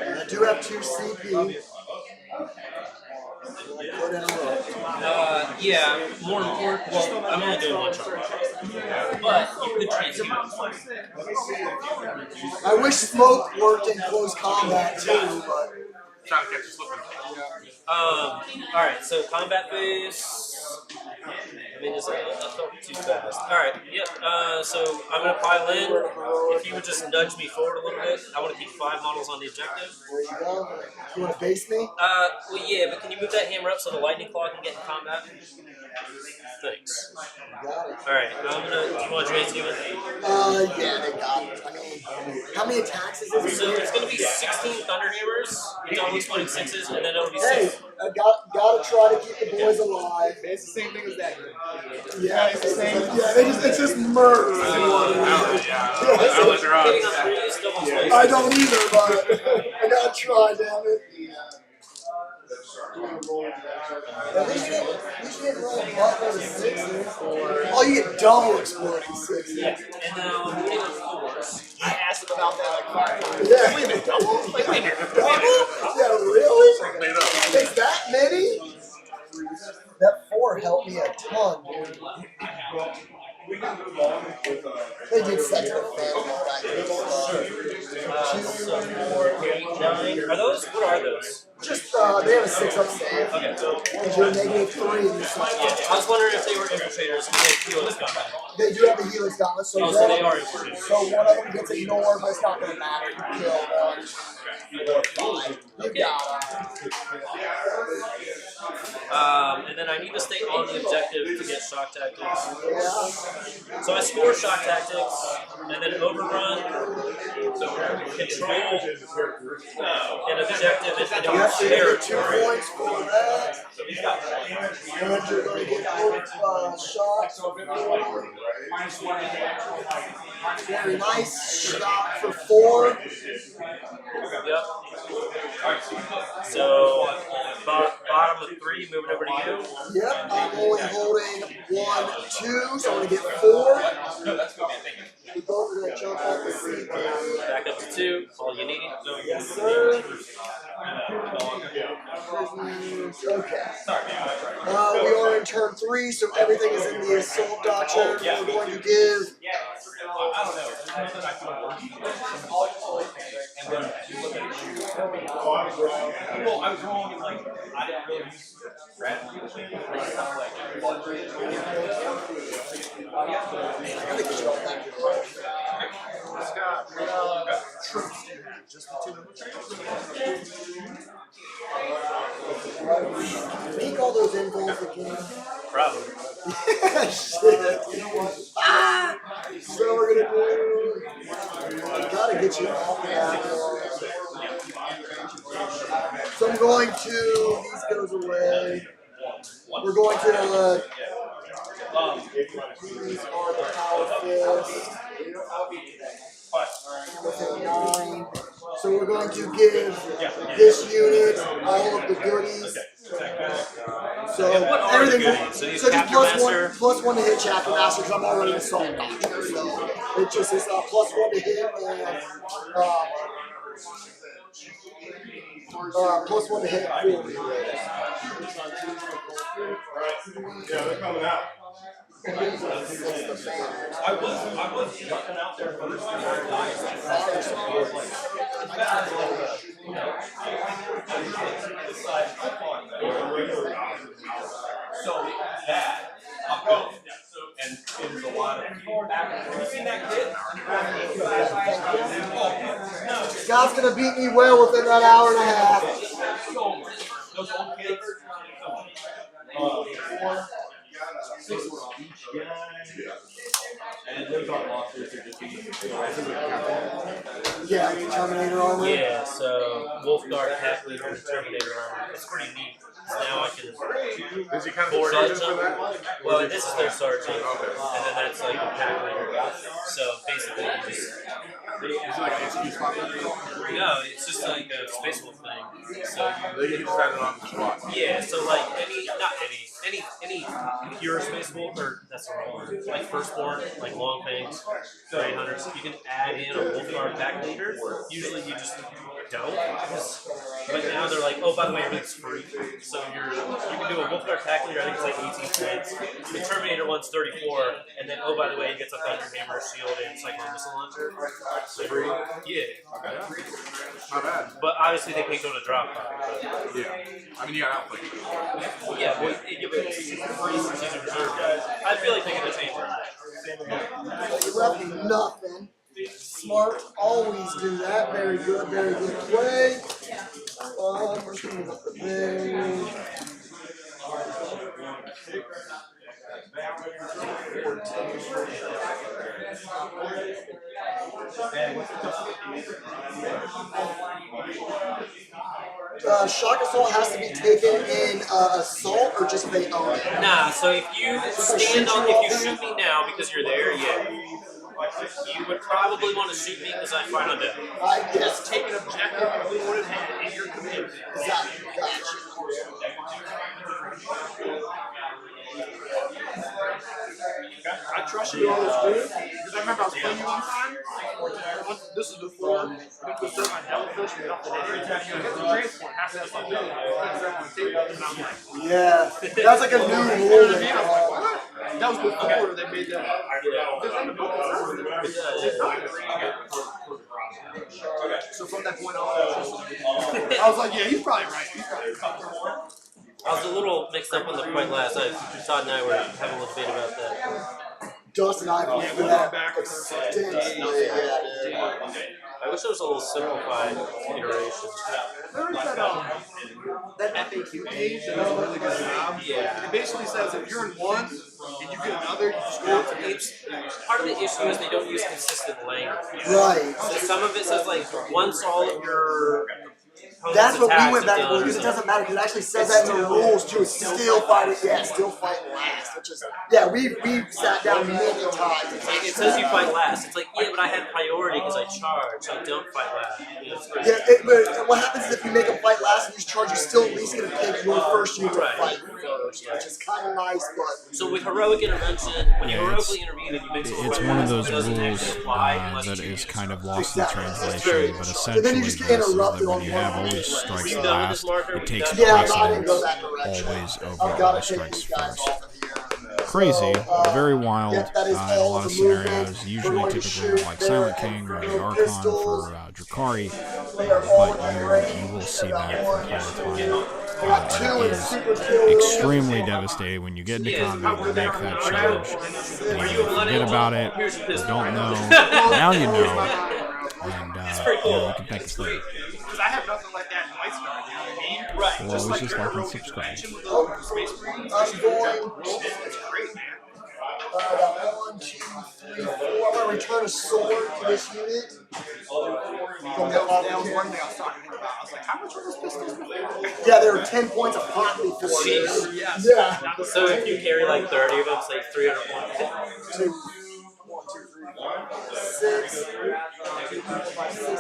O: I do have 2 CP.
P: Yeah, more important. Well, I'm only doing 1 charge. But you could transmute.
O: I wish smoke worked in close combat too, but.
D: Trying to catch you slipping.
P: Alright, so combat phase. I mean, I felt too fast. Alright, yep. So I'm going to pile in. If you would just nudge me forward a little bit, I want to keep 5 models on the objective.
O: There you go. You want to base me?
P: Well, yeah, but can you move that hammer up so the lightning claw can get in combat? Thanks.
O: Got it.
P: Alright, I'm gonna. Do you want to transmute it?
O: Yeah, they got it. I mean, how many attacks is this?
P: So it's going to be 16 Thunderhammers, double exploding 6s, and then it'll be 6.
O: Hey, I gotta try to keep the boys alive.
L: It's the same thing as that.
O: Yeah, it's the same. Yeah, it's just murder. I don't either, but I gotta try, damn it. At least you didn't roll a bucket of 6s. Oh, you get double exploding 6s.
P: Yeah, and now I'm moving on 4s.
L: I asked him about that like 5 times.
O: Yeah.
L: Wait a minute, double? Like, wait a minute.
O: Yeah, really? It's that many? That 4 helped me a ton, dude. They did such a
P: So 4, 8, 9. Are those? What are those?
O: Just, they have a 6-up save.
P: Okay.
O: Because you're -3 and you're 6.
P: I was wondering if they were infiltrators because they feel this combat.
O: They do have the Helix Gauntlet, so,
P: so they are infiltrators.
O: So one of them gets ignored, but it's not going to matter. You kill them. You got them.
P: And then I need to stay on the objective to get shock tactics. So I score shock tactics, and then overrun, control, an objective, and
O: You have to get 2
P: territory.
O: points for that. And you're going to get shots. Very nice. Shot for 4.
P: Yep. So bottom of 3, moving over to you.
O: Yep, I'm only holding 1, 2, so I'm going to get 4. both are going to jump off the seat.
P: Back up to 2. All you need.
O: Yes, sir. Okay. We are in turn 3, so everything is in the assault doctrine. We're going to give.
F: I don't know. And then you look at it. Well, I was wrong in like I didn't really use red.
O: Make all those involves again.
P: Probably.
O: Shit. Ah! So we're gonna do. I gotta get you off that. So I'm going to. These goes away. We're going to. These are the power fist. Within 9. So we're going to give this unit all of the goodies. So everything. So just plus one to hit chapter master because I'm already assault doctor. So it just is +1 to hit and +1 to hit 4.
B: Yeah, they're coming out.
F: I was jumping out there first. So that I'm going. And it was a lot of people. Have you seen that kid?
O: Scott's gonna beat me well within that hour and a half.
F: Those old kids. 4, 6 each guy. And those are monsters are just
O: yeah, Terminator armor.
P: Yeah, so Wolfguard, Pack Leader, Terminator armor. It's pretty neat. Now I can
E: Is he kind of
P: board
E: sergeant
P: edge
E: for
P: them.
E: that?
P: Well, this is their sergeant, and then that's like the Pack Leader. So basically, you just.
E: Is it like an excuse swap?
P: No, it's just like a Space Wolf thing. So
E: You can decide it on the spot.
P: yeah, so like any pure Space Wolf, or that's the wrong word, like Firstborn, like Long Fangs, 300s, you can add in a Wolfguard Pack Leader. Usually you just don't. But now they're like, oh, by the way, everything's free. So you can do a Wolfguard Pack Leader, I think it's like 18 points. The Terminator one's 34, and then, oh, by the way, it gets a Thunder Hammer, Shield, and Cyclone Missile Launcher. So, yeah.
E: Okay. Not bad.
P: But obviously they picked on a drop card.
E: Yeah. I mean, you got outplayed.
P: Yeah, well, I feel like they could have changed that.
O: You left me nothing. Smart, always do that. Very good play. First thing is up the thing. Shock Assault has to be taken in assault or just they own it?
P: Nah, so if you stand on, if you shoot me now because you're there, yeah. You would probably want to shoot me because I'm fine on death.
N: Just take an objective and put it in your commitment.
O: Exactly. Gotcha.
N: I trust you all this good because I remember I was playing you one time. This is before we put stuff on Devilfish. Every time you hit the transport, has to have something on the table. And I'm like,
O: yeah, that's like a new rule.
N: I was like, what? That was before they made that. So from that point on, I was like, yeah, he's probably right.
P: I was a little mixed up on the point last night. Todd and I were having a little debate about that.
O: Dust and I
N: we went back
O: extensively.
P: I wish it was a little simplified iteration.
N: There is that FAQ page that does a really good job.
P: Yeah.
N: It basically says if you're in one and you get another, you just go to the
P: Part of the issue is they don't use consistent language.
O: Right.
P: So some of it says like once all of your
O: That's what we
P: attacks
O: went
P: have
O: back and
P: done,
O: forth because it
P: so-
O: doesn't matter because it actually says that in the rules too. It's still fighting, still fighting last. Which is we sat down many times.
P: It says you fight last. It's like, yeah, but I had priority because I charged. I don't fight last. You know, it's pretty-
O: But what happens is if you make them fight last and you charge, you're still at least going to pick your first unit to fight first, which is kind of nice. But
P: so with heroic intervention, when you heroically intervene and you make
A: it's one of those rules that is kind of lost in translation, but essentially this is that when you have always strikes last, it takes precedence always over all strikes first. Crazy, very wild in a lot of scenarios, usually typically with like Silent King or the Archon for Drakari, but you will see that from time to time. It is extremely devastating when you get into combat, you make that charge, and you forget about it, you don't know, now you know, and you can thank us later.
C: Because I have nothing like that in White Star, you know what I mean? Right.
A: Well, always just like and subscribe.
C: It's great, man.
O: 1, 2, 3, 4. I'm going to return a sword to this unit.
C: That was one thing I was talking about. I was like, how much were those pistols before?
O: Yeah, they were 10 points a pop before.
P: Jeez.
O: Yeah.
P: So if you carry like 30 of them, it's like 300 points.
O: 2, 1, 2, 3, 4, 6.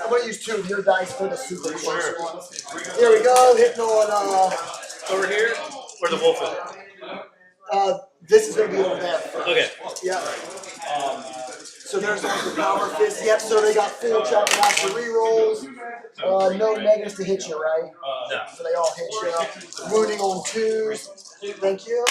O: I'm going to use 2 of your dice for the super close ones. Here we go, hitting on
P: over here, or the wolf is?
O: This is going to be over there first.
P: Okay.
O: Yeah. So there's the power fist. Yep, so they got full chapter after rerolls. No negatives to hit you, right?
P: No.
O: So they all hit you. Wounding on 2s. Thank you.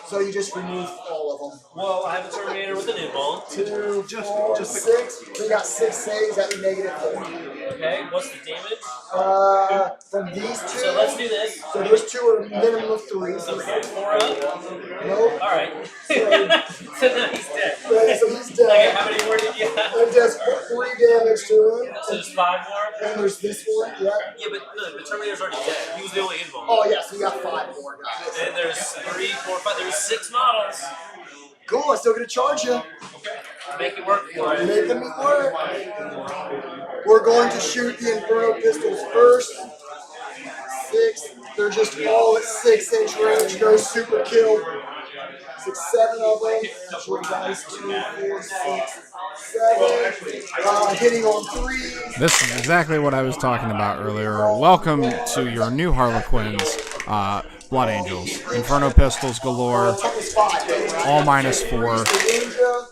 O: So you just remove all of them.
P: Well, I have a Terminator with an invuln.
O: 2, 4, 6. We got 6 saves. That'd be -4.
P: Okay, what's the damage?
O: From these 2.
P: So let's do this.
O: So those 2 are a minimum of 3.
P: So 4 up?
O: Nope.
P: Alright. So now he's dead.
O: Right, so he's dead.
P: Okay, how many more did you have?
O: It does 3 damage to him.
P: So there's 5 more?
O: And there's this one, yeah.
P: Yeah, but no, the Terminator's already dead. He was the only invuln.
O: Oh, yeah, so you got 5 more guys.
P: And there's 3, 4, 5. There's 6 models.
O: Cool, I'm still going to charge you.
P: Make it work for it.
O: Making me work. We're going to shoot the Inferno pistols first. 6. They're just all at 6-inch range. No super kill. 6, 7 of them. Short dice. 2, 4, 6, 7. Hitting on 3.
A: This is exactly what I was talking about earlier. Welcome to your new Harlequins, Blood Angels. Inferno pistols galore, all -4,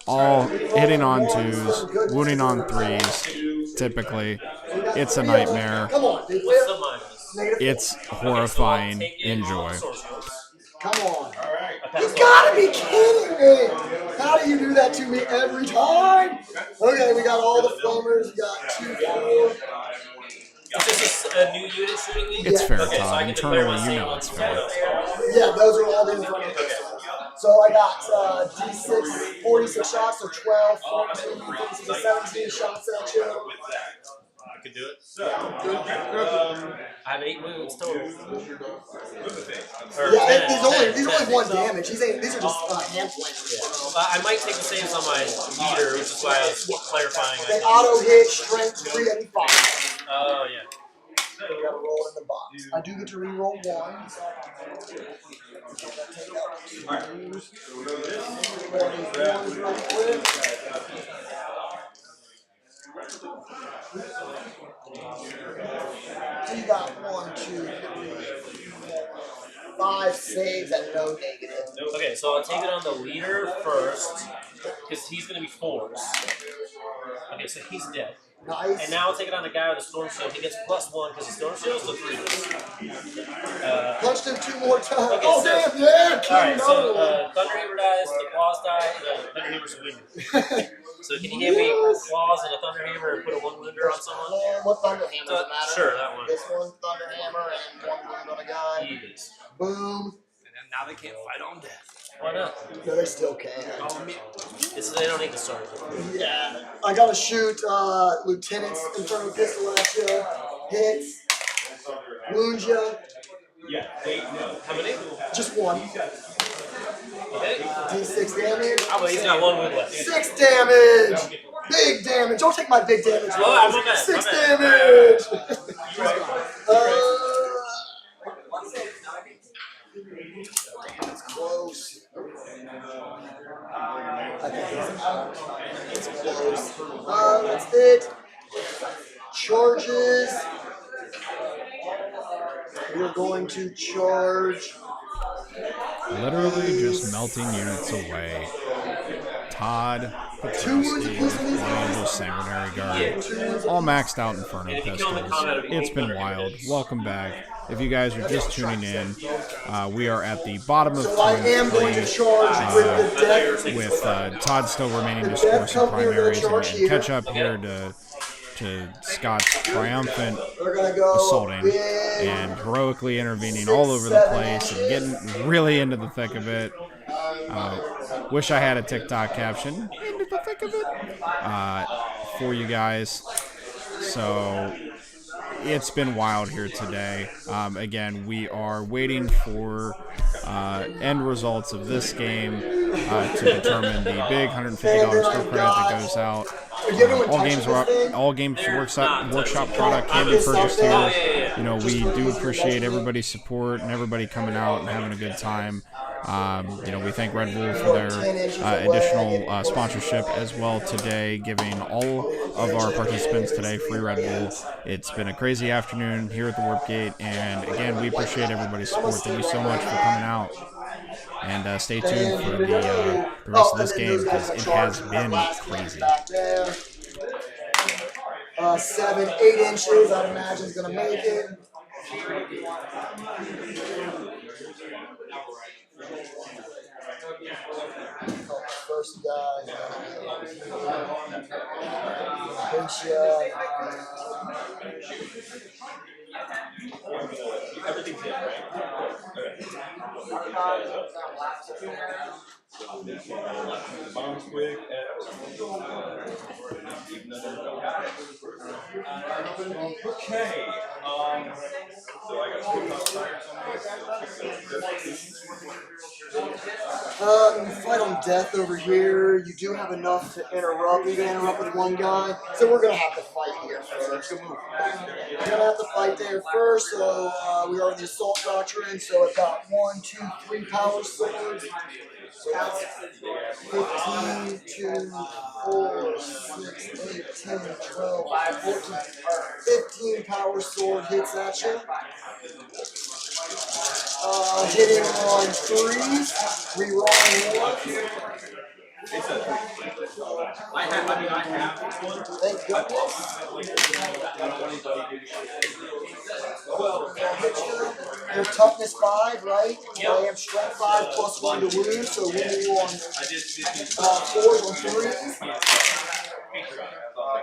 A: all hitting on 2s, wounding on 3s, typically. It's a nightmare. It's horrifying. Enjoy.
O: Come on. You gotta be kidding me! How do you do that to me every time? Okay, we got all the flamers. We got 2, 4.
P: Is this a new unit shooting me?
A: It's fair,
P: okay,
A: Todd.
P: so I can declare
A: Internally,
P: my
A: you know it's fair.
O: Yeah, those are all the Inferno pistols. So I got D6, 46 shots, so 12, 14, 15, 17 shots at you.
P: I could do it. I have 8 wounds total.
O: Yeah, these are only 1 damage. These are just hand flames.
P: I might take the saves on my leader, which is why I was clarifying.
O: They auto hit, strength 3, and 5.
P: Oh, yeah.
O: You gotta roll in the box. I do get to re-roll 1. So you got 1, 2, 3, 4, 5 saves and no negative.
P: Okay, so I'll take it on the leader first, because he's going to be 4s. Okay, so he's dead.
O: Nice.
P: And now I'll take it on the guy with the storm shield. He gets +1 because the storm shield's the 3.
O: Punched him 2 more times.
P: Okay,
O: Oh,
P: so,
O: damn, yeah.
P: Alright, so Thunderhammer dies, the claws die, the Thunderhammer's a winner. So can you hand me claws and a Thunderhammer and put a 1-wounder on someone?
O: What Thunderhammer does it matter?
P: Sure, that one.
O: This one, Thunderhammer, and 1 wound on a guy.
P: Yes.
O: Boom.
K: And then now they can't fight on death.
P: Why not?
O: No, they still can.
P: They don't need to start.
O: Yeah. I gotta shoot Lieutenant's Inferno pistol at you. Hits. Wounds you.
P: Yeah. How many?
O: Just 1.
P: Okay.
O: D6 damage.
P: Oh, but he's got 1 wound left.
O: 6 damage! Big damage. Don't take my big damage.
P: Oh, I'm okay.
O: 6
P: Okay.
O: damage. It's close. I think it's close. That's it. Charges. We're going to charge.
A: Literally just melting units away. Todd, Petrowski, Angel Sanguinary Guard, all maxed out Inferno pistols. It's been wild. Welcome back. If you guys are just tuning in, we are at the bottom of turn 3 with Todd still remaining to score some primaries and catch up here to Scott's triumphant assaulting and heroically intervening all over the place and getting really into the thick of it. Wish I had a TikTok caption into the thick of it for you guys. So it's been wild here today. Again, we are waiting for end results of this game to determine the big $150 store credit that goes out. All games workshop product can be purchased here. You know, we do appreciate everybody's support and everybody coming out and having a good time. You know, we thank Red Bull for their additional sponsorship as well today, giving all of our participants today free Red Bull. It's been a crazy afternoon here at the Warp Gate, and again, we appreciate everybody's support. Thank you so much for coming out. And stay tuned for the rest of this game because it has been crazy.
O: 7, 8 inches, I'd imagine is going to make it. First guy.
F: Everything's in, right? Bombs quick. Okay. So I got 2 top tires on
O: You fight on death over here. You do have enough to interrupt. You're going to interrupt with one guy. So we're going to have to fight here first. We're going to have to fight there first. So we are in the assault doctrine. So I've got 1, 2, 3 power swords. So that's 15, 2, 4, 6, 8, 10, 12, 14, 15 power sword hits at you. Hitting on 3s, rerolling 1.
F: I have this one.
O: Thank goodness. Your toughness 5, right? Yep. I am strength 5 plus 1 to wound, so we move on 4s on 3s.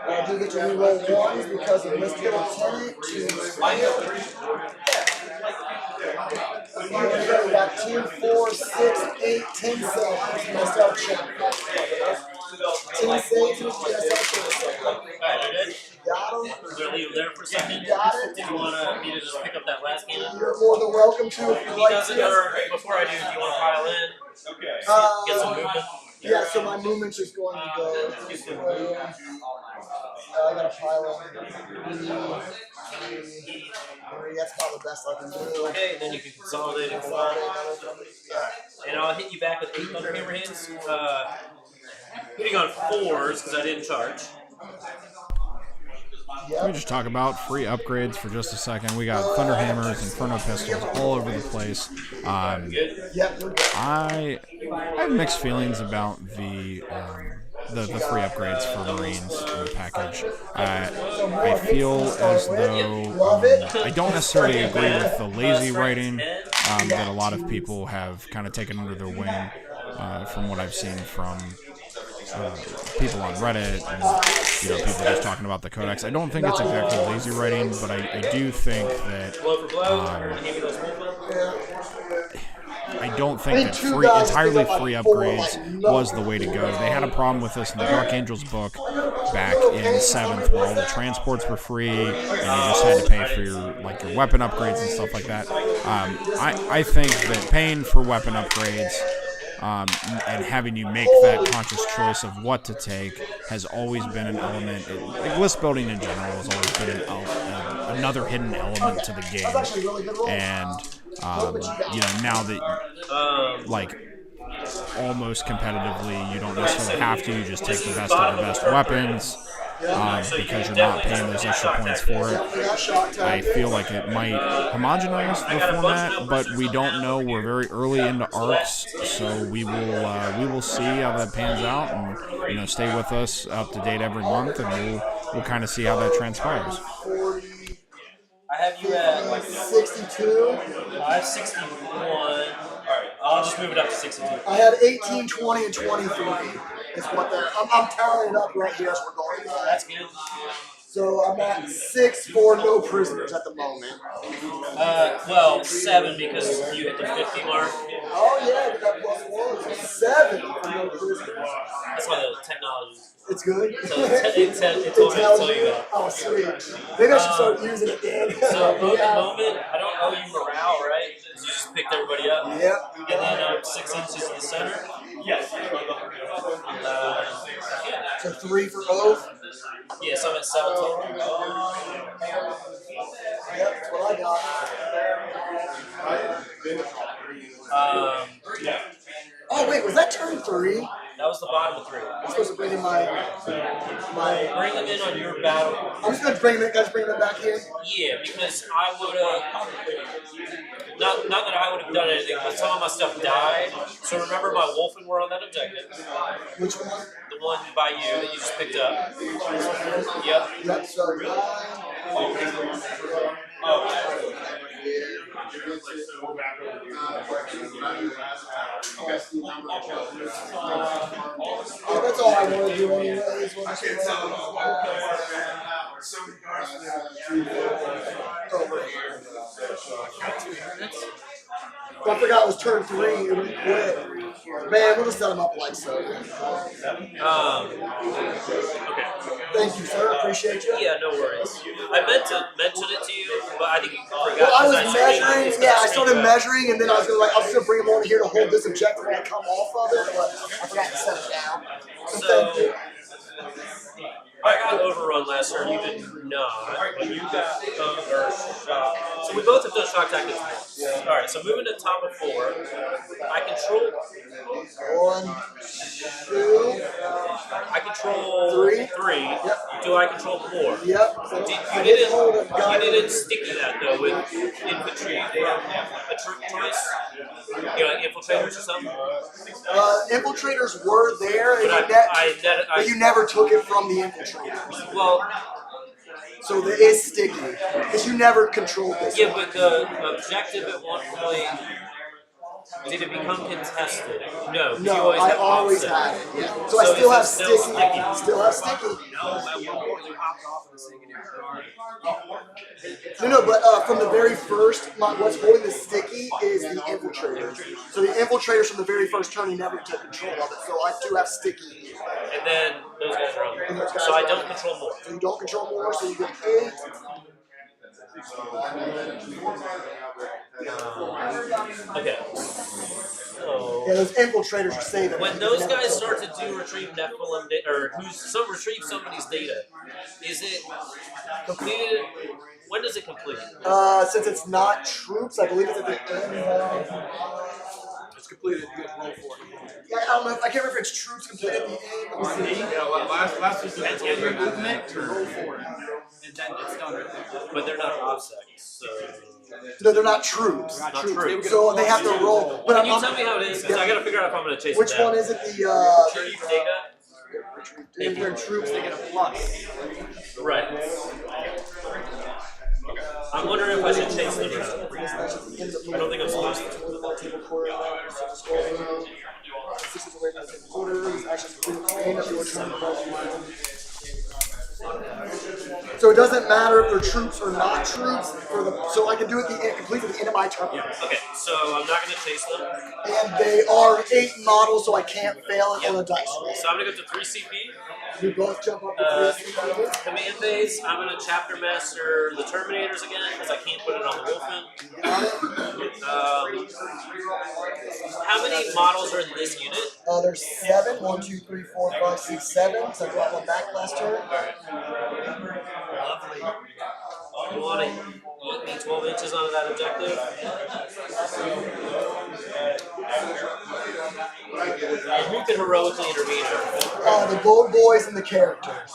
O: I do get to reroll 1s because of missed lieutenant to we got 2, 4, 6, 8, 10 saves. Messed up check. 10 saves and messed up check. Got him.
P: We'll leave there for a second.
O: Got it.
P: Do you want me to just pick up that last cannon?
O: You're more than welcome to if you'd like to.
P: Before I do you want to pile in? Get some movement?
O: Yeah, so my movement's just going to go this way. I gotta pile in 3. That's about the best I can do.
P: Okay, then you can consolidate it. And I'll hit you back with 8 Thunder Hammer hands. Hitting on 4s because I didn't charge.
A: Let me just talk about free upgrades for just a second. We got Thunder Hammers, Inferno Pistols all over the place. I have mixed feelings about the free upgrades for Marines in the package. I feel as though I don't necessarily agree with the lazy writing that a lot of people have kind of taken under their wing from what I've seen from people on Reddit and people just talking about the codex. I don't think it's exactly lazy writing, but I do think that I don't think that entirely free upgrades was the way to go. They had a problem with this in the Dark Angels book back in 7th, where all the transports were free and you just had to pay for your weapon upgrades and stuff like that. I think that paying for weapon upgrades and having you make that conscious choice of what to take has always been an element. Like list building in general has always been another hidden element to the game. And now that like almost competitively, you don't necessarily have to. You just take the best of the best weapons. Because you're not paying those extra points for it. I feel like it might homogenize the format, but we don't know. We're very early into arcs, so we will see how that pans out, and stay with us up to date every month, and we'll kind of see how that transpires.
P: I have you at
O: 62.
P: I have 61. Alright, I'll just move it up to 62.
O: I had 18, 20, and 23. Is what they're. I'm tallying it up right here as we're going.
P: That's good.
O: So I'm at 6 for no prisoners at the moment.
P: Well, 7 because you hit the 50 mark.
O: Oh yeah, we got +1. So 7 for no prisoners.
P: That's why the technology.
O: It's good.
P: So it told me to tell you that.
O: Oh sweet. Maybe I should start using it then.
P: So at the moment, I don't owe you morale, right? You just picked everybody up.
O: Yep.
P: And then 6 inches in the center. Yes.
O: So 3 for oath.
P: Yes, I'm at 7 total.
O: Yep, that's what I got. Oh wait, was that turn 3?
P: That was the bottom of 3.
O: I'm supposed to bring in my.
P: Bring them in on your battle.
O: I'm just gonna bring them back here.
P: Yeah, because I would have. Not that I would have done anything, but some of my stuff died. So remember, my Wolfen were on that objective.
O: Which one?
P: The one by you that you just picked up. Yep.
O: Yep. So that's all I want to do anyways. I forgot it was turn 3 and we quit. Man, we'll just set them up like so.
P: Okay.
O: Thank you, sir. Appreciate you.
P: Yeah, no worries. I meant to mention it to you, but I think you forgot.
O: Well, I was measuring. Yeah, I started measuring, and then I was gonna bring them over here to hold this objective and I come off of it, but I forgot to set it down.
P: So I got overrun last turn. You did not, but you got shock. So we both have done shock tactics once. All right. So moving to top of 4, I control
O: 1, 2.
P: I control 3.
O: Yep.
P: Do I control 4?
O: Yep.
P: You didn't sticky that though with infantry a choice. Like infiltrators or something.
O: Infiltrators were there, and but you never took it from the infiltrators.
P: Well.
O: So it is sticky because you never controlled this.
P: Yeah, but the objective at one point. Did it become contested? No.
O: No, I always had it. Yeah. So I still have sticky. Still have sticky. No, but from the very first, what's holding the sticky is the infiltrators. So the infiltrators from the very first turn, he never took control of it. So I do have sticky.
P: And then those guys are on there. So I don't control more.
O: So you don't control more, so you get 8.
P: Okay. So
O: yeah, those infiltrators are saving.
P: When those guys start to do retrieve Nephilim or retrieve somebody's data, is it completed? When does it complete?
O: Since it's not troops, I believe it's at the end.
N: It's completed. You guys roll for it.
O: Yeah, I don't know. I can't remember if it's troops completed at the end.
N: Yeah, last was
J: at every movement to roll for it, and then it's done right there.
P: But they're not offsets, so.
O: No, they're not troops.
P: Not troops.
O: So they have to roll. But
P: Can you tell me how it is? Because I got to figure out if I'm going to chase
O: which
P: it down.
O: one is it?
P: Retrieve data?
J: If they're troops, they get a plus.
P: Right. I'm wondering if I should chase them or not. I don't think I'm supposed to.
O: So it doesn't matter if they're troops or not troops. So I can do it complete at the end of my turn.
P: Okay, so I'm not going to chase them.
O: And they are 8 models, so I can't fail it on a dice roll.
P: So I'm going to go to 3 CP.
O: We both jump up to 3 CP.
P: Command phase, I'm going to chapter master the Terminators again because I can't put it on the Wolfen. How many models are in this unit?
O: There's 7. 1, 2, 3, 4, 5, 6, 7. So I brought one back last turn.
P: Lovely. You want to get me 12 inches onto that objective? And who can heroically intervene over it?
O: The gold boys and the characters.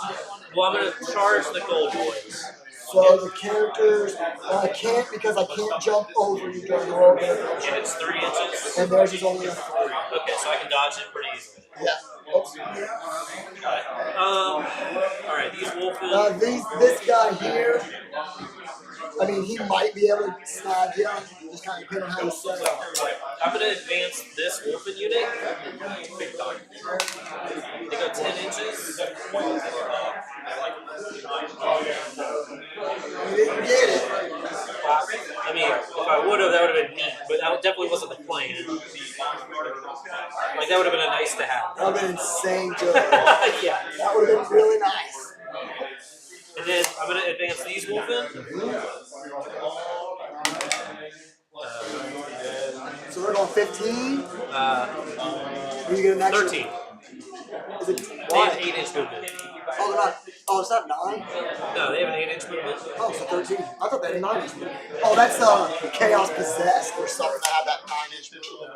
P: Well, I'm going to charge the gold boys.
O: So the characters, I can't because I can't jump over you during the roll.
P: And it's 3 inches?
O: And theirs is only a 3.
P: Okay, so I can dodge it pretty easily.
O: Yeah. Oops.
P: Alright, these Wolfen.
O: This guy here, I mean, he might be able to snag you. Just kind of depending on how you set it up.
P: I'm going to advance this Wolfen unit. They go 10 inches.
O: You didn't get it.
P: I mean, if I would have, that would have been neat, but that definitely wasn't the plan. Like, that would have been a nice to have.
O: That would have been insane good.
P: Yeah.
O: That would have been really nice.
P: And then I'm going to advance these Wolfen.
O: So we're going 15? Are you going to
P: 13.
O: Is it
P: They have 8-inch movement.
O: Oh, they're not. Oh, it's not 9?
P: No, they have an 8-inch movement.
O: Oh, so 13. I thought they had 9-inch movement. Oh, that's Chaos Possessed or something that had that 9-inch movement.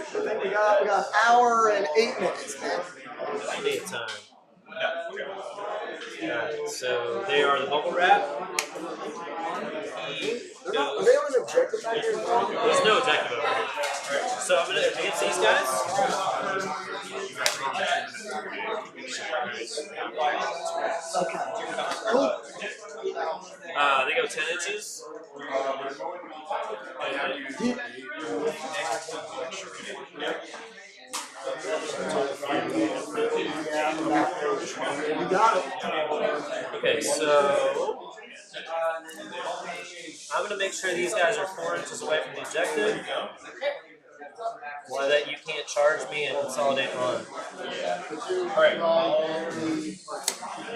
O: I think we got an hour and 8 minutes, man.
P: Plenty of time. Alright, so they are the bubble wrap.
O: Are they on an objective back here?
P: There's no objective over here. So I'm going to advance these guys.
O: Okay. Cool.
P: They go 10 inches.
O: You got it.
P: Okay, so I'm going to make sure these guys are 4 inches away from the objective so that you can't charge me and consolidate on. Alright.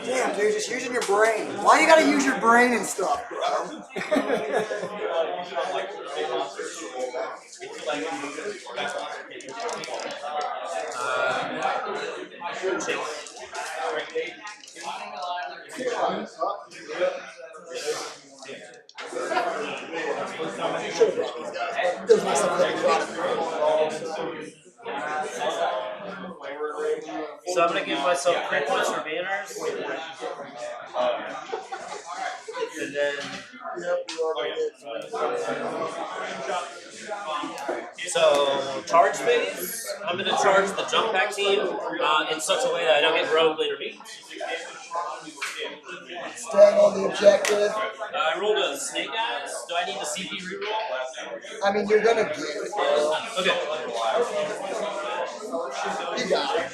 O: Damn, dude, just using your brain. Why you gotta use your brain and stuff, bro?
P: So I'm going to give myself 3 points for banners. And then... So, charge phase. I'm going to charge the jump pack team in such a way that I don't get heroically intervened.
O: Staying on the objective.
P: I rolled a snake eyes. Do I need the CP reroll?
O: I mean, you're gonna get it.
P: Okay.
O: You got it.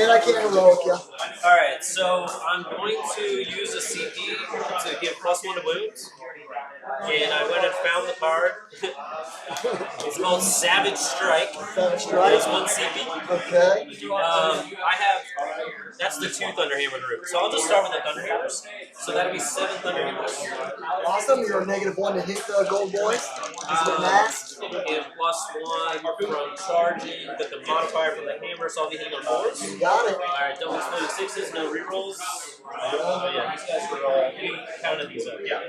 O: And I can't heroic you.
P: Alright, so I'm going to use a CP to give +1 to wounds. And I went and found the card. It's called Savage Strike.
O: Savage Strike.
P: It's 1 CP.
O: Okay.
P: I have, that's the 2 Thunderhammer group. So I'll just start with the Thunderhammers. So that'll be 7 Thunderhammers.
O: Awesome. You're a -1 to hit the gold boys. Is it masked?
P: And +1 from charging with the modifier from the hammer, so I'll be hitting on 4s.
O: You got it. Alright,
P: double exploding 6s, no rerolls. Yeah, these guys were, we counted these up. Yeah.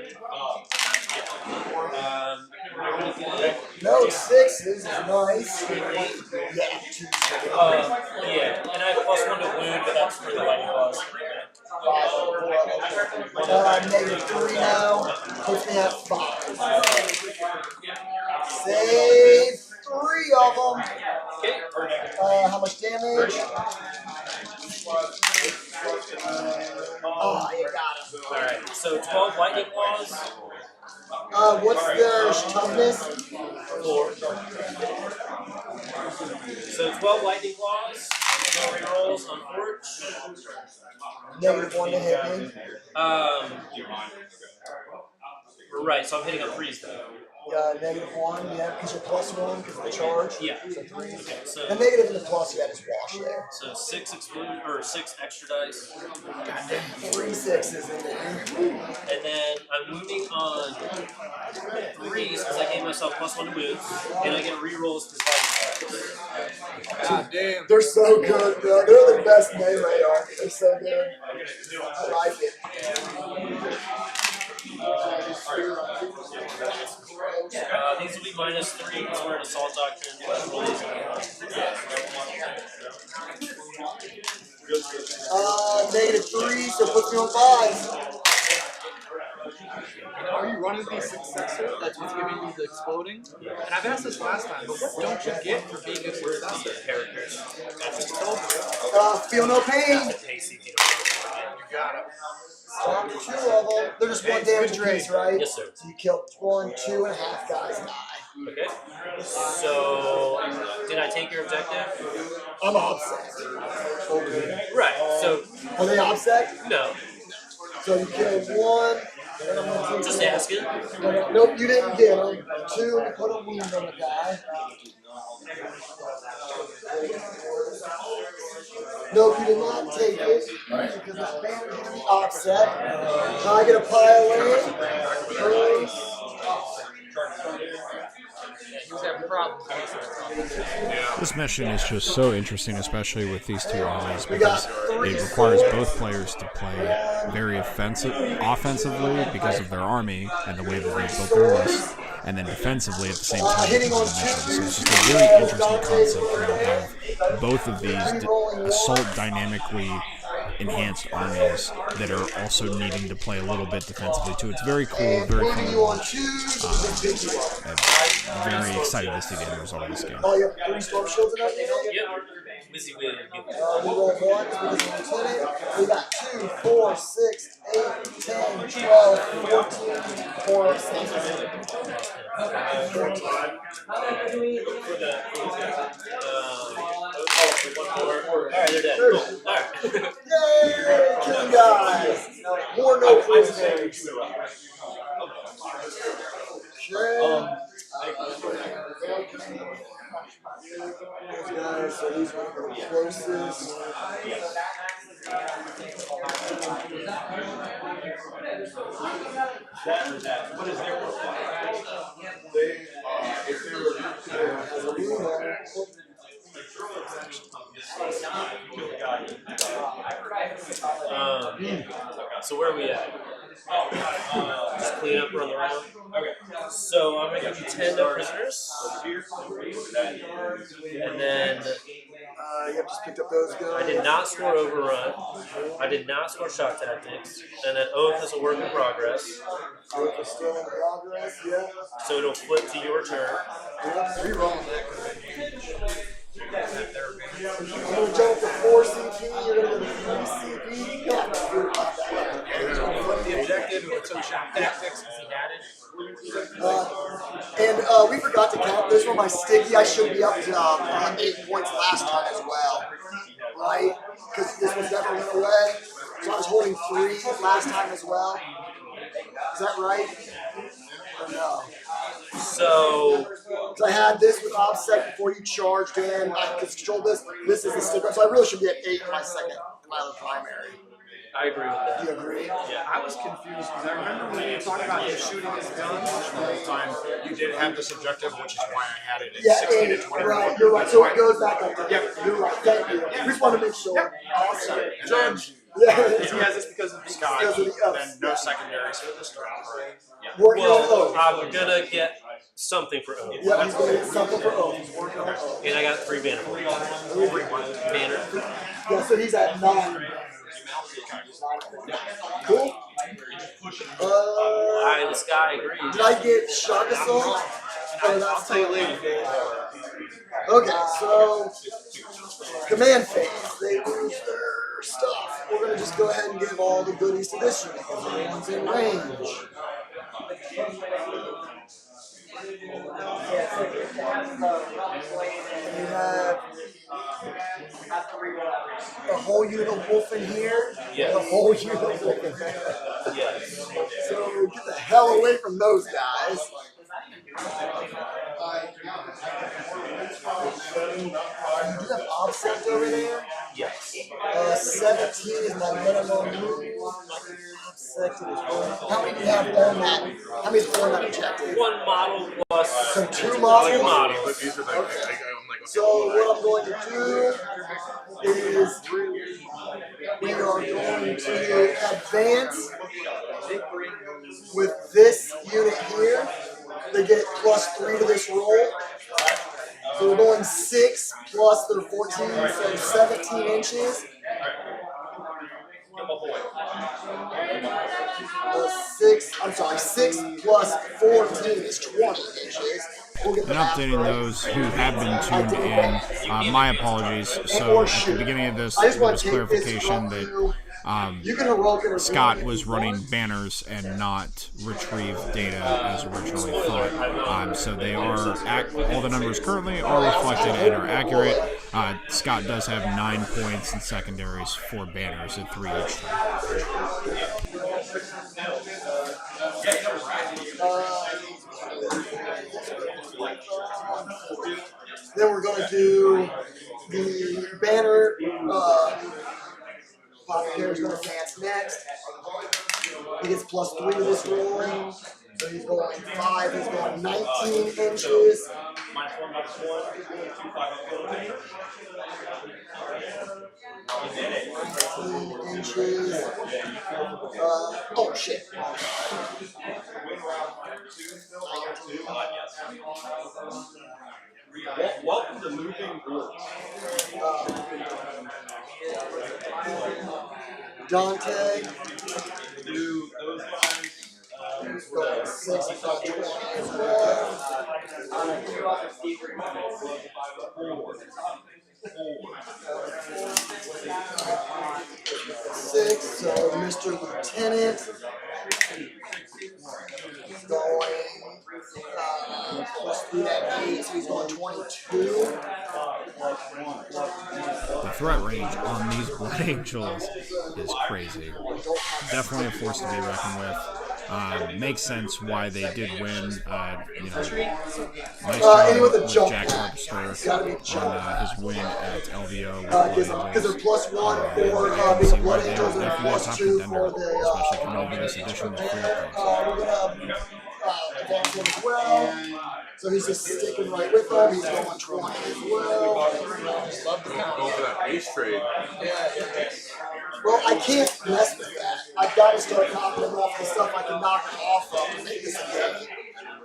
O: No 6s is nice.
P: Yeah, and I have +1 to wound, but that's for the lightning claws.
O: -3 now. Puts me at 5. Save 3 of them. How much damage? Oh, you got him.
P: Alright, so 12 lightning claws.
O: What's their toughness?
P: 4. So 12 lightning claws. No rerolls on 4.
O: -1 to hit me.
P: Right, so I'm hitting on 3s then.
O: -1, yeah, because you're +1 because of the charge.
P: Yeah.
O: So 3s.
P: Okay, so
O: The negative and the plus, you got to wash there.
P: So 6 extra dice.
O: Goddamn, 3 6s in there.
P: And then I'm wounding on 3s because I gave myself +1 to wounds, and I get rerolls for fighting.
O: God damn. They're so good, bro. They're the best melee art. They're so good. I like it.
P: These will be -3 because we're at assault doctrine.
O: -3, so puts me on 5.
J: Are you running the successor that's what's giving you the exploding? And I've asked this last time, but what don't you get for being a successor?
P: Characters.
O: Feel no pain.
J: You got it.
O: Stop 2 of them. They're just 1 damage apiece, right?
P: Yes, sir.
O: So you kill 1, 2.5 guys die.
P: Okay. So, did I take your objective?
O: I'm offset.
P: Right. So,
O: Are they offset?
P: no.
O: So you kill 1. And I'm gonna take
P: Just asking.
O: Nope, you didn't get them. 2, you put a wound on the guy. Nope, you did not take it. Because that banner is the offset. Now I get a pile in.
J: He was having problems.
A: This mission is just so interesting, especially with these two armies, because it requires both players to play very offensively because of their army and the way that they built their list, and then defensively at the same time because of the mission. So it's just a really interesting concept to have both of these assault dynamically enhanced armies that are also needing to play a little bit defensively too. It's very cool, very fun to watch. I'm very excited to see the end result of this game.
O: Oh, you have 3 storm shields in that game?
P: Yep. Busy with it.
O: We roll 1 because we lieutenant. We got 2, 4, 6, 8, 10, 12, 14, 4, 6.
P: 14. Alright, they're dead. Cool. Alright.
O: Yay! Killing guys! More no prisoners. Those guys, so these are the closest.
F: What is their profile?
B: If they were
P: So where are we at? Just clean up, run around. Okay. So I'm gonna give you 10 no prisoners, and then
O: you have just picked up those guys.
P: I did not score overrun. I did not score shock tactics, and then oath is a work in progress.
O: Oath is still in progress, yeah.
P: So it'll flip to your turn.
O: Rerolling that. You're going to jump to 4 CP, you're going to go to 3 CP.
J: The objective of the took shock tactics is he had it.
O: And we forgot to count this one, my sticky. I should be up to 8 points last time as well, right? Because this was never went away. So I was holding 3 last time as well. Is that right? Or no?
P: So,
O: because I had this with offset before you charged in. I could control this. This is the sticker. So I really should be at 8 in my second, in my other primary.
P: I agree with that.
O: You agree?
J: Yeah, I was confused because I remember when you were talking about him shooting his gun.
N: The whole time you did have this objective, which is why I had it at
O: Yeah,
N: 16 to
O: and
N: 20.
O: right, you're right. So it goes back up there. Yep, you're right. Thank you. We just want to make sure.
N: Yep. Awesome.
O: Judge.
N: Yeah.
J: He has this because of
N: Scott.
O: Because of the
N: Then no secondaries for this round.
O: Working on
P: Well,
O: oath.
P: I'm gonna get something for oath.
O: Yeah, he's going to get something for oath. He's working on oath.
P: And I got 3 banner. Banner.
O: Yeah, so he's at 9. Cool.
P: Eye in the sky agrees.
O: Did I get shock assault? I'll tell you later. Okay, so command phase. They lose their stuff. We're gonna just go ahead and give all the goodies to this unit because everyone's in range. You have the whole unit of wolf in here.
P: Yes.
O: The whole unit of wolf in there.
P: Yes.
O: So get the hell away from those guys. You do have offset over there.
P: Yes.
O: 17 is my minimum move. Offset as well. How many do you have on that? How many is on that objective?
P: One model plus.
O: So 2 models.
P: Two models.
E: But these are like,
O: Okay.
E: I'm like,
O: So what I'm going to do is we are going to advance with this unit here. They get +3 to this roll. So we're going 6 plus their 14, so 17 inches. I'm sorry, 6 plus 14 is 20 inches. We'll get the
A: And
O: math
A: updating
O: right.
A: those who have been tuned in, my apologies. So at the beginning of this, there was clarification that Scott was running banners and not retrieve data as originally thought. So they are all the numbers currently are reflected and are accurate. Scott does have 9 points in secondaries for banners at 3 each
O: Then we're going to do the banner. Apothecary is going to advance next. He gets +3 to this roll. So he's going 5, he's going 19 inches. 19 inches. Oh shit.
B: Welcome to moving boards.
O: Dante.
B: Do those guys
O: Going 6, he's got 20 as well. 6, so Mr. Lieutenant is going +3 at 8, so he's going 22.
A: The threat range on these Blood Angels is crazy. Definitely a force to be reckoned with. Makes sense why they did win. Nice job with Jack Harpster on his win at LVO with Blood Angels.
O: Because they're +1 for
A: I can
O: the
A: see why
O: Blood
A: they
O: Angels
A: were
O: and
A: definitely a top
O: +2
A: contender,
O: for the.
A: especially coming into this edition with free upgrades.
O: We're going to advance him as well. So he's just sticking right with them. He's going 20 as well.
E: Love the go for that base trade.
O: Well, I can't mess with that. I've got to start knocking him off the stuff I can knock him off of to make this a game.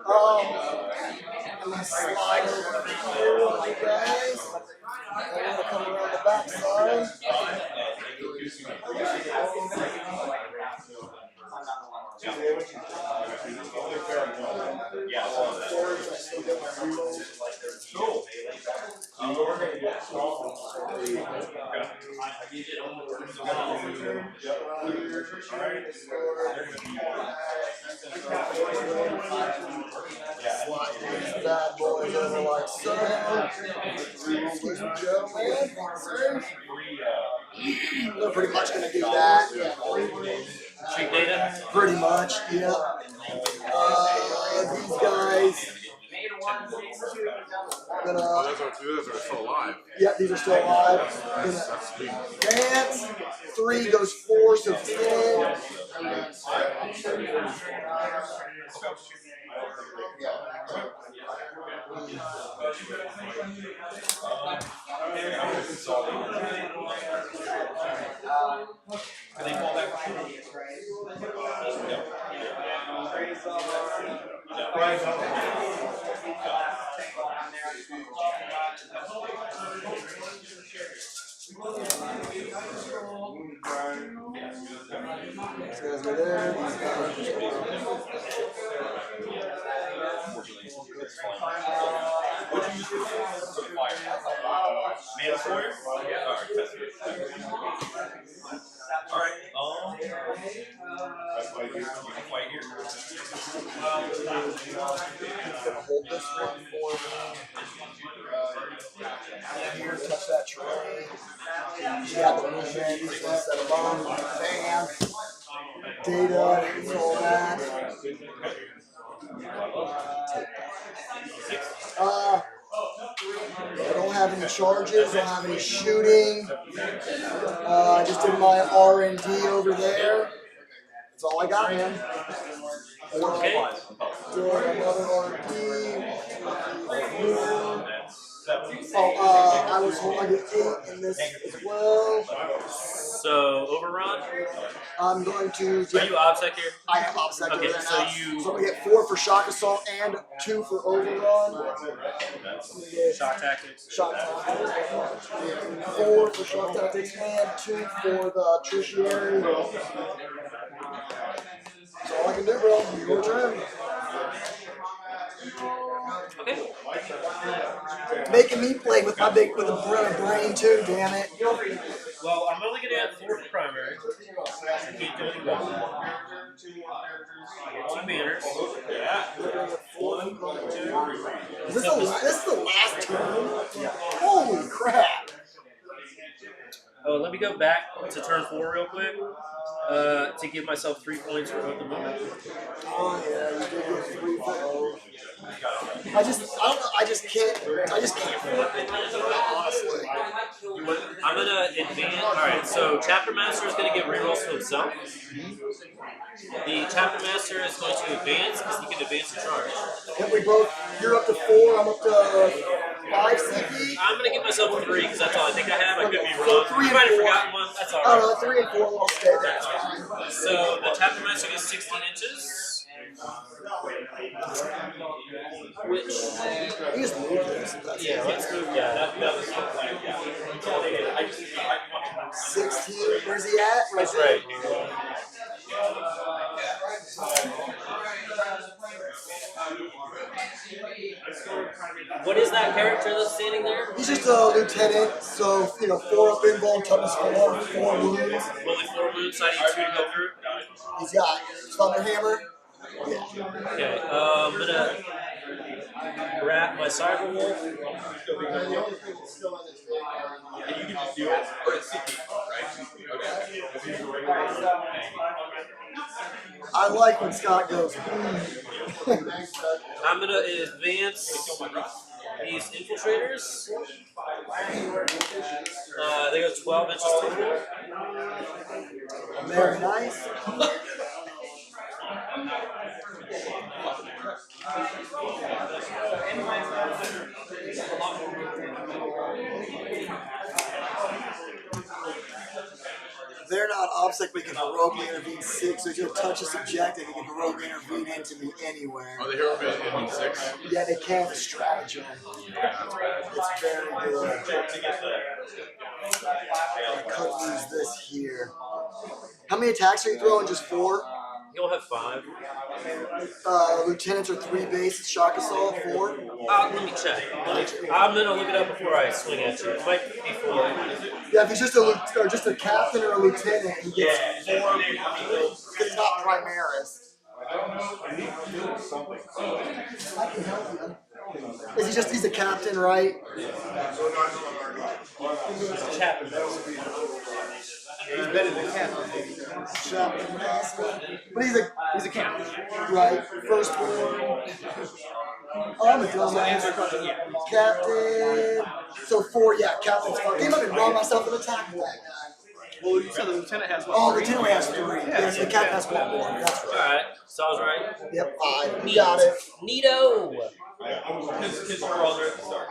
O: I'm going to slide over here with you guys. I'm going to come around the back side. Slide these bad boys over like so. Excuse me, gentlemen. They're pretty much going to do that.
P: Treat data?
O: Pretty much, yeah. These guys.
E: Those are still alive.
O: Yeah, these are still alive. Gonna dance. 3 goes 4, so 10. These guys are there. These guys
B: Mandatory? Alright. Fight here.
O: gonna hold this one for me. Here, touch that tray. Yeah, the movement, you just want to set them up, bam, data, and all that. I don't have any charges, don't have any shooting. I just did my R&D over there. That's all I got, man.
P: Okay.
O: Did another R&D. I was holding 8 in this as well.
P: So overrun.
O: I'm going to.
P: Are you obsec here?
O: I am obsec.
P: Okay,
O: right
P: so
O: now.
P: you.
O: So I'm gonna get 4 for shock assault and 2 for overrun.
P: Shock tactics.
O: Shock tactics. 4 for shock tactics and 2 for the tertiary. That's all I can do, bro. Your turn.
P: Okay.
O: Making me play with my with a brain too, damn it.
P: Well, I'm only gonna add 4 for primary. I can't do any more. 2 banners.
O: Is this the last turn? Holy crap!
P: Oh, let me go back to turn 4 real quick to give myself 3 points for both the movement.
O: Oh yeah, you did get 3 for I just can't honestly.
P: I'm gonna advance. Alright, so Chapter Master is gonna get rerolls to himself. The Chapter Master is going to advance because he can advance the charge.
O: Yep, we both. You're up to 4. I'm up to 5 CP.
P: I'm gonna give myself 3 because that's all I think I have. I could be wrong.
O: 3
P: You
O: and
P: might have
O: 4.
P: forgotten one. That's all
O: I
P: right.
O: don't know, 3 and 4 will stay there.
P: So the Chapter Master gets 16 inches. Which
O: you just move this.
P: Yeah, let's move. Yeah, that was the plan.
O: 16. Where's he at?
P: That's right. What is that character that's standing there?
O: He's just a lieutenant, so 4 up in ball, toughness 4 wounds.
P: Only 4 wounds. I need 2 to go through.
O: He's got Thunderhammer. Yeah.
P: Okay, I'm gonna grab my Cyber Wolf.
F: And you can just do it, or it's CP, right?
O: I like when Scott goes.
P: I'm gonna advance these infiltrators. They go 12 inches total.
O: Very nice. They're not obstacle, we can heroically intervene 6, so if you touch a subjective, you can heroically intervene into me anywhere.
F: Oh, the hero bit in 6?
O: Yeah, they can with stratagem. It's very good. I could use this here. How many attacks are you throwing? Just 4?
P: You'll have 5.
O: Lieutenants are 3 base, shock assault 4.
P: Let me check. I'm gonna look it up before I swing at you. It might be 4.
O: Yeah, if he's just a captain or a lieutenant, he gets 4 because he's not Primaris. I can help you. He's a captain, right?
P: He's a captain.
C: He's better than captain.
O: But he's a captain. Right. First one. Oh, I'm a dumbass. Captain. So 4, yeah, captain's 4. Came up and rolled myself an attack with that guy.
C: Well, you said the lieutenant has what?
O: Oh, the lieutenant has 3. Yeah, the captain has 1 more. That's right.
P: Alright, so I was right.
O: Yep, 5. You got it.
P: Neato!
F: His world at the start.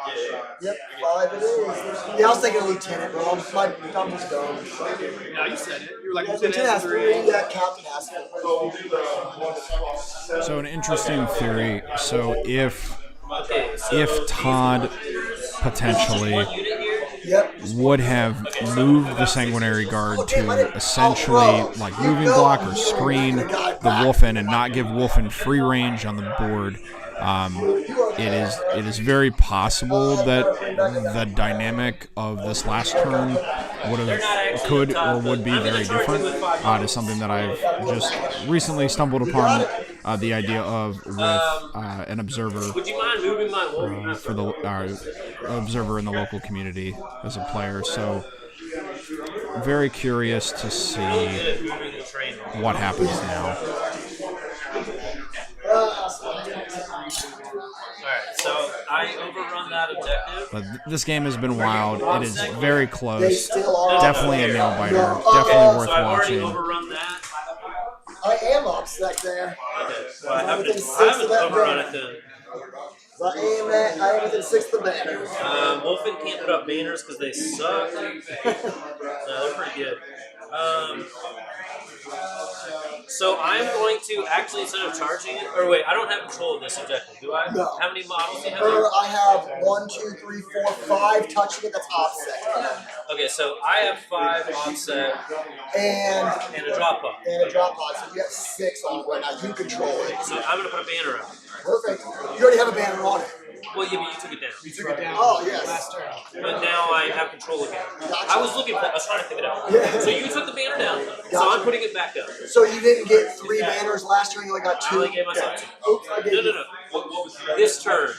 O: Yep, 5 it is. Yeah, I was thinking a lieutenant, bro. I'm just dumb.
C: No, you said it. You were like,
O: Yeah, lieutenant has 3. Yeah, captain has 4.
A: So an interesting theory. So if Todd potentially would have moved the Sanguinary Guard to essentially like moving block or screen the Wolfen and not give Wolfen free range on the board, it is very possible that the dynamic of this last turn could or would be very different. To something that I've just recently stumbled upon the idea of with an observer.
P: Would you mind moving my wolf?
A: For the observer in the local community as a player. So very curious to see what happens now.
P: Alright, so I overrun that objective.
A: But this game has been wild. It is very close.
O: They still are.
A: Definitely a nail biter.
O: No.
A: Definitely worth
P: So I've already
A: watching.
P: overrun that.
O: I am upset there.
P: Okay, well, I haven't
O: within 6 of that
P: overrun
O: banner.
P: it then.
O: I am within 6 of the banners.
P: Wolfen can't put up banners because they suck. No, they're pretty good. So I'm going to actually, instead of charging it, or wait, I don't have control of this objective, do I?
O: No.
P: How many models do you have?
O: I have 1, 2, 3, 4, 5 touching it. That's offset.
P: Okay, so I have 5 offset
O: And
P: a drop pod.
O: And a drop pod. So you have 6 on it right now. You control it.
P: So I'm going to put a banner up.
O: Perfect. You already have a banner on it.
P: Well, yeah, but you took it down.
L: You took it down.
O: Oh, yes.
L: Last turn.
P: But now I have control again.
O: Gotcha.
P: I was looking for, I was trying to pick it up.
O: Yeah.
P: So you took the banner down. So
O: Gotcha.
P: I'm putting it back up.
O: So you didn't get 3 banners last turn. You only got 2.
P: I only gave myself 2.
O: Oops, I gave
P: No. This turn,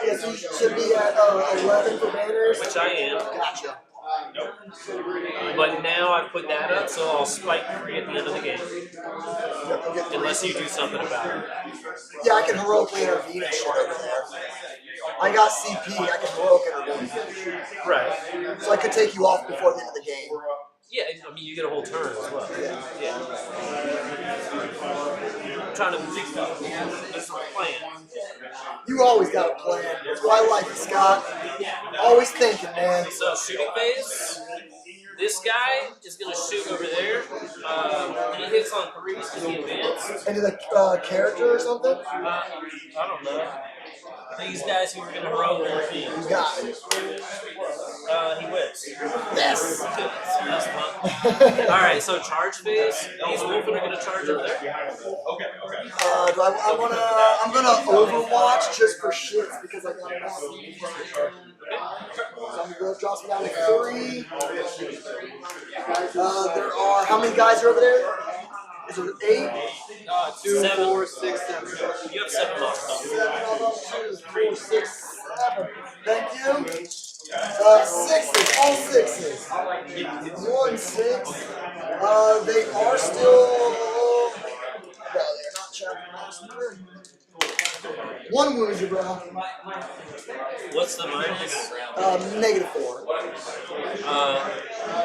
O: Yeah, so you should be at 11 for banners.
P: which I am.
O: Gotcha.
P: But now I've put that up, so I'll spike 3 at the end of the game. Unless you do something about it.
O: Yeah, I can heroically intervene and shit over there. I got CP. I can heroic intervene.
P: Right.
O: So I could take you off before the end of the game.
P: Yeah, I mean, you get a whole turn as well. Yeah. I'm trying to fix up. There's a plan.
O: You always got a plan. That's why I like it, Scott. Always thinking, man.
P: So shooting phase. This guy is going to shoot over there. He hits on 3s because he advanced.
O: Into the character or something?
P: I don't know. These guys who are going to heroic intervene.
O: You got it.
P: He whips.
O: Yes.
P: That's fun. Alright, so charge phase. These Wolfen are going to charge over there.
O: I'm gonna Overwatch just for shits because I got enough. So I'm gonna drop me down to 3. There are how many guys are over there? Is it 8?
L: 2,
P: 7.
L: 4, 6, 7.
P: You have 7 models.
O: 7 of them. 2, 4, 6, 7. Thank you. 6s, all 6s. 1, 6. They are still. No, they're not chapter master. 1 wounded, bro.
P: What's the minus?
O: -4.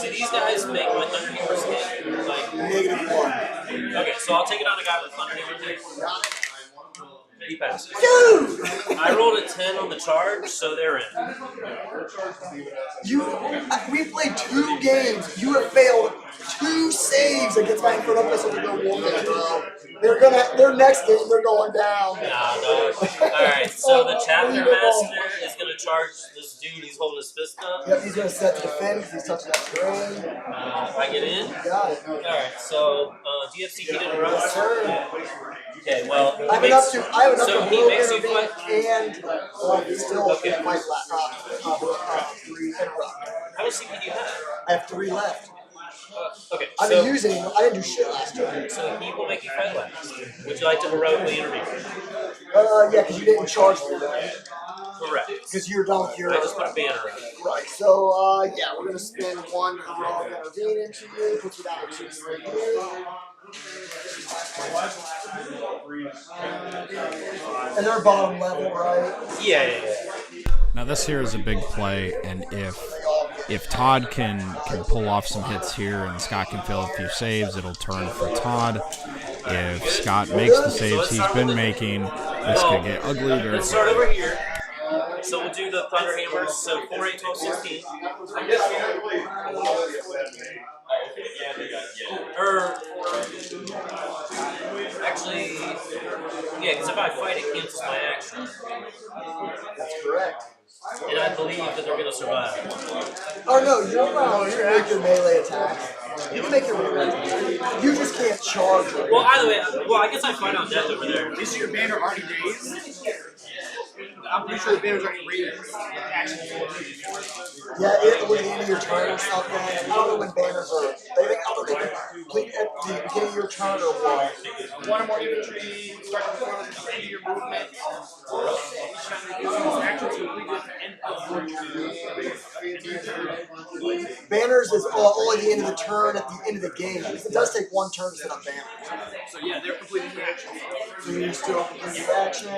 P: Do these guys make my Thunder Hammer escape? Like,
O: -1.
P: okay, so I'll take it on a guy with Thunder Hammer. He passes.
O: Dude!
P: I rolled a 10 on the charge, so they're in.
O: We played 2 games. You have failed 2 saves against my front of us over the woman, bro. Their next game, they're going down.
P: Nah, dog. Alright, so the chapter master is gonna charge this dude. He's holding his fist up.
O: Yep, he's gonna set to defend because he's touching that terrain.
P: I get in.
O: Got it.
P: Alright, so do you have CP to interrupt? Okay, well,
O: I have enough to
P: so he
O: move,
P: makes you
O: intervene,
P: fight.
O: and still
P: Okay.
O: fight left. 3 interrupt.
P: How much CP do you have?
O: I have 3 left.
P: Okay,
O: I've been using them. I didn't do shit last turn.
P: so he will make you fight last. Would you like to heroically intervene?
O: Yeah, because you didn't charge me, right?
P: Correct.
O: Because you're done with your.
P: I just put a banner up.
O: Right. So, yeah, we're gonna spend 1 heroic intervene into you. Put you down to 2 CP. And they're bottom level, right?
P: Yeah.
A: Now this here is a big play, and if Todd can pull off some hits here and Scott can fill a few saves, it'll turn for Todd. If Scott makes the saves he's been making, this could get ugly very
P: Let's start over here. So we'll do the Thunder Hammers. So 4, 8, 12, 16. Actually, yeah, because if I fight, it cancels my action.
O: That's correct.
P: And I believe that they're going to survive.
O: Oh no, you're allowed to make your melee attacks. You can make your melee attacks. You just can't charge.
P: Well, either way, I guess I fight on death over there.
L: Is your banner already raised? I'm pretty sure the banner's already raised.
O: Yeah, it was the end of your turn or something. I don't know when banners are. They complete at the beginning of your turn or what.
L: 1 or more infantry, start at the front of the end of your movement. Each time they do these actions, complete at the end
O: Banners is only the end of the turn at the end of the game. It does take one turn to set up banners.
P: So yeah, they're completing the action.
O: So you're still completing the action.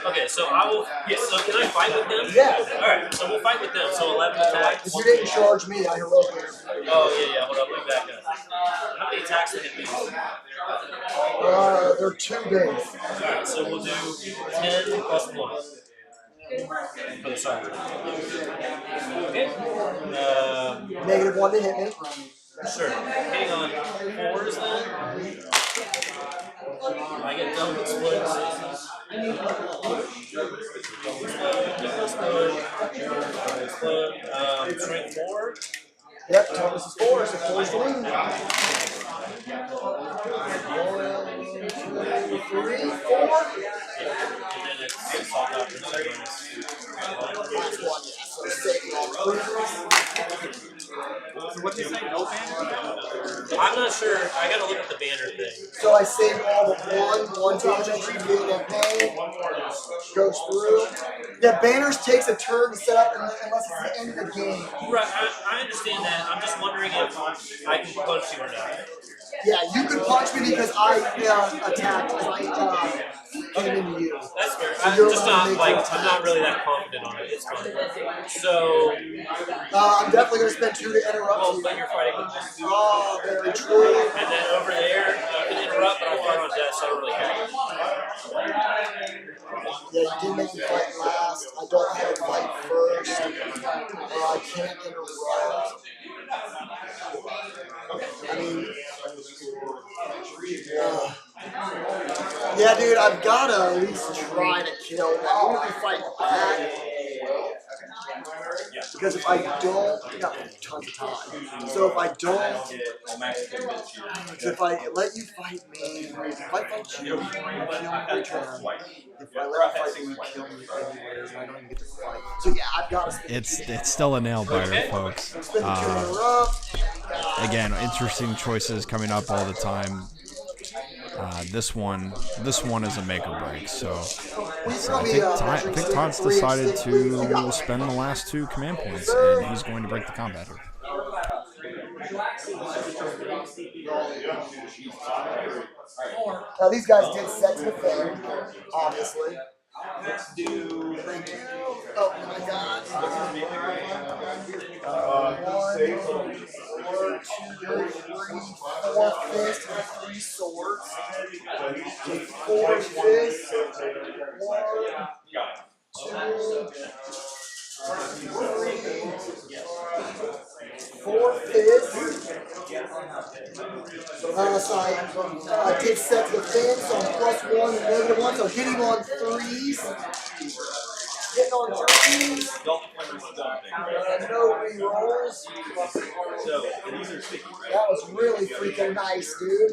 P: Okay, so I will. Yeah, so can I fight with them?
O: Yeah.
P: All right, so we'll fight with them. So 11 attacks.
O: If you didn't charge me, I heroically.
P: Oh yeah. Hold on, let me back up. How many attacks did hit me?
O: They're 2 days.
P: All right, so we'll do 10 plus 1 for the side. Okay.
O: -1 to hit me.
P: Sure. Hitting on 4s then. I get double exploding sixes. Explode. Strength 4.
O: Yep, toughness is 4, so 4 is the wound. 1, 2, 3, 4.
P: And then it's assault after
C: So what did you say? No banner?
P: I'm not sure. I gotta look at the banner thing.
O: So I save all but one damage entry being in pain. Goes through. Yeah, banners takes a turn to set up unless it's the end of the game.
P: Right, I understand that. I'm just wondering if I can punch you or not.
O: Yeah, you could punch me because I attacked as I came into you.
P: That's fair.
O: So
P: I'm just not I'm not really that confident on it. It's fine. So
O: I'm definitely going to spend 2 to interrupt you.
P: But you're fighting with this.
O: Oh, very true.
P: And then over there, you can interrupt, but I fight on death, so I don't really care.
O: Yeah, you did make me fight last. I don't have to fight first. I can't interrupt. I mean, yeah, dude, I've got to at least try to kill them. Even if we fight back. Because if I don't, I got tons of time. So if I don't, so if I let you fight me, if I fight you, you kill me every turn. If I let you fight me, you kill me anyways, and I don't even get to fight. So yeah, I've got to spend
A: It's still a nail biter, folks. Again, interesting choices coming up all the time. This one is a make or break. So I think Todd's decided to spend the last 2 command points, and he's going to break the combat here.
O: Now these guys did set to the thing, obviously.
C: Let's do.
O: Oh my god. 1, 2, 3, 4 fists and 3 swords. 4 fists. 1, 2, 3, 4 fists. So I did set the fin, so I'm +1 and -1, so hitting on 3s. Hitting on 3s. No rerolls. That was really freaking nice, dude.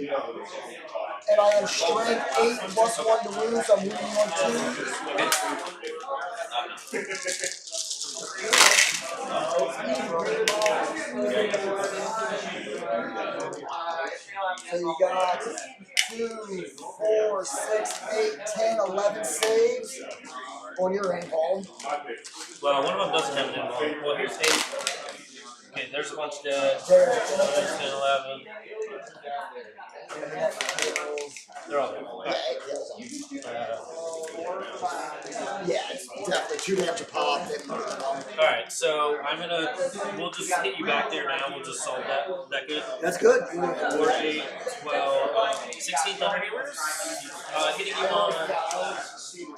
O: And I am strength 8 +1 to wound, so I'm wounding on 2. So you got 2, 4, 6, 8, 10, 11 saves on your aim-home.
P: Well, one of them doesn't have an involved. Well, here's 8. Okay, there's a bunch dead.
O: There's
P: 10, 11. They're all dead.
O: Yeah, it's definitely 2 damage a pop.
P: Alright, so we'll just hit you back there now. We'll just solve that. Is that good?
O: That's good.
P: 4, 8, 12, 16 thunder hammers. Hitting you on.
O: -1.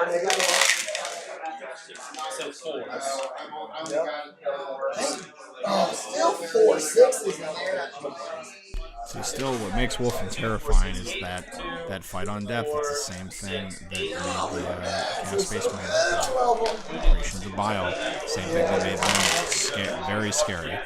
O: -1.
P: So 4.
O: Yep. Oh, still 4 6s in there.
A: So still, what makes Wolfen terrifying is that fight on depth. It's the same thing that made the Chaos Space Marine Creations of Bile. Same thing that made them very scary.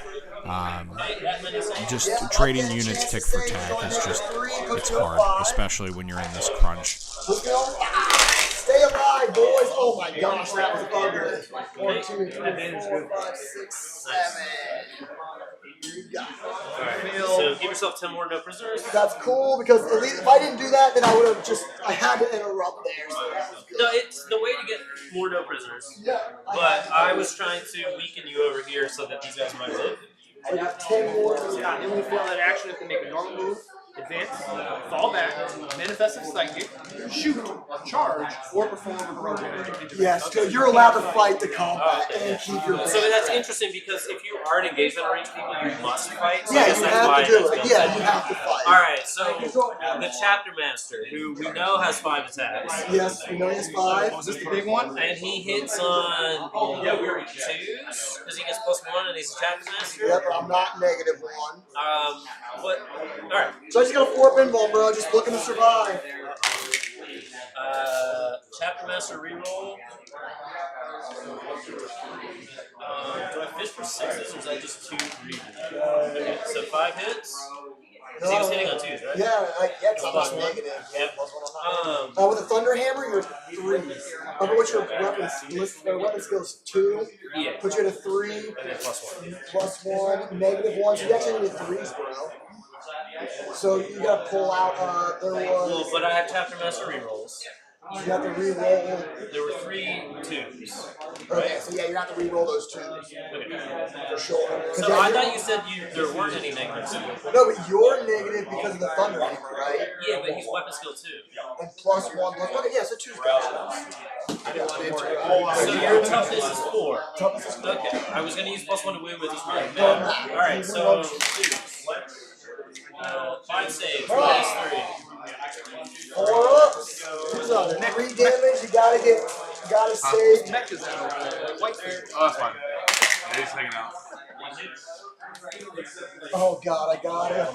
A: Just trading units tick for tack is it's hard, especially when you're in this crunch.
O: Stay alive, boys! Oh my gosh, that was ugly. 1, 2, 3, 4, 5, 6, 7. Yeah.
P: Alright, so give yourself 10 more no prisoners.
O: That's cool because at least if I didn't do that, then I would have I had to interrupt there. So that was good.
P: No, it's the way to get more no prisoners.
O: Yeah.
P: But I was trying to weaken you over here so that these guys might live.
O: So I got 10 more.
C: Yeah, and when you fail that action, if they make a normal move, advance, fall back, manifest of psychic, shoot, charge, or perform a heroic intervention.
O: Yes, so you're allowed to fight the combat and keep your
P: So that's interesting because if you are an engagement range people, you must fight. So
O: yeah,
P: I guess
O: you
P: that's
O: have
P: why
O: to do
P: it's
O: it.
P: built
O: Yeah,
P: in.
O: you have to fight.
P: Alright, so the chapter master, who we know has 5 attacks.
O: Yes, we know he has 5.
C: Was this the big one?
P: And he hits on 2s because he gets +1 and he's a chapter master.
O: Yep, but I'm not -1.
P: What? Alright.
O: So I just got a 4 pinball, bro. Just looking to survive.
P: Chapter master reroll. Do I fish for 6s or is that just 2 greedy? Okay, so 5 hits. Because he was hitting on 2s, right?
O: Yeah, because I'm not
P: +1.
O: negative.
P: Yep.
O: With a thunder hammer, you're 3s. What's your weapon skills? 2.
P: Yeah.
O: Put you at a 3.
P: And then +1.
O: +1, -1. So you actually need 3s, bro. So you gotta pull out. There was.
P: Well, but I have chapter master rerolls.
O: You have to re-roll.
P: There were 3 2s.
O: Okay, so yeah, you have to re-roll those 2s.
P: Okay.
O: For sure.
P: So I thought you said there weren't any negatives.
O: No, but you're negative because of the thunder hammer, right?
P: Yeah, but he's weapon skill 2.
O: And +1. Okay, yeah, so 2's good.
P: So your toughness is 4.
O: Toughness is 4.
P: Okay. I was going to use +1 to win with this one. Alright, so 5 saves, -3.
O: 4 ups. Who's on? 3 damage. You gotta save.
C: Mech is out. White there.
E: Oh, that's fine. Yeah, he's hanging out.
O: Oh god, I got it.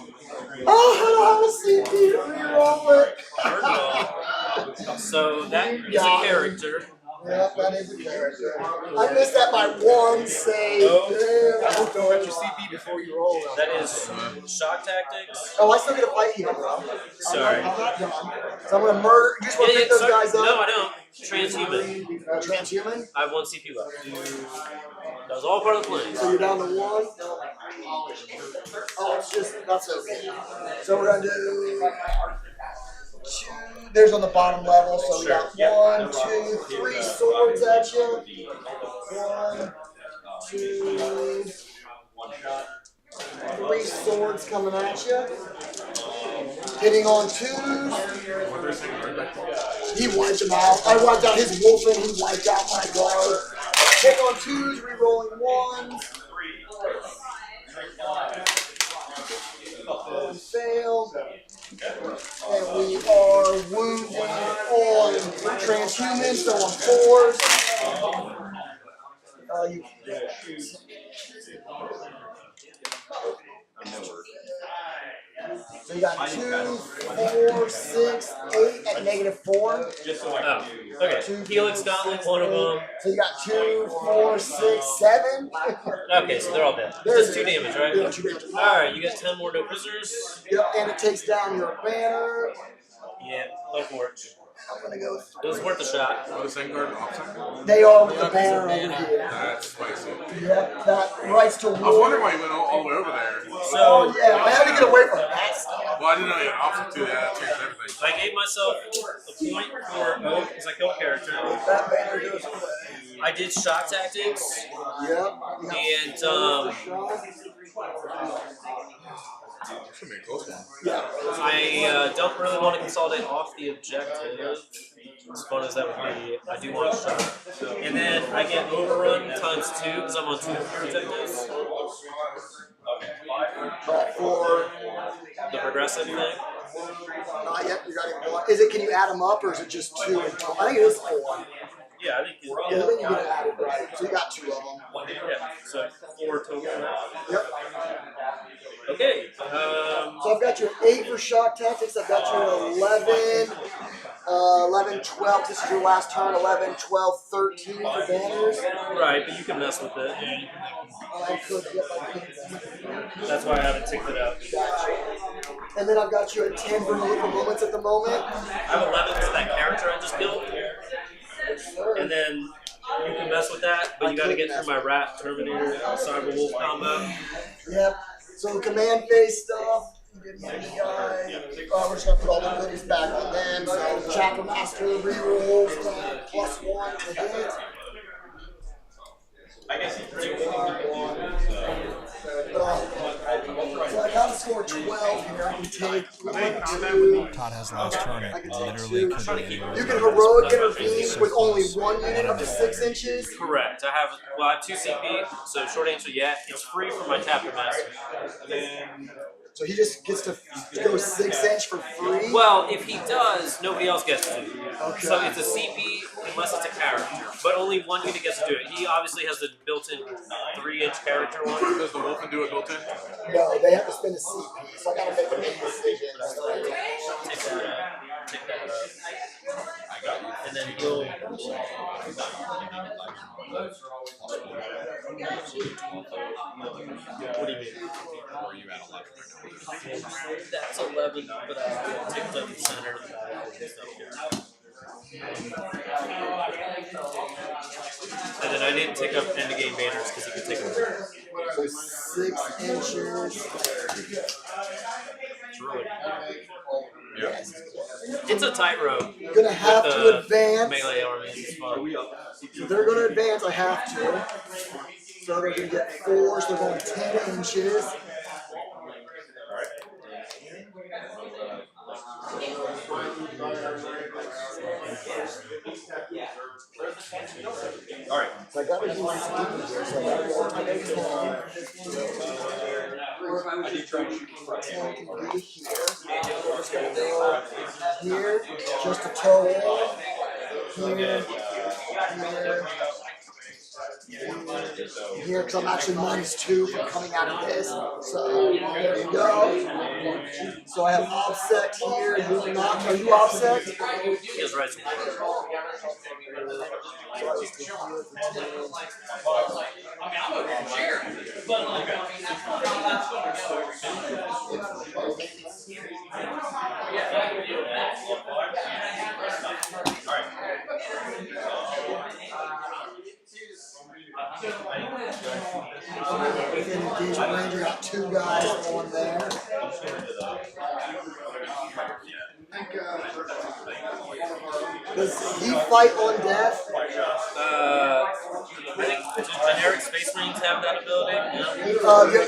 O: Oh, I don't have a CP to reroll it.
P: So that is a character.
O: Yeah, that is a character. I missed that by 1 save. Damn.
C: Don't let your CP before you roll.
P: That is shock tactics.
O: Oh, I still get a fight here, bro.
P: Sorry.
O: I'm not done. So I'm gonna murder. You just want to pick those guys up?
P: No, I don't. Transhuman.
O: Transhuman?
P: I have 1 CP left. That was all part of the plan.
O: So you're down to 1. Oh, it's just that's okay. So we're gonna do 2. There's on the bottom level. So we got 1, 2, 3 swords at you. 1, 2, 3 swords coming at you. Hitting on 2s. He wiped him out. I wiped out his wolfen. He wiped out my guard. Hit on 2s, re-rolling 1s. And failed. And we are wounded on transhuman, so on 4s. So you got 2, 4, 6, 8 at -4.
P: Oh, okay. Helix Gauntlet, one of them.
O: So you got 2, 4, 6, 7.
P: Okay, so they're all dead. Just 2 damage, right?
O: Yeah, 2 damage.
P: Alright, you got 10 more no prisoners.
O: Yep, and it takes down your banner.
P: Yeah, go for it.
O: I'm gonna go.
P: It was worth a shot.
E: Oh, the same guard and offside?
O: They are with the banner over here.
E: That's spicy.
O: Yep, that rights to war.
E: I was wondering why you went all the way over there.
O: So yeah, I had to get away from that stuff.
E: Well, I didn't know you had offset too. That changed everything.
P: I gave myself a point for oath because I killed a character.
O: That banner goes away.
P: I did shock tactics.
O: Yep.
P: And
E: This should be a close one.
O: Yeah.
P: I don't really want to consolidate off the objective. As fun as that would be, I do want to shot. And then I get overrun times 2 because I'm on 2 objectives.
O: For
P: the progressive thing.
O: Not yet. You got even one. Is it? Can you add them up, or is it just 2 and 2? I think it is 4.
P: Yeah, I think.
O: Yeah, I think you get it added right. So you got 2 of them.
P: Yeah. So 4 total.
O: Yep.
P: Okay.
O: So I've got you at 8 for shock tactics. I've got you at 11. 11, 12. This is your last turn. 11, 12, 13 for banners.
P: Right, but you can mess with it.
O: I could. Yep, I could.
P: That's why I haven't ticked it out.
O: Gotcha. And then I've got you at 10 for moments at the moment.
P: I have 11 to that character I just built. And then you can mess with that, but you got to get through my Rat Terminator Cyberwolf combo.
O: Yep. So command phase stuff. We're just gonna put all the goodies back on them. So Chapter Master rerolls +1 to hit.
F: I guess you can do
O: So I gotta score 12 here. I can take 1, 2.
A: Todd has last turn.
O: I
A: It
O: can take
A: literally
O: 2.
A: could be anywhere.
O: You can heroic intervene with only 1 unit up to 6 inches.
P: Correct. I have 2 CP, so short answer, yeah. It's free for my chapter master.
O: So he just gets to go 6 inch for free?
P: Well, if he does, nobody else gets to.
O: Okay.
P: So it's a CP unless it's a character, but only 1 unit gets to do it. He obviously has the built-in 3-inch character one.
B: Does the Wolfen do it built-in?
O: No, they have to spend a CP, so I gotta make a big decision.
P: Take that up. And then you'll. What do you mean?
A: Where are you at 11 right now?
P: That's 11, but I take the center of the battlefield and stuff here. And then I didn't take up end of game banners because he could take them.
O: So 6 inches.
P: It's really good. It's a tightrope.
O: You're gonna have to advance.
P: Melee armies. It's fun.
O: So they're gonna advance, I have to. So they're gonna get 4, so they're going 10 inches.
F: Alright.
O: So I gotta do CP here, so I gotta go to
F: I did try to shoot for
O: 10 can be here. Just gonna go here, just to toe off. Here, here, because I'm actually -2 from coming out of this. So there you go. So I have offset here. You're not. Are you offset?
P: He has right support.
O: Within engagement range, I got 2 guys on there. Does he fight on death?
P: I think generic Space Marines have that ability.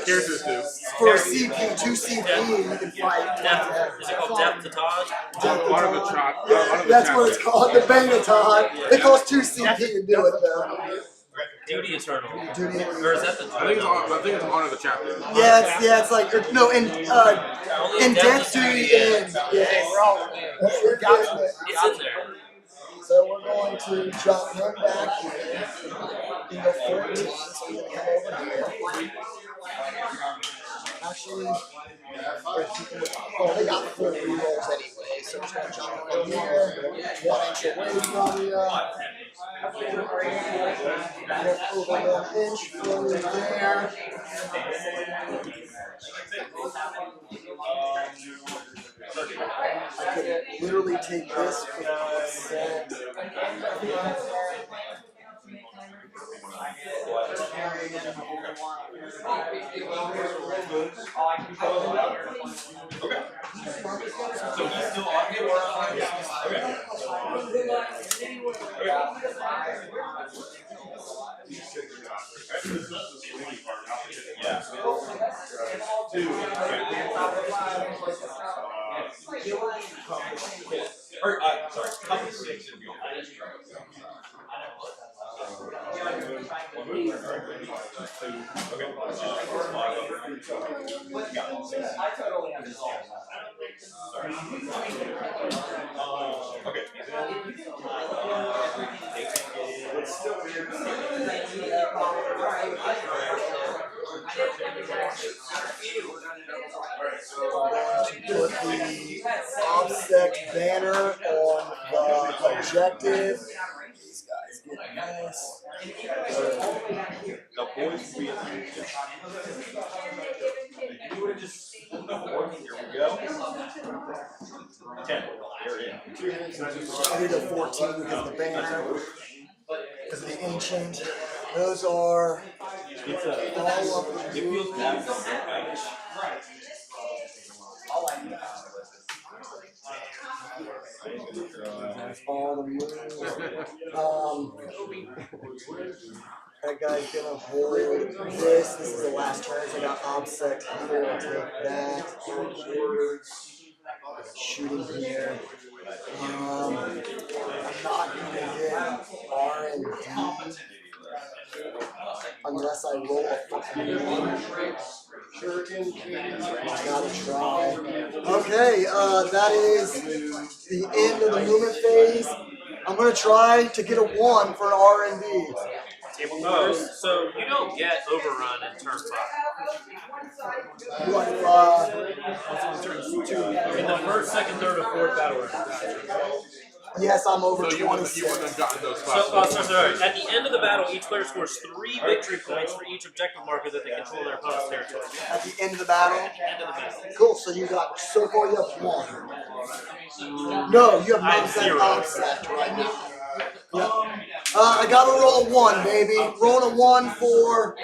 B: Characters do.
O: For a CP, 2 CP, you can fight.
P: Death. Is it called Death to Taj?
B: Honor the chop.
O: Yeah, that's what it's called. The Bangaton. It costs 2 CP to do it though.
P: Duty Eternal.
O: Duty.
P: Or is that the?
B: I think it's Honor the Chapter.
O: Yeah, it's like no, in Death Duty in. Yeah, we're getting it.
P: It's in there.
O: So we're going to jump him back here in the 14. So we're going to come over here. Actually, they got 4 rerolls anyway, so we're just going to jump over here, 1 inch away from you. Over 1 inch from there. I could literally take this for set.
F: So he's still on the okay. Yeah. Sorry, couple 6 and go. Okay.
O: Put the offset banner on the objective. These guys get this.
F: The boys will be at you would have just here we go. 10. You're in.
O: I did a 14 because of the banner. because of the ancient. Those are all of the moves. That's all the moves. That guy's gonna hold this. This is the last turn. So I got Obsect here. I'll take that. Shooting here. I'm not gonna get R&D unless I roll a fucking one. Gotta try. Okay, that is the end of the movement phase. I'm gonna try to get a 1 for an R&D.
P: Oh, so you don't get overrun in turn 5.
O: What,
P: in the first, second, third, or fourth battle round.
O: Yes, I'm over
E: So
O: 26.
E: you wouldn't have gotten those
P: So,
E: spots.
P: sorry. At the end of the battle, each player scores 3 victory points for each objective marker that they control in their opponent's territory.
O: At the end of the battle?
P: End of the battle.
O: Cool, so you got, so far you have 1. No, you have none set offset right now. Yep. I gotta roll a 1, baby. Rolling a 1 for...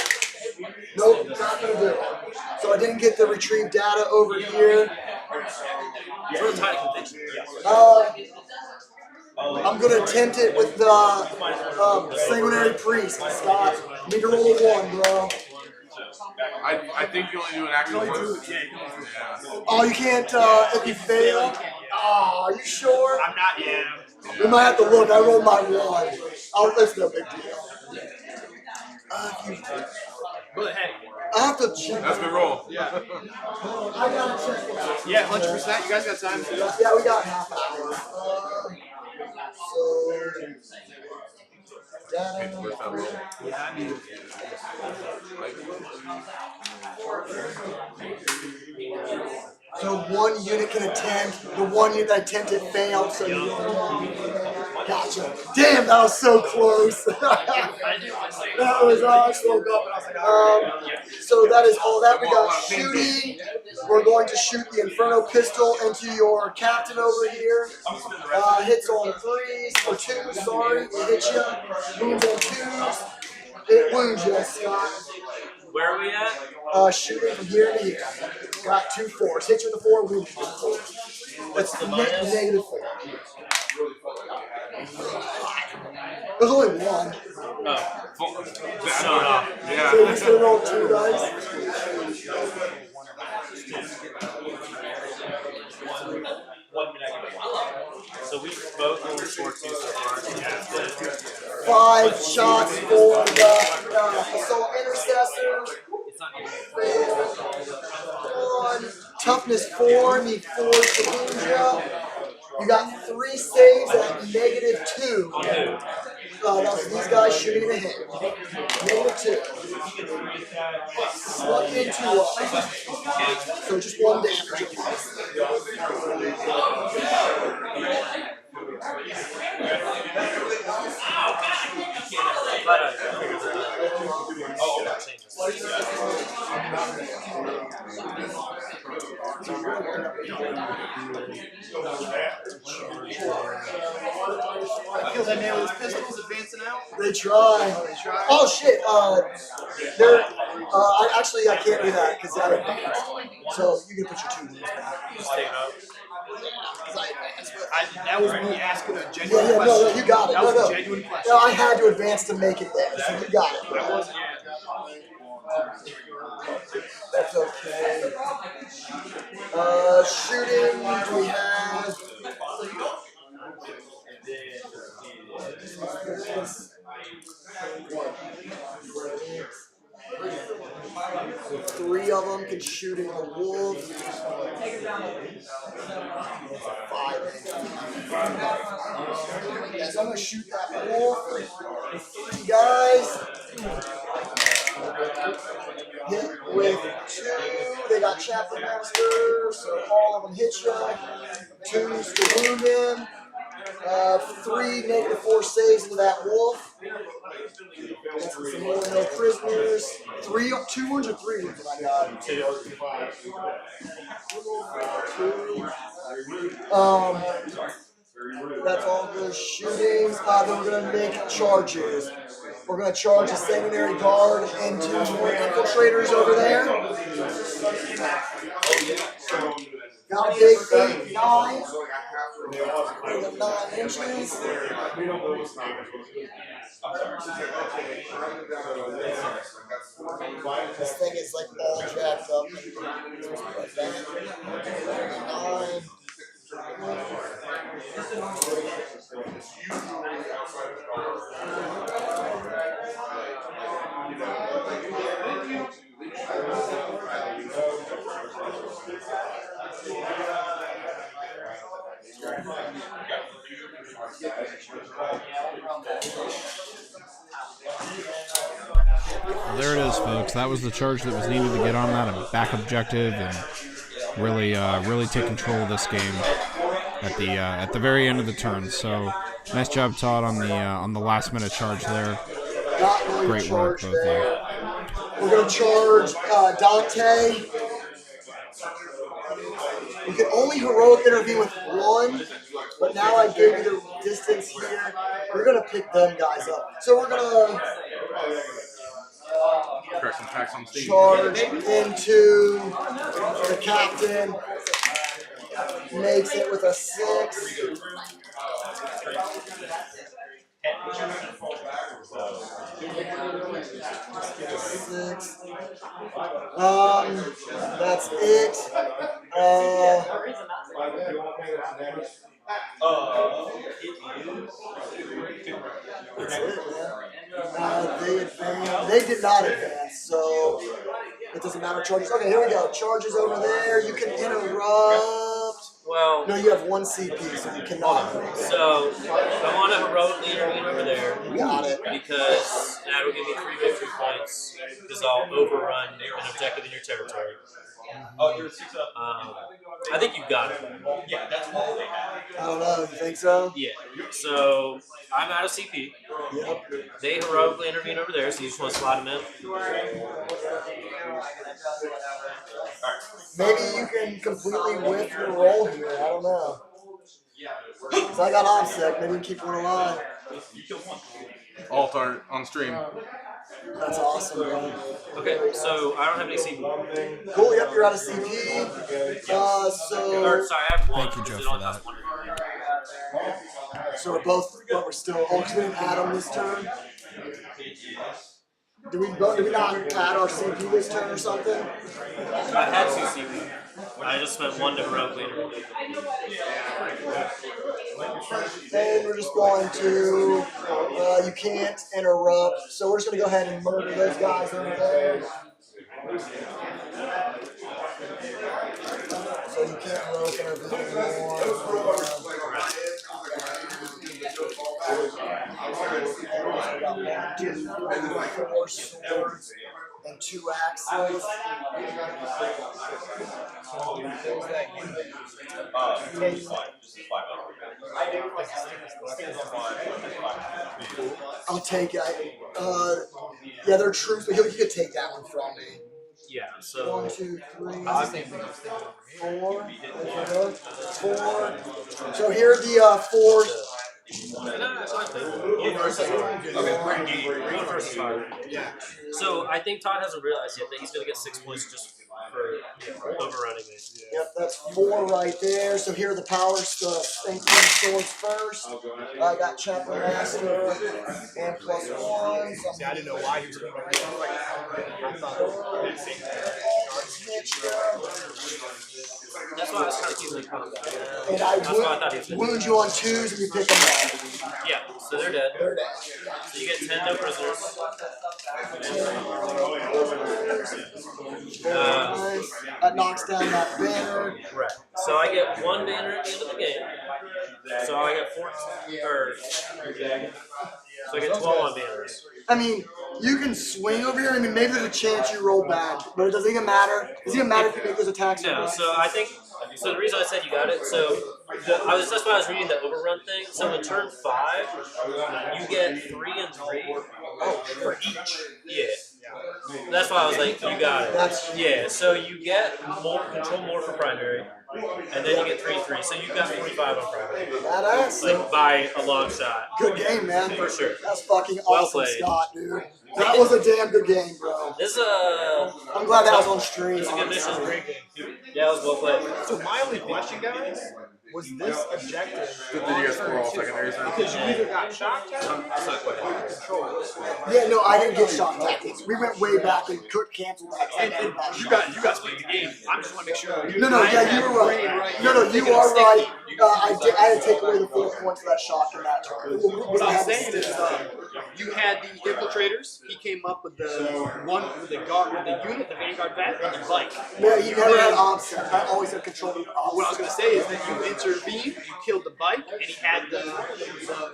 O: Nope, not gonna do it. So I didn't get the retrieve data over here. I'm gonna attempt it with the sanguinary priest. Scott, need to roll a 1, bro.
E: I think you only do an action once.
O: Oh, you can't if you fail? Oh, are you sure?
C: I'm not yet.
O: We might have to look. I rolled my 1. Oh, that's no big deal.
C: But hey,
O: I have to check.
E: That's the roll.
C: Yeah.
O: I gotta check it out.
C: Yeah, 100%. You guys got time?
O: Yeah, we got half an hour.
C: Yeah, I mean.
O: So 1 unit can attempt. The 1 unit that attempted failed, so you gotcha. Damn, that was so close. That was awesome. So that is all that. We got shooting. We're going to shoot the Inferno pistol into your captain over here. Hits on 3s, or 2s, sorry. It hits you. Wounds on 2s. It wounds you, Scott.
P: Where are we at?
O: Shooting from here to here. Got 2 4s. Hit you with the 4, wounds you with the 4. That's the negative 4. There's only 1.
P: Oh.
E: Yeah.
O: So he's gonna roll 2 dice.
P: So we both only scored 2 so far.
O: 5 shots for the assault intercessor. 1. Toughness 4, need 4 to wound you. You got 3 saves at -2. That's these guys shooting a hit. -2. Sluck into so just 1 damage.
C: I feel that man with his pistols advancing out.
O: They try. Oh shit! They're. I can't do that because I advanced. So you can put your 2 moves back.
P: Just take it up.
C: That was me asking a genuine question.
O: No, you got it.
C: That was a genuine question.
O: No, I had to advance to make it there, so you got it.
C: That wasn't.
O: That's okay. Shooting, we have. So 3 of them can shoot into the wolf. 5. Yeah, so I'm gonna shoot that wolf. 3 guys. Hit with 2. They got Chaplain Master, so all of them hit you. 2s to wound him. 3 -4 saves to that wolf. Some more no prisoners. 2 wounds or 3 wounds I got. 2. That's all good shootings. Then we're going to make charges. We're going to charge a secondary guard and 2 more infiltrators over there. Got a big 8-9. 9 inches. This thing is like all jacked up. Like that. 9.
A: Well, there it is, folks. That was the charge that was needed to get on that back objective and really take control of this game at the very end of the turn. So nice job, Todd, on the last minute charge there. Great work, both of you.
O: We're going to charge Dante. You can only heroic intervene with 1, but now I gave you the distance here. We're going to pick them guys up. So we're going to charge into the captain. Makes it with a 6. That's it. They did not advance, so it doesn't matter. Charges. Okay, here we go. Charges over there. You can interrupt.
P: Well,
O: no, you have 1 CP, so you cannot.
P: So I want to heroically intervene over there.
O: Got it.
P: Because that will give me 3 victory points. Because I'll overrun an objective in your territory. I think you've got it.
F: Yeah, that's what they have.
O: I don't know. You think so?
P: Yeah. So I'm out of CP.
O: Yep.
P: They heroically intervene over there, so you just want to slide them in.
O: Maybe you can completely whiff your roll here. I don't know. So I got OPSEC. Maybe you can keep one alive.
Q: Alt art on stream.
O: That's awesome, bro.
P: Okay, so I don't have any CP.
O: Cool, yep, you're out of CP.
P: Or, sorry, I have 1.
A: Thank you, Joe, for that.
O: So we're both, but we're still, we didn't add them this turn. Did we not add our CP this turn or something?
P: I had 2 CP. I just spent 1 to heroically intervene.
O: Then we're just going to, you can't interrupt, so we're just going to go ahead and murder those guys over there. So you can't heroic intervene anymore. I got 1, 2, 3, 4 swords and 2 axes. I'll take it. Yeah, they're troops, but you could take that one from me.
P: Yeah, so
O: 1, 2, 3, 4. 4. So here are the 4.
P: So I think Todd hasn't realized yet that he's going to get 6 points just for overrunning it.
O: Yep, that's 4 right there. So here are the powers, the swords first. I got Chaplain Master and +1. So
N: see, I didn't know why he was going to I thought
P: that's why I was kind of keeping combat.
O: And I wound you on 2s and you pick them up.
P: Yeah, so they're dead.
O: They're dead.
P: So you get 10 no prisoners.
O: That knocks down that banner.
P: Right. So I get 1 banner at the end of the game. So I get 14. So I get 12 on banners.
O: I mean, you can swing over here. I mean, maybe there's a chance you roll bad, but it doesn't even matter. It doesn't even matter if you make those attacks.
P: No, so I think, so the reason I said you got it, so that's why I was reading the overrun thing. So in turn 5, you get 3 and 3.
O: Oh, for each.
P: Yeah. That's why I was like, you got it. Yeah, so you get more control more for primary, and then you get 3/3. So you got 45 on primary.
O: Badass.
P: Like by a long shot.
O: Good game, man.
P: For sure.
O: That's fucking
P: Well
O: awesome,
P: played.
O: Scott, dude. That was a damn good game, bro.
P: This
O: I'm glad that was on stream.
P: It's a good mission. Great game. Yeah, it was well played.
C: So my only question, guys, was this objective
Q: Did you guys score all secondaries then?
C: because you either got shock tactics or you control it.
O: Yeah, no, I didn't get shock tactics. We went way back and could cancel that.
C: And you got split the game. I just want to make sure.
O: No, yeah, you were right. No, you are right. I had to take away the 4 points of that shock in that turn.
C: What I'm saying is, you had the infiltrators. He came up with the one with the guard, with the unit, the vanguard vet, and the bike.
O: Yeah, you never had offset. I always had control of offset.
C: What I was gonna say is that you intervened, you killed the bike, and he had the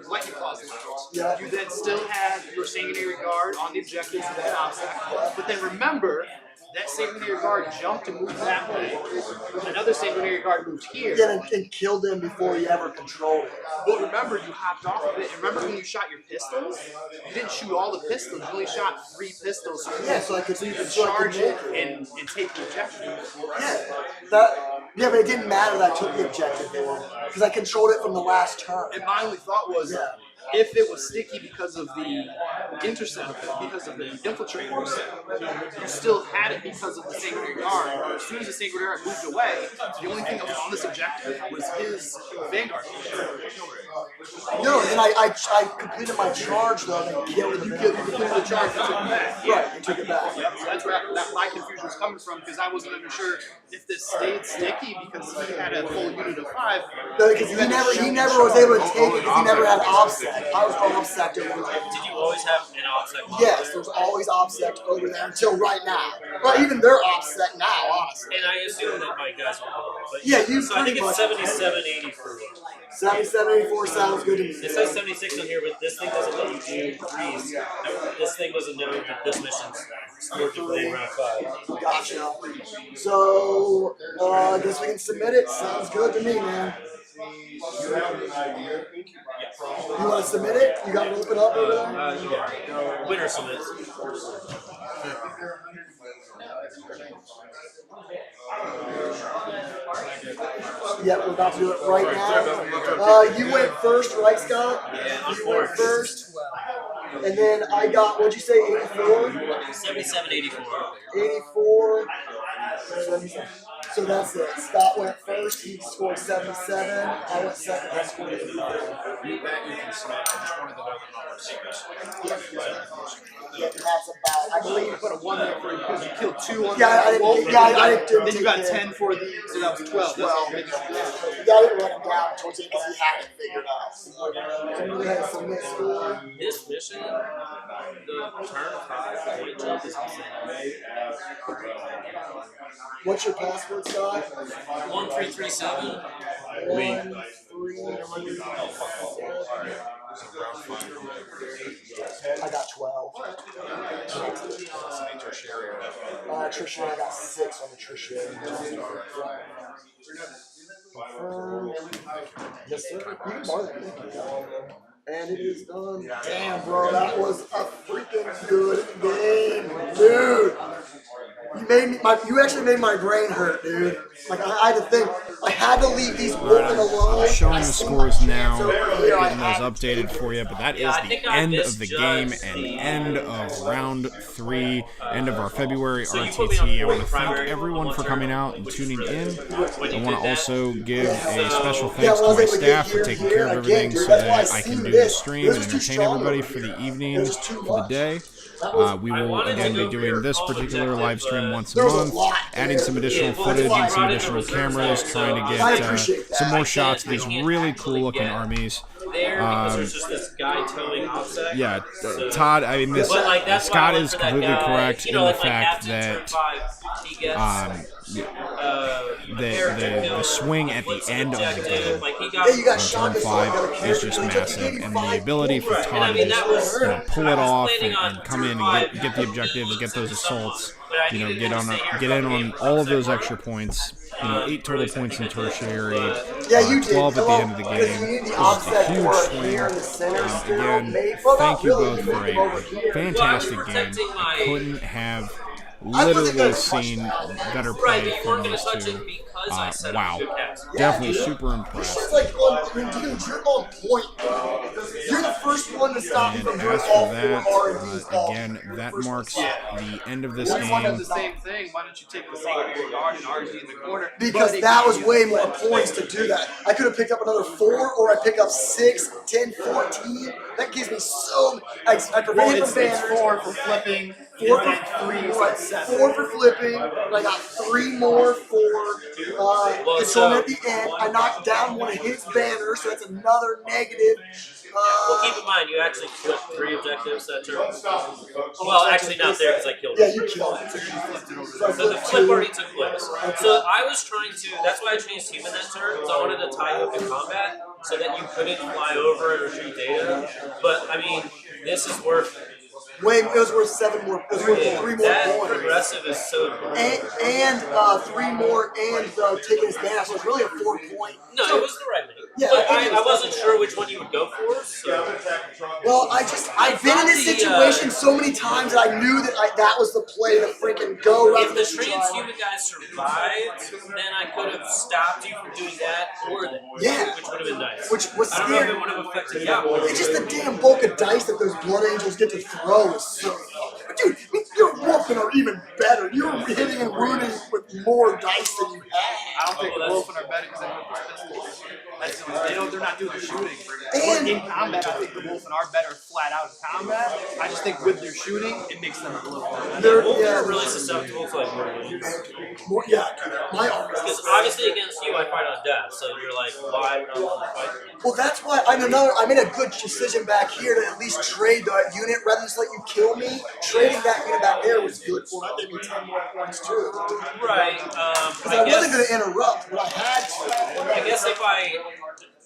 C: lightning claws left.
O: Yeah.
C: You then still had your sanguinary guard on the objectives with that offset. But then remember, that sanguinary guard jumped and moved that way. Another sanguinary guard moved here.
O: Yeah, and killed them before you ever controlled it.
C: But remember, you hopped off of it. And remember when you shot your pistols? You didn't shoot all the pistols. You only shot 3 pistols. So
O: I could
C: charge it and take the objective.
O: Yeah, but it didn't matter that I took the objective because I controlled it from the last turn.
C: And my only thought was, if it was sticky because of the intercept, because of the infiltrators, you still had it because of the sanguinary guard. As soon as the sanguinary guard moved away, the only thing that was on this objective was his vanguard.
O: No, then I completed my charge though. And killed
C: You completed the charge and took it back.
O: Right, you took it back.
C: Yep, so that's where my confusion was coming from, because I wasn't even sure if this stayed sticky because he had a full unit of 5.
O: No, because he never was able to take it because he never had offset. I was offset over there.
P: Did you always have an offset?
O: Yes, there's always offset over there until right now. Well, even they're offset now, honestly.
P: And I assume that my guys will pull it. But
O: Yeah, you
P: so I think
O: pretty
P: it's
O: much-
P: 7784.
O: 7784 sounds good to me.
P: It says 76 on here, but this thing doesn't let you do 3s. This thing doesn't know that this mission's scored to play round 5.
O: Gotcha. So, I guess we can submit it. Sounds good to me, man. You want to submit it? You got it open up over there?
P: You got it. Winner submits.
O: Yeah, we're about to do it right now. You went first, right, Scott?
P: Yeah,
O: you went first. And then I got, what'd you say, 84?
P: 7784.
O: 84. 77. So that's it. Scott went first. He scored 77. I went second. I scored 84.
A: You can submit. I just wanted to know the number of secrets.
O: Yeah, that's about. I believe
C: You put a 1 there for because you killed 2 on
O: Yeah, I
C: the
O: didn't-
C: wolf.
O: yeah, I didn't
C: Then you got
O: take
C: 10 for the, so that was 12.
O: Yeah, I didn't run him down towards it because he had it figured out. So we had some mixed score.
P: This mission, the turn 5 point jump is insane.
O: What's your password, Scott?
P: 1337.
O: 1337. I got 12. Tertiary, I got 6 on the tertiary. Confirm. Yes, sir. You can borrow that. And it is done. Damn, bro, that was a freaking good game, dude. You actually made my brain hurt, dude. Like I had to think. I had to leave these open alone.
A: I'm showing the scores now, getting those updated for you, but that is the end of the game and end of round 3, end of our February RTT. I want to thank everyone for coming out and tuning in. I want to also give a special thanks to my staff for taking care of everything so that I can do the stream and entertain everybody for the evening, for the day. We will again be doing this particular live stream once a month, adding some additional footage and some additional cameras, trying to get some more shots of these really cool looking armies.
P: Because there's just this guy towing offset.
A: Yeah, Todd, I mean, Scott is completely correct in the fact that the swing at the end of the game on turn 5 is just massive, and the ability for Todd to just pull it off and come in and get the objectives, get those assaults, get in on all of those extra points. 8 total points in tertiary, 12 at the end of the game. It was a huge swing. Again, thank you both for a fantastic game. I couldn't have literally seen better play from these two. Wow. Definitely super impressed.
O: It's like, dude, you're on point. You're the first one to stop me from doing
A: As
O: all
A: for
O: four
A: that,
O: R&Ds.
A: again, that marks the end of this
J: This one
A: game.
J: does the same thing. Why don't you take the same guard and RG in the corner?
O: Because that was way more points to do that. I could have picked up another 4, or I pick up 6, 10, 14. That gives me so. I prevented from banners.
C: 4 for flipping.
O: 4
C: and
O: for
C: 3
O: right,
C: for 7.
O: 4 for flipping. And I got 3 more for controlling at the end. I knocked down one of his banners, so that's another negative.
P: Well, keep in mind, you actually flipped 3 objectives that turn. Well, actually not there because I killed
O: Yeah,
P: it.
O: you killed it.
P: So the flip already took place. So I was trying to, that's why I changed human that turn, because I wanted to tie you up in combat so that you couldn't fly over and retrieve data. But, I mean, this is worth...
O: Wait, it was worth 7 more. It was worth 3 more
P: that
O: points.
P: progressive is so good.
O: And 3 more, and taking his ban, so it's really a 4-point.
P: No, it was the right move.
O: Yeah,
P: but I wasn't sure which one you would go for. So.
O: Well, I've been in this situation so many times that I knew that that was the play to freaking go.
P: If the transhuman guy survived, then I could have stopped you from doing that or that.
O: Yeah.
P: Which would have been nice.
O: Which was
P: I don't know if it would have affected you.
O: It's just the damn bulk of dice that those Blood Angels get to throw is so... Dude, your Wolfen are even better. You're hitting and wounding with more dice than you have.
J: I don't think the Wolfen are better because they don't have pistols. That's the only, they're not doing the shooting.
O: And
J: in combat, I think the Wolfen are better flat out in combat. I just think with their shooting, it makes them a little better.
P: They're really susceptible to like
O: more, yeah, my arm.
P: Because obviously against you, I fight on death. So you're like, why would I want to fight you?
O: Well, that's why I made a good decision back here to at least trade that unit rather than just let you kill me. Trading that unit back there was good for it. That gave me 10 more points too.
P: Right.
O: Because I wasn't going to interrupt, but I had to.
P: I guess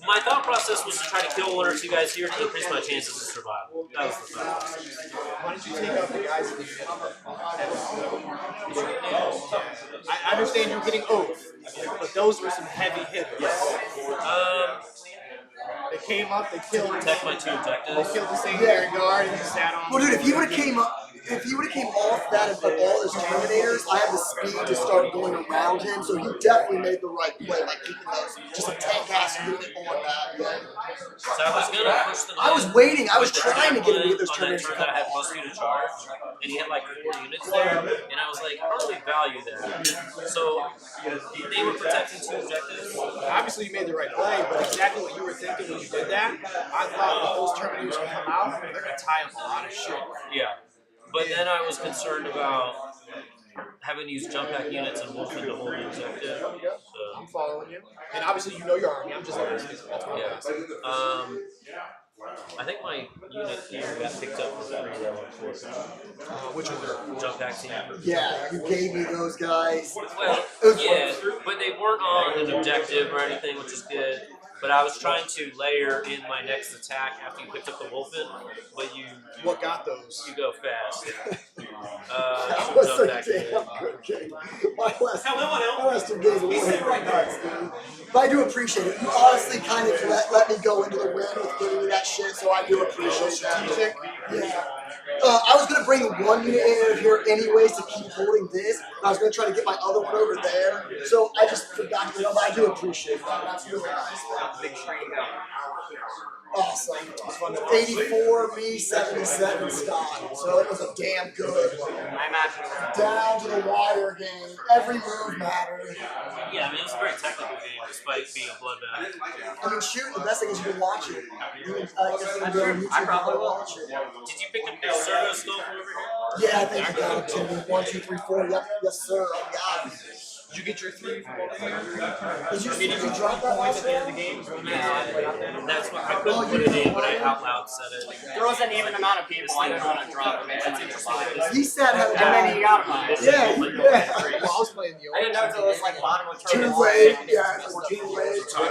P: my thought process was to try to kill 1 or 2 guys here to increase my chances of survival. That was the thought process.
C: Why don't you take out the guys in the I understand you're getting Oath, but those were some heavy hitters. They came up, they killed.
P: Protect my 2 objectives.
C: They killed the same guard and sat on.
O: Well, dude, if he would have came off that and put all his Terminators, I had the speed to start going around him, so he definitely made the right play by keeping those just a tank-ass unit on that.
P: So I was gonna push them.
O: I was waiting. I was trying to get him to get those
P: on that
O: Terminators.
P: turn that I had +2 to charge, and he had like 4 units there, and I was like, I don't really value that. So they were protecting 2 objectives.
C: Obviously, you made the right play, but exactly what you were thinking when you did that, I thought that those Terminators would come out, they're going to tie up a lot of shit.
P: Yeah. But then I was concerned about having to use jump back units and Wolfen to hold the objective. So.
C: I'm following you. And obviously you know your army, I'm just asking.
P: I think my unit here got picked up for free.
C: Which one?
P: Jump back team.
O: Yeah, you gave me those guys.
P: Well, yeah, but they weren't on an objective or anything, which is good. But I was trying to layer in my next attack after you picked up the Wolfen, but you...
C: What got those?
P: You go fast.
O: That was a damn good game. My last 2 games were nuts, dude. But I do appreciate it. You honestly kind of let me go into the win with giving me that shit, so I do appreciate that. Yeah. I was going to bring 1 unit in here anyways to keep holding this, and I was going to try to get my other one over there. So I just forgot to do it, but I do appreciate that. That's really nice. Awesome. 84, me, 77 stock. So it was a damn good down to the wire game. Every move mattered.
P: Yeah, I mean, it was a very technical game despite being a bloodbath.
O: I mean, shoot, the best thing is you can watch it. I
P: probably will.
O: watch it.
P: Did you pick up the Servo skull from over here?
O: Yeah, I think you got it, Timmy. 1, 2, 3, 4. Yep, yes, sir. I got it.
C: Did you get your 3 from over here?
O: Did you drop that last
C: at the end of the game?
P: Yeah, that's what I couldn't put it in, but I out loud said it.
R: There was an even amount of people. I didn't want to drop it. That's interesting.
O: He said how
R: many you got of
O: Yeah.
C: Well, I was playing the
R: I didn't know until it was like bottom of turn.
O: 2 waves. Yeah, 14 waves.